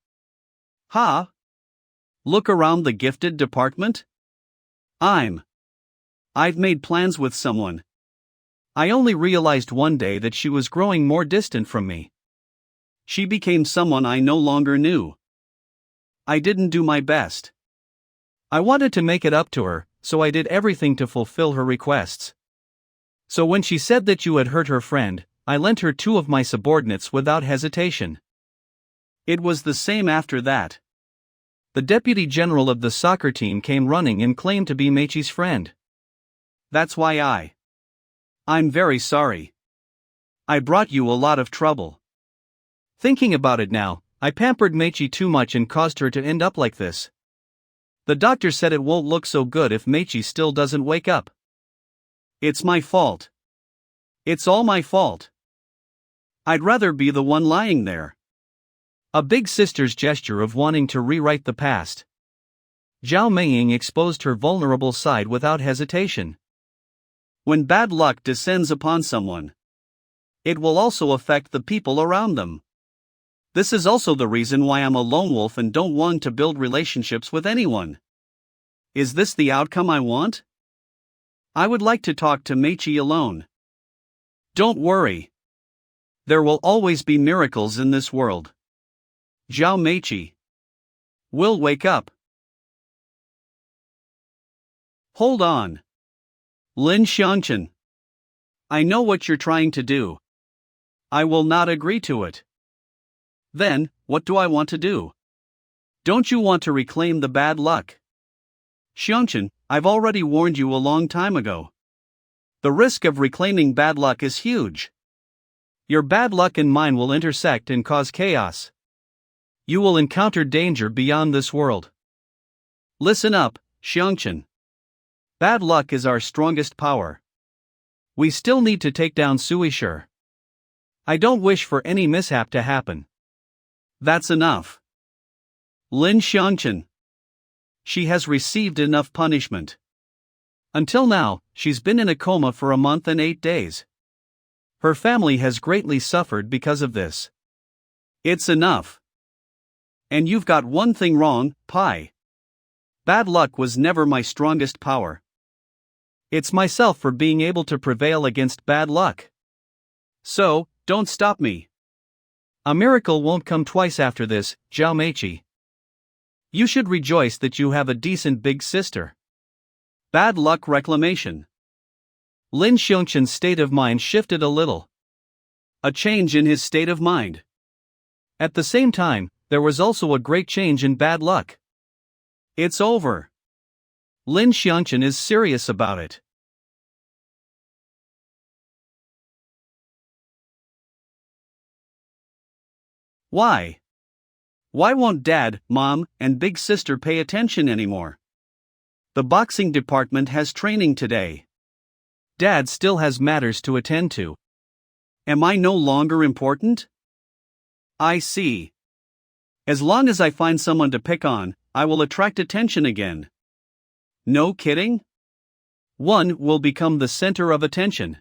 Look around the gifted department? I've made plans with someone. I only realized one day that she was growing more distant from me. She became someone I no longer knew. I didn't do my best. I wanted to make it up to her, so I did everything to fulfill her requests. So when she said that you had hurt her friend, I lent her 2 of my subordinates without hesitation. It was the same after that. The deputy general of the soccer team came running and claimed to be Machi's friend. That's why I'm very sorry. I brought you a lot of trouble. Thinking about it now, I pampered Machi too much and caused her to end up like this. The doctor said it won't look so good if Machi still doesn't wake up. It's my fault. It's all my fault. I'd rather be the one lying there. A big sister's gesture of wanting to rewrite the past. Xiao Maying exposed her vulnerable side without hesitation. When bad luck descends upon someone, it will also affect the people around them. This is also the reason why I'm a lone wolf and don't want to build relationships with anyone. Is this the outcome I want? I would like to talk to Machi alone. Don't worry. There will always be miracles in this world. Xiao Machi will wake up. Hold on. Lin Shan. I know what you're trying to do. I will not agree to it. Then, what do I want to do? Don't you want to reclaim the bad luck? Xiangchen, I've already warned you a long time ago. The risk of reclaiming bad luck is huge. Your bad luck and mine will intersect and cause chaos. You will encounter danger beyond this world. Listen up, Xiangchen. Bad luck is our strongest power. We still need to take down Suishur. I don't wish for any mishap to happen. That's enough. Lin Shan. She has received enough punishment. Until now, she's been in a coma for a month and 8 days. Her family has greatly suffered because of this. It's enough. And you've got one thing wrong, Pai. Bad luck was never my strongest power. It's myself for being able to prevail against bad luck. So, don't stop me. A miracle won't come twice after this, Xiao Maying. You should rejoice that you have a decent big sister. Bad luck reclamation. Lin Shan's state of mind shifted a little. A change in his state of mind. At the same time, there was also a great change in bad luck. It's over. Lin Shan is serious about it. Why? Why won't Dad, Mom, and Big Sister pay attention anymore? The boxing department has training today. Dad still has matters to attend to. Am I no longer important? I see. As long as I find someone to pick on, I will attract attention again. No kidding? One will become the center of attention.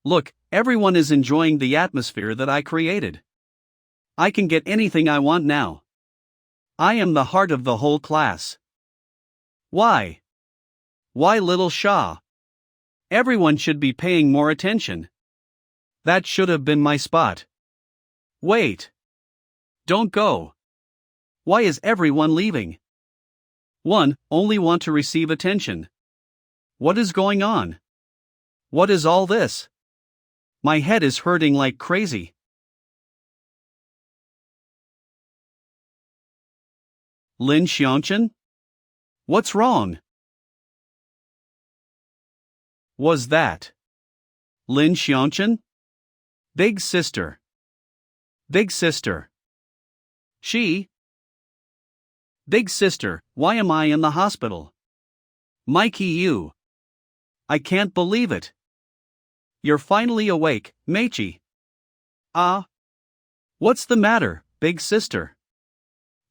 Look, everyone is enjoying the atmosphere that I created. I can get anything I want now. I am the heart of the whole class. Why? Why little Shah? Everyone should be paying more attention. That should have been my spot. Wait. Don't go. Why is everyone leaving? One only want to receive attention. What is going on? What is all this? My head is hurting like crazy. Lin Shan? What's wrong? Was that Lin Shan? Big sister. Big sister. She? Big sister, why am I in the hospital? Mikey, you. I can't believe it. You're finally awake, Machi. What's the matter, big sister?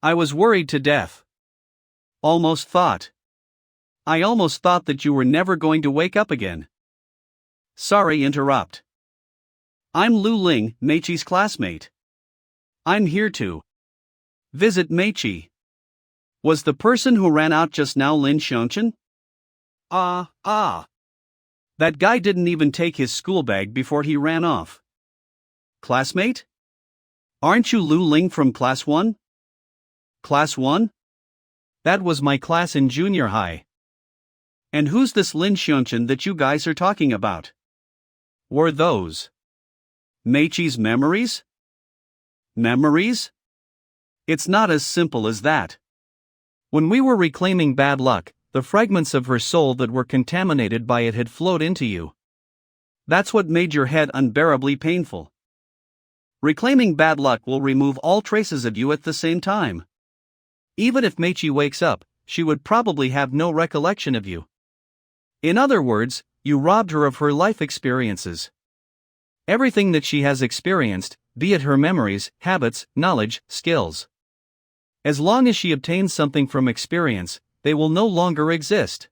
I was worried to death. I almost thought that you were never going to wake up again. Sorry, interrupt. I'm Lu Ling, Machi's classmate. I'm here to visit Machi. Was the person who ran out just now Lin Shan? That guy didn't even take his school bag before he ran off. Classmate? Aren't you Lu Ling from class 1? Class 1? That was my class in junior high. And who's this Lin Shan that you guys are talking about? Were those Machi's memories? Memories? It's not as simple as that. When we were reclaiming bad luck, the fragments of her soul that were contaminated by it had flowed into you. That's what made your head unbearably painful. Reclaiming bad luck will remove all traces of you at the same time. Even if Machi wakes up, she would probably have no recollection of you. In other words, you robbed her of her life experiences. Everything that she has experienced, be it her memories, habits, knowledge, skills. As long as she obtains something from experience, they will no longer exist.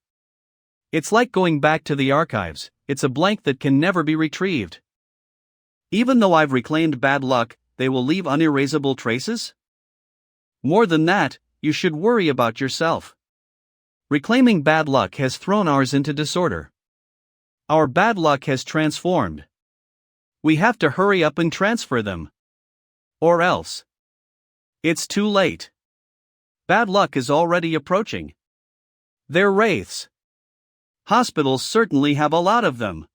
It's like going back to the archives, it's a blank that can never be retrieved. Even though I've reclaimed bad luck, they will leave unerasable traces? More than that, you should worry about yourself. Reclaiming bad luck has thrown ours into disorder. Our bad luck has transformed. We have to hurry up and transfer them. Or else. It's too late. Bad luck is already approaching. They're wraiths. Hospitals certainly have a lot of them.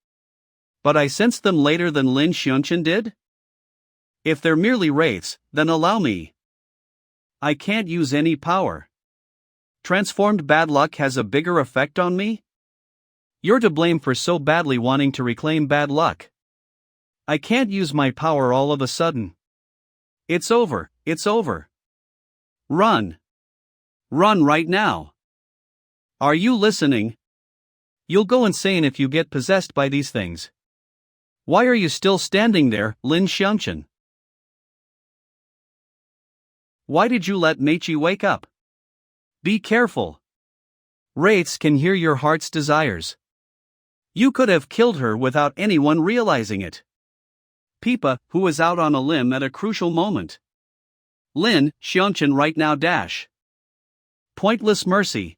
But I sensed them later than Lin Shan did? If they're merely wraiths, then allow me. I can't use any power. Transformed bad luck has a bigger effect on me? You're to blame for so badly wanting to reclaim bad luck. I can't use my power all of a sudden. It's over, it's over. Run. Run right now. Are you listening? You'll go insane if you get possessed by these things. Why are you still standing there, Lin Shan? Why did you let Machi wake up? Be careful. Wraiths can hear your heart's desires. You could have killed her without anyone realizing it. Peipa, who is out on a limb at a crucial moment. Lin Shan right now dash. Pointless mercy.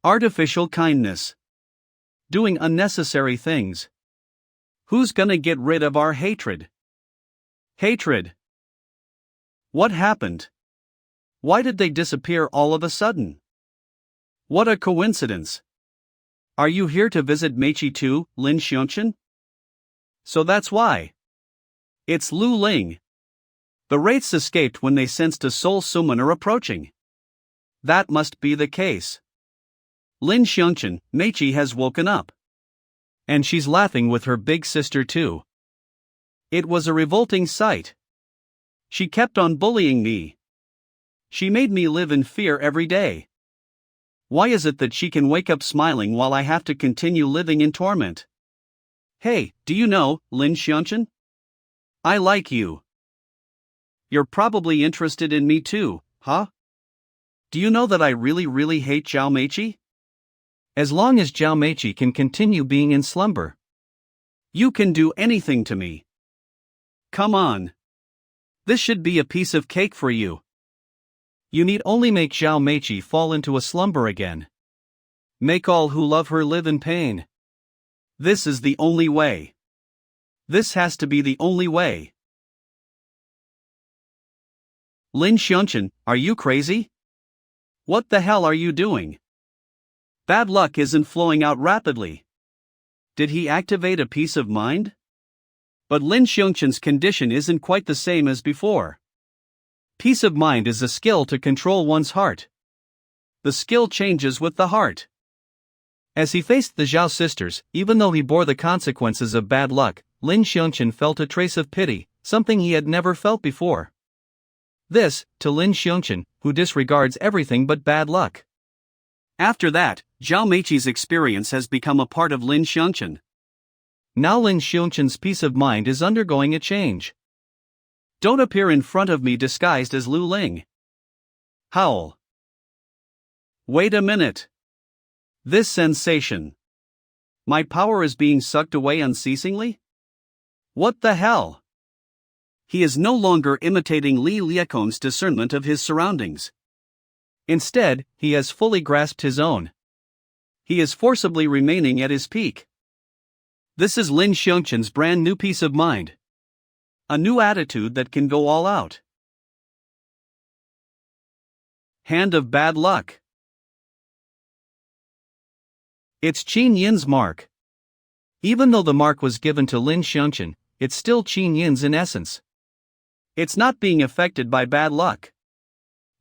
Artificial kindness. Doing unnecessary things. Who's gonna get rid of our hatred? Hatred. What happened? Why did they disappear all of a sudden? What a coincidence. Are you here to visit Machi too, Lin Shan? So that's why. It's Lu Ling. The wraiths escaped when they sensed a soul summoner approaching. That must be the case. Lin Shan, Machi has woken up. And she's laughing with her big sister too. It was a revolting sight. She kept on bullying me. She made me live in fear every day. Why is it that she can wake up smiling while I have to continue living in torment? Hey, do you know, Lin Shan? I like you. You're probably interested in me too, huh? Do you know that I really hate Xiao Maying? As long as Xiao Maying can continue being in slumber. You can do anything to me. Come on. This should be a piece of cake for you. You need only make Xiao Maying fall into a slumber again. Make all who love her live in pain. This is the only way. This has to be the only way. Lin Shan, are you crazy? What the hell are you doing? Bad luck isn't flowing out rapidly. Did he activate a piece of mind? But Lin Shan's condition isn't quite the same as before. Peace of mind is a skill to control one's heart. The skill changes with the heart. As he faced the Zhao sisters, even though he bore the consequences of bad luck, Lin Shan felt a trace of pity, something he had never felt before. This, to Lin Shan, who disregards everything but bad luck. After that, Xiao Mei's experience has become a part of Lin Shan. Now Lin Shan's peace of mind is undergoing a change. Don't appear in front of me disguised as Lu Ling. Howl. Wait a minute. This sensation. My power is being sucked away unceasingly? What the hell? He is no longer imitating Li Liakon's discernment of his surroundings. Instead, he has fully grasped his own. He is forcibly remaining at his peak. This is Lin Shan's brand new peace of mind. A new attitude that can go all out. Hand of bad luck. It's Qin Yin's mark. Even though the mark was given to Lin Shan, it's still Qin Yin's in essence. It's not being affected by bad luck.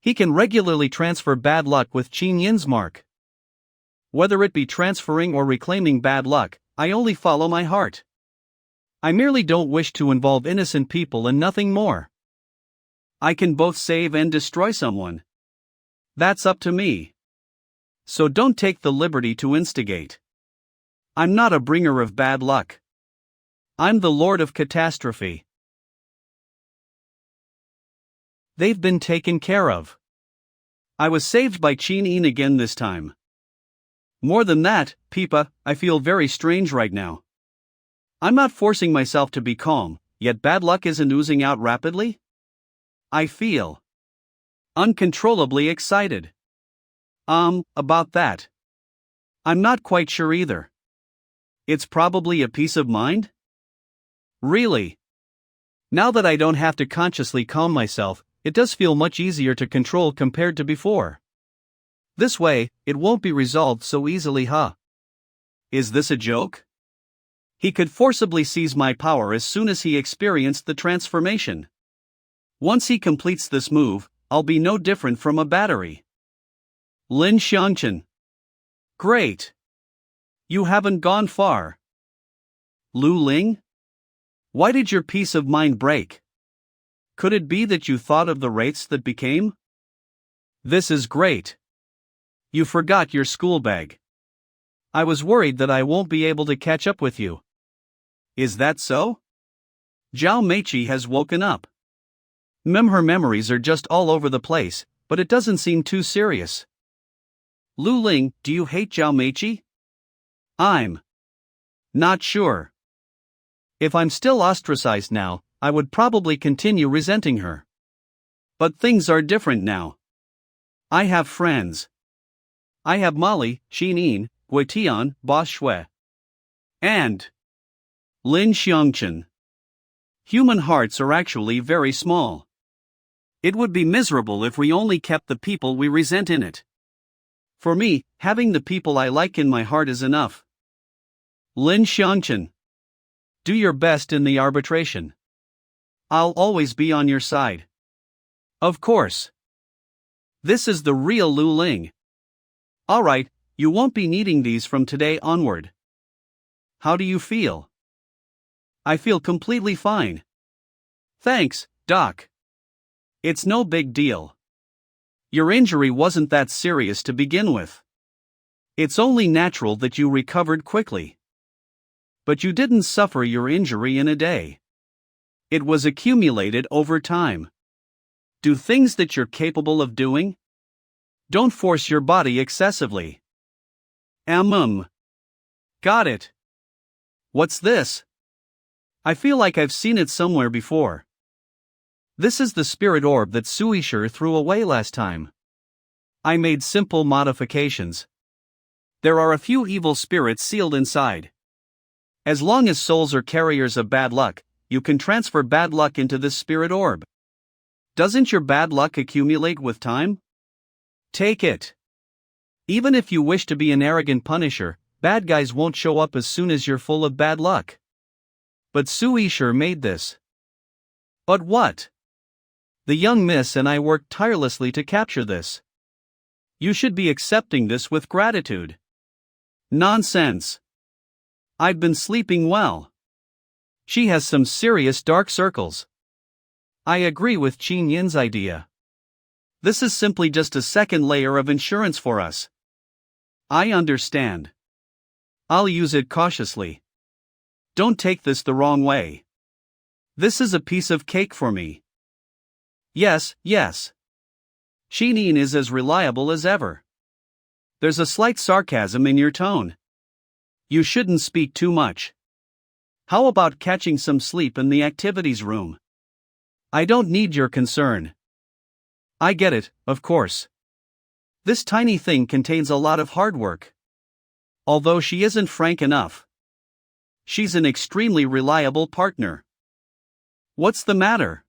He can regularly transfer bad luck with Qin Yin's mark. Whether it be transferring or reclaiming bad luck, I only follow my heart. I merely don't wish to involve innocent people and nothing more. I can both save and destroy someone. That's up to me. So don't take the liberty to instigate. I'm not a bringer of bad luck. I'm the Lord of Catastrophe. They've been taken care of. I was saved by Qin Yin again this time. More than that, Peipa, I feel very strange right now. I'm not forcing myself to be calm, yet bad luck isn't oozing out rapidly? I feel uncontrollably excited. About that. I'm not quite sure either. It's probably a peace of mind? Really? Now that I don't have to consciously calm myself, it does feel much easier to control compared to before. This way, it won't be resolved so easily, huh? Is this a joke? He could forcibly seize my power as soon as he experienced the transformation. Once he completes this move, I'll be no different from a battery. Lin Shan. Great. You haven't gone far. Lu Ling? Why did your peace of mind break? Could it be that you thought of the wraiths that became? This is great. You forgot your school bag. I was worried that I won't be able to catch up with you. Is that so? Xiao Maying has woken up. Her memories are just all over the place, but it doesn't seem too serious. Lu Ling, do you hate Xiao Maying? I'm not sure. If I'm still ostracized now, I would probably continue resenting her. But things are different now. I have friends. I have Molly, Xining, Guitian, Boss Shui. And Lin Shan. Human hearts are actually very small. It would be miserable if we only kept the people we resent in it. For me, having the people I like in my heart is enough. Lin Shan. Do your best in the arbitration. I'll always be on your side. Of course. This is the real Lu Ling. Alright, you won't be needing these from today onward. How do you feel? I feel completely fine. Thanks, Doc. It's no big deal. Your injury wasn't that serious to begin with. It's only natural that you recovered quickly. But you didn't suffer your injury in a day. It was accumulated over time. Do things that you're capable of doing. Don't force your body excessively. Got it. What's this? I feel like I've seen it somewhere before. This is the spirit orb that Suishir threw away last time. I made simple modifications. There are a few evil spirits sealed inside. As long as souls are carriers of bad luck, you can transfer bad luck into this spirit orb. Doesn't your bad luck accumulate with time? Take it. Even if you wish to be an arrogant punisher, bad guys won't show up as soon as you're full of bad luck. But Suishir made this. But what? The young miss and I worked tirelessly to capture this. You should be accepting this with gratitude. Nonsense. I've been sleeping well. She has some serious dark circles. I agree with Qin Yin's idea. This is simply just a second layer of insurance for us. I understand. I'll use it cautiously. Don't take this the wrong way. This is a piece of cake for me. Yes. Xining is as reliable as ever. There's a slight sarcasm in your tone. You shouldn't speak too much. How about catching some sleep in the activities room? I don't need your concern. I get it, of course. This tiny thing contains a lot of hard work. Although she isn't frank enough. She's an extremely reliable partner. What's the matter?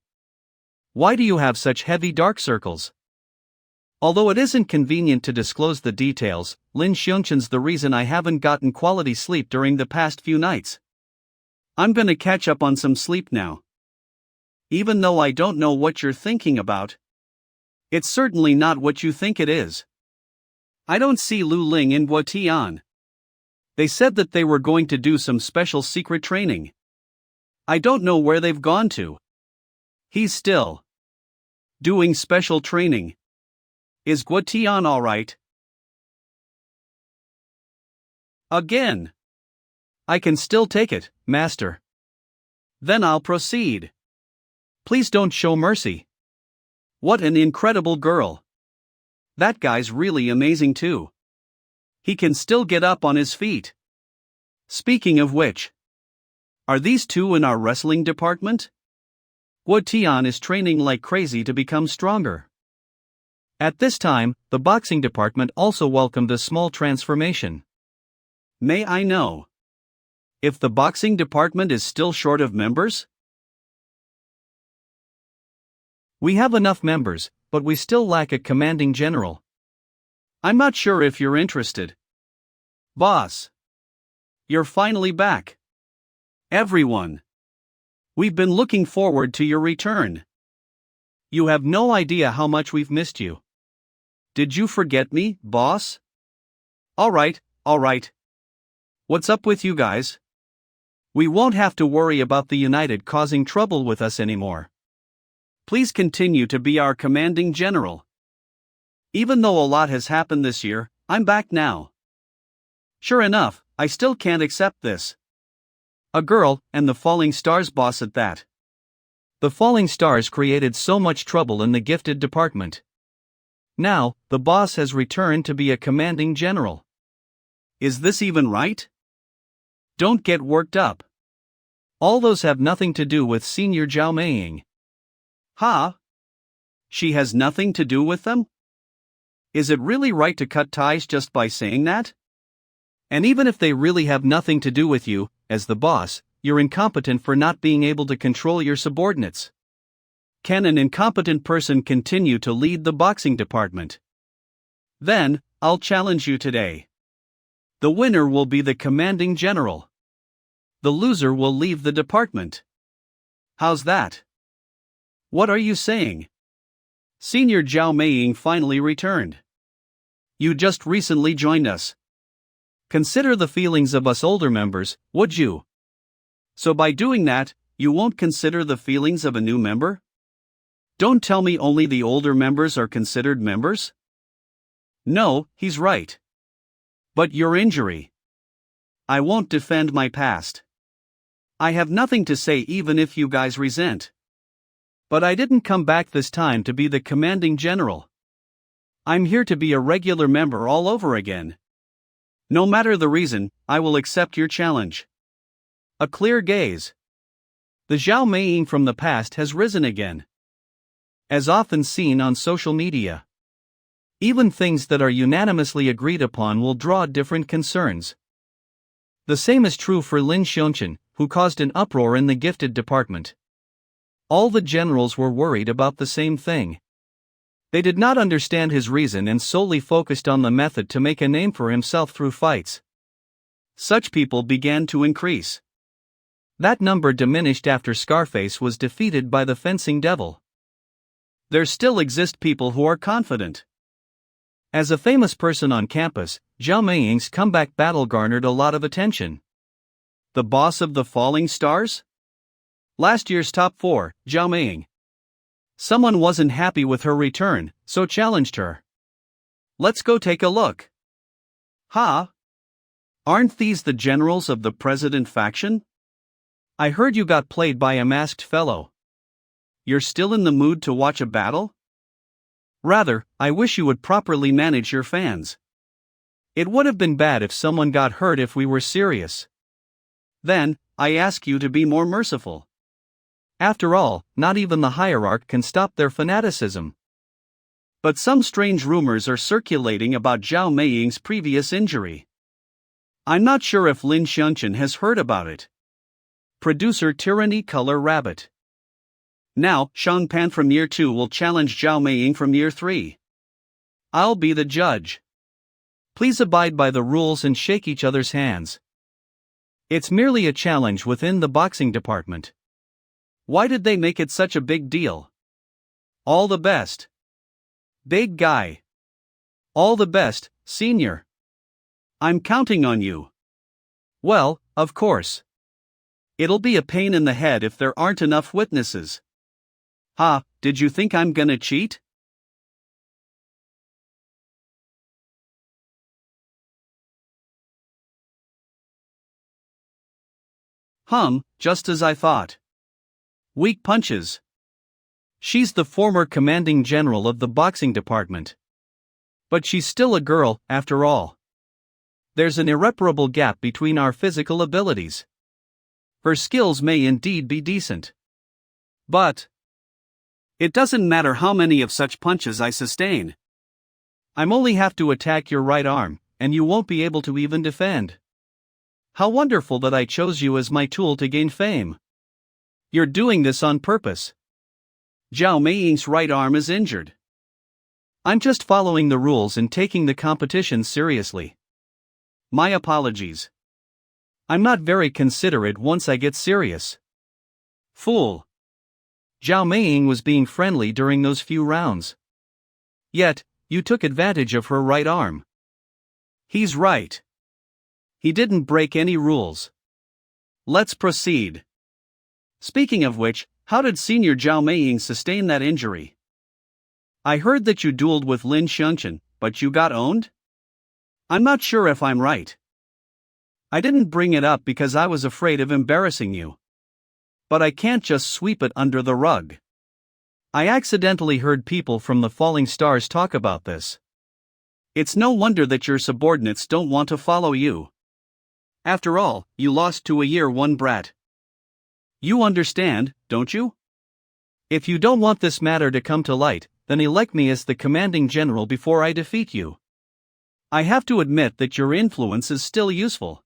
Why do you have such heavy dark circles? Although it isn't convenient to disclose the details, Lin Shan's the reason I haven't gotten quality sleep during the past few nights. I'm gonna catch up on some sleep now. Even though I don't know what you're thinking about. It's certainly not what you think it is. I don't see Lu Ling and Guitian. They said that they were going to do some special secret training. I don't know where they've gone to. He's still doing special training. Is Guitian alright? Again. I can still take it, Master. Then I'll proceed. Please don't show mercy. What an incredible girl. That guy's really amazing too. He can still get up on his feet. Speaking of which, are these two in our wrestling department? Guitian is training like crazy to become stronger. At this time, the boxing department also welcomed a small transformation. May I know if the boxing department is still short of members? We have enough members, but we still lack a commanding general. I'm not sure if you're interested. Boss. You're finally back. Everyone. We've been looking forward to your return. You have no idea how much we've missed you. Did you forget me, boss? Alright. What's up with you guys? We won't have to worry about the United causing trouble with us anymore. Please continue to be our commanding general. Even though a lot has happened this year, I'm back now. Sure enough, I still can't accept this. A girl, and the Falling Stars boss at that. The Falling Stars created so much trouble in the gifted department. Now, the boss has returned to be a commanding general. Is this even right? Don't get worked up. All those have nothing to do with Senior Xiao Maying. Huh? She has nothing to do with them? Is it really right to cut ties just by saying that? And even if they really have nothing to do with you, as the boss, you're incompetent for not being able to control your subordinates. Can an incompetent person continue to lead the boxing department? Then, I'll challenge you today. The winner will be the commanding general. The loser will leave the department. How's that? What are you saying? Senior Xiao Maying finally returned. You just recently joined us. Consider the feelings of us older members, would you? So by doing that, you won't consider the feelings of a new member? Don't tell me only the older members are considered members? No, he's right. But your injury. I won't defend my past. I have nothing to say even if you guys resent. But I didn't come back this time to be the commanding general. I'm here to be a regular member all over again. No matter the reason, I will accept your challenge. A clear gaze. The Xiao Maying from the past has risen again. As often seen on social media. Even things that are unanimously agreed upon will draw different concerns. The same is true for Lin Shan, who caused an uproar in the gifted department. All the generals were worried about the same thing. They did not understand his reason and solely focused on the method to make a name for himself through fights. Such people began to increase. That number diminished after Scarface was defeated by the fencing devil. There still exist people who are confident. As a famous person on campus, Xiao Maying's comeback battle garnered a lot of attention. The boss of the falling stars? Last year's top 4, Xiao Maying. Someone wasn't happy with her return, so challenged her. Let's go take a look. Ha! Aren't these the generals of the president faction? I heard you got played by a masked fellow. You're still in the mood to watch a battle? Rather, I wish you would properly manage your fans. It would have been bad if someone got hurt if we were serious. Then, I ask you to be more merciful. After all, not even the hierarch can stop their fanaticism. But some strange rumors are circulating about Xiao Maying's previous injury. I'm not sure if Lin Shan has heard about it. Producer Tyranny Color Rabbit. Now, Sean Pan from year 2 will challenge Xiao Maying from year 3. I'll be the judge. Please abide by the rules and shake each other's hands. It's merely a challenge within the boxing department. Why did they make it such a big deal? All the best. Big guy. All the best, senior. I'm counting on you. Well, of course. It'll be a pain in the head if there aren't enough witnesses. Ha, did you think I'm gonna cheat? Just as I thought. Weak punches. She's the former commanding general of the boxing department. But she's still a girl, after all. There's an irreparable gap between our physical abilities. Her skills may indeed be decent. But it doesn't matter how many of such punches I sustain. I'm only have to attack your right arm, and you won't be able to even defend. How wonderful that I chose you as my tool to gain fame. You're doing this on purpose. Xiao Maying's right arm is injured. I'm just following the rules and taking the competition seriously. My apologies. I'm not very considerate once I get serious. Fool. Xiao Maying was being friendly during those few rounds. Yet, you took advantage of her right arm. He's right. He didn't break any rules. Let's proceed. Speaking of which, how did Senior Xiao Maying sustain that injury? I heard that you dueled with Lin Shan, but you got owned? I'm not sure if I'm right. I didn't bring it up because I was afraid of embarrassing you. But I can't just sweep it under the rug. I accidentally heard people from the Falling Stars talk about this. It's no wonder that your subordinates don't want to follow you. After all, you lost to a year 1 brat. You understand, don't you? If you don't want this matter to come to light, Then elect me as the commanding general before I defeat you. I have to admit that your influence is still useful.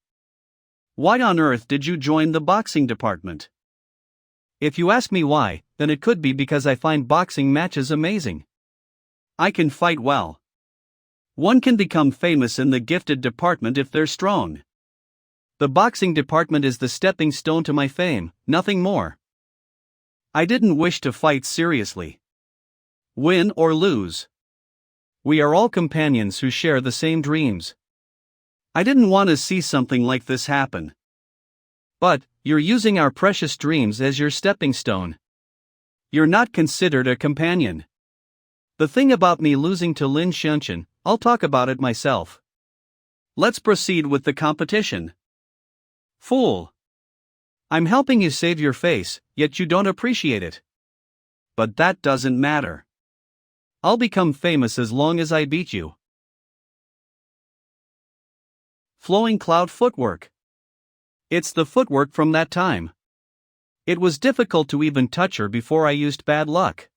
Why on earth did you join the boxing department? If you ask me why, then it could be because I find boxing matches amazing. I can fight well. One can become famous in the gifted department if they're strong. The boxing department is the stepping stone to my fame, nothing more. I didn't wish to fight seriously. Win or lose. We are all companions who share the same dreams. I didn't want to see something like this happen. But, you're using our precious dreams as your stepping stone. You're not considered a companion. The thing about me losing to Lin Shan, I'll talk about it myself. Let's proceed with the competition. Fool. I'm helping you save your face, yet you don't appreciate it. But that doesn't matter. I'll become famous as long as I beat you. Flowing cloud footwork. It's the footwork from that time. It was difficult to even touch her before I used bad luck.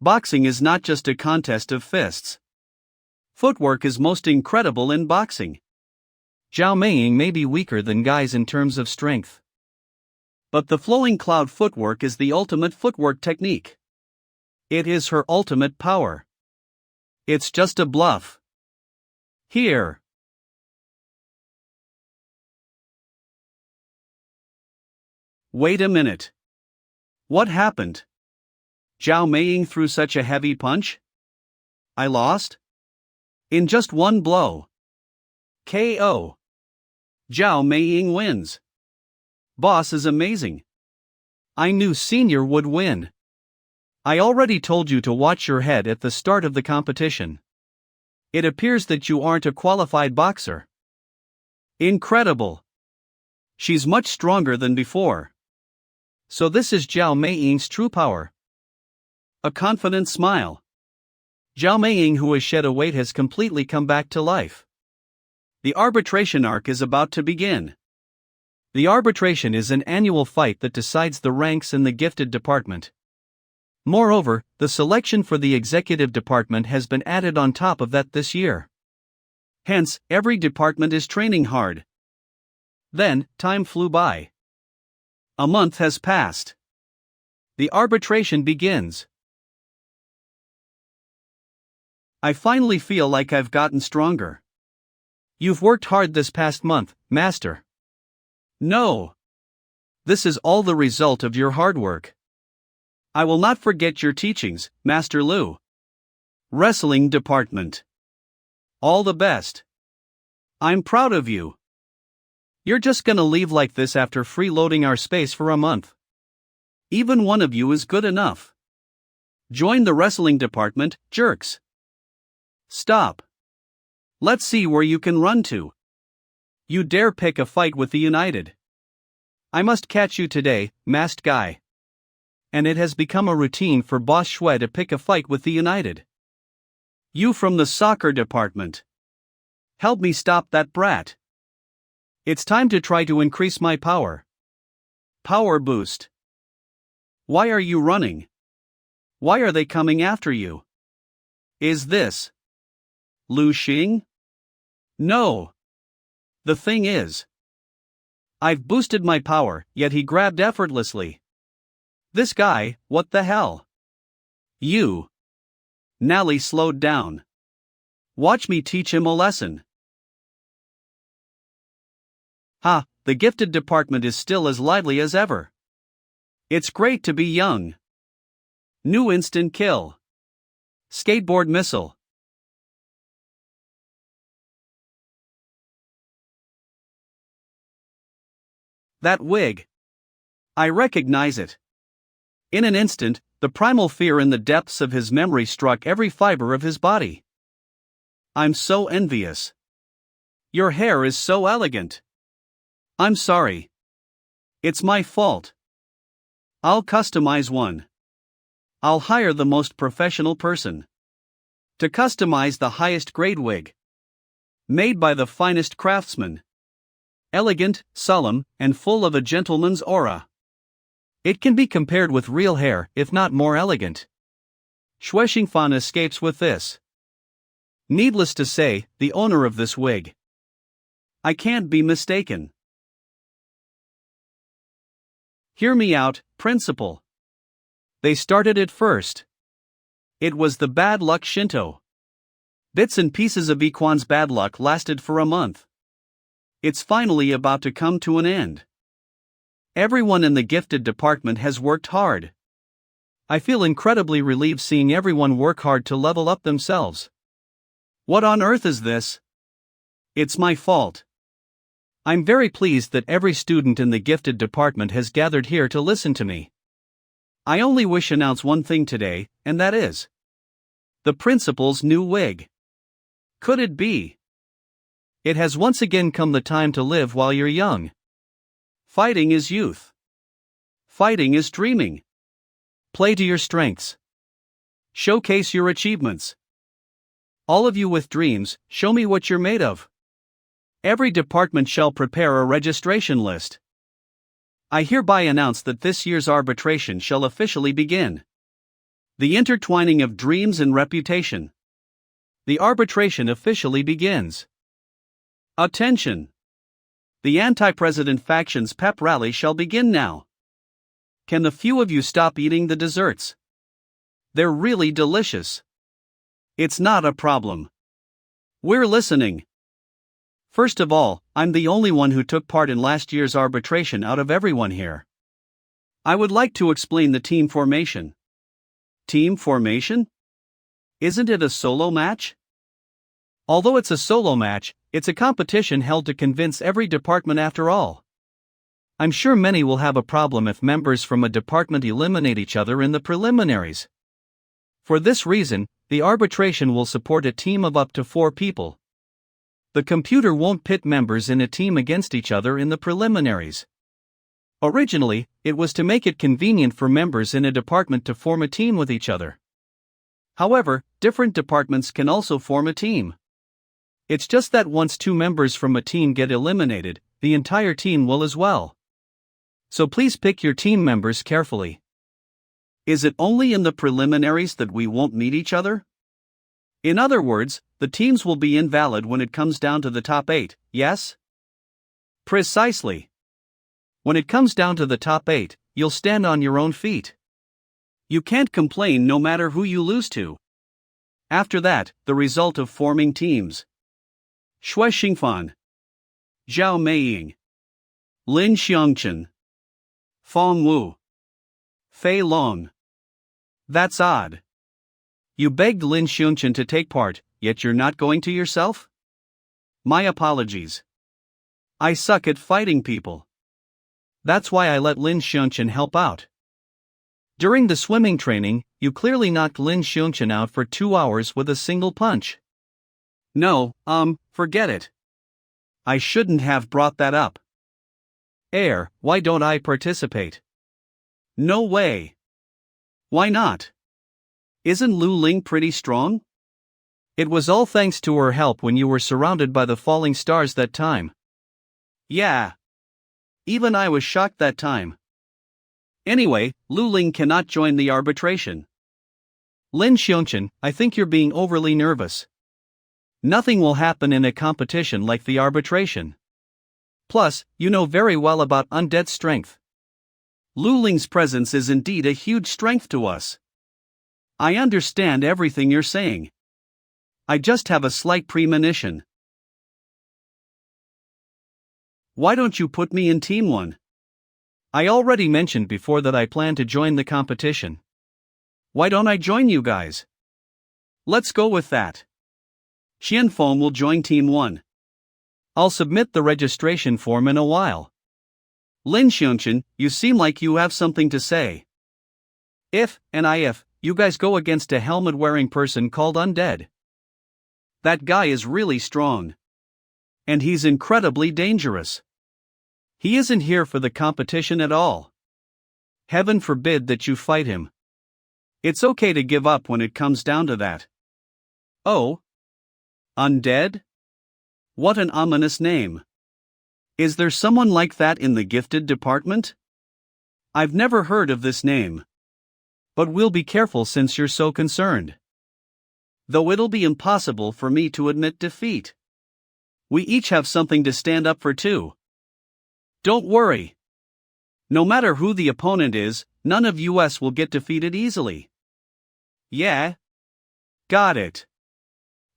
Boxing is not just a contest of fists. Footwork is most incredible in boxing. Xiao Maying may be weaker than guys in terms of strength. But the flowing cloud footwork is the ultimate footwork technique. It is her ultimate power. It's just a bluff. Here. Wait a minute. What happened? Xiao Maying threw such a heavy punch? I lost? In just one blow. KO. Xiao Maying wins. Boss is amazing. I knew Senior would win. I already told you to watch your head at the start of the competition. It appears that you aren't a qualified boxer. Incredible. She's much stronger than before. So this is Xiao Maying's true power. A confident smile. Xiao Maying, who has shed a weight, has completely come back to life. The arbitration arc is about to begin. The arbitration is an annual fight that decides the ranks in the gifted department. Moreover, the selection for the executive department has been added on top of that this year. Hence, every department is training hard. Then, time flew by. A month has passed. The arbitration begins. I finally feel like I've gotten stronger. You've worked hard this past month, Master. No. This is all the result of your hard work. I will not forget your teachings, Master Lu. Wrestling Department. All the best. I'm proud of you. You're just gonna leave like this after freeloading our space for a month. Even one of you is good enough. Join the Wrestling Department, jerks. Stop. Let's see where you can run to. You dare pick a fight with the United. I must catch you today, masked guy. And it has become a routine for Boss Shui to pick a fight with the United. You from the soccer department. Help me stop that brat. It's time to try to increase my power. Power boost. Why are you running? Why are they coming after you? Is this Lu Xing? No. The thing is, I've boosted my power, yet he grabbed effortlessly. This guy, what the hell? You. Nally slowed down. Watch me teach him a lesson. Ha, the gifted department is still as lively as ever. It's great to be young. New instant kill. Skateboard missile. That wig. I recognize it. In an instant, the primal fear in the depths of his memory struck every fiber of his body. I'm so envious. Your hair is so elegant. I'm sorry. It's my fault. I'll customize one. I'll hire the most professional person to customize the highest grade wig. Made by the finest craftsman. Elegant, solemn, and full of a gentleman's aura. It can be compared with real hair, if not more elegant. Shui Xingfan escapes with this. Needless to say, the owner of this wig. I can't be mistaken. Hear me out, principal. They started it first. It was the bad luck Shinto. Bits and pieces of Equan's bad luck lasted for a month. It's finally about to come to an end. Everyone in the gifted department has worked hard. I feel incredibly relieved seeing everyone work hard to level up themselves. What on earth is this? It's my fault. I'm very pleased that every student in the gifted department has gathered here to listen to me. I only wish to announce one thing today, and that is the principal's new wig. Could it be? It has once again come the time to live while you're young. Fighting is youth. Fighting is dreaming. Play to your strengths. Showcase your achievements. All of you with dreams, show me what you're made of. Every department shall prepare a registration list. I hereby announce that this year's arbitration shall officially begin. The intertwining of dreams and reputation. The arbitration officially begins. Attention! The anti-president faction's pep rally shall begin now. Can the few of you stop eating the desserts? They're really delicious. It's not a problem. We're listening. First of all, I'm the only one who took part in last year's arbitration out of everyone here. I would like to explain the team formation. Team formation? Isn't it a solo match? Although it's a solo match, it's a competition held to convince every department after all. I'm sure many will have a problem if members from a department eliminate each other in the preliminaries. For this reason, the arbitration will support a team of up to 4 people. The computer won't pit members in a team against each other in the preliminaries. Originally, it was to make it convenient for members in a department to form a team with each other. However, different departments can also form a team. It's just that once 2 members from a team get eliminated, the entire team will as well. So please pick your team members carefully. Is it only in the preliminaries that we won't meet each other? In other words, the teams will be invalid when it comes down to the top 8, yes? Precisely. When it comes down to the top 8, you'll stand on your own feet. You can't complain no matter who you lose to. After that, the result of forming teams. Shui Xingfan, Xiao Maying, Lin Shan, Feng Wu, Fei Long. That's odd. You begged Lin Shan to take part, yet you're not going to yourself? My apologies. I suck at fighting people. That's why I let Lin Shan help out. During the swimming training, you clearly knocked Lin Shan out for 2 hours with a single punch. No, forget it. I shouldn't have brought that up. Why don't I participate? No way. Why not? Isn't Lu Ling pretty strong? It was all thanks to her help when you were surrounded by the falling stars that time. Yeah. Even I was shocked that time. Anyway, Lu Ling cannot join the arbitration. Lin Shan, I think you're being overly nervous. Nothing will happen in a competition like the arbitration. Plus, you know very well about undead strength. Lu Ling's presence is indeed a huge strength to us. I understand everything you're saying. I just have a slight premonition. Why don't you put me in Team 1? I already mentioned before that I plan to join the competition. Why don't I join you guys? Let's go with that. Xianfeng will join Team 1. I'll submit the registration form in a while. Lin Shan, you seem like you have something to say. If you guys go against a helmet-wearing person called Undead. That guy is really strong. And he's incredibly dangerous. He isn't here for the competition at all. Heaven forbid that you fight him. It's okay to give up when it comes down to that. Oh? Undead? What an ominous name. Is there someone like that in the gifted department? I've never heard of this name. But we'll be careful since you're so concerned. Though it'll be impossible for me to admit defeat. We each have something to stand up for too. Don't worry. No matter who the opponent is, none of us will get defeated easily. Yeah? Got it.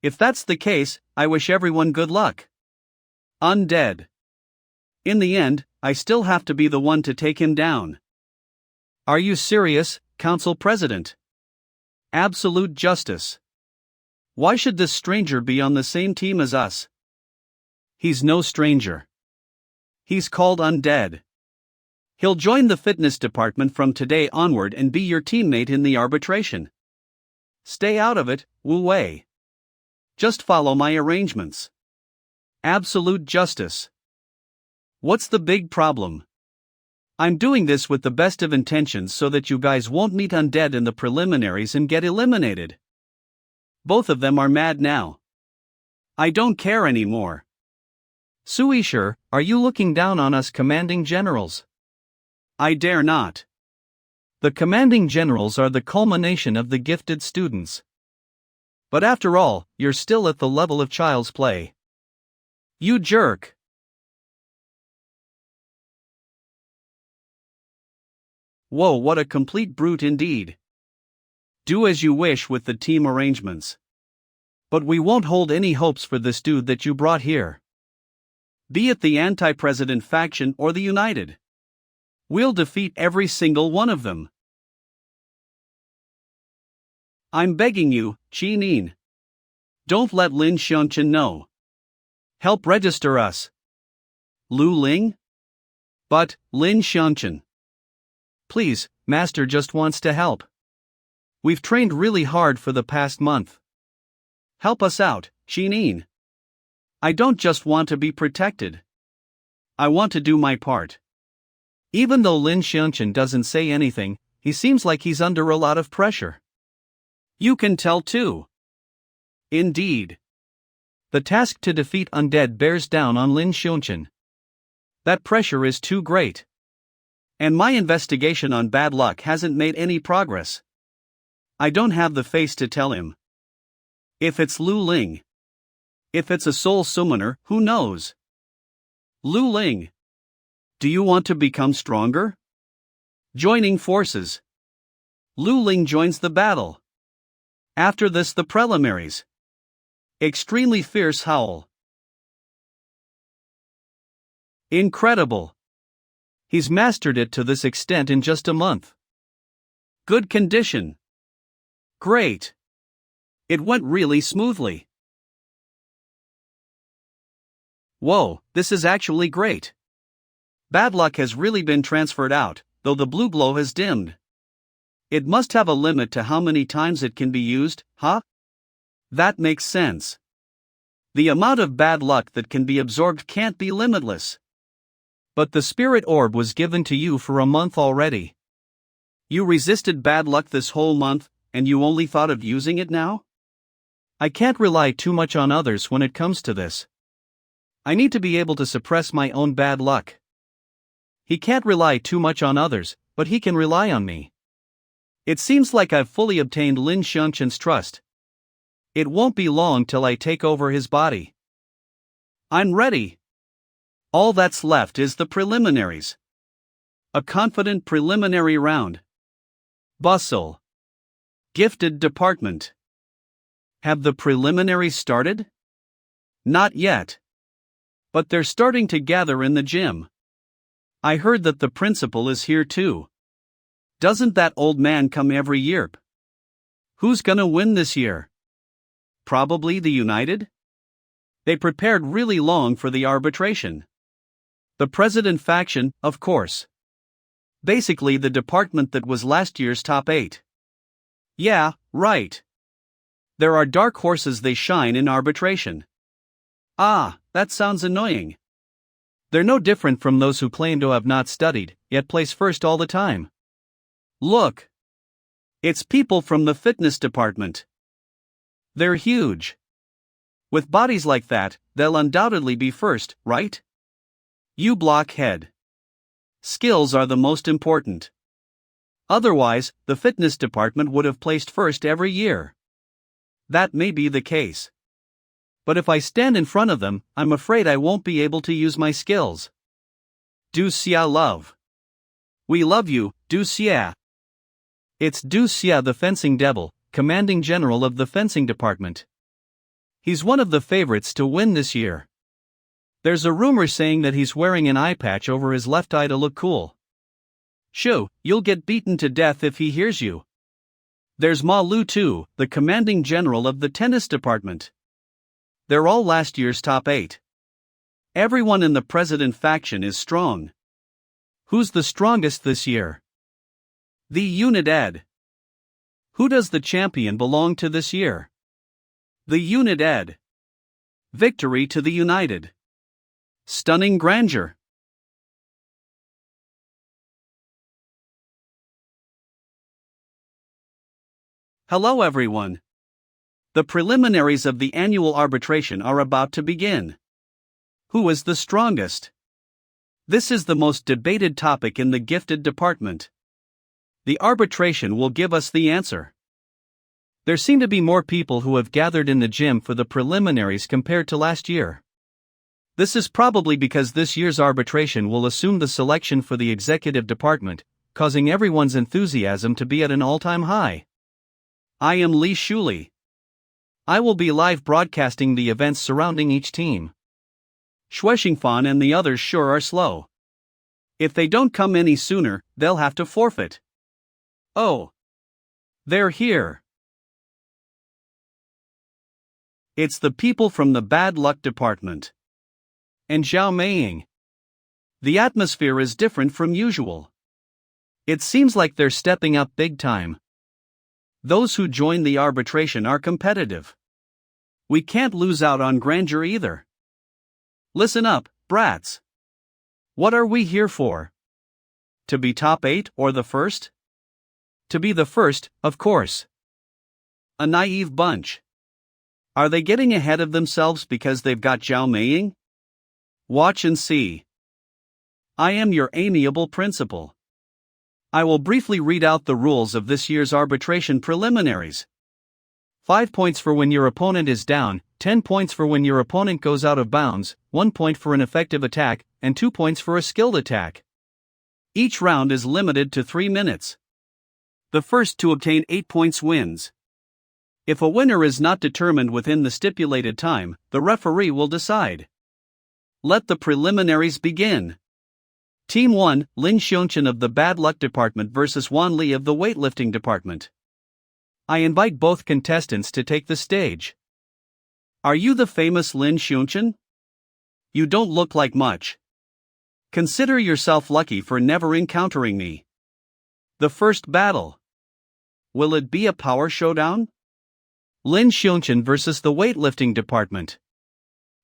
If that's the case, I wish everyone good luck. Undead. In the end, I still have to be the one to take him down. Are you serious, Council President? Absolute justice. Why should this stranger be on the same team as us? He's no stranger. He's called Undead. He'll join the fitness department from today onward and be your teammate in the arbitration. Stay out of it, Wu Wei. Just follow my arrangements. Absolute justice. What's the big problem? I'm doing this with the best of intentions so that you guys won't meet Undead in the preliminaries and get eliminated. Both of them are mad now. I don't care anymore. Suishir, are you looking down on us commanding generals? I dare not. The commanding generals are the culmination of the gifted students. But after all, you're still at the level of child's play. You jerk. Whoa, what a complete brute indeed. Do as you wish with the team arrangements. But we won't hold any hopes for this dude that you brought here. Be it the anti-president faction or the United. We'll defeat every single one of them. I'm begging you, Chi-nin. Don't let Lin Shan know. Help register us. Lu Ling? But, Lin Shan. Please, Master just wants to help. We've trained really hard for the past month. Help us out, Chi-nin. I don't just want to be protected. I want to do my part. Even though Lin Shan doesn't say anything, he seems like he's under a lot of pressure. You can tell too. Indeed. The task to defeat Undead bears down on Lin Shan. That pressure is too great. And my investigation on bad luck hasn't made any progress. I don't have the face to tell him. If it's Lu Ling. If it's a soul summoner, who knows? Lu Ling. Do you want to become stronger? Joining forces. Lu Ling joins the battle. After this, the preliminaries. Extremely fierce howl. Incredible. He's mastered it to this extent in just a month. Good condition. Great. It went really smoothly. Whoa, this is actually great. Bad luck has really been transferred out, though the blue glow has dimmed. It must have a limit to how many times it can be used, huh? That makes sense. The amount of bad luck that can be absorbed can't be limitless. But the spirit orb was given to you for a month already. You resisted bad luck this whole month, and you only thought of using it now? I can't rely too much on others when it comes to this. I need to be able to suppress my own bad luck. He can't rely too much on others, but he can rely on me. It seems like I've fully obtained Lin Shan's trust. It won't be long till I take over his body. I'm ready. All that's left is the preliminaries. A confident preliminary round. Bustle. Gifted department. Have the preliminaries started? Not yet. But they're starting to gather in the gym. I heard that the principal is here too. Doesn't that old man come every year? Who's gonna win this year? Probably the United? They prepared really long for the arbitration. The president faction, of course. Basically the department that was last year's top 8. Yeah, right. There are dark horses, they shine in arbitration. Ah, that sounds annoying. They're no different from those who claim to have not studied, yet place first all the time. Look. It's people from the fitness department. They're huge. With bodies like that, they'll undoubtedly be first, right? You blockhead. Skills are the most important. Otherwise, the fitness department would have placed first every year. That may be the case. But if I stand in front of them, I'm afraid I won't be able to use my skills. Du Xia love. We love you, Du Xia. It's Du Xia, the fencing devil, commanding general of the fencing department. He's one of the favorites to win this year. There's a rumor saying that he's wearing an eye patch over his left eye to look cool. Shoo, you'll get beaten to death if he hears you. There's Ma Lu too, the commanding general of the tennis department. They're all last year's top 8. Everyone in the president faction is strong. Who's the strongest this year? The Unit Ed. Who does the champion belong to this year? The Unit Ed. Victory to the United. Stunning grandeur. Hello everyone. The preliminaries of the annual arbitration are about to begin. Who is the strongest? This is the most debated topic in the gifted department. The arbitration will give us the answer. There seem to be more people who have gathered in the gym for the preliminaries compared to last year. This is probably because this year's arbitration will assume the selection for the executive department, causing everyone's enthusiasm to be at an all-time high. I am Li Shuli. I will be live broadcasting the events surrounding each team. Shuexingfan and the others sure are slow. If they don't come any sooner, they'll have to forfeit. Oh. They're here. It's the people from the bad luck department. And Xiao Maying. The atmosphere is different from usual. It seems like they're stepping up big time. Those who join the arbitration are competitive. We can't lose out on grandeur either. Listen up, brats. What are we here for? To be top 8 or the first? To be the first, of course. A naive bunch. Are they getting ahead of themselves because they've got Xiao Maying? Watch and see. I am your amiable principal. I will briefly read out the rules of this year's arbitration preliminaries. 5 points for when your opponent is down, 10 points for when your opponent goes out of bounds, 1 point for an effective attack, and 2 points for a skilled attack. Each round is limited to 3 minutes. The first to obtain 8 points wins. If a winner is not determined within the stipulated time, the referee will decide. Let the preliminaries begin. Team 1, Lin Shan of the Bad Luck Department versus Wan Li of the Weightlifting Department. I invite both contestants to take the stage. Are you the famous Lin Shan? You don't look like much. Consider yourself lucky for never encountering me. The first battle. Will it be a power showdown? Lin Shan versus the Weightlifting Department.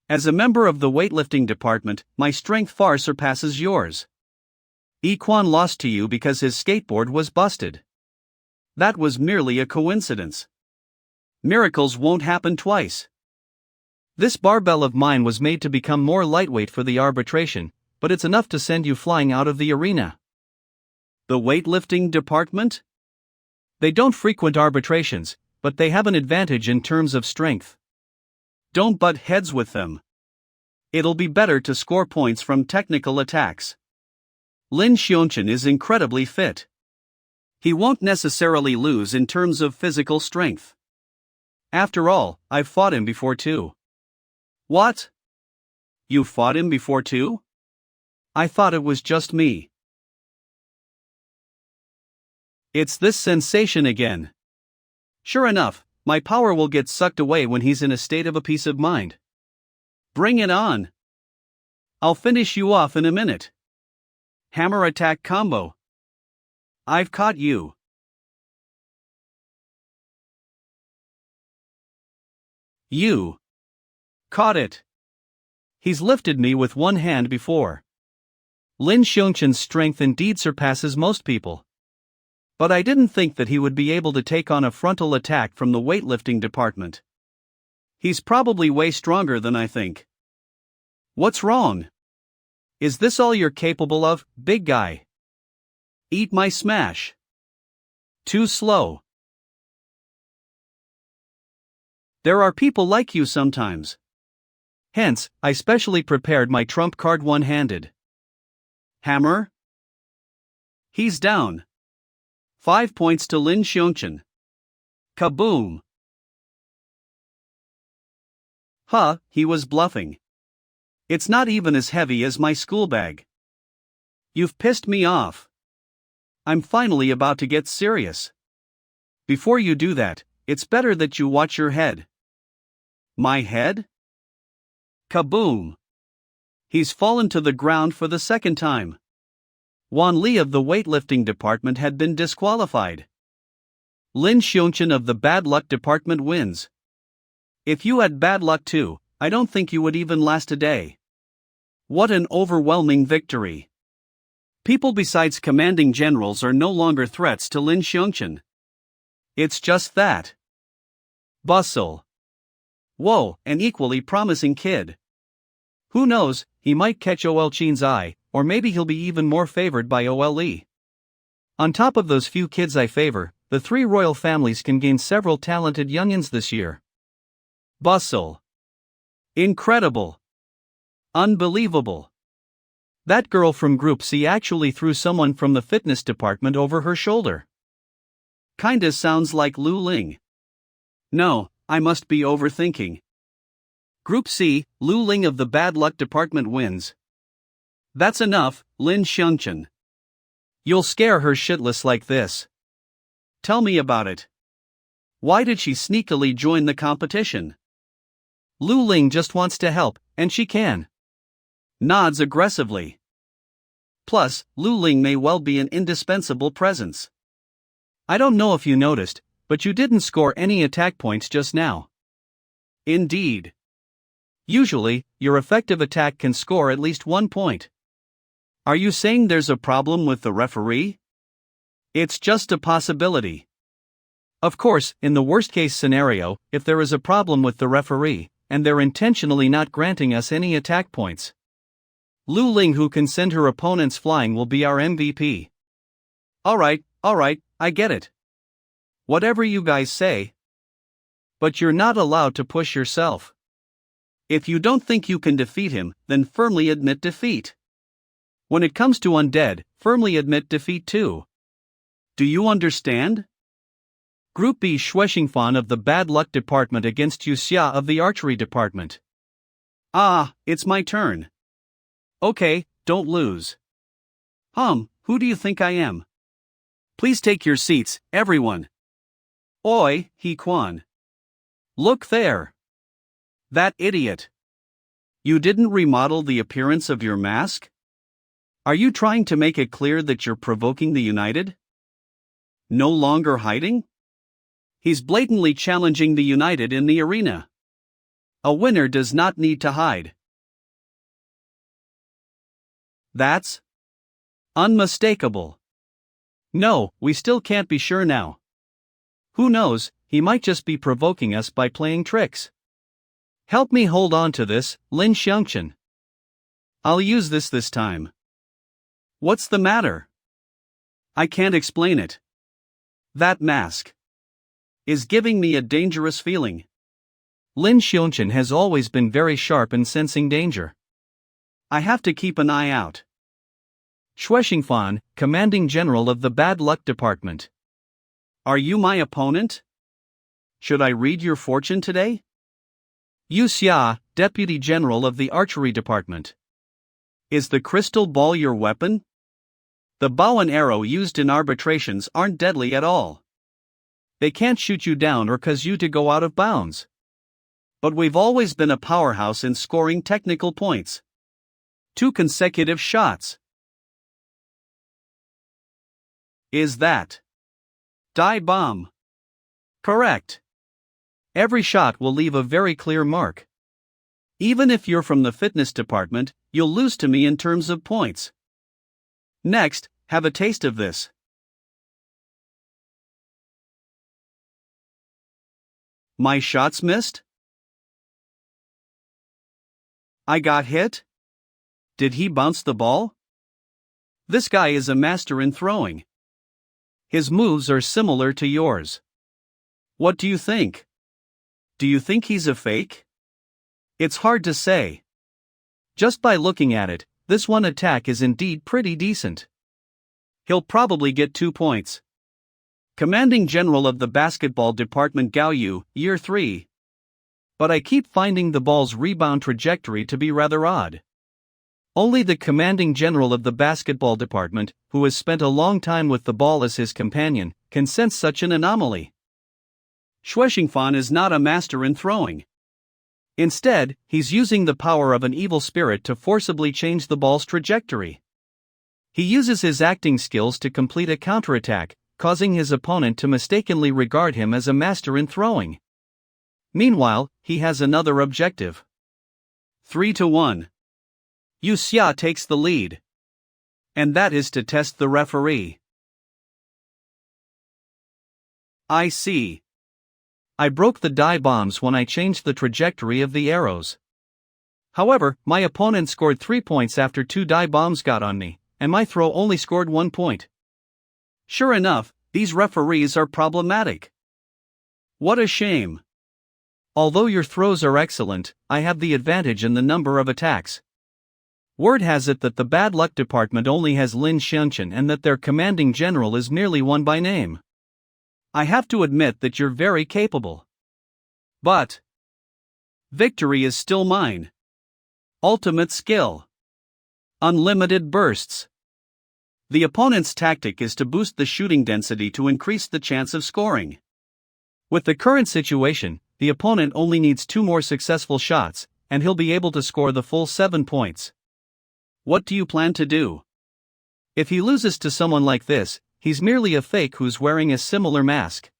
As a member of the Weightlifting Department, my strength far surpasses yours. Equan lost to you because his skateboard was busted. That was merely a coincidence. Miracles won't happen twice. This barbell of mine was made to become more lightweight for the arbitration, but it's enough to send you flying out of the arena. The Weightlifting Department? They don't frequent arbitrations, but they have an advantage in terms of strength. Don't butt heads with them. It'll be better to score points from technical attacks. Lin Shan is incredibly fit. He won't necessarily lose in terms of physical strength. After all, I've fought him before too. What? You fought him before too? I thought it was just me. It's this sensation again. Sure enough, my power will get sucked away when he's in a state of a peace of mind. Bring it on. I'll finish you off in a minute. Hammer attack combo. I've caught you. You. Caught it. He's lifted me with one hand before. Lin Shan's strength indeed surpasses most people. But I didn't think that he would be able to take on a frontal attack from the weightlifting department. He's probably way stronger than I think. What's wrong? Is this all you're capable of, big guy? Eat my smash. Too slow. There are people like you sometimes. Hence, I specially prepared my trump card one-handed. Hammer? He's down. 5 points to Lin Shan. Kaboom! Huh, he was bluffing. It's not even as heavy as my school bag. You've pissed me off. I'm finally about to get serious. Before you do that, it's better that you watch your head. My head? Kaboom! He's fallen to the ground for the second time. Wan Li of the weightlifting department had been disqualified. Lin Shan of the bad luck department wins. If you had bad luck too, I don't think you would even last a day. What an overwhelming victory. People besides commanding generals are no longer threats to Lin Shan. It's just that. Bustle. Whoa, an equally promising kid. Who knows, he might catch Ol Chin's eye, or maybe he'll be even more favored by Ole. On top of those few kids I favor, the 3 royal families can gain several talented youngins this year. Bustle. Incredible. Unbelievable. That girl from Group C actually threw someone from the fitness department over her shoulder. Kinda sounds like Lu Ling. No, I must be overthinking. Group C, Lu Ling of the bad luck department wins. That's enough, Lin Shan. You'll scare her shitless like this. Tell me about it. Why did she sneakily join the competition? Lu Ling just wants to help, and she can. Nods aggressively. Plus, Lu Ling may well be an indispensable presence. I don't know if you noticed, but you didn't score any attack points just now. Indeed. Usually, your effective attack can score at least 1 point. Are you saying there's a problem with the referee? It's just a possibility. Of course, in the worst-case scenario, if there is a problem with the referee, and they're intentionally not granting us any attack points, Lu Ling, who can send her opponents flying, will be our MVP. Alright, I get it. Whatever you guys say. But you're not allowed to push yourself. If you don't think you can defeat him, then firmly admit defeat. When it comes to undead, firmly admit defeat too. Do you understand? Group B, Shuexingfan of the bad luck department against Yu Xia of the archery department. Ah, it's my turn. Okay, don't lose. Who do you think I am? Please take your seats, everyone. Oi, He Quan. Look there. That idiot. You didn't remodel the appearance of your mask? Are you trying to make it clear that you're provoking the United? No longer hiding? He's blatantly challenging the United in the arena. A winner does not need to hide. That's unmistakable. No, we still can't be sure now. Who knows, he might just be provoking us by playing tricks. Help me hold on to this, Lin Shan. I'll use this time. What's the matter? I can't explain it. That mask is giving me a dangerous feeling. Lin Shan has always been very sharp in sensing danger. I have to keep an eye out. Shuexingfan, commanding general of the bad luck department. Are you my opponent? Should I read your fortune today? Yu Xia, deputy general of the archery department. Is the crystal ball your weapon? The bow and arrow used in arbitrations aren't deadly at all. They can't shoot you down or cause you to go out of bounds. But we've always been a powerhouse in scoring technical points. 2 consecutive shots. Is that die bomb? Correct. Every shot will leave a very clear mark. Even if you're from the fitness department, you'll lose to me in terms of points. Next, have a taste of this. My shots missed? I got hit? Did he bounce the ball? This guy is a master in throwing. His moves are similar to yours. What do you think? Do you think he's a fake? It's hard to say. Just by looking at it, this one attack is indeed pretty decent. He'll probably get 2 points. Commanding General of the Basketball Department Gao Yu, Year 3. But I keep finding the ball's rebound trajectory to be rather odd. Only the Commanding General of the Basketball Department, who has spent a long time with the ball as his companion, can sense such an anomaly. Shui Xingfan is not a master in throwing. Instead, he's using the power of an evil spirit to forcibly change the ball's trajectory. He uses his acting skills to complete a counterattack, causing his opponent to mistakenly regard him as a master in throwing. Meanwhile, he has another objective. 3-1. Yu Xia takes the lead. And that is to test the referee. I see. I broke the die bombs when I changed the trajectory of the arrows. However, my opponent scored 3 points after 2 die bombs got on me, and my throw only scored 1 point. Sure enough, these referees are problematic. What a shame. Although your throws are excellent, I have the advantage in the number of attacks. Word has it that the bad luck department only has Lin Shan and that their commanding general is merely one by name. I have to admit that you're very capable. But victory is still mine. Ultimate skill. Unlimited bursts. The opponent's tactic is to boost the shooting density to increase the chance of scoring. With the current situation, the opponent only needs 2 more successful shots, and he'll be able to score the full 7 points. What do you plan to do? If he loses to someone like this, he's merely a fake who's wearing a similar mask.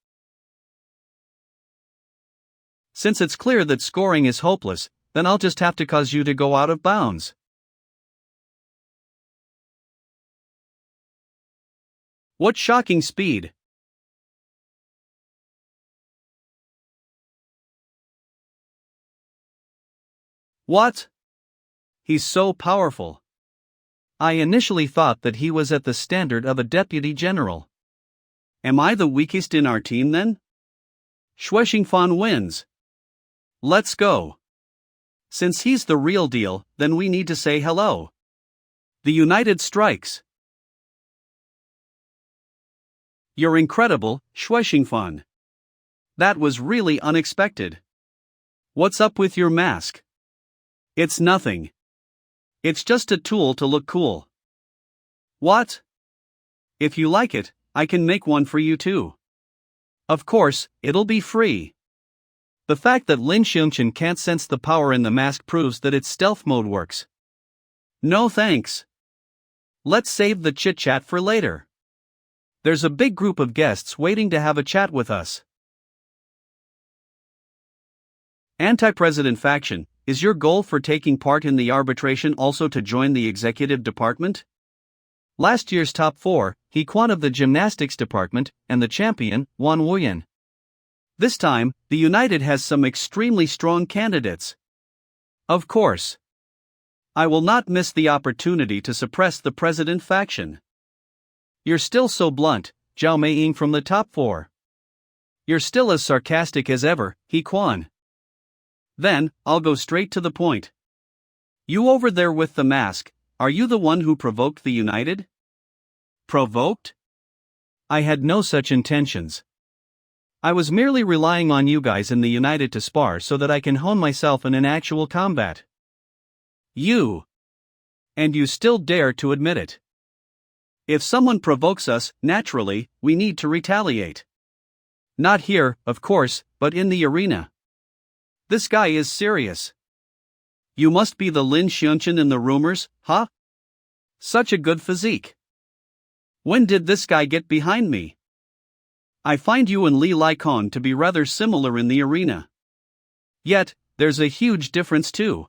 Since it's clear that scoring is hopeless, then I'll just have to cause you to go out of bounds. What shocking speed! What? He's so powerful. I initially thought that he was at the standard of a deputy general. Am I the weakest in our team then? Shui Xingfan wins. Let's go. Since he's the real deal, then we need to say hello. The United strikes. You're incredible, Shui Xingfan. That was really unexpected. What's up with your mask? It's nothing. It's just a tool to look cool. What? If you like it, I can make one for you too. Of course, it'll be free. The fact that Lin Shan can't sense the power in the mask proves that its stealth mode works. No thanks. Let's save the chit-chat for later. There's a big group of guests waiting to have a chat with us. Anti-President faction, is your goal for taking part in the arbitration also to join the executive department? Last year's top 4, he Quan of the gymnastics department, and the champion, Wan Wuyan. This time, the United has some extremely strong candidates. Of course. I will not miss the opportunity to suppress the president faction. You're still so blunt, Xiao Maying from the top 4. You're still as sarcastic as ever, he Quan. Then, I'll go straight to the point. You over there with the mask, are you the one who provoked the United? Provoked? I had no such intentions. I was merely relying on you guys in the United to spar so that I can hone myself in an actual combat. You. And you still dare to admit it. If someone provokes us, naturally, we need to retaliate. Not here, of course, but in the arena. This guy is serious. You must be the Lin Shan in the rumors, huh? Such a good physique. When did this guy get behind me? I find you and Li Laikon to be rather similar in the arena. Yet, there's a huge difference too.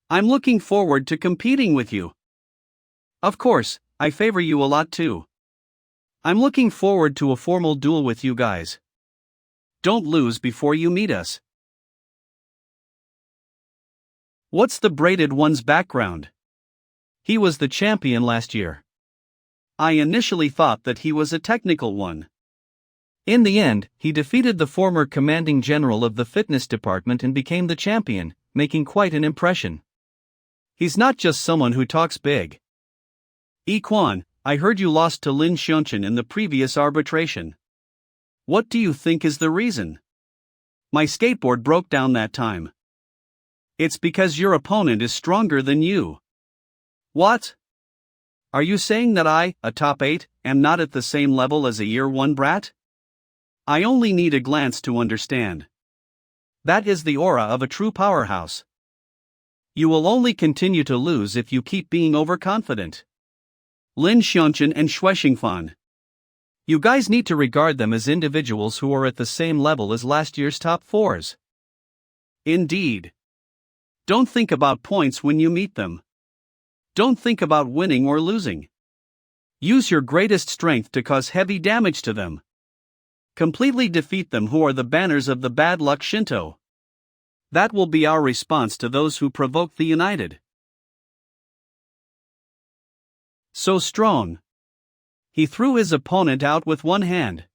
I'm looking forward to competing with you. Of course, I favor you a lot too. I'm looking forward to a formal duel with you guys. Don't lose before you meet us. What's the braided one's background? He was the champion last year. I initially thought that he was a technical one. In the end, he defeated the former commanding general of the fitness department and became the champion, making quite an impression. He's not just someone who talks big. Quan, I heard you lost to Lin Shan in the previous arbitration. What do you think is the reason? My skateboard broke down that time. It's because your opponent is stronger than you. What? Are you saying that I, a top 8, am not at the same level as a year 1 brat? I only need a glance to understand. That is the aura of a true powerhouse. You will only continue to lose if you keep being overconfident. Lin Shan and Shui Xingfan. You guys need to regard them as individuals who are at the same level as last year's top 4s. Indeed. Don't think about points when you meet them. Don't think about winning or losing. Use your greatest strength to cause heavy damage to them. Completely defeat them who are the banners of the bad luck Shinto. That will be our response to those who provoke the united. So strong. He threw his opponent out with one hand.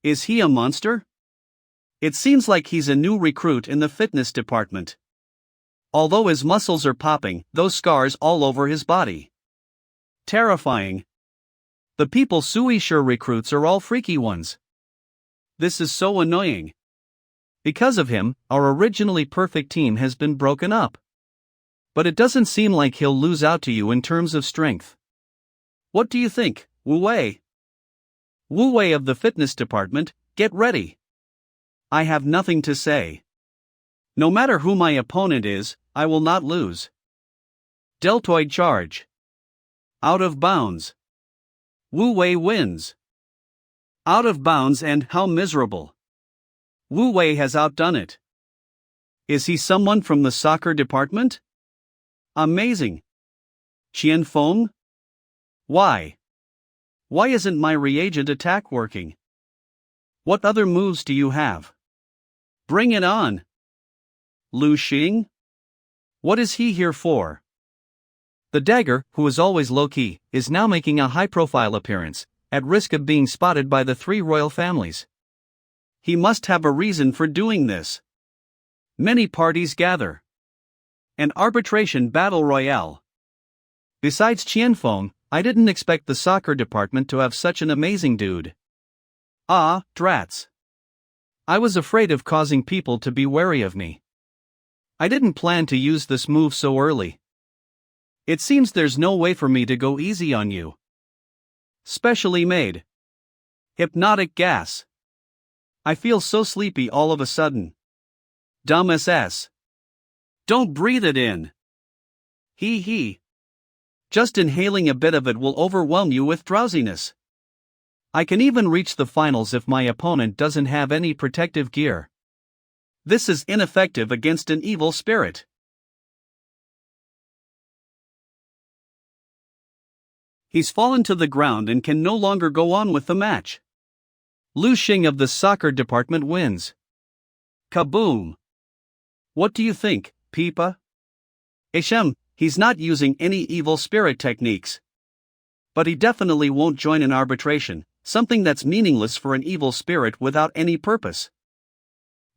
Is he a monster? It seems like he's a new recruit in the fitness department. Although his muscles are popping, those scars all over his body. Terrifying. The people Sui sure recruits are all freaky ones. This is so annoying. Because of him, our originally perfect team has been broken up. But it doesn't seem like he'll lose out to you in terms of strength. What do you think, Wu Wei? Wu Wei of the fitness department, get ready. I have nothing to say. No matter who my opponent is, I will not lose. Deltoid charge. Out of bounds. Wu Wei wins. Out of bounds, and how miserable. Wu Wei has outdone it. Is he someone from the soccer department? Amazing. Qian Feng? Why? Why isn't my reagent attack working? What other moves do you have? Bring it on. Lu Xing? What is he here for? The dagger, who is always low-key, is now making a high-profile appearance, at risk of being spotted by the 3 royal families. He must have a reason for doing this. Many parties gather. An arbitration battle royale. Besides Qianfeng, I didn't expect the soccer department to have such an amazing dude. Ah, drats. I was afraid of causing people to be wary of me. I didn't plan to use this move so early. It seems there's no way for me to go easy on you. Specially made. Hypnotic gas. I feel so sleepy all of a sudden. Dumb SS. Don't breathe it in. Hee. Just inhaling a bit of it will overwhelm you with drowsiness. I can even reach the finals if my opponent doesn't have any protective gear. This is ineffective against an evil spirit. He's fallen to the ground and can no longer go on with the match. Lu Xing of the soccer department wins. Kaboom! What do you think, Peipa? He's not using any evil spirit techniques. But he definitely won't join an arbitration, something that's meaningless for an evil spirit without any purpose.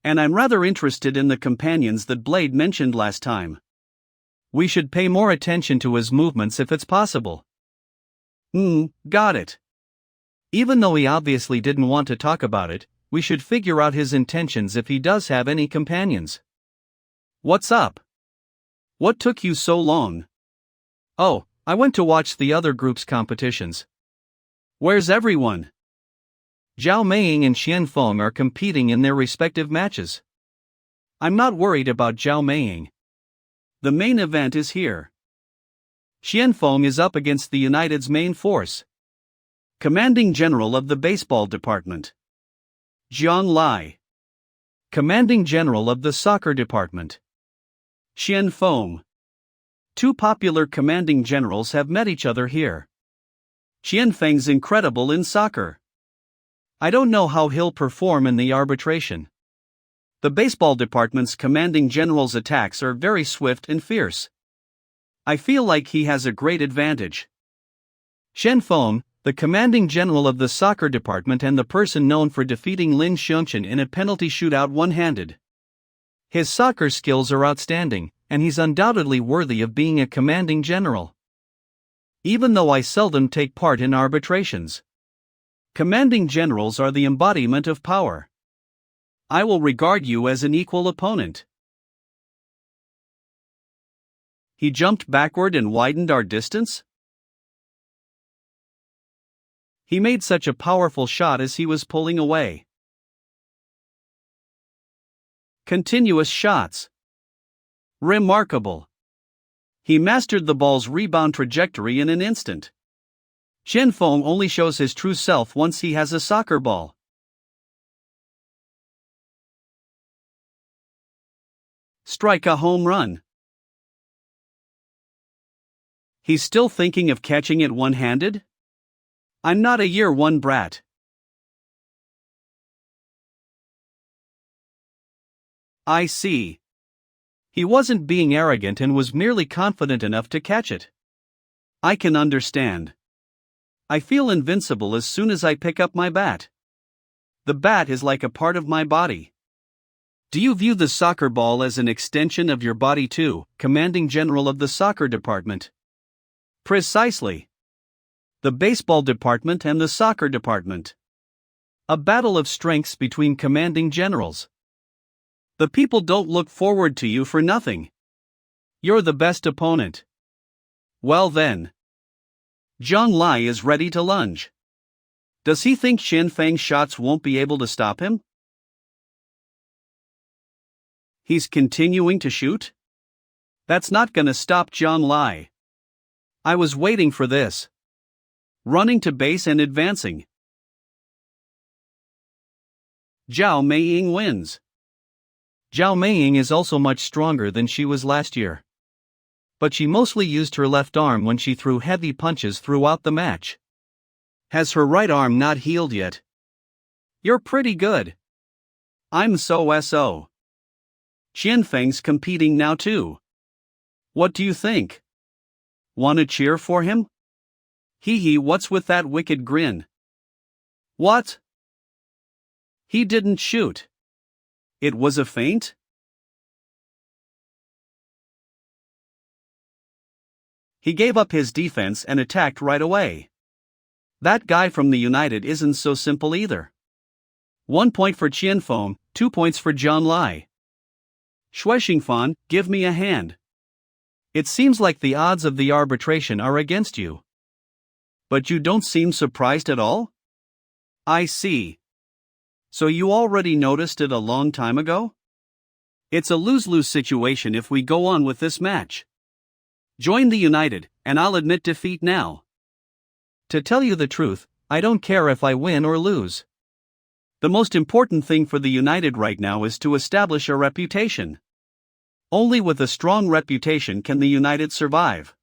And I'm rather interested in the companions that Blade mentioned last time. We should pay more attention to his movements if it's possible. Got it. Even though he obviously didn't want to talk about it, we should figure out his intentions if he does have any companions. What's up? What took you so long? Oh, I went to watch the other group's competitions. Where's everyone? Xiao Maying and Xianfeng are competing in their respective matches. I'm not worried about Xiao Maying. The main event is here. Xianfeng is up against the United's main force. Commanding General of the Baseball Department. Jiang Lai. Commanding General of the Soccer Department. Xianfeng. 2 popular commanding generals have met each other here. Xianfeng's incredible in soccer. I don't know how he'll perform in the arbitration. The baseball department's commanding general's attacks are very swift and fierce. I feel like he has a great advantage. Shen Feng, the commanding general of the soccer department and the person known for defeating Lin Shan in a penalty shootout one-handed. His soccer skills are outstanding, and he's undoubtedly worthy of being a commanding general. Even though I seldom take part in arbitrations, commanding generals are the embodiment of power. I will regard you as an equal opponent. He jumped backward and widened our distance? He made such a powerful shot as he was pulling away. Continuous shots. Remarkable. He mastered the ball's rebound trajectory in an instant. Shen Feng only shows his true self once he has a soccer ball. Strike a home run. He's still thinking of catching it one-handed? I'm not a year one brat. I see. He wasn't being arrogant and was merely confident enough to catch it. I can understand. I feel invincible as soon as I pick up my bat. The bat is like a part of my body. Do you view the soccer ball as an extension of your body too, commanding general of the soccer department? Precisely. The baseball department and the soccer department. A battle of strengths between commanding generals. The people don't look forward to you for nothing. You're the best opponent. Well then. Zhang Lai is ready to lunge. Does he think Shen Feng's shots won't be able to stop him? He's continuing to shoot? That's not gonna stop Zhang Lai. I was waiting for this. Running to base and advancing. Xiao Maying wins. Xiao Maying is also much stronger than she was last year. But she mostly used her left arm when she threw heavy punches throughout the match. Has her right arm not healed yet? You're pretty good. I'm so. Shen Feng's competing now too. What do you think? Wanna cheer for him? Hee, what's with that wicked grin? What? He didn't shoot. It was a feint? He gave up his defense and attacked right away. That guy from the United isn't so simple either. 1 point for Qian Feng, 2 points for Zhang Lai. Shui Xingfan, give me a hand. It seems like the odds of the arbitration are against you. But you don't seem surprised at all? I see. So you already noticed it a long time ago? It's a lose-lose situation if we go on with this match. Join the United, and I'll admit defeat now. To tell you the truth, I don't care if I win or lose. The most important thing for the United right now is to establish a reputation. Only with a strong reputation can the United survive.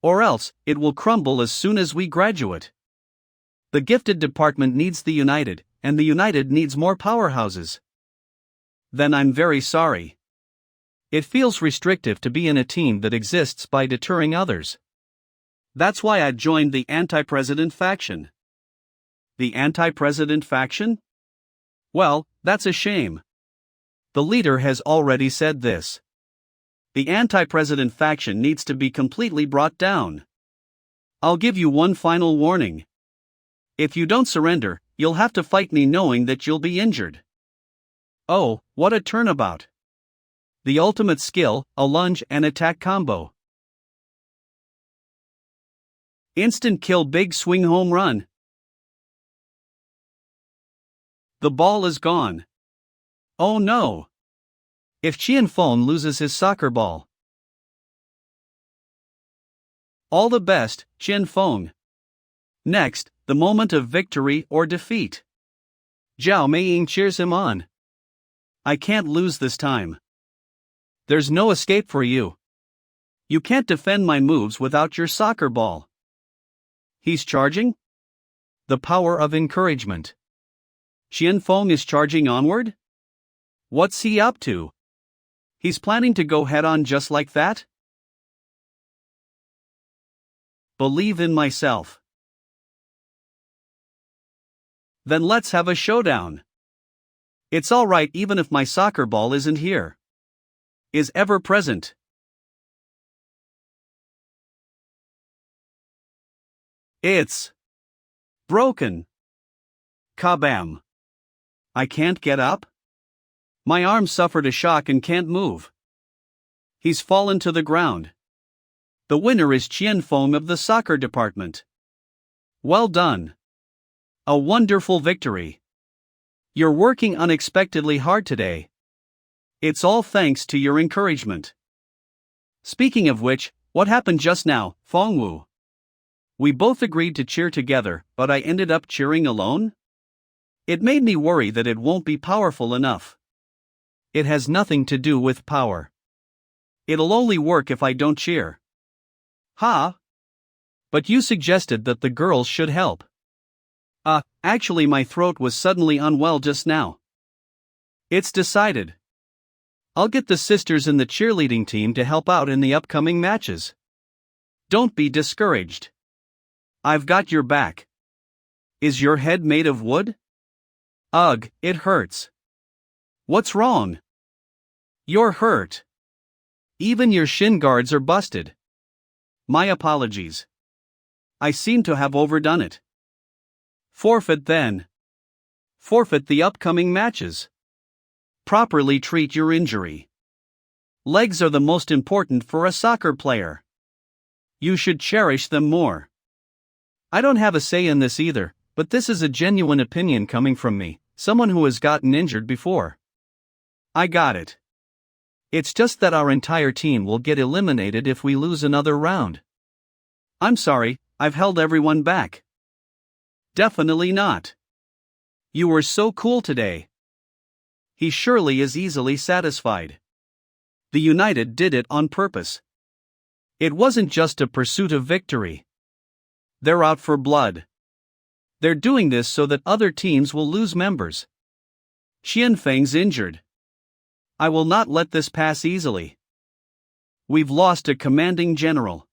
Or else, it will crumble as soon as we graduate. The gifted department needs the United, and the United needs more powerhouses. Then I'm very sorry. It feels restrictive to be in a team that exists by deterring others. That's why I joined the anti-president faction. The anti-president faction? Well, that's a shame. The leader has already said this. The anti-president faction needs to be completely brought down. I'll give you one final warning. If you don't surrender, you'll have to fight me knowing that you'll be injured. Oh, what a turnabout. The ultimate skill, a lunge and attack combo. Instant kill, big swing home run. The ball is gone. Oh no. If Qian Feng loses his soccer ball. All the best, Qian Feng. Next, the moment of victory or defeat. Xiao Maying cheers him on. I can't lose this time. There's no escape for you. You can't defend my moves without your soccer ball. He's charging? The power of encouragement. Qian Feng is charging onward? What's he up to? He's planning to go head on just like that? Believe in myself. Then let's have a showdown. It's alright even if my soccer ball isn't here. Is ever present. It's broken. Kabam. I can't get up? My arm suffered a shock and can't move. He's fallen to the ground. The winner is Qian Feng of the soccer department. Well done. A wonderful victory. You're working unexpectedly hard today. It's all thanks to your encouragement. Speaking of which, what happened just now, Fengwu? We both agreed to cheer together, but I ended up cheering alone? It made me worry that it won't be powerful enough. It has nothing to do with power. It'll only work if I don't cheer. Ha! But you suggested that the girls should help. Actually my throat was suddenly unwell just now. It's decided. I'll get the sisters in the cheerleading team to help out in the upcoming matches. Don't be discouraged. I've got your back. Is your head made of wood? Ugh, it hurts. What's wrong? You're hurt. Even your shin guards are busted. My apologies. I seem to have overdone it. Forfeit then. Forfeit the upcoming matches. Properly treat your injury. Legs are the most important for a soccer player. You should cherish them more. I don't have a say in this either, but this is a genuine opinion coming from me, someone who has gotten injured before. I got it. It's just that our entire team will get eliminated if we lose another round. I'm sorry, I've held everyone back. Definitely not. You were so cool today. He surely is easily satisfied. The United did it on purpose. It wasn't just a pursuit of victory. They're out for blood. They're doing this so that other teams will lose members. Qian Feng's injured. I will not let this pass easily. We've lost a commanding general.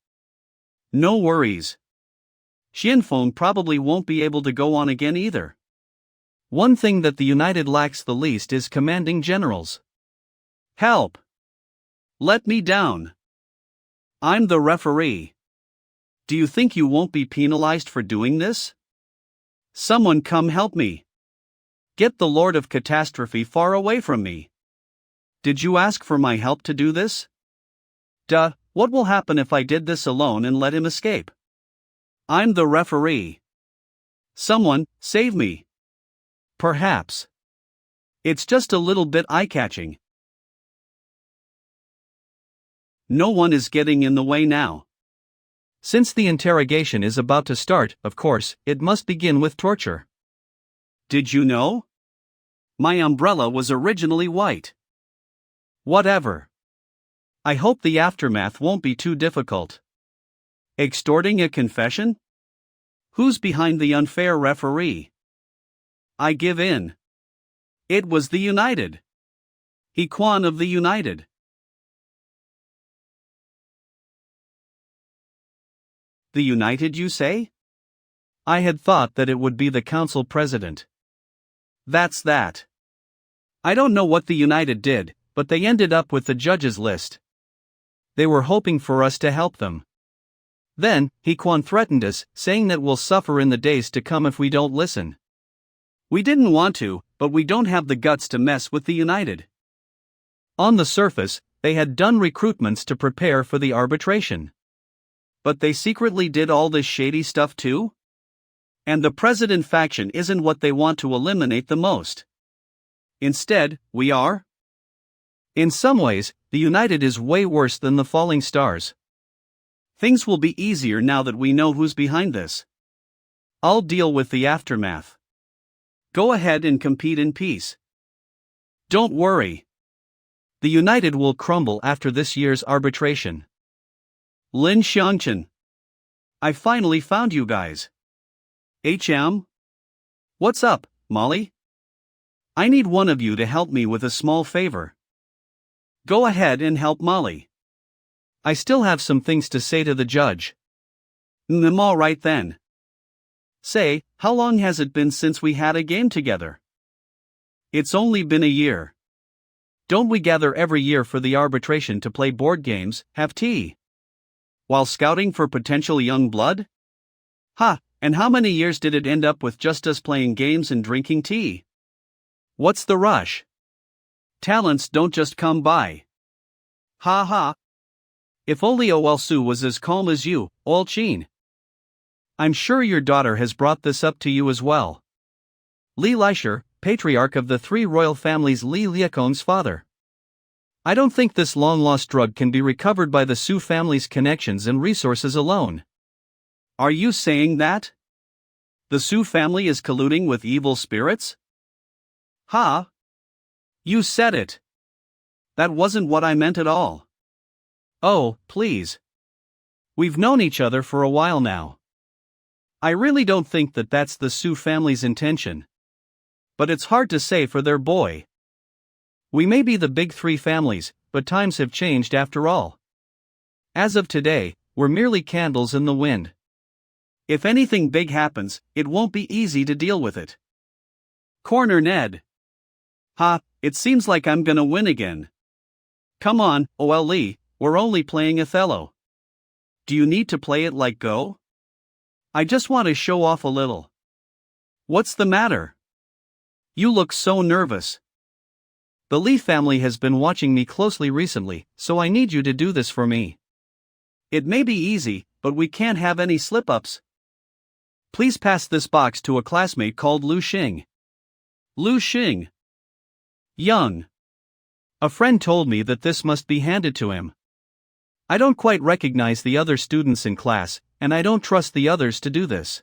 No worries. Qian Feng probably won't be able to go on again either. One thing that the United lacks the least is commanding generals. Help! Let me down. I'm the referee. Do you think you won't be penalized for doing this? Someone come help me. Get the Lord of Catastrophe far away from me. Did you ask for my help to do this? What will happen if I did this alone and let him escape? I'm the referee. Someone, save me. Perhaps. It's just a little bit eye-catching. No one is getting in the way now. Since the interrogation is about to start, of course, it must begin with torture. Did you know? My umbrella was originally white. Whatever. I hope the aftermath won't be too difficult. Extorting a confession? Who's behind the unfair referee? I give in. It was the United. He Quan of the United. The United, you say? I had thought that it would be the council president. That's that. I don't know what the United did, but they ended up with the judges list. They were hoping for us to help them. Then, He Quan threatened us, saying that we'll suffer in the days to come if we don't listen. We didn't want to, but we don't have the guts to mess with the United. On the surface, they had done recruitments to prepare for the arbitration. But they secretly did all this shady stuff too? And the president faction isn't what they want to eliminate the most. Instead, we are? In some ways, the United is way worse than the Falling Stars. Things will be easier now that we know who's behind this. I'll deal with the aftermath. Go ahead and compete in peace. Don't worry. The United will crumble after this year's arbitration. Lin Shan. I finally found you guys. HM? What's up, Molly? I need one of you to help me with a small favor. Go ahead and help Molly. I still have some things to say to the judge. I'm alright then. Say, how long has it been since we had a game together? It's only been a year. Don't we gather every year for the arbitration to play board games, have tea? While scouting for potential young blood? Ha, and how many years did it end up with just us playing games and drinking tea? What's the rush? Talents don't just come by. Ha ha. If only Su was as calm as you, Chin. I'm sure your daughter has brought this up to you as well. Li Lisher, patriarch of the three royal families, Li Liakong's father. I don't think this long-lost drug can be recovered by the Su family's connections and resources alone. Are you saying that? The Su family is colluding with evil spirits? Ha! You said it. That wasn't what I meant at all. Oh, please. We've known each other for a while now. I really don't think that that's the Su family's intention. But it's hard to say for their boy. We may be the big three families, but times have changed after all. As of today, we're merely candles in the wind. If anything big happens, it won't be easy to deal with it. Corner Ned. Ha, it seems like I'm gonna win again. Come on, Lee, we're only playing Othello. Do you need to play it like Go? I just want to show off a little. What's the matter? You look so nervous. The Lee family has been watching me closely recently, so I need you to do this for me. It may be easy, but we can't have any slip-ups. Please pass this box to a classmate called Lu Xing. Lu Xing. Young. A friend told me that this must be handed to him. I don't quite recognize the other students in class, and I don't trust the others to do this.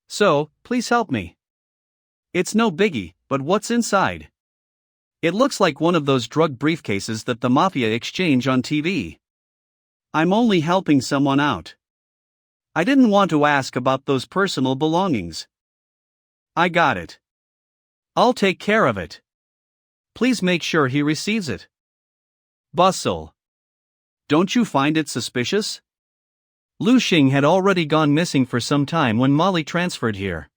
So, please help me. It's no biggie, but what's inside? It looks like one of those drug briefcases that the mafia exchange on TV. I'm only helping someone out. I didn't want to ask about those personal belongings. I got it. I'll take care of it. Please make sure he receives it. Bustle. Don't you find it suspicious? Lu Xing had already gone missing for some time when Molly transferred here.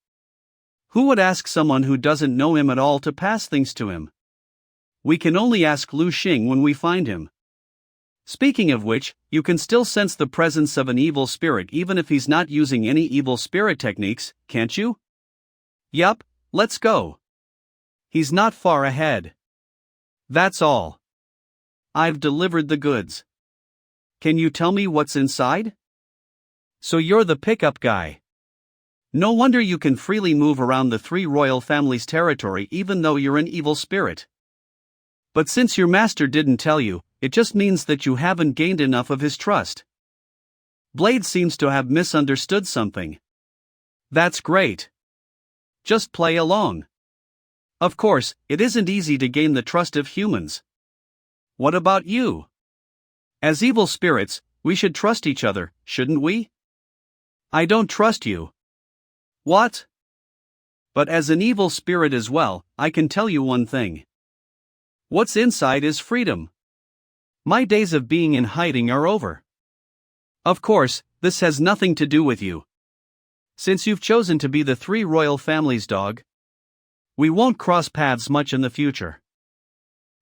Who would ask someone who doesn't know him at all to pass things to him? We can only ask Lu Xing when we find him. Speaking of which, you can still sense the presence of an evil spirit even if he's not using any evil spirit techniques, can't you? Yup, let's go. He's not far ahead. That's all. I've delivered the goods. Can you tell me what's inside? So you're the pickup guy. No wonder you can freely move around the three royal families' territory even though you're an evil spirit. But since your master didn't tell you, it just means that you haven't gained enough of his trust. Blade seems to have misunderstood something. That's great. Just play along. Of course, it isn't easy to gain the trust of humans. What about you? As evil spirits, we should trust each other, shouldn't we? I don't trust you. What? But as an evil spirit as well, I can tell you one thing. What's inside is freedom. My days of being in hiding are over. Of course, this has nothing to do with you. Since you've chosen to be the three royal families' dog, we won't cross paths much in the future.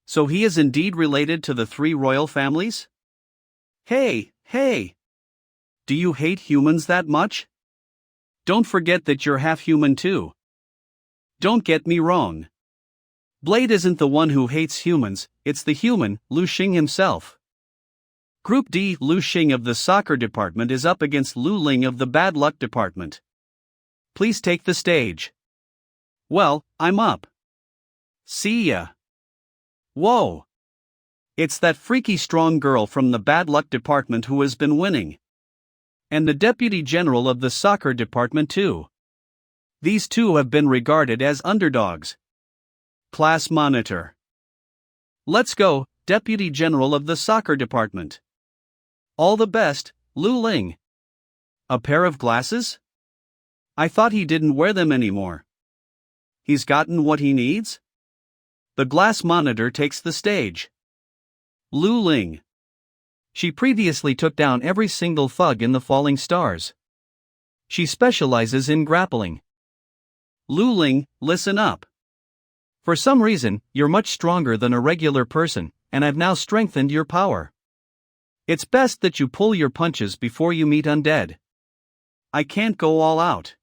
So he is indeed related to the three royal families? Hey! Do you hate humans that much? Don't forget that you're half human too. Don't get me wrong. Blade isn't the one who hates humans, it's the human, Lu Xing himself. Group D, Lu Xing of the soccer department is up against Lu Ling of the bad luck department. Please take the stage. Well, I'm up. See ya. Whoa. It's that freaky strong girl from the bad luck department who has been winning. And the deputy general of the soccer department too. These two have been regarded as underdogs. Class monitor. Let's go, deputy general of the soccer department. All the best, Lu Ling. A pair of glasses? I thought he didn't wear them anymore. He's gotten what he needs? The glass monitor takes the stage. Lu Ling. She previously took down every single thug in the Falling Stars. She specializes in grappling. Lu Ling, listen up. For some reason, you're much stronger than a regular person, and I've now strengthened your power. It's best that you pull your punches before you meet undead. I can't go all out.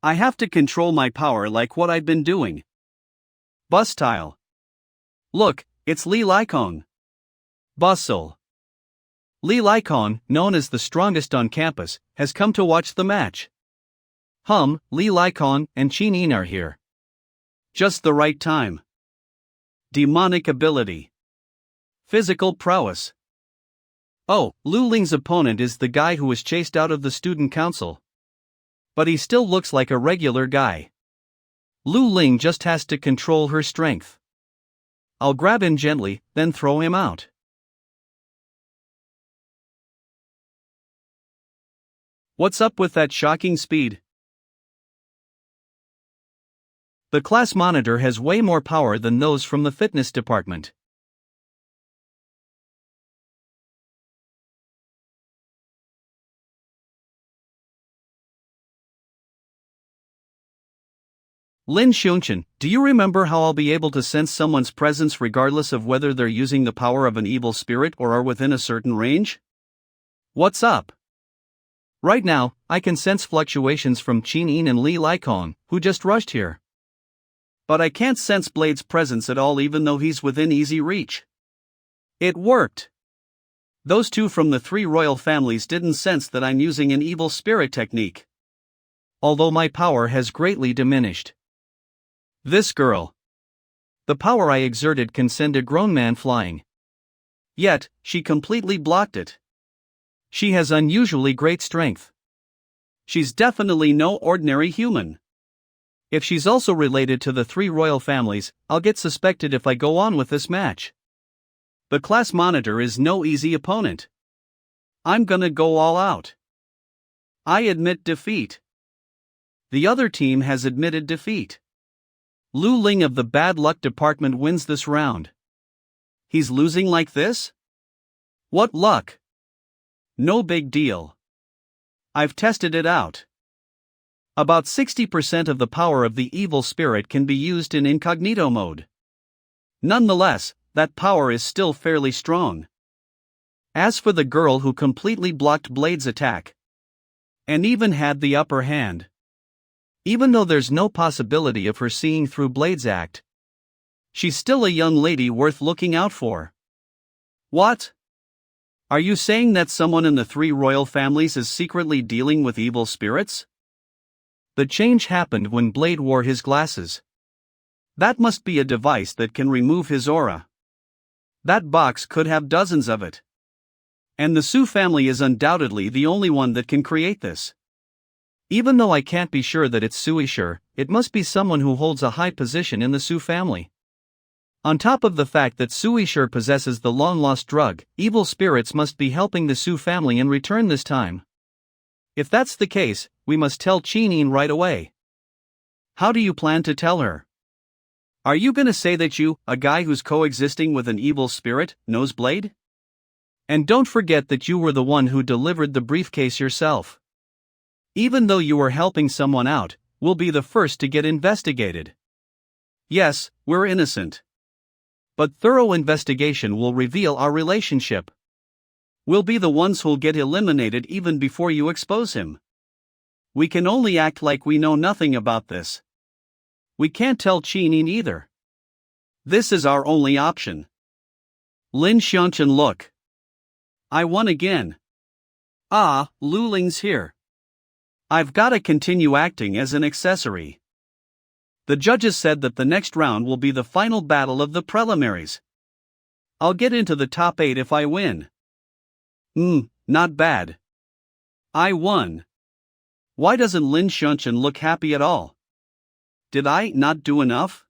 I have to control my power like what I've been doing. Bus style. Look, it's Li Likong. Bustle. Li Likong, known as the strongest on campus, has come to watch the match. Li Likong and Qin Yin are here. Just the right time. Demonic ability. Physical prowess. Oh, Lu Ling's opponent is the guy who was chased out of the student council. But he still looks like a regular guy. Lu Ling just has to control her strength. I'll grab him gently, then throw him out. What's up with that shocking speed? The class monitor has way more power than those from the fitness department. Lin Shan, do you remember how I'll be able to sense someone's presence regardless of whether they're using the power of an evil spirit or are within a certain range? What's up? Right now, I can sense fluctuations from Qin Yin and Li Likong, who just rushed here. But I can't sense Blade's presence at all even though he's within easy reach. It worked. Those two from the three royal families didn't sense that I'm using an evil spirit technique. Although my power has greatly diminished. This girl. The power I exerted can send a grown man flying. Yet, she completely blocked it. She has unusually great strength. She's definitely no ordinary human. If she's also related to the three royal families, I'll get suspected if I go on with this match. The class monitor is no easy opponent. I'm gonna go all out. I admit defeat. The other team has admitted defeat. Lu Ling of the bad luck department wins this round. He's losing like this? What luck? No big deal. I've tested it out. About 60% of the power of the evil spirit can be used in incognito mode. Nonetheless, that power is still fairly strong. As for the girl who completely blocked Blade's attack, and even had the upper hand, even though there's no possibility of her seeing through Blade's act, she's still a young lady worth looking out for. What? Are you saying that someone in the three royal families is secretly dealing with evil spirits? The change happened when Blade wore his glasses. That must be a device that can remove his aura. That box could have dozens of it. And the Su family is undoubtedly the only one that can create this. Even though I can't be sure that it's Sui sure, it must be someone who holds a high position in the Su family. On top of the fact that Sui sure possesses the long-lost drug, evil spirits must be helping the Su family in return this time. If that's the case, we must tell Qin Yin right away. How do you plan to tell her? Are you gonna say that you, a guy who's coexisting with an evil spirit, knows Blade? And don't forget that you were the one who delivered the briefcase yourself. Even though you were helping someone out, we'll be the first to get investigated. Yes, we're innocent. But thorough investigation will reveal our relationship. We'll be the ones who'll get eliminated even before you expose him. We can only act like we know nothing about this. We can't tell Qin Yin either. This is our only option. Lin Shan, look. I won again. Ah, Lu Ling's here. I've gotta continue acting as an accessory. The judges said that the next round will be the final battle of the preliminaries. I'll get into the top 8 if I win. Not bad. I won. Why doesn't Lin Shan look happy at all? Did I not do enough?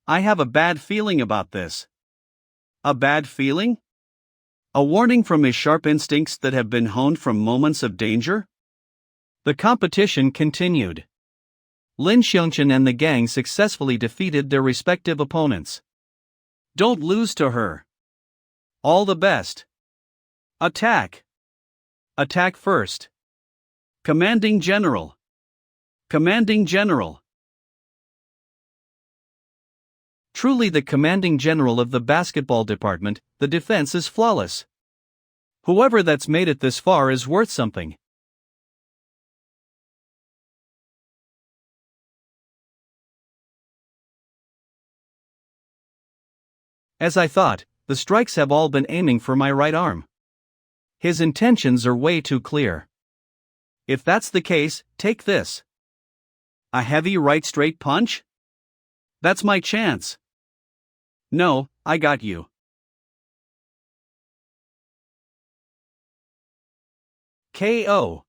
I have a bad feeling about this. A bad feeling? A warning from his sharp instincts that have been honed from moments of danger? The competition continued. Lin Shan and the gang successfully defeated their respective opponents. Don't lose to her. All the best. Attack. Attack first. Commanding General. Commanding General. Truly the commanding general of the basketball department, the defense is flawless. Whoever that's made it this far is worth something. As I thought, the strikes have all been aiming for my right arm. His intentions are way too clear. If that's the case, take this. A heavy right straight punch? That's my chance. No, I got you. KO.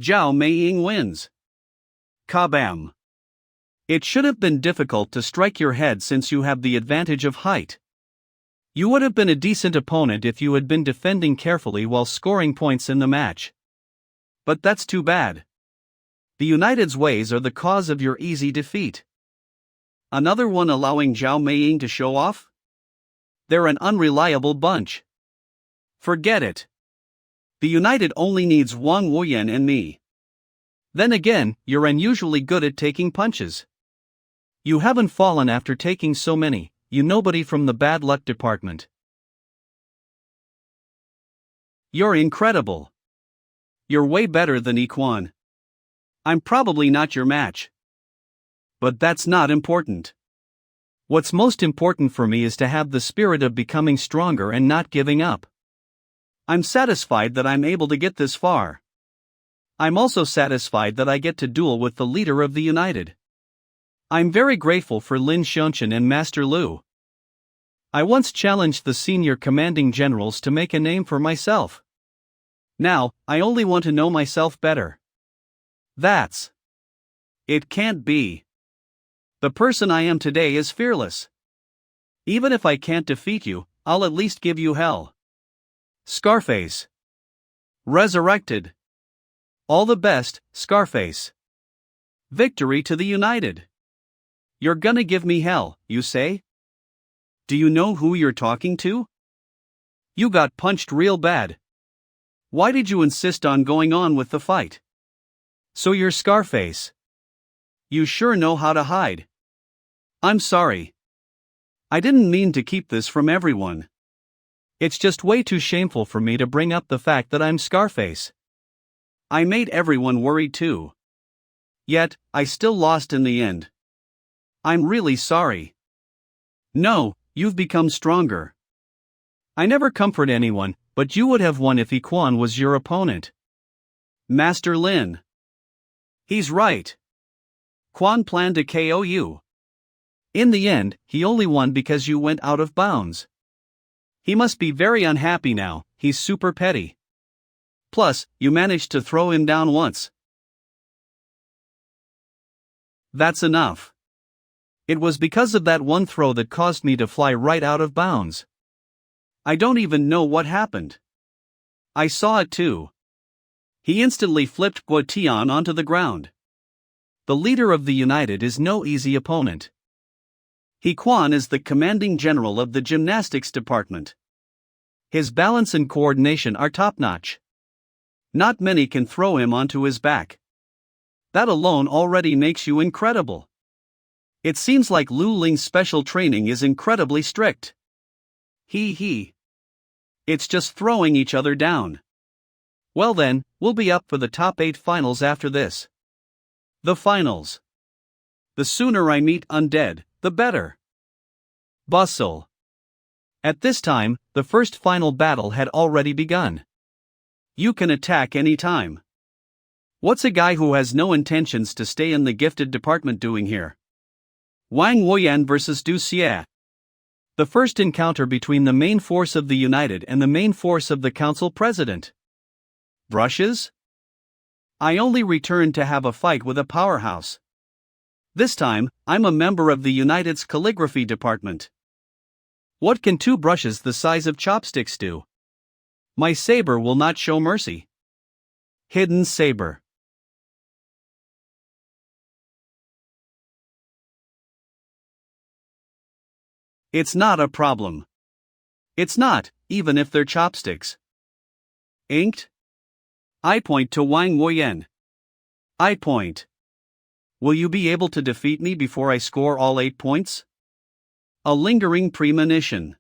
Xiao Maying wins. Kabam. It should have been difficult to strike your head since you have the advantage of height. You would have been a decent opponent if you had been defending carefully while scoring points in the match. But that's too bad. The United's ways are the cause of your easy defeat. Another one allowing Xiao Maying to show off? They're an unreliable bunch. Forget it. The United only needs Wang Wuyan and me. Then again, you're unusually good at taking punches. You haven't fallen after taking so many, you nobody from the bad luck department. You're incredible. You're way better than Iquan. I'm probably not your match. But that's not important. What's most important for me is to have the spirit of becoming stronger and not giving up. I'm satisfied that I'm able to get this far. I'm also satisfied that I get to duel with the leader of the United. I'm very grateful for Lin Shan and Master Lu. I once challenged the senior commanding generals to make a name for myself. Now, I only want to know myself better. That's. It can't be. The person I am today is fearless. Even if I can't defeat you, I'll at least give you hell. Scarface. Resurrected. All the best, Scarface. Victory to the United. You're gonna give me hell, you say? Do you know who you're talking to? You got punched real bad. Why did you insist on going on with the fight? So you're Scarface. You sure know how to hide. I'm sorry. I didn't mean to keep this from everyone. It's just way too shameful for me to bring up the fact that I'm Scarface. I made everyone worried too. Yet, I still lost in the end. I'm really sorry. No, you've become stronger. I never comfort anyone, but you would have won if Iquan was your opponent. Master Lin. He's right. Quan planned to KO you. In the end, he only won because you went out of bounds. He must be very unhappy now, he's super petty. Plus, you managed to throw him down once. That's enough. It was because of that one throw that caused me to fly right out of bounds. I don't even know what happened. I saw it too. He instantly flipped Guotian onto the ground. The leader of the United is no easy opponent. Iquan is the commanding general of the gymnastics department. His balance and coordination are top-notch. Not many can throw him onto his back. That alone already makes you incredible. It seems like Lu Ling's special training is incredibly strict. He. It's just throwing each other down. Well then, we'll be up for the top 8 finals after this. The finals. The sooner I meet Undead, the better. Bustle. At this time, the first final battle had already begun. You can attack any time. What's a guy who has no intentions to stay in the gifted department doing here? Wang Wuyan vs. Du Xie. The first encounter between the main force of the United and the main force of the Council President. Brushes? I only returned to have a fight with a powerhouse. This time, I'm a member of the United's calligraphy department. What can 2 brushes the size of chopsticks do? My saber will not show mercy. Hidden saber. It's not a problem. It's not, even if they're chopsticks. Inked? I point to Wang Woyan. I point. Will you be able to defeat me before I score all 8 points? A lingering premonition.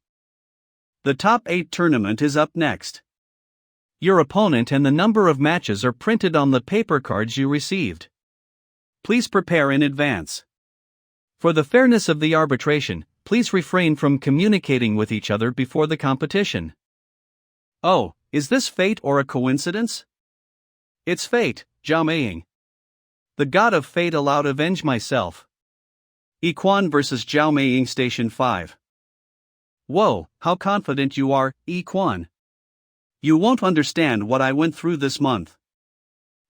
The top 8 tournament is up next. Your opponent and the number of matches are printed on the paper cards you received. Please prepare in advance. For the fairness of the arbitration, please refrain from communicating with each other before the competition. Oh, is this fate or a coincidence? It's fate, Xiao Maying. The god of fate allowed avenge myself. Yiquan vs Xiao Maying Station 5. Whoa, how confident you are, Yiquan. You won't understand what I went through this month.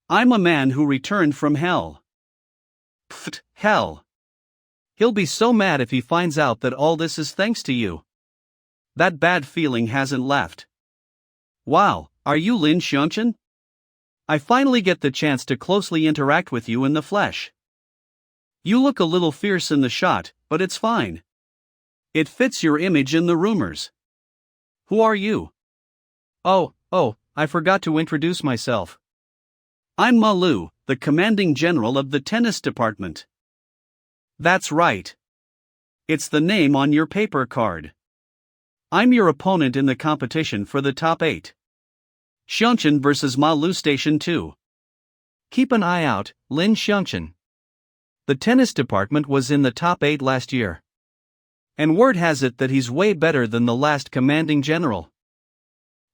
I'm a man who returned from hell. Pfft, hell. He'll be so mad if he finds out that all this is thanks to you. That bad feeling hasn't left. Wow, are you Lin Shan? I finally get the chance to closely interact with you in the flesh. You look a little fierce in the shot, but it's fine. It fits your image in the rumors. Who are you? Oh, I forgot to introduce myself. I'm Lu, the commanding general of the tennis department. That's right. It's the name on your paper card. I'm your opponent in the competition for the top 8. Xiangshan vs Lu Station 2. Keep an eye out, Lin Shan. The tennis department was in the top 8 last year. And word has it that he's way better than the last commanding general.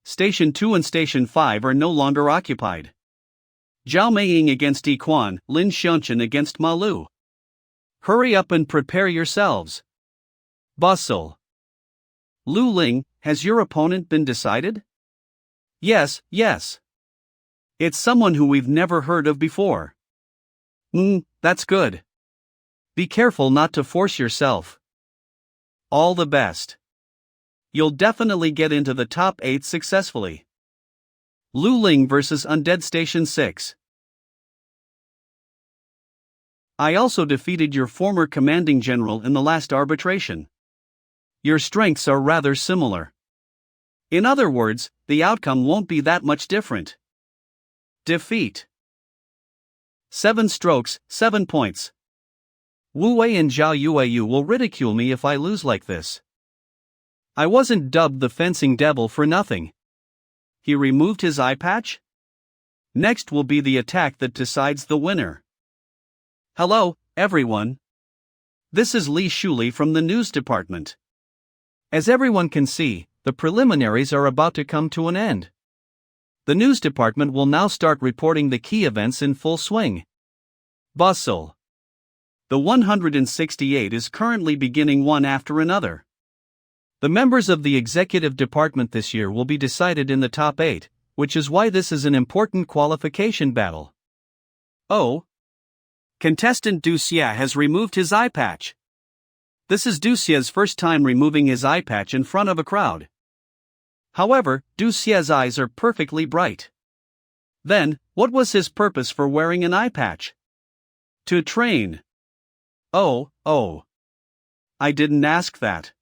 Station 2 and Station 5 are no longer occupied. Xiao Maying against Yiquan, Lin Shan against Lu. Hurry up and prepare yourselves. Bosu. Lu Ling, has your opponent been decided? Yes. It's someone who we've never heard of before. That's good. Be careful not to force yourself. All the best. You'll definitely get into the top 8 successfully. Lu Ling vs Undead Station 6. I also defeated your former commanding general in the last arbitration. Your strengths are rather similar. In other words, the outcome won't be that much different. Defeat. 7 strokes, 7 points. Wu Wei and Zhao Yueyu will ridicule me if I lose like this. I wasn't dubbed the fencing devil for nothing. He removed his eye patch? Next will be the attack that decides the winner. Hello, everyone. This is Li Shuli from the news department. As everyone can see, the preliminaries are about to come to an end. The news department will now start reporting the key events in full swing. Bustle. The 168 is currently beginning one after another. The members of the executive department this year will be decided in the top 8, which is why this is an important qualification battle. Oh. Contestant Du Xia has removed his eye patch. This is Du Xia's first time removing his eye patch in front of a crowd. However, Du Xia's eyes are perfectly bright. Then, what was his purpose for wearing an eye patch? To train. Oh. I didn't ask that.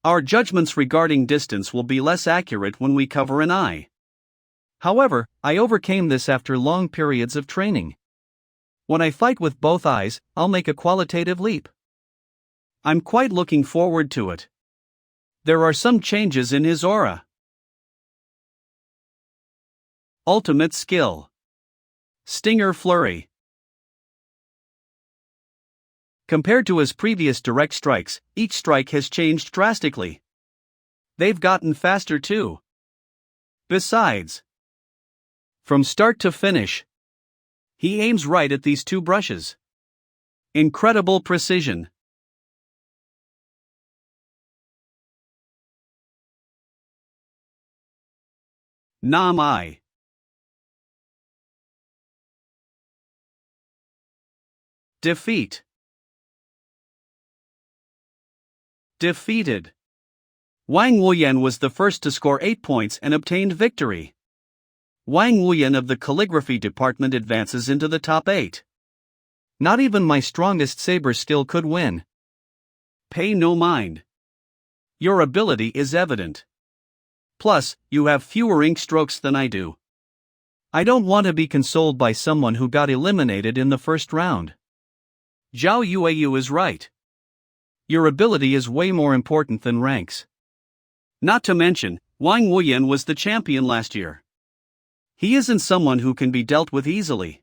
Our judgments regarding distance will be less accurate when we cover an eye. However, I overcame this after long periods of training. When I fight with both eyes, I'll make a qualitative leap. I'm quite looking forward to it. There are some changes in his aura. Ultimate skill. Stinger Flurry. Compared to his previous direct strikes, each strike has changed drastically. They've gotten faster too. Besides, from start to finish, he aims right at these 2 brushes. Incredible precision. Nam I. Defeat. Defeated. Wang Wuyan was the first to score 8 points and obtained victory. Wang Wuyan of the calligraphy department advances into the top 8. Not even my strongest saber skill could win. Pay no mind. Your ability is evident. Plus, you have fewer ink strokes than I do. I don't want to be consoled by someone who got eliminated in the first round. Zhao Yueyu is right. Your ability is way more important than ranks. Not to mention, Wang Wuyan was the champion last year. He isn't someone who can be dealt with easily.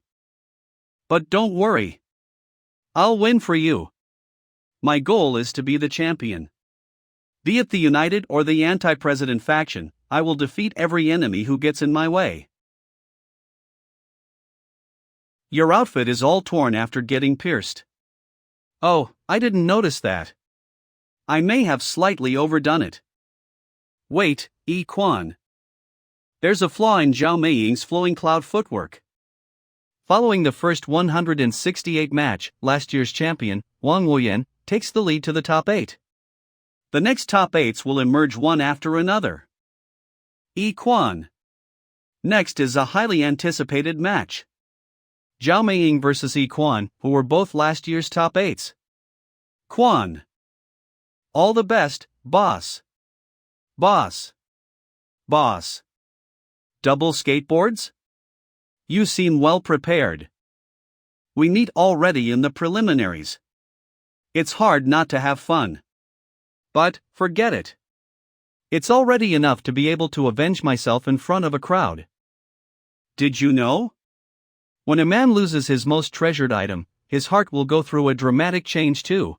But don't worry. I'll win for you. My goal is to be the champion. Be it the United or the anti-president faction, I will defeat every enemy who gets in my way. Your outfit is all torn after getting pierced. Oh, I didn't notice that. I may have slightly overdone it. Wait, Yi Quan. There's a flaw in Xiao Maying's flowing cloud footwork. Following the first 168 match, last year's champion, Wang Wuyan, takes the lead to the top 8. The next top 8s will emerge one after another. Yi Quan. Next is a highly anticipated match. Xiao Maying vs. Yi Quan, who were both last year's top 8s. Quan. All the best, boss. Boss. Boss. Double skateboards? You seem well prepared. We meet already in the preliminaries. It's hard not to have fun. But, forget it. It's already enough to be able to avenge myself in front of a crowd. Did you know? When a man loses his most treasured item, his heart will go through a dramatic change too.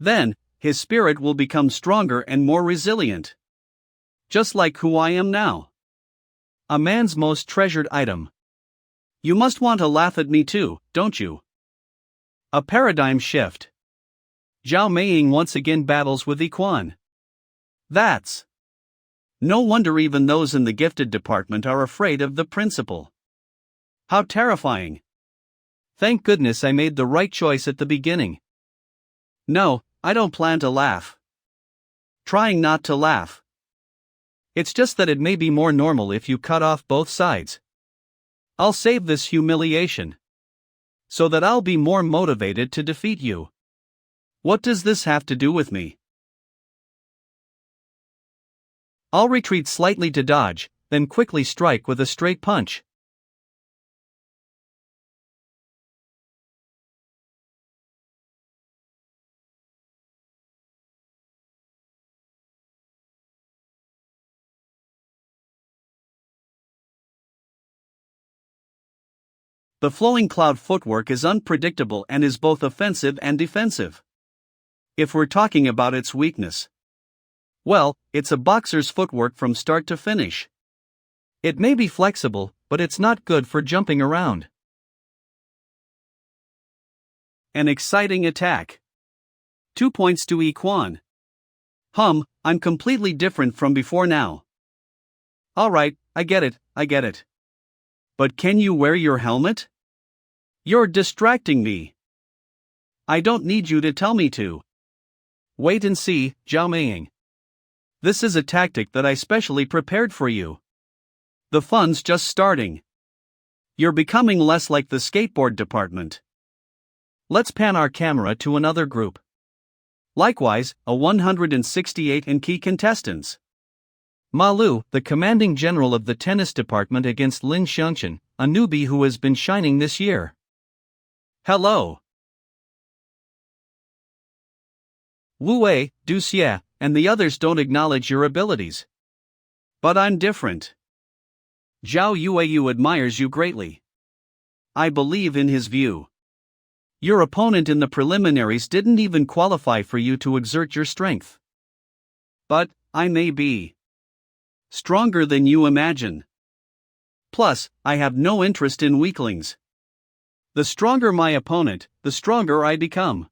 Then, his spirit will become stronger and more resilient. Just like who I am now. A man's most treasured item. You must want to laugh at me too, don't you? A paradigm shift. Xiao Maying once again battles with Yi Quan. That's. No wonder even those in the gifted department are afraid of the principal. How terrifying. Thank goodness I made the right choice at the beginning. No, I don't plan to laugh. Trying not to laugh. It's just that it may be more normal if you cut off both sides. I'll save this humiliation. So that I'll be more motivated to defeat you. What does this have to do with me? I'll retreat slightly to dodge, then quickly strike with a straight punch. The flowing cloud footwork is unpredictable and is both offensive and defensive. If we're talking about its weakness, well, it's a boxer's footwork from start to finish. It may be flexible, but it's not good for jumping around. An exciting attack. 2 points to Yi Quan. I'm completely different from before now. Alright, I get it. But can you wear your helmet? You're distracting me. I don't need you to tell me to. Wait and see, Xiao Maying. This is a tactic that I specially prepared for you. The fun's just starting. You're becoming less like the skateboard department. Let's pan our camera to another group. Likewise, a 168 in key contestants. Ma Lu, the commanding general of the tennis department against Lin Shan, a newbie who has been shining this year. Hello. Wu Wei, Du Xie, and the others don't acknowledge your abilities. But I'm different. Zhao Yueyu admires you greatly. I believe in his view. Your opponent in the preliminaries didn't even qualify for you to exert your strength. But, I may be stronger than you imagine. Plus, I have no interest in weaklings. The stronger my opponent, the stronger I become.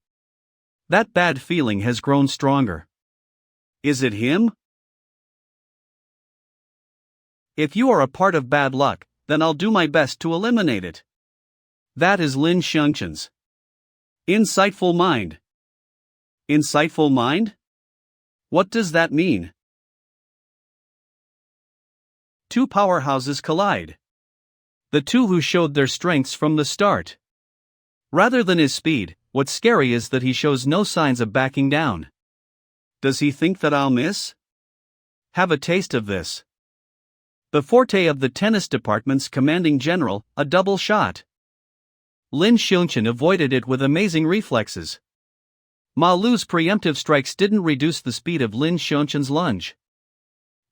That bad feeling has grown stronger. Is it him? If you are a part of bad luck, then I'll do my best to eliminate it. That is Lin Shan's insightful mind. Insightful mind? What does that mean? Two powerhouses collide. The two who showed their strengths from the start. Rather than his speed, what's scary is that he shows no signs of backing down. Does he think that I'll miss? Have a taste of this. The forte of the tennis department's commanding general, a double shot. Lin Shan avoided it with amazing reflexes. Ma Lu's preemptive strikes didn't reduce the speed of Lin Shan's lunge.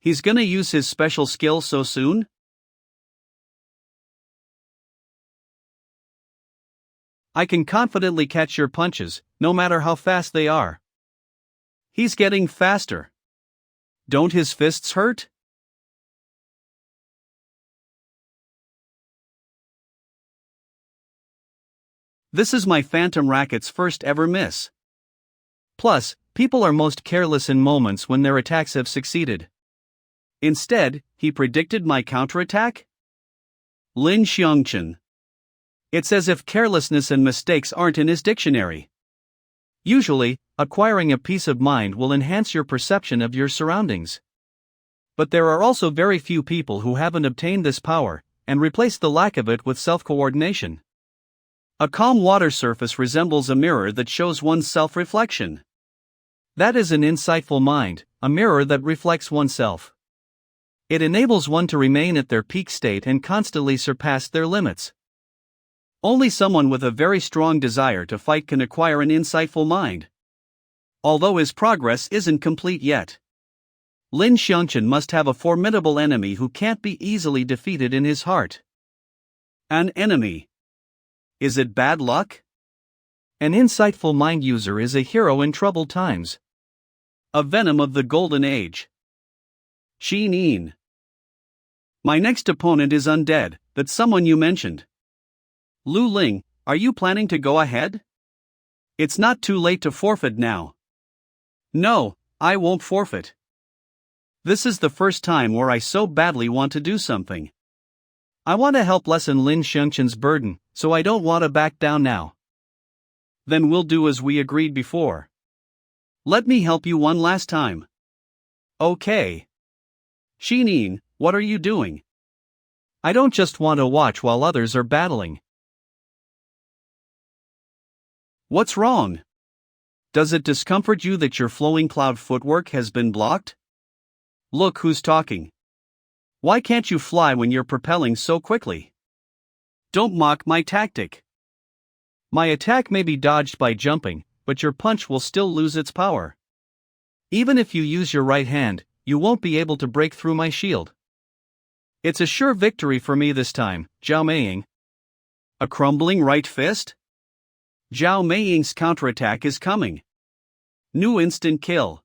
He's gonna use his special skill so soon? I can confidently catch your punches, no matter how fast they are. He's getting faster. Don't his fists hurt? This is my phantom racket's first ever miss. Plus, people are most careless in moments when their attacks have succeeded. Instead, he predicted my counterattack? Lin Shan. It's as if carelessness and mistakes aren't in his dictionary. Usually, acquiring a peace of mind will enhance your perception of your surroundings. But there are also very few people who haven't obtained this power, and replaced the lack of it with self-coordination. A calm water surface resembles a mirror that shows one's self-reflection. That is an insightful mind, a mirror that reflects oneself. It enables one to remain at their peak state and constantly surpass their limits. Only someone with a very strong desire to fight can acquire an insightful mind. Although his progress isn't complete yet. Lin Shan must have a formidable enemy who can't be easily defeated in his heart. An enemy. Is it bad luck? An insightful mind user is a hero in troubled times. A venom of the golden age. Sheen. My next opponent is undead, that's someone you mentioned. Lu Ling, are you planning to go ahead? It's not too late to forfeit now. No, I won't forfeit. This is the first time where I so badly want to do something. I want to help lessen Lin Shan's burden, so I don't want to back down now. Then we'll do as we agreed before. Let me help you one last time. Okay. Sheen, what are you doing? I don't just want to watch while others are battling. What's wrong? Does it discomfort you that your flowing cloud footwork has been blocked? Look who's talking. Why can't you fly when you're propelling so quickly? Don't mock my tactic. My attack may be dodged by jumping, but your punch will still lose its power. Even if you use your right hand, you won't be able to break through my shield. It's a sure victory for me this time, Xiao Maying. A crumbling right fist? Xiao Maying's counterattack is coming. New instant kill.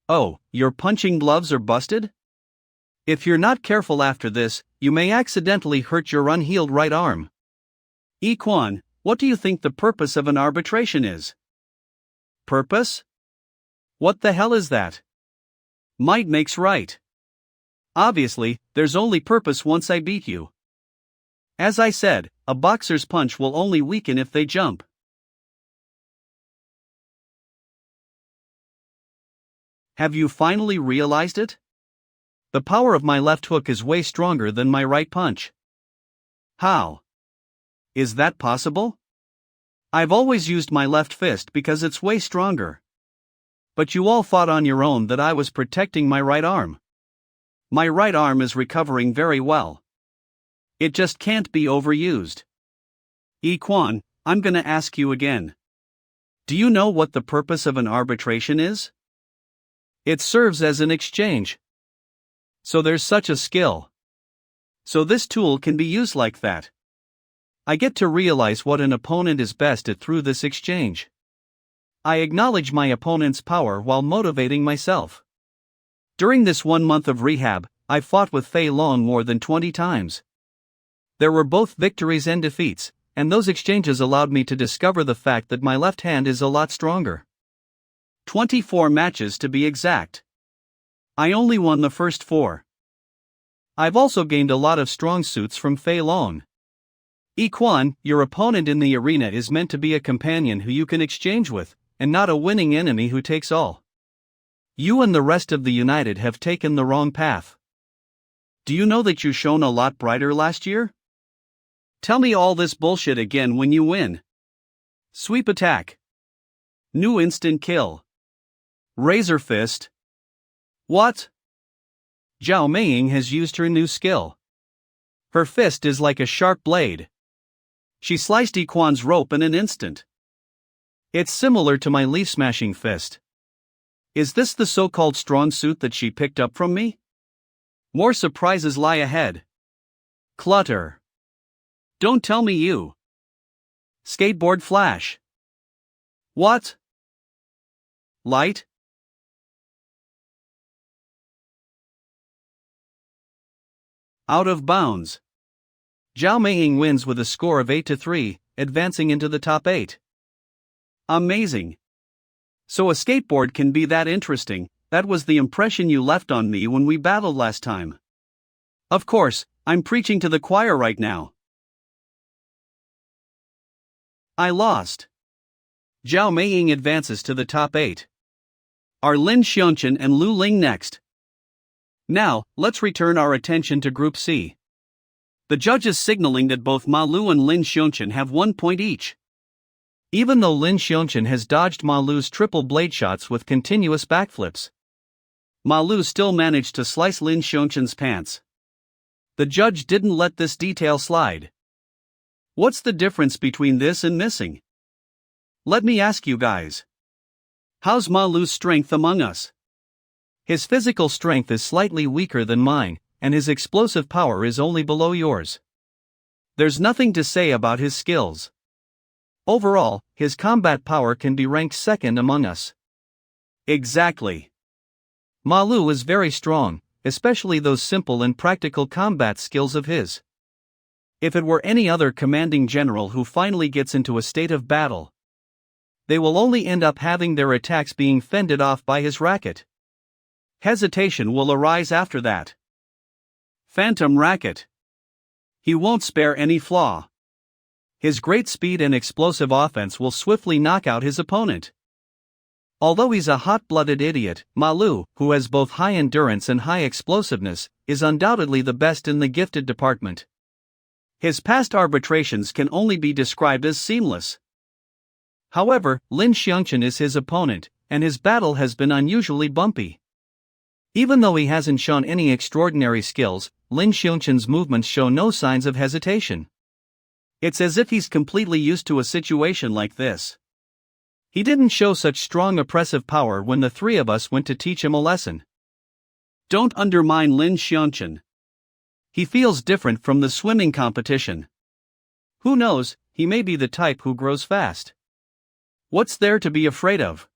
Oh, your punching gloves are busted? If you're not careful after this, you may accidentally hurt your unhealed right arm. Quan, what do you think the purpose of an arbitration is? Purpose? What the hell is that? Might makes right. Obviously, there's only purpose once I beat you. As I said, a boxer's punch will only weaken if they jump. Have you finally realized it? The power of my left hook is way stronger than my right punch. How? Is that possible? I've always used my left fist because it's way stronger. But you all thought on your own that I was protecting my right arm. My right arm is recovering very well. It just can't be overused. Quan, I'm gonna ask you again. Do you know what the purpose of an arbitration is? It serves as an exchange. So there's such a skill. So this tool can be used like that. I get to realize what an opponent is best at through this exchange. I acknowledge my opponent's power while motivating myself. During this 1 month of rehab, I fought with Fei Long more than 20 times. There were both victories and defeats, and those exchanges allowed me to discover the fact that my left hand is a lot stronger. 24 matches to be exact. I only won the first 4. I've also gained a lot of strong suits from Fei Long. Quan, your opponent in the arena is meant to be a companion who you can exchange with, and not a winning enemy who takes all. You and the rest of the United have taken the wrong path. Do you know that you shone a lot brighter last year? Tell me all this bullshit again when you win. Sweep attack. New instant kill. Razor fist. What? Xiao Maying has used her new skill. Her fist is like a sharp blade. She sliced Iquan's rope in an instant. It's similar to my leaf-smashing fist. Is this the so-called strong suit that she picked up from me? More surprises lie ahead. Clutter. Don't tell me you. Skateboard flash. What? Light? Out of bounds. Xiao Maying wins with a score of 8-3, advancing into the top 8. Amazing. So a skateboard can be that interesting. That was the impression you left on me when we battled last time. Of course, I'm preaching to the choir right now. I lost. Xiao Maying advances to the top 8. Are Lin Shan and Lu Ling next? Now, let's return our attention to Group C. The judge is signaling that both Ma Lu and Lin Shan have 1 point each. Even though Lin Shan has dodged Ma Lu's triple blade shots with continuous backflips, Ma Lu still managed to slice Lin Shan's pants. The judge didn't let this detail slide. What's the difference between this and missing? Let me ask you guys. How's Ma Lu's strength among us? His physical strength is slightly weaker than mine, and his explosive power is only below yours. There's nothing to say about his skills. Overall, his combat power can be ranked second among us. Exactly. Ma Lu is very strong, especially those simple and practical combat skills of his. If it were any other commanding general who finally gets into a state of battle, they will only end up having their attacks being fended off by his racket. Hesitation will arise after that. Phantom racket. He won't spare any flaw. His great speed and explosive offense will swiftly knock out his opponent. Although he's a hot-blooded idiot, Ma Lu, who has both high endurance and high explosiveness, is undoubtedly the best in the gifted department. His past arbitrations can only be described as seamless. However, Lin Shan is his opponent, and his battle has been unusually bumpy. Even though he hasn't shown any extraordinary skills, Lin Shan's movements show no signs of hesitation. It's as if he's completely used to a situation like this. He didn't show such strong oppressive power when the three of us went to teach him a lesson. Don't undermine Lin Shan. He feels different from the swimming competition. Who knows, he may be the type who grows fast. What's there to be afraid of?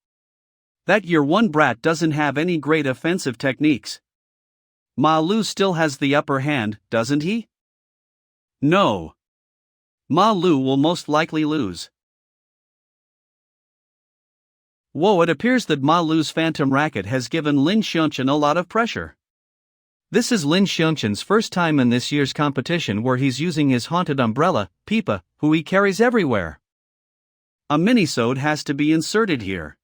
That year one brat doesn't have any great offensive techniques. Ma Lu still has the upper hand, doesn't he? No. Ma Lu will most likely lose. Whoa, it appears that Ma Lu's phantom racket has given Lin Shan a lot of pressure. This is Lin Shan's first time in this year's competition where he's using his haunted umbrella, Peipa, who he carries everywhere. A minisode has to be inserted here.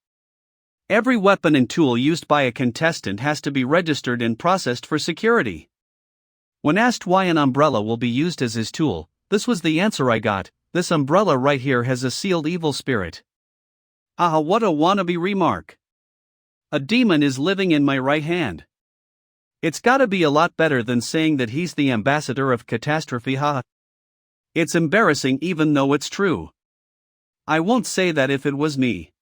Every weapon and tool used by a contestant has to be registered and processed for security. When asked why an umbrella will be used as his tool, this was the answer I got: this umbrella right here has a sealed evil spirit. Ah, what a wannabe remark. A demon is living in my right hand. It's gotta be a lot better than saying that he's the ambassador of catastrophe, haha. It's embarrassing even though it's true. I won't say that if it was me.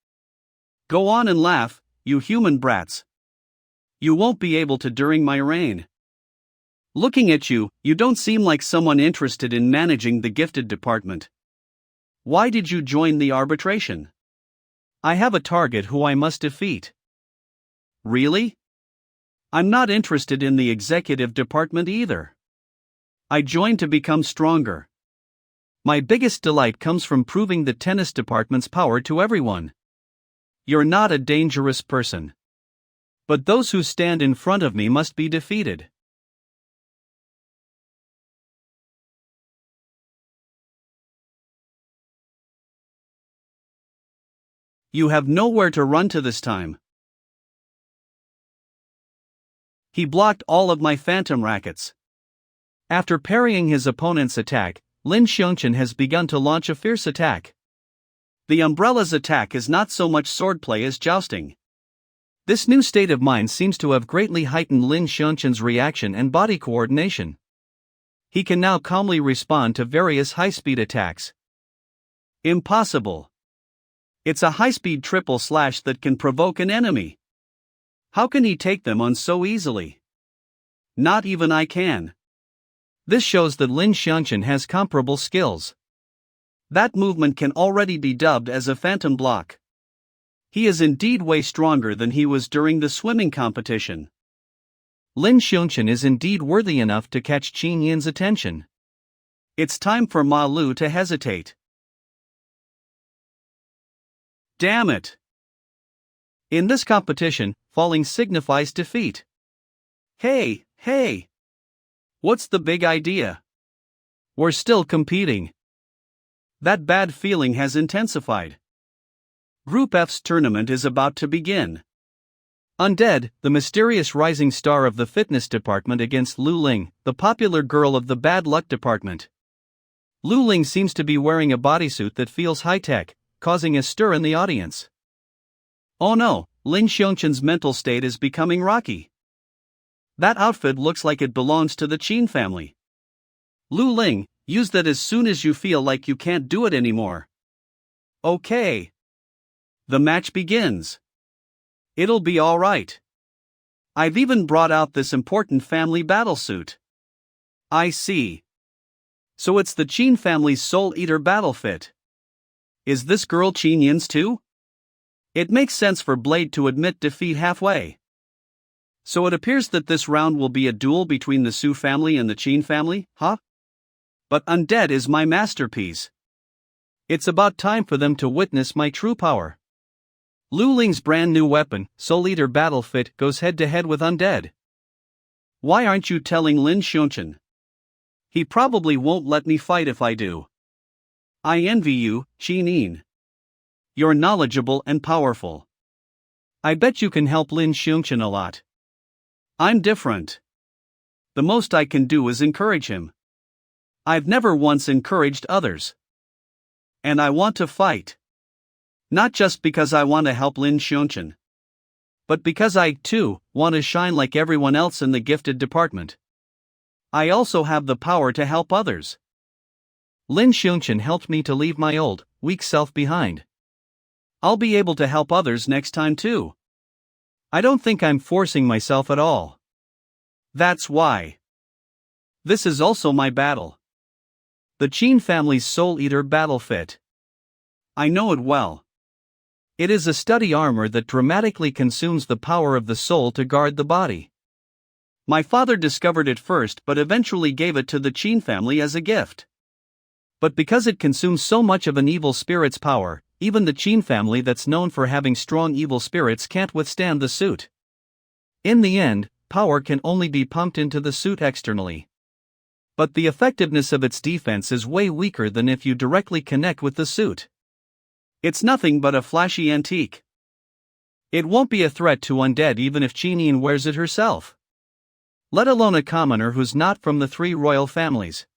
Go on and laugh, you human brats. You won't be able to during my reign. Looking at you, you don't seem like someone interested in managing the gifted department. Why did you join the arbitration? I have a target who I must defeat. Really? I'm not interested in the executive department either. I joined to become stronger. My biggest delight comes from proving the tennis department's power to everyone. You're not a dangerous person. But those who stand in front of me must be defeated. You have nowhere to run to this time. He blocked all of my phantom rackets. After parrying his opponent's attack, Lin Shan has begun to launch a fierce attack. The umbrella's attack is not so much swordplay as jousting. This new state of mind seems to have greatly heightened Lin Shan's reaction and body coordination. He can now calmly respond to various high-speed attacks. Impossible. It's a high-speed triple slash that can provoke an enemy. How can he take them on so easily? Not even I can. This shows that Lin Shan has comparable skills. That movement can already be dubbed as a phantom block. He is indeed way stronger than he was during the swimming competition. Lin Shan is indeed worthy enough to catch Qin Yin's attention. It's time for Ma Lu to hesitate. Damn it! In this competition, falling signifies defeat. Hey! What's the big idea? We're still competing. That bad feeling has intensified. Group F's tournament is about to begin. Undead, the mysterious rising star of the fitness department against Lu Ling, the popular girl of the bad luck department. Lu Ling seems to be wearing a bodysuit that feels high-tech, causing a stir in the audience. Oh no, Lin Shan's mental state is becoming rocky. That outfit looks like it belongs to the Qin family. Lu Ling, use that as soon as you feel like you can't do it anymore. Okay. The match begins. It'll be alright. I've even brought out this important family battlesuit. I see. So it's the Qin family's Soul Eater battle fit. Is this girl Qin Yin's too? It makes sense for Blade to admit defeat halfway. So it appears that this round will be a duel between the Su family and the Qin family, huh? But Undead is my masterpiece. It's about time for them to witness my true power. Lu Ling's brand new weapon, Soul Eater Battle Fit, goes head to head with Undead. Why aren't you telling Lin Shan? He probably won't let me fight if I do. I envy you, Qin Yin. You're knowledgeable and powerful. I bet you can help Lin Shan a lot. I'm different. The most I can do is encourage him. I've never once encouraged others. And I want to fight. Not just because I want to help Lin Shan, but because I, too, want to shine like everyone else in the gifted department. I also have the power to help others. Lin Shan helped me to leave my old, weak self behind. I'll be able to help others next time too. I don't think I'm forcing myself at all. That's why. This is also my battle. The Qin family's Soul Eater battle fit. I know it well. It is a study armor that dramatically consumes the power of the soul to guard the body. My father discovered it first but eventually gave it to the Qin family as a gift. But because it consumes so much of an evil spirit's power, even the Qin family that's known for having strong evil spirits can't withstand the suit. In the end, power can only be pumped into the suit externally. But the effectiveness of its defense is way weaker than if you directly connect with the suit. It's nothing but a flashy antique. It won't be a threat to Undead even if Qin Yin wears it herself. Let alone a commoner who's not from the three royal families.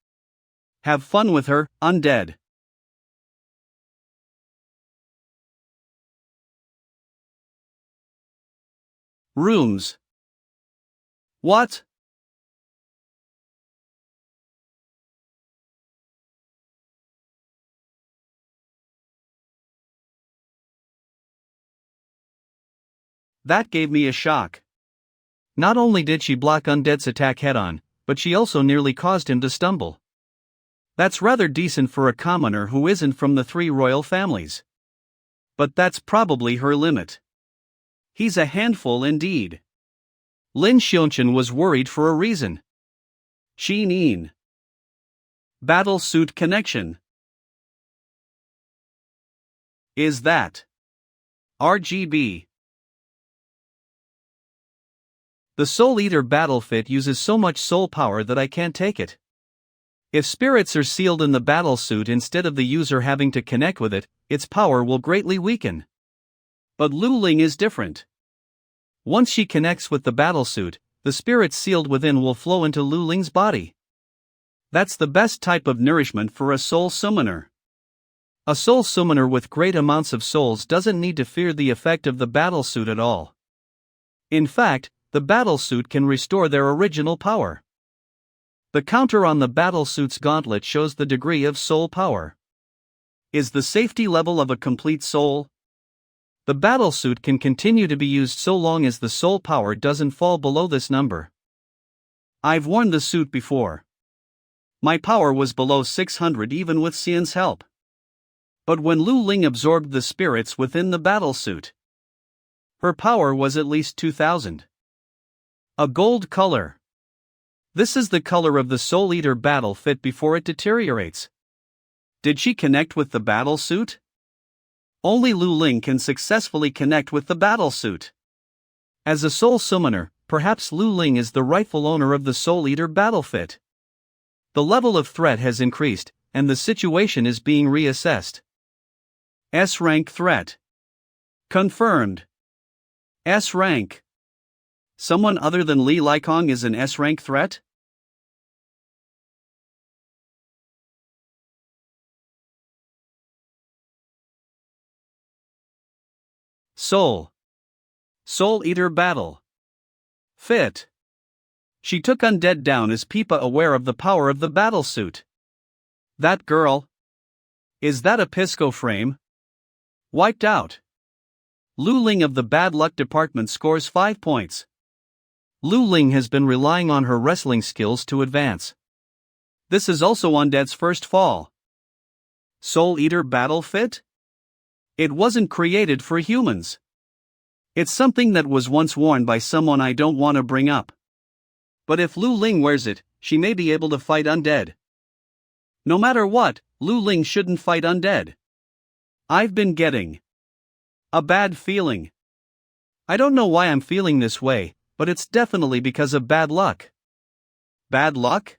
Have fun with her, Undead. Rooms. What? That gave me a shock. Not only did she block Undead's attack head-on, but she also nearly caused him to stumble. That's rather decent for a commoner who isn't from the three royal families. But that's probably her limit. He's a handful indeed. Lin Shan was worried for a reason. Qin Yin. Battle suit connection. Is that RGB? The Soul Eater battle fit uses so much soul power that I can't take it. If spirits are sealed in the battle suit instead of the user having to connect with it, its power will greatly weaken. But Lu Ling is different. Once she connects with the battle suit, the spirits sealed within will flow into Lu Ling's body. That's the best type of nourishment for a soul summoner. A soul summoner with great amounts of souls doesn't need to fear the effect of the battle suit at all. In fact, the battlesuit can restore their original power. The counter on the battlesuit's gauntlet shows the degree of soul power. Is the safety level of a complete soul? The battlesuit can continue to be used so long as the soul power doesn't fall below this number. I've worn the suit before. My power was below 600 even with Xian's help. But when Lu Ling absorbed the spirits within the battlesuit, her power was at least 2000. A gold color. This is the color of the Soul Eater battle fit before it deteriorates. Did she connect with the battlesuit? Only Lu Ling can successfully connect with the battlesuit. As a soul summoner, perhaps Lu Ling is the rightful owner of the Soul Eater battle fit. The level of threat has increased, and the situation is being reassessed. S-rank threat. Confirmed. S-rank. Someone other than Li Likong is an S-rank threat? Soul Eater battle. Fit. She took Undead down as Peipa, aware of the power of the battlesuit. That girl. Is that a Pisco frame? Wiped out. Lu Ling of the Bad Luck Department scores 5 points. Lu Ling has been relying on her wrestling skills to advance. This is also Undead's first fall. Soul Eater battle fit? It wasn't created for humans. It's something that was once worn by someone I don't want to bring up. But if Lu Ling wears it, she may be able to fight Undead. No matter what, Lu Ling shouldn't fight Undead. I've been getting a bad feeling. I don't know why I'm feeling this way, but it's definitely because of bad luck. Bad luck?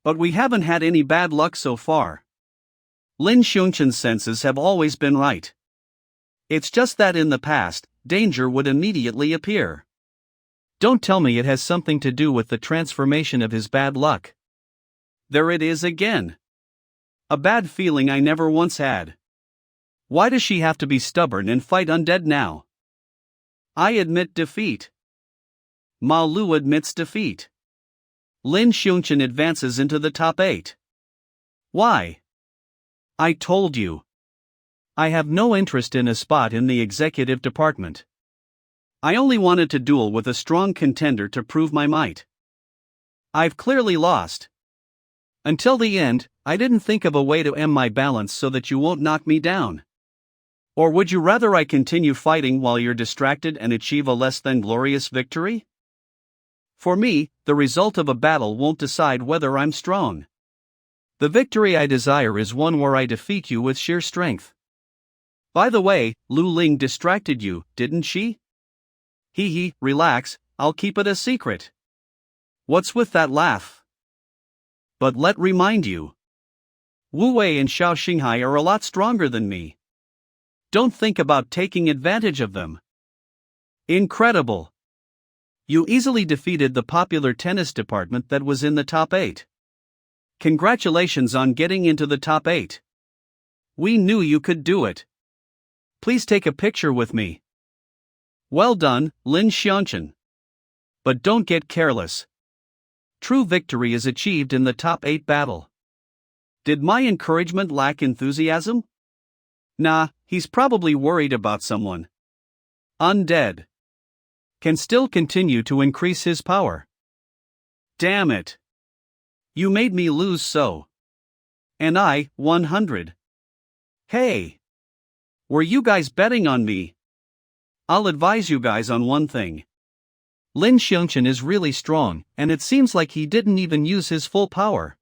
But we haven't had any bad luck so far. Lin Shan's senses have always been right. It's just that in the past, danger would immediately appear. Don't tell me it has something to do with the transformation of his bad luck. There it is again. A bad feeling I never once had. Why does she have to be stubborn and fight Undead now? I admit defeat. Ma Lu admits defeat. Lin Shan advances into the top 8. Why? I told you. I have no interest in a spot in the executive department. I only wanted to duel with a strong contender to prove my might. I've clearly lost. Until the end, I didn't think of a way to end my balance so that you won't knock me down. Or would you rather I continue fighting while you're distracted and achieve a less than glorious victory? For me, the result of a battle won't decide whether I'm strong. The victory I desire is one where I defeat you with sheer strength. By the way, Lu Ling distracted you, didn't she? Hee, relax, I'll keep it a secret. What's with that laugh? But let remind you. Wu Wei and Xiao Xinghai are a lot stronger than me. Don't think about taking advantage of them. Incredible. You easily defeated the popular tennis department that was in the top 8. Congratulations on getting into the top 8. We knew you could do it. Please take a picture with me. Well done, Lin Shan. But don't get careless. True victory is achieved in the top 8 battle. Did my encouragement lack enthusiasm? Nah, he's probably worried about someone. Undead. Can still continue to increase his power. Damn it. You made me lose so. And I, 100. Hey. Were you guys betting on me? I'll advise you guys on one thing. Lin Shan is really strong, and it seems like he didn't even use his full power.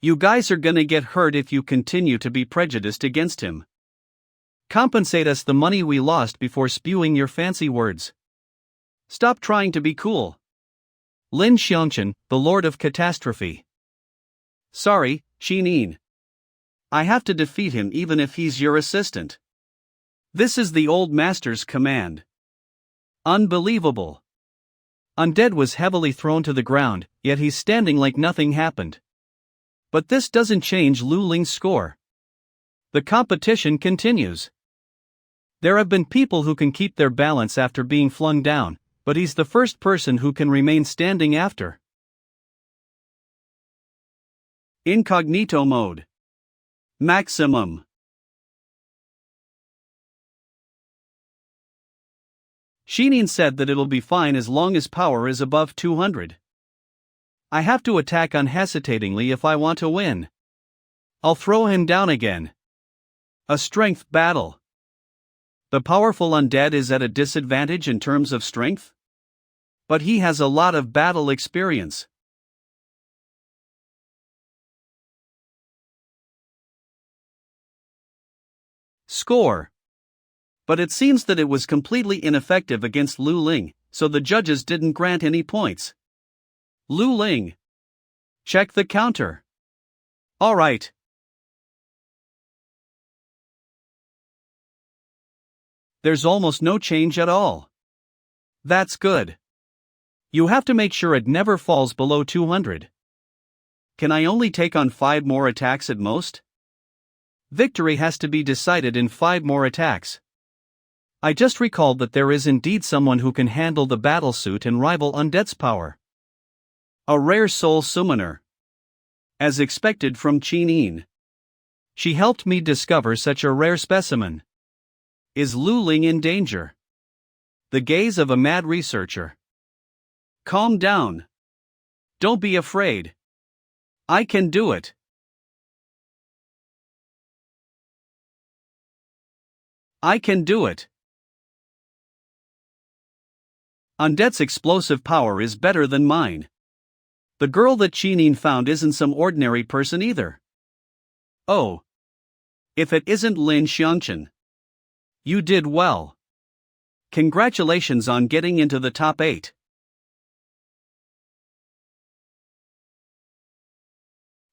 You guys are gonna get hurt if you continue to be prejudiced against him. Compensate us the money we lost before spewing your fancy words. Stop trying to be cool. Lin Shan, the Lord of Catastrophe. Sorry, Shinin. I have to defeat him even if he's your assistant. This is the old master's command. Unbelievable. Undead was heavily thrown to the ground, yet he's standing like nothing happened. But this doesn't change Lu Ling's score. The competition continues. There have been people who can keep their balance after being flung down, but he's the first person who can remain standing after. Incognito mode. Maximum. Shinin said that it'll be fine as long as power is above 200. I have to attack unhesitatingly if I want to win. I'll throw him down again. A strength battle. The powerful undead is at a disadvantage in terms of strength? But he has a lot of battle experience. Score. But it seems that it was completely ineffective against Lu Ling, so the judges didn't grant any points. Lu Ling. Check the counter. Alright. There's almost no change at all. That's good. You have to make sure it never falls below 200. Can I only take on 5 more attacks at most? Victory has to be decided in 5 more attacks. I just recalled that there is indeed someone who can handle the battlesuit and rival Undead's power. A rare soul summoner. As expected from Shinin. She helped me discover such a rare specimen. Is Lu Ling in danger? The gaze of a mad researcher. Calm down. Don't be afraid. I can do it. I can do it. Undead's explosive power is better than mine. The girl that Shinin found isn't some ordinary person either. Oh. If it isn't Lin Shan. You did well. Congratulations on getting into the top 8.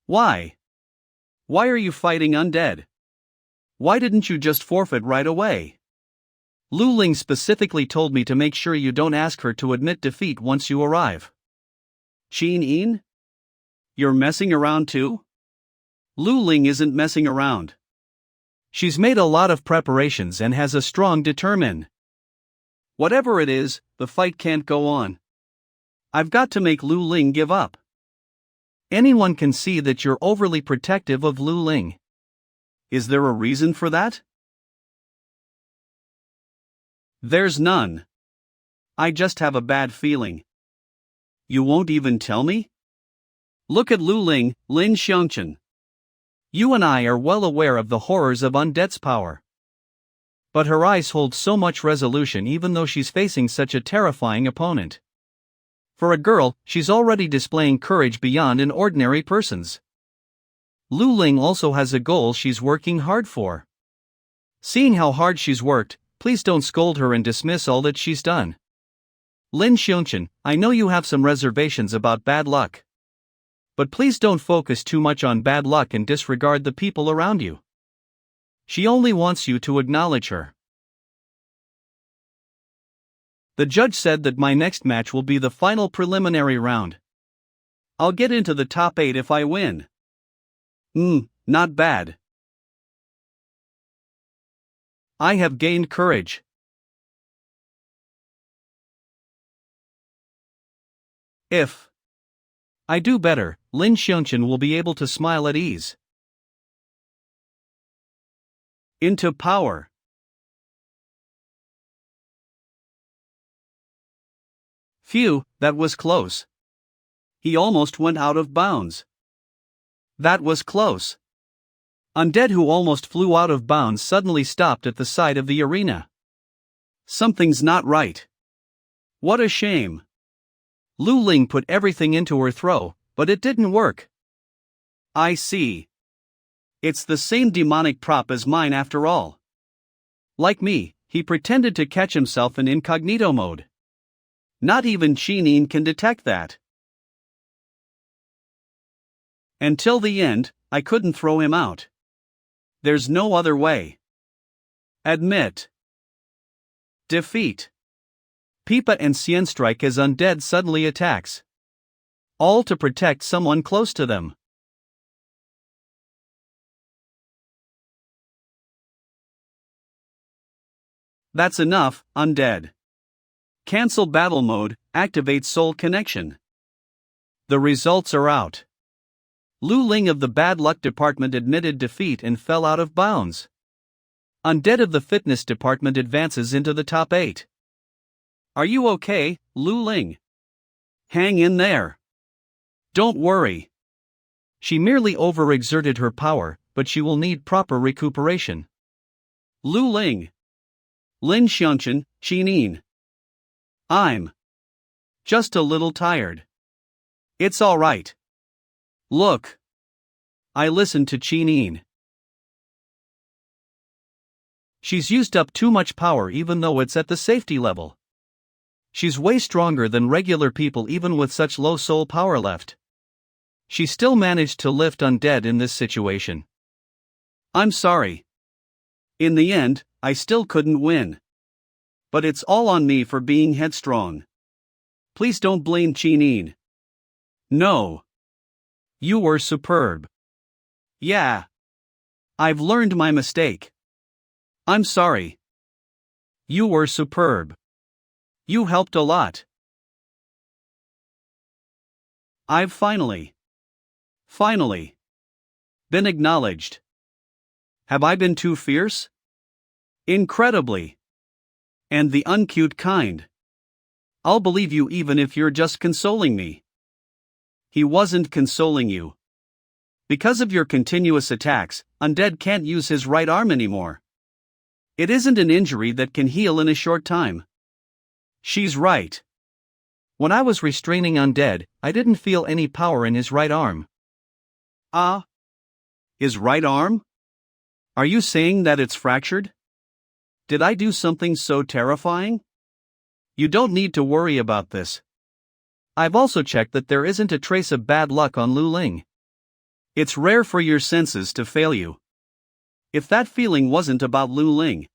Why? Why are you fighting undead? Why didn't you just forfeit right away? Lu Ling specifically told me to make sure you don't ask her to admit defeat once you arrive. Shinin? You're messing around too? Lu Ling isn't messing around. She's made a lot of preparations and has a strong determination. Whatever it is, the fight can't go on. I've got to make Lu Ling give up. Anyone can see that you're overly protective of Lu Ling. Is there a reason for that? There's none. I just have a bad feeling. You won't even tell me? Look at Lu Ling, Lin Shan. You and I are well aware of the horrors of Undead's power. But her eyes hold so much resolution even though she's facing such a terrifying opponent. For a girl, she's already displaying courage beyond an ordinary person's. Lu Ling also has a goal she's working hard for. Seeing how hard she's worked, please don't scold her and dismiss all that she's done. Lin Shan, I know you have some reservations about bad luck. But please don't focus too much on bad luck and disregard the people around you. She only wants you to acknowledge her. The judge said that my next match will be the final preliminary round. I'll get into the top 8 if I win. Not bad. I have gained courage. If I do better, Lin Shan will be able to smile at ease. Into power. Phew, that was close. He almost went out of bounds. That was close. Undead who almost flew out of bounds suddenly stopped at the side of the arena. Something's not right. What a shame. Lu Ling put everything into her throw, but it didn't work. I see. It's the same demonic prop as mine after all. Like me, he pretended to catch himself in incognito mode. Not even Shinin can detect that. Until the end, I couldn't throw him out. There's no other way. Admit. Defeat. Peipa and Xian strike as undead suddenly attacks. All to protect someone close to them. That's enough, undead. Cancel battle mode, activate soul connection. The results are out. Lu Ling of the bad luck department admitted defeat and fell out of bounds. Undead of the fitness department advances into the top 8. Are you okay, Lu Ling? Hang in there. Don't worry. She merely overexerted her power, but she will need proper recuperation. Lu Ling. Lin Shan, Xining. I'm just a little tired. It's alright. Look. I listened to Xining. She's used up too much power even though it's at the safety level. She's way stronger than regular people even with such low soul power left. She still managed to lift undead in this situation. I'm sorry. In the end, I still couldn't win. But it's all on me for being headstrong. Please don't blame Xining. No. You were superb. Yeah. I've learned my mistake. I'm sorry. You were superb. You helped a lot. I've finally been acknowledged. Have I been too fierce? Incredibly. And the uncute kind. I'll believe you even if you're just consoling me. He wasn't consoling you. Because of your continuous attacks, undead can't use his right arm anymore. It isn't an injury that can heal in a short time. She's right. When I was restraining undead, I didn't feel any power in his right arm. Ah? His right arm? Are you saying that it's fractured? Did I do something so terrifying? You don't need to worry about this. I've also checked that there isn't a trace of bad luck on Lu Ling. It's rare for your senses to fail you. If that feeling wasn't about Lu Ling.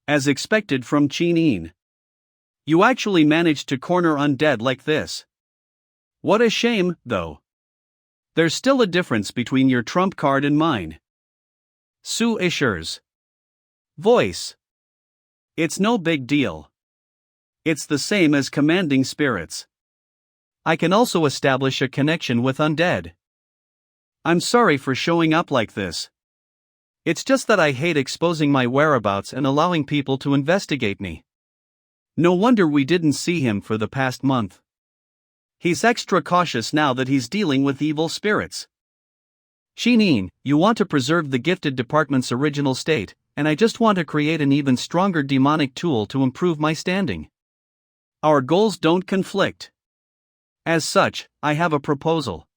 As expected from Xining. You actually managed to corner undead like this. What a shame, though. There's still a difference between your trump card and mine. Su Isher's voice. It's no big deal. It's the same as commanding spirits. I can also establish a connection with undead. I'm sorry for showing up like this. It's just that I hate exposing my whereabouts and allowing people to investigate me. No wonder we didn't see him for the past month. He's extra cautious now that he's dealing with evil spirits. Xining, you want to preserve the gifted department's original state, and I just want to create an even stronger demonic tool to improve my standing. Our goals don't conflict. As such, I have a proposal.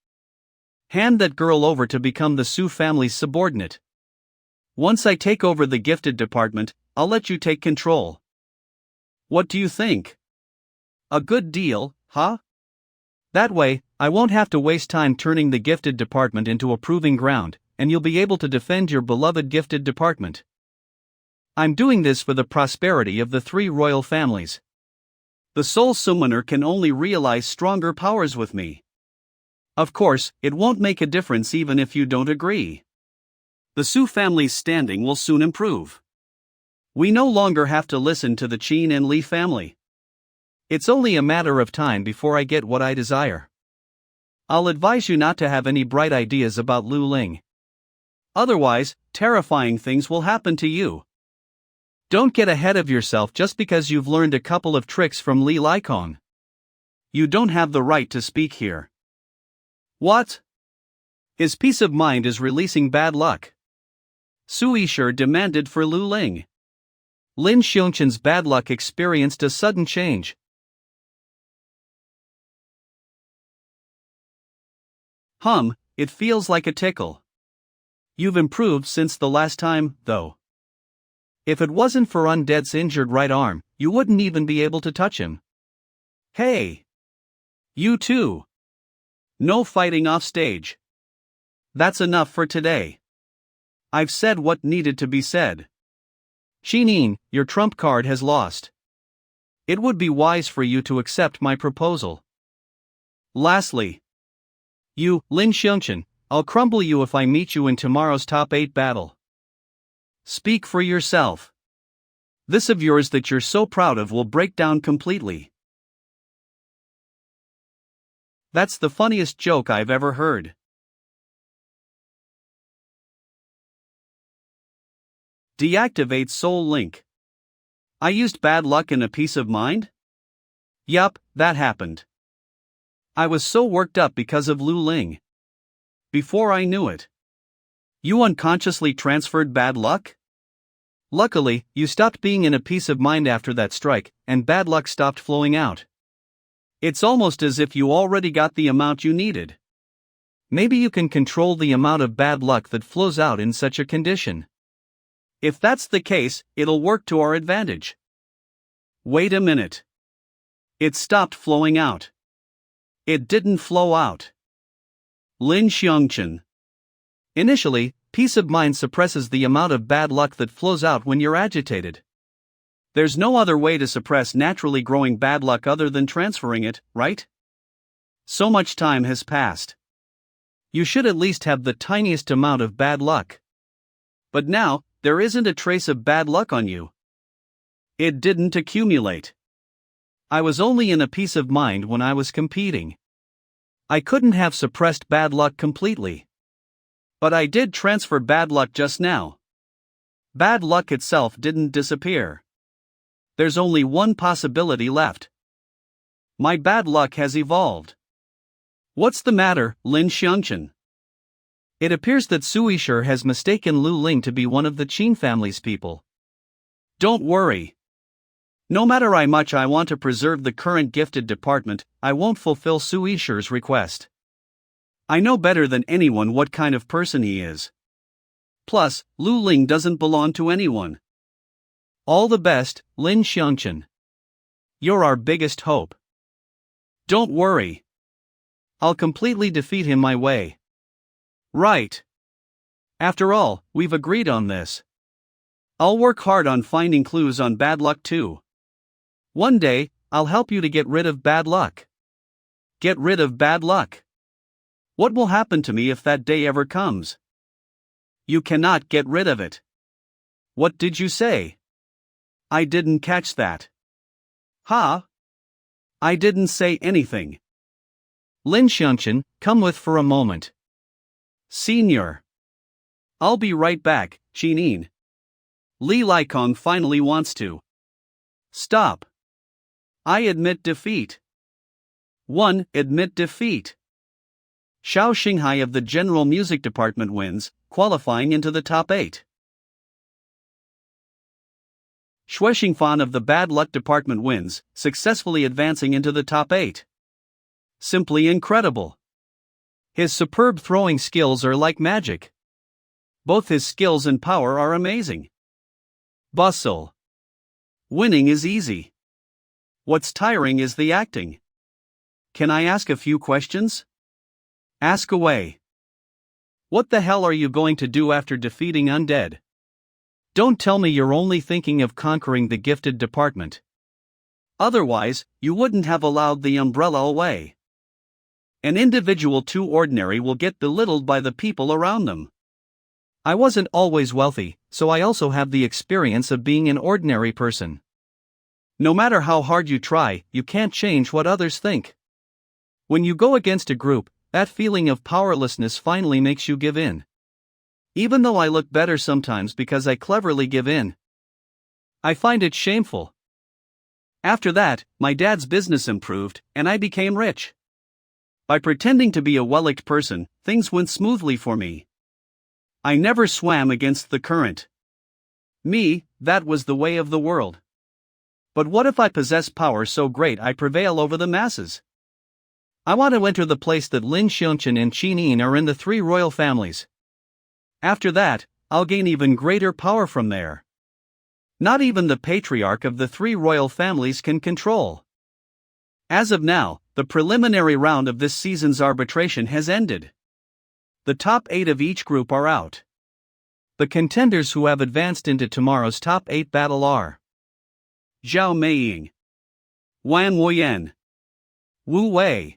Hand that girl over to become the Su family's subordinate. Once I take over the gifted department, I'll let you take control. What do you think? A good deal, huh? That way, I won't have to waste time turning the gifted department into a proving ground, and you'll be able to defend your beloved gifted department. I'm doing this for the prosperity of the 3 royal families. The soul summoner can only realize stronger powers with me. Of course, it won't make a difference even if you don't agree. The Su family's standing will soon improve. We no longer have to listen to the Qin and Li family. It's only a matter of time before I get what I desire. I'll advise you not to have any bright ideas about Lu Ling. Otherwise, terrifying things will happen to you. Don't get ahead of yourself just because you've learned a couple of tricks from Li Likong. You don't have the right to speak here. What? His peace of mind is releasing bad luck. Su Isher demanded for Lu Ling. Lin Shan's bad luck experienced a sudden change. It feels like a tickle. You've improved since the last time, though. If it wasn't for Undead's injured right arm, you wouldn't even be able to touch him. Hey! You too! No fighting off stage. That's enough for today. I've said what needed to be said. Xining, your trump card has lost. It would be wise for you to accept my proposal. Lastly, you, Lin Shan, I'll crumble you if I meet you in tomorrow's top 8 battle. Speak for yourself. This of yours that you're so proud of will break down completely. That's the funniest joke I've ever heard. Deactivate soul link. I used bad luck in a peace of mind? Yup, that happened. I was so worked up because of Lu Ling. Before I knew it. You unconsciously transferred bad luck? Luckily, you stopped being in a peace of mind after that strike, and bad luck stopped flowing out. It's almost as if you already got the amount you needed. Maybe you can control the amount of bad luck that flows out in such a condition. If that's the case, it'll work to our advantage. Wait a minute. It stopped flowing out. It didn't flow out. Lin Shan. Initially, peace of mind suppresses the amount of bad luck that flows out when you're agitated. There's no other way to suppress naturally growing bad luck other than transferring it, right? So much time has passed. You should at least have the tiniest amount of bad luck. But now, there isn't a trace of bad luck on you. It didn't accumulate. I was only in a peace of mind when I was competing. I couldn't have suppressed bad luck completely. But I did transfer bad luck just now. Bad luck itself didn't disappear. There's only one possibility left. My bad luck has evolved. What's the matter, Lin Shan? It appears that Suishir has mistaken Lu Ling to be one of the Qin family's people. Don't worry. No matter how much I want to preserve the current gifted department, I won't fulfill Suishir's request. I know better than anyone what kind of person he is. Plus, Lu Ling doesn't belong to anyone. All the best, Lin Shan. You're our biggest hope. Don't worry. I'll completely defeat him my way. Right. After all, we've agreed on this. I'll work hard on finding clues on bad luck too. One day, I'll help you to get rid of bad luck. Get rid of bad luck. What will happen to me if that day ever comes? You cannot get rid of it. What did you say? I didn't catch that. Huh? I didn't say anything. Lin Shan, come with for a moment. Senior. I'll be right back, Chinin. Li Likong finally wants to. Stop. I admit defeat. 1. Admit defeat. Xiao Xinghai of the General Music Department wins, qualifying into the top 8. Xue Xingfan of the Bad Luck Department wins, successfully advancing into the top 8. Simply incredible. His superb throwing skills are like magic. Both his skills and power are amazing. Bustle. Winning is easy. What's tiring is the acting. Can I ask a few questions? Ask away. What the hell are you going to do after defeating Undead? Don't tell me you're only thinking of conquering the gifted department. Otherwise, you wouldn't have allowed the umbrella away. An individual too ordinary will get belittled by the people around them. I wasn't always wealthy, so I also have the experience of being an ordinary person. No matter how hard you try, you can't change what others think. When you go against a group, that feeling of powerlessness finally makes you give in. Even though I look better sometimes because I cleverly give in. I find it shameful. After that, my dad's business improved, and I became rich. By pretending to be a well-liked person, things went smoothly for me. I never swam against the current. That was the way of the world. But what if I possess power so great I prevail over the masses? I want to enter the place that Lin Shan and Chinin are in the 3 royal families. After that, I'll gain even greater power from there. Not even the patriarch of the 3 royal families can control. As of now, the preliminary round of this season's arbitration has ended. The top 8 of each group are out. The contenders who have advanced into tomorrow's top 8 battle are Xiao Maying, Wan Woyan, Wu Wei,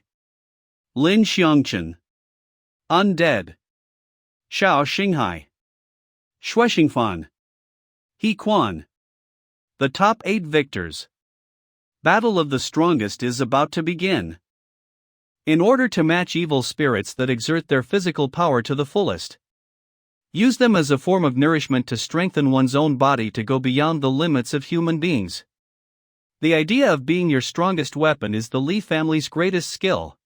Lin Shan, Undead, Xiao Xinghai, Xue Xingfan, He Quan. The top 8 victors. Battle of the strongest is about to begin. In order to match evil spirits that exert their physical power to the fullest, use them as a form of nourishment to strengthen one's own body to go beyond the limits of human beings. The idea of being your strongest weapon is the Li family's greatest skill.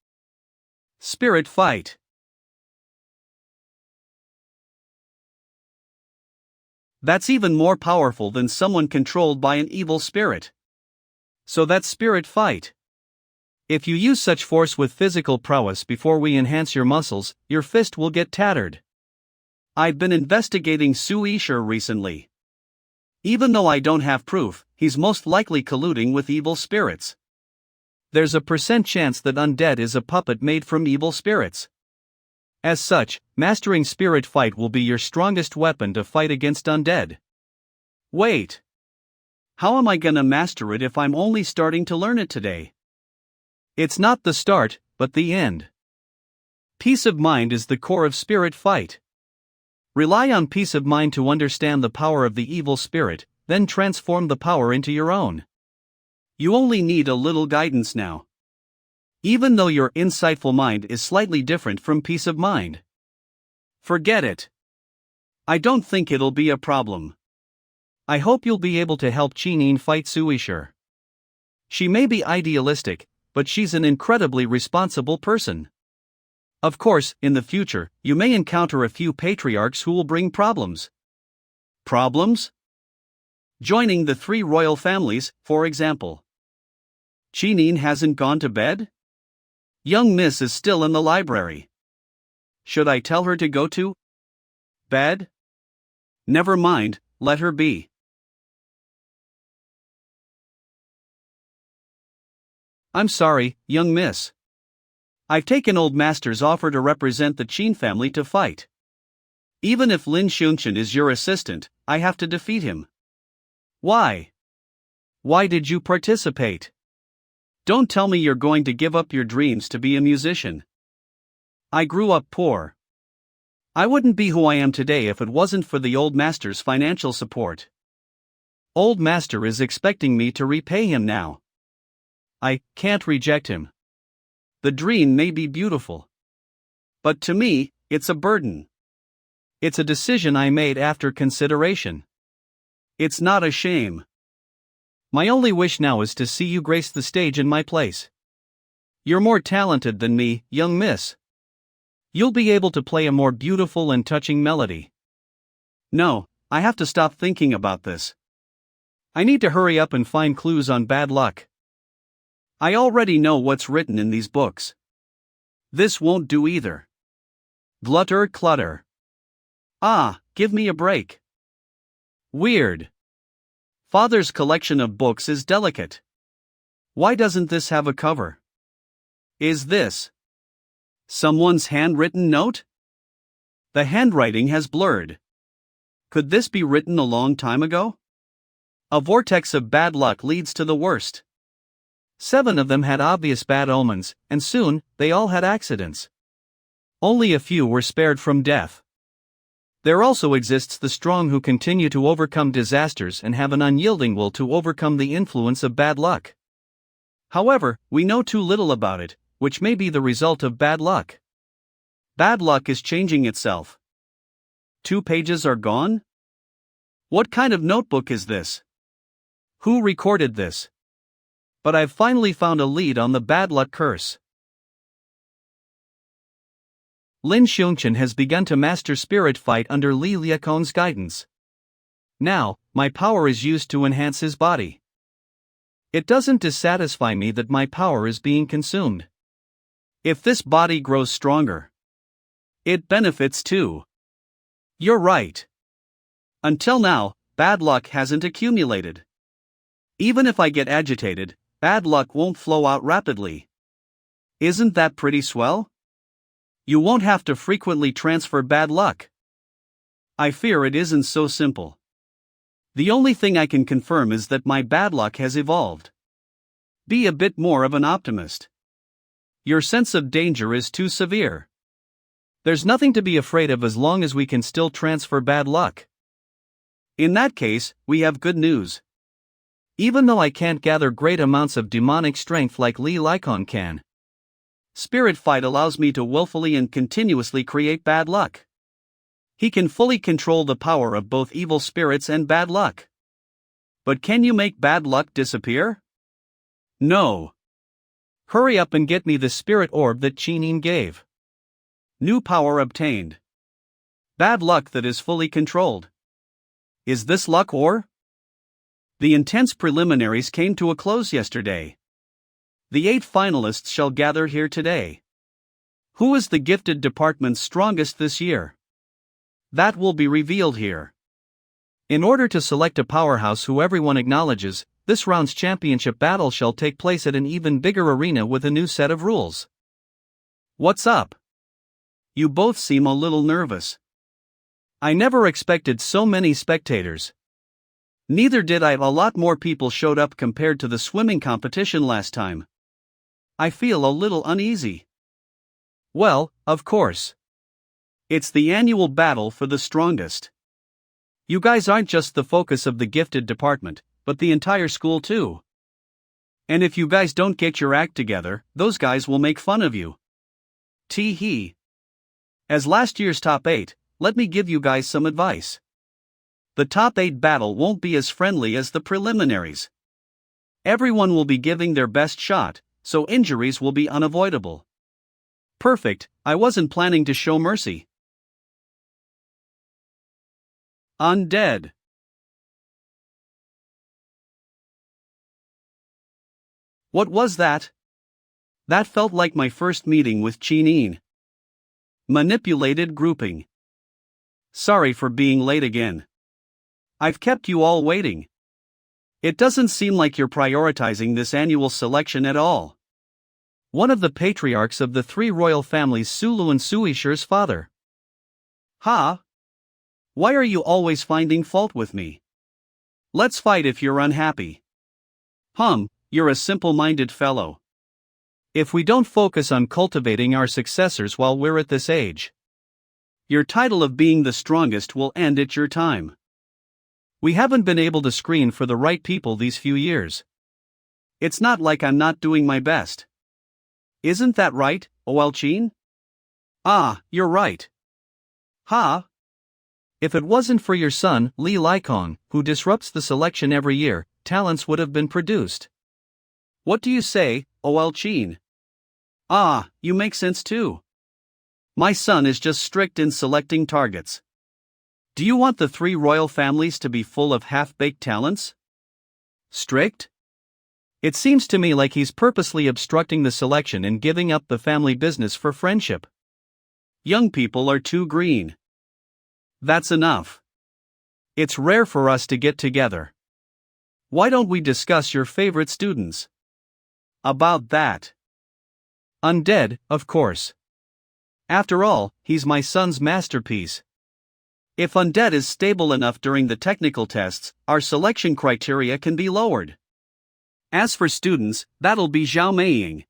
Spirit fight. That's even more powerful than someone controlled by an evil spirit. So that's spirit fight. If you use such force with physical prowess before we enhance your muscles, your fist will get tattered. I've been investigating Su Yishe recently. Even though I don't have proof, he's most likely colluding with evil spirits. There's a % chance that undead is a puppet made from evil spirits. As such, mastering spirit fight will be your strongest weapon to fight against undead. Wait. How am I gonna master it if I'm only starting to learn it today? It's not the start, but the end. Peace of mind is the core of spirit fight. Rely on peace of mind to understand the power of the evil spirit, then transform the power into your own. You only need a little guidance now. Even though your insightful mind is slightly different from peace of mind. Forget it. I don't think it'll be a problem. I hope you'll be able to help Qinin fight Su Yishe. She may be idealistic, but she's an incredibly responsible person. Of course, in the future, you may encounter a few patriarchs who will bring problems. Problems? Joining the 3 royal families, for example. Qinin hasn't gone to bed? Young Miss is still in the library. Should I tell her to go to bed? Never mind, let her be. I'm sorry, young miss. I've taken old master's offer to represent the Qin family to fight. Even if Lin Shan is your assistant, I have to defeat him. Why? Why did you participate? Don't tell me you're going to give up your dreams to be a musician. I grew up poor. I wouldn't be who I am today if it wasn't for the old master's financial support. Old master is expecting me to repay him now. I can't reject him. The dream may be beautiful. But to me, it's a burden. It's a decision I made after consideration. It's not a shame. My only wish now is to see you grace the stage in my place. You're more talented than me, young miss. You'll be able to play a more beautiful and touching melody. No, I have to stop thinking about this. I need to hurry up and find clues on bad luck. I already know what's written in these books. This won't do either. Glutter clutter. Ah, give me a break. Weird. Father's collection of books is delicate. Why doesn't this have a cover? Is this someone's handwritten note? The handwriting has blurred. Could this be written a long time ago? A vortex of bad luck leads to the worst. 7 of them had obvious bad omens, and soon, they all had accidents. Only a few were spared from death. There also exists the strong who continue to overcome disasters and have an unyielding will to overcome the influence of bad luck. However, we know too little about it, which may be the result of bad luck. Bad luck is changing itself. 2 pages are gone? What kind of notebook is this? Who recorded this? But I've finally found a lead on the bad luck curse. Lin Shan has begun to master spirit fight under Li Liakon's guidance. Now, my power is used to enhance his body. It doesn't dissatisfy me that my power is being consumed. If this body grows stronger, it benefits too. You're right. Until now, bad luck hasn't accumulated. Even if I get agitated, bad luck won't flow out rapidly. Isn't that pretty swell? You won't have to frequently transfer bad luck. I fear it isn't so simple. The only thing I can confirm is that my bad luck has evolved. Be a bit more of an optimist. Your sense of danger is too severe. There's nothing to be afraid of as long as we can still transfer bad luck. In that case, we have good news. Even though I can't gather great amounts of demonic strength like Li Likon can, Spirit Fight allows me to willfully and continuously create bad luck. He can fully control the power of both evil spirits and bad luck. But can you make bad luck disappear? No. Hurry up and get me the spirit orb that Chinin gave. New power obtained. Bad luck that is fully controlled. Is this luck or? The intense preliminaries came to a close yesterday. The 8 finalists shall gather here today. Who is the gifted department's strongest this year? That will be revealed here. In order to select a powerhouse who everyone acknowledges, this round's championship battle shall take place at an even bigger arena with a new set of rules. What's up? You both seem a little nervous. I never expected so many spectators. Neither did I. A lot more people showed up compared to the swimming competition last time. I feel a little uneasy. Well, of course. It's the annual battle for the strongest. You guys aren't just the focus of the gifted department, but the entire school too. And if you guys don't get your act together, those guys will make fun of you. Tee-hee. As last year's top 8, let me give you guys some advice. The top 8 battle won't be as friendly as the preliminaries. Everyone will be giving their best shot, so injuries will be unavoidable. Perfect, I wasn't planning to show mercy. Undead. What was that? That felt like my first meeting with Chinin. Manipulated grouping. Sorry for being late again. I've kept you all waiting. It doesn't seem like you're prioritizing this annual selection at all. One of the patriarchs of the 3 royal families, Sulu and Suisher's father. Ha? Why are you always finding fault with me? Let's fight if you're unhappy. You're a simple-minded fellow. If we don't focus on cultivating our successors while we're at this age, your title of being the strongest will end at your time. We haven't been able to screen for the right people these few years. It's not like I'm not doing my best. Isn't that right, Oelchin? Ah, you're right. Ha? If it wasn't for your son, Li Likon, who disrupts the selection every year, talents would have been produced. What do you say, Oelchin? Ah, you make sense too. My son is just strict in selecting targets. Do you want the 3 royal families to be full of half-baked talents? Strict? It seems to me like he's purposely obstructing the selection and giving up the family business for friendship. Young people are too green. That's enough. It's rare for us to get together. Why don't we discuss your favorite students? About that. Undead, of course. After all, he's my son's masterpiece. If Undead is stable enough during the technical tests, our selection criteria can be lowered. As for students, that'll be Xiao Maying.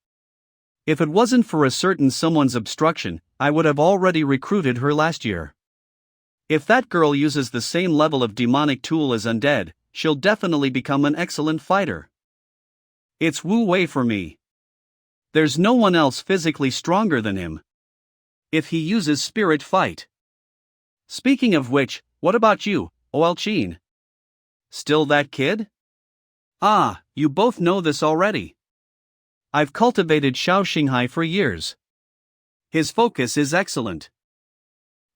If it wasn't for a certain someone's obstruction, I would have already recruited her last year. If that girl uses the same level of demonic tool as Undead, she'll definitely become an excellent fighter. It's Wu Wei for me. There's no one else physically stronger than him. If he uses Spirit Fight. Speaking of which, what about you, Oelchin? Still that kid? Ah, you both know this already. I've cultivated Xiao Xinghai for years. His focus is excellent.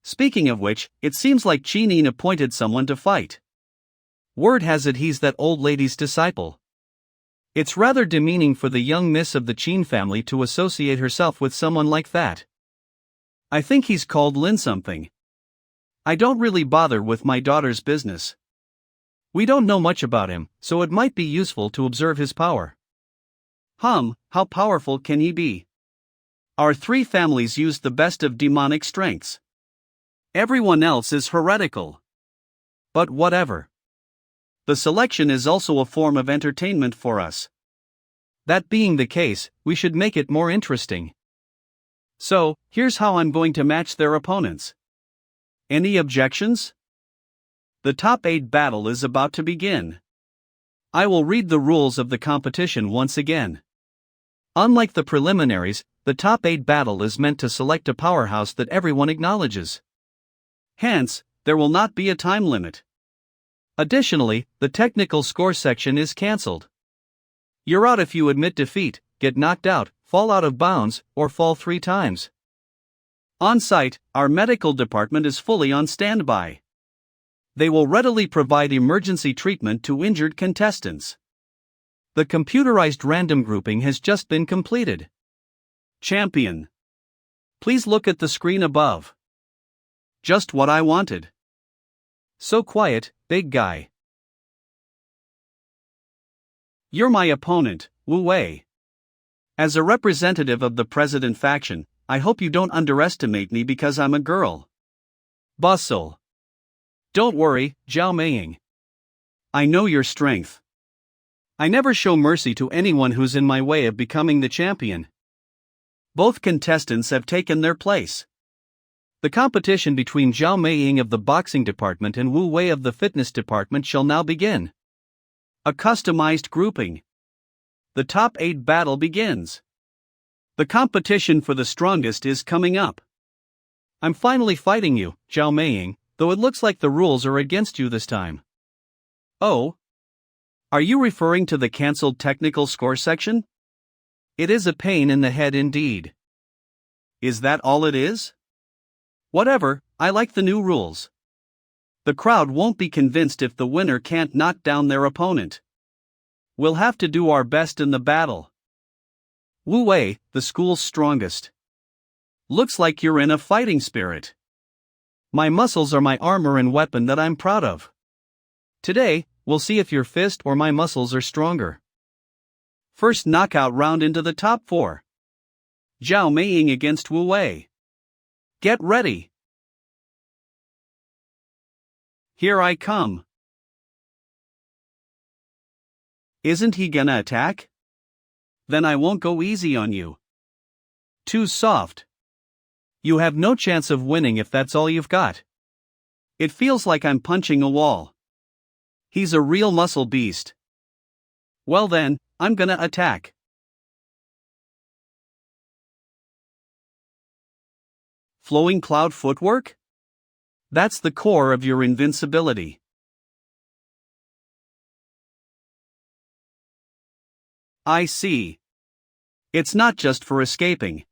Speaking of which, it seems like Chinin appointed someone to fight. Word has it he's that old lady's disciple. It's rather demeaning for the young miss of the Qin family to associate herself with someone like that. I think he's called Lin something. I don't really bother with my daughter's business. We don't know much about him, so it might be useful to observe his power. How powerful can he be? Our 3 families use the best of demonic strengths. Everyone else is heretical. But whatever. The selection is also a form of entertainment for us. That being the case, we should make it more interesting. So, here's how I'm going to match their opponents. Any objections? The top 8 battle is about to begin. I will read the rules of the competition once again. Unlike the preliminaries, the top 8 battle is meant to select a powerhouse that everyone acknowledges. Hence, there will not be a time limit. Additionally, the technical score section is cancelled. You're out if you admit defeat, get knocked out, fall out of bounds, or fall 3 times. On site, our medical department is fully on standby. They will readily provide emergency treatment to injured contestants. The computerized random grouping has just been completed. Champion. Please look at the screen above. Just what I wanted. So quiet, big guy. You're my opponent, Wu Wei. As a representative of the president faction, I hope you don't underestimate me because I'm a girl. Bustle. Don't worry, Xiao Maying. I know your strength. I never show mercy to anyone who's in my way of becoming the champion. Both contestants have taken their place. The competition between Xiao Maying of the boxing department and Wu Wei of the fitness department shall now begin. A customized grouping. The top 8 battle begins. The competition for the strongest is coming up. I'm finally fighting you, Xiao Maying, though it looks like the rules are against you this time. Oh? Are you referring to the cancelled technical score section? It is a pain in the head indeed. Is that all it is? Whatever, I like the new rules. The crowd won't be convinced if the winner can't knock down their opponent. We'll have to do our best in the battle. Wu Wei, the school's strongest. Looks like you're in a fighting spirit. My muscles are my armor and weapon that I'm proud of. Today, we'll see if your fist or my muscles are stronger. First knockout round into the top 4. Xiao Maying against Wu Wei. Get ready. Here I come. Isn't he gonna attack? Then I won't go easy on you. Too soft. You have no chance of winning if that's all you've got. It feels like I'm punching a wall. He's a real muscle beast. Well then, I'm gonna attack. Flowing cloud footwork? That's the core of your invincibility. I see. It's not just for escaping.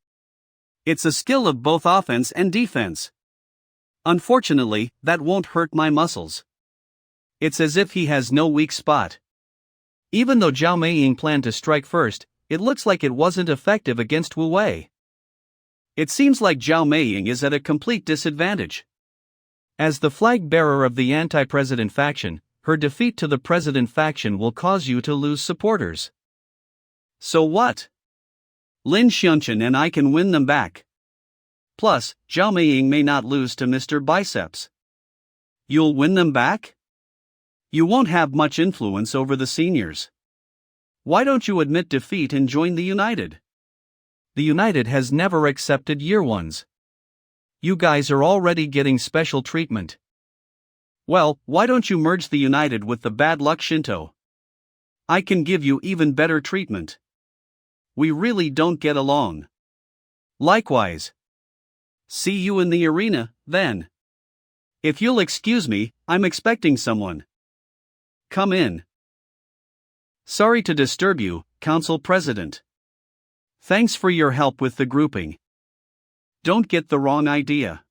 It's a skill of both offense and defense. Unfortunately, that won't hurt my muscles. It's as if he has no weak spot. Even though Xiao Maying planned to strike first, it looks like it wasn't effective against Wu Wei. It seems like Xiao Maying is at a complete disadvantage. As the flag bearer of the anti-president faction, her defeat to the president faction will cause you to lose supporters. So what? Lin Shan and I can win them back. Plus, Xiao Maying may not lose to Mr. Biceps. You'll win them back? You won't have much influence over the seniors. Why don't you admit defeat and join the United? The United has never accepted year ones. You guys are already getting special treatment. Well, why don't you merge the United with the bad luck Shinto? I can give you even better treatment. We really don't get along. Likewise. See you in the arena, then. If you'll excuse me, I'm expecting someone. Come in. Sorry to disturb you, Council President. Thanks for your help with the grouping. Don't get the wrong idea.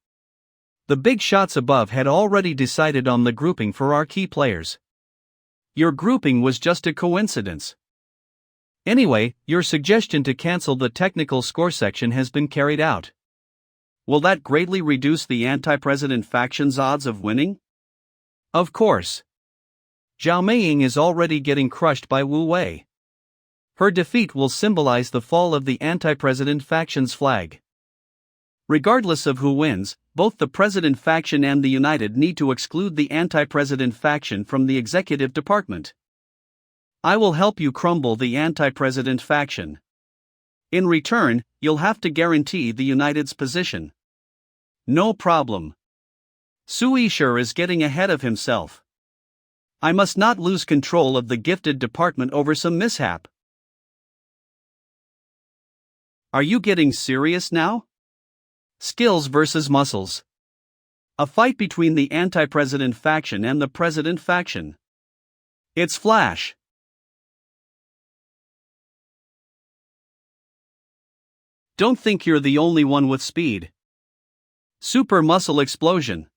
The big shots above had already decided on the grouping for our key players. Your grouping was just a coincidence. Anyway, your suggestion to cancel the technical score section has been carried out. Will that greatly reduce the anti-president faction's odds of winning? Of course. Xiao Maying is already getting crushed by Wu Wei. Her defeat will symbolize the fall of the anti-president faction's flag. Regardless of who wins, both the president faction and the United need to exclude the anti-president faction from the executive department. I will help you crumble the anti-president faction. In return, you'll have to guarantee the United's position. No problem. Sui sure is getting ahead of himself. I must not lose control of the gifted department over some mishap. Are you getting serious now? Skills versus muscles. A fight between the anti-president faction and the president faction. It's Flash. Don't think you're the only one with speed. Super muscle explosion.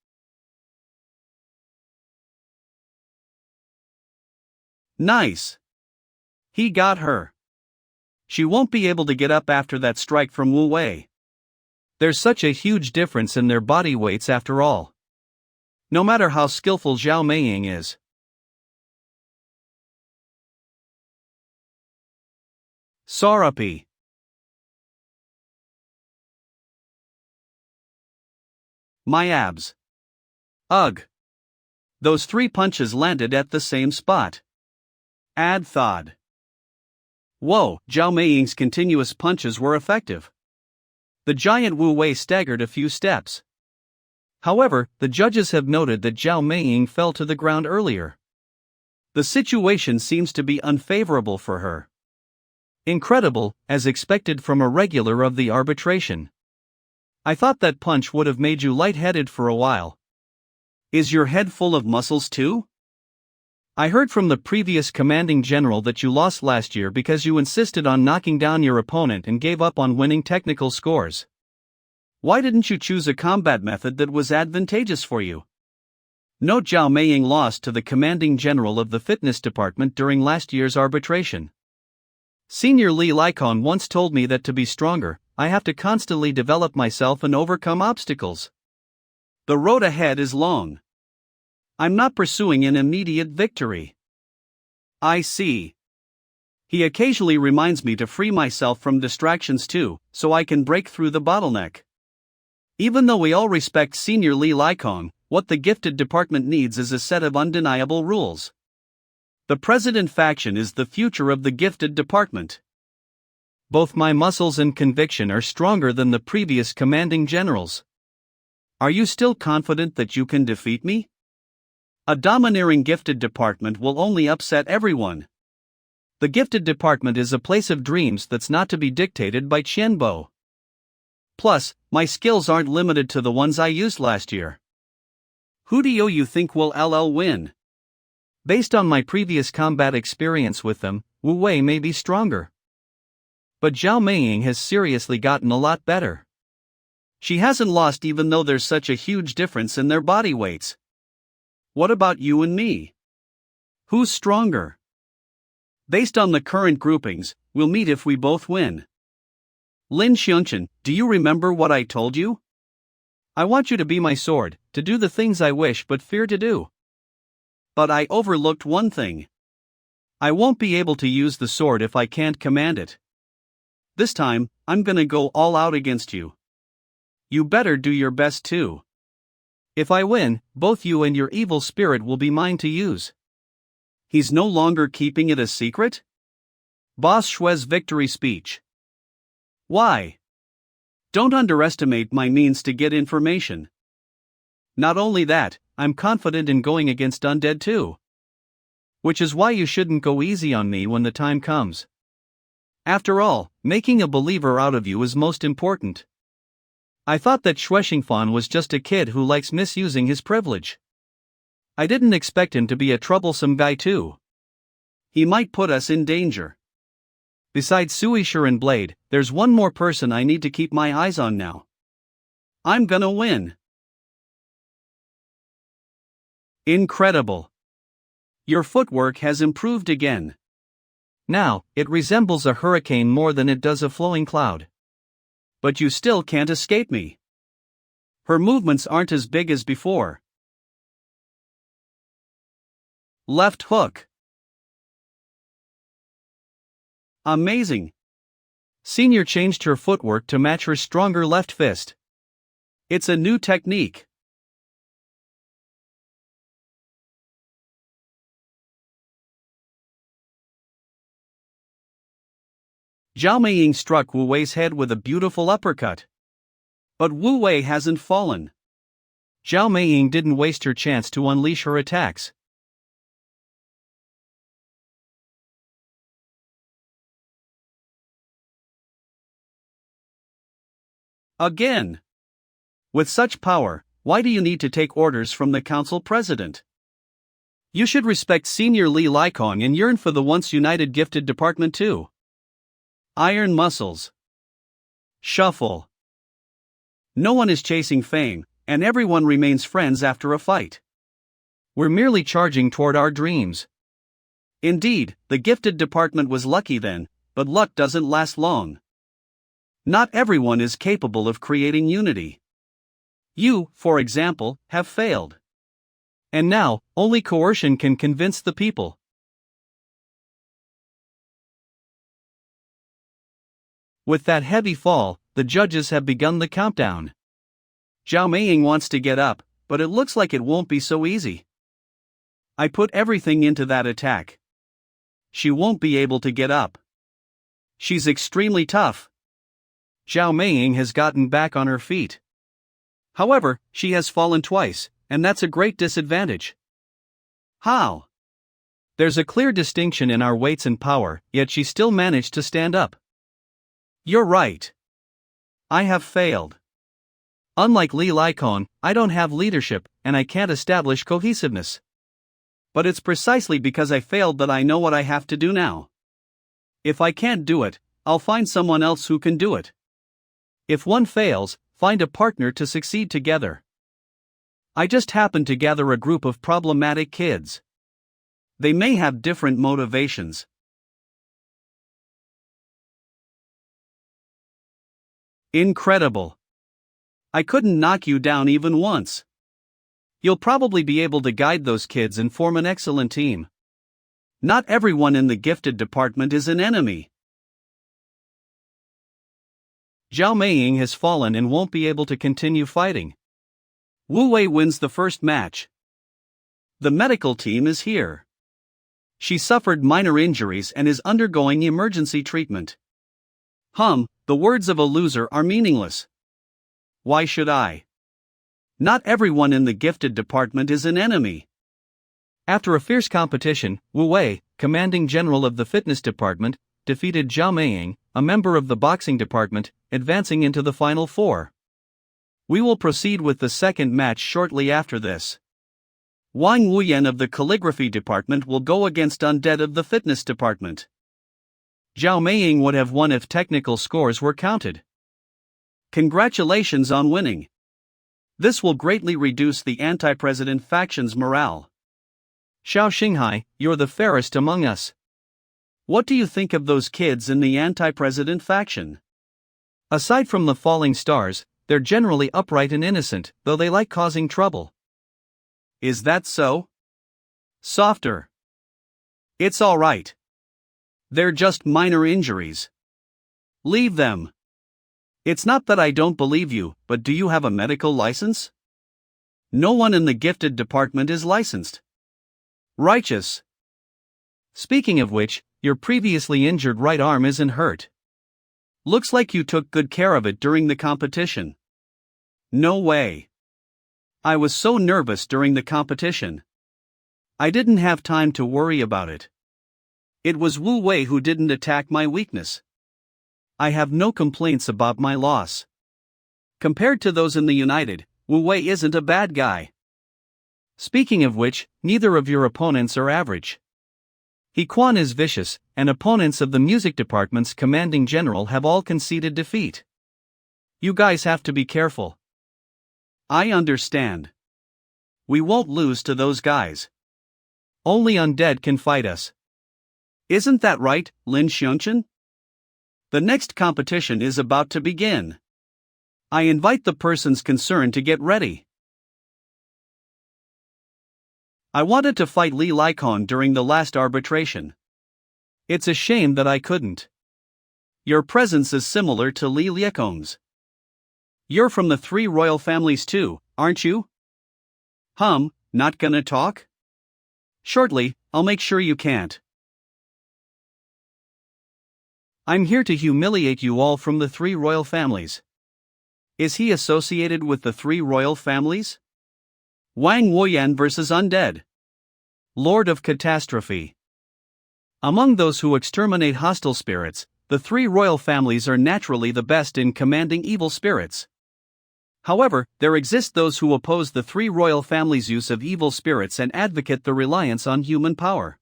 Nice. He got her. She won't be able to get up after that strike from Wu Wei. There's such a huge difference in their body weights after all. No matter how skillful Xiao Maying is. Sarapi. My abs. Ugh. Those 3 punches landed at the same spot. Ad thawed. Whoa, Xiao Maying's continuous punches were effective. The giant Wu Wei staggered a few steps. However, the judges have noted that Xiao Maying fell to the ground earlier. The situation seems to be unfavorable for her. Incredible, as expected from a regular of the arbitration. I thought that punch would have made you lightheaded for a while. Is your head full of muscles too? I heard from the previous commanding general that you lost last year because you insisted on knocking down your opponent and gave up on winning technical scores. Why didn't you choose a combat method that was advantageous for you? Note Xiao Maying lost to the commanding general of the fitness department during last year's arbitration. Senior Li Likon once told me that to be stronger, I have to constantly develop myself and overcome obstacles. The road ahead is long. I'm not pursuing an immediate victory. I see. He occasionally reminds me to free myself from distractions too, so I can break through the bottleneck. Even though we all respect Senior Li Likon, what the gifted department needs is a set of undeniable rules. The president faction is the future of the gifted department. Both my muscles and conviction are stronger than the previous commanding generals. Are you still confident that you can defeat me? A domineering gifted department will only upset everyone. The gifted department is a place of dreams that's not to be dictated by Qianbo. Plus, my skills aren't limited to the ones I used last year. Who do you think will win? Based on my previous combat experience with them, Wu Wei may be stronger. But Xiao Maying has seriously gotten a lot better. She hasn't lost even though there's such a huge difference in their body weights. What about you and me? Who's stronger? Based on the current groupings, we'll meet if we both win. Lin Shan, do you remember what I told you? I want you to be my sword, to do the things I wish but fear to do. But I overlooked one thing. I won't be able to use the sword if I can't command it. This time, I'm gonna go all out against you. You better do your best too. If I win, both you and your evil spirit will be mine to use. He's no longer keeping it a secret? Boss Shue's victory speech. Why? Don't underestimate my means to get information. Not only that, I'm confident in going against undead too. Which is why you shouldn't go easy on me when the time comes. After all, making a believer out of you is most important. I thought that Shueshingfan was just a kid who likes misusing his privilege. I didn't expect him to be a troublesome guy too. He might put us in danger. Besides Suishir and Blade, there's one more person I need to keep my eyes on now. I'm gonna win. Incredible. Your footwork has improved again. Now, it resembles a hurricane more than it does a flowing cloud. But you still can't escape me. Her movements aren't as big as before. Left hook. Amazing. Senior changed her footwork to match her stronger left fist. It's a new technique. Xiao Maying struck Wu Wei's head with a beautiful uppercut. But Wu Wei hasn't fallen. Xiao Maying didn't waste her chance to unleash her attacks. Again. With such power, why do you need to take orders from the council president? You should respect Senior Li Likong and yearn for the once united gifted department too. Iron muscles. Shuffle. No one is chasing fame, and everyone remains friends after a fight. We're merely charging toward our dreams. Indeed, the gifted department was lucky then, but luck doesn't last long. Not everyone is capable of creating unity. You, for example, have failed. And now, only coercion can convince the people. With that heavy fall, the judges have begun the countdown. Xiao Maying wants to get up, but it looks like it won't be so easy. I put everything into that attack. She won't be able to get up. She's extremely tough. Xiao Maying has gotten back on her feet. However, she has fallen twice, and that's a great disadvantage. How? There's a clear distinction in our weights and power, yet she still managed to stand up. You're right. I have failed. Unlike Li Likong, I don't have leadership, and I can't establish cohesiveness. But it's precisely because I failed that I know what I have to do now. If I can't do it, I'll find someone else who can do it. If one fails, find a partner to succeed together. I just happened to gather a group of problematic kids. They may have different motivations. Incredible. I couldn't knock you down even once. You'll probably be able to guide those kids and form an excellent team. Not everyone in the gifted department is an enemy. Xiao Maying has fallen and won't be able to continue fighting. Wu Wei wins the first match. The medical team is here. She suffered minor injuries and is undergoing emergency treatment. The words of a loser are meaningless. Why should I? Not everyone in the gifted department is an enemy. After a fierce competition, Wu Wei, commanding general of the fitness department, defeated Xiao Maying, a member of the boxing department, advancing into the final four. We will proceed with the second match shortly after this. Wang Wuyan of the calligraphy department will go against Undead of the fitness department. Xiao Maying would have won if technical scores were counted. Congratulations on winning. This will greatly reduce the anti-president faction's morale. Xiao Xinghai, you're the fairest among us. What do you think of those kids in the anti-president faction? Aside from the falling stars, they're generally upright and innocent, though they like causing trouble. Is that so? Softer. It's all right. They're just minor injuries. Leave them. It's not that I don't believe you, but do you have a medical license? No one in the gifted department is licensed. Righteous. Speaking of which, your previously injured right arm isn't hurt. Looks like you took good care of it during the competition. No way. I was so nervous during the competition. I didn't have time to worry about it. It was Wu Wei who didn't attack my weakness. I have no complaints about my loss. Compared to those in the United, Wu Wei isn't a bad guy. Speaking of which, neither of your opponents are average. He Quan is vicious, and opponents of the music department's commanding general have all conceded defeat. You guys have to be careful. I understand. We won't lose to those guys. Only Undead can fight us. Isn't that right, Lin Shan? The next competition is about to begin. I invite the persons concerned to get ready. I wanted to fight Li Likong during the last arbitration. It's a shame that I couldn't. Your presence is similar to Li Likong's. You're from the three royal families too, aren't you? Not gonna talk? Shortly, I'll make sure you can't. I'm here to humiliate you all from the three royal families. Is he associated with the three royal families? Wang Wuyan vs. Undead. Lord of Catastrophe. Among those who exterminate hostile spirits, the three royal families are naturally the best in commanding evil spirits. However, there exist those who oppose the three royal families' use of evil spirits and advocate the reliance on human power.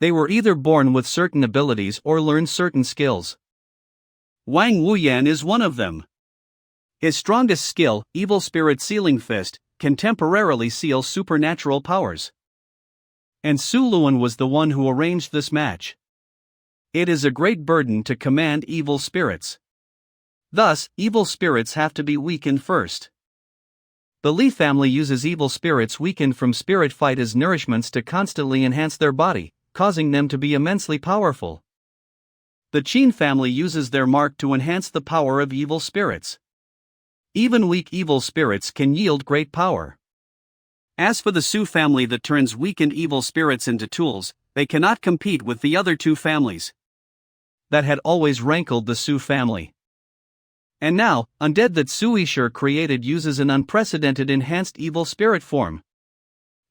They were either born with certain abilities or learned certain skills. Wang Wuyan is one of them. His strongest skill, Evil Spirit Sealing Fist, can temporarily seal supernatural powers. And Su Luan was the one who arranged this match. It is a great burden to command evil spirits. Thus, evil spirits have to be weakened first. The Li family uses evil spirits weakened from spirit fight as nourishments to constantly enhance their body, causing them to be immensely powerful. The Qin family uses their mark to enhance the power of evil spirits. Even weak evil spirits can yield great power. As for the Su family that turns weakened evil spirits into tools, they cannot compete with the other two families. That had always rankled the Su family. And now, undead that Suishur created uses an unprecedented enhanced evil spirit form.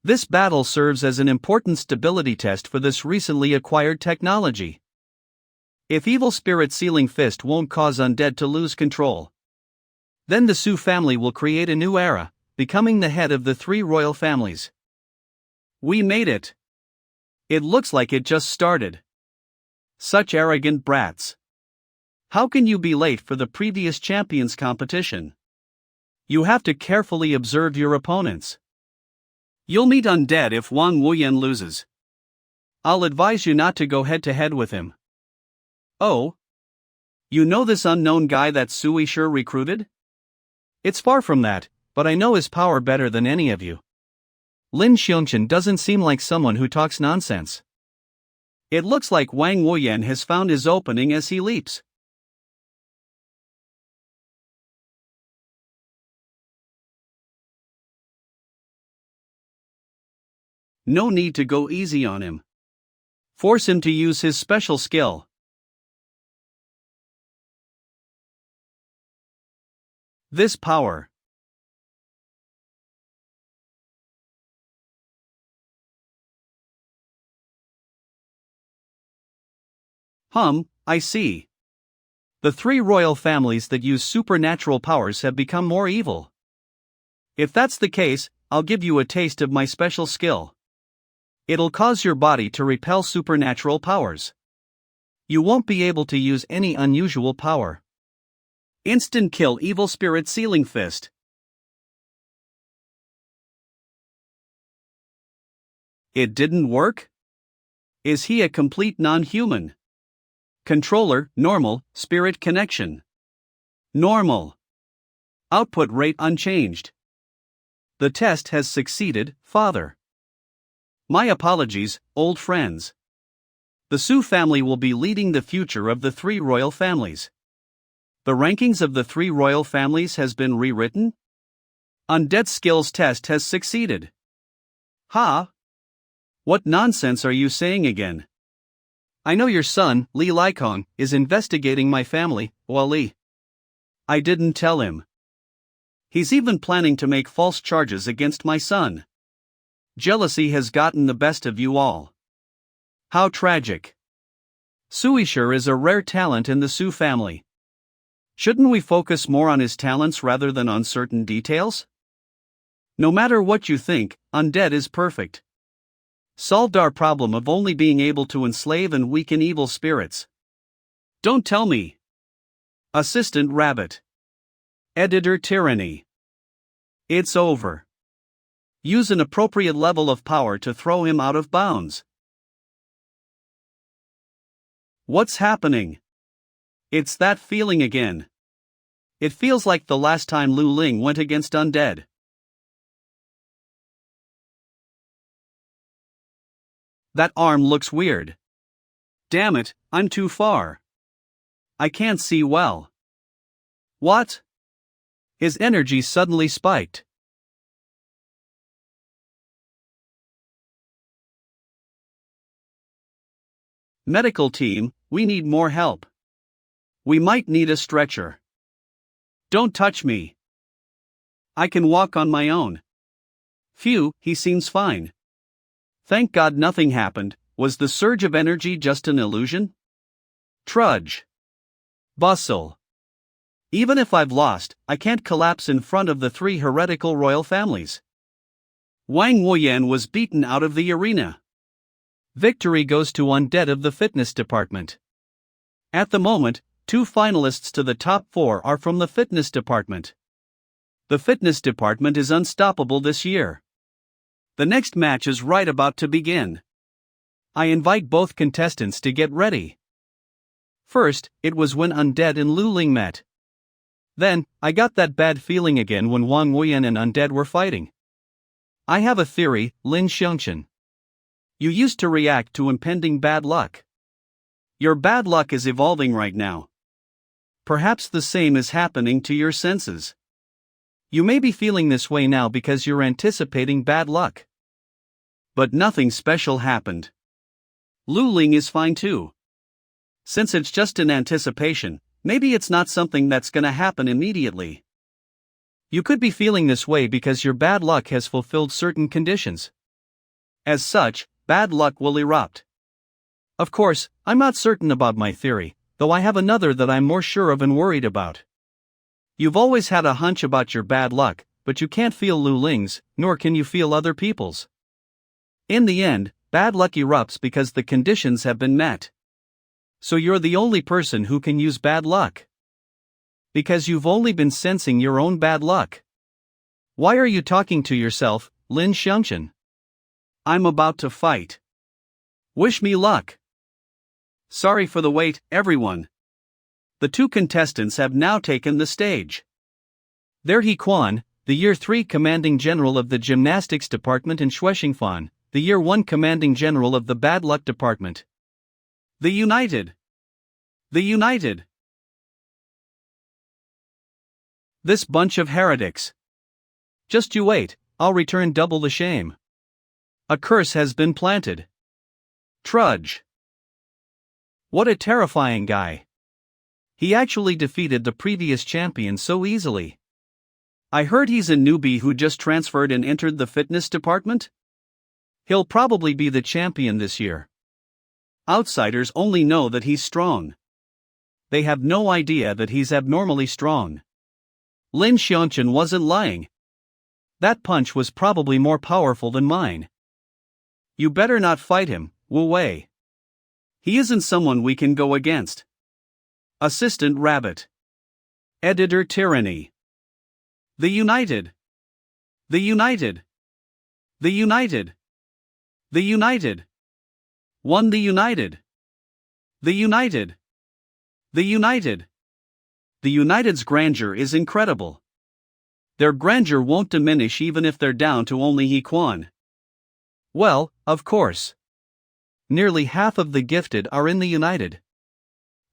This battle serves as an important stability test for this recently acquired technology. If Evil Spirit Sealing Fist won't cause undead to lose control, then the Su family will create a new era, becoming the head of the three royal families. We made it. It looks like it just started. Such arrogant brats. How can you be late for the previous champions competition? You have to carefully observe your opponents. You'll meet undead if Wang Wuyan loses. I'll advise you not to go head-to-head with him. Oh? You know this unknown guy that Suishur recruited? It's far from that, but I know his power better than any of you. Lin Shan doesn't seem like someone who talks nonsense. It looks like Wang Wuyan has found his opening as he leaps. No need to go easy on him. Force him to use his special skill. This power. I see. The three royal families that use supernatural powers have become more evil. If that's the case, I'll give you a taste of my special skill. It'll cause your body to repel supernatural powers. You won't be able to use any unusual power. Instant kill Evil Spirit Sealing Fist. It didn't work? Is he a complete non-human? Controller, normal, spirit connection. Normal. Output rate unchanged. The test has succeeded, Father. My apologies, old friends. The Su family will be leading the future of the three royal families. The rankings of the three royal families has been rewritten? Undead skills test has succeeded. Ha? What nonsense are you saying again? I know your son, Li Likong, is investigating my family, Li. I didn't tell him. He's even planning to make false charges against my son. Jealousy has gotten the best of you all. How tragic. Suishur is a rare talent in the Su family. Shouldn't we focus more on his talents rather than on certain details? No matter what you think, undead is perfect. Solved our problem of only being able to enslave and weaken evil spirits. Don't tell me. Assistant Rabbit. Editor Tyranny. It's over. Use an appropriate level of power to throw him out of bounds. What's happening? It's that feeling again. It feels like the last time Lu Ling went against undead. That arm looks weird. Damn it, I'm too far. I can't see well. What? His energy suddenly spiked. Medical team, we need more help. We might need a stretcher. Don't touch me. I can walk on my own. Phew, he seems fine. Thank God nothing happened. Was the surge of energy just an illusion? Trudge. Bustle. Even if I've lost, I can't collapse in front of the three heretical royal families. Wang Wuyan was beaten out of the arena. Victory goes to Undead of the fitness department. At the moment, 2 finalists to the top 4 are from the fitness department. The fitness department is unstoppable this year. The next match is right about to begin. I invite both contestants to get ready. First, it was when Undead and Lu Ling met. Then, I got that bad feeling again when Wang Wuyan and Undead were fighting. I have a theory, Lin Shan. You used to react to impending bad luck. Your bad luck is evolving right now. Perhaps the same is happening to your senses. You may be feeling this way now because you're anticipating bad luck. But nothing special happened. Lu Ling is fine too. Since it's just an anticipation, maybe it's not something that's gonna happen immediately. You could be feeling this way because your bad luck has fulfilled certain conditions. As such, bad luck will erupt. Of course, I'm not certain about my theory, though I have another that I'm more sure of and worried about. You've always had a hunch about your bad luck, but you can't feel Lu Ling's, nor can you feel other people's. In the end, bad luck erupts because the conditions have been met. So you're the only person who can use bad luck. Because you've only been sensing your own bad luck. Why are you talking to yourself, Lin Shan? I'm about to fight. Wish me luck. Sorry for the wait, everyone. The 2 contestants have now taken the stage. There He Quan, the Year 3 Commanding General of the Gymnastics Department, and Shuexingfan, the Year 1 Commanding General of the Bad Luck Department. The United. The United. This bunch of heretics. Just you wait, I'll return double the shame. A curse has been planted. Trudge. What a terrifying guy. He actually defeated the previous champion so easily. I heard he's a newbie who just transferred and entered the fitness department? He'll probably be the champion this year. Outsiders only know that he's strong. They have no idea that he's abnormally strong. Lin Shan wasn't lying. That punch was probably more powerful than mine. You better not fight him, Wu Wei. He isn't someone we can go against. Assistant Rabbit. Editor Tyranny. The United. The United. The United. The United. Won the United. The United. The United. The United's grandeur is incredible. Their grandeur won't diminish even if they're down to only He Quan. Well, of course. Nearly half of the gifted are in the United.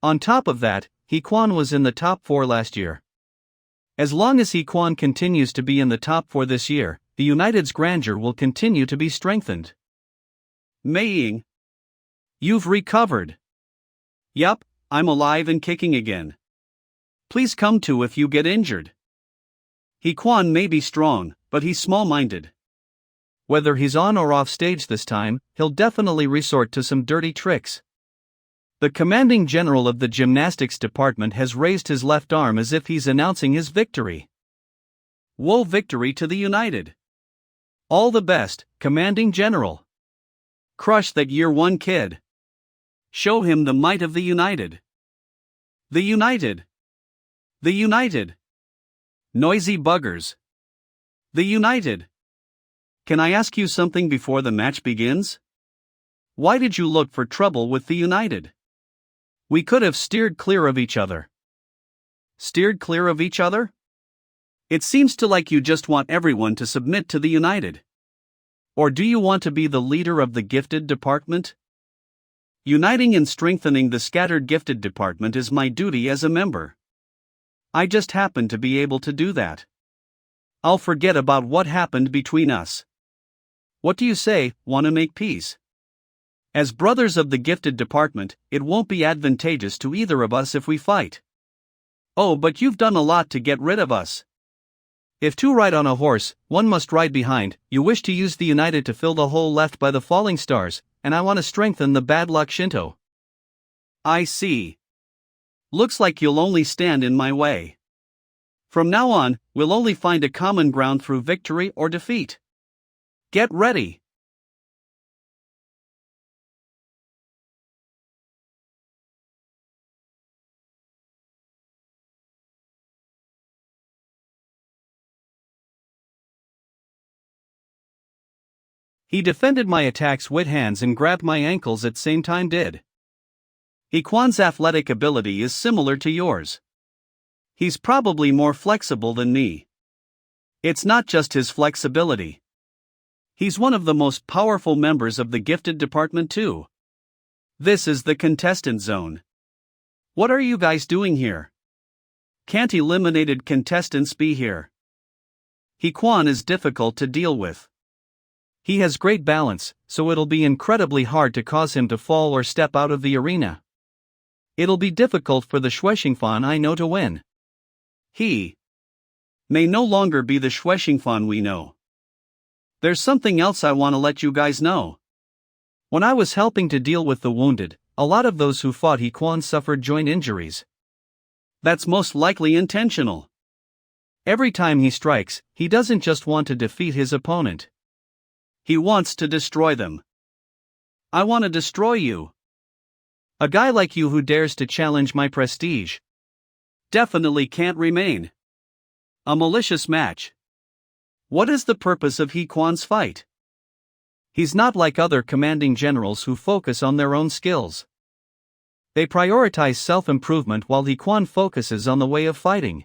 On top of that, He Quan was in the top 4 last year. As long as He Quan continues to be in the top 4 this year, the United's grandeur will continue to be strengthened. Maying. You've recovered. Yup, I'm alive and kicking again. Please come to if you get injured. He Quan may be strong, but he's small-minded. Whether he's on or off stage this time, he'll definitely resort to some dirty tricks. The commanding general of the gymnastics department has raised his left arm as if he's announcing his victory. Woe victory to the United. All the best, commanding general. Crush that Year 1 kid. Show him the might of the United. The United. The United. Noisy buggers. The United. Can I ask you something before the match begins? Why did you look for trouble with the United? We could have steered clear of each other. Steered clear of each other? It seems to like you just want everyone to submit to the United. Or do you want to be the leader of the gifted department? Uniting and strengthening the scattered gifted department is my duty as a member. I just happen to be able to do that. I'll forget about what happened between us. What do you say, want to make peace? As brothers of the gifted department, it won't be advantageous to either of us if we fight. Oh, but you've done a lot to get rid of us. If two ride on a horse, one must ride behind. You wish to use the united to fill the hole left by the falling stars, and I want to strengthen the bad luck Shinto. I see. Looks like you'll only stand in my way. From now on, we'll only find a common ground through victory or defeat. Get ready. He defended my attacks with hands and grabbed my ankles at same time did. Hequan's athletic ability is similar to yours. He's probably more flexible than me. It's not just his flexibility. He's one of the most powerful members of the gifted department too. This is the contestant zone. What are you guys doing here? Can't eliminated contestants be here? Hequan is difficult to deal with. He has great balance, so it'll be incredibly hard to cause him to fall or step out of the arena. It'll be difficult for the Shueshingfan I know to win. He may no longer be the Shueshingfan we know. There's something else I want to let you guys know. When I was helping to deal with the wounded, a lot of those who fought Hequan suffered joint injuries. That's most likely intentional. Every time he strikes, he doesn't just want to defeat his opponent. He wants to destroy them. I want to destroy you. A guy like you who dares to challenge my prestige definitely can't remain. A malicious match. What is the purpose of Hequan's fight? He's not like other commanding generals who focus on their own skills. They prioritize self-improvement while Hequan focuses on the way of fighting.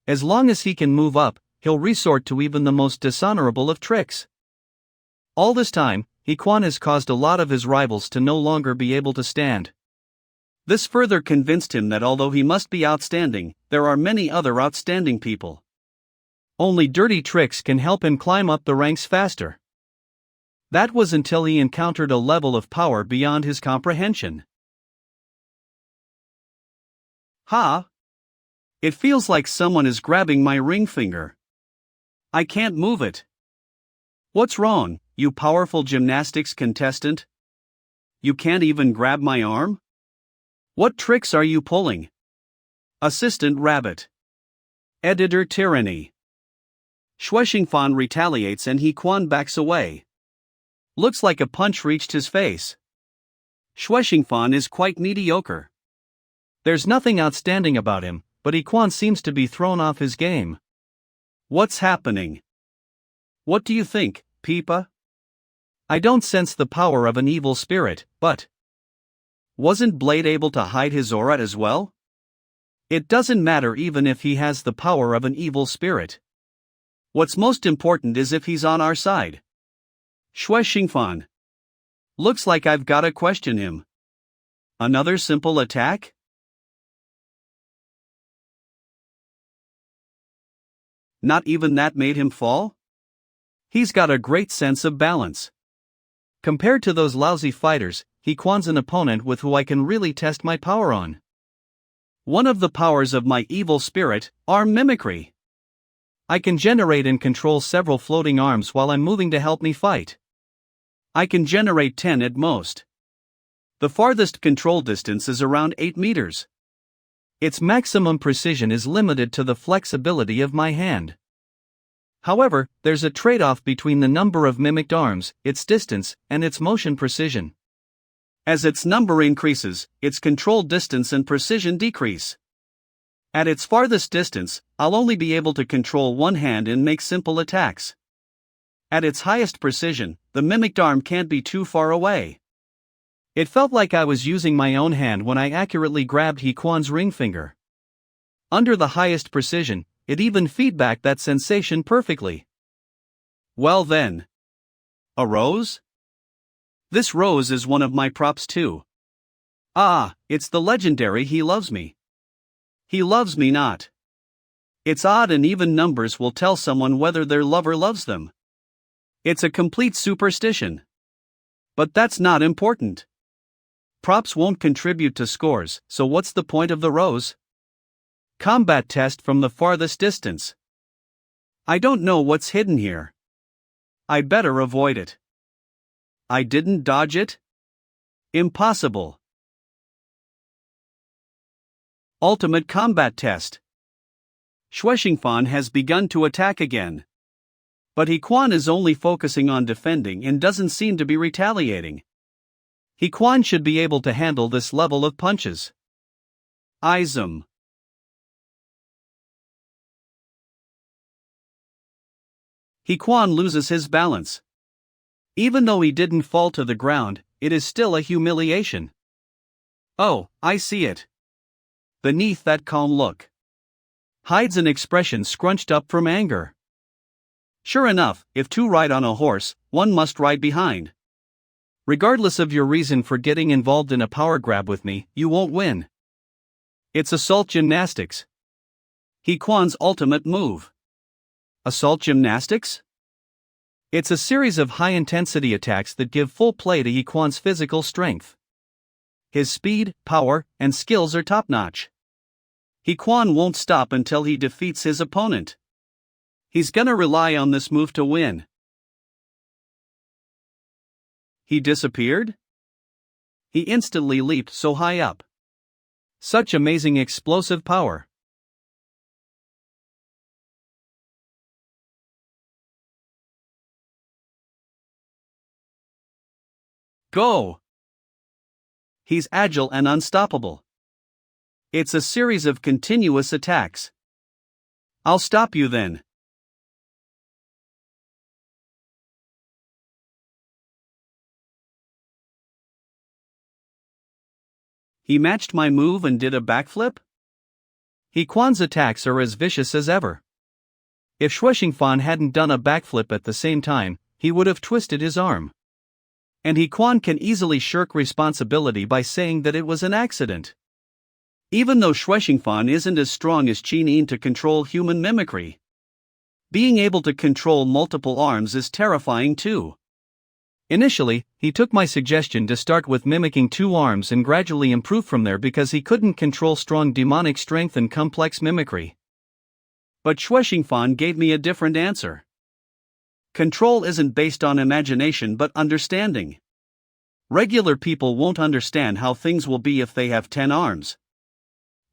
As long as he can move up, he'll resort to even the most dishonorable of tricks. All this time, Hequan has caused a lot of his rivals to no longer be able to stand. This further convinced him that although he must be outstanding, there are many other outstanding people. Only dirty tricks can help him climb up the ranks faster. That was until he encountered a level of power beyond his comprehension. Ha! It feels like someone is grabbing my ring finger. I can't move it. What's wrong, you powerful gymnastics contestant? You can't even grab my arm? What tricks are you pulling? Assistant Rabbit. Editor Tyranny. Shueshingfan retaliates and Hequan backs away. Looks like a punch reached his face. Shueshingfan is quite mediocre. There's nothing outstanding about him, but Hequan seems to be thrown off his game. What's happening? What do you think, Peipa? I don't sense the power of an evil spirit, but wasn't Blade able to hide his aura as well? It doesn't matter even if he has the power of an evil spirit. What's most important is if he's on our side. Shueshingfan. Looks like I've gotta question him. Another simple attack? Not even that made him fall? He's got a great sense of balance. Compared to those lousy fighters, Hequan's an opponent with who I can really test my power on. One of the powers of my evil spirit, arm mimicry. I can generate and control several floating arms while I'm moving to help me fight. I can generate 10 at most. The farthest control distance is around 8 meters. Its maximum precision is limited to the flexibility of my hand. However, there's a trade-off between the number of mimicked arms, its distance, and its motion precision. As its number increases, its control distance and precision decrease. At its farthest distance, I'll only be able to control one hand and make simple attacks. At its highest precision, the mimicked arm can't be too far away. It felt like I was using my own hand when I accurately grabbed Hequan's ring finger. Under the highest precision, it even feedbacked that sensation perfectly. Well then. A rose? This rose is one of my props too. Ah, it's the legendary He Loves Me. He loves me not. Its odd and even numbers will tell someone whether their lover loves them. It's a complete superstition. But that's not important. Props won't contribute to scores, so what's the point of the rose? Combat test from the farthest distance. I don't know what's hidden here. I better avoid it. I didn't dodge it? Impossible. Ultimate combat test. Shui Xingfan has begun to attack again. But He Quan is only focusing on defending and doesn't seem to be retaliating. He Quan should be able to handle this level of punches. Izum. He Quan loses his balance. Even though he didn't fall to the ground, it is still a humiliation. Oh, I see it. Beneath that calm look hides an expression scrunched up from anger. Sure enough, if two ride on a horse, one must ride behind. Regardless of your reason for getting involved in a power grab with me, you won't win. It's assault gymnastics. He Quan's ultimate move. Assault gymnastics? It's a series of high-intensity attacks that give full play to He Quan's physical strength. His speed, power, and skills are top-notch. He Quan won't stop until he defeats his opponent. He's gonna rely on this move to win. He disappeared? He instantly leaped so high up. Such amazing explosive power. Go! He's agile and unstoppable. It's a series of continuous attacks. I'll stop you then. He matched my move and did a backflip? He Quan's attacks are as vicious as ever. If Shui Xingfan hadn't done a backflip at the same time, he would have twisted his arm. And He Quan can easily shirk responsibility by saying that it was an accident. Even though Shui Xingfan isn't as strong as Qin Yin to control human mimicry, being able to control multiple arms is terrifying too. Initially, he took my suggestion to start with mimicking two arms and gradually improve from there because he couldn't control strong demonic strength and complex mimicry. But Shui Xingfan gave me a different answer. Control isn't based on imagination but understanding. Regular people won't understand how things will be if they have 10 arms.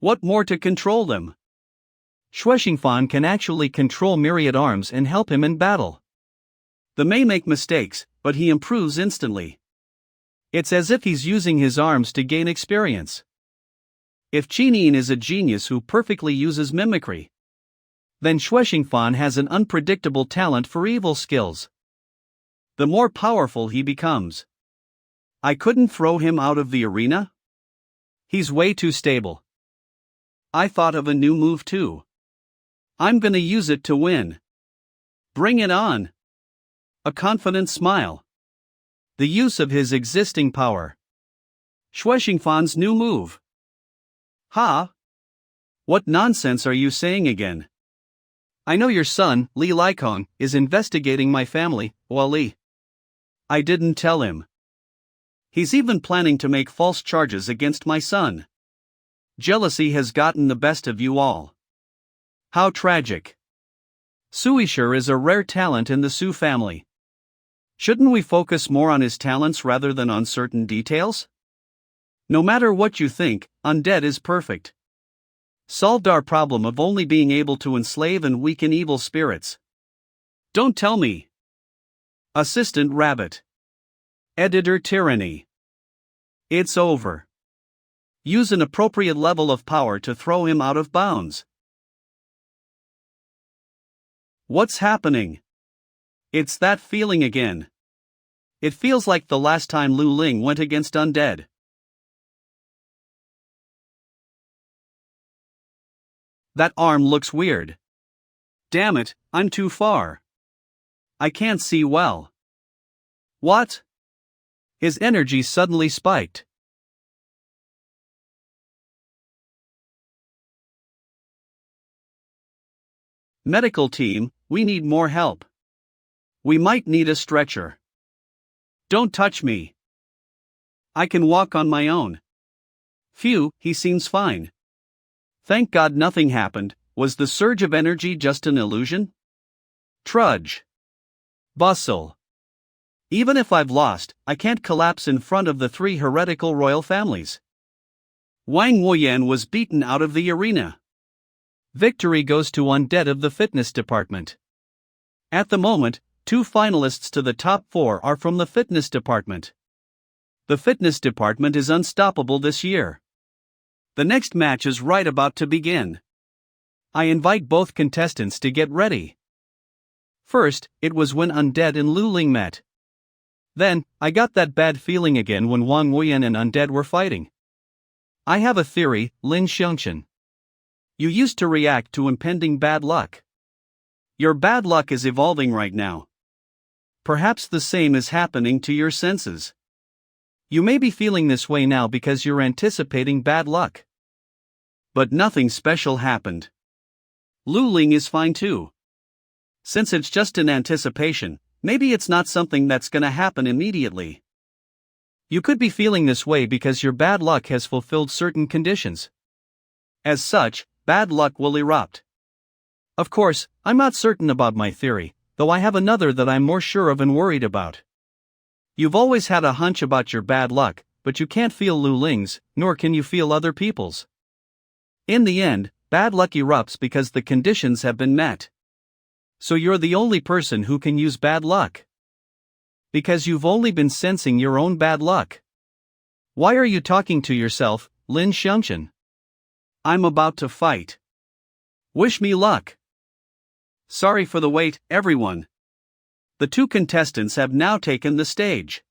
What more to control them? Shui Xingfan can actually control myriad arms and help him in battle. The may make mistakes, but he improves instantly. It's as if he's using his arms to gain experience. If Qin Yin is a genius who perfectly uses mimicry, then Shui Xingfan has an unpredictable talent for evil skills. The more powerful he becomes. I couldn't throw him out of the arena? He's way too stable. I thought of a new move too. I'm gonna use it to win. Bring it on. A confident smile. The use of his existing power. Shui Xingfan's new move. Ha? What nonsense are you saying again? I know your son, Li Likong, is investigating my family, Li. I didn't tell him. He's even planning to make false charges against my son. Jealousy has gotten the best of you all. How tragic. Suishur is a rare talent in the Su family. Shouldn't we focus more on his talents rather than on certain details? No matter what you think, undead is perfect. Solved our problem of only being able to enslave and weaken evil spirits. Don't tell me. Assistant Rabbit. Editor Tyranny. It's over. Use an appropriate level of power to throw him out of bounds. What's happening? It's that feeling again. It feels like the last time Lu Ling went against undead. That arm looks weird. Damn it, I'm too far. I can't see well. What? His energy suddenly spiked. Medical team, we need more help. We might need a stretcher. Don't touch me. I can walk on my own. Phew, he seems fine. Thank God nothing happened. Was the surge of energy just an illusion? Trudge. Bustle. Even if I've lost, I can't collapse in front of the three heretical royal families. Wang Wuyan was beaten out of the arena. Victory goes to Undead of the fitness department. At the moment, 2 finalists to the top 4 are from the fitness department. The fitness department is unstoppable this year. The next match is right about to begin. I invite both contestants to get ready. First, it was when Undead and Lu Ling met. Then, I got that bad feeling again when Wang Wuyan and Undead were fighting. I have a theory, Lin Shan. You used to react to impending bad luck. Your bad luck is evolving right now. Perhaps the same is happening to your senses. You may be feeling this way now because you're anticipating bad luck. But nothing special happened. Lu Ling is fine too. Since it's just an anticipation, maybe it's not something that's gonna happen immediately. You could be feeling this way because your bad luck has fulfilled certain conditions. As such, bad luck will erupt. Of course, I'm not certain about my theory, though I have another that I'm more sure of and worried about. You've always had a hunch about your bad luck, but you can't feel Lu Ling's, nor can you feel other people's. In the end, bad luck erupts because the conditions have been met. So you're the only person who can use bad luck. Because you've only been sensing your own bad luck. Why are you talking to yourself, Lin Shan? I'm about to fight. Wish me luck. Sorry for the wait, everyone. The 2 contestants have now taken the stage.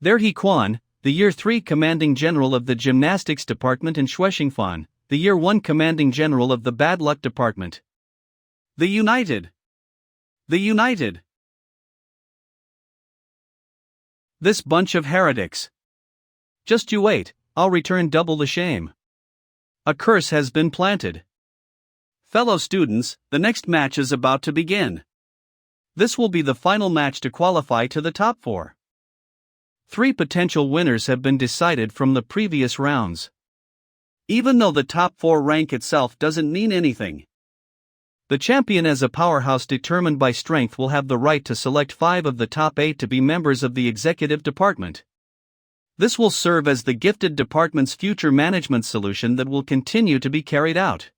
There he Quan, the Year 3 Commanding General of the Gymnastics Department, and Shuexingfan, the Year 1 Commanding General of the Bad Luck Department. The United. The United. This bunch of heretics. Just you wait, I'll return double the shame. A curse has been planted. Fellow students, the next match is about to begin. This will be the final match to qualify to the top 4. 3 potential winners have been decided from the previous rounds. Even though the top 4 rank itself doesn't mean anything. The champion as a powerhouse determined by strength will have the right to select 5 of the top 8 to be members of the executive department. This will serve as the gifted department's future management solution that will continue to be carried out.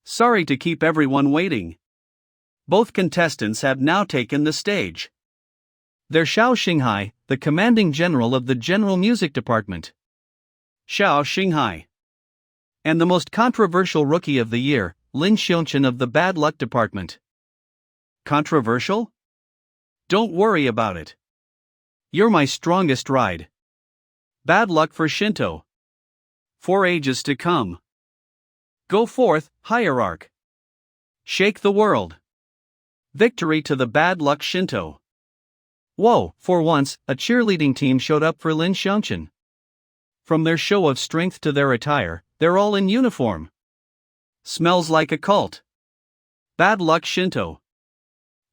Sorry to keep everyone waiting. Both contestants have now taken the stage. They're Xiao Xinghai, the commanding general of the General Music Department. Xiao Xinghai. And the most controversial rookie of the year, Lin Shan of the Bad Luck Department. Controversial? Don't worry about it. You're my strongest ride. Bad luck for Shinto. For ages to come. Go forth, hierarch. Shake the world. Victory to the bad luck Shinto. Whoa, for once, a cheerleading team showed up for Lin Shan. From their show of strength to their attire, they're all in uniform. Smells like a cult. Bad luck Shinto.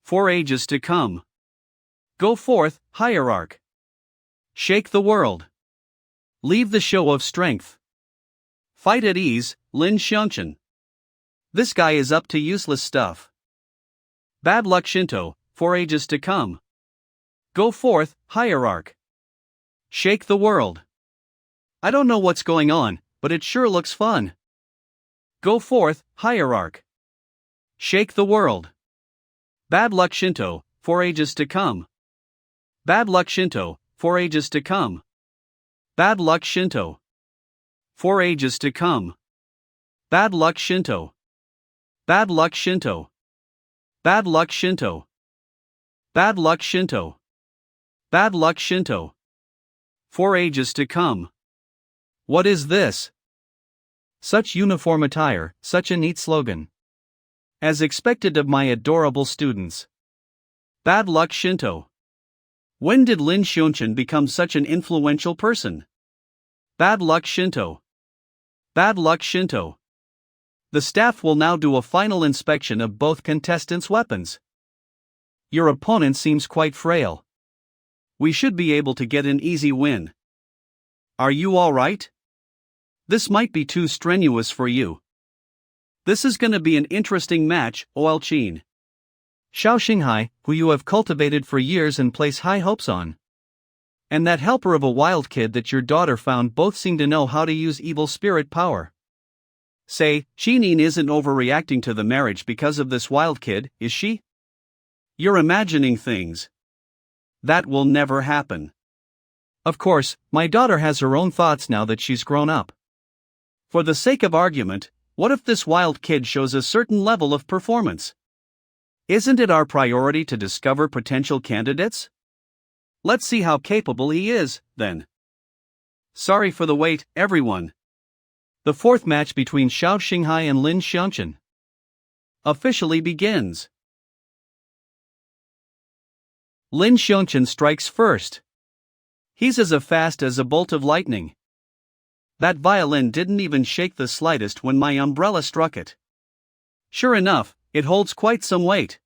For ages to come. Go forth, hierarch. Shake the world. Leave the show of strength. Fight at ease, Lin Shan. This guy is up to useless stuff. Bad luck Shinto, for ages to come. Go forth, hierarch. Shake the world. I don't know what's going on, but it sure looks fun. Go forth, hierarch. Shake the world. Bad luck Shinto, for ages to come. Bad luck Shinto, for ages to come. Bad luck Shinto. For ages to come. Bad luck Shinto. Bad luck Shinto. Bad luck Shinto. Bad luck Shinto. Bad luck Shinto. For ages to come. What is this? Such uniform attire, such a neat slogan. As expected of my adorable students. Bad luck Shinto. When did Lin Shan become such an influential person? Bad luck Shinto. Bad luck Shinto. The staff will now do a final inspection of both contestants' weapons. Your opponent seems quite frail. We should be able to get an easy win. Are you all right? This might be too strenuous for you. This is gonna be an interesting match, Oil Chin. Xiao Xinghai, who you have cultivated for years and place high hopes on. And that helper of a wild kid that your daughter found both seem to know how to use evil spirit power. Say, Xining isn't overreacting to the marriage because of this wild kid, is she? You're imagining things. That will never happen. Of course, my daughter has her own thoughts now that she's grown up. For the sake of argument, what if this wild kid shows a certain level of performance? Isn't it our priority to discover potential candidates? Let's see how capable he is, then. Sorry for the wait, everyone. The fourth match between Xiao Xinghai and Lin Shan officially begins. Lin Shan strikes first. He's as fast as a bolt of lightning. That violin didn't even shake the slightest when my umbrella struck it. Sure enough, it holds quite some weight.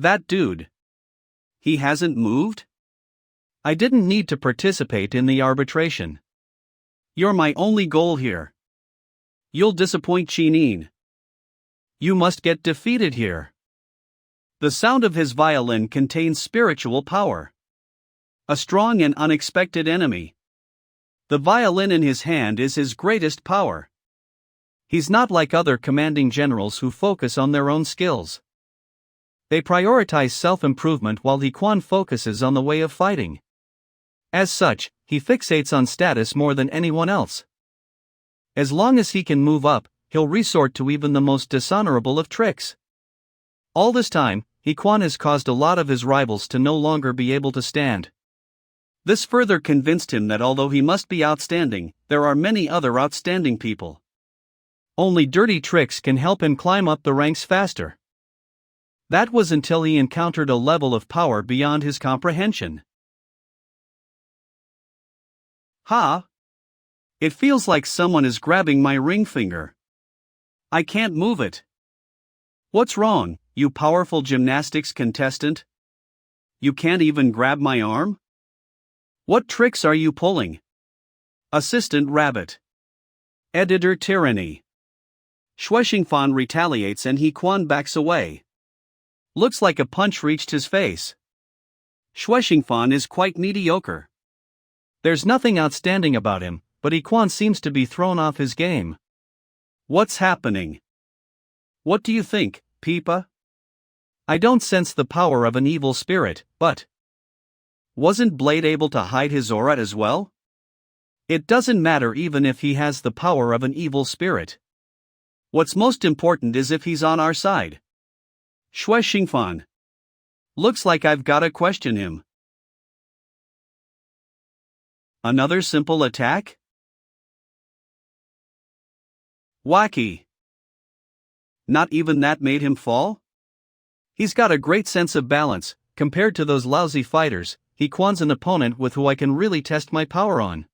That dude. He hasn't moved? I didn't need to participate in the arbitration. You're my only goal here. You'll disappoint Xining. You must get defeated here. The sound of his violin contains spiritual power. A strong and unexpected enemy. The violin in his hand is his greatest power. He's not like other commanding generals who focus on their own skills. They prioritize self-improvement while He Quan focuses on the way of fighting. As such, he fixates on status more than anyone else. As long as he can move up, he'll resort to even the most dishonorable of tricks. All this time, He Quan has caused a lot of his rivals to no longer be able to stand. This further convinced him that although he must be outstanding, there are many other outstanding people. Only dirty tricks can help him climb up the ranks faster. That was until he encountered a level of power beyond his comprehension. Ha! It feels like someone is grabbing my ring finger. I can't move it. What's wrong, you powerful gymnastics contestant? You can't even grab my arm? What tricks are you pulling? Assistant Rabbit. Editor Tyranny. Shuishingfan retaliates and He Quan backs away. Looks like a punch reached his face. Shuishingfan is quite mediocre. There's nothing outstanding about him, but He Quan seems to be thrown off his game. What's happening? What do you think, Peipa? I don't sense the power of an evil spirit, but... Wasn't Blade able to hide his aura as well? It doesn't matter even if he has the power of an evil spirit. What's most important is if he's on our side. Shuishingfan. Looks like I've gotta question him. Another simple attack? Wacky. Not even that made him fall? He's got a great sense of balance. Compared to those lousy fighters, He Quan's an opponent with who I can really test my power on.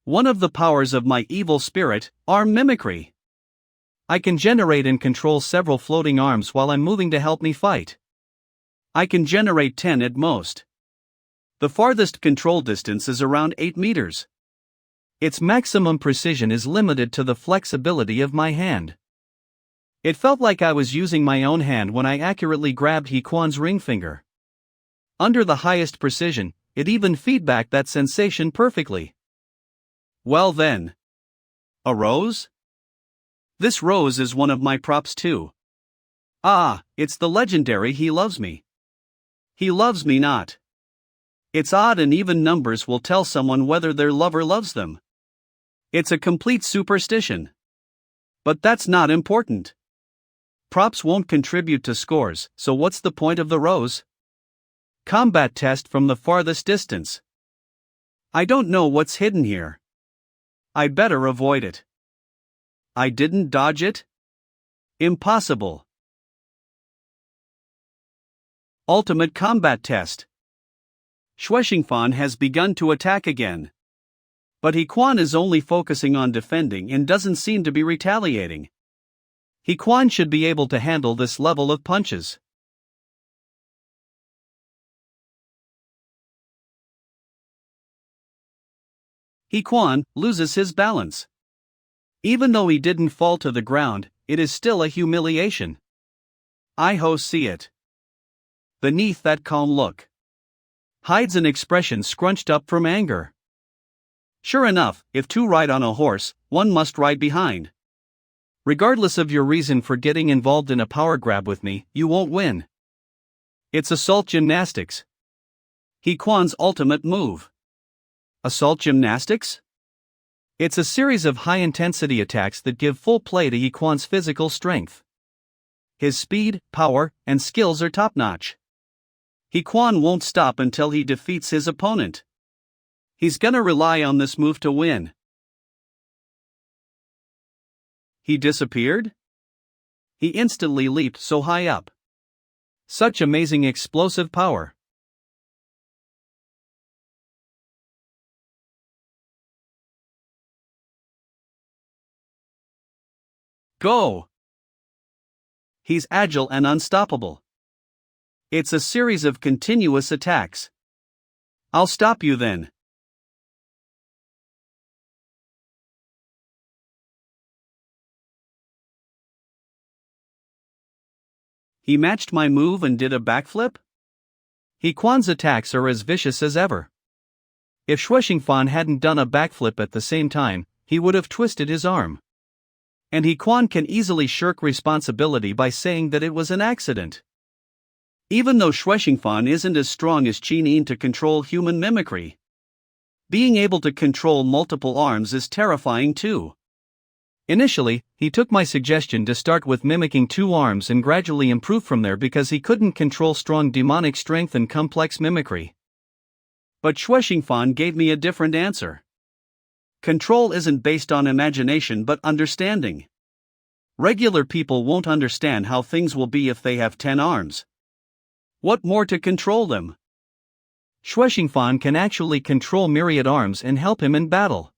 One of the powers of my evil spirit, arm mimicry. I can generate and control several floating arms while I'm moving to help me fight. I can generate 10 at most. The farthest control distance is around 8 meters. Its maximum precision is limited to the flexibility of my hand. It felt like I was using my own hand when I accurately grabbed He Quan's ring finger. Under the highest precision, it even feedbacked that sensation perfectly. Well then. A rose? This rose is one of my props too. Ah, it's the legendary He Loves Me. He loves me not. It's odd and even numbers will tell someone whether their lover loves them. It's a complete superstition. But that's not important. Props won't contribute to scores, so what's the point of the rose? Combat test from the farthest distance. I don't know what's hidden here. I'd better avoid it. I didn't dodge it? Impossible. Ultimate combat test. Shuishingfan has begun to attack again. But He Quan is only focusing on defending and doesn't seem to be retaliating. He Quan should be able to handle this level of punches. Quan loses his balance. Even though he didn't fall to the ground, it is still a humiliation. I see it. Beneath that calm look hides an expression scrunched up from anger. Sure enough, if two ride on a horse, one must ride behind. Regardless of your reason for getting involved in a power grab with me, you won't win. It's assault gymnastics. Quan's ultimate move. Assault gymnastics? It's a series of high-intensity attacks that give full play to Quan's physical strength. His speed, power, and skills are top-notch. Quan won't stop until he defeats his opponent. He's gonna rely on this move to win. He disappeared? He instantly leaped so high up. Such amazing explosive power. Go! He's agile and unstoppable. It's a series of continuous attacks. I'll stop you then. He matched my move and did a backflip? Quan's attacks are as vicious as ever. If Shuexingfan hadn't done a backflip at the same time, he would have twisted his arm. And Quan can easily shirk responsibility by saying that it was an accident. Even though Shuexingfan isn't as strong as Qinin to control human mimicry, being able to control multiple arms is terrifying too. Initially, he took my suggestion to start with mimicking two arms and gradually improve from there because he couldn't control strong demonic strength and complex mimicry. But Shuexingfan gave me a different answer. Control isn't based on imagination but understanding. Regular people won't understand how things will be if they have 10 arms. What more to control them? Shuexingfan can actually control myriad arms and help him in battle.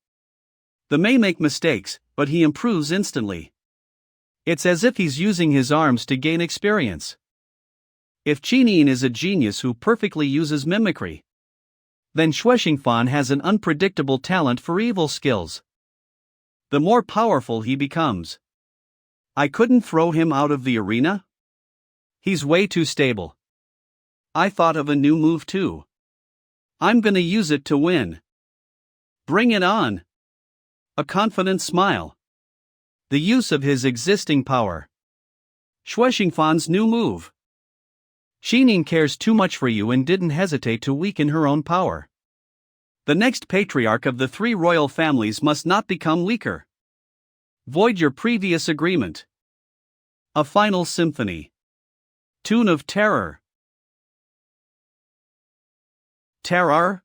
They may make mistakes, but he improves instantly. It's as if he's using his arms to gain experience. If Qinin is a genius who perfectly uses mimicry, then Shuexingfan has an unpredictable talent for evil skills. The more powerful he becomes. I couldn't throw him out of the arena? He's way too stable. I thought of a new move too. I'm gonna use it to win. Bring it on. A confident smile. The use of his existing power. Shuexingfan's new move. Qinin cares too much for you and didn't hesitate to weaken her own power. The next patriarch of the three royal families must not become weaker. Void your previous agreement. A final symphony. Tune of terror. Terror?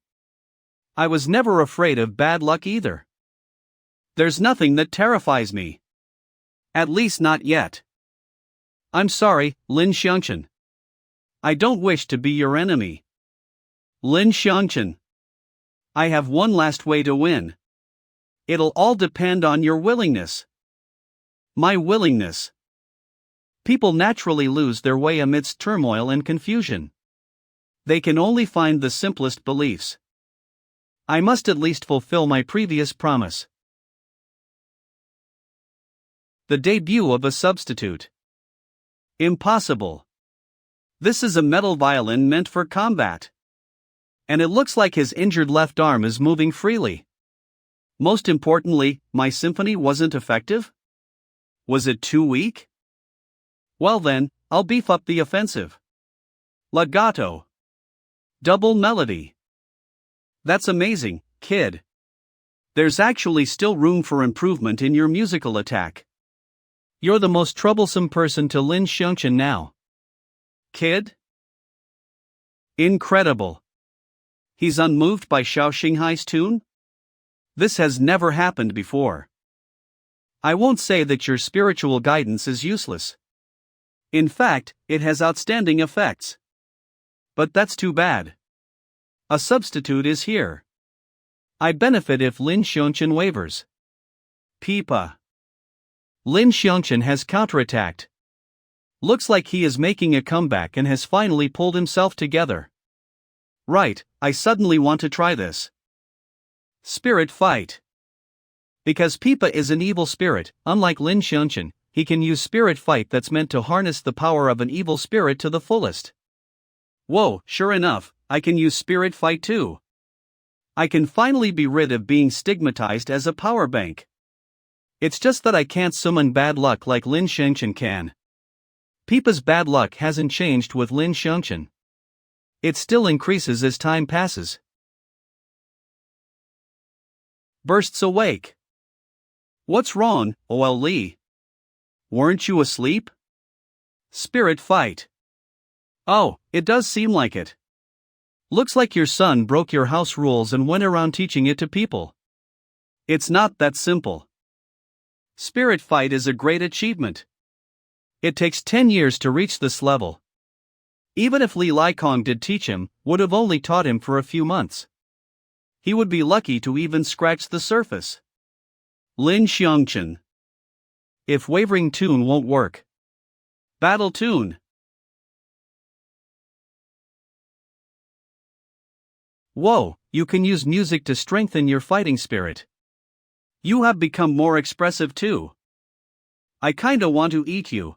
I was never afraid of bad luck either. There's nothing that terrifies me. At least not yet. I'm sorry, Lin Shan. I don't wish to be your enemy. Lin Shan. I have one last way to win. It'll all depend on your willingness. My willingness. People naturally lose their way amidst turmoil and confusion. They can only find the simplest beliefs. I must at least fulfill my previous promise. The debut of a substitute. Impossible. This is a metal violin meant for combat. And it looks like his injured left arm is moving freely. Most importantly, my symphony wasn't effective? Was it too weak? Well then, I'll beef up the offensive. Legato. Double melody. That's amazing, kid. There's actually still room for improvement in your musical attack. You're the most troublesome person to Lin Shan now. Kid? Incredible. He's unmoved by Xiao Xinghai's tune? This has never happened before. I won't say that your spiritual guidance is useless. In fact, it has outstanding effects. But that's too bad. A substitute is here. I benefit if Lin Shan wavers. Peipa. Lin Shan has counterattacked. Looks like he is making a comeback and has finally pulled himself together. Right, I suddenly want to try this. Spirit fight. Because Peipa is an evil spirit, unlike Lin Shan, he can use spirit fight that's meant to harness the power of an evil spirit to the fullest. Whoa, sure enough, I can use spirit fight too. I can finally be rid of being stigmatized as a power bank. It's just that I can't summon bad luck like Lin Shan can. Peipa's bad luck hasn't changed with Lin Shan. It still increases as time passes. Bursts awake. What's wrong, OL Lee? Weren't you asleep? Spirit fight. Oh, it does seem like it. Looks like your son broke your house rules and went around teaching it to people. It's not that simple. Spirit fight is a great achievement. It takes 10 years to reach this level. Even if Li Likong did teach him, would have only taught him for a few months. He would be lucky to even scratch the surface. Lin Shan. If wavering tune won't work. Battle tune. Whoa, you can use music to strengthen your fighting spirit. You have become more expressive too. I kinda want to eat you.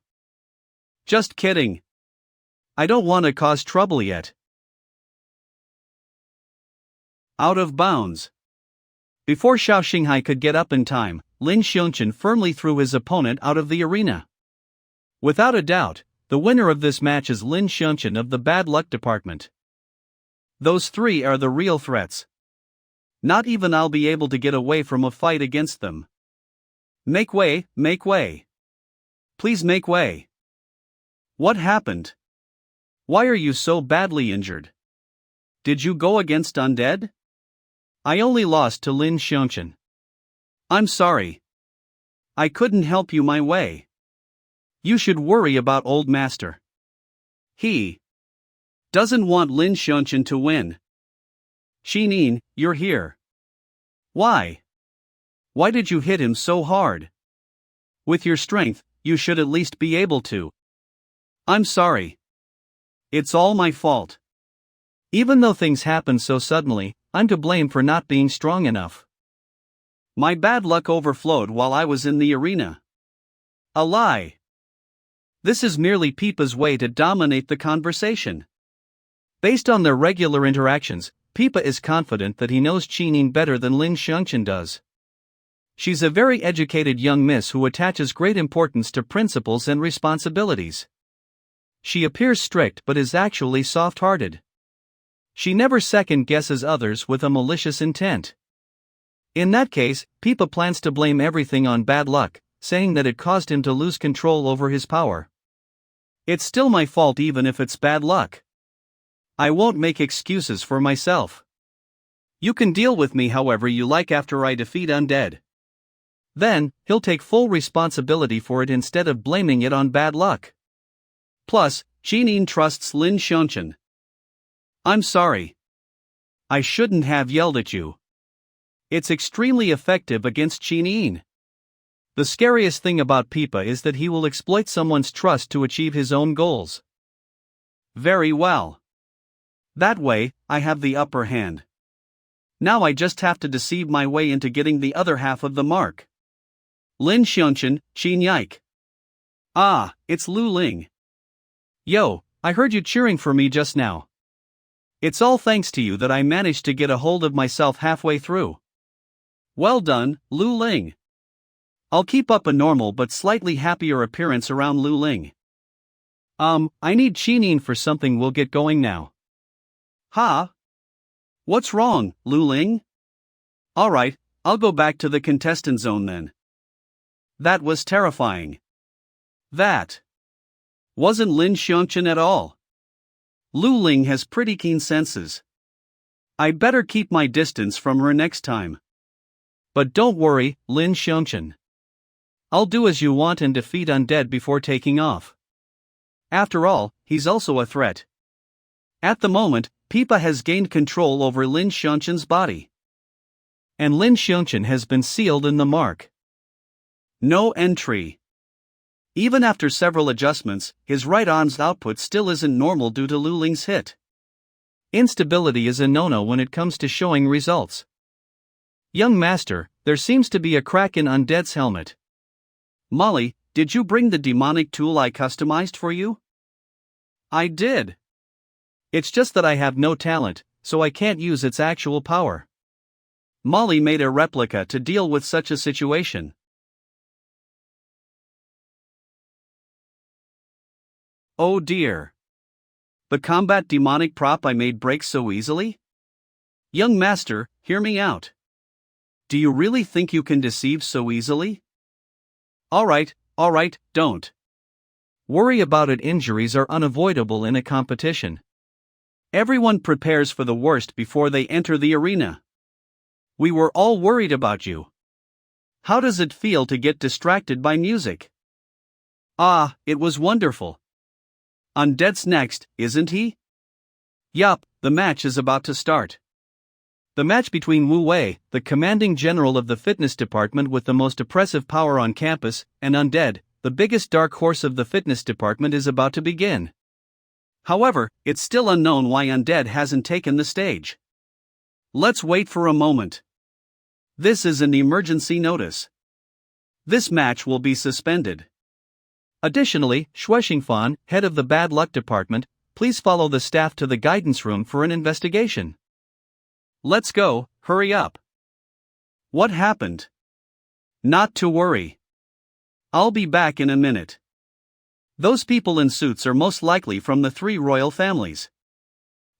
Just kidding. I don't want to cause trouble yet. Out of bounds. Before Xiao Xinghai could get up in time, Lin Shan firmly threw his opponent out of the arena. Without a doubt, the winner of this match is Lin Shan of the Bad Luck Department. Those three are the real threats. Not even I'll be able to get away from a fight against them. Make way, make way. Please make way. What happened? Why are you so badly injured? Did you go against undead? I only lost to Lin Shan. I'm sorry. I couldn't help you my way. You should worry about old master. He doesn't want Lin Shan to win. Xining, you're here. Why? Why did you hit him so hard? With your strength, you should at least be able to. I'm sorry. It's all my fault. Even though things happen so suddenly, I'm to blame for not being strong enough. My bad luck overflowed while I was in the arena. A lie. This is merely Peipa's way to dominate the conversation. Based on their regular interactions, Peipa is confident that he knows Xining better than Lin Shan does. She's a very educated young miss who attaches great importance to principles and responsibilities. She appears strict but is actually soft-hearted. She never second-guesses others with a malicious intent. In that case, Peipa plans to blame everything on bad luck, saying that it caused him to lose control over his power. It's still my fault even if it's bad luck. I won't make excuses for myself. You can deal with me however you like after I defeat undead. Then, he'll take full responsibility for it instead of blaming it on bad luck. Plus, Xining trusts Lin Shan. I'm sorry. I shouldn't have yelled at you. It's extremely effective against Xining. The scariest thing about Peipa is that he will exploit someone's trust to achieve his own goals. Very well. That way, I have the upper hand. Now I just have to deceive my way into getting the other half of the mark. Lin Shan, Xin Yike. Ah, it's Lu Ling. Yo, I heard you cheering for me just now. It's all thanks to you that I managed to get a hold of myself halfway through. Well done, Lu Ling. I'll keep up a normal but slightly happier appearance around Lu Ling. I need Xining for something. We'll get going now. Huh? What's wrong, Lu Ling? Alright, I'll go back to the contestant zone then. That was terrifying. That wasn't Lin Shan at all. Lu Ling has pretty keen senses. I'd better keep my distance from her next time. But don't worry, Lin Shan. I'll do as you want and defeat undead before taking off. After all, he's also a threat. At the moment, Peipa has gained control over Lin Shan's body. And Lin Shan has been sealed in the mark. No entry. Even after several adjustments, his right arm's output still isn't normal due to Lu Ling's hit. Instability is a no-no when it comes to showing results. Young master, there seems to be a crack in Undead's helmet. Molly, did you bring the demonic tool I customized for you? I did. It's just that I have no talent, so I can't use its actual power. Molly made a replica to deal with such a situation. Oh dear. The combat demonic prop I made breaks so easily? Young master, hear me out. Do you really think you can deceive so easily? Alright, don't. Worry about it. Injuries are unavoidable in a competition. Everyone prepares for the worst before they enter the arena. We were all worried about you. How does it feel to get distracted by music? Ah, it was wonderful. Undead's next, isn't he? Yup, the match is about to start. The match between Wu Wei, the commanding general of the fitness department with the most oppressive power on campus, and Undead, the biggest dark horse of the fitness department, is about to begin. However, it's still unknown why Undead hasn't taken the stage. Let's wait for a moment. This is an emergency notice. This match will be suspended. Additionally, Shuexingfan, head of the bad luck department, please follow the staff to the guidance room for an investigation. Let's go, hurry up. What happened? Not to worry. I'll be back in a minute. Those people in suits are most likely from the 3 royal families.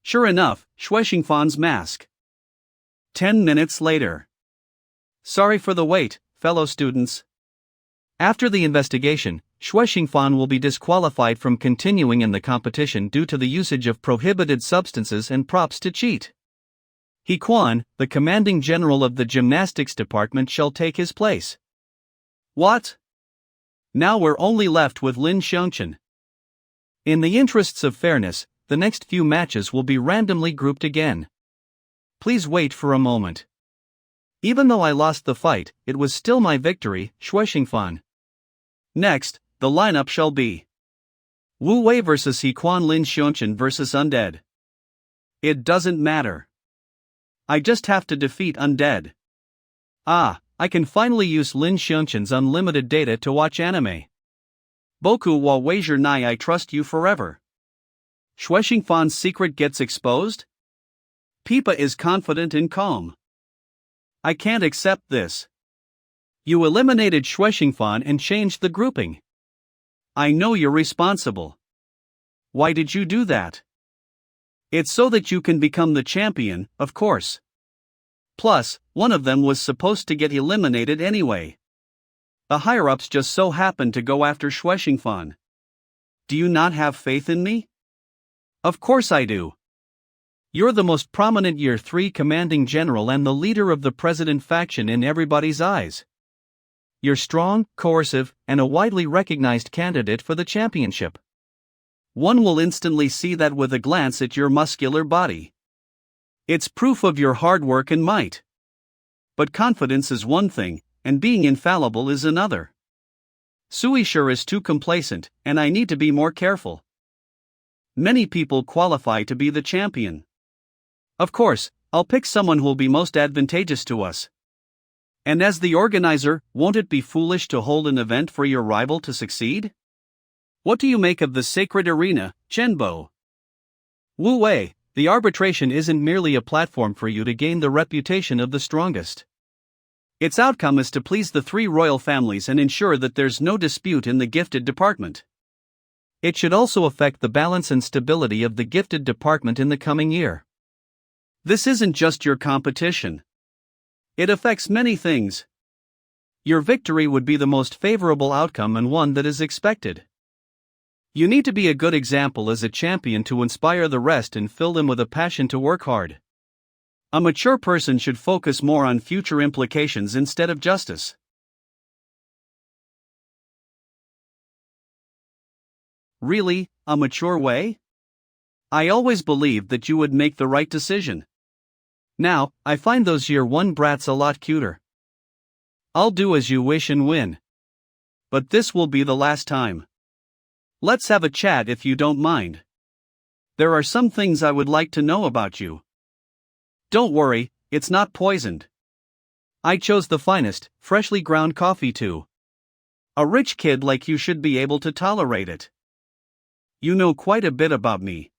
Sure enough, Shuexingfan's mask. 10 minutes later. Sorry for the wait, fellow students. After the investigation, Shuexingfan will be disqualified from continuing in the competition due to the usage of prohibited substances and props to cheat. He Quan, the commanding general of the gymnastics department, shall take his place. What? Now we're only left with Lin Shan. In the interests of fairness, the next few matches will be randomly grouped again. Please wait for a moment. Even though I lost the fight, it was still my victory, Shuexingfan. Next, the lineup shall be Wu Wei vs He Quan, Lin Shan vs Undead. It doesn't matter. I just have to defeat Undead. Ah, I can finally use Lin Shan's unlimited data to watch anime. Boku wa wager nai, I trust you forever. Shuexingfan's secret gets exposed? Peipa is confident and calm. I can't accept this. You eliminated Shuexingfan and changed the grouping. I know you're responsible. Why did you do that? It's so that you can become the champion, of course. Plus, one of them was supposed to get eliminated anyway. The higher-ups just so happened to go after Shuexingfan. Do you not have faith in me? Of course I do. You're the most prominent Year 3 commanding general and the leader of the president faction in everybody's eyes. You're strong, coercive, and a widely recognized candidate for the championship. One will instantly see that with a glance at your muscular body. It's proof of your hard work and might. But confidence is one thing, and being infallible is another. Suishur is too complacent, and I need to be more careful. Many people qualify to be the champion. Of course, I'll pick someone who'll be most advantageous to us. And as the organizer, won't it be foolish to hold an event for your rival to succeed? What do you make of the sacred arena, Chenbo? Wu Wei, the arbitration isn't merely a platform for you to gain the reputation of the strongest. Its outcome is to please the 3 royal families and ensure that there's no dispute in the gifted department. It should also affect the balance and stability of the gifted department in the coming year. This isn't just your competition. It affects many things. Your victory would be the most favorable outcome and one that is expected. You need to be a good example as a champion to inspire the rest and fill them with a passion to work hard. A mature person should focus more on future implications instead of justice. Really, a mature way? I always believed that you would make the right decision. Now, I find those Year 1 brats a lot cuter. I'll do as you wish and win. But this will be the last time. Let's have a chat if you don't mind. There are some things I would like to know about you. Don't worry, it's not poisoned. I chose the finest, freshly ground coffee too. A rich kid like you should be able to tolerate it. You know quite a bit about me.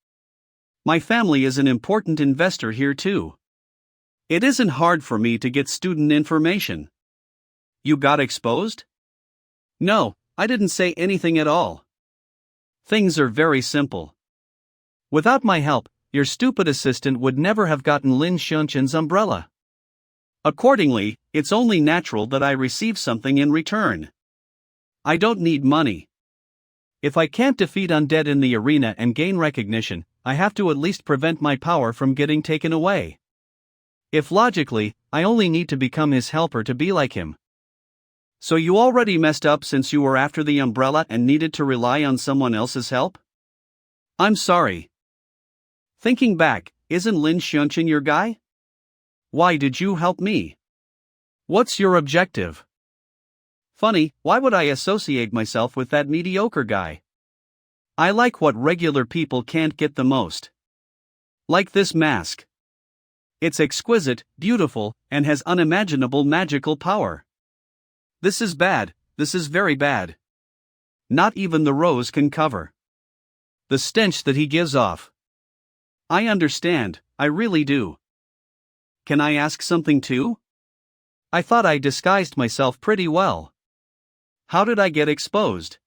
My family is an important investor here too. It isn't hard for me to get student information. You got exposed? No, I didn't say anything at all. Things are very simple. Without my help, your stupid assistant would never have gotten Lin Shan's umbrella. Accordingly, it's only natural that I receive something in return. I don't need money. If I can't defeat undead in the arena and gain recognition, I have to at least prevent my power from getting taken away. If logically, I only need to become his helper to be like him. So you already messed up since you were after the umbrella and needed to rely on someone else's help? I'm sorry. Thinking back, isn't Lin Shan your guy? Why did you help me? What's your objective? Funny, why would I associate myself with that mediocre guy? I like what regular people can't get the most. Like this mask. It's exquisite, beautiful, and has unimaginable magical power. This is bad, this is very bad. Not even the rose can cover the stench that he gives off. I understand, I really do. Can I ask something too? I thought I disguised myself pretty well. How did I get exposed?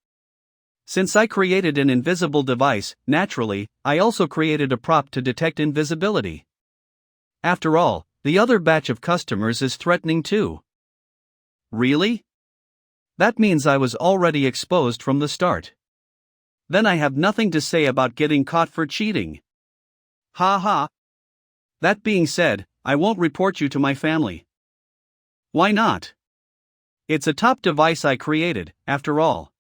Since I created an invisible device, naturally, I also created a prop to detect invisibility. After all, the other batch of customers is threatening too. Really? That means I was already exposed from the start. Then I have nothing to say about getting caught for cheating. Ha ha. That being said, I won't report you to my family. Why not? It's a top device I created, after all.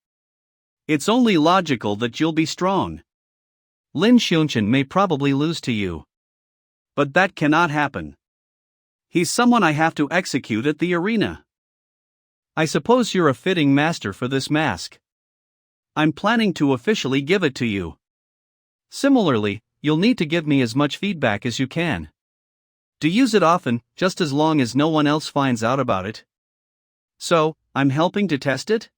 It's only logical that you'll be strong. Lin Shan may probably lose to you. But that cannot happen. He's someone I have to execute at the arena. I suppose you're a fitting master for this mask. I'm planning to officially give it to you. Similarly, you'll need to give me as much feedback as you can. Do use it often, just as long as no one else finds out about it. So, I'm helping to test it?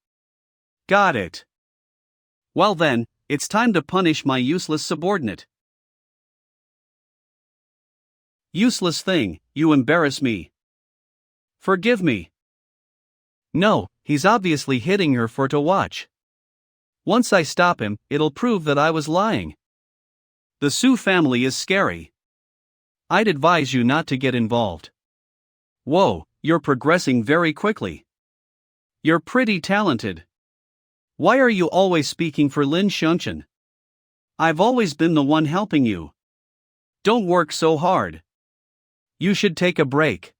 Got it. Well then, it's time to punish my useless subordinate. Useless thing, you embarrass me. Forgive me. No, he's obviously hitting her for to watch. Once I stop him, it'll prove that I was lying. The Su family is scary. I'd advise you not to get involved. Whoa, you're progressing very quickly. You're pretty talented. Why are you always speaking for Lin Shan? I've always been the one helping you. Don't work so hard. You should take a break.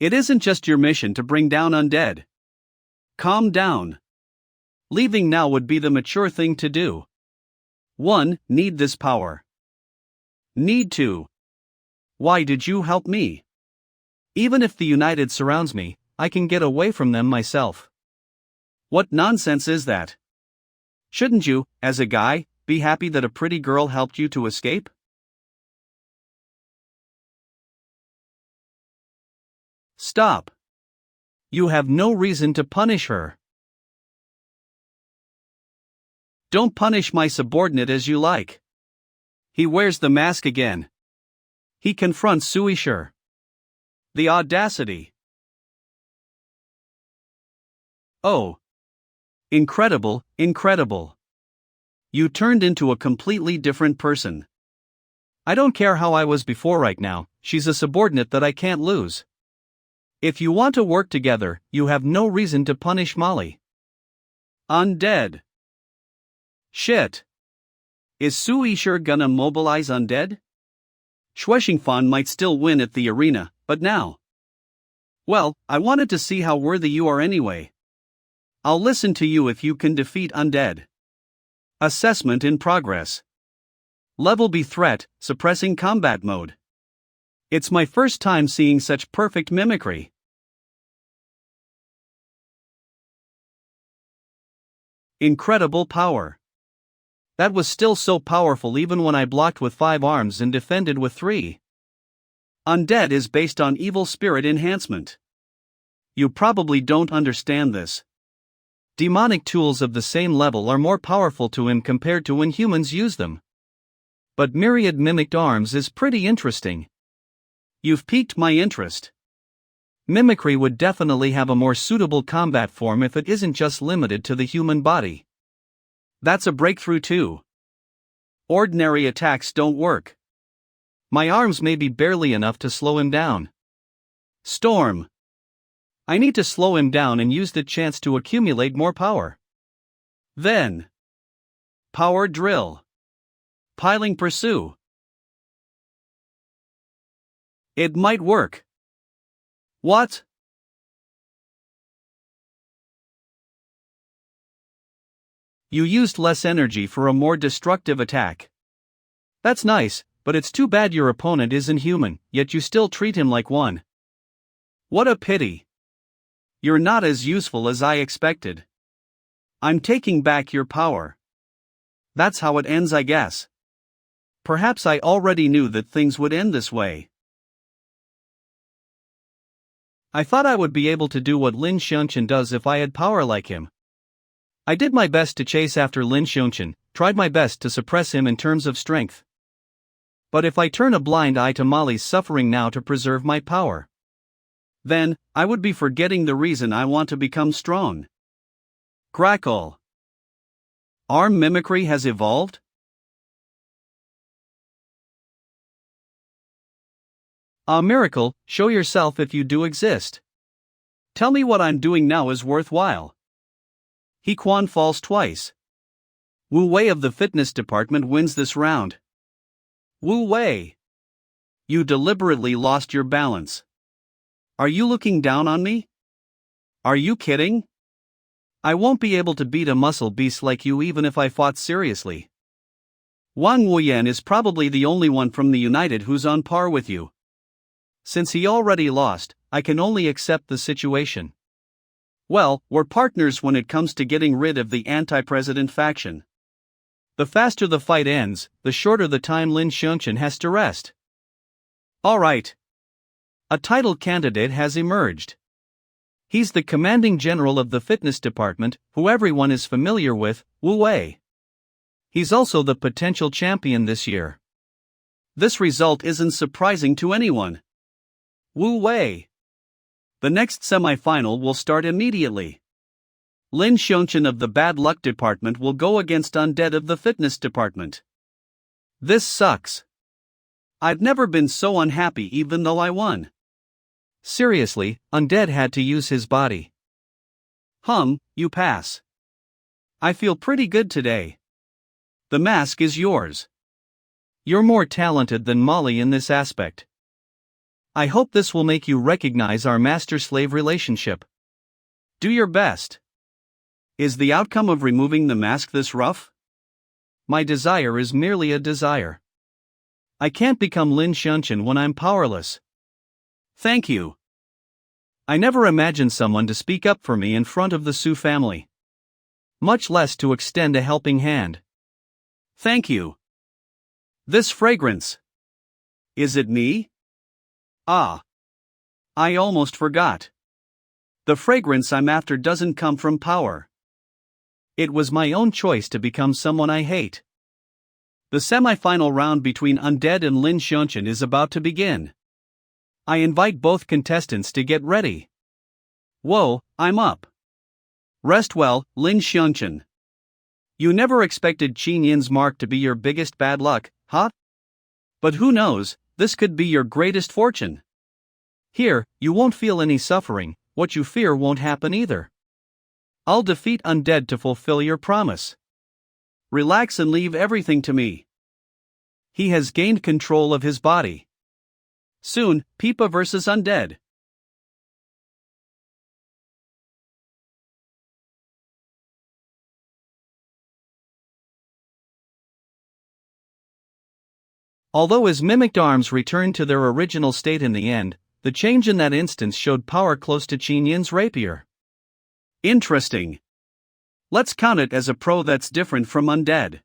It isn't just your mission to bring down undead. Calm down. Leaving now would be the mature thing to do. 1. Need this power. Need to. Why did you help me? Even if the United surrounds me, I can get away from them myself. What nonsense is that? Shouldn't you, as a guy, be happy that a pretty girl helped you to escape? Stop. You have no reason to punish her. Don't punish my subordinate as you like. He wears the mask again. He confronts Suishir. The audacity. Oh. Incredible, incredible. You turned into a completely different person. I don't care how I was before right now, she's a subordinate that I can't lose. If you want to work together, you have no reason to punish Molly. Undead. Shit. Is Suishir gonna mobilize undead? Shueshingfan might still win at the arena, but now. Well, I wanted to see how worthy you are anyway. I'll listen to you if you can defeat undead. Assessment in progress. Level B threat, suppressing combat mode. It's my first time seeing such perfect mimicry. Incredible power. That was still so powerful even when I blocked with 5 arms and defended with 3. Undead is based on evil spirit enhancement. You probably don't understand this. Demonic tools of the same level are more powerful to him compared to when humans use them. But myriad mimicked arms is pretty interesting. You've piqued my interest. Mimicry would definitely have a more suitable combat form if it isn't just limited to the human body. That's a breakthrough too. Ordinary attacks don't work. My arms may be barely enough to slow him down. Storm. I need to slow him down and use the chance to accumulate more power. Then. Power drill. Piling pursue. It might work. What? You used less energy for a more destructive attack. That's nice, but it's too bad your opponent isn't human, yet you still treat him like one. What a pity. You're not as useful as I expected. I'm taking back your power. That's how it ends, I guess. Perhaps I already knew that things would end this way. I thought I would be able to do what Lin Shan does if I had power like him. I did my best to chase after Lin Shan, tried my best to suppress him in terms of strength. But if I turn a blind eye to Molly's suffering now to preserve my power, then I would be forgetting the reason I want to become strong. Crackle. Arm mimicry has evolved? A miracle, show yourself if you do exist. Tell me what I'm doing now is worthwhile. He Quan falls twice. Wu Wei of the fitness department wins this round. Wu Wei. You deliberately lost your balance. Are you looking down on me? Are you kidding? I won't be able to beat a muscle beast like you even if I fought seriously. Wang Wuyan is probably the only one from the United who's on par with you. Since he already lost, I can only accept the situation. Well, we're partners when it comes to getting rid of the anti-president faction. The faster the fight ends, the shorter the time Lin Shan has to rest. Alright. A title candidate has emerged. He's the commanding general of the fitness department, who everyone is familiar with, Wu Wei. He's also the potential champion this year. This result isn't surprising to anyone. Wu Wei. The next semi-final will start immediately. Lin Shan of the bad luck department will go against Undead of the fitness department. This sucks. I've never been so unhappy even though I won. Seriously, Undead had to use his body. You pass. I feel pretty good today. The mask is yours. You're more talented than Molly in this aspect. I hope this will make you recognize our master-slave relationship. Do your best. Is the outcome of removing the mask this rough? My desire is merely a desire. I can't become Lin Shan when I'm powerless. Thank you. I never imagined someone to speak up for me in front of the Su family. Much less to extend a helping hand. Thank you. This fragrance. Is it me? Ah. I almost forgot. The fragrance I'm after doesn't come from power. It was my own choice to become someone I hate. The semi-final round between Undead and Lin Shan is about to begin. I invite both contestants to get ready. Whoa, I'm up. Rest well, Lin Shan. You never expected Qin Yin's mark to be your biggest bad luck, huh? But who knows, this could be your greatest fortune. Here, you won't feel any suffering, what you fear won't happen either. I'll defeat Undead to fulfill your promise. Relax and leave everything to me. He has gained control of his body. Soon, Peipa vs. Undead. Although his mimicked arms returned to their original state in the end, the change in that instance showed power close to Qin Yin's rapier. Interesting. Let's count it as a pro that's different from Undead.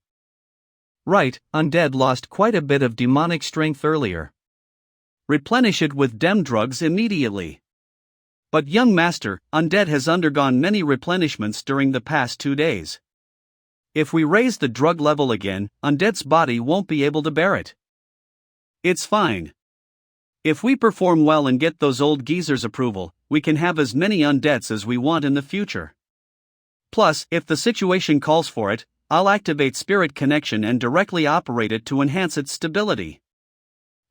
Right, Undead lost quite a bit of demonic strength earlier. Replenish it with dem drugs immediately. But young master, undead has undergone many replenishments during the past 2 days. If we raise the drug level again, undead's body won't be able to bear it. It's fine. If we perform well and get those old geezers' approval, we can have as many undeads as we want in the future. Plus, if the situation calls for it, I'll activate spirit connection and directly operate it to enhance its stability.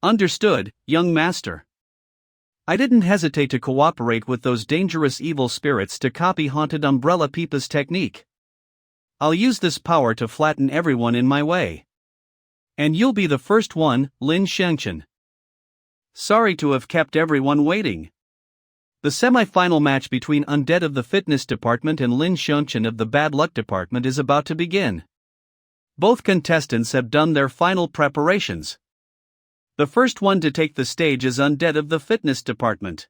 Understood, young master. I didn't hesitate to cooperate with those dangerous evil spirits to copy Haunted Umbrella Peipa's technique. I'll use this power to flatten everyone in my way. And you'll be the first one, Lin Shan. Sorry to have kept everyone waiting. The semi-final match between Undead of the Fitness Department and Lin Shan of the Bad Luck Department is about to begin. Both contestants have done their final preparations. The first one to take the stage is Undead of the Fitness Department.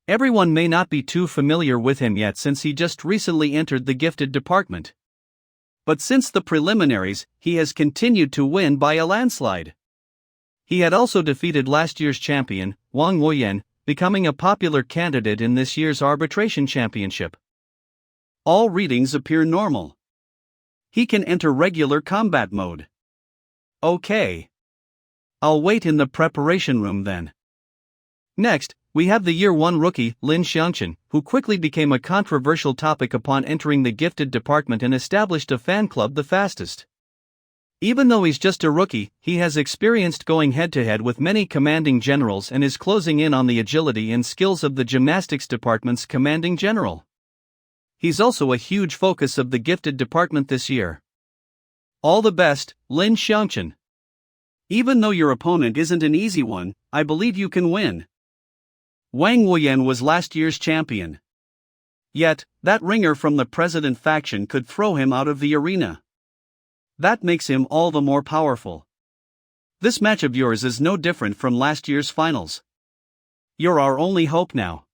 Everyone may not be too familiar with him yet since he just recently entered the Gifted Department. But since the preliminaries, he has continued to win by a landslide. He had also defeated last year's champion, Wang Woyan, becoming a popular candidate in this year's arbitration championship. All readings appear normal. He can enter regular combat mode. Okay. I'll wait in the preparation room then. Next, we have the Year 1 rookie, Lin Shan, who quickly became a controversial topic upon entering the Gifted Department and established a fan club the fastest. Even though he's just a rookie, he has experienced going head-to-head with many commanding generals and is closing in on the agility and skills of the gymnastics department's commanding general. He's also a huge focus of the Gifted Department this year. All the best, Lin Shan. Even though your opponent isn't an easy one, I believe you can win. Wang Woyan was last year's champion. Yet, that ringer from the president faction could throw him out of the arena. That makes him all the more powerful. This match of yours is no different from last year's finals. You're our only hope now.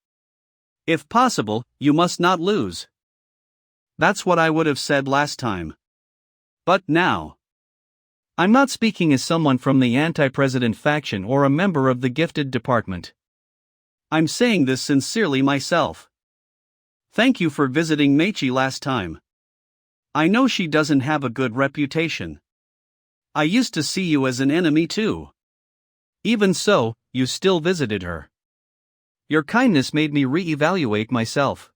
If possible, you must not lose. That's what I would have said last time. But now. I'm not speaking as someone from the anti-president faction or a member of the Gifted Department. I'm saying this sincerely myself. Thank you for visiting Machi last time. I know she doesn't have a good reputation. I used to see you as an enemy too. Even so, you still visited her. Your kindness made me re-evaluate myself.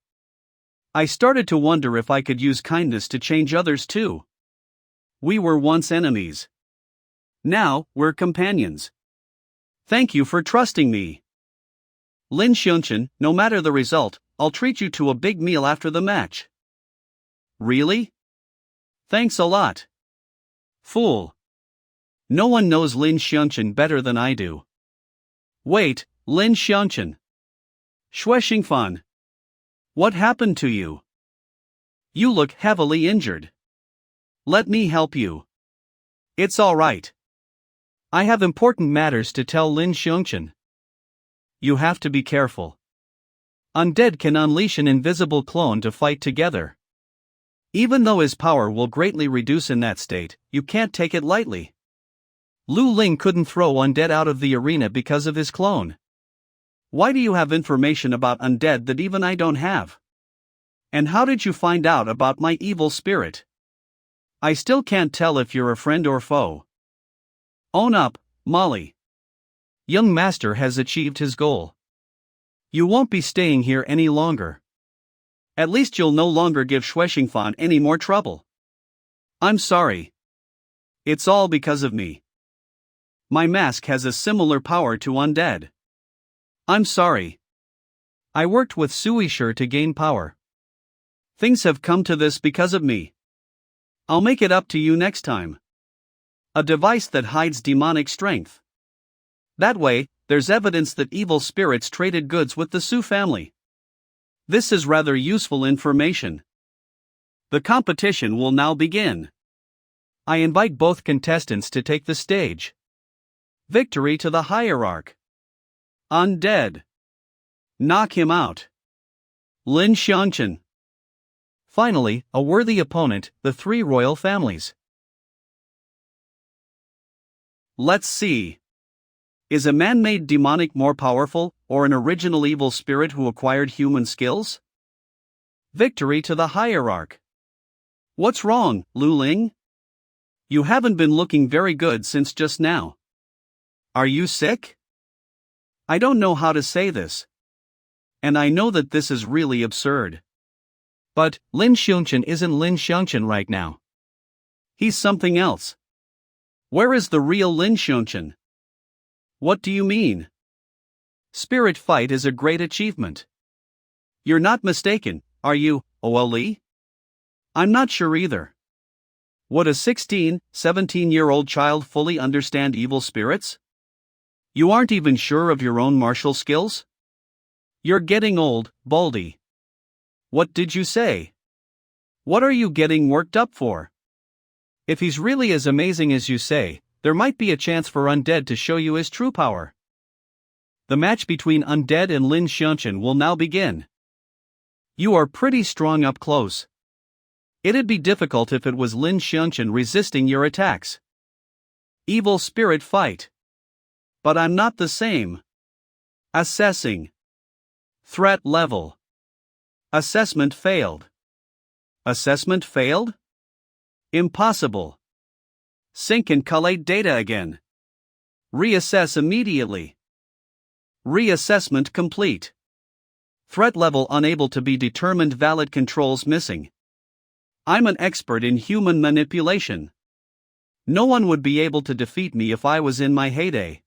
I started to wonder if I could use kindness to change others too. We were once enemies. Now, we're companions. Thank you for trusting me. Lin Shan, no matter the result, I'll treat you to a big meal after the match. Really? Thanks a lot. Fool. No one knows Lin Shan better than I do. Wait, Lin Shan. Xingfan. What happened to you? You look heavily injured. Let me help you. It's all right. I have important matters to tell Lin Shan. You have to be careful. Undead can unleash an invisible clone to fight together. Even though his power will greatly reduce in that state, you can't take it lightly. Lu Ling couldn't throw Undead out of the arena because of his clone. Why do you have information about Undead that even I don't have? And how did you find out about my evil spirit? I still can't tell if you're a friend or foe. Own up, Molly. Young master has achieved his goal. You won't be staying here any longer. At least you'll no longer give Xingfan any more trouble. I'm sorry. It's all because of me. My mask has a similar power to Undead. I'm sorry. I worked with Suisher to gain power. Things have come to this because of me. I'll make it up to you next time. A device that hides demonic strength. That way, there's evidence that evil spirits traded goods with the Su family. This is rather useful information. The competition will now begin. I invite both contestants to take the stage. Victory to the hierarch. Undead. Knock him out. Lin Shan. Finally, a worthy opponent, the three royal families. Let's see. Is a man-made demonic more powerful, or an original evil spirit who acquired human skills? Victory to the hierarch. What's wrong, Lu Ling? You haven't been looking very good since just now. Are you sick? I don't know how to say this. And I know that this is really absurd. But Lin Shan isn't Lin Shan right now. He's something else. Where is the real Lin Shan? What do you mean? Spirit fight is a great achievement. You're not mistaken, are you, Oli? I'm not sure either. Would a 16, 17-year-old child fully understand evil spirits? You aren't even sure of your own martial skills? You're getting old, Baldy. What did you say? What are you getting worked up for? If he's really as amazing as you say, there might be a chance for Undead to show you his true power. The match between Undead and Lin Shan will now begin. You are pretty strong up close. It'd be difficult if it was Lin Shan resisting your attacks. Evil spirit fight. But I'm not the same. Assessing. Threat level. Assessment failed. Assessment failed? Impossible. Sync and collate data again. Reassess immediately. Reassessment complete. Threat level unable to be determined. Valid controls missing. I'm an expert in human manipulation. No one would be able to defeat me if I was in my heyday.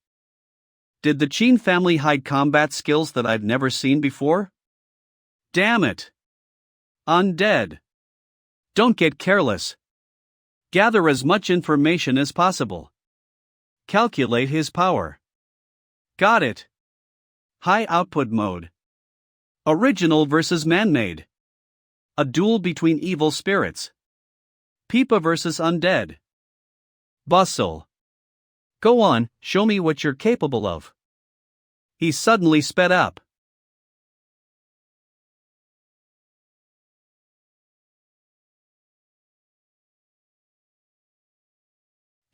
Did the Qin family hide combat skills that I've never seen before? Damn it. Undead. Don't get careless. Gather as much information as possible. Calculate his power. Got it. High output mode. Original versus man-made. A duel between evil spirits. Peipa versus undead. Bustle. Go on, show me what you're capable of. He suddenly sped up.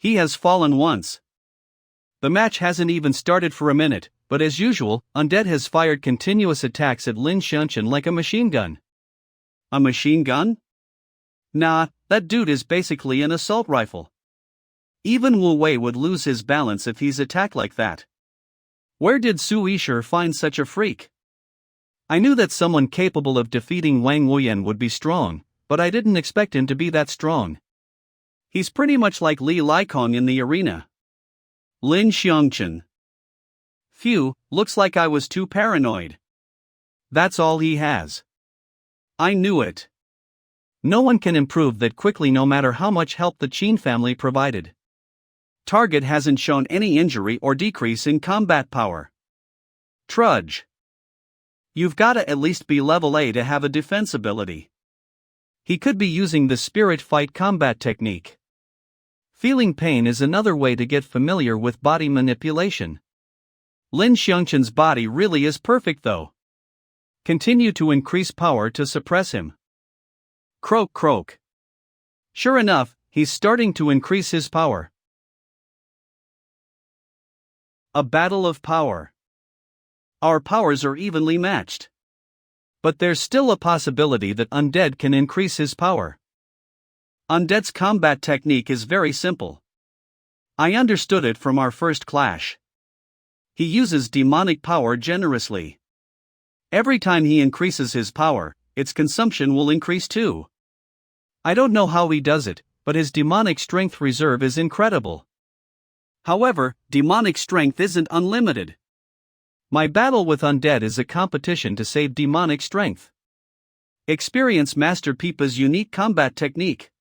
He has fallen once. The match hasn't even started for a minute, but as usual, Undead has fired continuous attacks at Lin Shan like a machine gun. A machine gun? Nah, that dude is basically an assault rifle. Even Wu Wei would lose his balance if he's attacked like that. Where did Su Yisher find such a freak? I knew that someone capable of defeating Wang Wuyan would be strong, but I didn't expect him to be that strong. He's pretty much like Li Likong in the arena. Lin Shan. Phew, looks like I was too paranoid. That's all he has. I knew it. No one can improve that quickly no matter how much help the Qin family provided. Target hasn't shown any injury or decrease in combat power. Trudge. You've gotta at least be level A to have a defense ability. He could be using the spirit fight combat technique. Feeling pain is another way to get familiar with body manipulation. Lin Shan's body really is perfect though. Continue to increase power to suppress him. Croak croak. Sure enough, he's starting to increase his power. A battle of power. Our powers are evenly matched. But there's still a possibility that Undead can increase his power. Undead's combat technique is very simple. I understood it from our first clash. He uses demonic power generously. Every time he increases his power, its consumption will increase too. I don't know how he does it, but his demonic strength reserve is incredible. However, demonic strength isn't unlimited. My battle with Undead is a competition to save demonic strength. Experience Master Peipa's unique combat technique.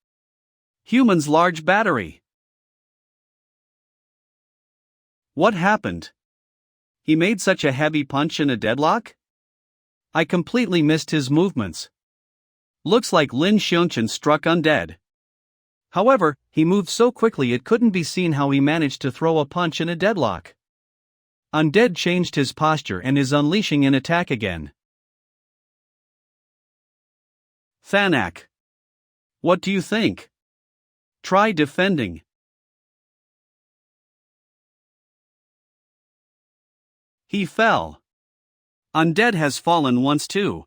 Human's large battery. What happened? He made such a heavy punch in a deadlock? I completely missed his movements. Looks like Lin Shan struck Undead. However, he moved so quickly it couldn't be seen how he managed to throw a punch in a deadlock. Undead changed his posture and is unleashing an attack again. Thanak. What do you think? Try defending. He fell. Undead has fallen once too.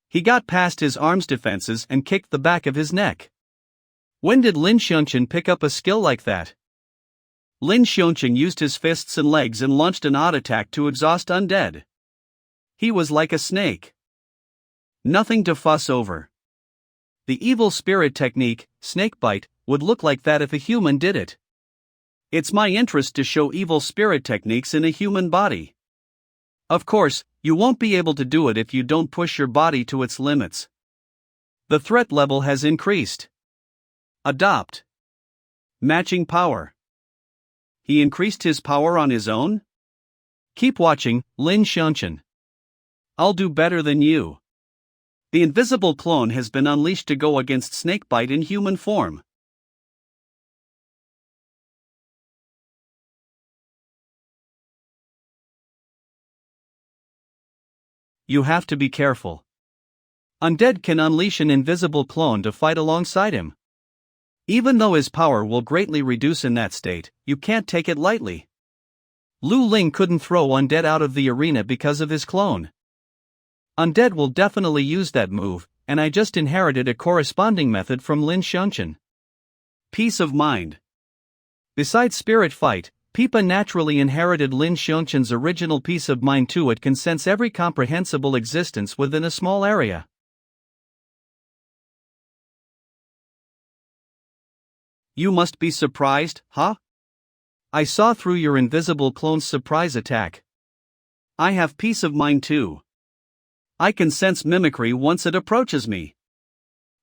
He got past his arm's defenses and kicked the back of his neck. When did Lin Shan pick up a skill like that? Lin Shan used his fists and legs and launched an odd attack to exhaust Undead. He was like a snake. Nothing to fuss over. The evil spirit technique, snakebite, would look like that if a human did it. It's my interest to show evil spirit techniques in a human body. Of course, you won't be able to do it if you don't push your body to its limits. The threat level has increased. Adopt. Matching power. He increased his power on his own? Keep watching, Lin Shan. I'll do better than you. The invisible clone has been unleashed to go against Snakebite in human form. You have to be careful. Undead can unleash an invisible clone to fight alongside him. Even though his power will greatly reduce in that state, you can't take it lightly. Lu Ling couldn't throw Undead out of the arena because of his clone. Undead will definitely use that move, and I just inherited a corresponding method from Lin Shan. Peace of mind. Besides Spirit Fight, Peipa naturally inherited Lin Shan's original peace of mind too. It can sense every comprehensible existence within a small area. You must be surprised, huh? I saw through your invisible clone's surprise attack. I have peace of mind too. I can sense mimicry once it approaches me.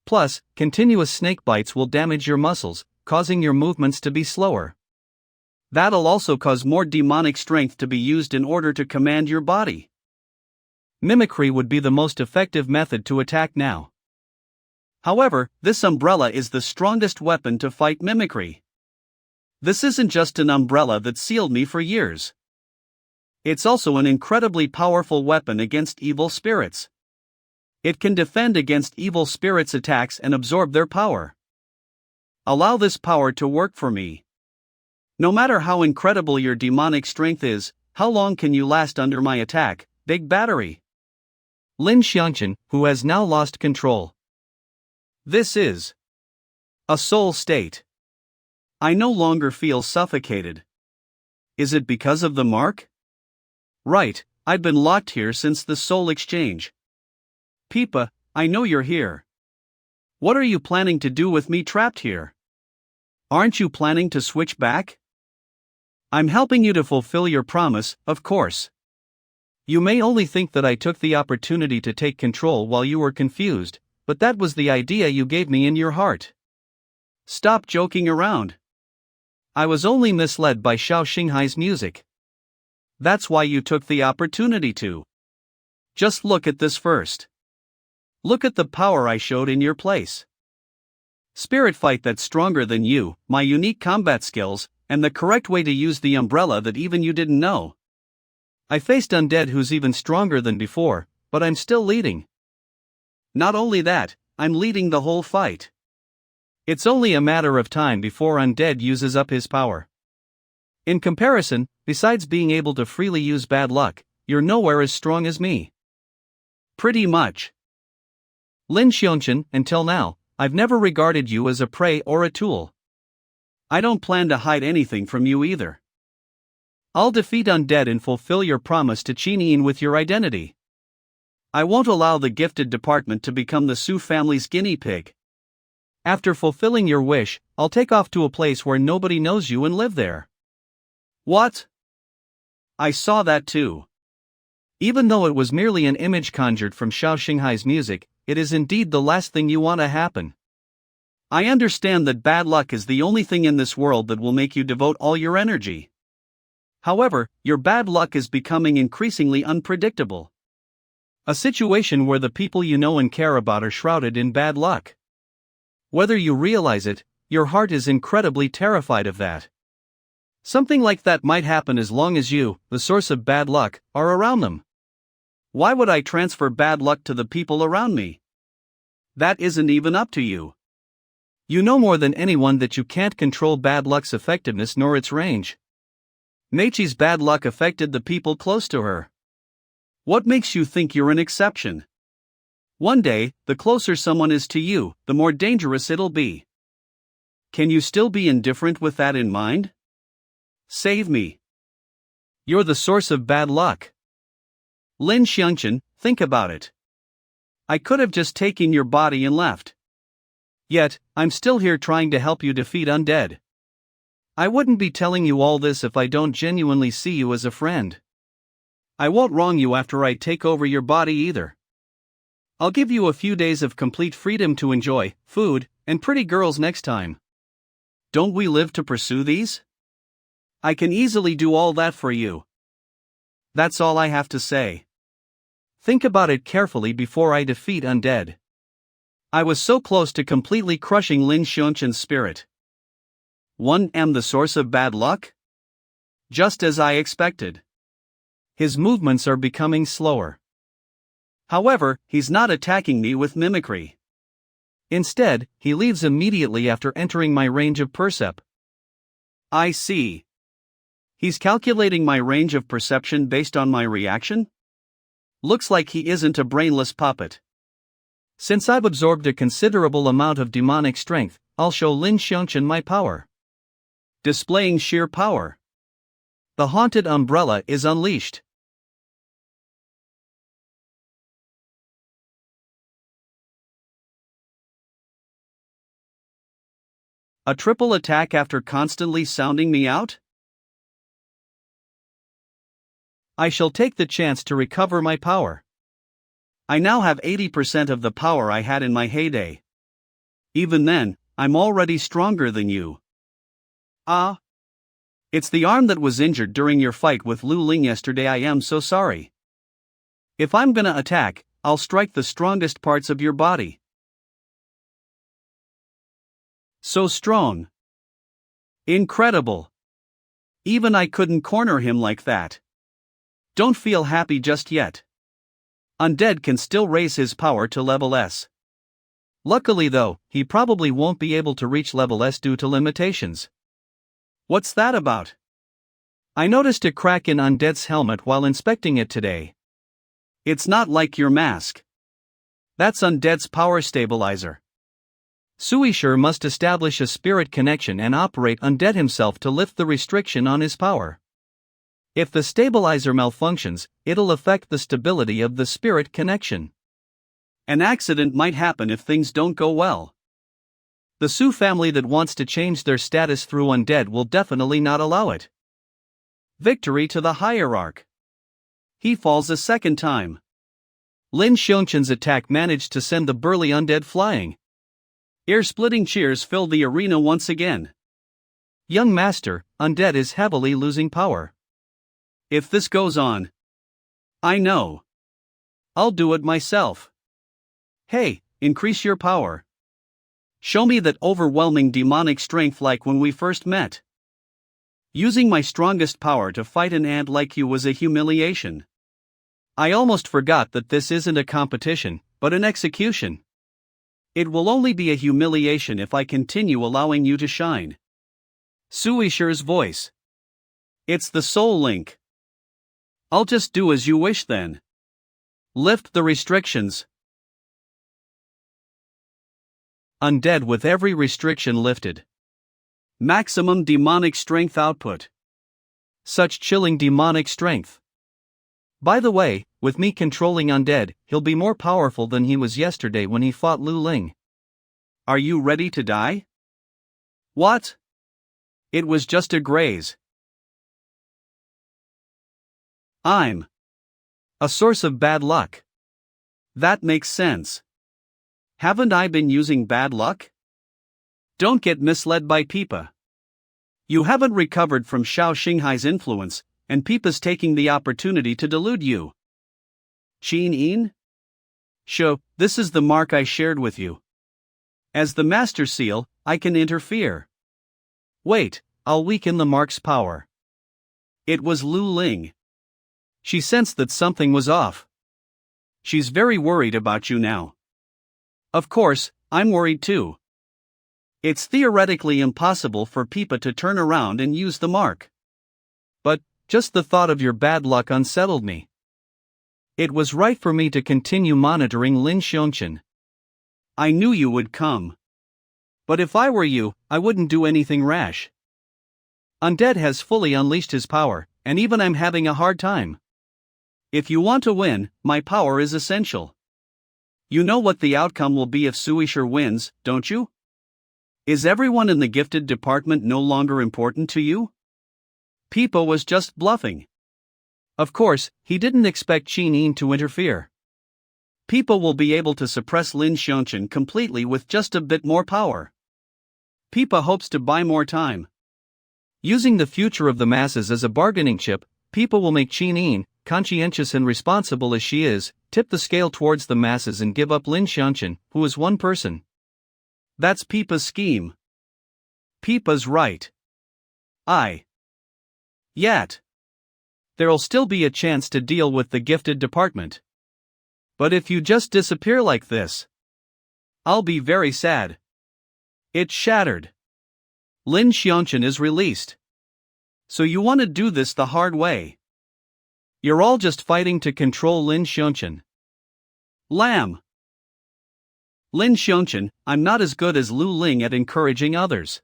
Plus, continuous snake bites will damage your muscles, causing your movements to be slower. That'll also cause more demonic strength to be used in order to command your body. Mimicry would be the most effective method to attack now. However, this umbrella is the strongest weapon to fight mimicry. This isn't just an umbrella that sealed me for years. It's also an incredibly powerful weapon against evil spirits. It can defend against evil spirits' attacks and absorb their power. Allow this power to work for me. No matter how incredible your demonic strength is, how long can you last under my attack, Big Battery? Lin Shan, who has now lost control. This is a soul state. I no longer feel suffocated. Is it because of the mark? Right, I've been locked here since the soul exchange. Peipa, I know you're here. What are you planning to do with me trapped here? Aren't you planning to switch back? I'm helping you to fulfill your promise, of course. You may only think that I took the opportunity to take control while you were confused, but that was the idea you gave me in your heart. Stop joking around. I was only misled by Xiao Xinghai's music. That's why you took the opportunity to. Just look at this first. Look at the power I showed in your place. Spirit fight that's stronger than you, my unique combat skills, and the correct way to use the umbrella that even you didn't know. I faced Undead who's even stronger than before, but I'm still leading. Not only that, I'm leading the whole fight. It's only a matter of time before Undead uses up his power. In comparison, besides being able to freely use bad luck, you're nowhere as strong as me. Pretty much. Lin Shan, until now, I've never regarded you as a prey or a tool. I don't plan to hide anything from you either. I'll defeat Undead and fulfill your promise to Qin with your identity. I won't allow the gifted department to become the Su family's guinea pig. After fulfilling your wish, I'll take off to a place where nobody knows you and live there. What? I saw that too. Even though it was merely an image conjured from Xiao Xinghai's music, it is indeed the last thing you want to happen. I understand that bad luck is the only thing in this world that will make you devote all your energy. However, your bad luck is becoming increasingly unpredictable. A situation where the people you know and care about are shrouded in bad luck. Whether you realize it, your heart is incredibly terrified of that. Something like that might happen as long as you, the source of bad luck, are around them. Why would I transfer bad luck to the people around me? That isn't even up to you. You know more than anyone that you can't control bad luck's effectiveness nor its range. Machi's bad luck affected the people close to her. What makes you think you're an exception? One day, the closer someone is to you, the more dangerous it'll be. Can you still be indifferent with that in mind? Save me. You're the source of bad luck. Lin Shan, think about it. I could have just taken your body and left. Yet, I'm still here trying to help you defeat undead. I wouldn't be telling you all this if I don't genuinely see you as a friend. I won't wrong you after I take over your body either. I'll give you a few days of complete freedom to enjoy food and pretty girls next time. Don't we live to pursue these? I can easily do all that for you. That's all I have to say. Think about it carefully before I defeat undead. I was so close to completely crushing Lin Shan's spirit. 1 am the source of bad luck? Just as I expected. His movements are becoming slower. However, he's not attacking me with mimicry. Instead, he leaves immediately after entering my range of percep. I see. He's calculating my range of perception based on my reaction? Looks like he isn't a brainless puppet. Since I've absorbed a considerable amount of demonic strength, I'll show Lin Shan my power. Displaying sheer power. The haunted umbrella is unleashed. A triple attack after constantly sounding me out? I shall take the chance to recover my power. I now have 80% of the power I had in my heyday. Even then, I'm already stronger than you. Ah. It's the arm that was injured during your fight with Lu Ling yesterday. I am so sorry. If I'm gonna attack, I'll strike the strongest parts of your body. So strong. Incredible. Even I couldn't corner him like that. Don't feel happy just yet. Undead can still raise his power to level S. Luckily though, he probably won't be able to reach level S due to limitations. What's that about? I noticed a crack in Undead's helmet while inspecting it today. It's not like your mask. That's Undead's power stabilizer. Suisher must establish a spirit connection and operate Undead himself to lift the restriction on his power. If the stabilizer malfunctions, it'll affect the stability of the spirit connection. An accident might happen if things don't go well. The Su family that wants to change their status through undead will definitely not allow it. Victory to the hierarch. He falls a second time. Lin Shan's attack managed to send the burly undead flying. Ear-splitting cheers filled the arena once again. Young master, undead is heavily losing power. If this goes on, I know. I'll do it myself. Hey, increase your power. Show me that overwhelming demonic strength like when we first met. Using my strongest power to fight an ant like you was a humiliation. I almost forgot that this isn't a competition, but an execution. It will only be a humiliation if I continue allowing you to shine. Suisher's voice. It's the soul link. I'll just do as you wish then. Lift the restrictions. Undead with every restriction lifted. Maximum demonic strength output. Such chilling demonic strength. By the way, with me controlling undead, he'll be more powerful than he was yesterday when he fought Lu Ling. Are you ready to die? What? It was just a graze. I'm a source of bad luck. That makes sense. Haven't I been using bad luck? Don't get misled by Peipa. You haven't recovered from Xiao Xinghai's influence, and Peipa's taking the opportunity to delude you. Qin? Sho, this is the mark I shared with you. As the Master Seal, I can interfere. Wait, I'll weaken the mark's power. It was Lu Ling. She sensed that something was off. She's very worried about you now. Of course, I'm worried too. It's theoretically impossible for Peipa to turn around and use the mark. But Just the thought of your bad luck unsettled me. It was right for me to continue monitoring Lin Shan. I knew you would come. But if I were you, I wouldn't do anything rash. Undead has fully unleashed his power, and even I'm having a hard time. If you want to win, my power is essential. You know what the outcome will be if Suisher wins, don't you? Is everyone in the gifted department no longer important to you? Peipa was just bluffing. Of course, he didn't expect Qin to interfere. Peipa will be able to suppress Lin Shan completely with just a bit more power. Peipa hopes to buy more time. Using the future of the masses as a bargaining chip, Peipa will make Qin, conscientious and responsible as she is, tip the scale towards the masses and give up Lin Shan, who is one person. That's Peipa's scheme. Peipa's right. Yet. There'll still be a chance to deal with the gifted department. But if you just disappear like this, I'll be very sad. It's shattered. Lin Shan is released. So you want to do this the hard way. You're all just fighting to control Lin Shan. Lamb. Lin Shan, I'm not as good as Lu Ling at encouraging others.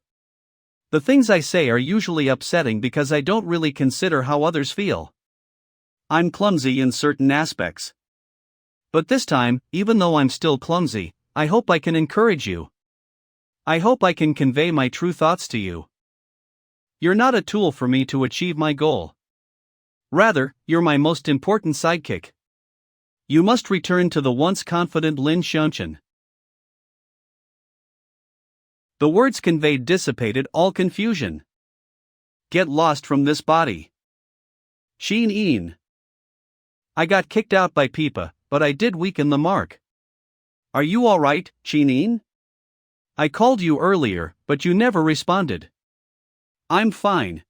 The things I say are usually upsetting because I don't really consider how others feel. I'm clumsy in certain aspects. But this time, even though I'm still clumsy, I hope I can encourage you. I hope I can convey my true thoughts to you. You're not a tool for me to achieve my goal. Rather, you're my most important sidekick. You must return to the once confident Lin Shan. The words conveyed dissipated all confusion. Get lost from this body. Qin. I got kicked out by Peipa, but I did weaken the mark. Are you alright, Qin? I called you earlier, but you never responded. I'm fine.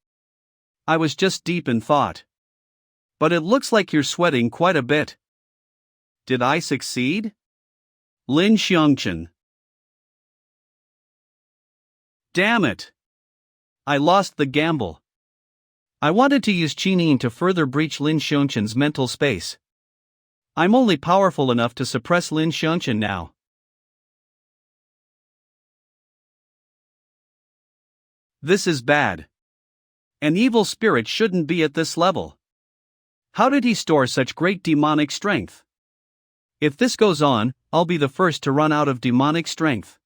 I was just deep in thought. But it looks like you're sweating quite a bit. Did I succeed? Lin Shan. Damn it. I lost the gamble. I wanted to use Qin to further breach Lin Shan's mental space. I'm only powerful enough to suppress Lin Shan now. This is bad. An evil spirit shouldn't be at this level. How did he store such great demonic strength? If this goes on, I'll be the first to run out of demonic strength.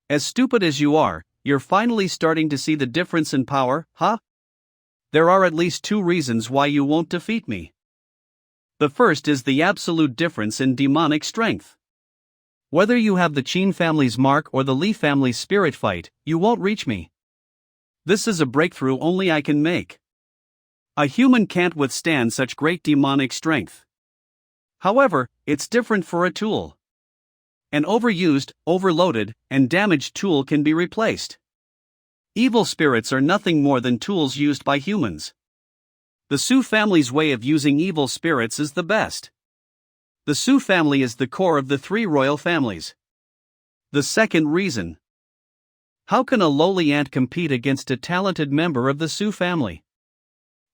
As stupid as you are, you're finally starting to see the difference in power, huh? There are at least two reasons why you won't defeat me. The first is the absolute difference in demonic strength. Whether you have the Qin family's mark or the Li family's spirit fight, you won't reach me. This is a breakthrough only I can make. A human can't withstand such great demonic strength. However, it's different for a tool. An overused, overloaded, and damaged tool can be replaced. Evil spirits are nothing more than tools used by humans. The Su family's way of using evil spirits is the best. The Su family is the core of the three royal families. The second reason. How can a lowly ant compete against a talented member of the Su family?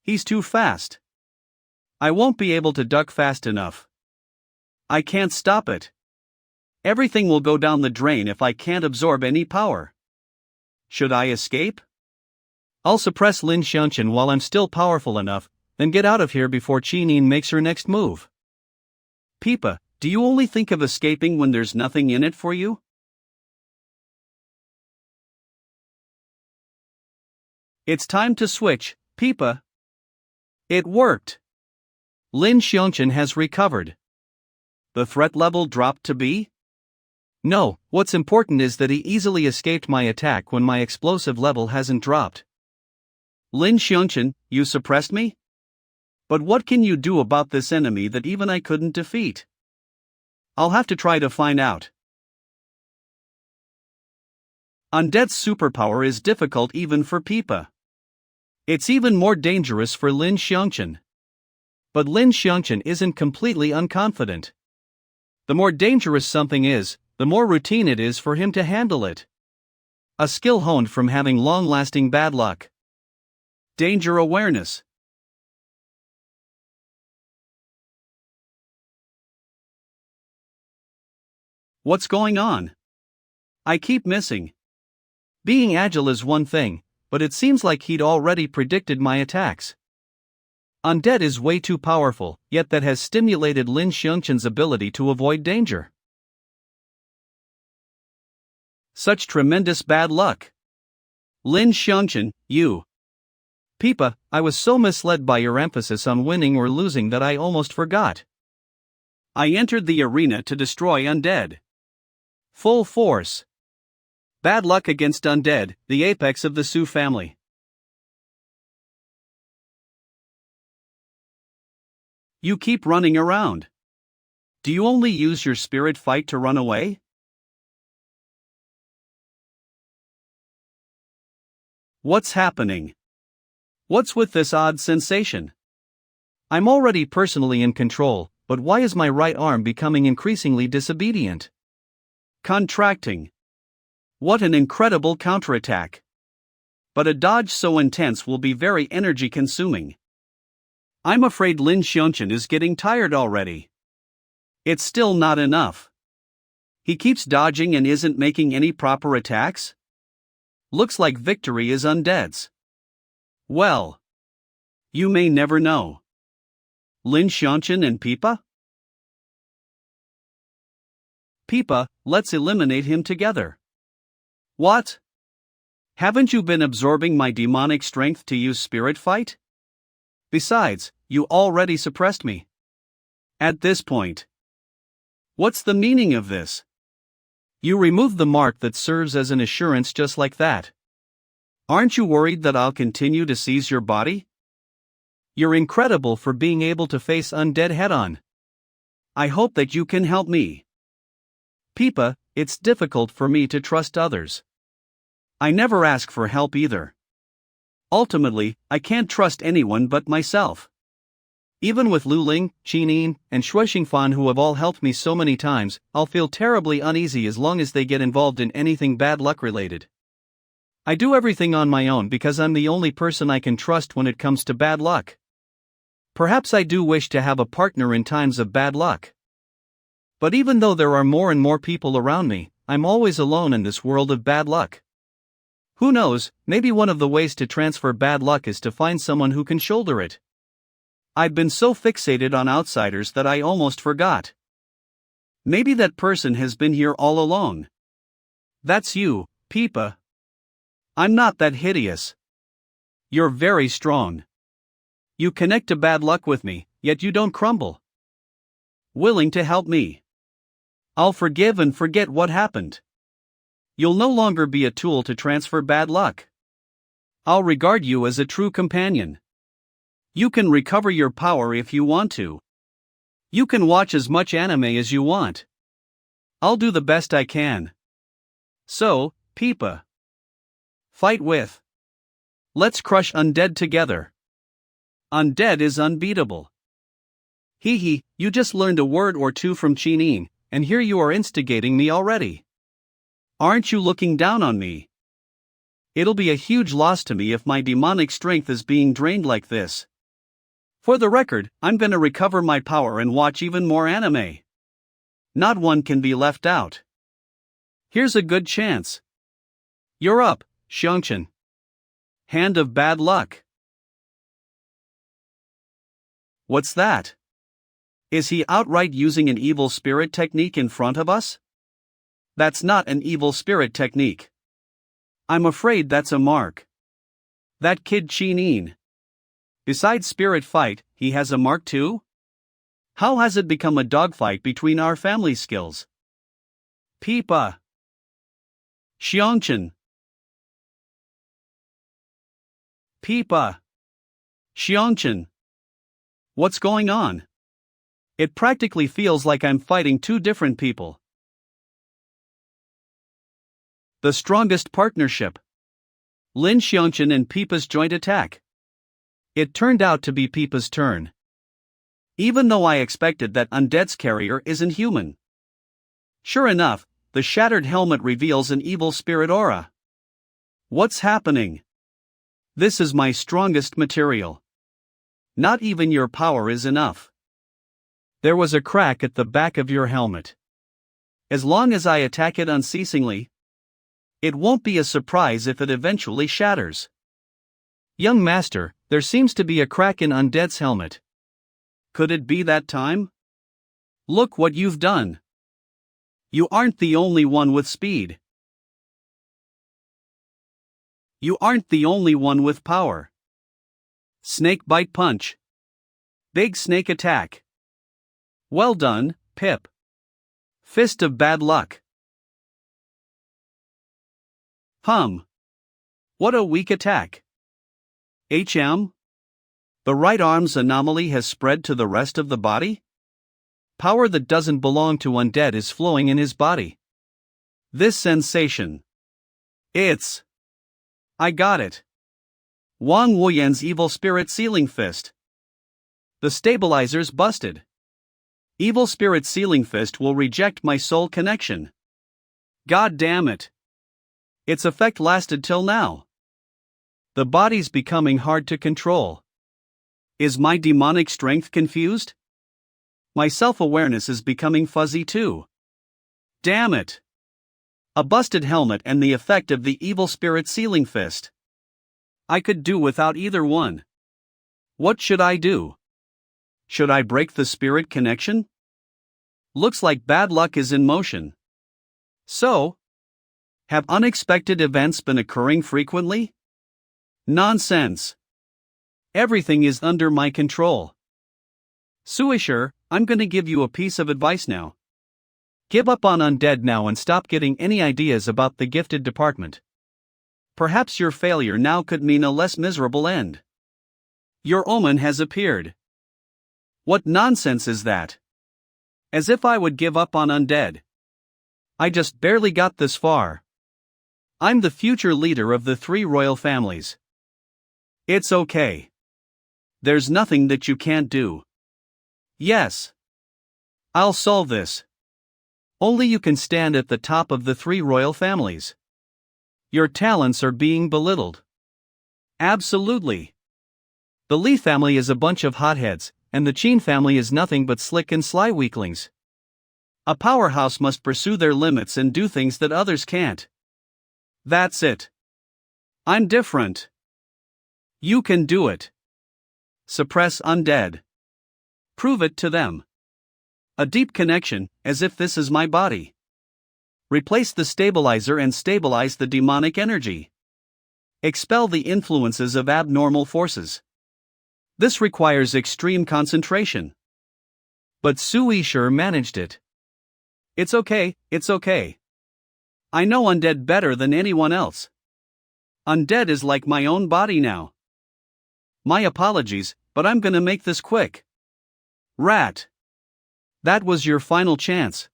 He's too fast. I won't be able to duck fast enough. I can't stop it. Everything will go down the drain if I can't absorb any power. Should I escape? I'll suppress Lin Shan while I'm still powerful enough, then get out of here before Qin makes her next move. Peipa, do you only think of escaping when there's nothing in it for you? It's time to switch, Peipa. It worked. Lin Shan has recovered. The threat level dropped to B? No, what's important is that he easily escaped my attack when my explosive level hasn't dropped. Lin Shan, you suppressed me? But what can you do about this enemy that even I couldn't defeat? I'll have to try to find out. Undead's superpower is difficult even for Peipa. It's even more dangerous for Lin Shan. But Lin Shan isn't completely unconfident. The more dangerous something is, the more routine it is for him to handle it. A skill honed from having long-lasting bad luck. Danger awareness. What's going on? I keep missing. Being agile is one thing, but it seems like he'd already predicted my attacks. Undead is way too powerful, yet that has stimulated Lin Shan's ability to avoid danger. Such tremendous bad luck. Lin Shan, you. Peipa, I was so misled by your emphasis on winning or losing that I almost forgot. I entered the arena to destroy undead. Full force. Bad luck against undead, the apex of the Su family. You keep running around. Do you only use your spirit fight to run away? What's happening? What's with this odd sensation? I'm already personally in control, but why is my right arm becoming increasingly disobedient? Contracting. What an incredible counterattack. But a dodge so intense will be very energy consuming. I'm afraid Lin Shan is getting tired already. It's still not enough. He keeps dodging and isn't making any proper attacks? Looks like victory is undead's. Well, you may never know. Lin Shan and Peipa? Peipa, let's eliminate him together. What? Haven't you been absorbing my demonic strength to use spirit fight? Besides, you already suppressed me. At this point. What's the meaning of this? You removed the mark that serves as an assurance just like that. Aren't you worried that I'll continue to seize your body? You're incredible for being able to face undead head-on. I hope that you can help me. Peipa, it's difficult for me to trust others. I never ask for help either. Ultimately, I can't trust anyone but myself. Even with Lu Ling, Xiao and Fan who have all helped me so many times, I'll feel terribly uneasy as long as they get involved in anything bad luck related. I do everything on my own because I'm the only person I can trust when it comes to bad luck. Perhaps I do wish to have a partner in times of bad luck. But even though there are more and more people around me, I'm always alone in this world of bad luck. Who knows, maybe one of the ways to transfer bad luck is to find someone who can shoulder it. I've been so fixated on outsiders that I almost forgot. Maybe that person has been here all along. That's you, Peipa. I'm not that hideous. You're very strong. You connect to bad luck with me, yet you don't crumble. Willing to help me. I'll forgive and forget what happened. You'll no longer be a tool to transfer bad luck. I'll regard you as a true companion. You can recover your power if you want to. You can watch as much anime as you want. I'll do the best I can. So, Peipa. Fight with. Let's crush undead together. Undead is unbeatable. Hee, you just learned a word or two from Xiao, and here you are instigating me already. Aren't you looking down on me? It'll be a huge loss to me if my demonic strength is being drained like this. For the record, I'm gonna recover my power and watch even more anime. Not one can be left out. Here's a good chance. You're up, Xiao. Hand of bad luck. What's that? Is he outright using an evil spirit technique in front of us? That's not an evil spirit technique. I'm afraid that's a mark. That kid Xiao. Besides spirit fight, he has a mark too? How has it become a dogfight between our family skills? Peipa. Xiao. Peipa. Xiao. What's going on? It practically feels like I'm fighting two different people. The strongest partnership. Lin Shan and Peipa's joint attack. It turned out to be Peipa's turn. Even though I expected that undead's carrier isn't human. Sure enough, the shattered helmet reveals an evil spirit aura. What's happening? This is my strongest material. Not even your power is enough. There was a crack at the back of your helmet. As long as I attack it unceasingly, it won't be a surprise if it eventually shatters. Young master, there seems to be a crack in Undead's helmet. Could it be that time? Look what you've done. You aren't the only one with speed. You aren't the only one with power. Snake bite punch. Big snake attack. Well done, Pip. Fist of bad luck. What a weak attack. The right arm's anomaly has spread to the rest of the body? Power that doesn't belong to Undead is flowing in his body. This sensation. I got it. Wang Wuyan's evil spirit sealing fist. The stabilizer's busted. Evil spirit sealing fist will reject my soul connection. God damn it. Its effect lasted till now. The body's becoming hard to control. Is my demonic strength confused? My self-awareness is becoming fuzzy too. Damn it. A busted helmet and the effect of the evil spirit sealing fist. I could do without either one. What should I do? Should I break the spirit connection? Looks like bad luck is in motion. So, have unexpected events been occurring frequently? Nonsense. Everything is under my control. Suishir, I'm gonna give you a piece of advice now. Give up on Undead now and stop getting any ideas about the gifted department. Perhaps your failure now could mean a less miserable end. Your omen has appeared. What nonsense is that? As if I would give up on Undead. I just barely got this far. I'm the future leader of the 3 royal families. It's okay. There's nothing that you can't do. Yes. I'll solve this. Only you can stand at the top of the 3 royal families. Your talents are being belittled. Absolutely. The Li family is a bunch of hotheads, and the Qin family is nothing but slick and sly weaklings. A powerhouse must pursue their limits and do things that others can't. That's it. I'm different. You can do it. Suppress Undead. Prove it to them. A deep connection, as if this is my body. Replace the stabilizer and stabilize the demonic energy. Expel the influences of abnormal forces. This requires extreme concentration. But Suishir managed it. It's okay. I know Undead better than anyone else. Undead is like my own body now. My apologies, but I'm gonna make this quick. Rat. That was your final chance.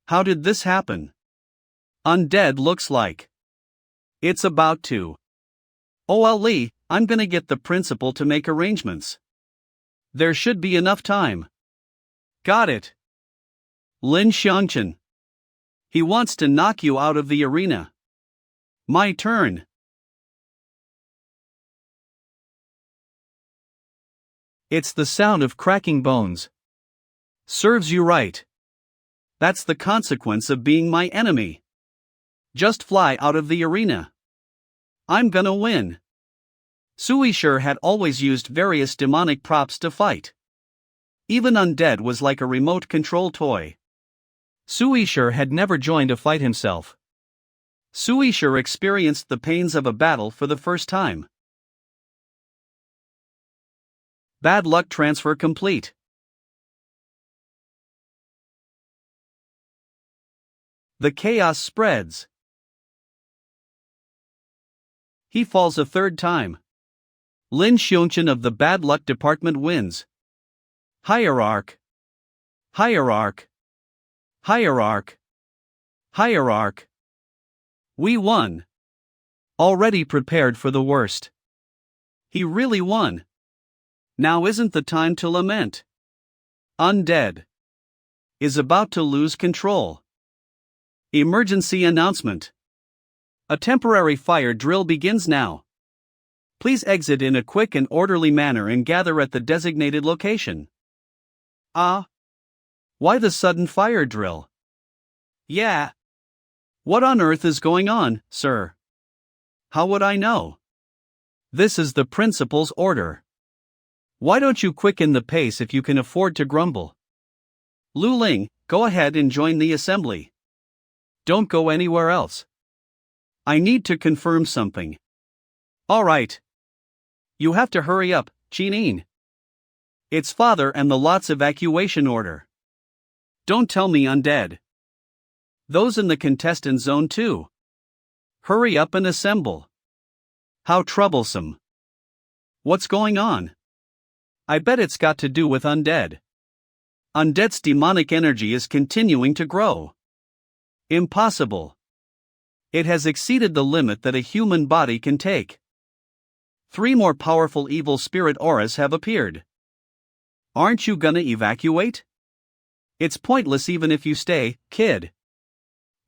How did this happen? Undead looks like it's about to. Li, I'm gonna get the principal to make arrangements. There should be enough time. Got it. Lin Shan. He wants to knock you out of the arena. My turn. It's the sound of cracking bones. Serves you right. That's the consequence of being my enemy. Just fly out of the arena. I'm gonna win. Suishir had always used various demonic props to fight. Even Undead was like a remote control toy. Suishir had never joined a fight himself. Suishir experienced the pains of a battle for the first time. Bad luck transfer complete. The chaos spreads. He falls a third time. Lin Shan of the bad luck department wins. Hierarch. We won. Already prepared for the worst. He really won. Now isn't the time to lament. Undead is about to lose control. Emergency announcement. A temporary fire drill begins now. Please exit in a quick and orderly manner and gather at the designated location. Why the sudden fire drill? Yeah. What on earth is going on, sir? How would I know? This is the principal's order. Why don't you quicken the pace if you can afford to grumble? Lu Ling, go ahead and join the assembly. Don't go anywhere else. I need to confirm something. All right. You have to hurry up, Chineen. It's father and the lot's evacuation order. Don't tell me undead. Those in the contestant zone too. Hurry up and assemble. How troublesome. What's going on? I bet it's got to do with undead. Undead's demonic energy is continuing to grow. Impossible. It has exceeded the limit that a human body can take. 3 more powerful evil spirit auras have appeared. Aren't you gonna evacuate? It's pointless even if you stay, kid.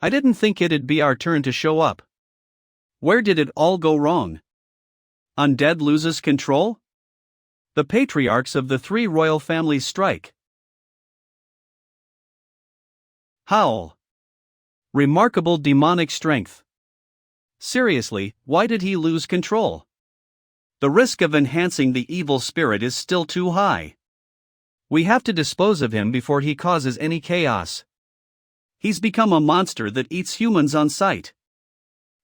I didn't think it'd be our turn to show up. Where did it all go wrong? Undead loses control? The patriarchs of the 3 royal families strike. Howl. Remarkable demonic strength. Seriously, why did he lose control? The risk of enhancing the evil spirit is still too high. We have to dispose of him before he causes any chaos. He's become a monster that eats humans on sight.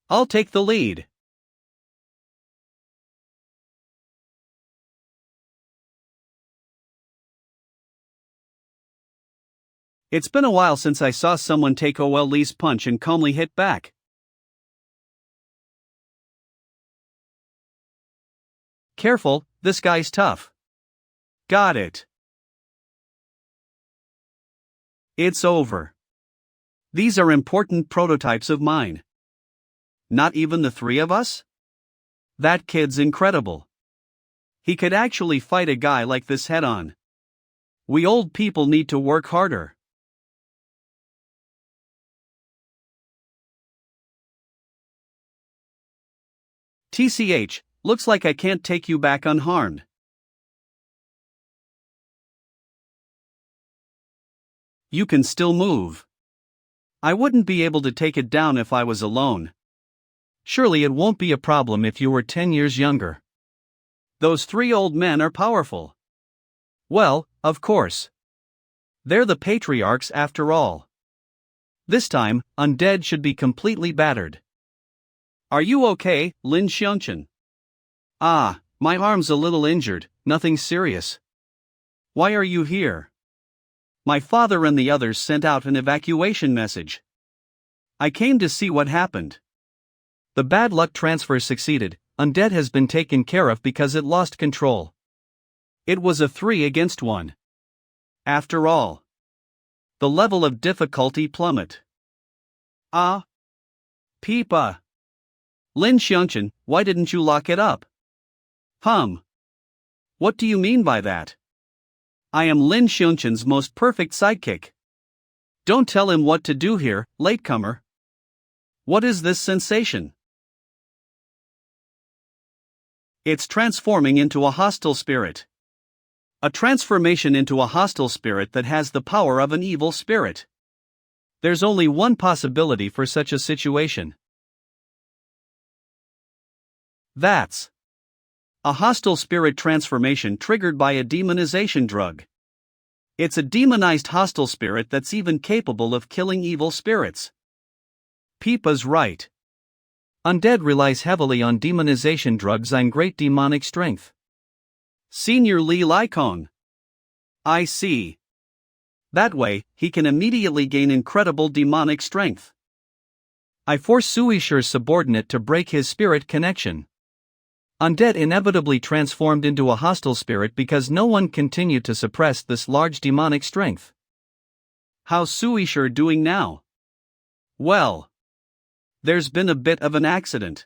I'll take the lead. It's been a while since I saw someone take Lee's punch and calmly hit back. Careful, this guy's tough. Got it. It's over. These are important prototypes of mine. Not even the 3 of us? That kid's incredible. He could actually fight a guy like this head on. We old people need to work harder. TCH, looks like I can't take you back unharmed. You can still move. I wouldn't be able to take it down if I was alone. Surely it won't be a problem if you were 10 years younger. Those 3 old men are powerful. Well, of course. They're the patriarchs after all. This time, undead should be completely battered. Are you okay, Lin Shan? Ah, my arm's a little injured, nothing serious. Why are you here? My father and the others sent out an evacuation message. I came to see what happened. The bad luck transfer succeeded. Undead has been taken care of because it lost control. It was a 3 against 1. After all, the level of difficulty plummet. Ah. Peipa. Lin Shan, why didn't you lock it up? What do you mean by that? I am Lin Shan's most perfect sidekick. Don't tell him what to do here, latecomer. What is this sensation? It's transforming into a hostile spirit. A transformation into a hostile spirit that has the power of an evil spirit. There's only one possibility for such a situation. That's a hostile spirit transformation triggered by a demonization drug. It's a demonized hostile spirit that's even capable of killing evil spirits. Peipa's right. Undead relies heavily on demonization drugs and great demonic strength. Senior Li Likong. I see. That way, he can immediately gain incredible demonic strength. I force Suisher's subordinate to break his spirit connection. Undead inevitably transformed into a hostile spirit because no one continued to suppress this large demonic strength. How's Suisher doing now? Well, there's been a bit of an accident.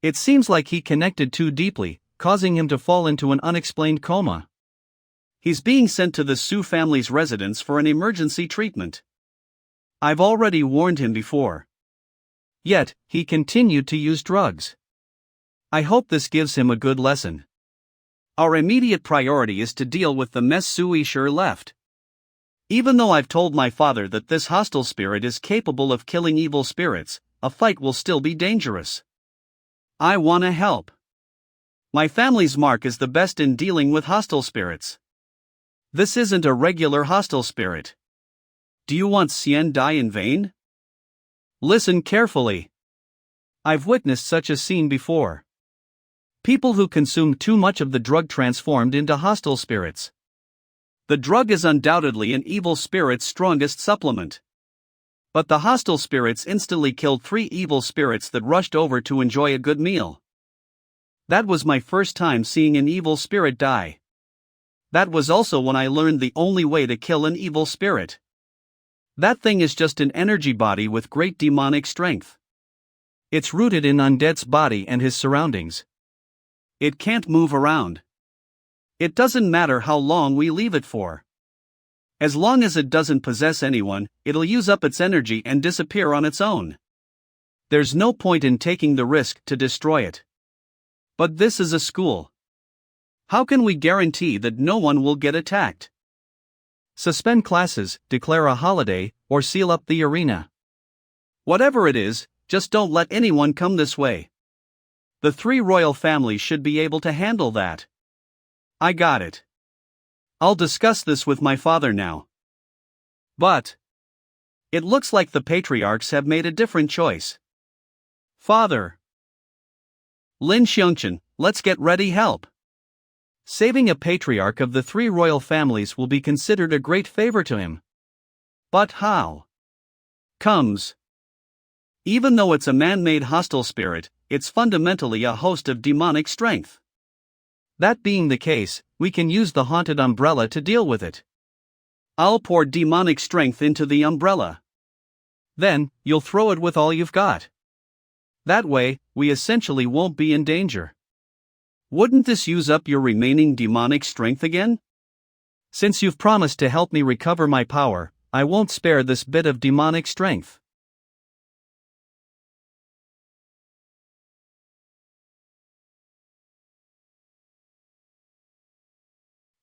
It seems like he connected too deeply, causing him to fall into an unexplained coma. He's being sent to the Su family's residence for an emergency treatment. I've already warned him before. Yet, he continued to use drugs. I hope this gives him a good lesson. Our immediate priority is to deal with the mess Suisher left. Even though I've told my father that this hostile spirit is capable of killing evil spirits, a fight will still be dangerous. I wanna help. My family's mark is the best in dealing with hostile spirits. This isn't a regular hostile spirit. Do you want Xian die in vain? Listen carefully. I've witnessed such a scene before. People who consumed too much of the drug transformed into hostile spirits. The drug is undoubtedly an evil spirit's strongest supplement. But the hostile spirits instantly killed 3 evil spirits that rushed over to enjoy a good meal. That was my first time seeing an evil spirit die. That was also when I learned the only way to kill an evil spirit. That thing is just an energy body with great demonic strength. It's rooted in undead's body and his surroundings. It can't move around. It doesn't matter how long we leave it for. As long as it doesn't possess anyone, it'll use up its energy and disappear on its own. There's no point in taking the risk to destroy it. But this is a school. How can we guarantee that no one will get attacked? Suspend classes, declare a holiday, or seal up the arena. Whatever it is, just don't let anyone come this way. The 3 royal families should be able to handle that. I got it. I'll discuss this with my father now. But it looks like the patriarchs have made a different choice. Father. Lin Shan, let's get ready help. Saving a patriarch of the 3 royal families will be considered a great favor to him. But how? Comes. Even though it's a man-made hostile spirit, it's fundamentally a host of demonic strength. That being the case, we can use the haunted umbrella to deal with it. I'll pour demonic strength into the umbrella. Then, you'll throw it with all you've got. That way, we essentially won't be in danger. Wouldn't this use up your remaining demonic strength again? Since you've promised to help me recover my power, I won't spare this bit of demonic strength.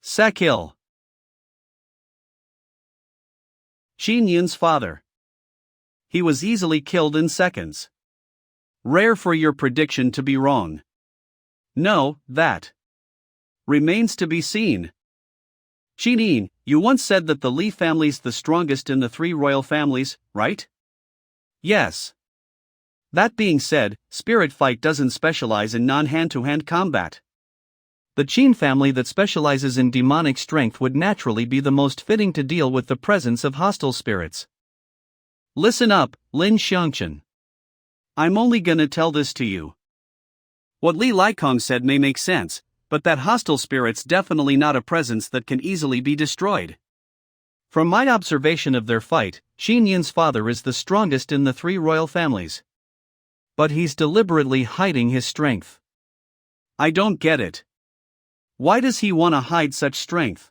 Sakil. Qin Yun's father. He was easily killed in seconds. Rare for your prediction to be wrong. No, that remains to be seen. Qin Yin, you once said that the Li family's the strongest in the 3 royal families, right? Yes. That being said, Spirit Fight doesn't specialize in non-hand-to-hand combat. The Qin family that specializes in demonic strength would naturally be the most fitting to deal with the presence of hostile spirits. Listen up, Lin Shan. I'm only gonna tell this to you. What Li Likong said may make sense, but that hostile spirit's definitely not a presence that can easily be destroyed. From my observation of their fight, Qin Yin's father is the strongest in the 3 royal families. But he's deliberately hiding his strength. I don't get it. Why does he want to hide such strength?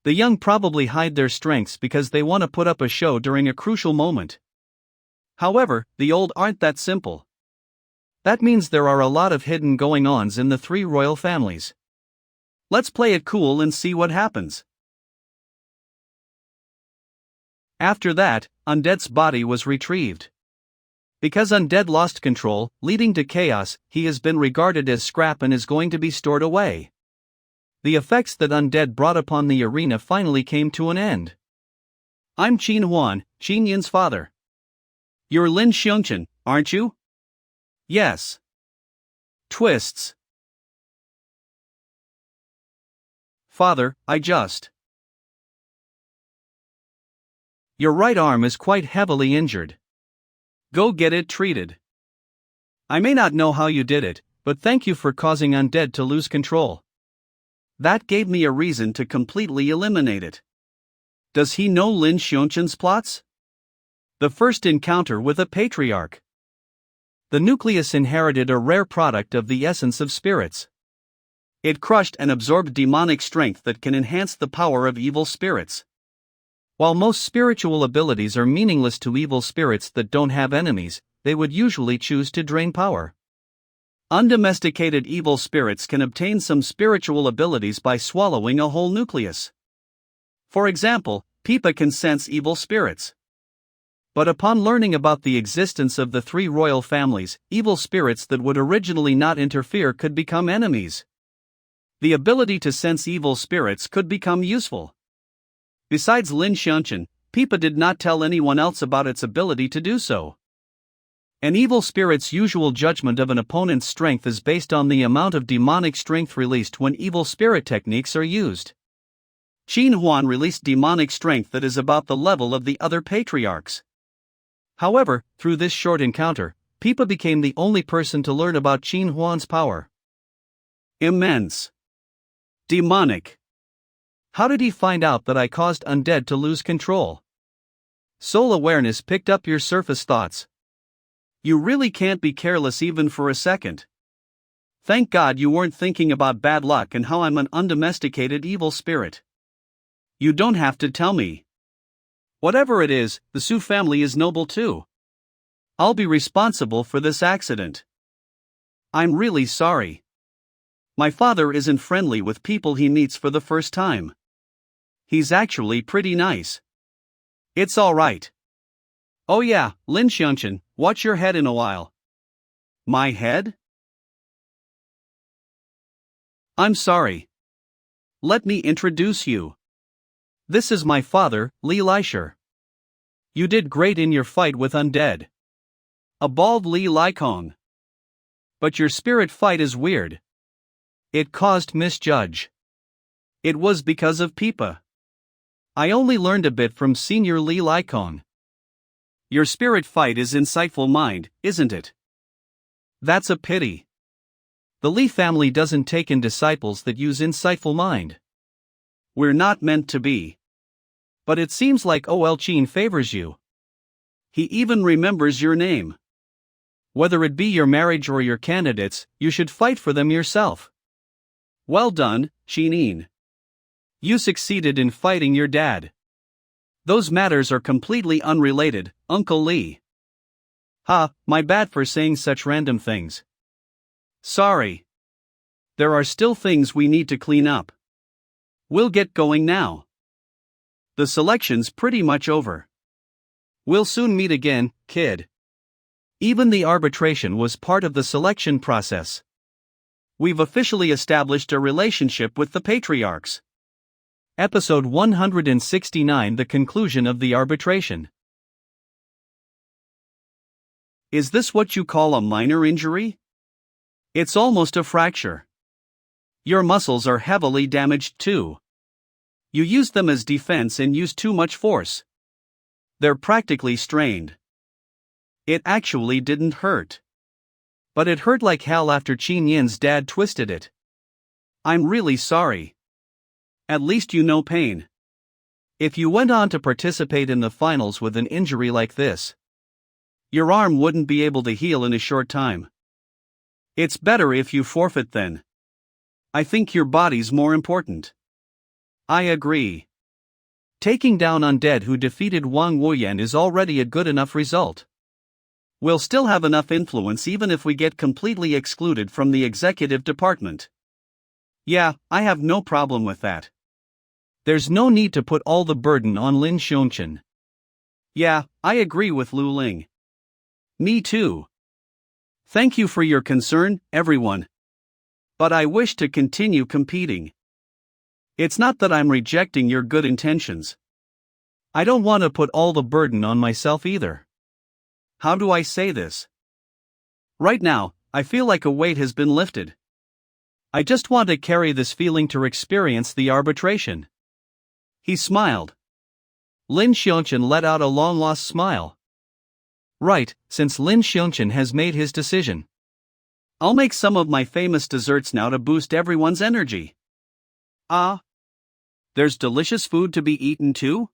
The young probably hide their strengths because they want to put up a show during a crucial moment. However, the old aren't that simple. That means there are a lot of hidden going-ons in the 3 royal families. Let's play it cool and see what happens. After that, Undead's body was retrieved. Because Undead lost control, leading to chaos, he has been regarded as scrap and is going to be stored away. The effects that Undead brought upon the arena finally came to an end. I'm Qin Huan, Qin Yin's father. You're Lin Shan, aren't you? Yes. Twists. Father, I just. Your right arm is quite heavily injured. Go get it treated. I may not know how you did it, but thank you for causing Undead to lose control. That gave me a reason to completely eliminate it. Does he know Lin Shan's plots? The first encounter with a patriarch. The nucleus inherited a rare product of the essence of spirits. It crushed and absorbed demonic strength that can enhance the power of evil spirits. While most spiritual abilities are meaningless to evil spirits that don't have enemies, they would usually choose to drain power. Undomesticated evil spirits can obtain some spiritual abilities by swallowing a whole nucleus. For example, Peipa can sense evil spirits. But upon learning about the existence of the three royal families, evil spirits that would originally not interfere could become enemies. The ability to sense evil spirits could become useful. Besides Lin Shan, Peipa did not tell anyone else about its ability to do so. An evil spirit's usual judgment of an opponent's strength is based on the amount of demonic strength released when evil spirit techniques are used. Qin Huan released demonic strength that is about the level of the other patriarchs. However, through this short encounter, Peipa became the only person to learn about Qin Huan's power. Immense. Demonic. How did he find out that I caused undead to lose control? Soul awareness picked up your surface thoughts. You really can't be careless even for a second. Thank God you weren't thinking about bad luck and how I'm an undomesticated evil spirit. You don't have to tell me. Whatever it is, the Su family is noble too. I'll be responsible for this accident. I'm really sorry. My father isn't friendly with people he meets for the first time. He's actually pretty nice. It's alright. Oh yeah, Lin Shan, watch your head in a while. My head? I'm sorry. Let me introduce you. This is my father, Li Lisher. You did great in your fight with undead. A bald Li Likong. But your spirit fight is weird. It caused misjudge. It was because of Peipa. I only learned a bit from Senior Li Likong. Your spirit fight is insightful mind, isn't it? That's a pity. The Li family doesn't take in disciples that use insightful mind. We're not meant to be. But it seems like Ol Chin favors you. He even remembers your name. Whether it be your marriage or your candidates, you should fight for them yourself. Well done, Shinin. You succeeded in fighting your dad. Those matters are completely unrelated, Uncle Li. Ha, my bad for saying such random things. Sorry. There are still things we need to clean up. We'll get going now. The selection's pretty much over. We'll soon meet again, kid. Even the arbitration was part of the selection process. We've officially established a relationship with the patriarchs. Episode 169, The Conclusion of the Arbitration. Is this what you call a minor injury? It's almost a fracture. Your muscles are heavily damaged too. You used them as defense and used too much force. They're practically strained. It actually didn't hurt. But it hurt like hell after Qin Yin's dad twisted it. I'm really sorry. At least you know pain. If you went on to participate in the finals with an injury like this, your arm wouldn't be able to heal in a short time. It's better if you forfeit then. I think your body's more important. I agree. Taking down undead who defeated Wang Wuyan is already a good enough result. We'll still have enough influence even if we get completely excluded from the executive department. Yeah, I have no problem with that. There's no need to put all the burden on Lin Shan. Yeah, I agree with Lu Ling. Me too. Thank you for your concern, everyone. But I wish to continue competing. It's not that I'm rejecting your good intentions. I don't want to put all the burden on myself either. How do I say this? Right now, I feel like a weight has been lifted. I just want to carry this feeling to experience the arbitration. He smiled. Lin Shan let out a long-lost smile. Right, since Lin Shan has made his decision. I'll make some of my famous desserts now to boost everyone's energy. Ah. There's delicious food to be eaten too?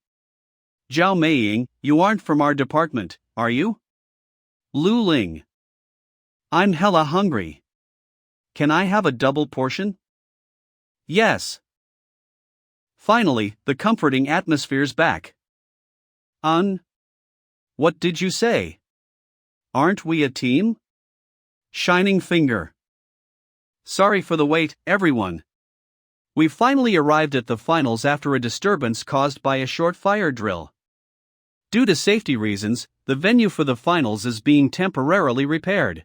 Xiao Maying, you aren't from our department, are you? Lu Ling. I'm hella hungry. Can I have a double portion? Yes. Finally, the comforting atmosphere's back. What did you say? Aren't we a team? Shining finger. Sorry for the wait, everyone. We finally arrived at the finals after a disturbance caused by a short fire drill. Due to safety reasons, the venue for the finals is being temporarily repaired.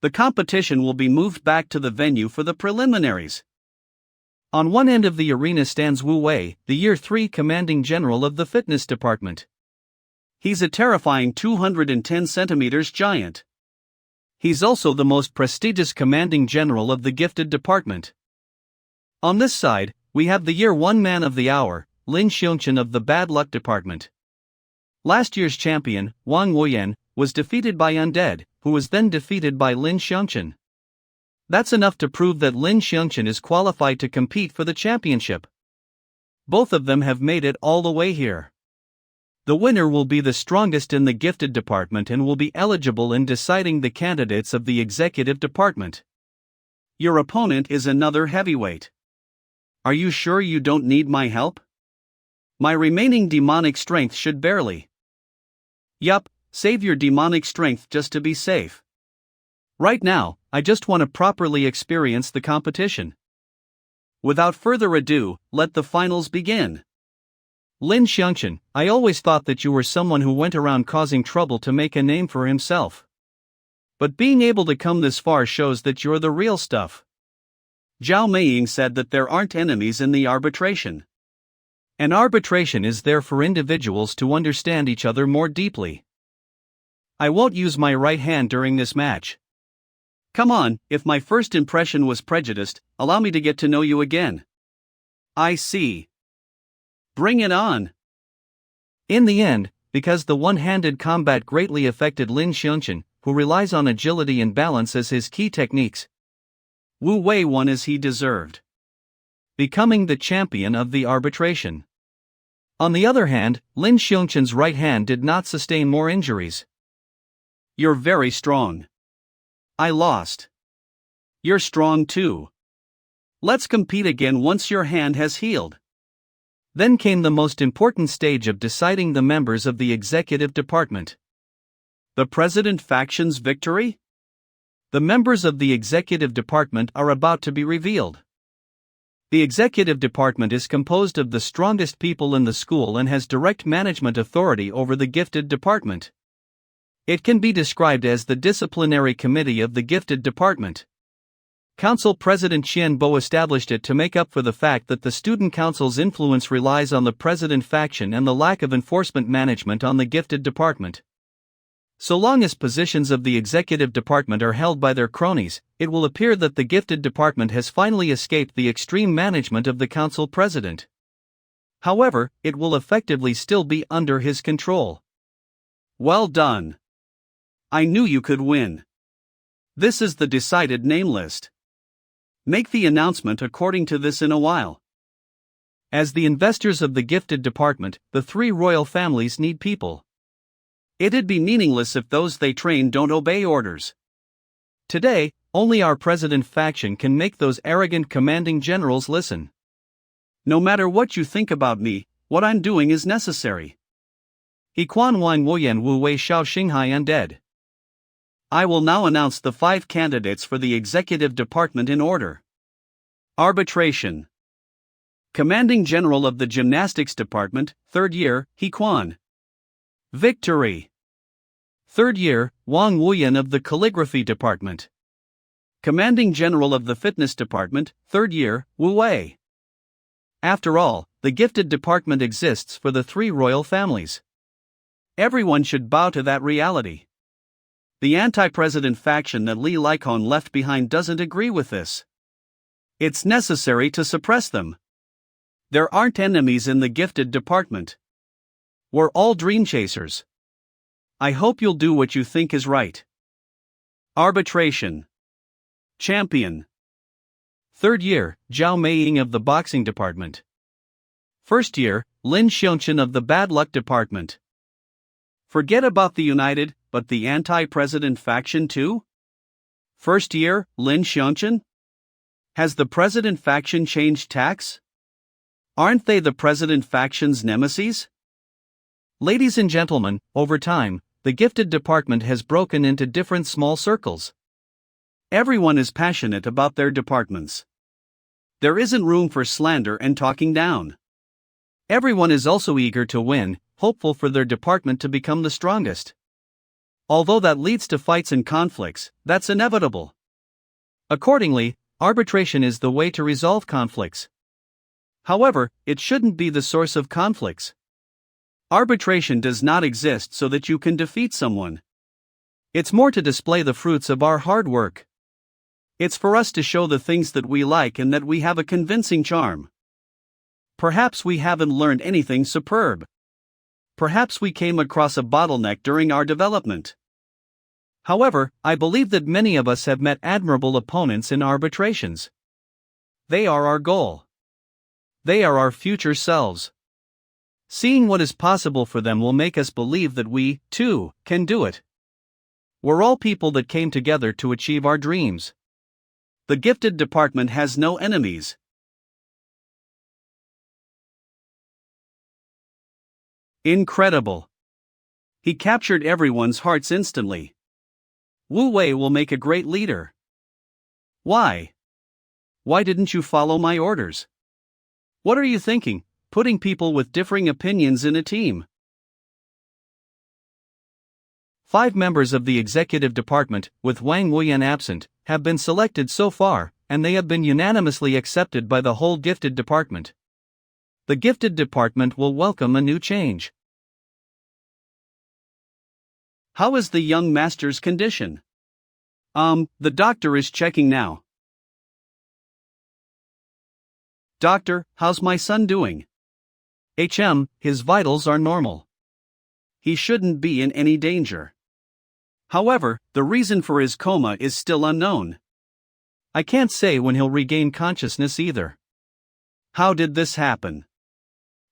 The competition will be moved back to the venue for the preliminaries. On one end of the arena stands Wu Wei, the Year 3 commanding general of the fitness department. He's a terrifying 210 centimeters giant. He's also the most prestigious commanding general of the gifted department. On this side, we have the Year 1 man of the hour, Lin Shan of the bad luck department. Last year's champion, Wang Wuyan, was defeated by Undead, who was then defeated by Lin Shan. That's enough to prove that Lin Shan is qualified to compete for the championship. Both of them have made it all the way here. The winner will be the strongest in the gifted department and will be eligible in deciding the candidates of the executive department. Your opponent is another heavyweight. Are you sure you don't need my help? My remaining demonic strength should barely. Yup, save your demonic strength just to be safe. Right now, I just want to properly experience the competition. Without further ado, let the finals begin. Lin Shan, I always thought that you were someone who went around causing trouble to make a name for himself. But being able to come this far shows that you're the real stuff. Xiao Maying said that there aren't enemies in the arbitration. An arbitration is there for individuals to understand each other more deeply. I won't use my right hand during this match. Come on, if my first impression was prejudiced, allow me to get to know you again. I see. Bring it on. In the end, because the one-handed combat greatly affected Lin Shan, who relies on agility and balance as his key techniques, Wu Wei won as he deserved, becoming the champion of the arbitration. On the other hand, Lin Shan's right hand did not sustain more injuries. You're very strong. I lost. You're strong too. Let's compete again once your hand has healed. Then came the most important stage of deciding the members of the executive department. The president faction's victory? The members of the executive department are about to be revealed. The executive department is composed of the strongest people in the school and has direct management authority over the gifted department. It can be described as the disciplinary committee of the gifted department. Council President Qian Bo established it to make up for the fact that the student council's influence relies on the president faction and the lack of enforcement management on the gifted department. So long as positions of the executive department are held by their cronies, it will appear that the gifted department has finally escaped the extreme management of the council president. However, it will effectively still be under his control. Well done. I knew you could win. This is the decided name list. Make the announcement according to this in a while. As the investors of the gifted department, the three royal families need people. It'd be meaningless if those they train don't obey orders. Today, only our president faction can make those arrogant commanding generals listen. No matter what you think about me, what I'm doing is necessary. He Quan Wang Wuyan Wu Wei Xiao Xinghai Undead. I will now announce the 5 candidates for the executive department in order. Arbitration. Commanding General of the Gymnastics Department, 3rd year, He Quan. Victory. 3rd year, Wang Wuyan of the Calligraphy Department. Commanding General of the Fitness Department, 3rd year, Wu Wei. After all, the gifted department exists for the 3 royal families. Everyone should bow to that reality. The anti-president faction that Li Likon left behind doesn't agree with this. It's necessary to suppress them. There aren't enemies in the gifted department. We're all dream chasers. I hope you'll do what you think is right. Arbitration. Champion. 3rd year, Xiao Maying of the Boxing Department. 1st year, Lin Shan of the Bad Luck Department. Forget about the United, but the anti-president faction too? 1st year, Lin Shan? Has the president faction changed tacks? Aren't they the president faction's nemesis? Ladies and gentlemen, over time, the gifted department has broken into different small circles. Everyone is passionate about their departments. There isn't room for slander and talking down. Everyone is also eager to win, hopeful for their department to become the strongest. Although that leads to fights and conflicts, that's inevitable. Accordingly, arbitration is the way to resolve conflicts. However, it shouldn't be the source of conflicts. Arbitration does not exist so that you can defeat someone. It's more to display the fruits of our hard work. It's for us to show the things that we like and that we have a convincing charm. Perhaps we haven't learned anything superb. Perhaps we came across a bottleneck during our development. However, I believe that many of us have met admirable opponents in arbitrations. They are our goal. They are our future selves. Seeing what is possible for them will make us believe that we, too, can do it. We're all people that came together to achieve our dreams. The gifted department has no enemies. Incredible. He captured everyone's hearts instantly. Wu Wei will make a great leader. Why? Why didn't you follow my orders? What are you thinking, putting people with differing opinions in a team? 5 members of the executive department, with Wang Wuyan absent, have been selected so far, and they have been unanimously accepted by the whole gifted department. The gifted department will welcome a new change. How is the young master's condition? The doctor is checking now. Doctor, how's my son doing? His vitals are normal. He shouldn't be in any danger. However, the reason for his coma is still unknown. I can't say when he'll regain consciousness either. How did this happen?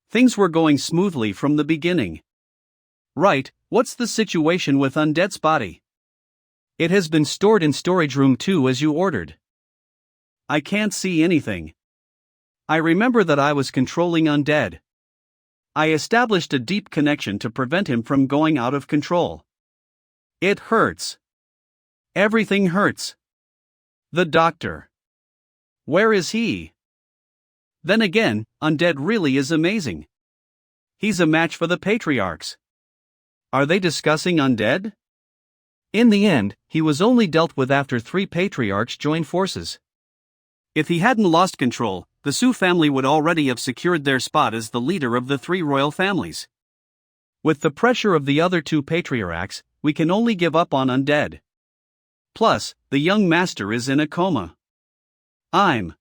Things were going smoothly from the beginning. Right, what's the situation with Undead's body? It has been stored in storage room 2 as you ordered. I can't see anything. I remember that I was controlling Undead. I established a deep connection to prevent him from going out of control. It hurts. Everything hurts. The doctor. Where is he? Then again, Undead really is amazing. He's a match for the patriarchs. Are they discussing Undead? In the end, he was only dealt with after 3 patriarchs joined forces. If he hadn't lost control, the Su family would already have secured their spot as the leader of the 3 royal families. With the pressure of the other 2 patriarchs, we can only give up on Undead. Plus, the young master is in a coma. I'm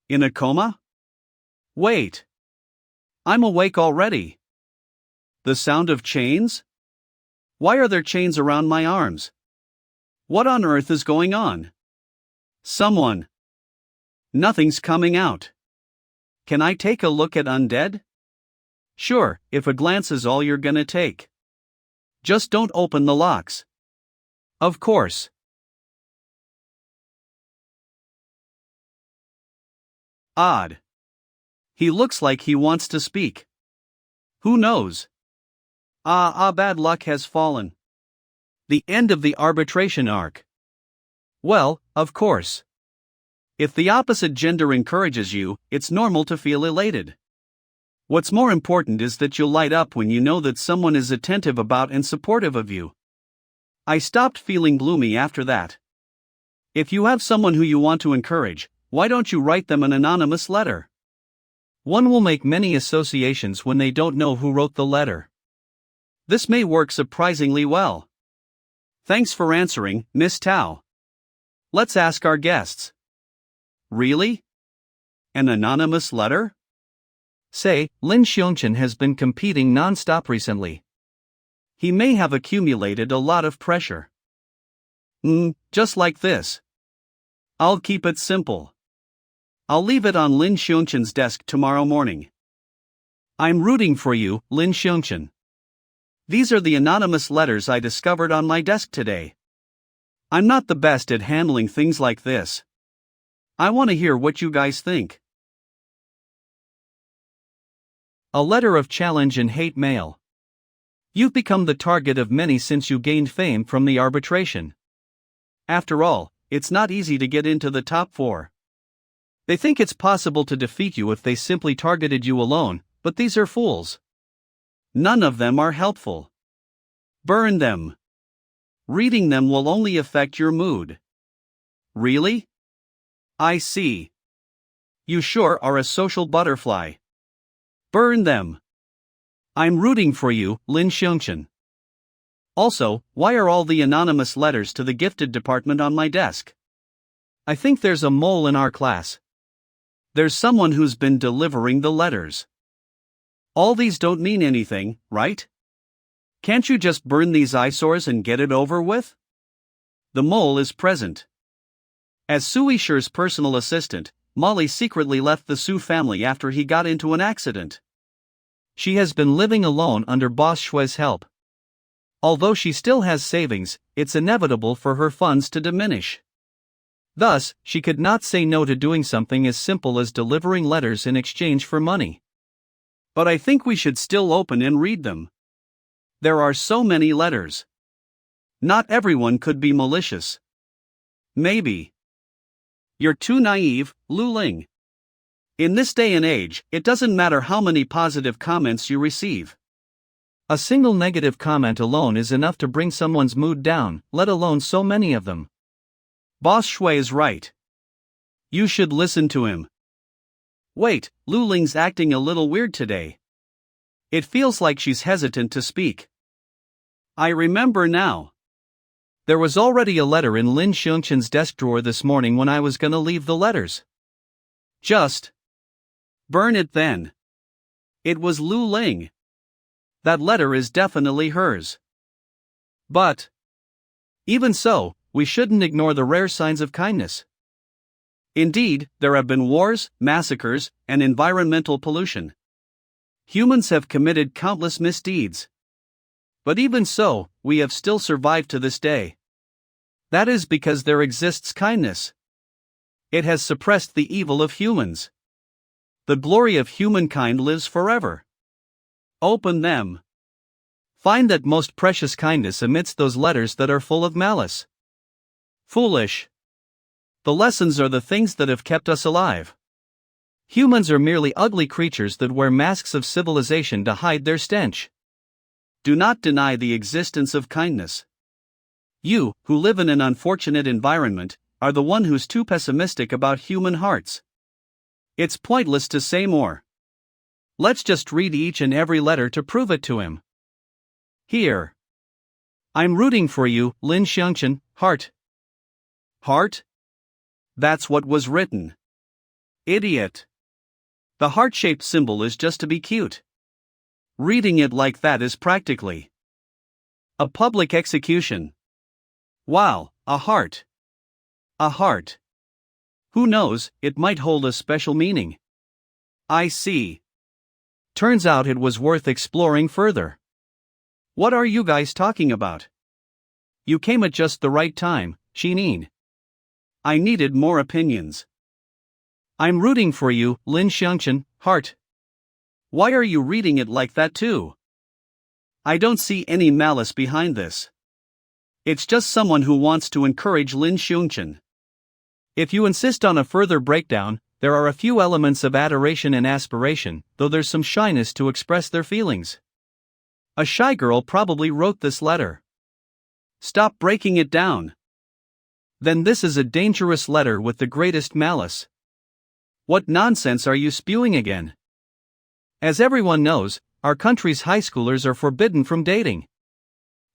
in a coma? Wait. I'm awake already. The sound of chains? Why are there chains around my arms? What on earth is going on? Someone. Nothing's coming out. Can I take a look at Undead? Sure, if a glance is all you're gonna take. Just don't open the locks. Of course. Odd. He looks like he wants to speak. Who knows? Bad luck has fallen. The end of the arbitration arc. Well, of course. If the opposite gender encourages you, it's normal to feel elated. What's more important is that you'll light up when you know that someone is attentive about and supportive of you. I stopped feeling gloomy after that. If you have someone who you want to encourage, why don't you write them an anonymous letter? One will make many associations when they don't know who wrote the letter. This may work surprisingly well. Thanks for answering, Miss Tao. Let's ask our guests. Really? An anonymous letter? Say, Lin Shan has been competing non-stop recently. He may have accumulated a lot of pressure. Just like this. I'll keep it simple. I'll leave it on Lin Shan's desk tomorrow morning. I'm rooting for you, Lin Shan. These are the anonymous letters I discovered on my desk today. I'm not the best at handling things like this. I want to hear what you guys think. A letter of challenge and hate mail. You've become the target of many since you gained fame from the arbitration. After all, it's not easy to get into the top 4. They think it's possible to defeat you if they simply targeted you alone, but these are fools. None of them are helpful. Burn them. Reading them will only affect your mood. Really? I see. You sure are a social butterfly. Burn them. I'm rooting for you, Lin Shan. Also, why are all the anonymous letters to the gifted department on my desk? I think there's a mole in our class. There's someone who's been delivering the letters. All these don't mean anything, right? Can't you just burn these eyesores and get it over with? The mole is present. As Sui Shi's personal assistant, Molly secretly left the Su family after he got into an accident. She has been living alone under Boss Shui's help. Although she still has savings, it's inevitable for her funds to diminish. Thus, she could not say no to doing something as simple as delivering letters in exchange for money. But I think we should still open and read them. There are so many letters. Not everyone could be malicious. Maybe. You're too naive, Lu Ling. In this day and age, it doesn't matter how many positive comments you receive. A single negative comment alone is enough to bring someone's mood down, let alone so many of them. Boss Shui is right. You should listen to him. Wait, Lu Ling's acting a little weird today. It feels like she's hesitant to speak. I remember now. There was already a letter in Lin Shan's desk drawer this morning when I was gonna leave the letters. Just burn it then. It was Lu Ling. That letter is definitely hers. But even so, we shouldn't ignore the rare signs of kindness. Indeed, there have been wars, massacres, and environmental pollution. Humans have committed countless misdeeds. But even so, we have still survived to this day. That is because there exists kindness. It has suppressed the evil of humans. The glory of humankind lives forever. Open them. Find that most precious kindness amidst those letters that are full of malice. Foolish. The lessons are the things that have kept us alive. Humans are merely ugly creatures that wear masks of civilization to hide their stench. Do not deny the existence of kindness. You, who live in an unfortunate environment, are the one who's too pessimistic about human hearts. It's pointless to say more. Let's just read each and every letter to prove it to him. Here. I'm rooting for you, Lin Shan, heart. Heart? That's what was written. Idiot. The heart-shaped symbol is just to be cute. Reading it like that is practically a public execution. Wow, a heart. A heart. Who knows, it might hold a special meaning. I see. Turns out it was worth exploring further. What are you guys talking about? You came at just the right time, Shinin. I needed more opinions. I'm rooting for you, Lin Shan, heart. Why are you reading it like that too? I don't see any malice behind this. It's just someone who wants to encourage Lin Shan. If you insist on a further breakdown, there are a few elements of adoration and aspiration, though there's some shyness to express their feelings. A shy girl probably wrote this letter. Stop breaking it down. Then this is a dangerous letter with the greatest malice. What nonsense are you spewing again? As everyone knows, our country's high schoolers are forbidden from dating.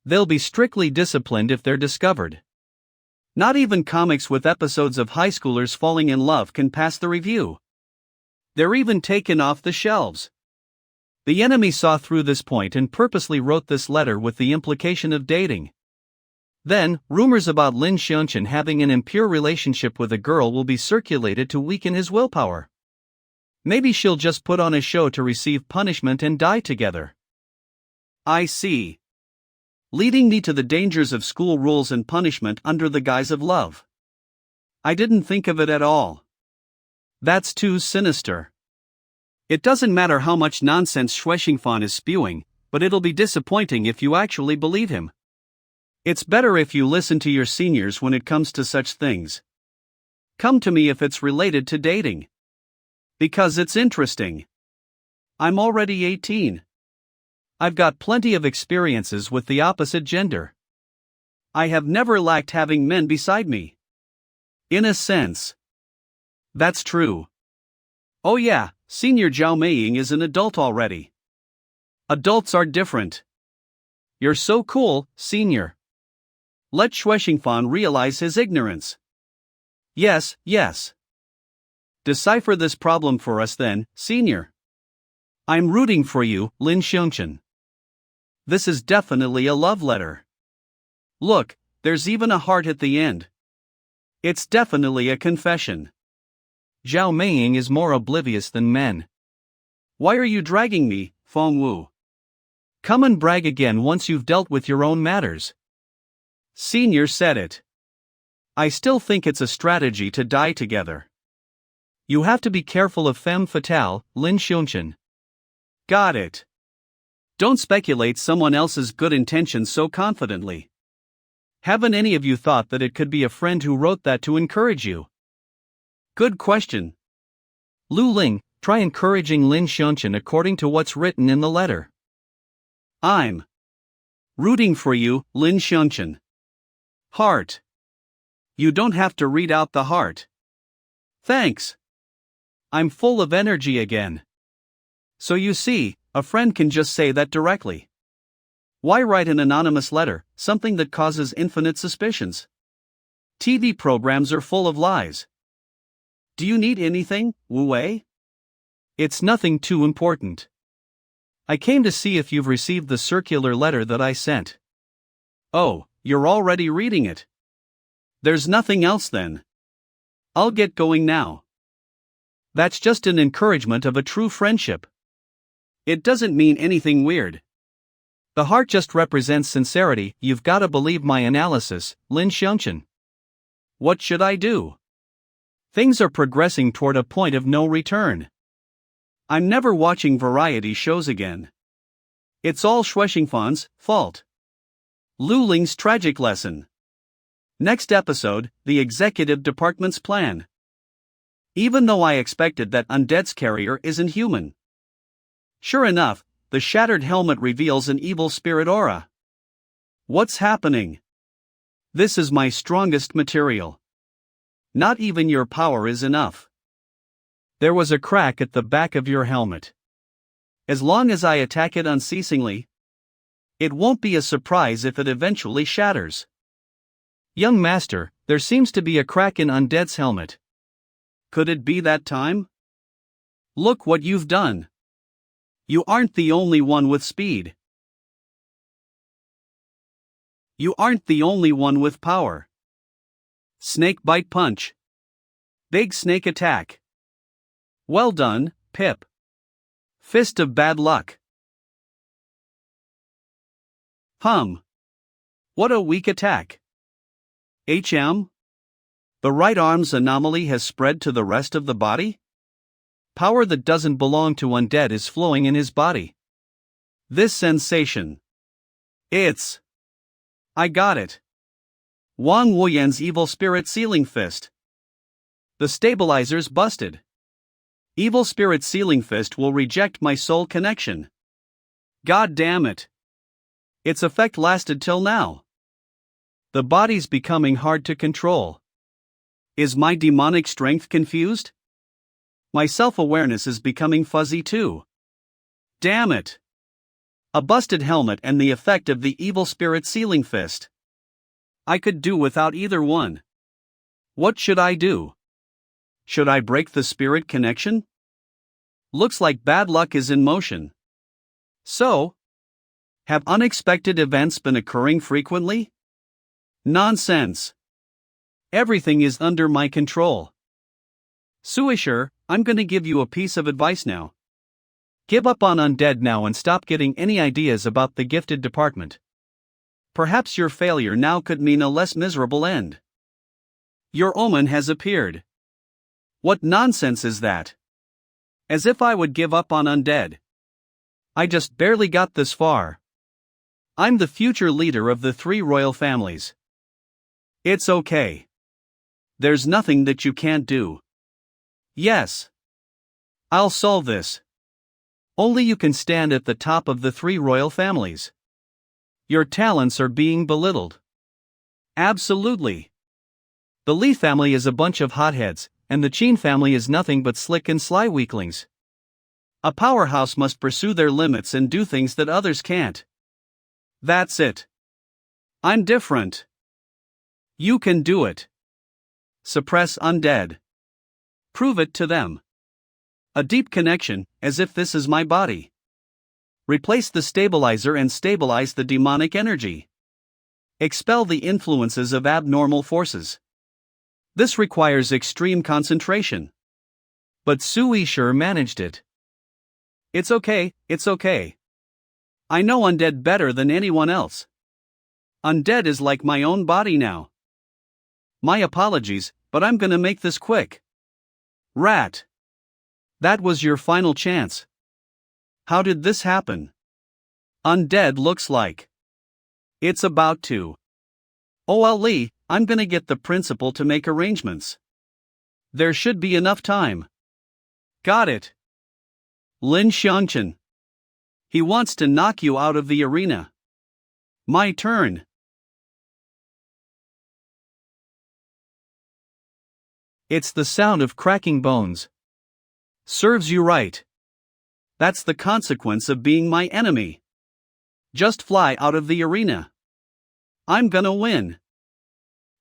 They'll be strictly disciplined if they're discovered. Not even comics with episodes of high schoolers falling in love can pass the review. They're even taken off the shelves. The enemy saw through this point and purposely wrote this letter with the implication of dating. Then, rumors about Lin Shan having an impure relationship with a girl will be circulated to weaken his willpower. Maybe she'll just put on a show to receive punishment and die together. I see. Leading me to the dangers of school rules and punishment under the guise of love. I didn't think of it at all. That's too sinister. It doesn't matter how much nonsense Shui Xingfan is spewing, but it'll be disappointing if you actually believe him. It's better if you listen to your seniors when it comes to such things. Come to me if it's related to dating. Because it's interesting. I'm already 18. I've got plenty of experiences with the opposite gender. I have never lacked having men beside me. In a sense. That's true. Oh yeah, Senior Xiao Maying is an adult already. Adults are different. You're so cool, Senior. Let Shuexingfan realize his ignorance. Yes, yes. Decipher this problem for us then, Senior. I'm rooting for you, Lin Shan. This is definitely a love letter. Look, there's even a heart at the end. It's definitely a confession. Xiao Maying is more oblivious than men. Why are you dragging me, Feng Wu? Come and brag again once you've dealt with your own matters. Senior said it. I still think it's a strategy to die together. You have to be careful of femme fatale, Lin Shan. Got it. Don't speculate someone else's good intentions so confidently. Haven't any of you thought that it could be a friend who wrote that to encourage you? Good question. Lu Ling, try encouraging Lin Shan according to what's written in the letter. I'm rooting for you, Lin Shan. Heart. You don't have to read out the heart. Thanks. I'm full of energy again. So you see, a friend can just say that directly. Why write an anonymous letter, something that causes infinite suspicions? TV programs are full of lies. Do you need anything, Wu Wei? It's nothing too important. I came to see if you've received the circular letter that I sent. Oh, you're already reading it. There's nothing else then. I'll get going now. That's just an encouragement of a true friendship. It doesn't mean anything weird. The heart just represents sincerity. You've gotta believe my analysis, Lin Shan. What should I do? Things are progressing toward a point of no return. I'm never watching variety shows again. It's all Shuexingfan's fault. Lu Ling's tragic lesson. Next episode, the executive department's plan. Even though I expected that Undead's carrier isn't human. Sure enough, the shattered helmet reveals an evil spirit aura. What's happening? This is my strongest material. Not even your power is enough. There was a crack at the back of your helmet. As long as I attack it unceasingly, it won't be a surprise if it eventually shatters. Young master, there seems to be a crack in Undead's helmet. Could it be that time? Look what you've done. You aren't the only one with speed. You aren't the only one with power. Snake bite punch. Big snake attack. Well done, Pip. Fist of bad luck. What a weak attack. The right arm's anomaly has spread to the rest of the body? Power that doesn't belong to Undead is flowing in his body. This sensation. I got it. Wang Wuyan's evil spirit sealing fist. The stabilizer's busted. Evil spirit sealing fist will reject my soul connection. God damn it. Its effect lasted till now. The body's becoming hard to control. Is my demonic strength confused? My self-awareness is becoming fuzzy too. Damn it. A busted helmet and the effect of the evil spirit sealing fist. I could do without either one. What should I do? Should I break the spirit connection? Looks like bad luck is in motion. So, have unexpected events been occurring frequently? Nonsense. Everything is under my control. Suisher, I'm gonna give you a piece of advice now. Give up on Undead now and stop getting any ideas about the gifted department. Perhaps your failure now could mean a less miserable end. Your omen has appeared. What nonsense is that? As if I would give up on Undead. I just barely got this far. I'm the future leader of the 3 royal families. It's okay. There's nothing that you can't do. Yes. I'll solve this. Only you can stand at the top of the three royal families. Your talents are being belittled. Absolutely. The Li family is a bunch of hotheads, and the Qin family is nothing but slick and sly weaklings. A powerhouse must pursue their limits and do things that others can't. That's it. I'm different. You can do it. Suppress undead. Prove it to them. A deep connection, as if this is my body. Replace the stabilizer and stabilize the demonic energy. Expel the influences of abnormal forces. This requires extreme concentration. But Sui sure managed it. It's okay, it's okay. I know undead better than anyone else. Undead is like my own body now. My apologies, but I'm gonna make this quick. Rat. That was your final chance. How did this happen? Undead looks like. It's about to. Oh well, Lee, I'm gonna get the principal to make arrangements. There should be enough time. Got it. Lin Shan. He wants to knock you out of the arena. My turn. It's the sound of cracking bones. Serves you right. That's the consequence of being my enemy. Just fly out of the arena. I'm gonna win.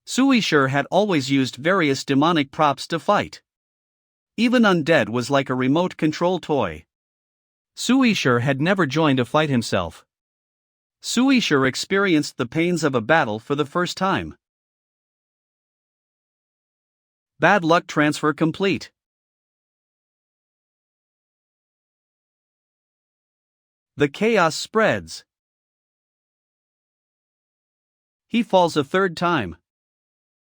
Sui sure had always used various demonic props to fight. Even undead was like a remote control toy. Sui sure had never joined a fight himself. Sui sure experienced the pains of a battle for the first time. Bad luck transfer complete. The chaos spreads. He falls a third time.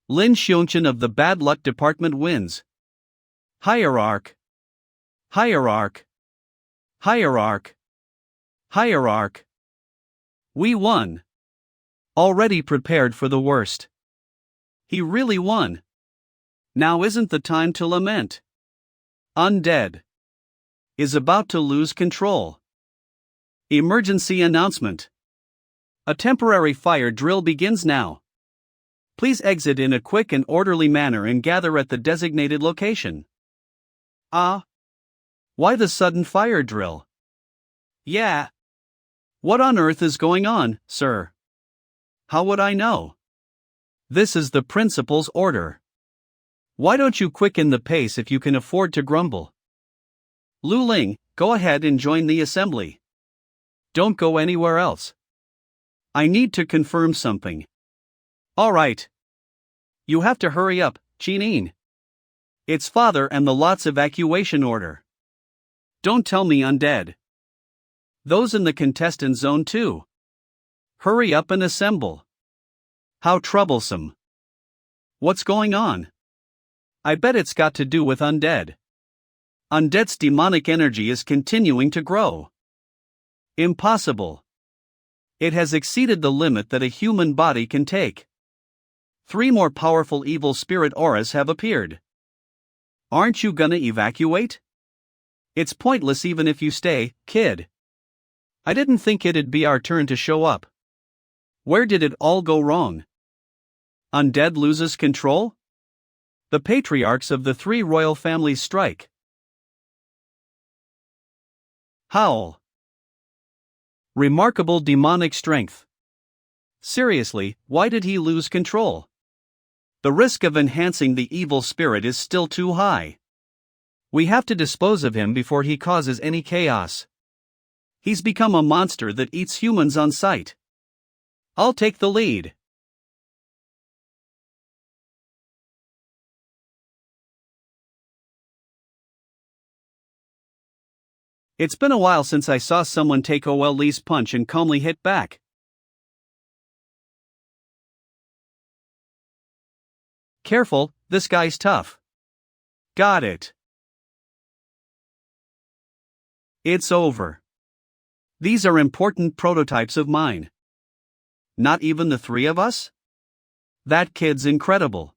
Lin Shan of the bad luck department wins. Hierarch. Hierarch. Hierarch. Hierarch. We won. Already prepared for the worst. He really won. Now isn't the time to lament. Undead is about to lose control. Emergency announcement. A temporary fire drill begins now. Please exit in a quick and orderly manner and gather at the designated location. Why the sudden fire drill? Yeah. What on earth is going on, sir? How would I know? This is the principal's order. Why don't you quicken the pace if you can afford to grumble? Lu Ling, go ahead and join the assembly. Don't go anywhere else. I need to confirm something. All right. You have to hurry up, Chineen. It's father and the lot's evacuation order. Don't tell me undead. Those in the contestant zone too. Hurry up and assemble. How troublesome. What's going on? I bet it's got to do with undead. Undead's demonic energy is continuing to grow. Impossible. It has exceeded the limit that a human body can take. 3 more powerful evil spirit auras have appeared. Aren't you gonna evacuate? It's pointless even if you stay, kid. I didn't think it'd be our turn to show up. Where did it all go wrong? Undead loses control? The patriarchs of the 3 royal families strike. Howl. Remarkable demonic strength. Seriously, why did he lose control? The risk of enhancing the evil spirit is still too high. We have to dispose of him before he causes any chaos. He's become a monster that eats humans on sight. I'll take the lead. It's been a while since I saw someone take Lee's punch and calmly hit back. Careful, this guy's tough. Got it. It's over. These are important prototypes of mine. Not even the 3 of us? That kid's incredible.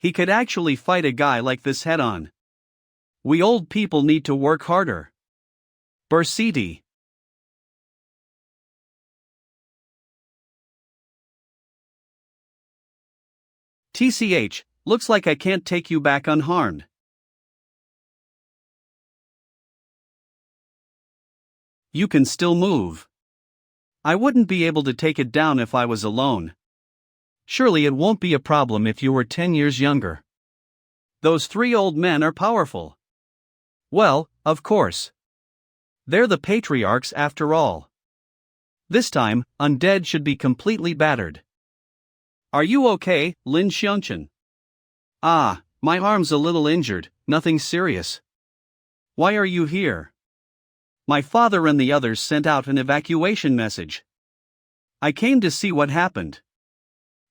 He could actually fight a guy like this head on. We old people need to work harder. Bursiti. TCH, looks like I can't take you back unharmed. You can still move. I wouldn't be able to take it down if I was alone. Surely it won't be a problem if you were 10 years younger. Those 3 old men are powerful. Well, of course. They're the patriarchs after all. This time, undead should be completely battered. Are you okay, Lin Shan? Ah, my arm's a little injured, nothing serious. Why are you here? My father and the others sent out an evacuation message. I came to see what happened.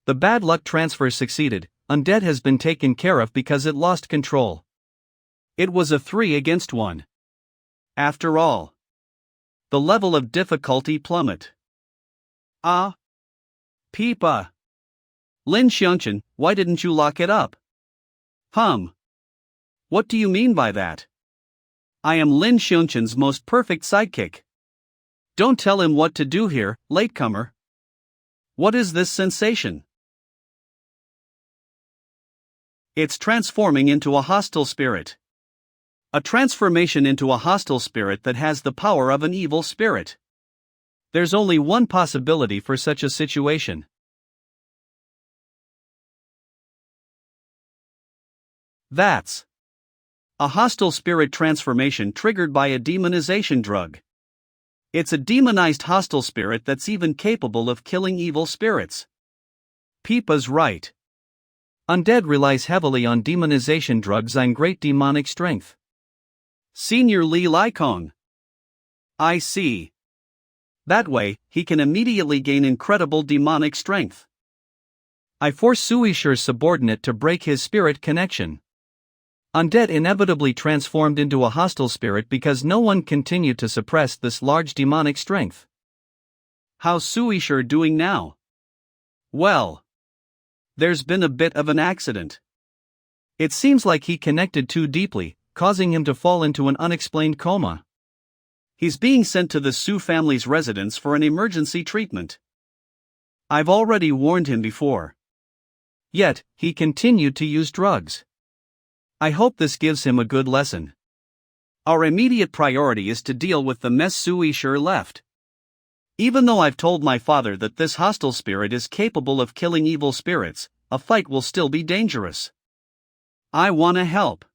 The bad luck transfer succeeded. Undead has been taken care of because it lost control. It was a 3 against 1. After all, the level of difficulty plummet. Ah. Peipa. Lin Shan, why didn't you lock it up? What do you mean by that? I am Lin Shan's most perfect sidekick. Don't tell him what to do here, latecomer. What is this sensation? It's transforming into a hostile spirit. A transformation into a hostile spirit that has the power of an evil spirit. There's only one possibility for such a situation. That's a hostile spirit transformation triggered by a demonization drug. It's a demonized hostile spirit that's even capable of killing evil spirits. Peipa's right. Undead relies heavily on demonization drugs and great demonic strength. Senior Li Likong. I see. That way, he can immediately gain incredible demonic strength. I force Suisher's subordinate to break his spirit connection. Undead inevitably transformed into a hostile spirit because no one continued to suppress this large demonic strength. How's Suisher doing now? Well, there's been a bit of an accident. It seems like he connected too deeply, causing him to fall into an unexplained coma. He's being sent to the Su family's residence for an emergency treatment. I've already warned him before. Yet, he continued to use drugs. I hope this gives him a good lesson. Our immediate priority is to deal with the mess Suisher left. Even though I've told my father that this hostile spirit is capable of killing evil spirits, a fight will still be dangerous. I wanna help.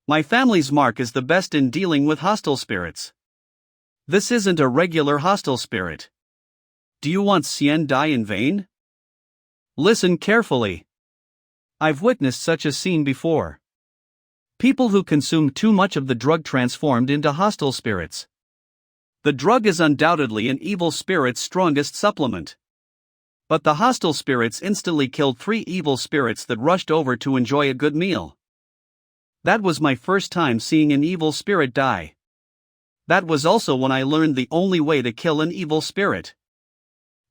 My family's mark is the best in dealing with hostile spirits. This isn't a regular hostile spirit. Do you want Xian die in vain? Listen carefully. I've witnessed such a scene before. People who consumed too much of the drug transformed into hostile spirits. The drug is undoubtedly an evil spirit's strongest supplement. But the hostile spirits instantly killed 3 evil spirits that rushed over to enjoy a good meal. That was my first time seeing an evil spirit die. That was also when I learned the only way to kill an evil spirit.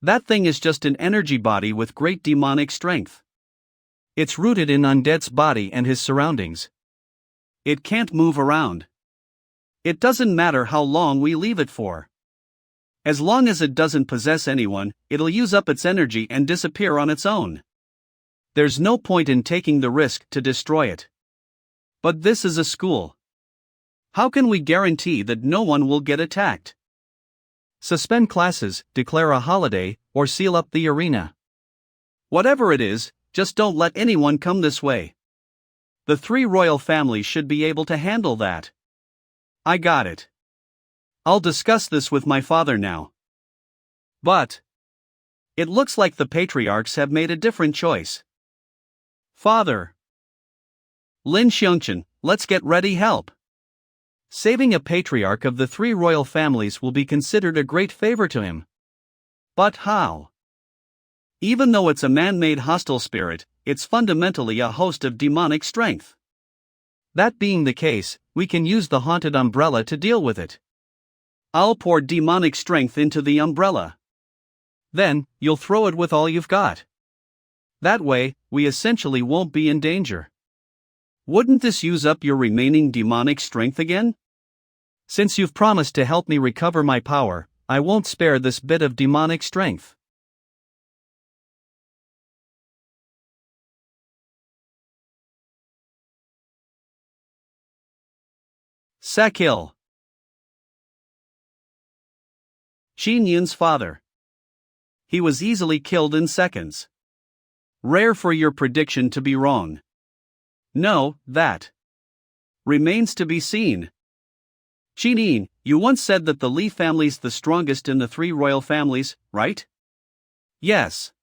That thing is just an energy body with great demonic strength. It's rooted in Undead's body and his surroundings. It can't move around. It doesn't matter how long we leave it for. As long as it doesn't possess anyone, it'll use up its energy and disappear on its own. There's no point in taking the risk to destroy it. But this is a school. How can we guarantee that no one will get attacked? Suspend classes, declare a holiday, or seal up the arena. Whatever it is, just don't let anyone come this way. The 3 royal families should be able to handle that. I got it. I'll discuss this with my father now. But it looks like the patriarchs have made a different choice. Father. Lin Shan, let's get ready help. Saving a patriarch of the 3 royal families will be considered a great favor to him. But how? Even though it's a man-made hostile spirit, it's fundamentally a host of demonic strength. That being the case, we can use the haunted umbrella to deal with it. I'll pour demonic strength into the umbrella. Then, you'll throw it with all you've got. That way, we essentially won't be in danger. Wouldn't this use up your remaining demonic strength again? Since you've promised to help me recover my power, I won't spare this bit of demonic strength. Sakil. Xin Yun's father. He was easily killed in seconds. Rare for your prediction to be wrong. No, that remains to be seen. Xin Yin, you once said that the Li family's the strongest in the three royal families, right? Yes.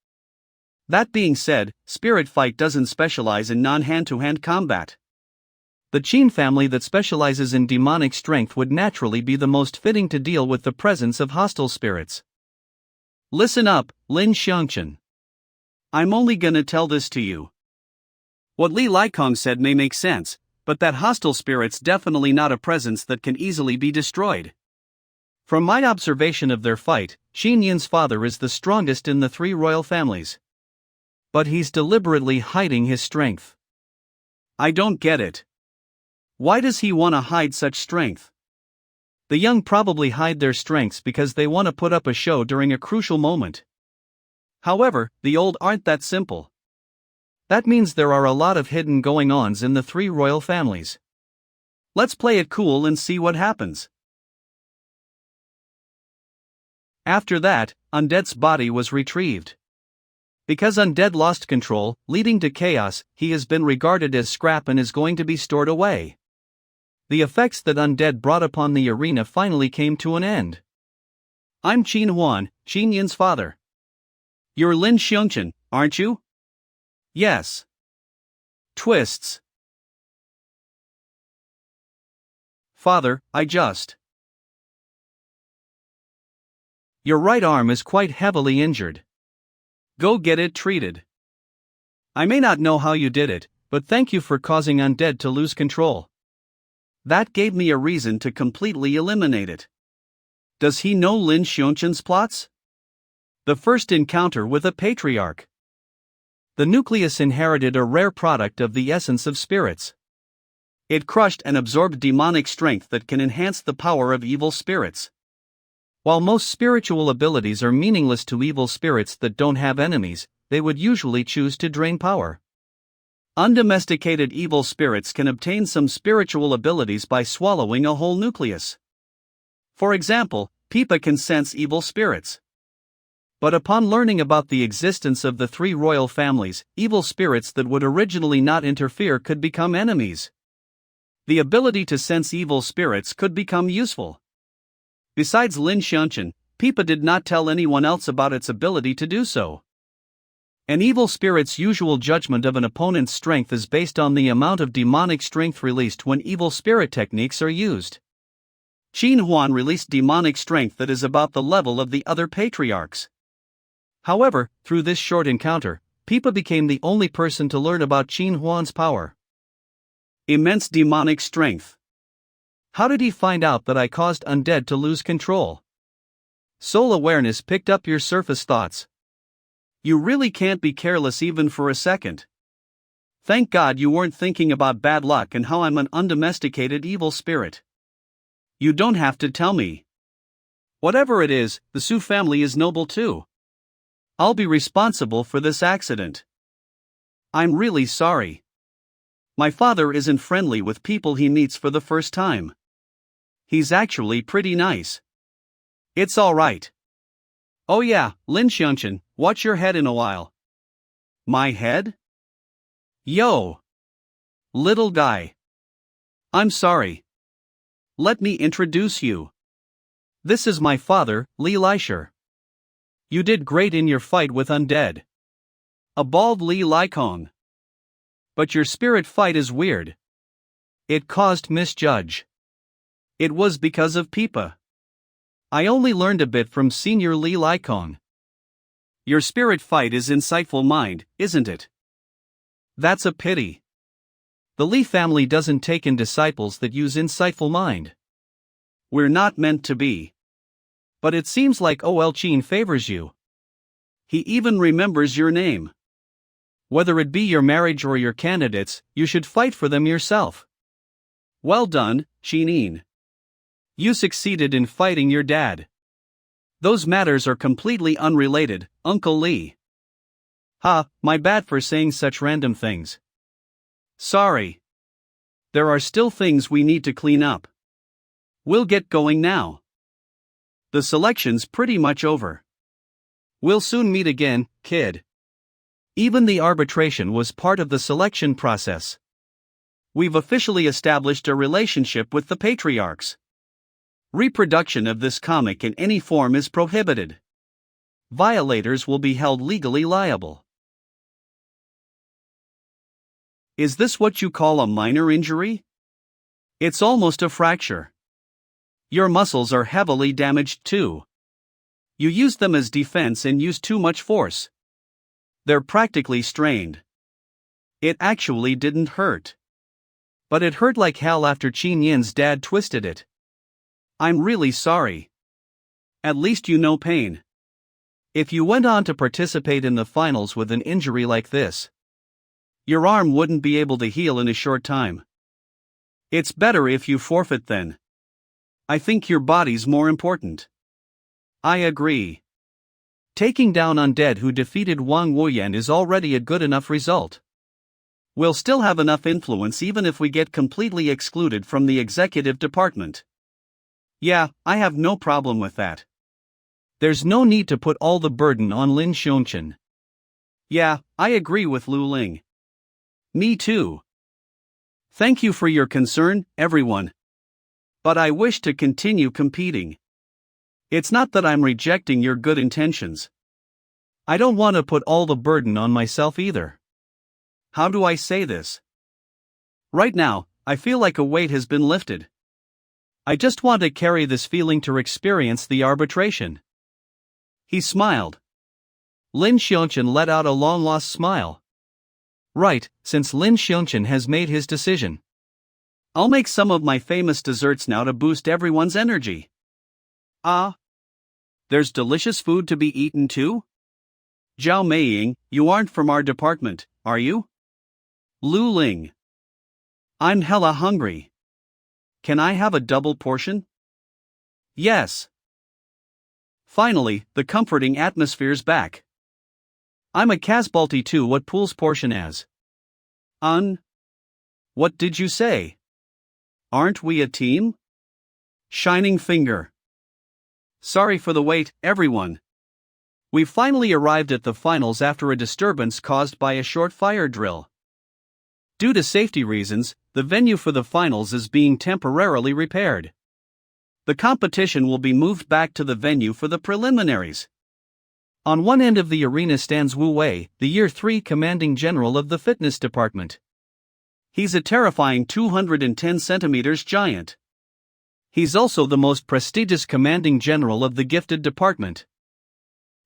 That being said, Spirit Fight doesn't specialize in non-hand-to-hand combat. The Qin family that specializes in demonic strength would naturally be the most fitting to deal with the presence of hostile spirits. Listen up, Lin Shan. I'm only gonna tell this to you. What Li Likong said may make sense, but that hostile spirit's definitely not a presence that can easily be destroyed. From my observation of their fight, Xin Yin's father is the strongest in the three royal families. But he's deliberately hiding his strength. I don't get it. Why does he want to hide such strength? The young probably hide their strengths because they want to put up a show during a crucial moment. However, the old aren't that simple. That means there are a lot of hidden going-ons in the three royal families. Let's play it cool and see what happens. After that, Undead's body was retrieved. Because Undead lost control, leading to chaos, he has been regarded as scrap and is going to be stored away. The effects that Undead brought upon the arena finally came to an end. I'm Qin Huan, Xin Yin's father. You're Lin Shan, aren't you? Yes. Twists. Father, I just. Your right arm is quite heavily injured. Go get it treated. I may not know how you did it, but thank you for causing Undead to lose control. That gave me a reason to completely eliminate it. Does he know Lin Shan's plots? The first encounter with a patriarch. The nucleus inherited a rare product of the essence of spirits. It crushed and absorbed demonic strength that can enhance the power of evil spirits. While most spiritual abilities are meaningless to evil spirits that don't have enemies, they would usually choose to drain power. Undomesticated evil spirits can obtain some spiritual abilities by swallowing a whole nucleus. For example, Peipa can sense evil spirits. But upon learning about the existence of the three royal families, evil spirits that would originally not interfere could become enemies. The ability to sense evil spirits could become useful. Besides Lin Shan, Peipa did not tell anyone else about its ability to do so. An evil spirit's usual judgment of an opponent's strength is based on the amount of demonic strength released when evil spirit techniques are used. Qin Huan released demonic strength that is about the level of the other patriarchs. However, through this short encounter, Peipa became the only person to learn about Qin Huan's power. Immense demonic strength. How did he find out that I caused Undead to lose control? Soul awareness picked up your surface thoughts. You really can't be careless even for a second. Thank God you weren't thinking about bad luck and how I'm an undomesticated evil spirit. You don't have to tell me. Whatever it is, the Su family is noble too. I'll be responsible for this accident. I'm really sorry. My father isn't friendly with people he meets for the first time. He's actually pretty nice. It's alright. Oh yeah, Lin Shan, watch your head in a while. My head? Yo! Little guy. I'm sorry. Let me introduce you. This is my father, Li Lisher. You did great in your fight with Undead. A bald Li Likong. But your spirit fight is weird. It caused misjudge. It was because of Peipa. I only learned a bit from Senior Li Likong. Your spirit fight is insightful mind, isn't it? That's a pity. The Li family doesn't take in disciples that use insightful mind. We're not meant to be. But it seems like OL Qin favors you. He even remembers your name. Whether it be your marriage or your candidates, you should fight for them yourself. Well done, Shinin. You succeeded in fighting your dad. Those matters are completely unrelated, Uncle Lee. Ha, my bad for saying such random things. Sorry. There are still things we need to clean up. We'll get going now. The selection's pretty much over. We'll soon meet again, kid. Even the arbitration was part of the selection process. We've officially established a relationship with the patriarchs. Reproduction of this comic in any form is prohibited. Violators will be held legally liable. Is this what you call a minor injury? It's almost a fracture. Your muscles are heavily damaged too. You used them as defense and used too much force. They're practically strained. It actually didn't hurt. But it hurt like hell after Qin Yin's dad twisted it. I'm really sorry. At least you know pain. If you went on to participate in the finals with an injury like this, your arm wouldn't be able to heal in a short time. It's better if you forfeit then. I think your body's more important. I agree. Taking down Undead who defeated Wang Wuyan is already a good enough result. We'll still have enough influence even if we get completely excluded from the executive department. Yeah, I have no problem with that. There's no need to put all the burden on Lin Shan. Yeah, I agree with Lu Ling. Me too. Thank you for your concern, everyone. But I wish to continue competing. It's not that I'm rejecting your good intentions. I don't want to put all the burden on myself either. How do I say this? Right now, I feel like a weight has been lifted. I just want to carry this feeling to experience the arbitration. He smiled. Lin Shan let out a long-lost smile. Right, since Lin Shan has made his decision. I'll make some of my famous desserts now to boost everyone's energy. Ah. There's delicious food to be eaten too? Xiao Maying, you aren't from our department, are you? Lu Ling. I'm hella hungry. Can I have a double portion? Yes. Finally, the comforting atmosphere's back. I'm a Casbalti too. What pool's portion as? What did you say? Aren't we a team? Shining finger. Sorry for the wait, everyone. We finally arrived at the finals after a disturbance caused by a short fire drill. Due to safety reasons, the venue for the finals is being temporarily repaired. The competition will be moved back to the venue for the preliminaries. On one end of the arena stands Wu Wei, the Year 3 commanding general of the fitness department. He's a terrifying 210 centimeters giant. He's also the most prestigious commanding general of the gifted department.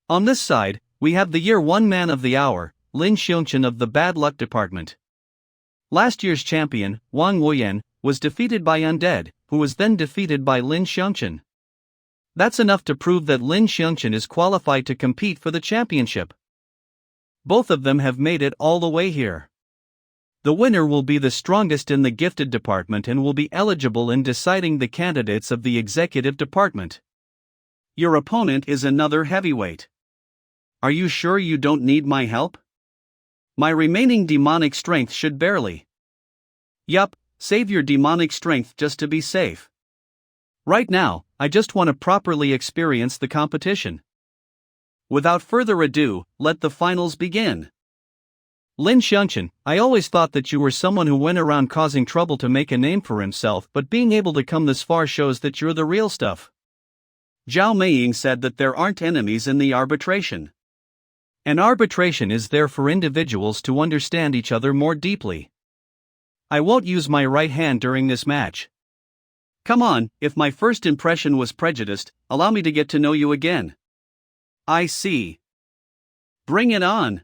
On this side, we have the Year 1 man of the hour, Lin Shan of the bad luck department. Last year's champion, Wang Wuyan, was defeated by Undead, who was then defeated by Lin Shan. That's enough to prove that Lin Shan is qualified to compete for the championship. Both of them have made it all the way here. The winner will be the strongest in the gifted department and will be eligible in deciding the candidates of the executive department. Your opponent is another heavyweight. Are you sure you don't need my help? My remaining demonic strength should barely. Yup, save your demonic strength just to be safe. Right now, I just want to properly experience the competition. Without further ado, let the finals begin. Lin Shan, I always thought that you were someone who went around causing trouble to make a name for himself, but being able to come this far shows that you're the real stuff. Xiao Maying said that there aren't enemies in the arbitration. An arbitration is there for individuals to understand each other more deeply. I won't use my right hand during this match. Come on, if my first impression was prejudiced, allow me to get to know you again. I see. Bring it on.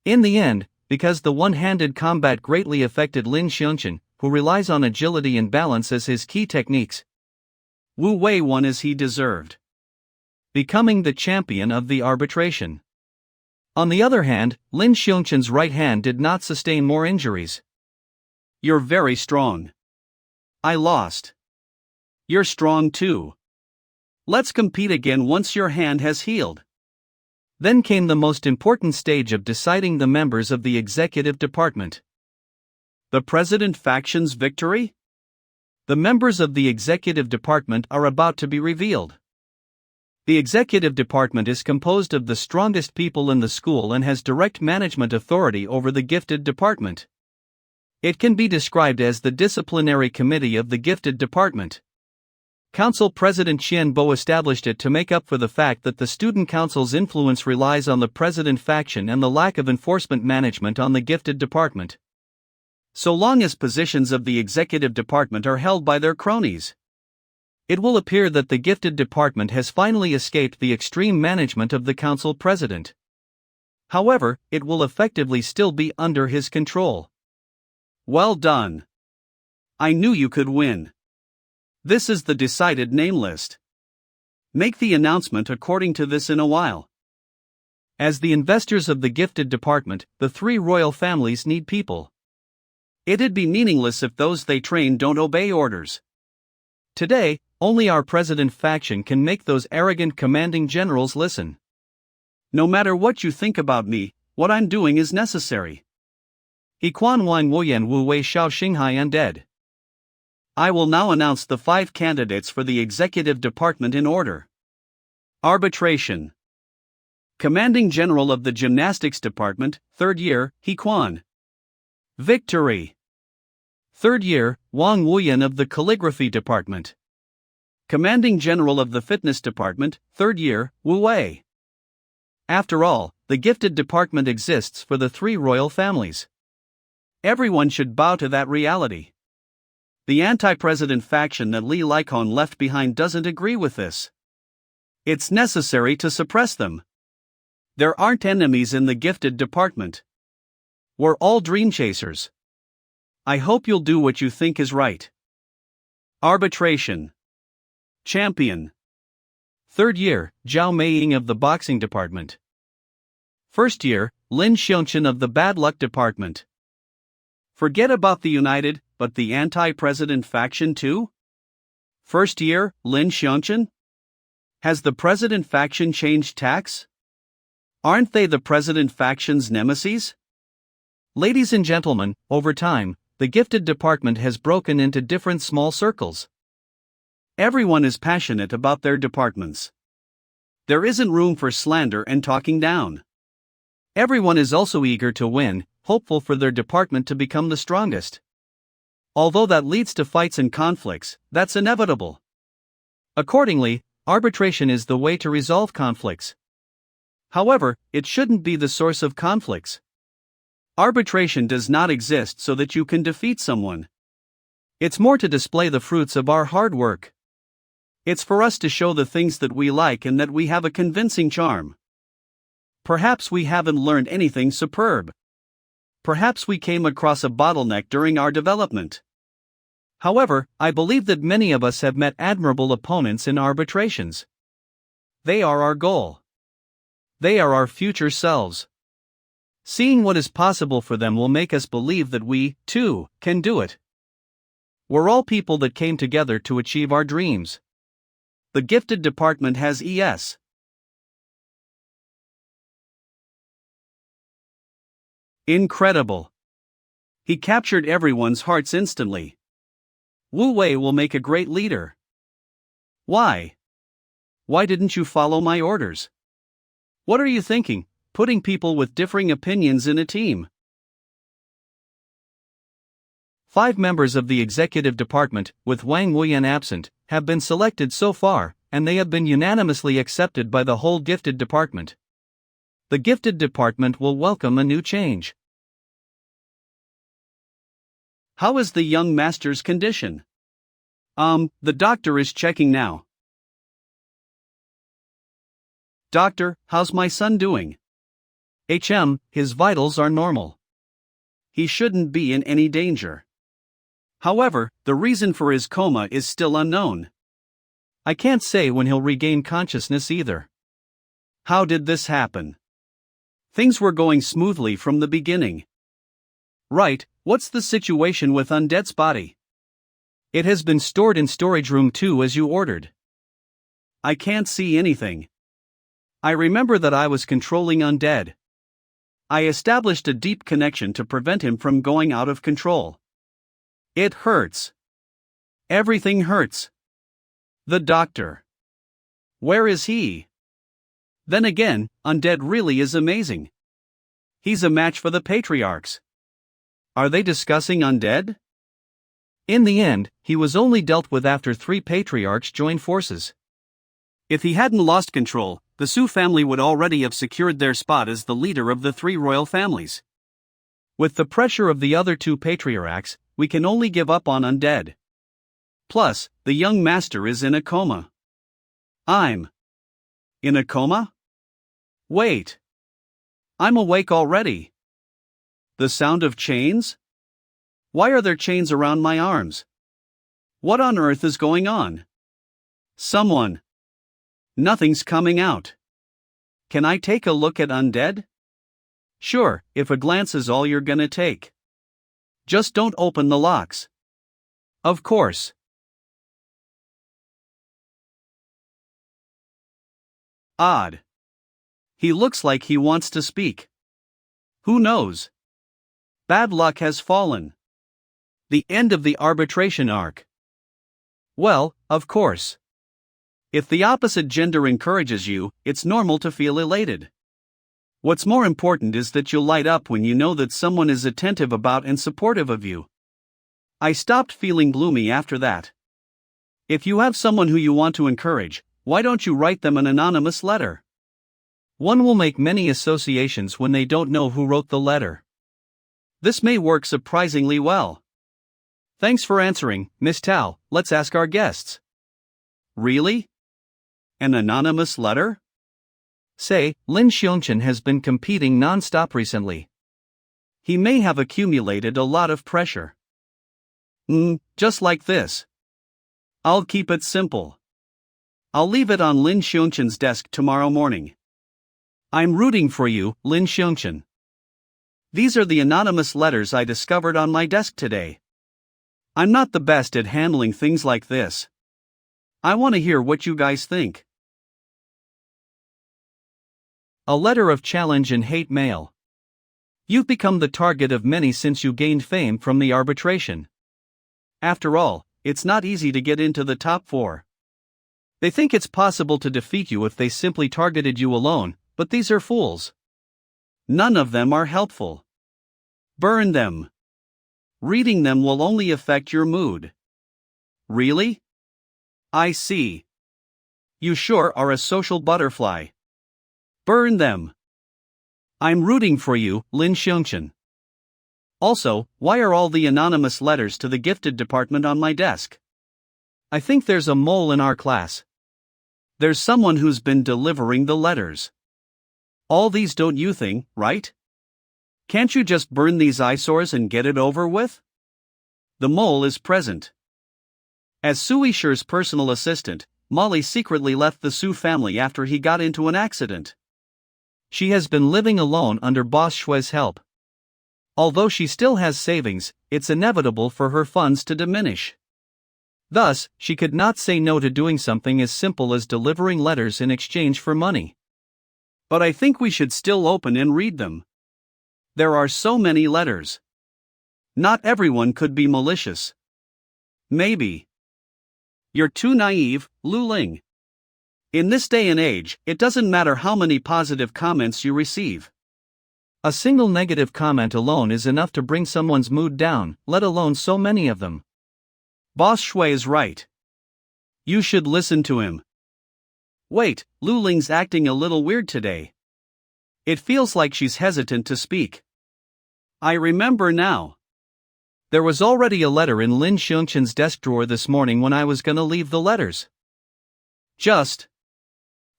In the end, because the one-handed combat greatly affected Lin Shan, who relies on agility and balance as his key techniques, Wu Wei won as he deserved, becoming the champion of the arbitration. On the other hand, Lin Xiongchen's right hand did not sustain more injuries. You're very strong. I lost. You're strong too. Let's compete again once your hand has healed. Then came the most important stage of deciding the members of the executive department. The president faction's victory? The members of the executive department are about to be revealed. The executive department is composed of the strongest people in the school and has direct management authority over the gifted department. It can be described as the disciplinary committee of the gifted department. Council President Qian Bo established it to make up for the fact that the student council's influence relies on the president faction and the lack of enforcement management on the gifted department. So long as positions of the executive department are held by their cronies, it will appear that the gifted department has finally escaped the extreme management of the council president. However, it will effectively still be under his control. Well done. I knew you could win. This is the decided name list. Make the announcement according to this in a while. As the investors of the gifted department, the three royal families need people. It'd be meaningless if those they train don't obey orders. Today, only our president faction can make those arrogant commanding generals listen. No matter what you think about me, what I'm doing is necessary. He Quan Wang Woyan Wu Wei Xiao Xinghai undead. I will now announce the 5 candidates for the executive department in order. Arbitration. Commanding General of the Gymnastics Department, 3rd year, He Quan. Victory. 3rd year, Wang Wuyan of the Calligraphy Department. Commanding General of the Fitness Department, 3rd year, Wu Wei. After all, the gifted department exists for the 3 royal families. Everyone should bow to that reality. The anti-president faction that Li Likon left behind doesn't agree with this. It's necessary to suppress them. There aren't enemies in the gifted department. We're all dream chasers. I hope you'll do what you think is right. Arbitration. Champion. 3rd year, Xiao Maying of the Boxing Department. 1st year, Lin Xiongchen of the Bad Luck Department. Forget about the United, but the anti-president faction too? 1st year, Lin Xiongchen? Has the president faction changed tacks? Aren't they the president faction's nemesis? Ladies and gentlemen, over time, the gifted department has broken into different small circles. Everyone is passionate about their departments. There isn't room for slander and talking down. Everyone is also eager to win, hopeful for their department to become the strongest. Although that leads to fights and conflicts, that's inevitable. Accordingly, arbitration is the way to resolve conflicts. However, it shouldn't be the source of conflicts. Arbitration does not exist so that you can defeat someone. It's more to display the fruits of our hard work. It's for us to show the things that we like and that we have a convincing charm. Perhaps we haven't learned anything superb. Perhaps we came across a bottleneck during our development. However, I believe that many of us have met admirable opponents in arbitrations. They are our goal. They are our future selves. Seeing what is possible for them will make us believe that we, too, can do it. We're all people that came together to achieve our dreams. The gifted department has ES. Incredible. He captured everyone's hearts instantly. Wu Wei will make a great leader. Why? Why didn't you follow my orders? What are you thinking, putting people with differing opinions in a team? 5 members of the executive department, with Wang Wuyan absent, have been selected so far, and they have been unanimously accepted by the whole gifted department. The gifted department will welcome a new change. How is the young master's condition? The doctor is checking now. Doctor, how's my son doing? His vitals are normal. He shouldn't be in any danger. However, the reason for his coma is still unknown. I can't say when he'll regain consciousness either. How did this happen? Things were going smoothly from the beginning. Right, what's the situation with Undead's body? It has been stored in storage room 2 as you ordered. I can't see anything. I remember that I was controlling Undead. I established a deep connection to prevent him from going out of control. It hurts. Everything hurts. The doctor. Where is he? Then again, Undead really is amazing. He's a match for the patriarchs. Are they discussing Undead? In the end, he was only dealt with after 3 patriarchs joined forces. If he hadn't lost control, the Su family would already have secured their spot as the leader of the 3 royal families. With the pressure of the other 2 patriarchs, we can only give up on Undead. Plus, the young master is in a coma. I'm in a coma? Wait. I'm awake already. The sound of chains? Why are there chains around my arms? What on earth is going on? Someone. Nothing's coming out. Can I take a look at Undead? Sure, if a glance is all you're gonna take. Just don't open the locks. Of course. Odd. He looks like he wants to speak. Who knows? Bad luck has fallen. The end of the arbitration arc. Well, of course. If the opposite gender encourages you, it's normal to feel elated. What's more important is that you'll light up when you know that someone is attentive about and supportive of you. I stopped feeling gloomy after that. If you have someone who you want to encourage, why don't you write them an anonymous letter? One will make many associations when they don't know who wrote the letter. This may work surprisingly well. Thanks for answering, Miss Tao. Let's ask our guests. Really? An anonymous letter? Say, Lin Shan has been competing non-stop recently. He may have accumulated a lot of pressure. Just like this. I'll keep it simple. I'll leave it on Lin Shan's desk tomorrow morning. I'm rooting for you, Lin Shan. These are the anonymous letters I discovered on my desk today. I'm not the best at handling things like this. I want to hear what you guys think. A letter of challenge and hate mail. You've become the target of many since you gained fame from the arbitration. After all, it's not easy to get into the top 4. They think it's possible to defeat you if they simply targeted you alone, but these are fools. None of them are helpful. Burn them. Reading them will only affect your mood. Really? I see. You sure are a social butterfly. Burn them. I'm rooting for you, Lin Shan. Also, why are all the anonymous letters to the gifted department on my desk? I think there's a mole in our class. There's someone who's been delivering the letters. All these don't you think, right? Can't you just burn these eyesores and get it over with? The mole is present. As Sui Shi's personal assistant, Molly secretly left the Su family after he got into an accident. She has been living alone under Boss Shui's help. Although she still has savings, it's inevitable for her funds to diminish. Thus, she could not say no to doing something as simple as delivering letters in exchange for money. But I think we should still open and read them. There are so many letters. Not everyone could be malicious. Maybe. You're too naive, Lu Ling. In this day and age, it doesn't matter how many positive comments you receive. A single negative comment alone is enough to bring someone's mood down, let alone so many of them. Boss Shui is right. You should listen to him. Wait, Lu Ling's acting a little weird today. It feels like she's hesitant to speak. I remember now. There was already a letter in Lin Shan's desk drawer this morning when I was gonna leave the letters. Just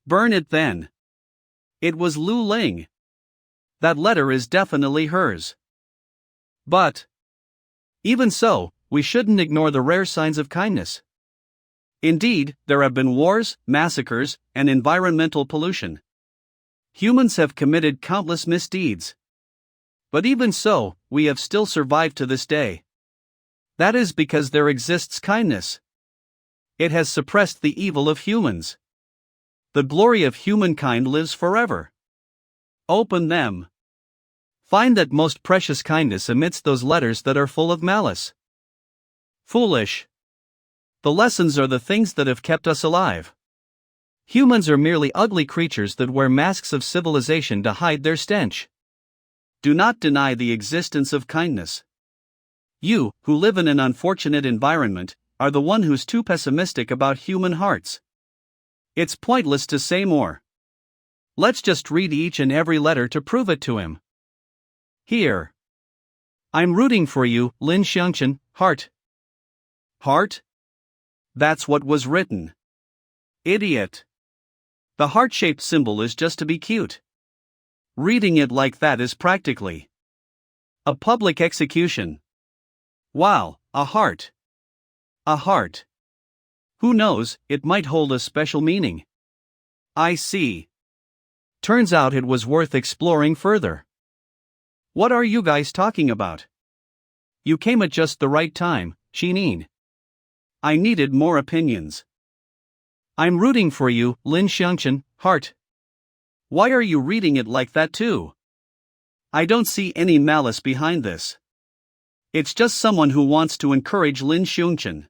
burn it then. It was Lu Ling. That letter is definitely hers. But even so, we shouldn't ignore the rare signs of kindness. Indeed, there have been wars, massacres, and environmental pollution. Humans have committed countless misdeeds. But even so, we have still survived to this day. That is because there exists kindness. It has suppressed the evil of humans. The glory of humankind lives forever. Open them. Find that most precious kindness amidst those letters that are full of malice. Foolish. The lessons are the things that have kept us alive. Humans are merely ugly creatures that wear masks of civilization to hide their stench. Do not deny the existence of kindness. You, who live in an unfortunate environment, are the one who's too pessimistic about human hearts. It's pointless to say more. Let's just read each and every letter to prove it to him. Here. I'm rooting for you, Lin Shan, heart. Heart? That's what was written. Idiot. The heart-shaped symbol is just to be cute. Reading it like that is practically a public execution. Wow, a heart. A heart. Who knows, it might hold a special meaning. I see. Turns out it was worth exploring further. What are you guys talking about? You came at just the right time, Shinin. I needed more opinions. I'm rooting for you, Lin Shan, heart. Why are you reading it like that too? I don't see any malice behind this. It's just someone who wants to encourage Lin Shan.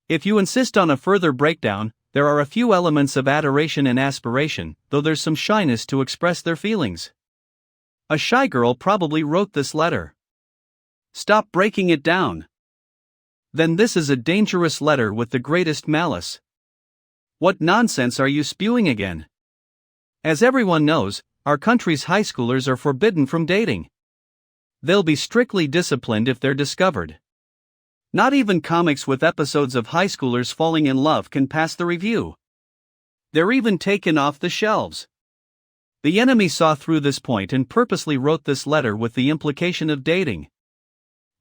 If you insist on a further breakdown, there are a few elements of adoration and aspiration, though there's some shyness to express their feelings. A shy girl probably wrote this letter. Stop breaking it down. Then this is a dangerous letter with the greatest malice. What nonsense are you spewing again? As everyone knows, our country's high schoolers are forbidden from dating. They'll be strictly disciplined if they're discovered. Not even comics with episodes of high schoolers falling in love can pass the review. They're even taken off the shelves. The enemy saw through this point and purposely wrote this letter with the implication of dating.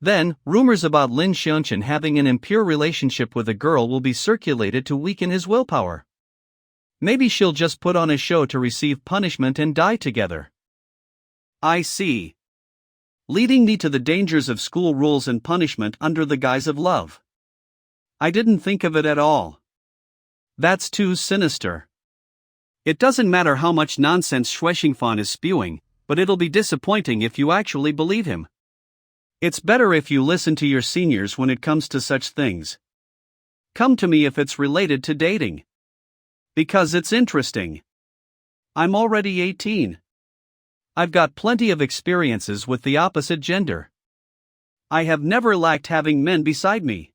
Then, rumors about Lin Shan having an impure relationship with a girl will be circulated to weaken his willpower. Maybe she'll just put on a show to receive punishment and die together. I see. Leading me to the dangers of school rules and punishment under the guise of love. I didn't think of it at all. That's too sinister. It doesn't matter how much nonsense Shueshingfan is spewing, but it'll be disappointing if you actually believe him. It's better if you listen to your seniors when it comes to such things. Come to me if it's related to dating. Because it's interesting. I'm already 18. I've got plenty of experiences with the opposite gender. I have never lacked having men beside me.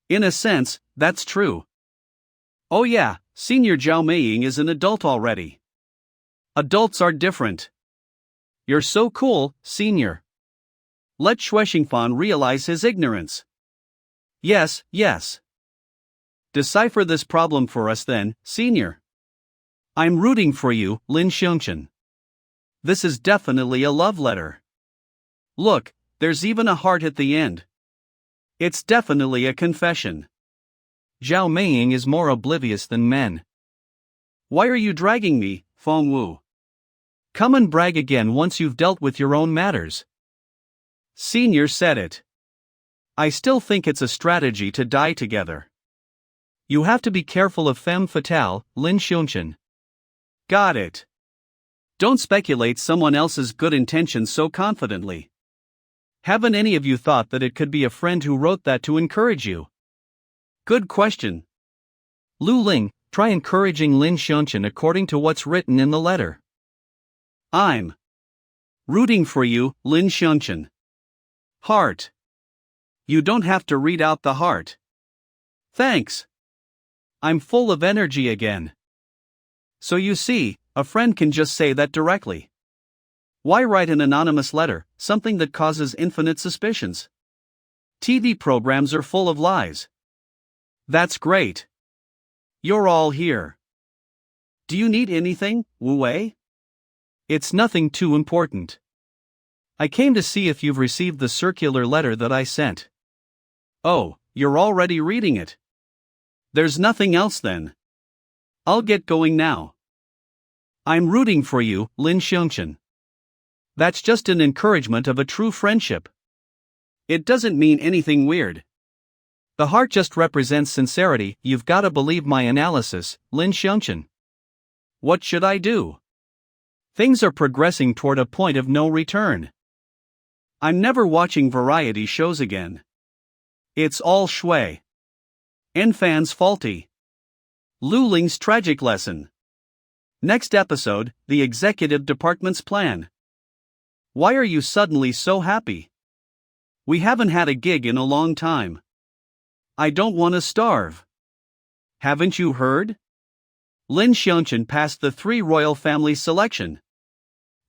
In a sense, that's true. Oh yeah, Senior Xiao Maying is an adult already. Adults are different. You're so cool, Senior. Let Shueshingfan realize his ignorance. Yes, yes. Decipher this problem for us then, Senior. I'm rooting for you, Lin Shan. This is definitely a love letter. Look, there's even a heart at the end. It's definitely a confession. Xiao Maying is more oblivious than men. Why are you dragging me, Feng Wu? Come and brag again once you've dealt with your own matters. Senior said it. I still think it's a strategy to die together. You have to be careful of femme fatale, Lin Shan. Got it. Don't speculate someone else's good intentions so confidently. Haven't any of you thought that it could be a friend who wrote that to encourage you? Good question. Lu Ling, try encouraging Lin Shan according to what's written in the letter. I'm rooting for you, Lin Shan. Heart. You don't have to read out the heart. Thanks. I'm full of energy again. So you see, a friend can just say that directly. Why write an anonymous letter, something that causes infinite suspicions? TV programs are full of lies. That's great. You're all here. Do you need anything, Wu Wei? It's nothing too important. I came to see if you've received the circular letter that I sent. Oh, you're already reading it. There's nothing else then. I'll get going now. I'm rooting for you, Lin Shan. That's just an encouragement of a true friendship. It doesn't mean anything weird. The heart just represents sincerity. You've gotta believe my analysis, Lin Shan. What should I do? Things are progressing toward a point of no return. I'm never watching variety shows again. It's all shui. Fan's faulty. Lu Ling's tragic lesson. Next episode, the executive department's plan. Why are you suddenly so happy? We haven't had a gig in a long time. I don't want to starve. Haven't you heard? Lin Shan passed the 3 royal family selection.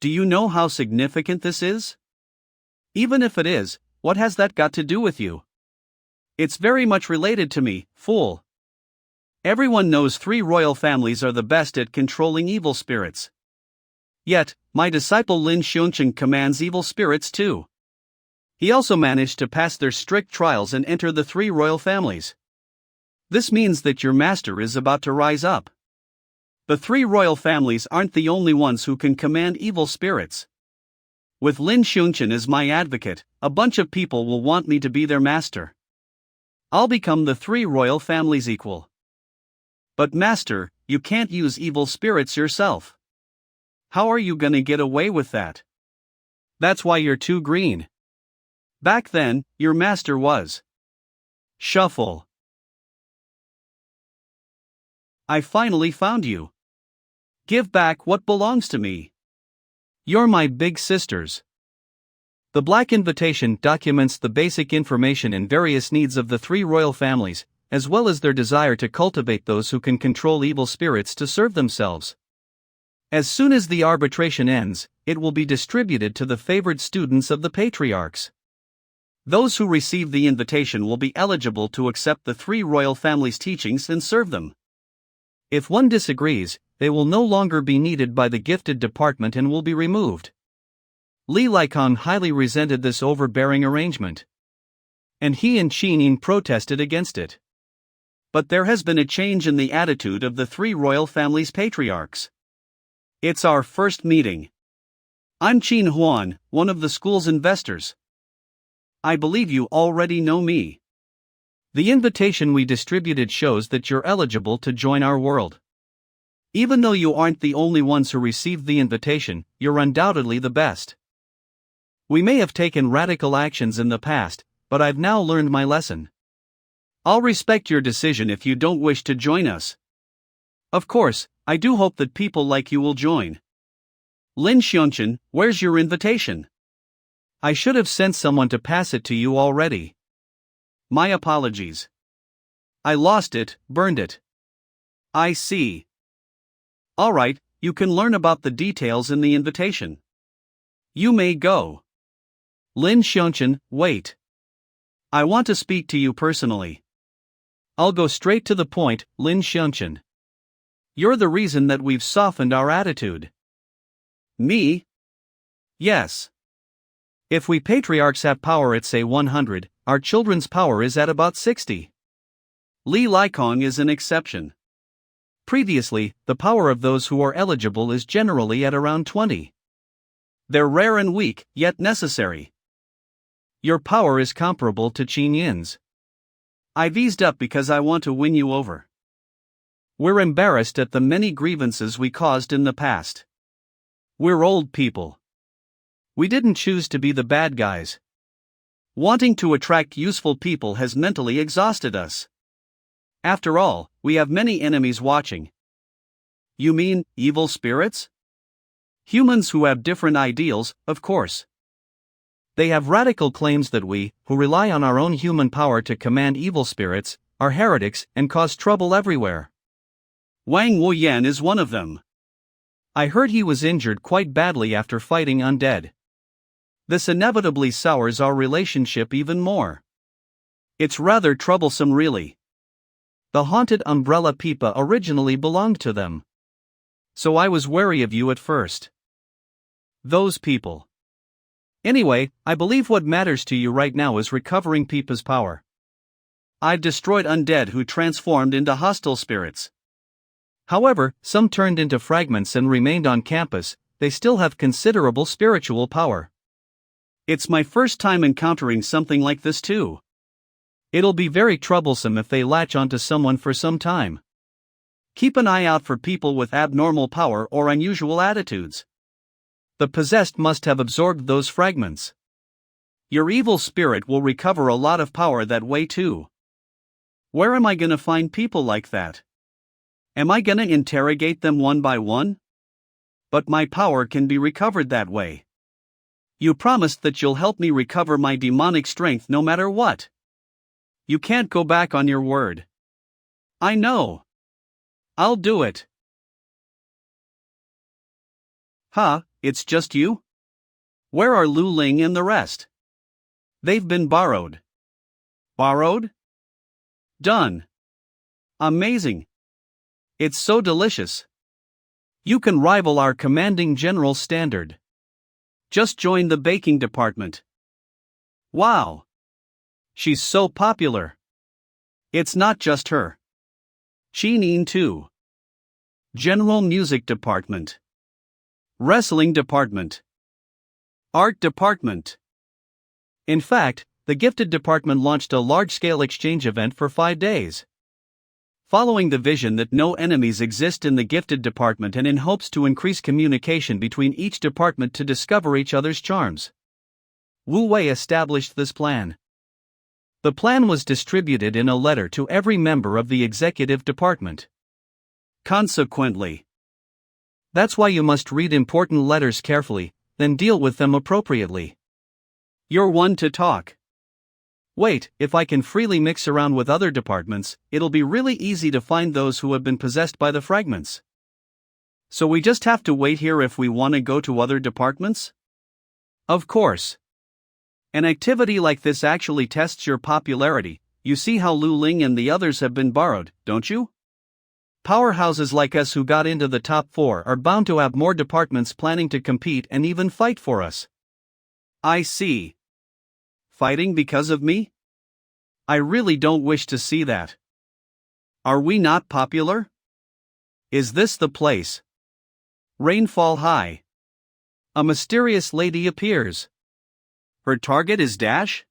Do you know how significant this is? Even if it is, what has that got to do with you? It's very much related to me, fool. Everyone knows 3 royal families are the best at controlling evil spirits. Yet, my disciple Lin Shan commands evil spirits too. He also managed to pass their strict trials and enter the 3 royal families. This means that your master is about to rise up. The 3 royal families aren't the only ones who can command evil spirits. With Lin Shan as my advocate, a bunch of people will want me to be their master. I'll become the 3 royal families' equal. But master, you can't use evil spirits yourself. How are you gonna get away with that? That's why you're too green. Back then, your master was. Shuffle. I finally found you. Give back what belongs to me. You're my big sisters. The Black Invitation documents the basic information and various needs of the 3 royal families, as well as their desire to cultivate those who can control evil spirits to serve themselves. As soon as the arbitration ends, it will be distributed to the favored students of the patriarchs. Those who receive the invitation will be eligible to accept the 3 royal families' teachings and serve them. If one disagrees, they will no longer be needed by the gifted department and will be removed. Li Likong highly resented this overbearing arrangement. And he and Yin protested against it. But there has been a change in the attitude of the 3 royal families' patriarchs. It's our first meeting. I'm Qin Huan, one of the school's investors. I believe you already know me. The invitation we distributed shows that you're eligible to join our world. Even though you aren't the only ones who received the invitation, you're undoubtedly the best. We may have taken radical actions in the past, but I've now learned my lesson. I'll respect your decision if you don't wish to join us. Of course, I do hope that people like you will join. Lin Shan, where's your invitation? I should have sent someone to pass it to you already. My apologies. I lost it, burned it. I see. Alright, you can learn about the details in the invitation. You may go. Lin Shan, wait. I want to speak to you personally. I'll go straight to the point, Lin Shan. You're the reason that we've softened our attitude. Me? Yes. If we patriarchs have power at say 100, our children's power is at about 60. Li Likong is an exception. Previously, the power of those who are eligible is generally at around 20. They're rare and weak, yet necessary. Your power is comparable to Qin Yin's. I've eased up because I want to win you over. We're embarrassed at the many grievances we caused in the past. We're old people. We didn't choose to be the bad guys. Wanting to attract useful people has mentally exhausted us. After all, we have many enemies watching. You mean, evil spirits? Humans who have different ideals, of course. They have radical claims that we, who rely on our own human power to command evil spirits, are heretics and cause trouble everywhere. Wang Wuyan is one of them. I heard he was injured quite badly after fighting undead. This inevitably sours our relationship even more. It's rather troublesome, really. The haunted umbrella Peipa originally belonged to them. So I was wary of you at first. Those people. Anyway, I believe what matters to you right now is recovering Peipa's power. I've destroyed undead who transformed into hostile spirits. However, some turned into fragments and remained on campus. They still have considerable spiritual power. It's my first time encountering something like this too. It'll be very troublesome if they latch onto someone for some time. Keep an eye out for people with abnormal power or unusual attitudes. The possessed must have absorbed those fragments. Your evil spirit will recover a lot of power that way too. Where am I gonna find people like that? Am I gonna interrogate them one by one? But my power can be recovered that way. You promised that you'll help me recover my demonic strength no matter what. You can't go back on your word. I know. I'll do it. Huh, it's just you? Where are Lu Ling and the rest? They've been borrowed. Borrowed? Done. Amazing. It's so delicious. You can rival our commanding general standard. Just join the baking department. Wow. She's so popular. It's not just her. Shinin too. General music department. Wrestling department. Art department. In fact, the gifted department launched a large-scale exchange event for 5 days. Following the vision that no enemies exist in the gifted department and in hopes to increase communication between each department to discover each other's charms, Wu Wei established this plan. The plan was distributed in a letter to every member of the executive department. Consequently, that's why you must read important letters carefully, then deal with them appropriately. You're one to talk. Wait, if I can freely mix around with other departments, it'll be really easy to find those who have been possessed by the fragments. So we just have to wait here if we want to go to other departments? Of course. An activity like this actually tests your popularity. You see how Lu Ling and the others have been borrowed, don't you? Powerhouses like us who got into the top 4 are bound to have more departments planning to compete and even fight for us. I see. Fighting because of me? I really don't wish to see that. Are we not popular? Is this the place? Rainfall high. A mysterious lady appears. Her target is Dash?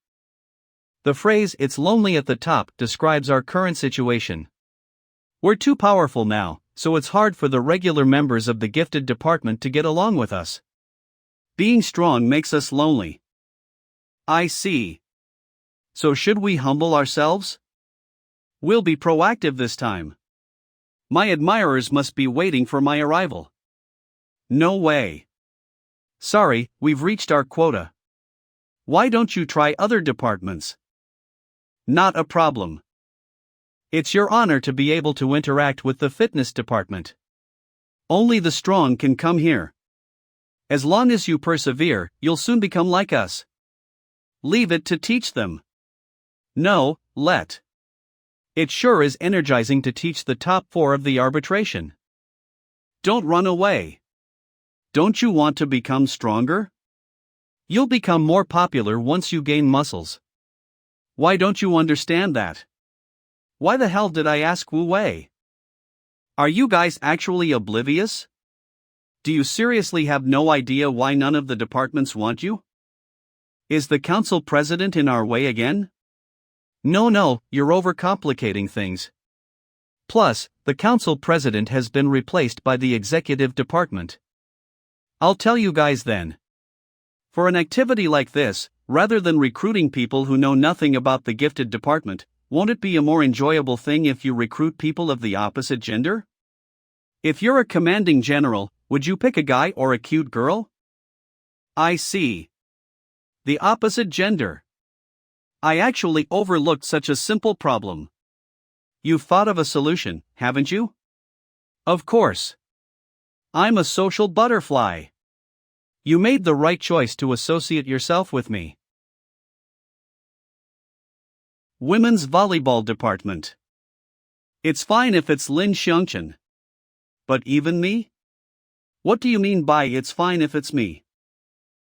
The phrase, "it's lonely at the top," describes our current situation. We're too powerful now, so it's hard for the regular members of the gifted department to get along with us. Being strong makes us lonely. I see. So should we humble ourselves? We'll be proactive this time. My admirers must be waiting for my arrival. No way. Sorry, we've reached our quota. Why don't you try other departments? Not a problem. It's your honor to be able to interact with the fitness department. Only the strong can come here. As long as you persevere, you'll soon become like us. Leave it to teach them. No, let. It sure is energizing to teach the top 4 of the arbitration. Don't run away. Don't you want to become stronger? You'll become more popular once you gain muscles. Why don't you understand that? Why the hell did I ask Wu Wei? Are you guys actually oblivious? Do you seriously have no idea why none of the departments want you? Is the council president in our way again? No, you're overcomplicating things. Plus, the council president has been replaced by the executive department. I'll tell you guys then. For an activity like this, rather than recruiting people who know nothing about the gifted department, won't it be a more enjoyable thing if you recruit people of the opposite gender? If you're a commanding general, would you pick a guy or a cute girl? I see. The opposite gender. I actually overlooked such a simple problem. You've thought of a solution, haven't you? Of course. I'm a social butterfly. You made the right choice to associate yourself with me. Women's volleyball department. It's fine if it's Lin Shan. But even me? What do you mean by it's fine if it's me?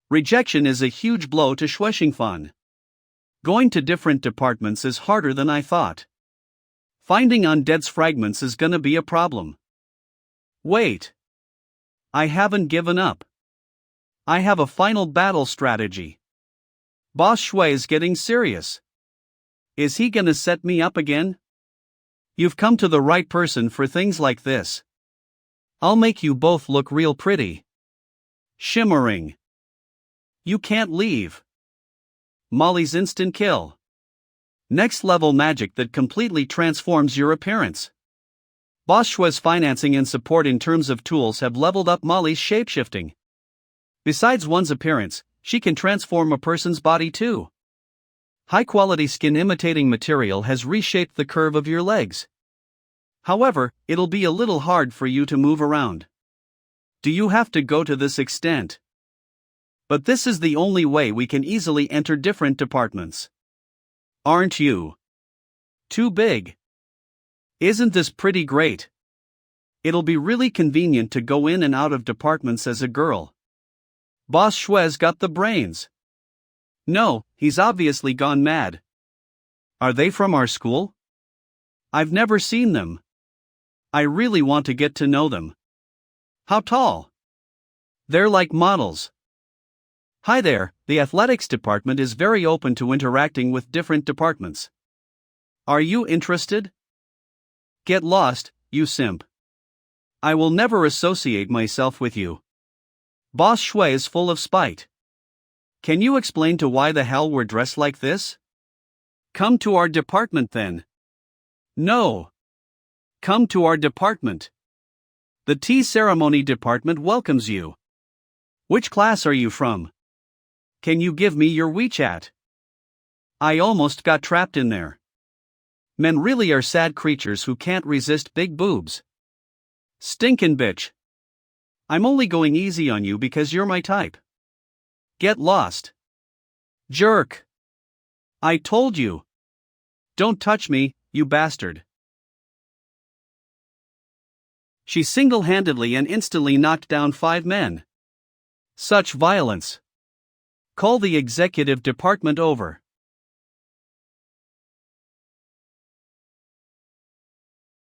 Rejection is a huge blow to Shueshingfan. Going to different departments is harder than I thought. Finding undead's fragments is gonna be a problem. Wait. I haven't given up. I have a final battle strategy. Boss Shui is getting serious. Is he gonna set me up again? You've come to the right person for things like this. I'll make you both look real pretty. Shimmering. You can't leave. Molly's instant kill. Next level magic that completely transforms your appearance. Boss Shui's financing and support in terms of tools have leveled up Molly's shapeshifting. Besides one's appearance, she can transform a person's body too. High-quality skin-imitating material has reshaped the curve of your legs. However, it'll be a little hard for you to move around. Do you have to go to this extent? But this is the only way we can easily enter different departments. Aren't you too big? Isn't this pretty great? It'll be really convenient to go in and out of departments as a girl. Boss Shui's got the brains. No, he's obviously gone mad. Are they from our school? I've never seen them. I really want to get to know them. How tall? They're like models. Hi there, the athletics department is very open to interacting with different departments. Are you interested? Get lost, you simp. I will never associate myself with you. Boss Shui is full of spite. Can you explain to why the hell we're dressed like this? Come to our department then. No. Come to our department. The tea ceremony department welcomes you. Which class are you from? Can you give me your WeChat? I almost got trapped in there. Men really are sad creatures who can't resist big boobs. Stinkin' bitch. I'm only going easy on you because you're my type. Get lost. Jerk. I told you. Don't touch me, you bastard. She single-handedly and instantly knocked down 5 men. Such violence. Call the executive department over.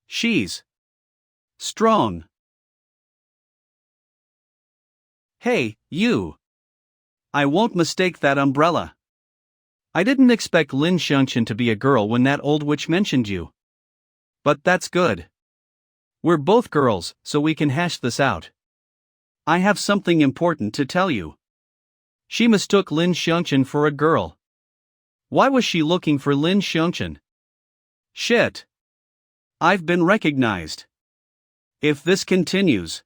She's strong. Hey, you. I won't mistake that umbrella. I didn't expect Lin Shan to be a girl when that old witch mentioned you. But that's good. We're both girls, so we can hash this out. I have something important to tell you. She mistook Lin Shan for a girl. Why was she looking for Lin Shan? Shit. I've been recognized. If this continues.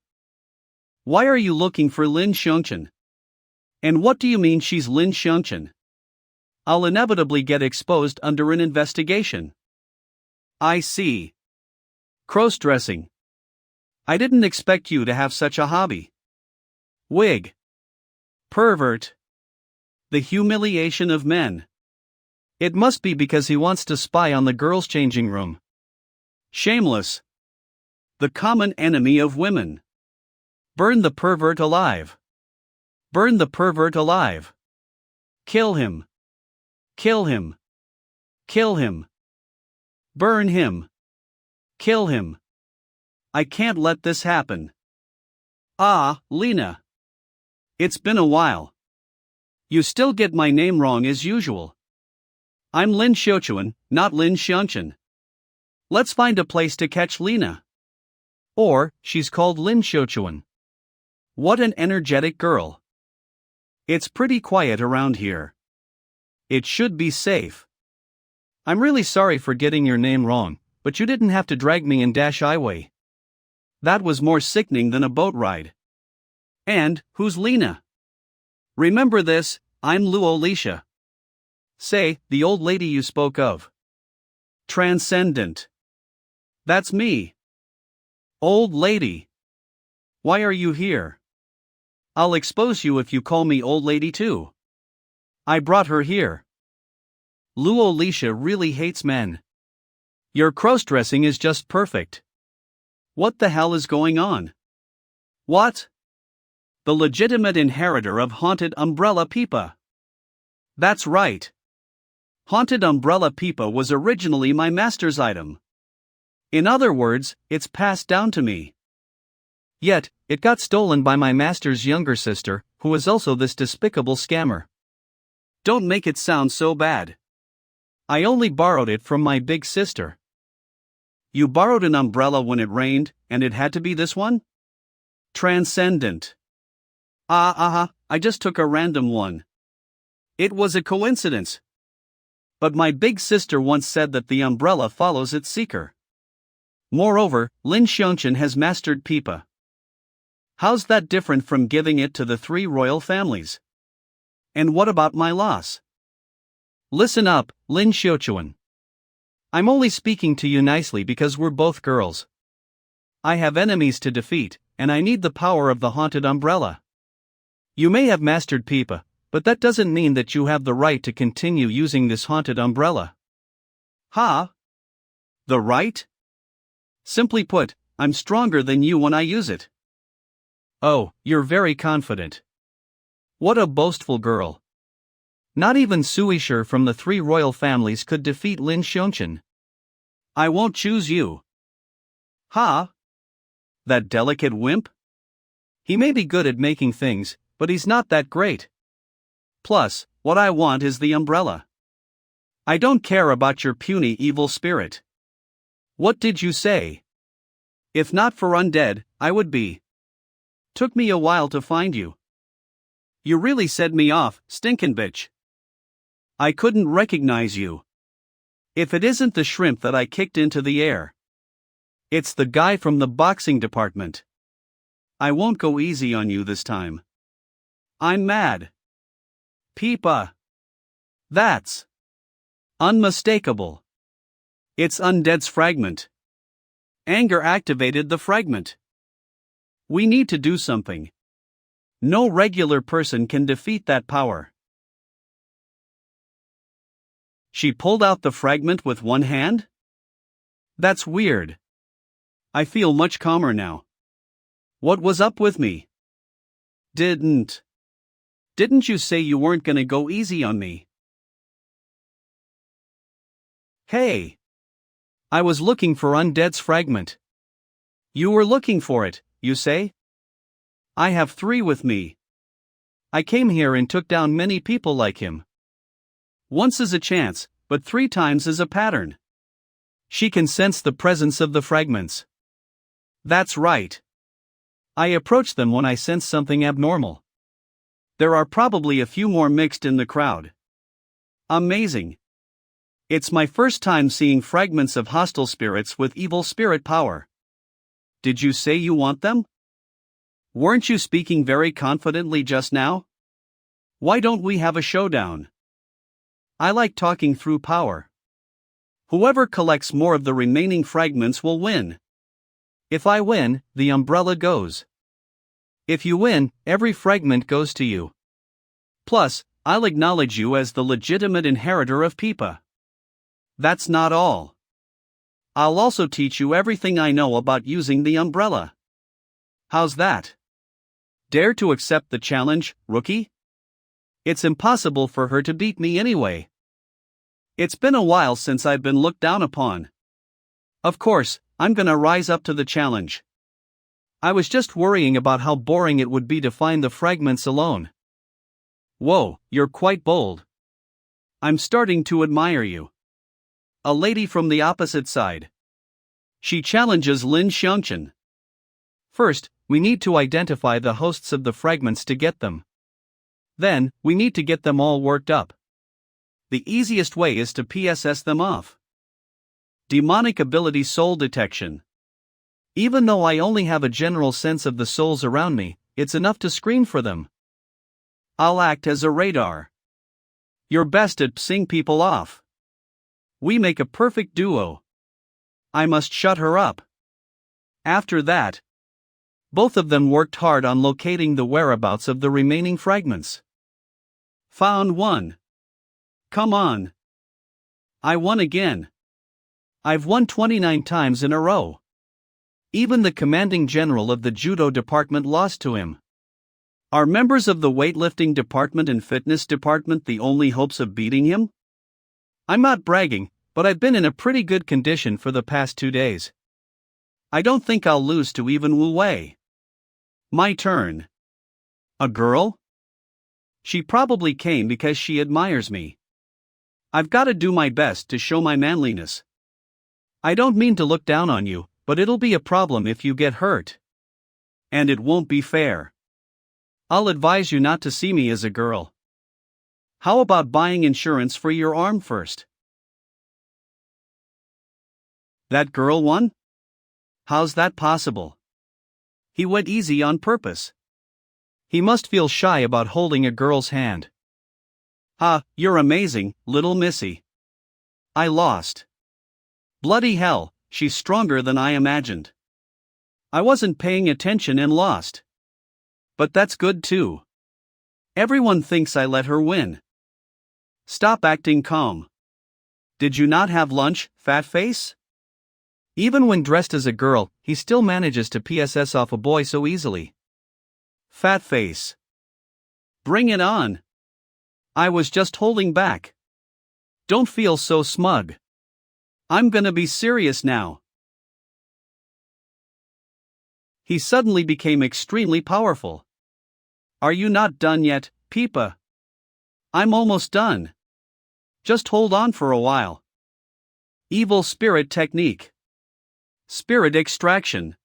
Why are you looking for Lin Shan? And what do you mean she's Lin Shan? I'll inevitably get exposed under an investigation. I see. Cross-dressing. I didn't expect you to have such a hobby. Wig. Pervert. The humiliation of men. It must be because he wants to spy on the girls' changing room. Shameless. The common enemy of women. Burn the pervert alive. Burn the pervert alive. Kill him. Kill him. Kill him. Burn him. Kill him. I can't let this happen. Ah, Lena. It's been a while. You still get my name wrong as usual. I'm Lin Shan, not Lin Shan. Let's find a place to catch Lena. Or, she's called Lin Shan. What an energetic girl. It's pretty quiet around here. It should be safe. I'm really sorry for getting your name wrong, but you didn't have to drag me in dash highway. That was more sickening than a boat ride. And, who's Lena? Remember this, I'm Lu Ling. Say, the old lady you spoke of. Transcendent. That's me. Old lady. Why are you here? I'll expose you if you call me old lady too. I brought her here. Lu Ling really hates men. Your cross-dressing is just perfect. What the hell is going on? What? The legitimate inheritor of Haunted Umbrella Peipa. That's right. Haunted Umbrella Peipa was originally my master's item. In other words, it's passed down to me. Yet, it got stolen by my master's younger sister, who is also this despicable scammer. Don't make it sound so bad. I only borrowed it from my big sister. You borrowed an umbrella when it rained, and it had to be this one? Transcendent. I just took a random one. It was a coincidence. But my big sister once said that the umbrella follows its seeker. Moreover, Lin Shan has mastered Peipa. How's that different from giving it to the 3 royal families? And what about my loss? Listen up, Lin Shan. I'm only speaking to you nicely because we're both girls. I have enemies to defeat, and I need the power of the haunted umbrella. You may have mastered Peipa, but that doesn't mean that you have the right to continue using this haunted umbrella. Ha? The right? Simply put, I'm stronger than you when I use it. Oh, you're very confident. What a boastful girl. Not even Suishir from the 3 royal families could defeat Lin Shan. I won't choose you. Ha? That delicate wimp? He may be good at making things, but he's not that great. Plus, what I want is the umbrella. I don't care about your puny evil spirit. What did you say? If not for undead, I would be. Took me a while to find you. You really set me off, stinkin' bitch. I couldn't recognize you. If it isn't the shrimp that I kicked into the air. It's the guy from the boxing department. I won't go easy on you this time. I'm mad. Peipa. That's unmistakable. It's Undead's fragment. Anger activated the fragment. We need to do something. No regular person can defeat that power. She pulled out the fragment with one hand? That's weird. I feel much calmer now. What was up with me? Didn't you say you weren't gonna go easy on me? Hey! I was looking for Undead's fragment. You were looking for it, you say? I have 3 with me. I came here and took down many people like him. Once is a chance, but 3 times is a pattern. She can sense the presence of the fragments. That's right. I approach them when I sense something abnormal. There are probably a few more mixed in the crowd. Amazing. It's my first time seeing fragments of hostile spirits with evil spirit power. Did you say you want them? Weren't you speaking very confidently just now? Why don't we have a showdown? I like talking through power. Whoever collects more of the remaining fragments will win. If I win, the umbrella goes. If you win, every fragment goes to you. Plus, I'll acknowledge you as the legitimate inheritor of Peipa. That's not all. I'll also teach you everything I know about using the umbrella. How's that? Dare to accept the challenge, rookie? It's impossible for her to beat me anyway. It's been a while since I've been looked down upon. Of course, I'm gonna rise up to the challenge. I was just worrying about how boring it would be to find the fragments alone. Whoa, you're quite bold. I'm starting to admire you. A lady from the opposite side. She challenges Lin Shan. First, we need to identify the hosts of the fragments to get them. Then, we need to get them all worked up. The easiest way is to PSS them off. Demonic ability soul detection. Even though I only have a general sense of the souls around me, it's enough to screen for them. I'll act as a radar. You're best at pissing people off. We make a perfect duo. I must shut her up. After that, both of them worked hard on locating the whereabouts of the remaining fragments. Found one. Come on. I won again. I've won 29 times in a row. Even the commanding general of the judo department lost to him. Are members of the weightlifting department and fitness department the only hopes of beating him? I'm not bragging, but I've been in a pretty good condition for the past 2 days. I don't think I'll lose to even Wu Wei. My turn. A girl? She probably came because she admires me. I've gotta do my best to show my manliness. I don't mean to look down on you, but it'll be a problem if you get hurt. And it won't be fair. I'll advise you not to see me as a girl. How about buying insurance for your arm first? That girl won? How's that possible? He went easy on purpose. He must feel shy about holding a girl's hand. You're amazing, little missy. I lost. Bloody hell, she's stronger than I imagined. I wasn't paying attention and lost. But that's good too. Everyone thinks I let her win. Stop acting calm. Did you not have lunch, fat face? Even when dressed as a girl, he still manages to PSS off a boy so easily. Fat face. Bring it on. I was just holding back. Don't feel so smug. I'm gonna be serious now. He suddenly became extremely powerful. Are you not done yet, Peipa? I'm almost done. Just hold on for a while. Evil spirit technique. Spirit extraction.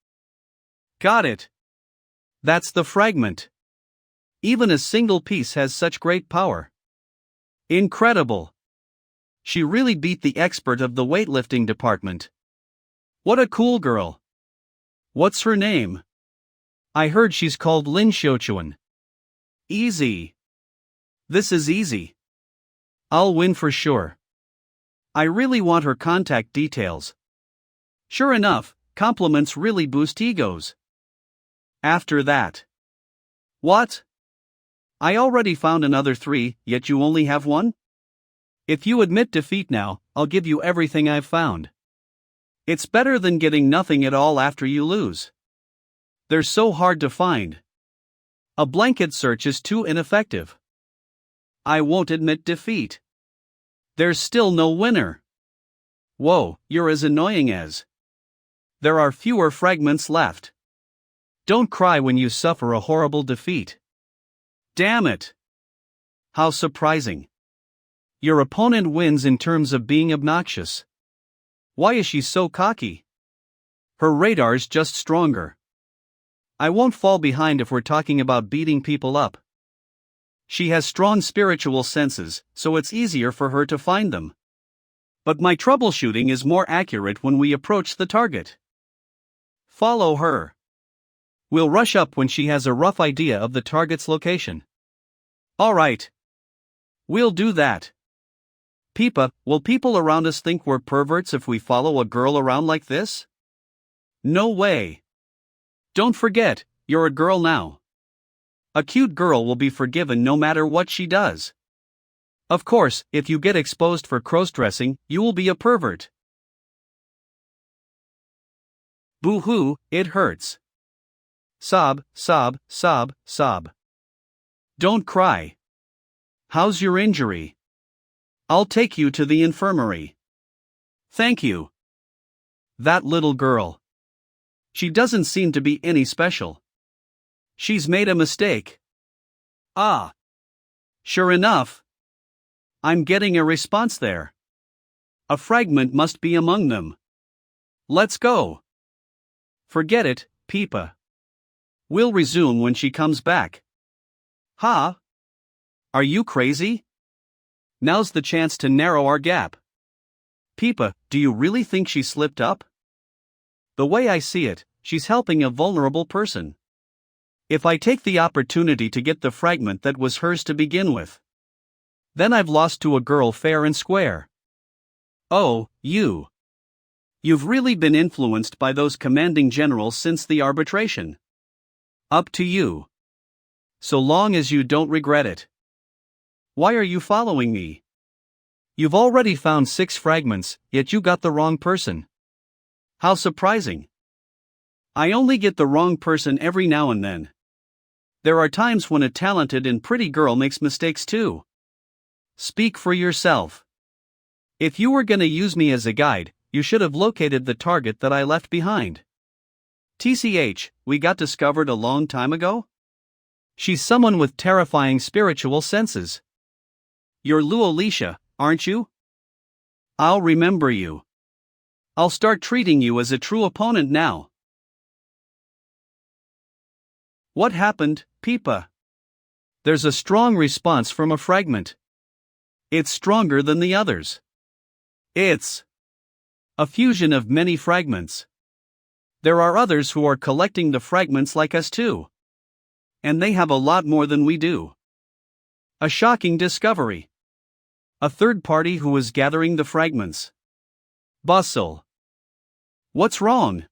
Got it. That's the fragment. Even a single piece has such great power. Incredible. She really beat the expert of the weightlifting department. What a cool girl. What's her name? I heard she's called Lin Shan. Easy. This is easy. I'll win for sure. I really want her contact details. Sure enough, compliments really boost egos. After that. What? I already found another 3, yet you only have 1? If you admit defeat now, I'll give you everything I've found. It's better than getting nothing at all after you lose. They're so hard to find. A blanket search is too ineffective. I won't admit defeat. There's still no winner. Whoa, you're as annoying as. There are fewer fragments left. Don't cry when you suffer a horrible defeat. Damn it. How surprising. Your opponent wins in terms of being obnoxious. Why is she so cocky? Her radar's just stronger. I won't fall behind if we're talking about beating people up. She has strong spiritual senses, so it's easier for her to find them. But my troubleshooting is more accurate when we approach the target. Follow her. We'll rush up when she has a rough idea of the target's location. All right. We'll do that. Peipa, will people around us think we're perverts if we follow a girl around like this? No way. Don't forget, you're a girl now. A cute girl will be forgiven no matter what she does. Of course, if you get exposed for cross-dressing, you will be a pervert. Boo-hoo, it hurts. Sob, sob, sob, sob. Don't cry. How's your injury? I'll take you to the infirmary. Thank you. That little girl. She doesn't seem to be any special. She's made a mistake. Ah. Sure enough. I'm getting a response there. A fragment must be among them. Let's go. Forget it, Peipa. We'll resume when she comes back. Ha? Are you crazy? Now's the chance to narrow our gap. Peipa, do you really think she slipped up? The way I see it, she's helping a vulnerable person. If I take the opportunity to get the fragment that was hers to begin with, then I've lost to a girl fair and square. Oh, you. You've really been influenced by those commanding generals since the arbitration. Up to you. So long as you don't regret it. Why are you following me? You've already found 6 fragments, yet you got the wrong person. How surprising. I only get the wrong person every now and then. There are times when a talented and pretty girl makes mistakes too. Speak for yourself. If you were gonna use me as a guide, you should have located the target that I left behind. TCH, we got discovered a long time ago? She's someone with terrifying spiritual senses. You're Lu Ling, aren't you? I'll remember you. I'll start treating you as a true opponent now. What happened, Peipa? There's a strong response from a fragment. It's stronger than the others. It's a fusion of many fragments. There are others who are collecting the fragments like us too. And they have a lot more than we do. A shocking discovery. A third party who is gathering the fragments. Bustle. What's wrong?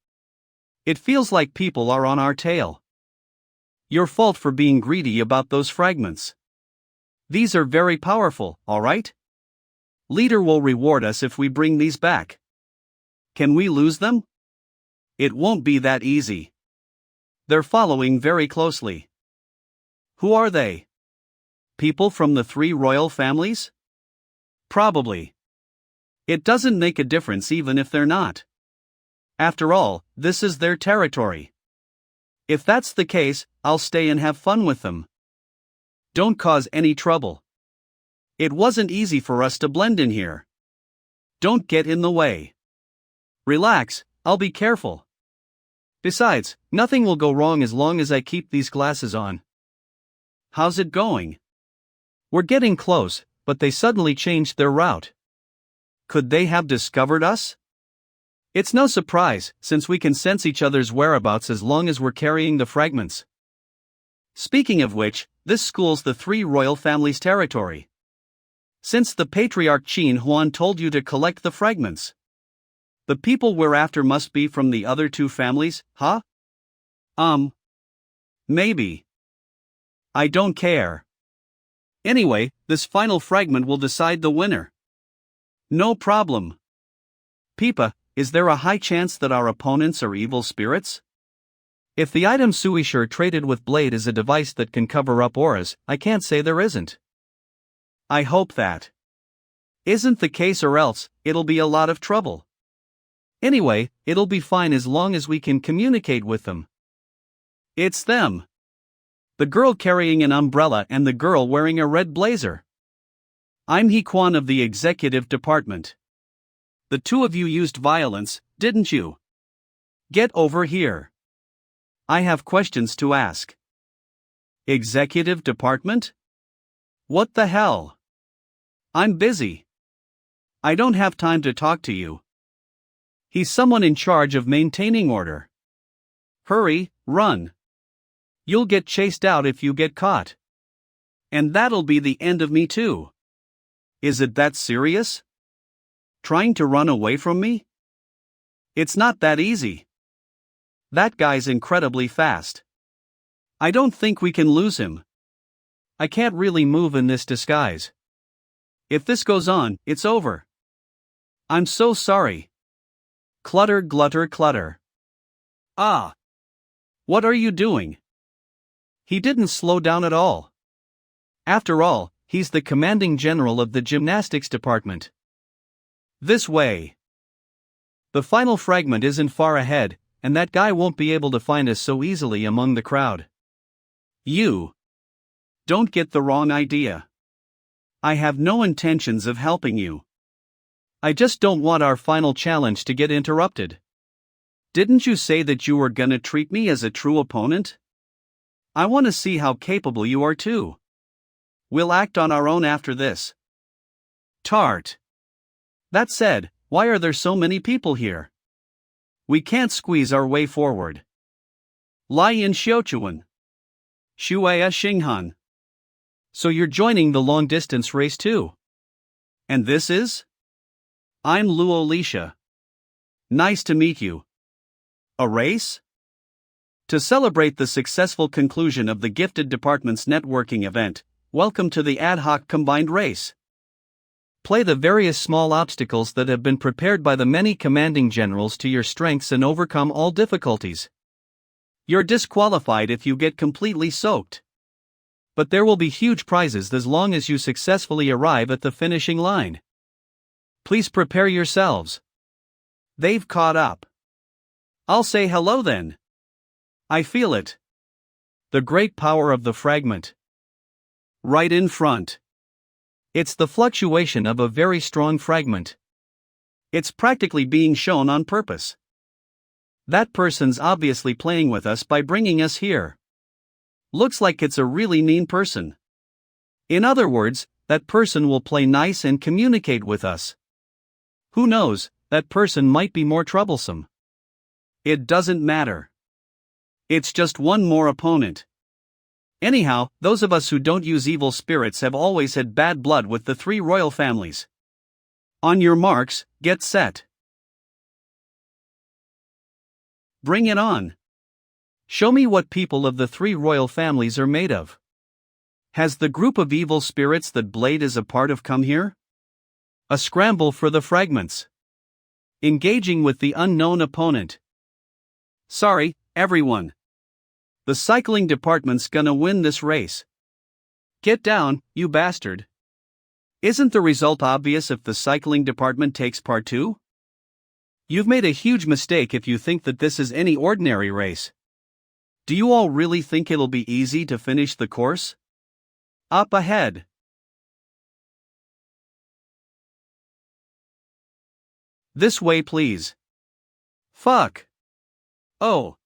It feels like people are on our tail. Your fault for being greedy about those fragments. These are very powerful, alright? Leader will reward us if we bring these back. Can we lose them? It won't be that easy. They're following very closely. Who are they? People from the 3 royal families? Probably. It doesn't make a difference even if they're not. After all, this is their territory. If that's the case, I'll stay and have fun with them. Don't cause any trouble. It wasn't easy for us to blend in here. Don't get in the way. Relax, I'll be careful. Besides, nothing will go wrong as long as I keep these glasses on. How's it going? We're getting close, but they suddenly changed their route. Could they have discovered us? It's no surprise, since we can sense each other's whereabouts as long as we're carrying the fragments. Speaking of which, this school's the 3 royal families' territory. Since the patriarch Qin Huan told you to collect the fragments, the people we're after must be from the other 2 families, huh? Maybe. I don't care. Anyway, this final fragment will decide the winner. No problem. Peipa, is there a high chance that our opponents are evil spirits? If the item Suishur traded with Blade is a device that can cover up auras, I can't say there isn't. I hope that isn't the case, or else it'll be a lot of trouble. Anyway, it'll be fine as long as we can communicate with them. It's them. The girl carrying an umbrella and the girl wearing a red blazer. I'm He Quan of the executive department. The 2 of you used violence, didn't you? Get over here. I have questions to ask. Executive department? What the hell? I'm busy. I don't have time to talk to you. He's someone in charge of maintaining order. Hurry, run. You'll get chased out if you get caught. And that'll be the end of me too. Is it that serious? Trying to run away from me? It's not that easy. That guy's incredibly fast. I don't think we can lose him. I can't really move in this disguise. If this goes on, it's over. I'm so sorry. Clutter, glutter, clutter. Ah. What are you doing? He didn't slow down at all. After all, he's the commanding general of the gymnastics department. This way. The final fragment isn't far ahead, and that guy won't be able to find us so easily among the crowd. You. Don't get the wrong idea. I have no intentions of helping you. I just don't want our final challenge to get interrupted. Didn't you say that you were gonna treat me as a true opponent? I want to see how capable you are too. We'll act on our own after this. Tart. That said, why are there so many people here? We can't squeeze our way forward. Lai in Xiaochuan. Shuaya Xinghan. So you're joining the long-distance race too? And this is? I'm Lu Ling. Nice to meet you. A race? To celebrate the successful conclusion of the Gifted Department's networking event, welcome to the ad hoc combined race. Play the various small obstacles that have been prepared by the many commanding generals to your strengths and overcome all difficulties. You're disqualified if you get completely soaked. But there will be huge prizes as long as you successfully arrive at the finishing line. Please prepare yourselves. They've caught up. I'll say hello then. I feel it. The great power of the fragment. Right in front. It's the fluctuation of a very strong fragment. It's practically being shown on purpose. That person's obviously playing with us by bringing us here. Looks like it's a really mean person. In other words, that person will play nice and communicate with us. Who knows, that person might be more troublesome. It doesn't matter. It's just one more opponent. Anyhow, those of us who don't use evil spirits have always had bad blood with the three royal families. On your marks, get set. Bring it on. Show me what people of the three royal families are made of. Has the group of evil spirits that Blade is a part of come here? A scramble for the fragments. Engaging with the unknown opponent. Sorry, everyone. The cycling department's gonna win this race. Get down, you bastard. Isn't the result obvious if the cycling department takes part too? You've made a huge mistake if you think that this is any ordinary race. Do you all really think it'll be easy to finish the course? Up ahead. This way, please. Fuck. Oh.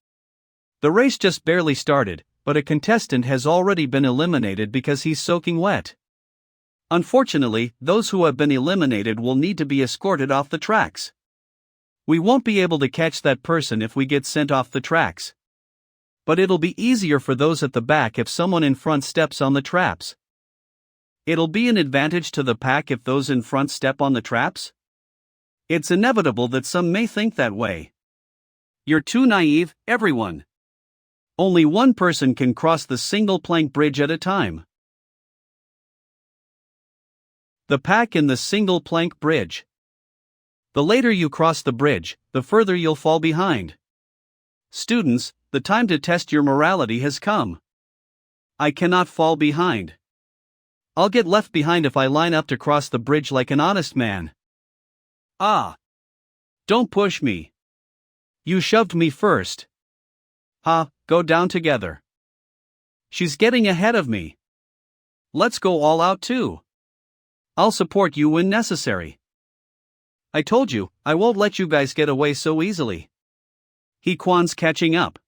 The race just barely started, but a contestant has already been eliminated because he's soaking wet. Unfortunately, those who have been eliminated will need to be escorted off the tracks. We won't be able to catch that person if we get sent off the tracks. But it'll be easier for those at the back if someone in front steps on the traps. It'll be an advantage to the pack if those in front step on the traps? It's inevitable that some may think that way. You're too naive, everyone. Only one person can cross the single plank bridge at a time. The pack in the single plank bridge. The later you cross the bridge, the further you'll fall behind. Students, the time to test your morality has come. I cannot fall behind. I'll get left behind if I line up to cross the bridge like an honest man. Ah! Don't push me. You shoved me first. Ha, go down together. She's getting ahead of me. Let's go all out too. I'll support you when necessary. I told you, I won't let you guys get away so easily. He Kwan's catching up.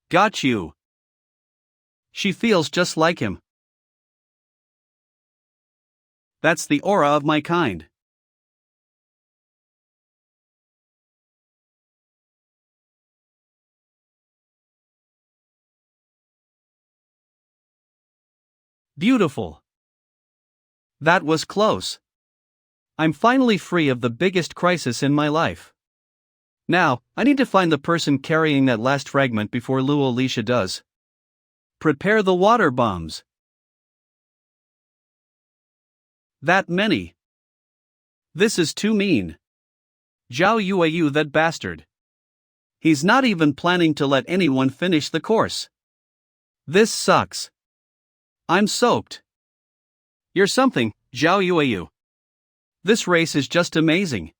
Got you. She feels just like him. That's the aura of my kind. Beautiful. That was close. I'm finally free of the biggest crisis in my life. Now, I need to find the person carrying that last fragment before Lu Ling does. Prepare the water bombs. That many. This is too mean. Zhao Yueyu, that bastard. He's not even planning to let anyone finish the course. This sucks. I'm soaked. You're something, Zhao Yueyu. This race is just amazing.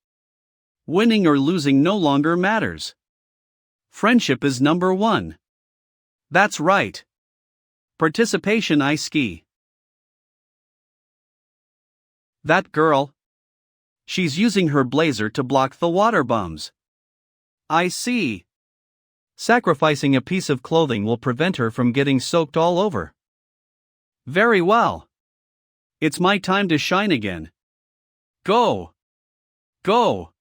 Winning or losing no longer matters. Friendship is number one. That's right. Participation I ski. That girl. She's using her blazer to block the water bombs. I see. Sacrificing a piece of clothing will prevent her from getting soaked all over. Very well. It's my time to shine again. Go. Go.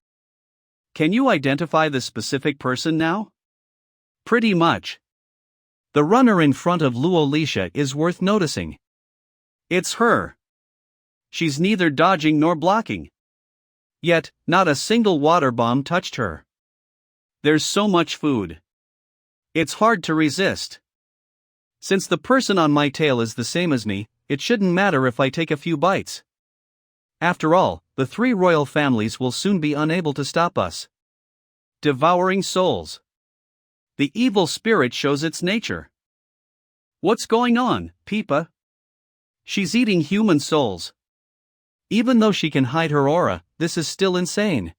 Can you identify the specific person now? Pretty much. The runner in front of Lu Ling is worth noticing. It's her. She's neither dodging nor blocking. Yet, not a single water bomb touched her. There's so much food. It's hard to resist. Since the person on my tail is the same as me, it shouldn't matter if I take a few bites. After all, the three royal families will soon be unable to stop us. Devouring souls. The evil spirit shows its nature. What's going on, Peipa? She's eating human souls. Even though she can hide her aura, this is still insane.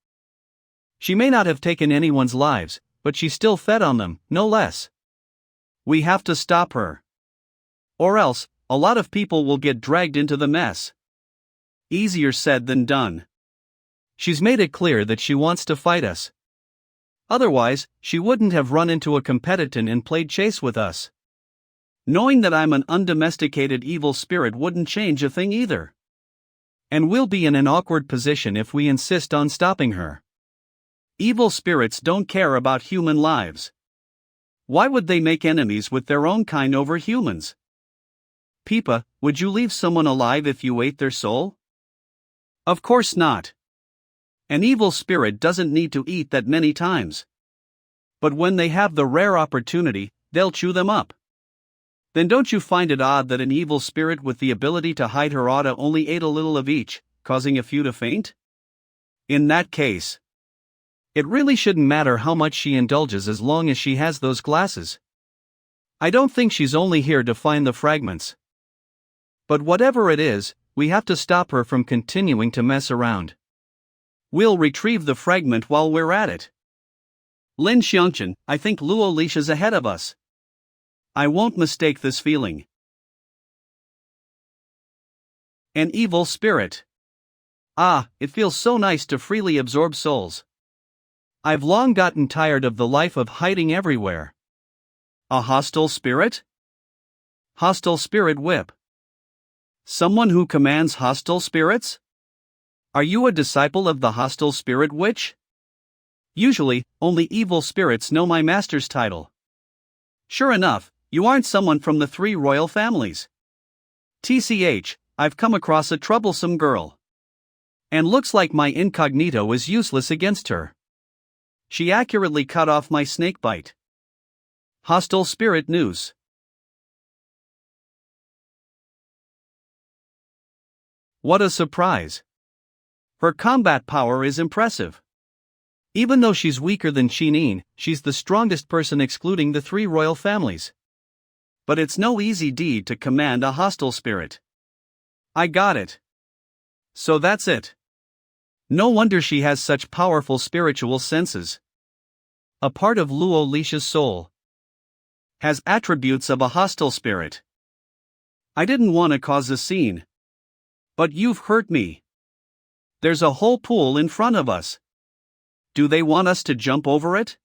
She may not have taken anyone's lives, but she still fed on them, no less. We have to stop her. Or else, a lot of people will get dragged into the mess. Easier said than done. She's made it clear that she wants to fight us. Otherwise, she wouldn't have run into a competitor and played chase with us. Knowing that I'm an undomesticated evil spirit wouldn't change a thing either. And we'll be in an awkward position if we insist on stopping her. Evil spirits don't care about human lives. Why would they make enemies with their own kind over humans? Peipa, would you leave someone alive if you ate their soul? Of course not. An evil spirit doesn't need to eat that many times. But when they have the rare opportunity, they'll chew them up. Then don't you find it odd that an evil spirit with the ability to hide her aura only ate a little of each, causing a few to faint? In that case, it really shouldn't matter how much she indulges as long as she has those glasses. I don't think she's only here to find the fragments. But whatever it is, we have to stop her from continuing to mess around. We'll retrieve the fragment while we're at it. Lin Shan, I think Lu Ling's ahead of us. I won't mistake this feeling. An evil spirit. Ah, it feels so nice to freely absorb souls. I've long gotten tired of the life of hiding everywhere. A hostile spirit? Hostile spirit whip. Someone who commands hostile spirits? Are you a disciple of the hostile spirit witch? Usually, only evil spirits know my master's title. Sure enough, you aren't someone from the 3 royal families. TCH, I've come across a troublesome girl. And looks like my incognito is useless against her. She accurately cut off my snake bite. Hostile spirit news. What a surprise! Her combat power is impressive. Even though she's weaker than Shinin, she's the strongest person excluding the 3 royal families. But it's no easy deed to command a hostile spirit. I got it. So that's it. No wonder she has such powerful spiritual senses. A part of Lu Ling's soul has attributes of a hostile spirit. I didn't want to cause a scene. But you've hurt me. There's a whole pool in front of us. Do they want us to jump over it?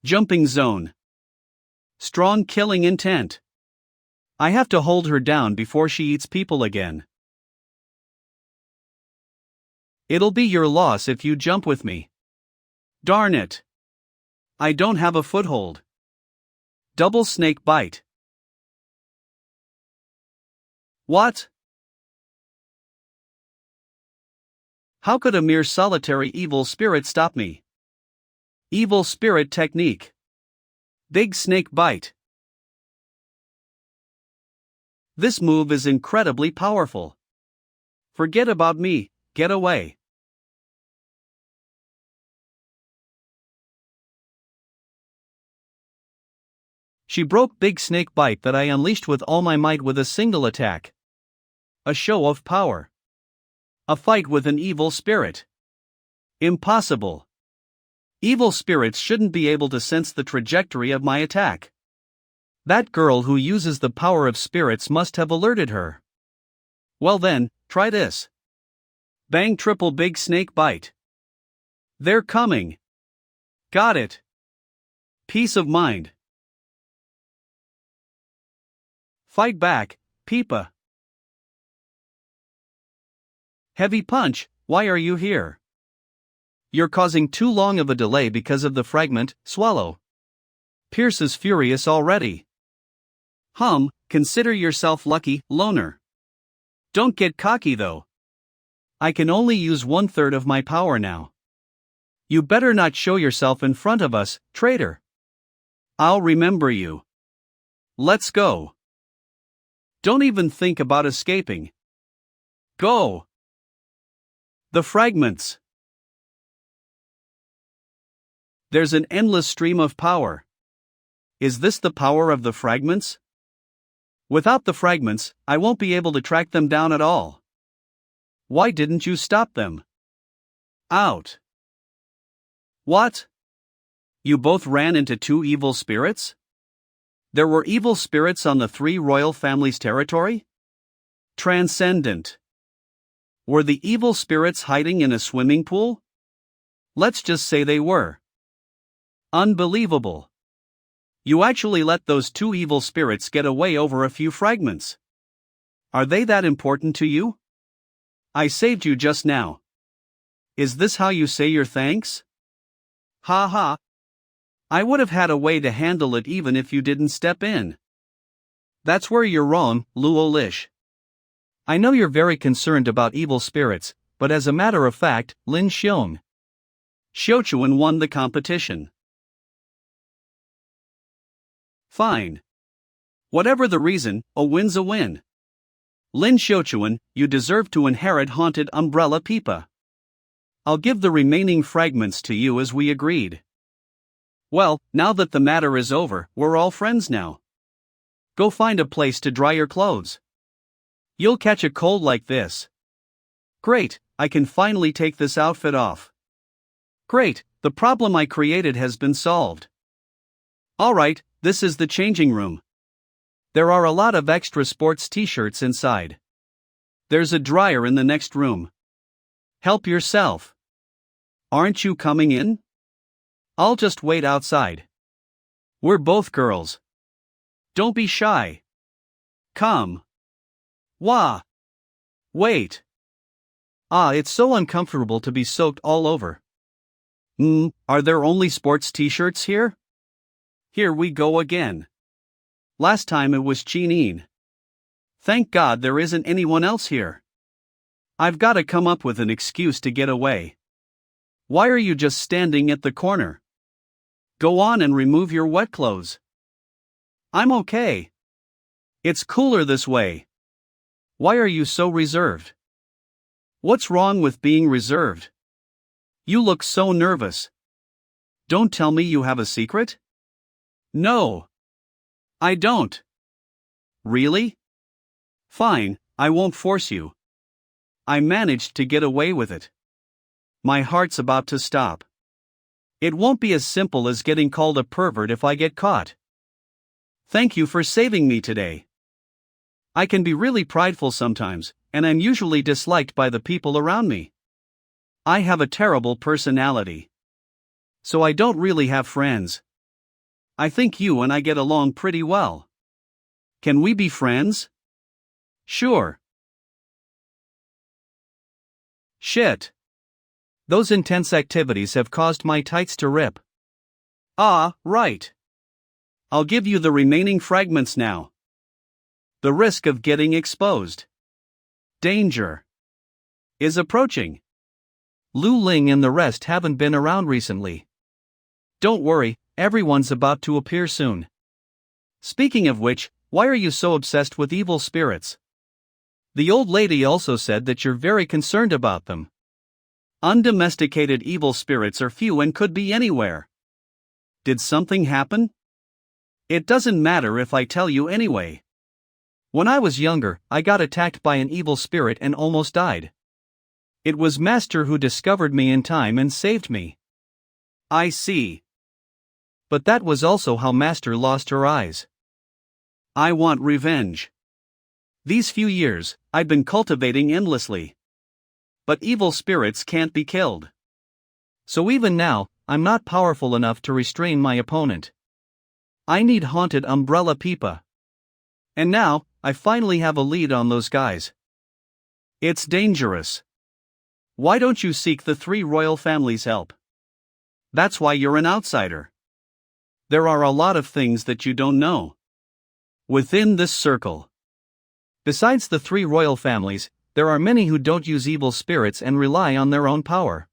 Jumping zone. Strong killing intent. I have to hold her down before she eats people again. It'll be your loss if you jump with me. Darn it. I don't have a foothold. Double snake bite. What? How could a mere solitary evil spirit stop me? Evil spirit technique. Big snake bite. This move is incredibly powerful. Forget about me, get away. She broke big snake bite that I unleashed with all my might with a single attack. A show of power. A fight with an evil spirit. Impossible. Evil spirits shouldn't be able to sense the trajectory of my attack. That girl who uses the power of spirits must have alerted her. Well then, try this. Bang triple big snake bite. They're coming. Got it. Peace of mind. Fight back, Peipa. Heavy punch, why are you here? You're causing too long of a delay because of the fragment, swallow. Pierce is furious already. Consider yourself lucky, loner. Don't get cocky though. I can only use 1/3 of my power now. You better not show yourself in front of us, traitor. I'll remember you. Let's go. Don't even think about escaping. Go. The fragments. There's an endless stream of power. Is this the power of the fragments? Without the fragments, I won't be able to track them down at all. Why didn't you stop them? Out. What? You both ran into two evil spirits? There were evil spirits on the three royal families' territory? Transcendent. Were the evil spirits hiding in a swimming pool? Let's just say they were. Unbelievable. You actually let those two evil spirits get away over a few fragments. Are they that important to you? I saved you just now. Is this how you say your thanks? Ha ha. I would have had a way to handle it even if you didn't step in. That's where you're wrong, Lu Ling. I know you're very concerned about evil spirits, but as a matter of fact, Lin Shan won the competition. Fine. Whatever the reason, a win's a win. Lin Shan, you deserve to inherit haunted umbrella Peipa. I'll give the remaining fragments to you as we agreed. Well, now that the matter is over, we're all friends now. Go find a place to dry your clothes. You'll catch a cold like this. Great, I can finally take this outfit off. Great, the problem I created has been solved. Alright, this is the changing room. There are a lot of extra sports t-shirts inside. There's a dryer in the next room. Help yourself. Aren't you coming in? I'll just wait outside. We're both girls. Don't be shy. Come. Wah. Wait. It's so uncomfortable to be soaked all over. Are there only sports t-shirts here? Here we go again. Last time it was Chineen. Thank God there isn't anyone else here. I've got to come up with an excuse to get away. Why are you just standing at the corner? Go on and remove your wet clothes. I'm okay. It's cooler this way. Why are you so reserved? What's wrong with being reserved? You look so nervous. Don't tell me you have a secret? No. I don't. Really? Fine, I won't force you. I managed to get away with it. My heart's about to stop. It won't be as simple as getting called a pervert if I get caught. Thank you for saving me today. I can be really prideful sometimes, and I'm usually disliked by the people around me. I have a terrible personality. So I don't really have friends. I think you and I get along pretty well. Can we be friends? Sure. Shit. Those intense activities have caused my tights to rip. Right. I'll give you the remaining fragments now. The risk of getting exposed. Danger. Is approaching. Lu Ling and the rest haven't been around recently. Don't worry, everyone's about to appear soon. Speaking of which, why are you so obsessed with evil spirits? The old lady also said that you're very concerned about them. Undomesticated evil spirits are few and could be anywhere. Did something happen? It doesn't matter if I tell you anyway. When I was younger, I got attacked by an evil spirit and almost died. It was Master who discovered me in time and saved me. I see. But that was also how Master lost her eyes. I want revenge. These few years, I've been cultivating endlessly. But evil spirits can't be killed. So even now, I'm not powerful enough to restrain my opponent. I need haunted umbrella Peipa. And now, I finally have a lead on those guys. It's dangerous. Why don't you seek the three royal families' help? That's why you're an outsider. There are a lot of things that you don't know. Within this circle. Besides the three royal families, there are many who don't use evil spirits and rely on their own power.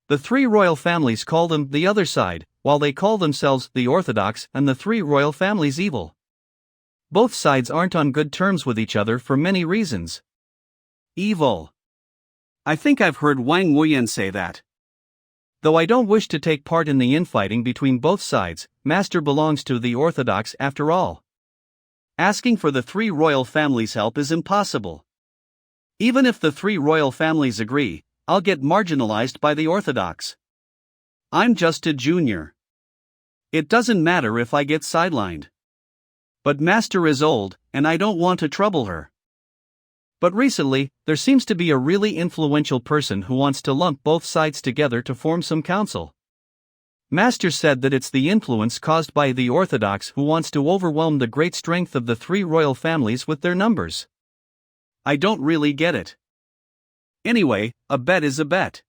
The three royal families call them the other side, while they call themselves the orthodox and the three royal families evil. Both sides aren't on good terms with each other for many reasons. Evil. I think I've heard Wang Wuyan say that. Though I don't wish to take part in the infighting between both sides, Master belongs to the orthodox after all. Asking for the three royal families' help is impossible. Even if the three royal families agree, I'll get marginalized by the orthodox. I'm just a junior. It doesn't matter if I get sidelined. But Master is old, and I don't want to trouble her. But recently, there seems to be a really influential person who wants to lump both sides together to form some council. Master said that it's the influence caused by the Orthodox who wants to overwhelm the great strength of the three royal families with their numbers. I don't really get it. Anyway, a bet is a bet.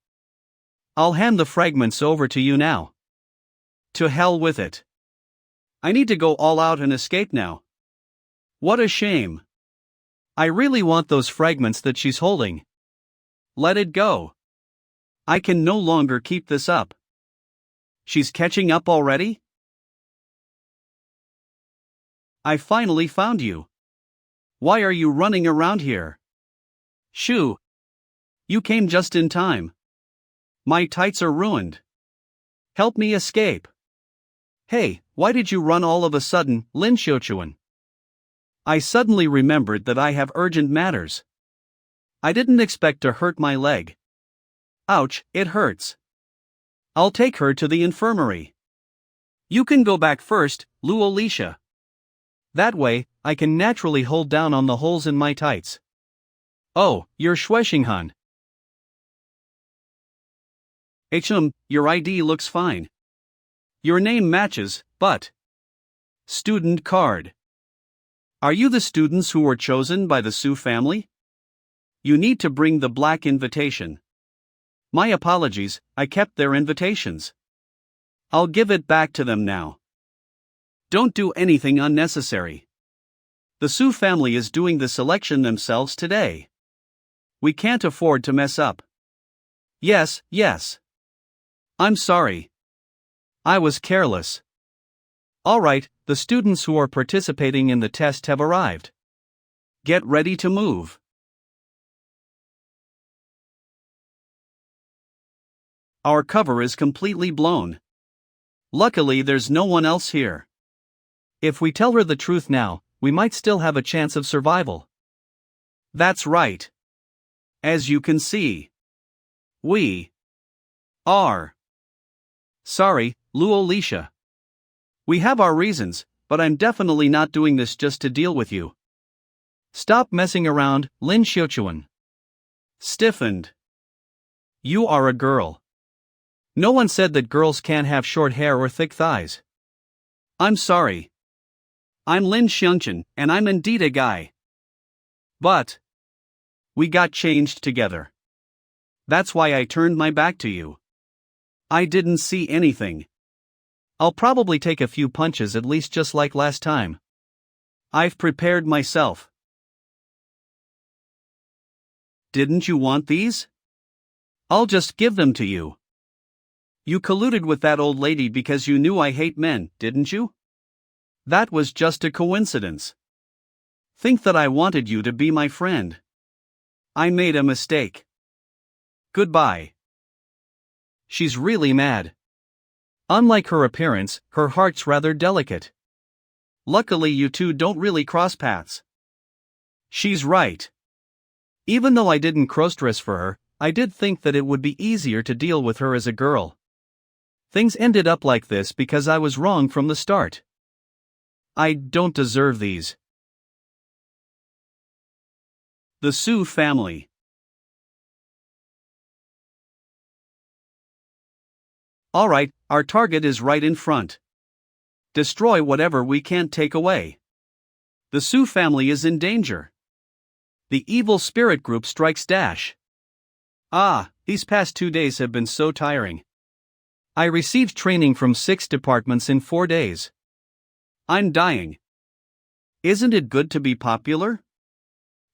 I'll hand the fragments over to you now. To hell with it. I need to go all out and escape now. What a shame. I really want those fragments that she's holding. Let it go. I can no longer keep this up. She's catching up already? I finally found you. Why are you running around here? Shoo. You came just in time. My tights are ruined. Help me escape. Hey, why did you run all of a sudden, Lin Shan? I suddenly remembered that I have urgent matters. I didn't expect to hurt my leg. Ouch, it hurts. I'll take her to the infirmary. You can go back first, Lu Ling. That way, I can naturally hold down on the holes in my tights. Oh, you're Shuexinghan. Your ID looks fine. Your name matches, but... Student card. Are you the students who were chosen by the Su family? You need to bring the black invitation. My apologies, I kept their invitations. I'll give it back to them now. Don't do anything unnecessary. The Su family is doing the selection themselves today. We can't afford to mess up. Yes. I'm sorry. I was careless. Alright, the students who are participating in the test have arrived. Get ready to move. Our cover is completely blown. Luckily, there's no one else here. If we tell her the truth now, we might still have a chance of survival. That's right. As you can see, we are sorry, Lu Ling. We have our reasons, but I'm definitely not doing this just to deal with you. Stop messing around, Lin Shan. Stiffened. You are a girl. No one said that girls can't have short hair or thick thighs. I'm sorry. I'm Lin Shan, and I'm indeed a guy. But we got changed together. That's why I turned my back to you. I didn't see anything. I'll probably take a few punches at least just like last time. I've prepared myself. Didn't you want these? I'll just give them to you. You colluded with that old lady because you knew I hate men, didn't you? That was just a coincidence. Think that I wanted you to be my friend. I made a mistake. Goodbye. She's really mad. Unlike her appearance, her heart's rather delicate. Luckily, you two don't really cross paths. She's right. Even though I didn't cross-dress for her, I did think that it would be easier to deal with her as a girl. Things ended up like this because I was wrong from the start. I don't deserve these. The Su family. Alright, our target is right in front. Destroy whatever we can't take away. The Su family is in danger. The evil spirit group strikes dash. These past 2 days have been so tiring. I received training from 6 departments in 4 days. I'm dying. Isn't it good to be popular?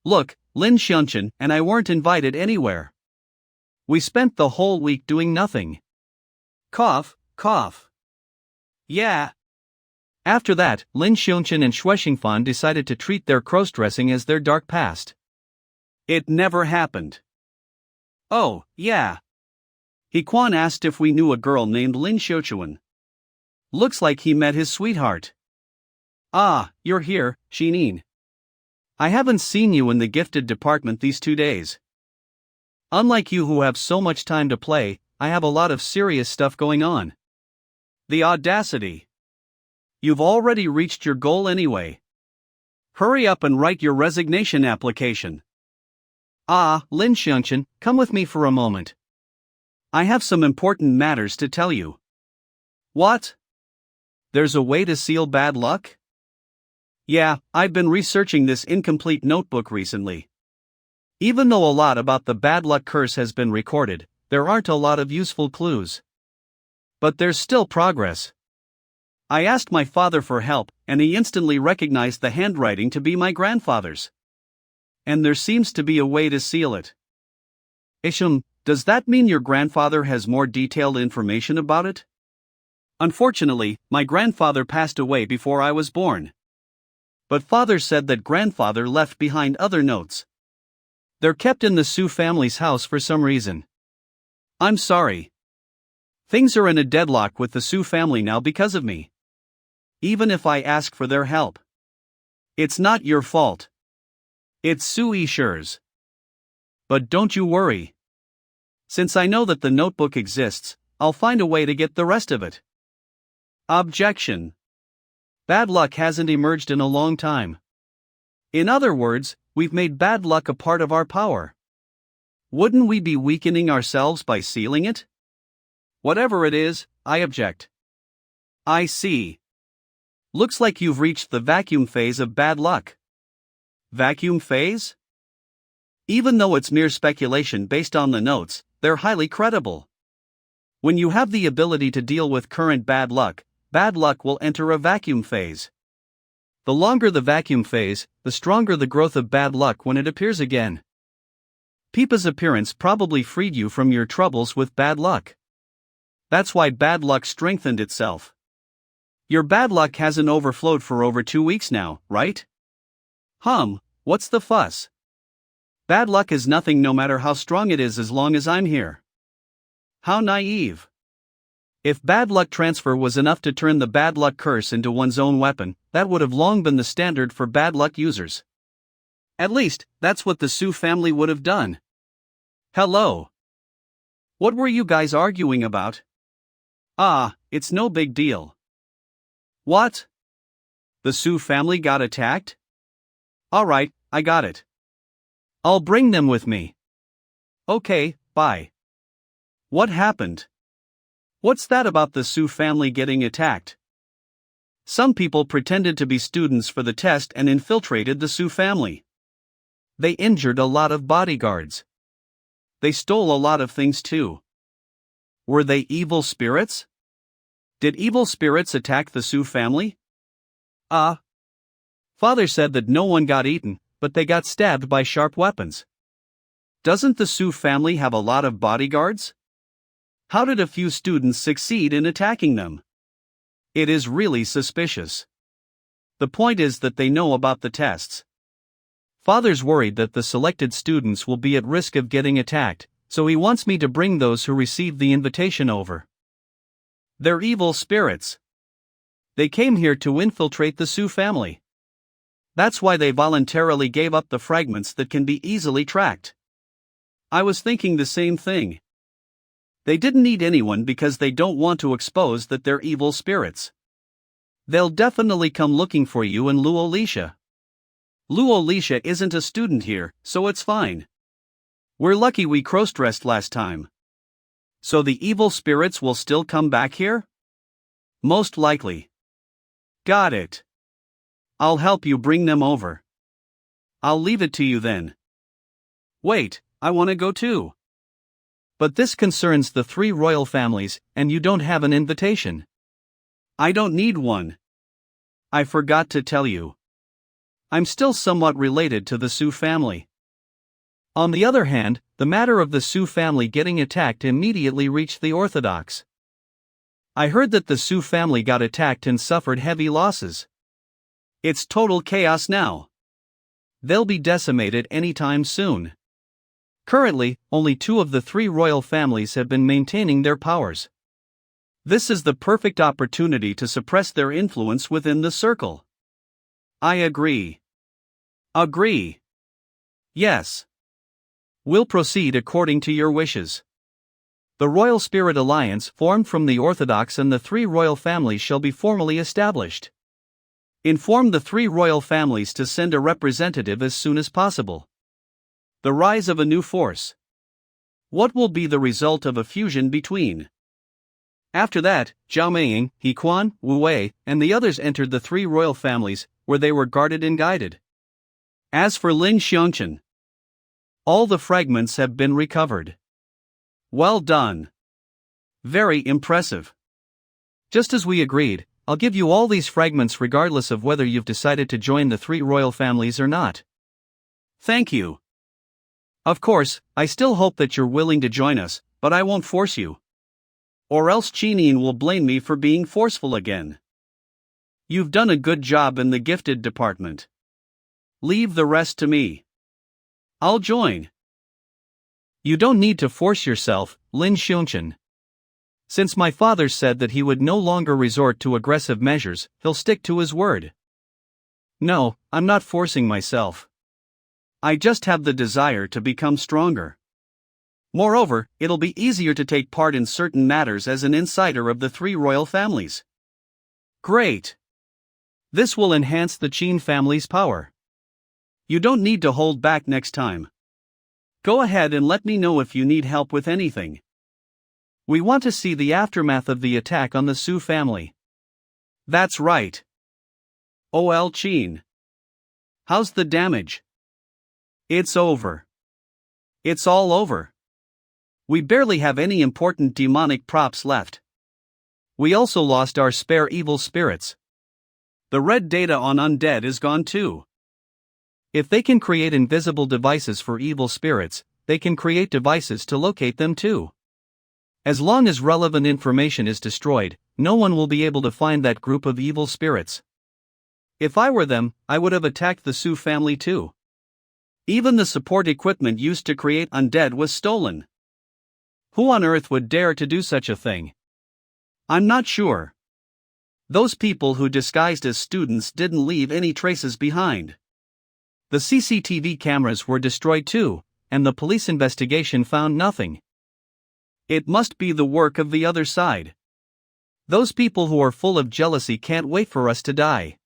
Look, Lin Shan and I weren't invited anywhere. We spent the whole week doing nothing. Cough, cough. Yeah. After that, Lin Shan and Shuexinghan decided to treat their cross-dressing as their dark past. It never happened. Oh, yeah. Quan asked if we knew a girl named Lin Shan. Looks like he met his sweetheart. You're here, Shinin. I haven't seen you in the gifted department these 2 days. Unlike you who have so much time to play, I have a lot of serious stuff going on. The audacity. You've already reached your goal anyway. Hurry up and write your resignation application. Lin Shan, come with me for a moment. I have some important matters to tell you. What? There's a way to seal bad luck? Yeah, I've been researching this incomplete notebook recently. Even though a lot about the bad luck curse has been recorded, there aren't a lot of useful clues. But there's still progress. I asked my father for help, and he instantly recognized the handwriting to be my grandfather's. And there seems to be a way to seal it. Does that mean your grandfather has more detailed information about it? Unfortunately, my grandfather passed away before I was born. But father said that grandfather left behind other notes. They're kept in the Su family's house for some reason. I'm sorry. Things are in a deadlock with the Su family now because of me. Even if I ask for their help. It's not your fault. It's Su Yishi's. But don't you worry. Since I know that the notebook exists, I'll find a way to get the rest of it. Objection. Bad luck hasn't emerged in a long time. In other words, we've made bad luck a part of our power. Wouldn't we be weakening ourselves by sealing it? Whatever it is, I object. I see. Looks like you've reached the vacuum phase of bad luck. Vacuum phase? Even though it's mere speculation based on the notes, they're highly credible. When you have the ability to deal with current bad luck will enter a vacuum phase. The longer the vacuum phase, the stronger the growth of bad luck when it appears again. Peipa's appearance probably freed you from your troubles with bad luck. That's why bad luck strengthened itself. Your bad luck hasn't overflowed for over 2 weeks now, right? What's the fuss? Bad luck is nothing no matter how strong it is as long as I'm here. How naive. If bad luck transfer was enough to turn the bad luck curse into one's own weapon, that would have long been the standard for bad luck users. At least, that's what the Su family would have done. Hello. What were you guys arguing about? It's no big deal. What? The Su family got attacked? Alright, I got it. I'll bring them with me. Okay, bye. What happened? What's that about the Su family getting attacked? Some people pretended to be students for the test and infiltrated the Su family. They injured a lot of bodyguards. They stole a lot of things too. Were they evil spirits? Did evil spirits attack the Su family? Father said that no one got eaten, but they got stabbed by sharp weapons. Doesn't the Su family have a lot of bodyguards? How did a few students succeed in attacking them? It is really suspicious. The point is that they know about the tests. Father's worried that the selected students will be at risk of getting attacked, so he wants me to bring those who received the invitation over. They're evil spirits. They came here to infiltrate the Su family. That's why they voluntarily gave up the fragments that can be easily tracked. I was thinking the same thing. They didn't need anyone because they don't want to expose that they're evil spirits. They'll definitely come looking for you and Lu Ling. Lu Ling isn't a student here, so it's fine. We're lucky we cross-dressed last time. So the evil spirits will still come back here? Most likely. Got it. I'll help you bring them over. I'll leave it to you then. Wait, I want to go too. But this concerns the 3 royal families, and you don't have an invitation. I don't need one. I forgot to tell you. I'm still somewhat related to the Su family. On the other hand, the matter of the Su family getting attacked immediately reached the Orthodox. I heard that the Su family got attacked and suffered heavy losses. It's total chaos now. They'll be decimated anytime soon. Currently, only 2 of the 3 royal families have been maintaining their powers. This is the perfect opportunity to suppress their influence within the circle. I agree. Agree. Yes. We'll proceed according to your wishes. The Royal Spirit Alliance, formed from the Orthodox and the 3 royal families, shall be formally established. Inform the 3 royal families to send a representative as soon as possible. The rise of a new force. What will be the result of a fusion between? After that, Xiao Maying, He Quan, Wu Wei, and the others entered the 3 royal families, where they were guarded and guided. As for Lin Shan, all the fragments have been recovered. Well done. Very impressive. Just as we agreed, I'll give you all these fragments regardless of whether you've decided to join the 3 royal families or not. Thank you. Of course, I still hope that you're willing to join us, but I won't force you. Or else Chinin will blame me for being forceful again. You've done a good job in the gifted department. Leave the rest to me. I'll join. You don't need to force yourself, Lin Shan. Since my father said that he would no longer resort to aggressive measures, he'll stick to his word. No, I'm not forcing myself. I just have the desire to become stronger. Moreover, it'll be easier to take part in certain matters as an insider of the 3 royal families. Great. This will enhance the Qin family's power. You don't need to hold back next time. Go ahead and let me know if you need help with anything. We want to see the aftermath of the attack on the Su family. That's right. OL Qin. How's the damage? It's over. It's all over. We barely have any important demonic props left. We also lost our spare evil spirits. The red data on undead is gone too. If they can create invisible devices for evil spirits, they can create devices to locate them too. As long as relevant information is destroyed, no one will be able to find that group of evil spirits. If I were them, I would have attacked the Su family too. Even the support equipment used to create undead was stolen. Who on earth would dare to do such a thing? I'm not sure. Those people who disguised as students didn't leave any traces behind. The CCTV cameras were destroyed too, and the police investigation found nothing. It must be the work of the other side. Those people who are full of jealousy can't wait for us to die.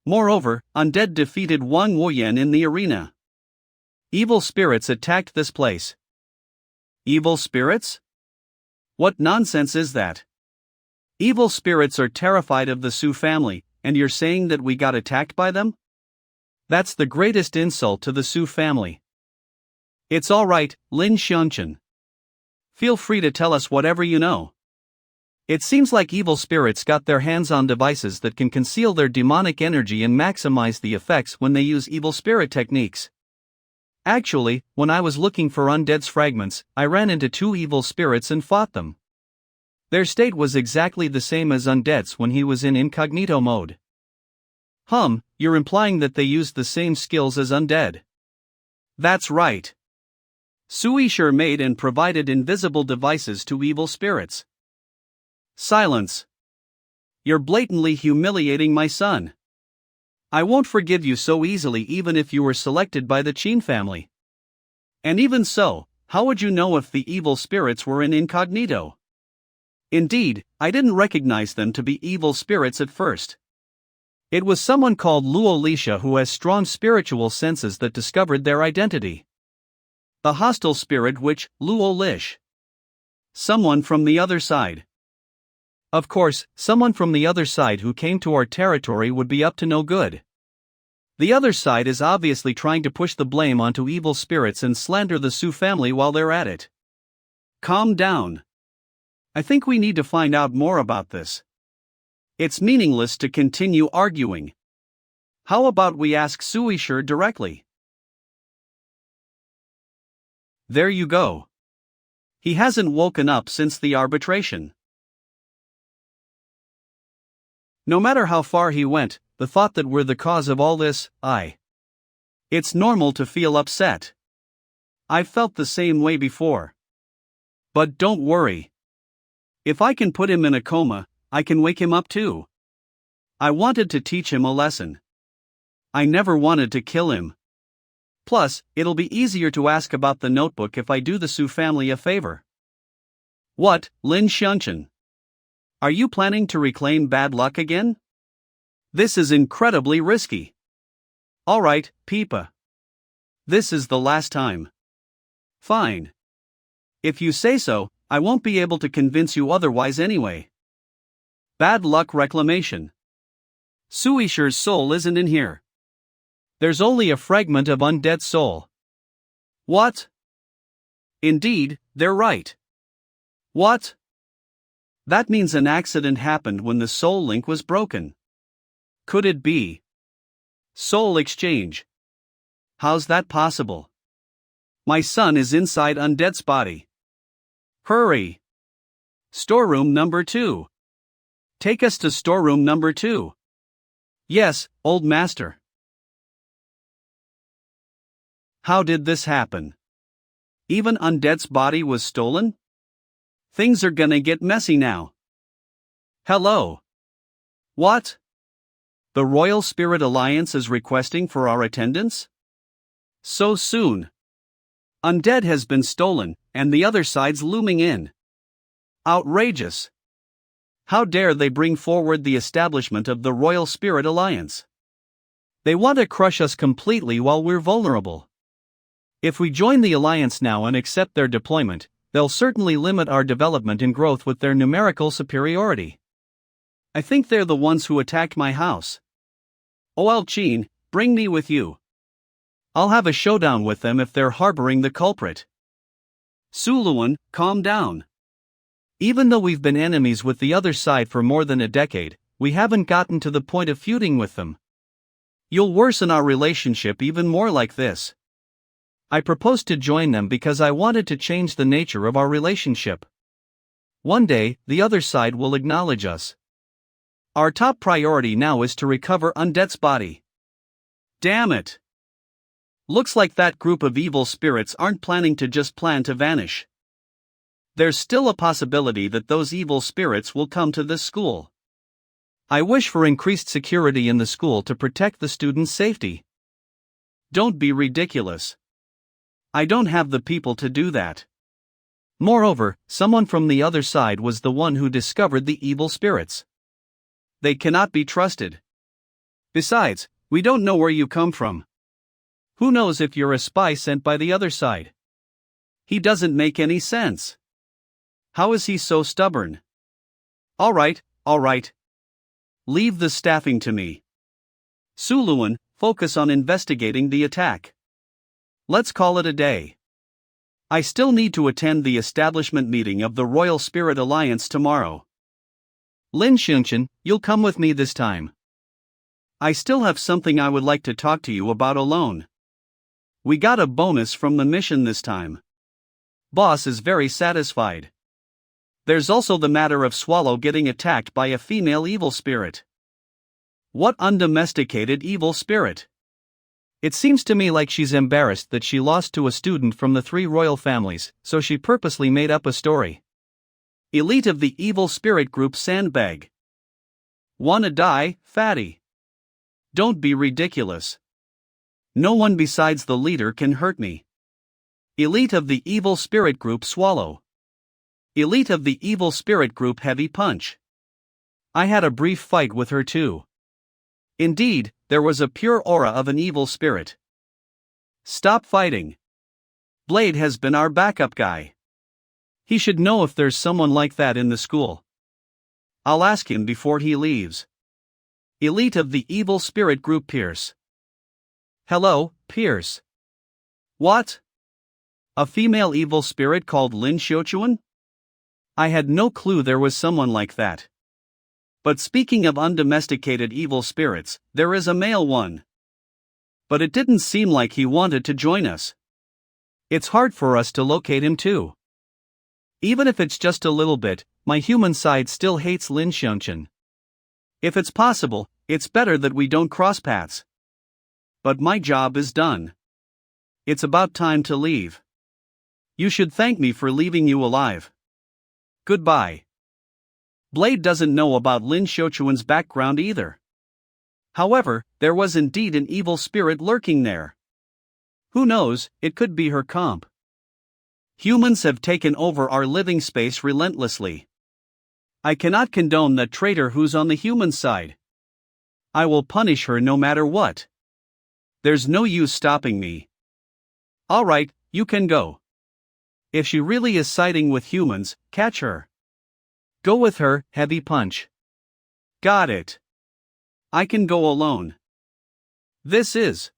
Moreover, undead defeated Wang Wuyan in the arena. Evil spirits attacked this place. Evil spirits? What nonsense is that? Evil spirits are terrified of the Su family, and you're saying that we got attacked by them? That's the greatest insult to the Su family. It's all right, Lin Shan. Feel free to tell us whatever you know. It seems like evil spirits got their hands on devices that can conceal their demonic energy and maximize the effects when they use evil spirit techniques. Actually, when I was looking for undead's fragments, I ran into 2 evil spirits and fought them. Their state was exactly the same as undead's when he was in incognito mode. You're implying that they used the same skills as undead. That's right. Suisher made and provided invisible devices to evil spirits. Silence. You're blatantly humiliating my son. I won't forgive you so easily even if you were selected by the Qin family. And even so, how would you know if the evil spirits were in incognito? Indeed, I didn't recognize them to be evil spirits at first. It was someone called Luo Lisha who has strong spiritual senses that discovered their identity. The hostile spirit which, Luo Lish. Someone from the other side. Of course, someone from the other side who came to our territory would be up to no good. The other side is obviously trying to push the blame onto evil spirits and slander the Su family while they're at it. Calm down. I think we need to find out more about this. It's meaningless to continue arguing. How about we ask Suisher directly? There you go. He hasn't woken up since the arbitration. No matter how far he went, the thought that we're the cause of all this, It's normal to feel upset. I've felt the same way before. But don't worry. If I can put him in a coma, I can wake him up too. I wanted to teach him a lesson. I never wanted to kill him. Plus, it'll be easier to ask about the notebook if I do the Su family a favor. What, Lin Shan? Are you planning to reclaim bad luck again? This is incredibly risky. Alright, Peipa. This is the last time. Fine. If you say so, I won't be able to convince you otherwise anyway. Bad luck reclamation. Suisher's soul isn't in here. There's only a fragment of undead soul. What? Indeed, they're right. What? That means an accident happened when the soul link was broken. Could it be soul exchange? How's that possible? My son is inside Undead's body. Hurry! Storeroom number 2. Take us to storeroom number 2. Yes, old master. How did this happen? Even Undead's body was stolen? Things are gonna get messy now. Hello. What? The Royal Spirit Alliance is requesting for our attendance? So soon. Undead has been stolen, and the other side's looming in. Outrageous. How dare they bring forward the establishment of the Royal Spirit Alliance? They want to crush us completely while we're vulnerable. If we join the alliance now and accept their deployment, they'll certainly limit our development and growth with their numerical superiority. I think they're the ones who attacked my house. Chin, bring me with you. I'll have a showdown with them if they're harboring the culprit. Suluan, calm down. Even though we've been enemies with the other side for more than a decade, we haven't gotten to the point of feuding with them. You'll worsen our relationship even more like this. I proposed to join them because I wanted to change the nature of our relationship. One day, the other side will acknowledge us. Our top priority now is to recover Undead's body. Damn it! Looks like that group of evil spirits aren't planning to just plan to vanish. There's still a possibility that those evil spirits will come to this school. I wish for increased security in the school to protect the students' safety. Don't be ridiculous. I don't have the people to do that. Moreover, someone from the other side was the one who discovered the evil spirits. They cannot be trusted. Besides, we don't know where you come from. Who knows if you're a spy sent by the other side? He doesn't make any sense. How is he so stubborn? Alright. Leave the staffing to me. Suluan, focus on investigating the attack. Let's call it a day. I still need to attend the establishment meeting of the Royal Spirit Alliance tomorrow. Lin Shan, you'll come with me this time. I still have something I would like to talk to you about alone. We got a bonus from the mission this time. Boss is very satisfied. There's also the matter of Swallow getting attacked by a female evil spirit. What undomesticated evil spirit? It seems to me like she's embarrassed that she lost to a student from the 3 royal families, so she purposely made up a story. Elite of the evil spirit group sandbag. Wanna die, fatty? Don't be ridiculous. No one besides the leader can hurt me. Elite of the evil spirit group swallow. Elite of the evil spirit group heavy punch. I had a brief fight with her too. Indeed, there was a pure aura of an evil spirit. Stop fighting. Blade has been our backup guy. He should know if there's someone like that in the school. I'll ask him before he leaves. Elite of the evil spirit group Pierce. Hello, Pierce. What? A female evil spirit called Lin Shan? I had no clue there was someone like that. But speaking of undomesticated evil spirits, there is a male one. But it didn't seem like he wanted to join us. It's hard for us to locate him too. Even if it's just a little bit, my human side still hates Lin Shan. If it's possible, it's better that we don't cross paths. But my job is done. It's about time to leave. You should thank me for leaving you alive. Goodbye. Blade doesn't know about Lin Shan's background either. However, there was indeed an evil spirit lurking there. Who knows, it could be her comp. Humans have taken over our living space relentlessly. I cannot condone that traitor who's on the human side. I will punish her no matter what. There's no use stopping me. Alright, you can go. If she really is siding with humans, catch her. Go with her, heavy punch. Got it. I can go alone. This is.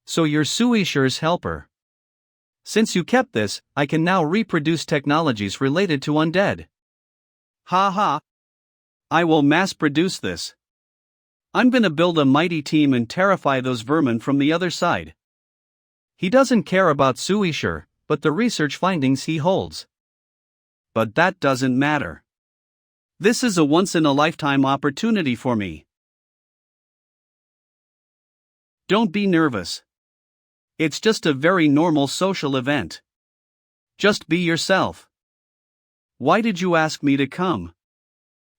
So you're Suisher's helper. Since you kept this, I can now reproduce technologies related to undead. Ha ha. I will mass produce this. I'm gonna build a mighty team and terrify those vermin from the other side. He doesn't care about Suisher, but the research findings he holds. But that doesn't matter. This is a once-in-a-lifetime opportunity for me. Don't be nervous. It's just a very normal social event. Just be yourself. Why did you ask me to come?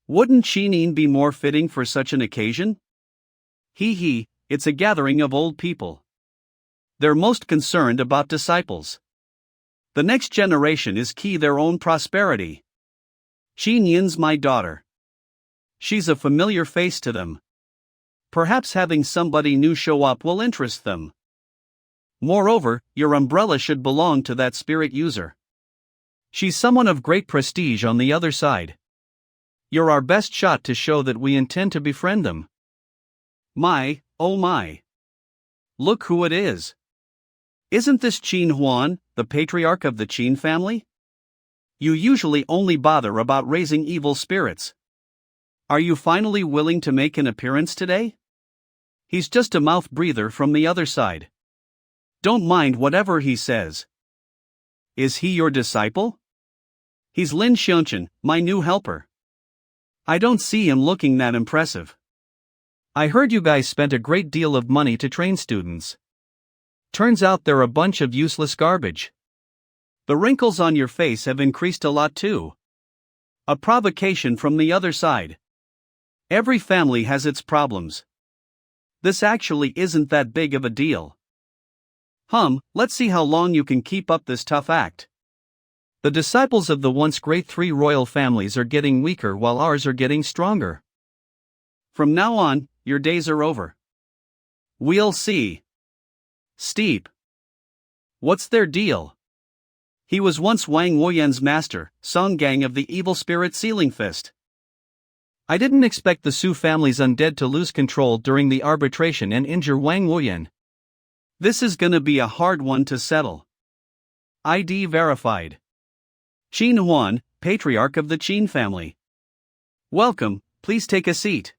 Wouldn't Shinin be more fitting for such an occasion? It's a gathering of old people. They're most concerned about disciples. The next generation is key their own prosperity. Xinyin's my daughter. She's a familiar face to them. Perhaps having somebody new show up will interest them. Moreover, your umbrella should belong to that spirit user. She's someone of great prestige on the other side. You're our best shot to show that we intend to befriend them. My, oh my. Look who it is. Isn't this Qin Huan, the patriarch of the Qin family? You usually only bother about raising evil spirits. Are you finally willing to make an appearance today? He's just a mouth breather from the other side. Don't mind whatever he says. Is he your disciple? He's Lin Shan, my new helper. I don't see him looking that impressive. I heard you guys spent a great deal of money to train students. Turns out they're a bunch of useless garbage. The wrinkles on your face have increased a lot too. A provocation from the other side. Every family has its problems. This actually isn't that big of a deal. Let's see how long you can keep up this tough act. The disciples of the once great three royal families are getting weaker while ours are getting stronger. From now on, your days are over. We'll see. Steep. What's their deal? He was once Wang Woyan's master, Song Gang of the evil spirit Sealing Fist. I didn't expect the Su family's undead to lose control during the arbitration and injure Wang Woyan. This is gonna be a hard one to settle. ID verified. Qin Huan, patriarch of the Qin family. Welcome, please take a seat.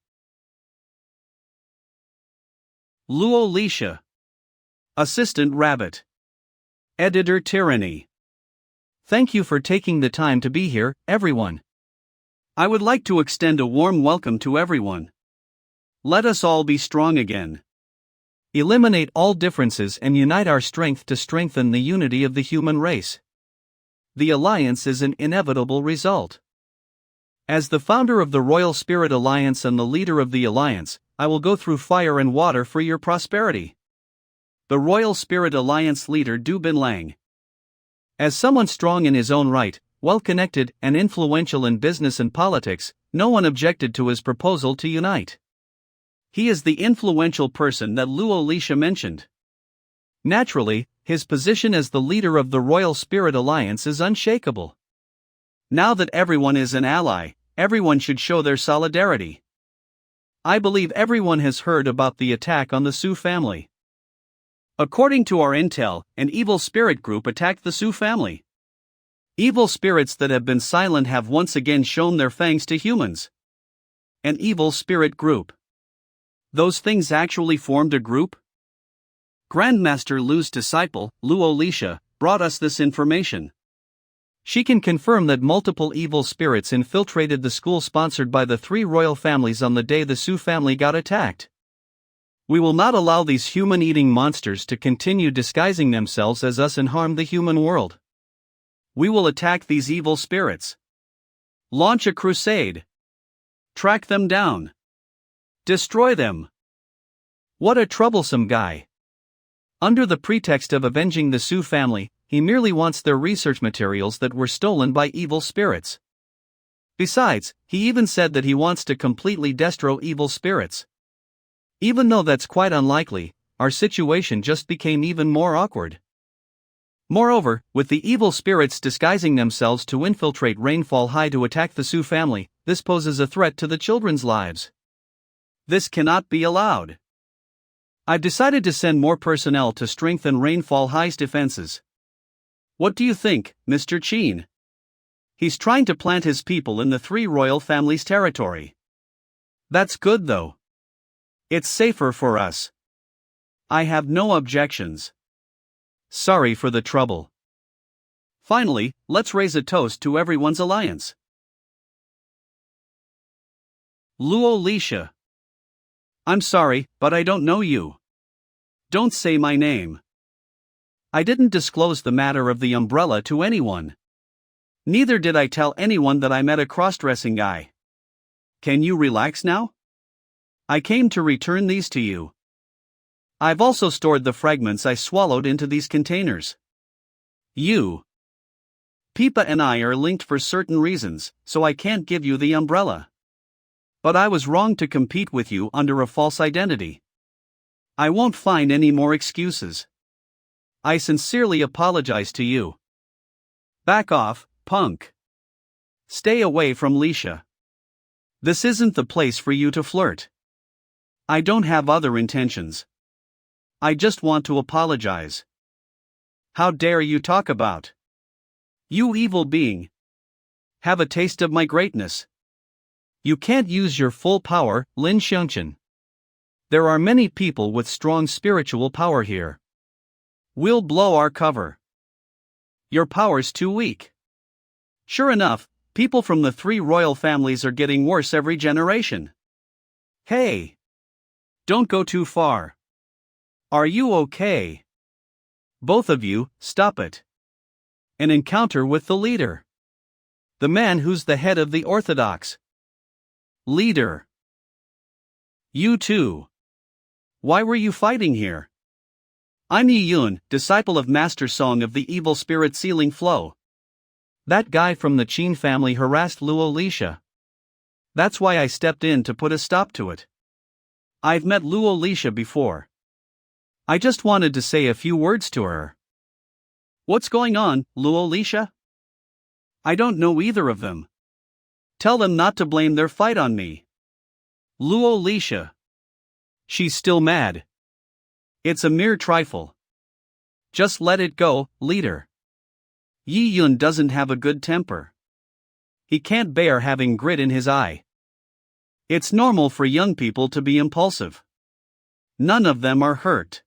Luo Lisha. Assistant Rabbit. Editor Tyranny. Thank you for taking the time to be here, everyone. I would like to extend a warm welcome to everyone. Let us all be strong again. Eliminate all differences and unite our strength to strengthen the unity of the human race. The alliance is an inevitable result. As the founder of the Royal Spirit Alliance and the leader of the alliance, I will go through fire and water for your prosperity. The Royal Spirit Alliance leader Du Binlang. As someone strong in his own right, well-connected and influential in business and politics, no one objected to his proposal to unite. He is the influential person that Luo Lisha mentioned. Naturally, his position as the leader of the Royal Spirit Alliance is unshakable. Now that everyone is an ally, everyone should show their solidarity. I believe everyone has heard about the attack on the Su family. According to our intel, an evil spirit group attacked the Su family. Evil spirits that have been silent have once again shown their fangs to humans. An evil spirit group. Those things actually formed a group? Grandmaster Lu's disciple, Luo Lisha, brought us this information. She can confirm that multiple evil spirits infiltrated the school sponsored by the three royal families on the day the Su family got attacked. We will not allow these human-eating monsters to continue disguising themselves as us and harm the human world. We will attack these evil spirits. Launch a crusade. Track them down. Destroy them. What a troublesome guy. Under the pretext of avenging the Su family, he merely wants their research materials that were stolen by evil spirits. Besides, he even said that he wants to completely destroy evil spirits. Even though that's quite unlikely, our situation just became even more awkward. Moreover, with the evil spirits disguising themselves to infiltrate Rainfall High to attack the Su family, this poses a threat to the children's lives. This cannot be allowed. I've decided to send more personnel to strengthen Rainfall High's defenses. What do you think, Mr. Chin? He's trying to plant his people in the three royal families' territory. That's good though. It's safer for us. I have no objections. Sorry for the trouble. Finally, let's raise a toast to everyone's alliance. Luo Lisha. I'm sorry, but I don't know you. Don't say my name. I didn't disclose the matter of the umbrella to anyone. Neither did I tell anyone that I met a cross-dressing guy. Can you relax now? I came to return these to you. I've also stored the fragments I swallowed into these containers. Peipa and I are linked for certain reasons, so I can't give you the umbrella. But I was wrong to compete with you under a false identity. I won't find any more excuses. I sincerely apologize to you. Back off, punk. Stay away from Lisha. This isn't the place for you to flirt. I don't have other intentions. I just want to apologize. How dare you talk about? You evil being. Have a taste of my greatness. You can't use your full power, Lin Shan. There are many people with strong spiritual power here. We'll blow our cover. Your power's too weak. Sure enough, people from the three royal families are getting worse every generation. Hey! Don't go too far. Are you okay? Both of you, stop it. An encounter with the leader. The man who's the head of the Orthodox. Leader. You too. Why were you fighting here? I'm Yi Yun, disciple of Master Song of the Evil Spirit Sealing Flow. That guy from the Qin family harassed Luo Lisha. That's why I stepped in to put a stop to it. I've met Luo Lisha before. I just wanted to say a few words to her. What's going on, Luo Lisha? I don't know either of them. Tell them not to blame their fight on me. Luo Lisha. She's still mad. It's a mere trifle. Just let it go, leader. Yi Yun doesn't have a good temper. He can't bear having grit in his eye. It's normal for young people to be impulsive. None of them are hurt.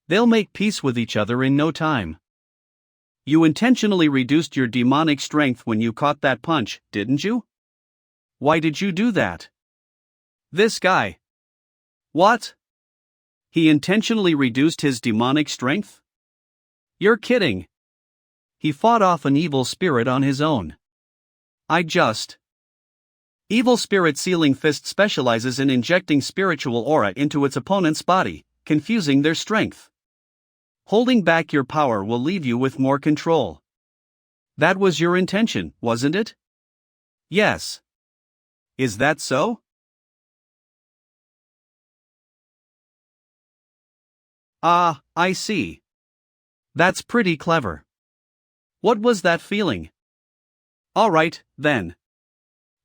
They'll make peace with each other in no time. You intentionally reduced your demonic strength when you caught that punch, didn't you? Why did you do that? This guy. What? He intentionally reduced his demonic strength? You're kidding. He fought off an evil spirit on his own. Evil Spirit Sealing Fist specializes in injecting spiritual aura into its opponent's body, confusing their strength. Holding back your power will leave you with more control. That was your intention, wasn't it? Yes. Is that so? Ah, I see. That's pretty clever. What was that feeling? All right, then.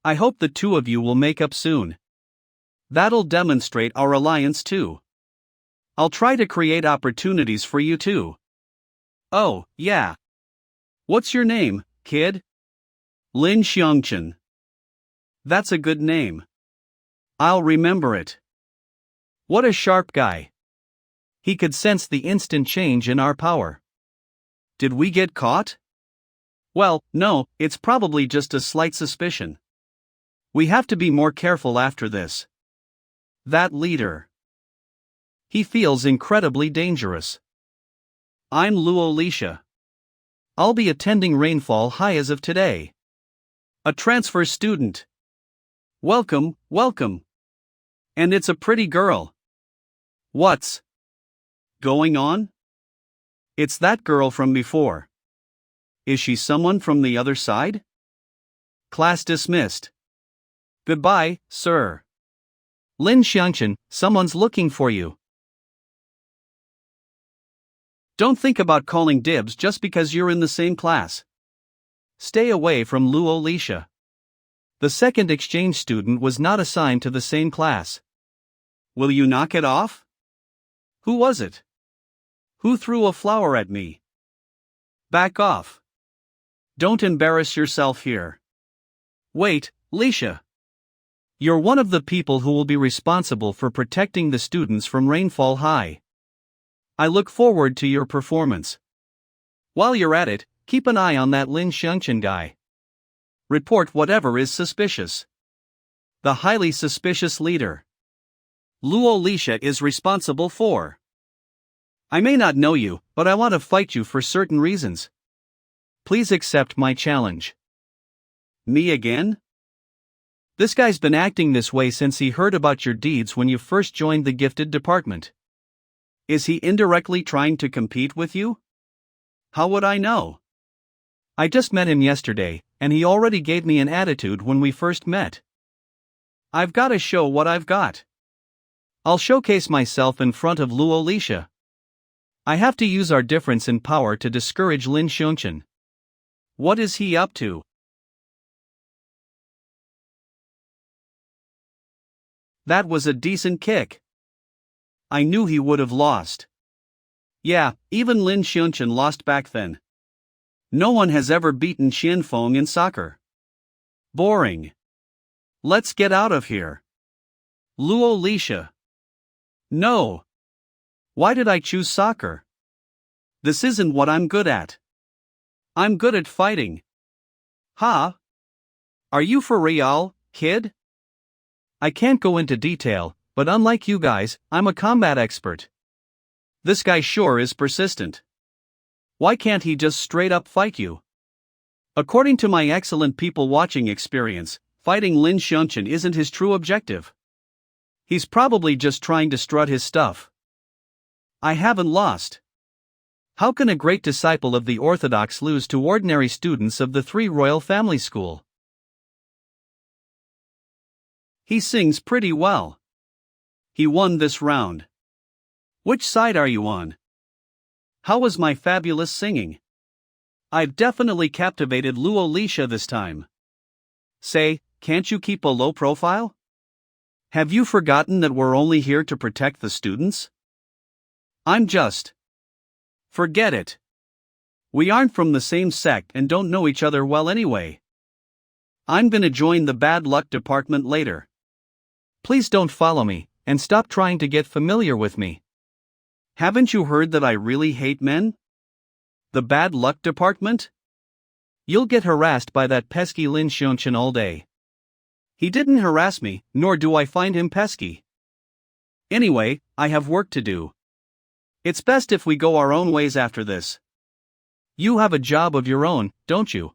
I hope the two of you will make up soon. That'll demonstrate our alliance too. I'll try to create opportunities for you too. Oh, yeah. What's your name, kid? Lin Shan. That's a good name. I'll remember it. What a sharp guy. He could sense the instant change in our power. Did we get caught? Well, no, it's probably just a slight suspicion. We have to be more careful after this. That leader. He feels incredibly dangerous. I'm Luo Lisha. I'll be attending Rainfall High as of today. A transfer student. Welcome, welcome. And it's a pretty girl. What's going on? It's that girl from before. Is she someone from the other side? Class dismissed. Goodbye, sir. Lin Shan, someone's looking for you. Don't think about calling dibs just because you're in the same class. Stay away from Lu Ling. The second exchange student was not assigned to the same class. Will you knock it off? Who was it? Who threw a flower at me? Back off. Don't embarrass yourself here. Wait, Lisha. You're one of the people who will be responsible for protecting the students from Rainfall High. I look forward to your performance. While you're at it, keep an eye on that Lin Shan guy. Report whatever is suspicious. The highly suspicious leader. Luo Lisha is responsible for. I may not know you, but I want to fight you for certain reasons. Please accept my challenge. Me again? This guy's been acting this way since he heard about your deeds when you first joined the gifted department. Is he indirectly trying to compete with you? How would I know? I just met him yesterday, and he already gave me an attitude when we first met. I've got to show what I've got. I'll showcase myself in front of Luo Lisha. I have to use our difference in power to discourage Lin Shan. What is he up to? That was a decent kick. I knew he would have lost. Yeah, even Lin Shan lost back then. No one has ever beaten Xian Feng in soccer. Boring. Let's get out of here. Luo Lisha. No. Why did I choose soccer? This isn't what I'm good at. I'm good at fighting. Ha? Are you for real, kid? I can't go into detail, but unlike you guys, I'm a combat expert. This guy sure is persistent. Why can't he just straight up fight you? According to my excellent people watching experience, fighting Lin Shan isn't his true objective. He's probably just trying to strut his stuff. I haven't lost. How can a great disciple of the Orthodox lose to ordinary students of the Three Royal Family School? He sings pretty well. He won this round. Which side are you on? How was my fabulous singing? I've definitely captivated Luo Lisha this time. Say, can't you keep a low profile? Have you forgotten that we're only here to protect the students? I'm just. Forget it. We aren't from the same sect and don't know each other well anyway. I'm gonna join the bad luck department later. Please don't follow me, and stop trying to get familiar with me. Haven't you heard that I really hate men? The bad luck department? You'll get harassed by that pesky Lin Shan all day. He didn't harass me, nor do I find him pesky. Anyway, I have work to do. It's best if we go our own ways after this. You have a job of your own, don't you?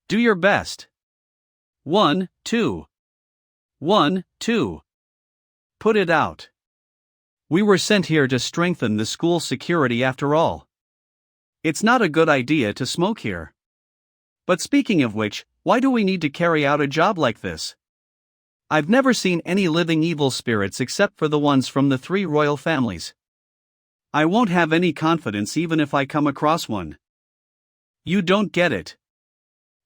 Do your best. 1, 2. 1, 2. Put it out. We were sent here to strengthen the school security after all. It's not a good idea to smoke here. But speaking of which, why do we need to carry out a job like this? I've never seen any living evil spirits except for the ones from the three royal families. I won't have any confidence even if I come across one. You don't get it.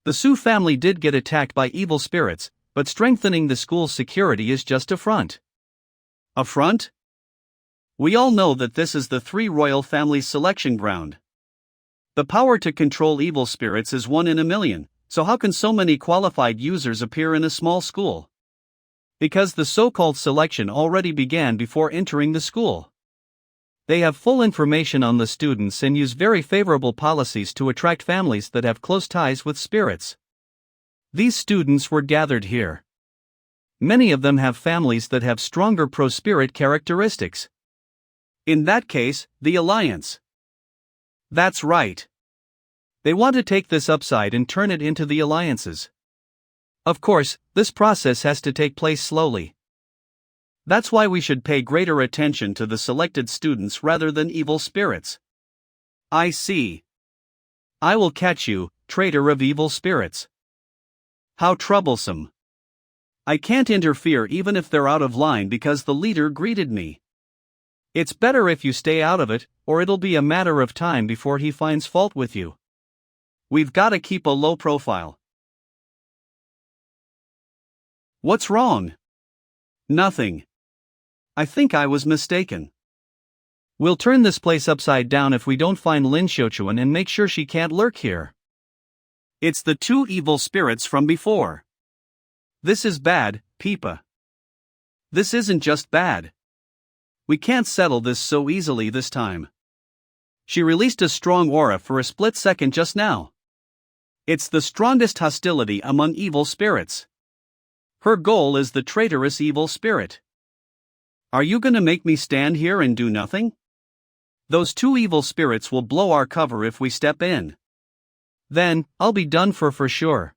The Su family did get attacked by evil spirits, but strengthening the school's security is just a front. A front? We all know that this is the three royal families' selection ground. The power to control evil spirits is 1 in a million, so how can so many qualified users appear in a small school? Because the so-called selection already began before entering the school. They have full information on the students and use very favorable policies to attract families that have close ties with spirits. These students were gathered here. Many of them have families that have stronger pro-spirit characteristics. In that case, the alliance. That's right. They want to take this upside and turn it into the alliances. Of course, this process has to take place slowly. That's why we should pay greater attention to the selected students rather than evil spirits. I see. I will catch you, traitor of evil spirits. How troublesome. I can't interfere even if they're out of line because the leader greeted me. It's better if you stay out of it, or it'll be a matter of time before he finds fault with you. We've gotta keep a low profile. What's wrong? Nothing. I think I was mistaken. We'll turn this place upside down if we don't find Lin Shan and make sure she can't lurk here. It's the two evil spirits from before. This is bad, Peipa. This isn't just bad. We can't settle this so easily this time. She released a strong aura for a split second just now. It's the strongest hostility among evil spirits. Her goal is the traitorous evil spirit. Are you gonna make me stand here and do nothing? Those two evil spirits will blow our cover if we step in. Then, I'll be done for sure.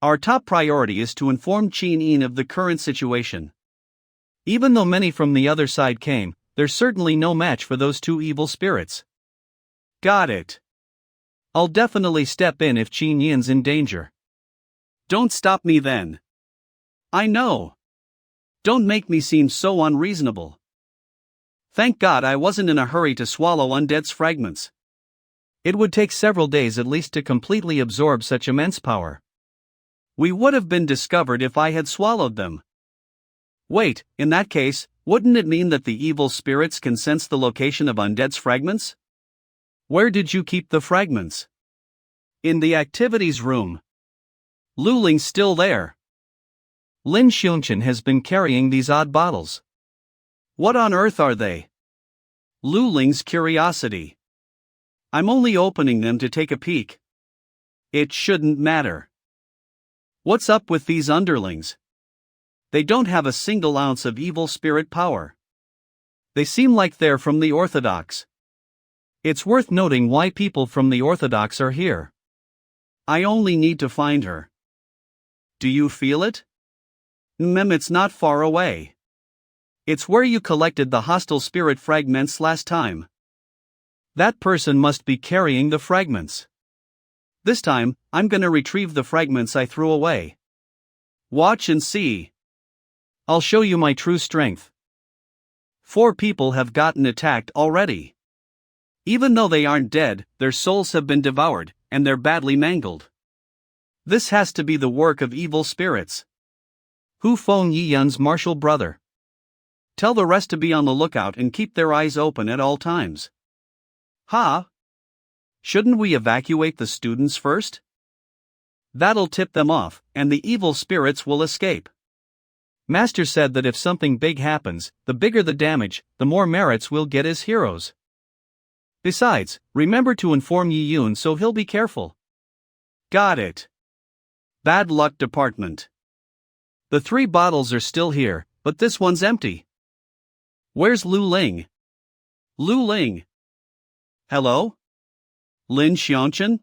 Our top priority is to inform Qin Yin of the current situation. Even though many from the other side came, there's certainly no match for those two evil spirits. Got it. I'll definitely step in if Qin Yin's in danger. Don't stop me then. I know. Don't make me seem so unreasonable. Thank God I wasn't in a hurry to swallow Undead's fragments. It would take several days at least to completely absorb such immense power. We would have been discovered if I had swallowed them. Wait, in that case, wouldn't it mean that the evil spirits can sense the location of Undead's fragments? Where did you keep the fragments? In the activities room. Lu Ling's still there. Lin Shan has been carrying these odd bottles. What on earth are they? Lu Ling's curiosity. I'm only opening them to take a peek. It shouldn't matter. What's up with these underlings? They don't have a single ounce of evil spirit power. They seem like they're from the Orthodox. It's worth noting why people from the Orthodox are here. I only need to find her. Do you feel it? It's not far away. It's where you collected the hostile spirit fragments last time. That person must be carrying the fragments. This time, I'm gonna retrieve the fragments I threw away. Watch and see. I'll show you my true strength. 4 people have gotten attacked already. Even though they aren't dead, their souls have been devoured, and they're badly mangled. This has to be the work of evil spirits. Hu Feng Yiyun's martial brother. Tell the rest to be on the lookout and keep their eyes open at all times. Ha! Shouldn't we evacuate the students first? That'll tip them off, and the evil spirits will escape. Master said that if something big happens, the bigger the damage, the more merits we'll get as heroes. Besides, remember to inform Yiyun so he'll be careful. Got it. Bad luck department. The 3 bottles are still here, but this one's empty. Where's Lu Ling? Lu Ling. Hello? Lin Shan?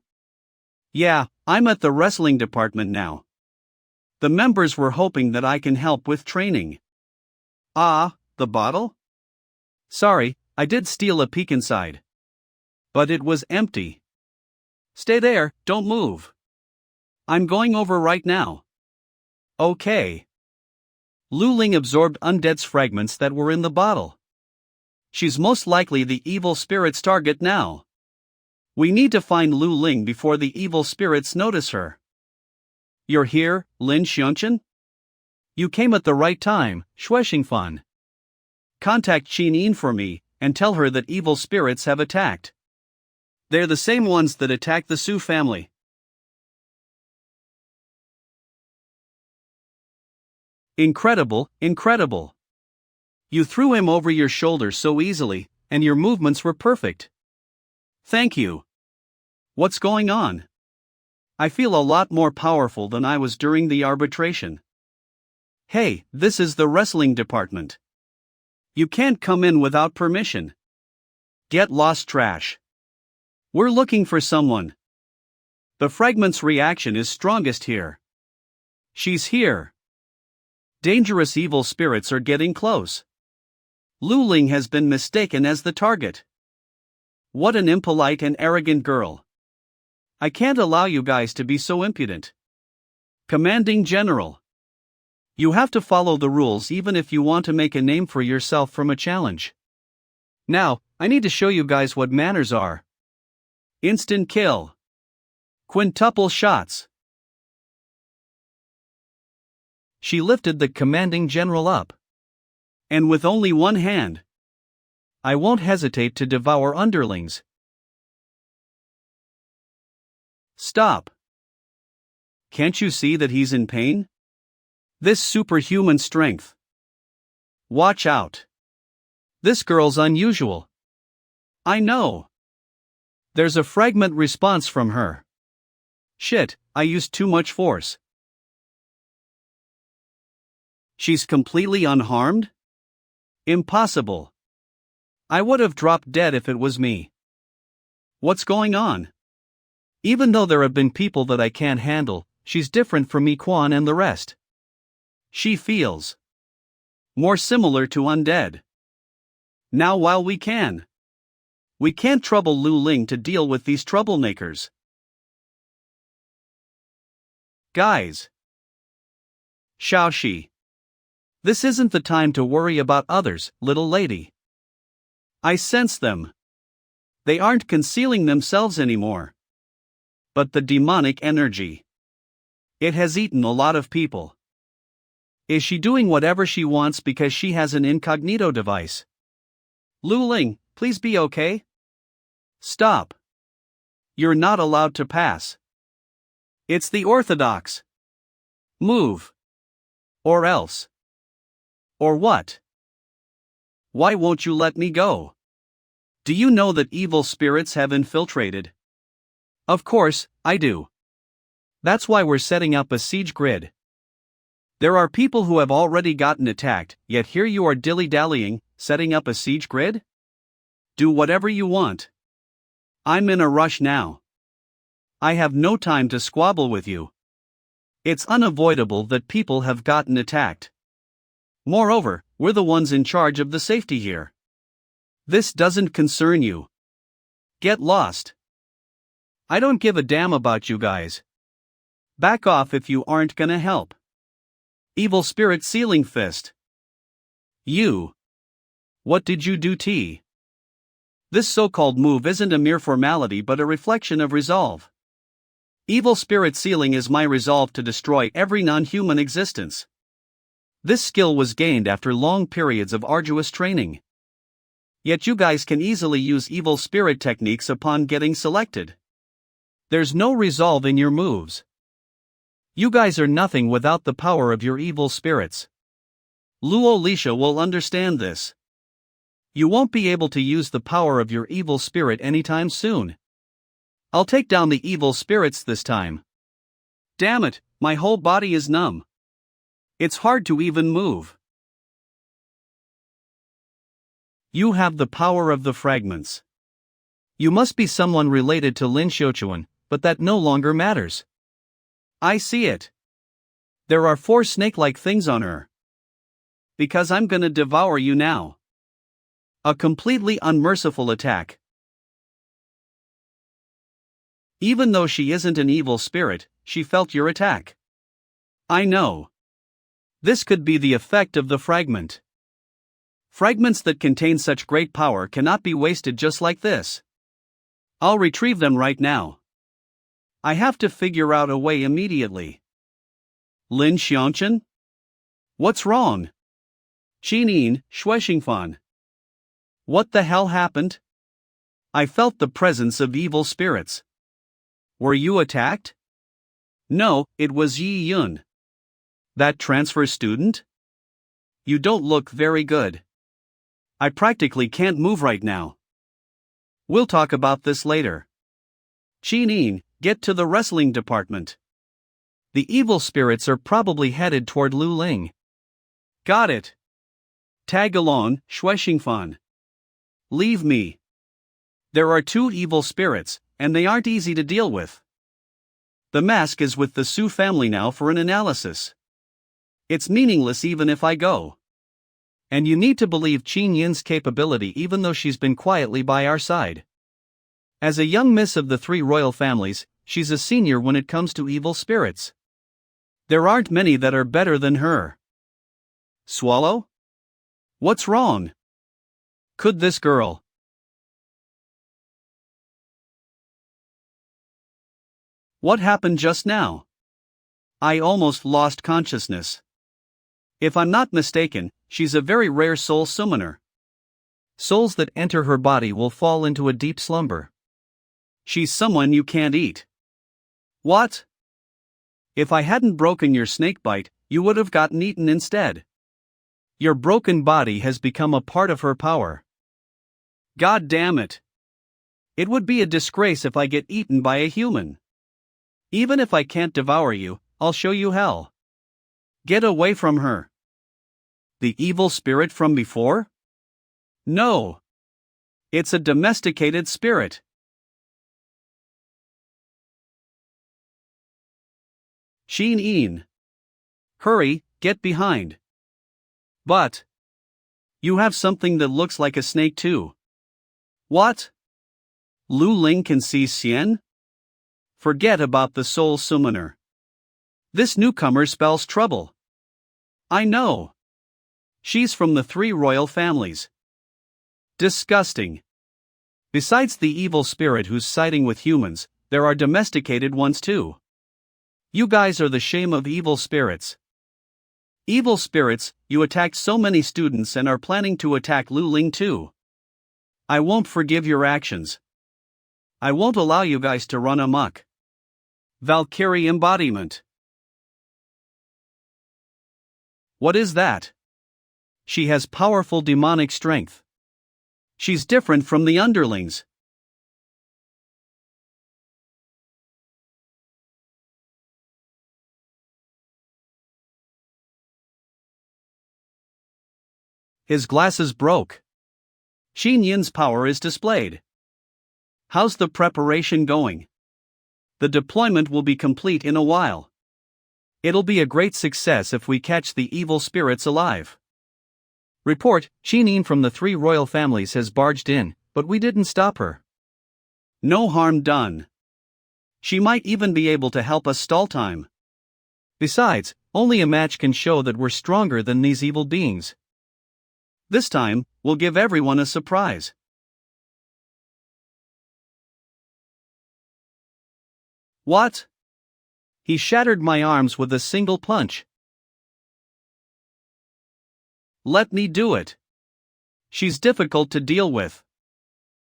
Yeah, I'm at the wrestling department now. The members were hoping that I can help with training. Ah, the bottle? Sorry, I did steal a peek inside. But it was empty. Stay there, don't move. I'm going over right now. Okay. Lu Ling absorbed Undead's fragments that were in the bottle. She's most likely the evil spirit's target now. We need to find Lu Ling before the evil spirits notice her. You're here, Lin Shan? You came at the right time, Shuexingfan. Contact Qin Yin for me, and tell her that evil spirits have attacked. They're the same ones that attacked the Su family. Incredible, incredible. You threw him over your shoulder so easily, and your movements were perfect. Thank you. What's going on? I feel a lot more powerful than I was during the arbitration. Hey, this is the wrestling department. You can't come in without permission. Get lost, trash. We're looking for someone. The fragment's reaction is strongest here. She's here. Dangerous evil spirits are getting close. Lu Ling has been mistaken as the target. What an impolite and arrogant girl. I can't allow you guys to be so impudent. Commanding General. You have to follow the rules even if you want to make a name for yourself from a challenge. Now, I need to show you guys what manners are. Instant kill. Quintuple shots. She lifted the commanding general up. And with only one hand. I won't hesitate to devour underlings. Stop. Can't you see that he's in pain? This superhuman strength. Watch out. This girl's unusual. I know. There's a fragment response from her. Shit, I used too much force. She's completely unharmed? Impossible. I would have dropped dead if it was me. What's going on? Even though there have been people that I can't handle, she's different from me, Quan and the rest. She feels more similar to undead. Now while we can't trouble Lu Ling to deal with these troublemakers. Guys. Xiaoxi. This isn't the time to worry about others, little lady. I sense them. They aren't concealing themselves anymore. But the demonic energy. It has eaten a lot of people. Is she doing whatever she wants because she has an incognito device? Lu Ling, please be okay? Stop. You're not allowed to pass. It's the orthodox. Move. Or else. Or what? Why won't you let me go? Do you know that evil spirits have infiltrated? Of course, I do. That's why we're setting up a siege grid. There are people who have already gotten attacked, yet here you are dilly-dallying, setting up a siege grid? Do whatever you want. I'm in a rush now. I have no time to squabble with you. It's unavoidable that people have gotten attacked. Moreover, we're the ones in charge of the safety here. This doesn't concern you. Get lost. I don't give a damn about you guys. Back off if you aren't gonna help. Evil Spirit Sealing Fist. You. What did you do, T? This so-called move isn't a mere formality but a reflection of resolve. Evil Spirit Sealing is my resolve to destroy every non-human existence. This skill was gained after long periods of arduous training. Yet you guys can easily use evil spirit techniques upon getting selected. There's no resolve in your moves. You guys are nothing without the power of your evil spirits. Luo Lisha will understand this. You won't be able to use the power of your evil spirit anytime soon. I'll take down the evil spirits this time. Damn it, my whole body is numb. It's hard to even move. You have the power of the fragments. You must be someone related to Lin Shan, but that no longer matters. I see it. There are 4 snake-like things on her. Because I'm gonna devour you now. A completely unmerciful attack. Even though she isn't an evil spirit, she felt your attack. I know. This could be the effect of the fragment. Fragments that contain such great power cannot be wasted just like this. I'll retrieve them right now. I have to figure out a way immediately. Lin Shan? What's wrong? Qinin, Shuexingfan. What the hell happened? I felt the presence of evil spirits. Were you attacked? No, it was Yi Yun. That transfer student? You don't look very good. I practically can't move right now. We'll talk about this later. Qinin, get to the wrestling department. The evil spirits are probably headed toward Lu Ling. Got it. Tag along, Shuexingfan. Leave me. There are 2 evil spirits, and they aren't easy to deal with. The mask is with the Su family now for an analysis. It's meaningless even if I go. And you need to believe Qin Yin's capability even though she's been quietly by our side. As a young miss of the three royal families, she's a senior when it comes to evil spirits. There aren't many that are better than her. Swallow? What's wrong? Could this girl? What happened just now? I almost lost consciousness. If I'm not mistaken, she's a very rare soul summoner. Souls that enter her body will fall into a deep slumber. She's someone you can't eat. What? If I hadn't broken your snakebite, you would have gotten eaten instead. Your broken body has become a part of her power. God damn it. It would be a disgrace if I get eaten by a human. Even if I can't devour you, I'll show you hell. Get away from her. The evil spirit from before? No. It's a domesticated spirit. Sheen. Hurry, get behind. But you have something that looks like a snake too. What? Lu Ling can see Xian? Forget about the soul summoner. This newcomer spells trouble. I know. She's from the three royal families. Disgusting. Besides the evil spirit who's siding with humans, there are domesticated ones too. You guys are the shame of evil spirits. Evil spirits, you attacked so many students and are planning to attack Lu Ling too. I won't forgive your actions. I won't allow you guys to run amok. Valkyrie embodiment. What is that? She has powerful demonic strength. She's different from the underlings. His glasses broke. Xin Yin's power is displayed. How's the preparation going? The deployment will be complete in a while. It'll be a great success if we catch the evil spirits alive. Report, Xin Yin from the three royal families has barged in, but we didn't stop her. No harm done. She might even be able to help us stall time. Besides, only a match can show that we're stronger than these evil beings. This time, we'll give everyone a surprise. What? He shattered my arms with a single punch. Let me do it. She's difficult to deal with.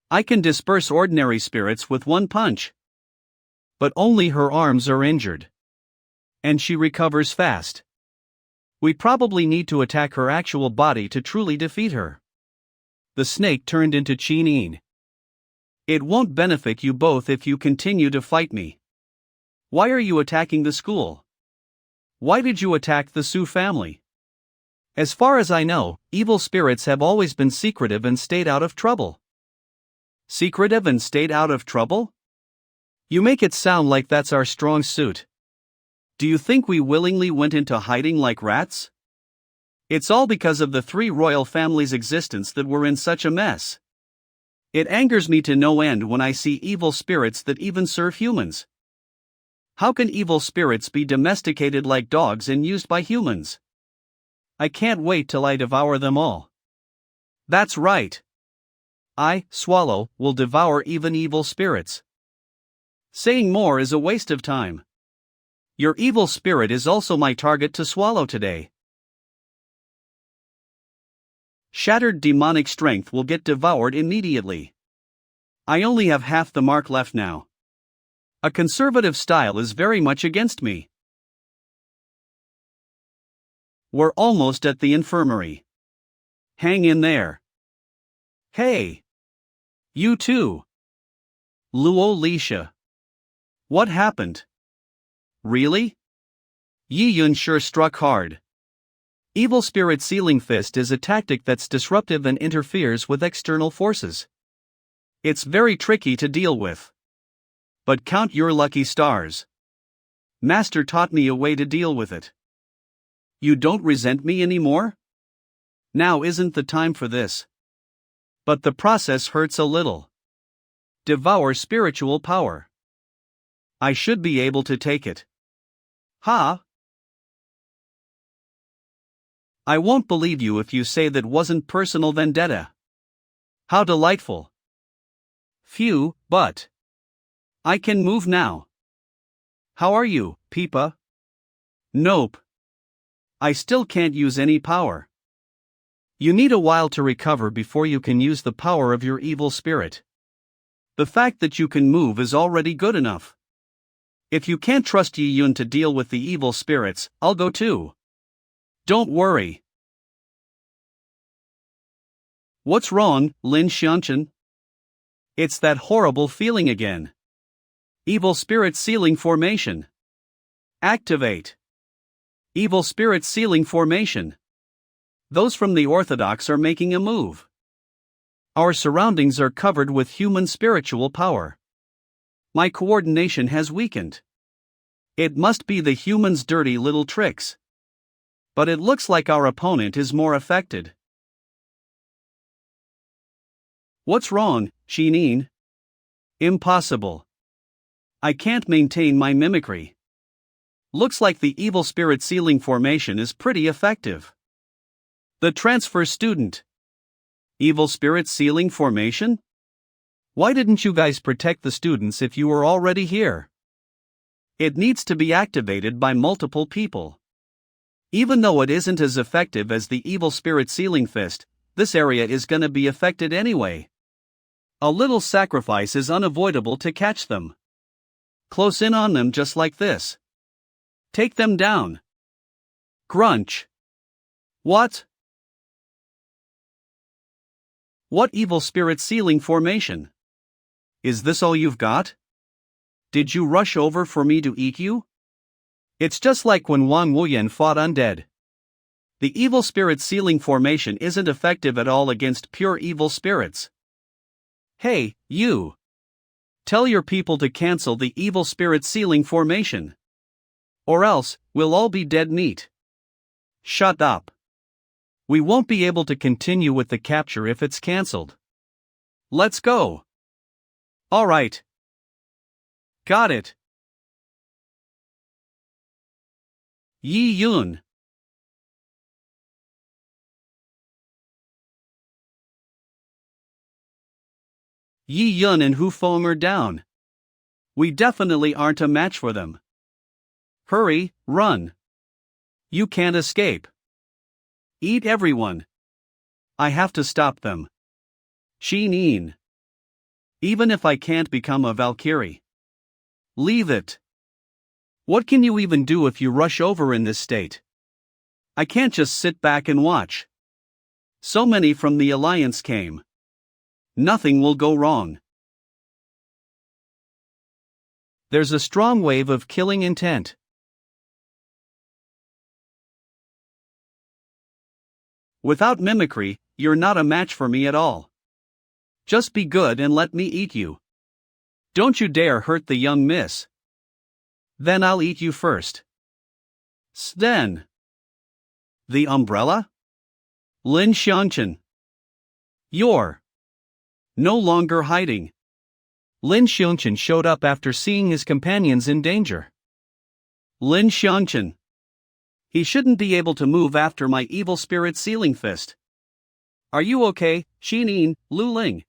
I can disperse ordinary spirits with one punch. But only her arms are injured. And she recovers fast. We probably need to attack her actual body to truly defeat her. The snake turned into Qin. It won't benefit you both if you continue to fight me. Why are you attacking the school? Why did you attack the Su family? As far as I know, evil spirits have always been secretive and stayed out of trouble. Secretive and stayed out of trouble? You make it sound like that's our strong suit. Do you think we willingly went into hiding like rats? It's all because of the three royal families' existence that we're in such a mess. It angers me to no end when I see evil spirits that even serve humans. How can evil spirits be domesticated like dogs and used by humans? I can't wait till I devour them all. That's right. I, Swallow, will devour even evil spirits. Saying more is a waste of time. Your evil spirit is also my target to swallow today. Shattered demonic strength will get devoured immediately. I only have half the mark left now. A conservative style is very much against me. We're almost at the infirmary. Hang in there. Hey! You too. Luo Lisha. What happened? Really? Yi Yun sure struck hard. Evil Spirit Sealing Fist is a tactic that's disruptive and interferes with external forces. It's very tricky to deal with. But count your lucky stars. Master taught me a way to deal with it. You don't resent me anymore? Now isn't the time for this. But the process hurts a little. devour spiritual power. I should be able to take it. Ha! I won't believe you if you say that wasn't personal vendetta. How delightful. Phew, but I can move now. How are you, Peipa? Nope. I still can't use any power. You need a while to recover before you can use the power of your evil spirit. The fact that you can move is already good enough. If you can't trust Yi Yun to deal with the evil spirits, I'll go too. Don't worry. What's wrong, Lin Shan? It's that horrible feeling again. Evil spirit sealing formation. Activate. Evil spirit sealing formation. Those from the Orthodox are making a move. Our surroundings are covered with human spiritual power. My coordination has weakened. It must be the humans' dirty little tricks. But it looks like our opponent is more affected. What's wrong, Shinin? Impossible. I can't maintain my mimicry. Looks like the evil spirit sealing formation is pretty effective. The transfer student. Evil spirit sealing formation? Why didn't you guys protect the students if you were already here? It needs to be activated by multiple people. Even though it isn't as effective as the evil spirit sealing fist, this area is gonna be affected anyway. A little sacrifice is unavoidable to catch them. Close in on them just like this. Take them down. Grunch. What? What evil spirit sealing formation? Is this all you've got? Did you rush over for me to eat you? It's just like when Wang Wuyan fought undead. The evil spirit sealing formation isn't effective at all against pure evil spirits. Hey, you! Tell your people to cancel the evil spirit sealing formation. Or else, we'll all be dead meat. Shut up. We won't be able to continue with the capture if it's cancelled. Let's go. Alright. Got it. Yi Yun. Yi Yun and Hu Feng are down. We definitely aren't a match for them. Hurry, run. You can't escape. Eat everyone. I have to stop them. Shinin. Even if I can't become a Valkyrie. Leave it. What can you even do if you rush over in this state? I can't just sit back and watch. So many from the Alliance came. Nothing will go wrong. There's a strong wave of killing intent. Without mimicry, you're not a match for me at all. Just be good and let me eat you. Don't you dare hurt the young miss. Then I'll eat you first. Then. The umbrella? Lin Shan. You're no longer hiding. Lin Shan showed up after seeing his companions in danger. Lin Shan. He shouldn't be able to move after my evil spirit sealing fist. Are you okay, Shinin, Lu Ling?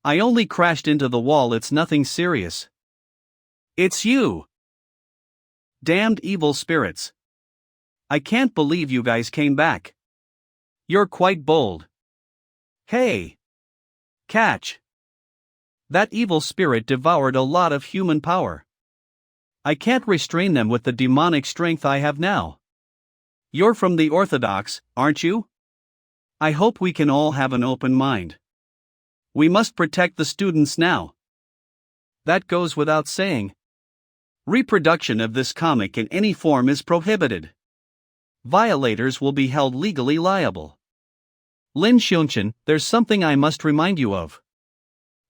I only crashed into the wall, it's nothing serious. It's you. Damned evil spirits. I can't believe you guys came back. You're quite bold. Hey. Catch. That evil spirit devoured a lot of human power. I can't restrain them with the demonic strength I have now. You're from the Orthodox, aren't you? I hope we can all have an open mind. We must protect the students now. That goes without saying. Reproduction of this comic in any form is prohibited. Violators will be held legally liable. Lin Shan, there's something I must remind you of.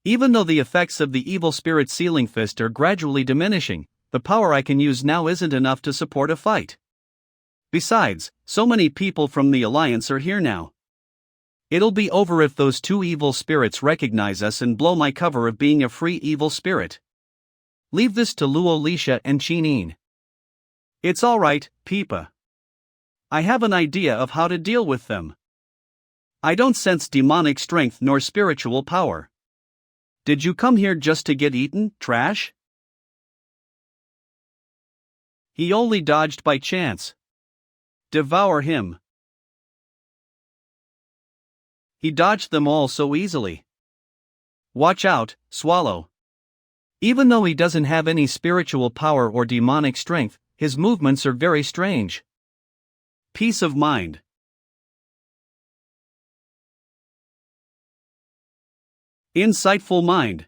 Even though the effects of the evil spirit sealing fist are gradually diminishing, the power I can use now isn't enough to support a fight. Besides, so many people from the Alliance are here now. It'll be over if those two evil spirits recognize us and blow my cover of being a free evil spirit. Leave this to Luo Lisha and Chinin. It's alright, Peipa. I have an idea of how to deal with them. I don't sense demonic strength nor spiritual power. Did you come here just to get eaten, trash? He only dodged by chance. Devour him. He dodged them all so easily. Watch out, swallow. Even though he doesn't have any spiritual power or demonic strength, his movements are very strange. Peace of mind. Insightful mind.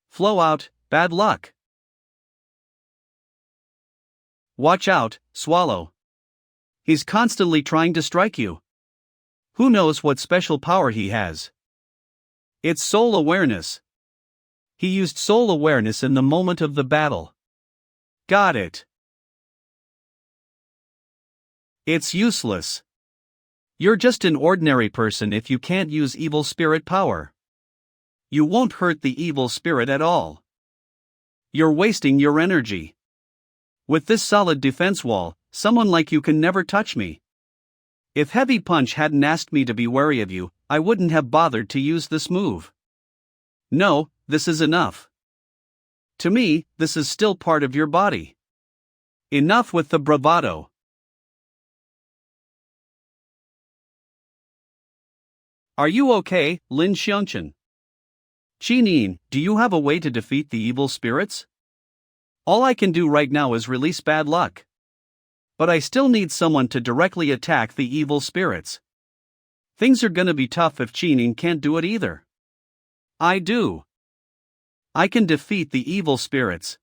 Flow out, bad luck. Watch out, swallow. He's constantly trying to strike you. Who knows what special power he has? It's soul awareness. He used soul awareness in the moment of the battle. Got it. It's useless. You're just an ordinary person if you can't use evil spirit power. You won't hurt the evil spirit at all. You're wasting your energy. With this solid defense wall, someone like you can never touch me. If Heavy Punch hadn't asked me to be wary of you, I wouldn't have bothered to use this move. No, this is enough. To me, this is still part of your body. Enough with the bravado. Are you okay, Lin Shan? Chinin, do you have a way to defeat the evil spirits? All I can do right now is release bad luck. But I still need someone to directly attack the evil spirits. Things are gonna be tough if Chinin can't do it either. I do. I can defeat the evil spirits.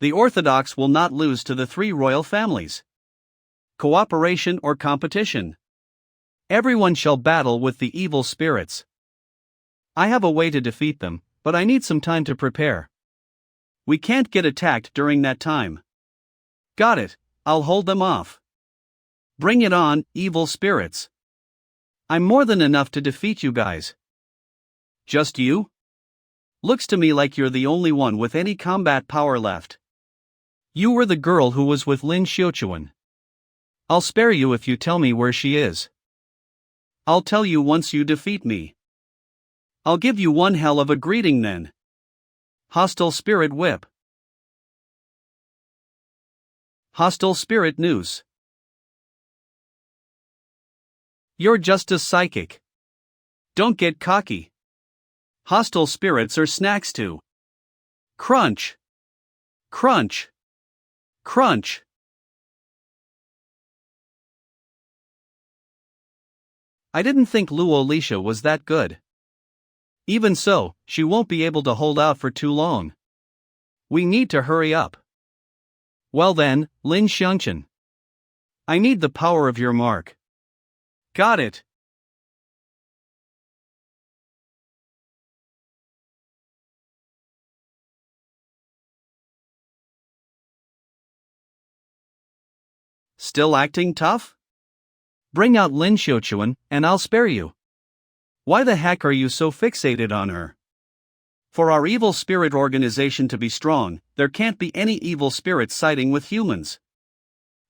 The Orthodox will not lose to the three royal families. Cooperation or competition. Everyone shall battle with the evil spirits. I have a way to defeat them, but I need some time to prepare. We can't get attacked during that time. Got it, I'll hold them off. Bring it on, evil spirits. I'm more than enough to defeat you guys. Just you? Looks to me like you're the only one with any combat power left. You were the girl who was with Lin Shan. I'll spare you if you tell me where she is. I'll tell you once you defeat me. I'll give you one hell of a greeting then. Hostile Spirit Whip. Hostile Spirit Noose. You're just a psychic. Don't get cocky. Hostile spirits are snacks too. Crunch. Crunch. Crunch. I didn't think Luo Lisha was that good. Even so, she won't be able to hold out for too long. We need to hurry up. Well then, Lin Shan. I need the power of your mark. Got it. Still acting tough? Bring out Lin Shan, and I'll spare you. Why the heck are you so fixated on her? For our evil spirit organization to be strong, there can't be any evil spirits siding with humans.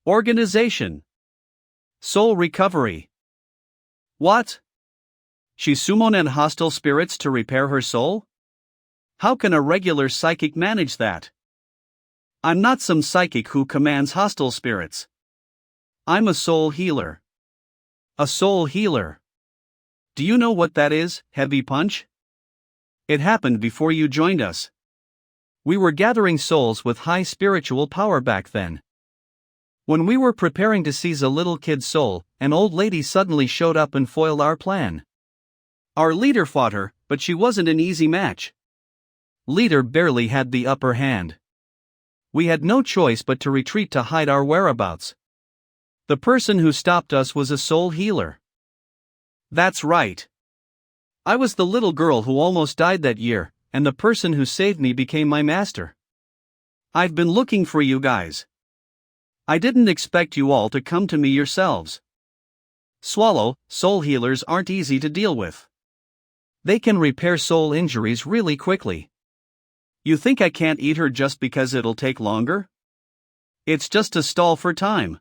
Organization. Soul recovery. What? She summoned hostile spirits to repair her soul? How can a regular psychic manage that? I'm not some psychic who commands hostile spirits. I'm a soul healer. A soul healer. Do you know what that is, Heavy Punch? It happened before you joined us. We were gathering souls with high spiritual power back then. When we were preparing to seize a little kid's soul, an old lady suddenly showed up and foiled our plan. Our leader fought her, but she wasn't an easy match. Leader barely had the upper hand. We had no choice but to retreat to hide our whereabouts. The person who stopped us was a soul healer. That's right. I was the little girl who almost died that year, and the person who saved me became my master. I've been looking for you guys. I didn't expect you all to come to me yourselves. Swallow, soul healers aren't easy to deal with. They can repair soul injuries really quickly. You think I can't eat her just because it'll take longer? It's just a stall for time.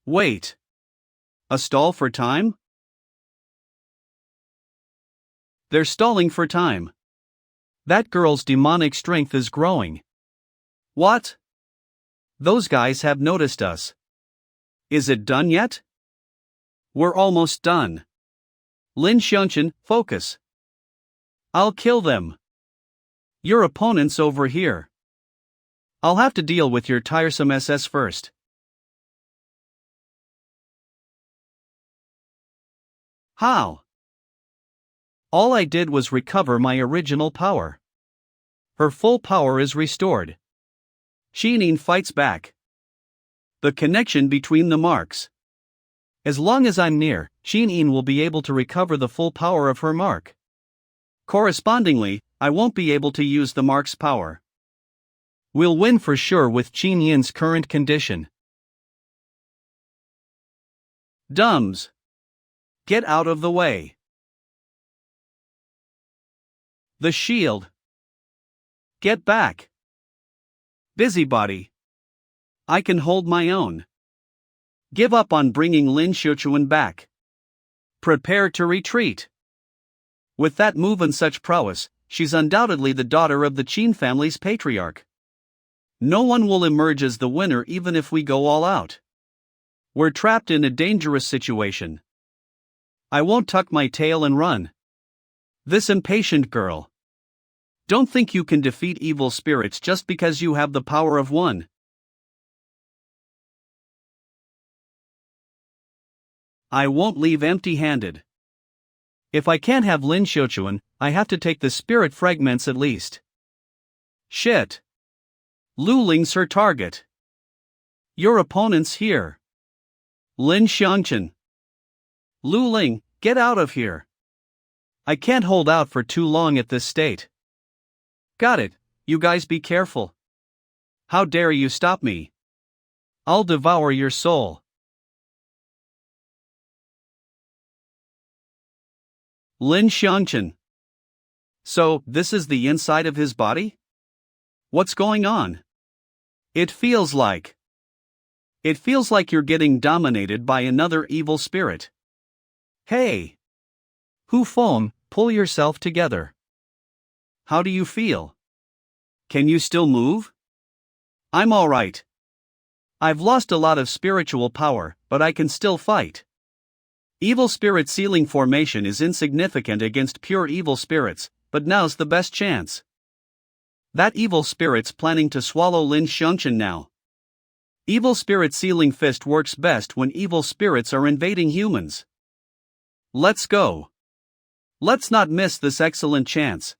Wait. A stall for time? They're stalling for time. That girl's demonic strength is growing. What? Those guys have noticed us. Is it done yet? We're almost done. Lin Shan, focus. I'll kill them. Your opponent's over here. I'll have to deal with your tiresome SS first. How? All I did was recover my original power. Her full power is restored. Xiao fights back. The connection between the marks. As long as I'm near, Xiao will be able to recover the full power of her mark. Correspondingly, I won't be able to use the mark's power. We'll win for sure with Xiao's current condition. Dumbs. Get out of the way. The shield. Get back. Busybody. I can hold my own. Give up on bringing Lin Shan back. Prepare to retreat. With that move and such prowess, she's undoubtedly the daughter of the Qin family's patriarch. No one will emerge as the winner even if we go all out. We're trapped in a dangerous situation. I won't tuck my tail and run. This impatient girl. Don't think you can defeat evil spirits just because you have the power of one. I won't leave empty-handed. If I can't have Lin Shan, I have to take the spirit fragments at least. Shit. Lu Ling's her target. Your opponent's here. Lin Shan. Lu Ling, get out of here. I can't hold out for too long at this state. Got it, you guys be careful. How dare you stop me? I'll devour your soul. Lin Shan. So, this is the inside of his body? What's going on? It feels like you're getting dominated by another evil spirit. Hey! Hu Feng, pull yourself together. How do you feel? Can you still move? I'm alright. I've lost a lot of spiritual power, but I can still fight. Evil spirit sealing formation is insignificant against pure evil spirits, but now's the best chance. That evil spirit's planning to swallow Lin Shan now. Evil spirit sealing fist works best when evil spirits are invading humans. Let's go. Let's not miss this excellent chance.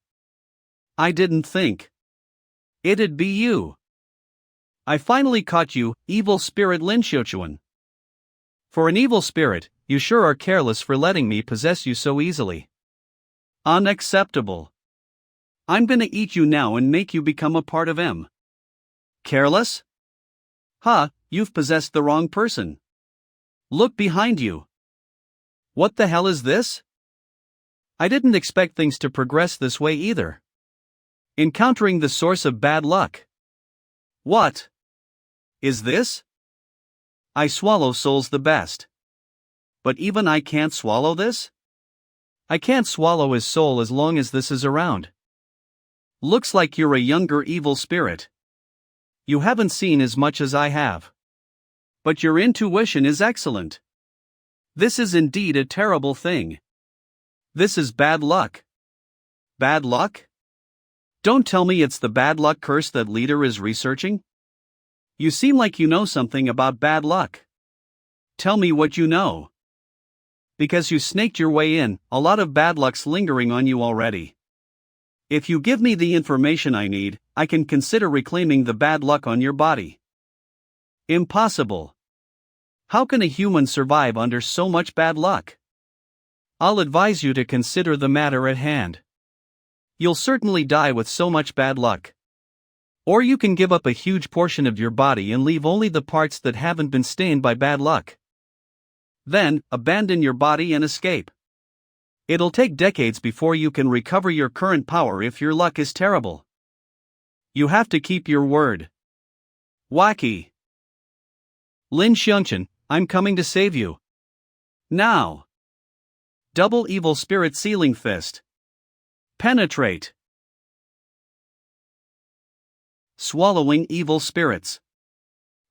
I didn't think it'd be you. I finally caught you, evil spirit Lin Shan. For an evil spirit, you sure are careless for letting me possess you so easily. Unacceptable. I'm gonna eat you now and make you become a part of M. Careless? Ha, you've possessed the wrong person. Look behind you. What the hell is this? I didn't expect things to progress this way either. Encountering the source of bad luck. What is this? I swallow souls the best. But even I can't swallow this? I can't swallow his soul as long as this is around. Looks like you're a younger evil spirit. You haven't seen as much as I have. But your intuition is excellent. This is indeed a terrible thing. This is bad luck. Bad luck? Don't tell me it's the bad luck curse that leader is researching? You seem like you know something about bad luck. Tell me what you know. Because you snaked your way in, a lot of bad luck's lingering on you already. If you give me the information I need, I can consider reclaiming the bad luck on your body. Impossible. How can a human survive under so much bad luck? I'll advise you to consider the matter at hand. You'll certainly die with so much bad luck. Or you can give up a huge portion of your body and leave only the parts that haven't been stained by bad luck. Then, abandon your body and escape. It'll take decades before you can recover your current power if your luck is terrible. You have to keep your word. Wacky. Lin Shan, I'm coming to save you. Now. Double evil spirit sealing fist. Penetrate. Swallowing evil spirits.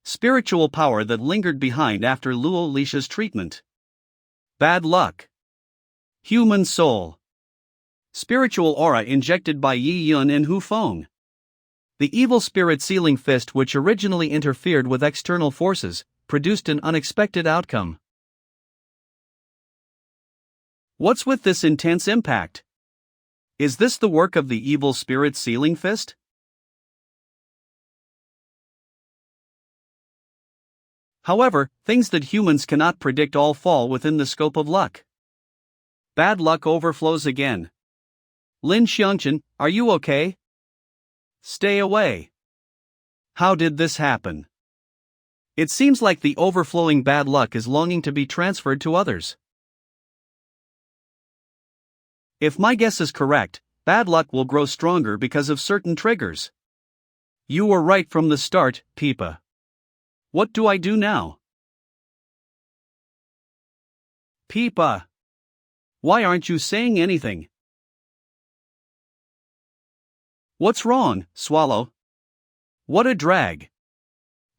Spiritual power that lingered behind after Lu Ling's treatment. Bad luck. Human soul. Spiritual aura injected by Yi Yun and Hu Feng. The evil spirit sealing fist, which originally interfered with external forces, produced an unexpected outcome. What's with this intense impact? Is this the work of the evil spirit sealing fist? However, things that humans cannot predict all fall within the scope of luck. Bad luck overflows again. Lin Shan, are you okay? Stay away. How did this happen? It seems like the overflowing bad luck is longing to be transferred to others. If my guess is correct, bad luck will grow stronger because of certain triggers. You were right from the start, Peipa. What do I do now? Peipa. Why aren't you saying anything? What's wrong, Swallow? What a drag.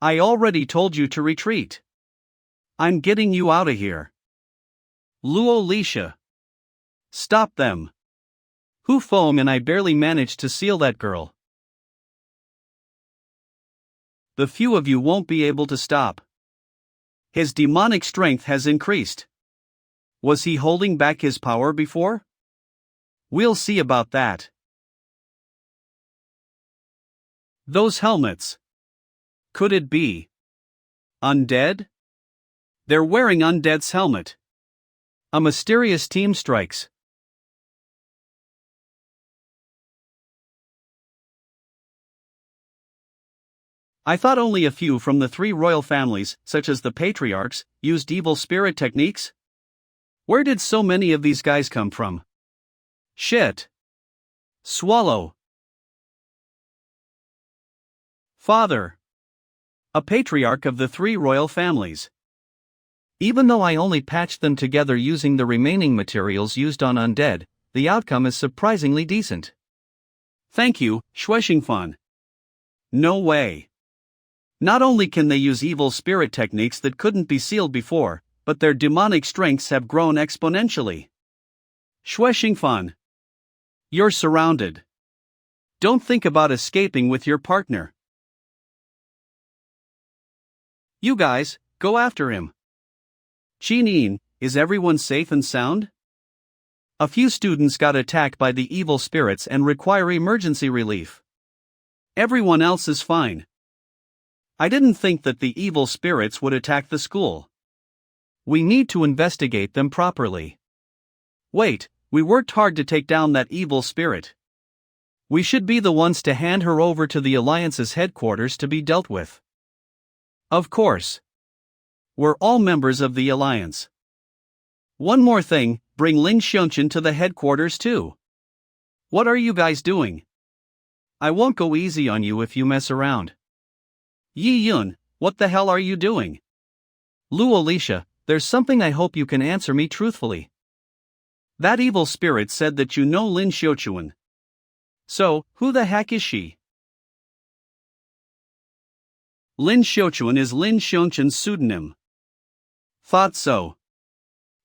I already told you to retreat. I'm getting you out of here. Lu Ling. Stop them. Hu Feng and I barely managed to seal that girl. The few of you won't be able to stop. His demonic strength has increased. Was he holding back his power before? We'll see about that. Those helmets. Could it be undead? They're wearing undead's helmet. A mysterious team strikes. I thought only a few from the three royal families, such as the patriarchs, used evil spirit techniques. Where did so many of these guys come from? Shit. Swallow. Father. A patriarch of the three royal families. Even though I only patched them together using the remaining materials used on undead, the outcome is surprisingly decent. Thank you, Shuexingfan. No way. Not only can they use evil spirit techniques that couldn't be sealed before, but their demonic strengths have grown exponentially. Shuexingfan. You're surrounded. Don't think about escaping with your partner. You guys, go after him. Qinin, is everyone safe and sound? A few students got attacked by the evil spirits and require emergency relief. Everyone else is fine. I didn't think that the evil spirits would attack the school. We need to investigate them properly. Wait, we worked hard to take down that evil spirit. We should be the ones to hand her over to the Alliance's headquarters to be dealt with. Of course. We're all members of the Alliance. One more thing, bring Lin Shan to the headquarters too. What are you guys doing? I won't go easy on you if you mess around. Yi Yun, what the hell are you doing? Lu Ling, there's something I hope you can answer me truthfully. That evil spirit said that you know Lin Shan. So, who the heck is she? Lin Shan is Lin Shan's pseudonym. Thought so.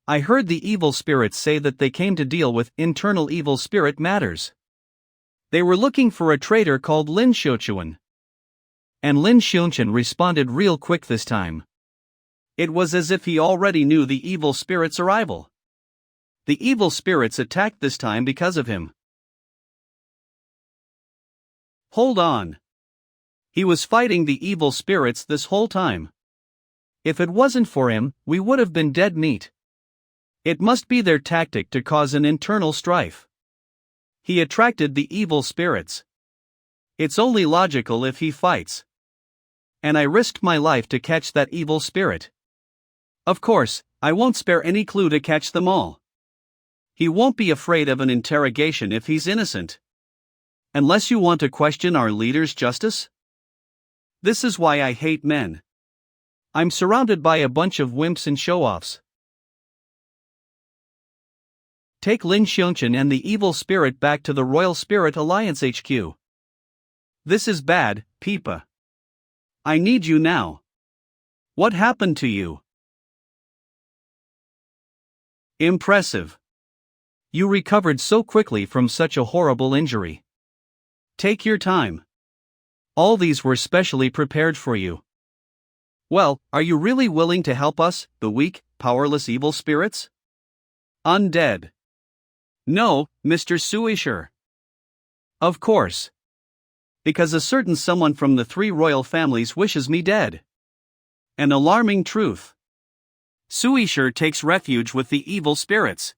I heard the evil spirits say that they came to deal with internal evil spirit matters. They were looking for a traitor called Lin Shan. And Lin Shan responded real quick this time. It was as if he already knew the evil spirit's arrival. The evil spirits attacked this time because of him. Hold on. He was fighting the evil spirits this whole time. If it wasn't for him, we would have been dead meat. It must be their tactic to cause an internal strife. He attracted the evil spirits. It's only logical if he fights. And I risked my life to catch that evil spirit. Of course, I won't spare any clue to catch them all. He won't be afraid of an interrogation if he's innocent. Unless you want to question our leader's justice? This is why I hate men. I'm surrounded by a bunch of wimps and show-offs. Take Lin Shan and the evil spirit back to the Royal Spirit Alliance HQ. This is bad, Peipa. I need you now. What happened to you? Impressive. You recovered so quickly from such a horrible injury. Take your time. All these were specially prepared for you. Well, are you really willing to help us, the weak, powerless evil spirits? Undead. No, Mr. Suisher. Of course. Because a certain someone from the 3 royal families wishes me dead. An alarming truth. Suisher takes refuge with the evil spirits.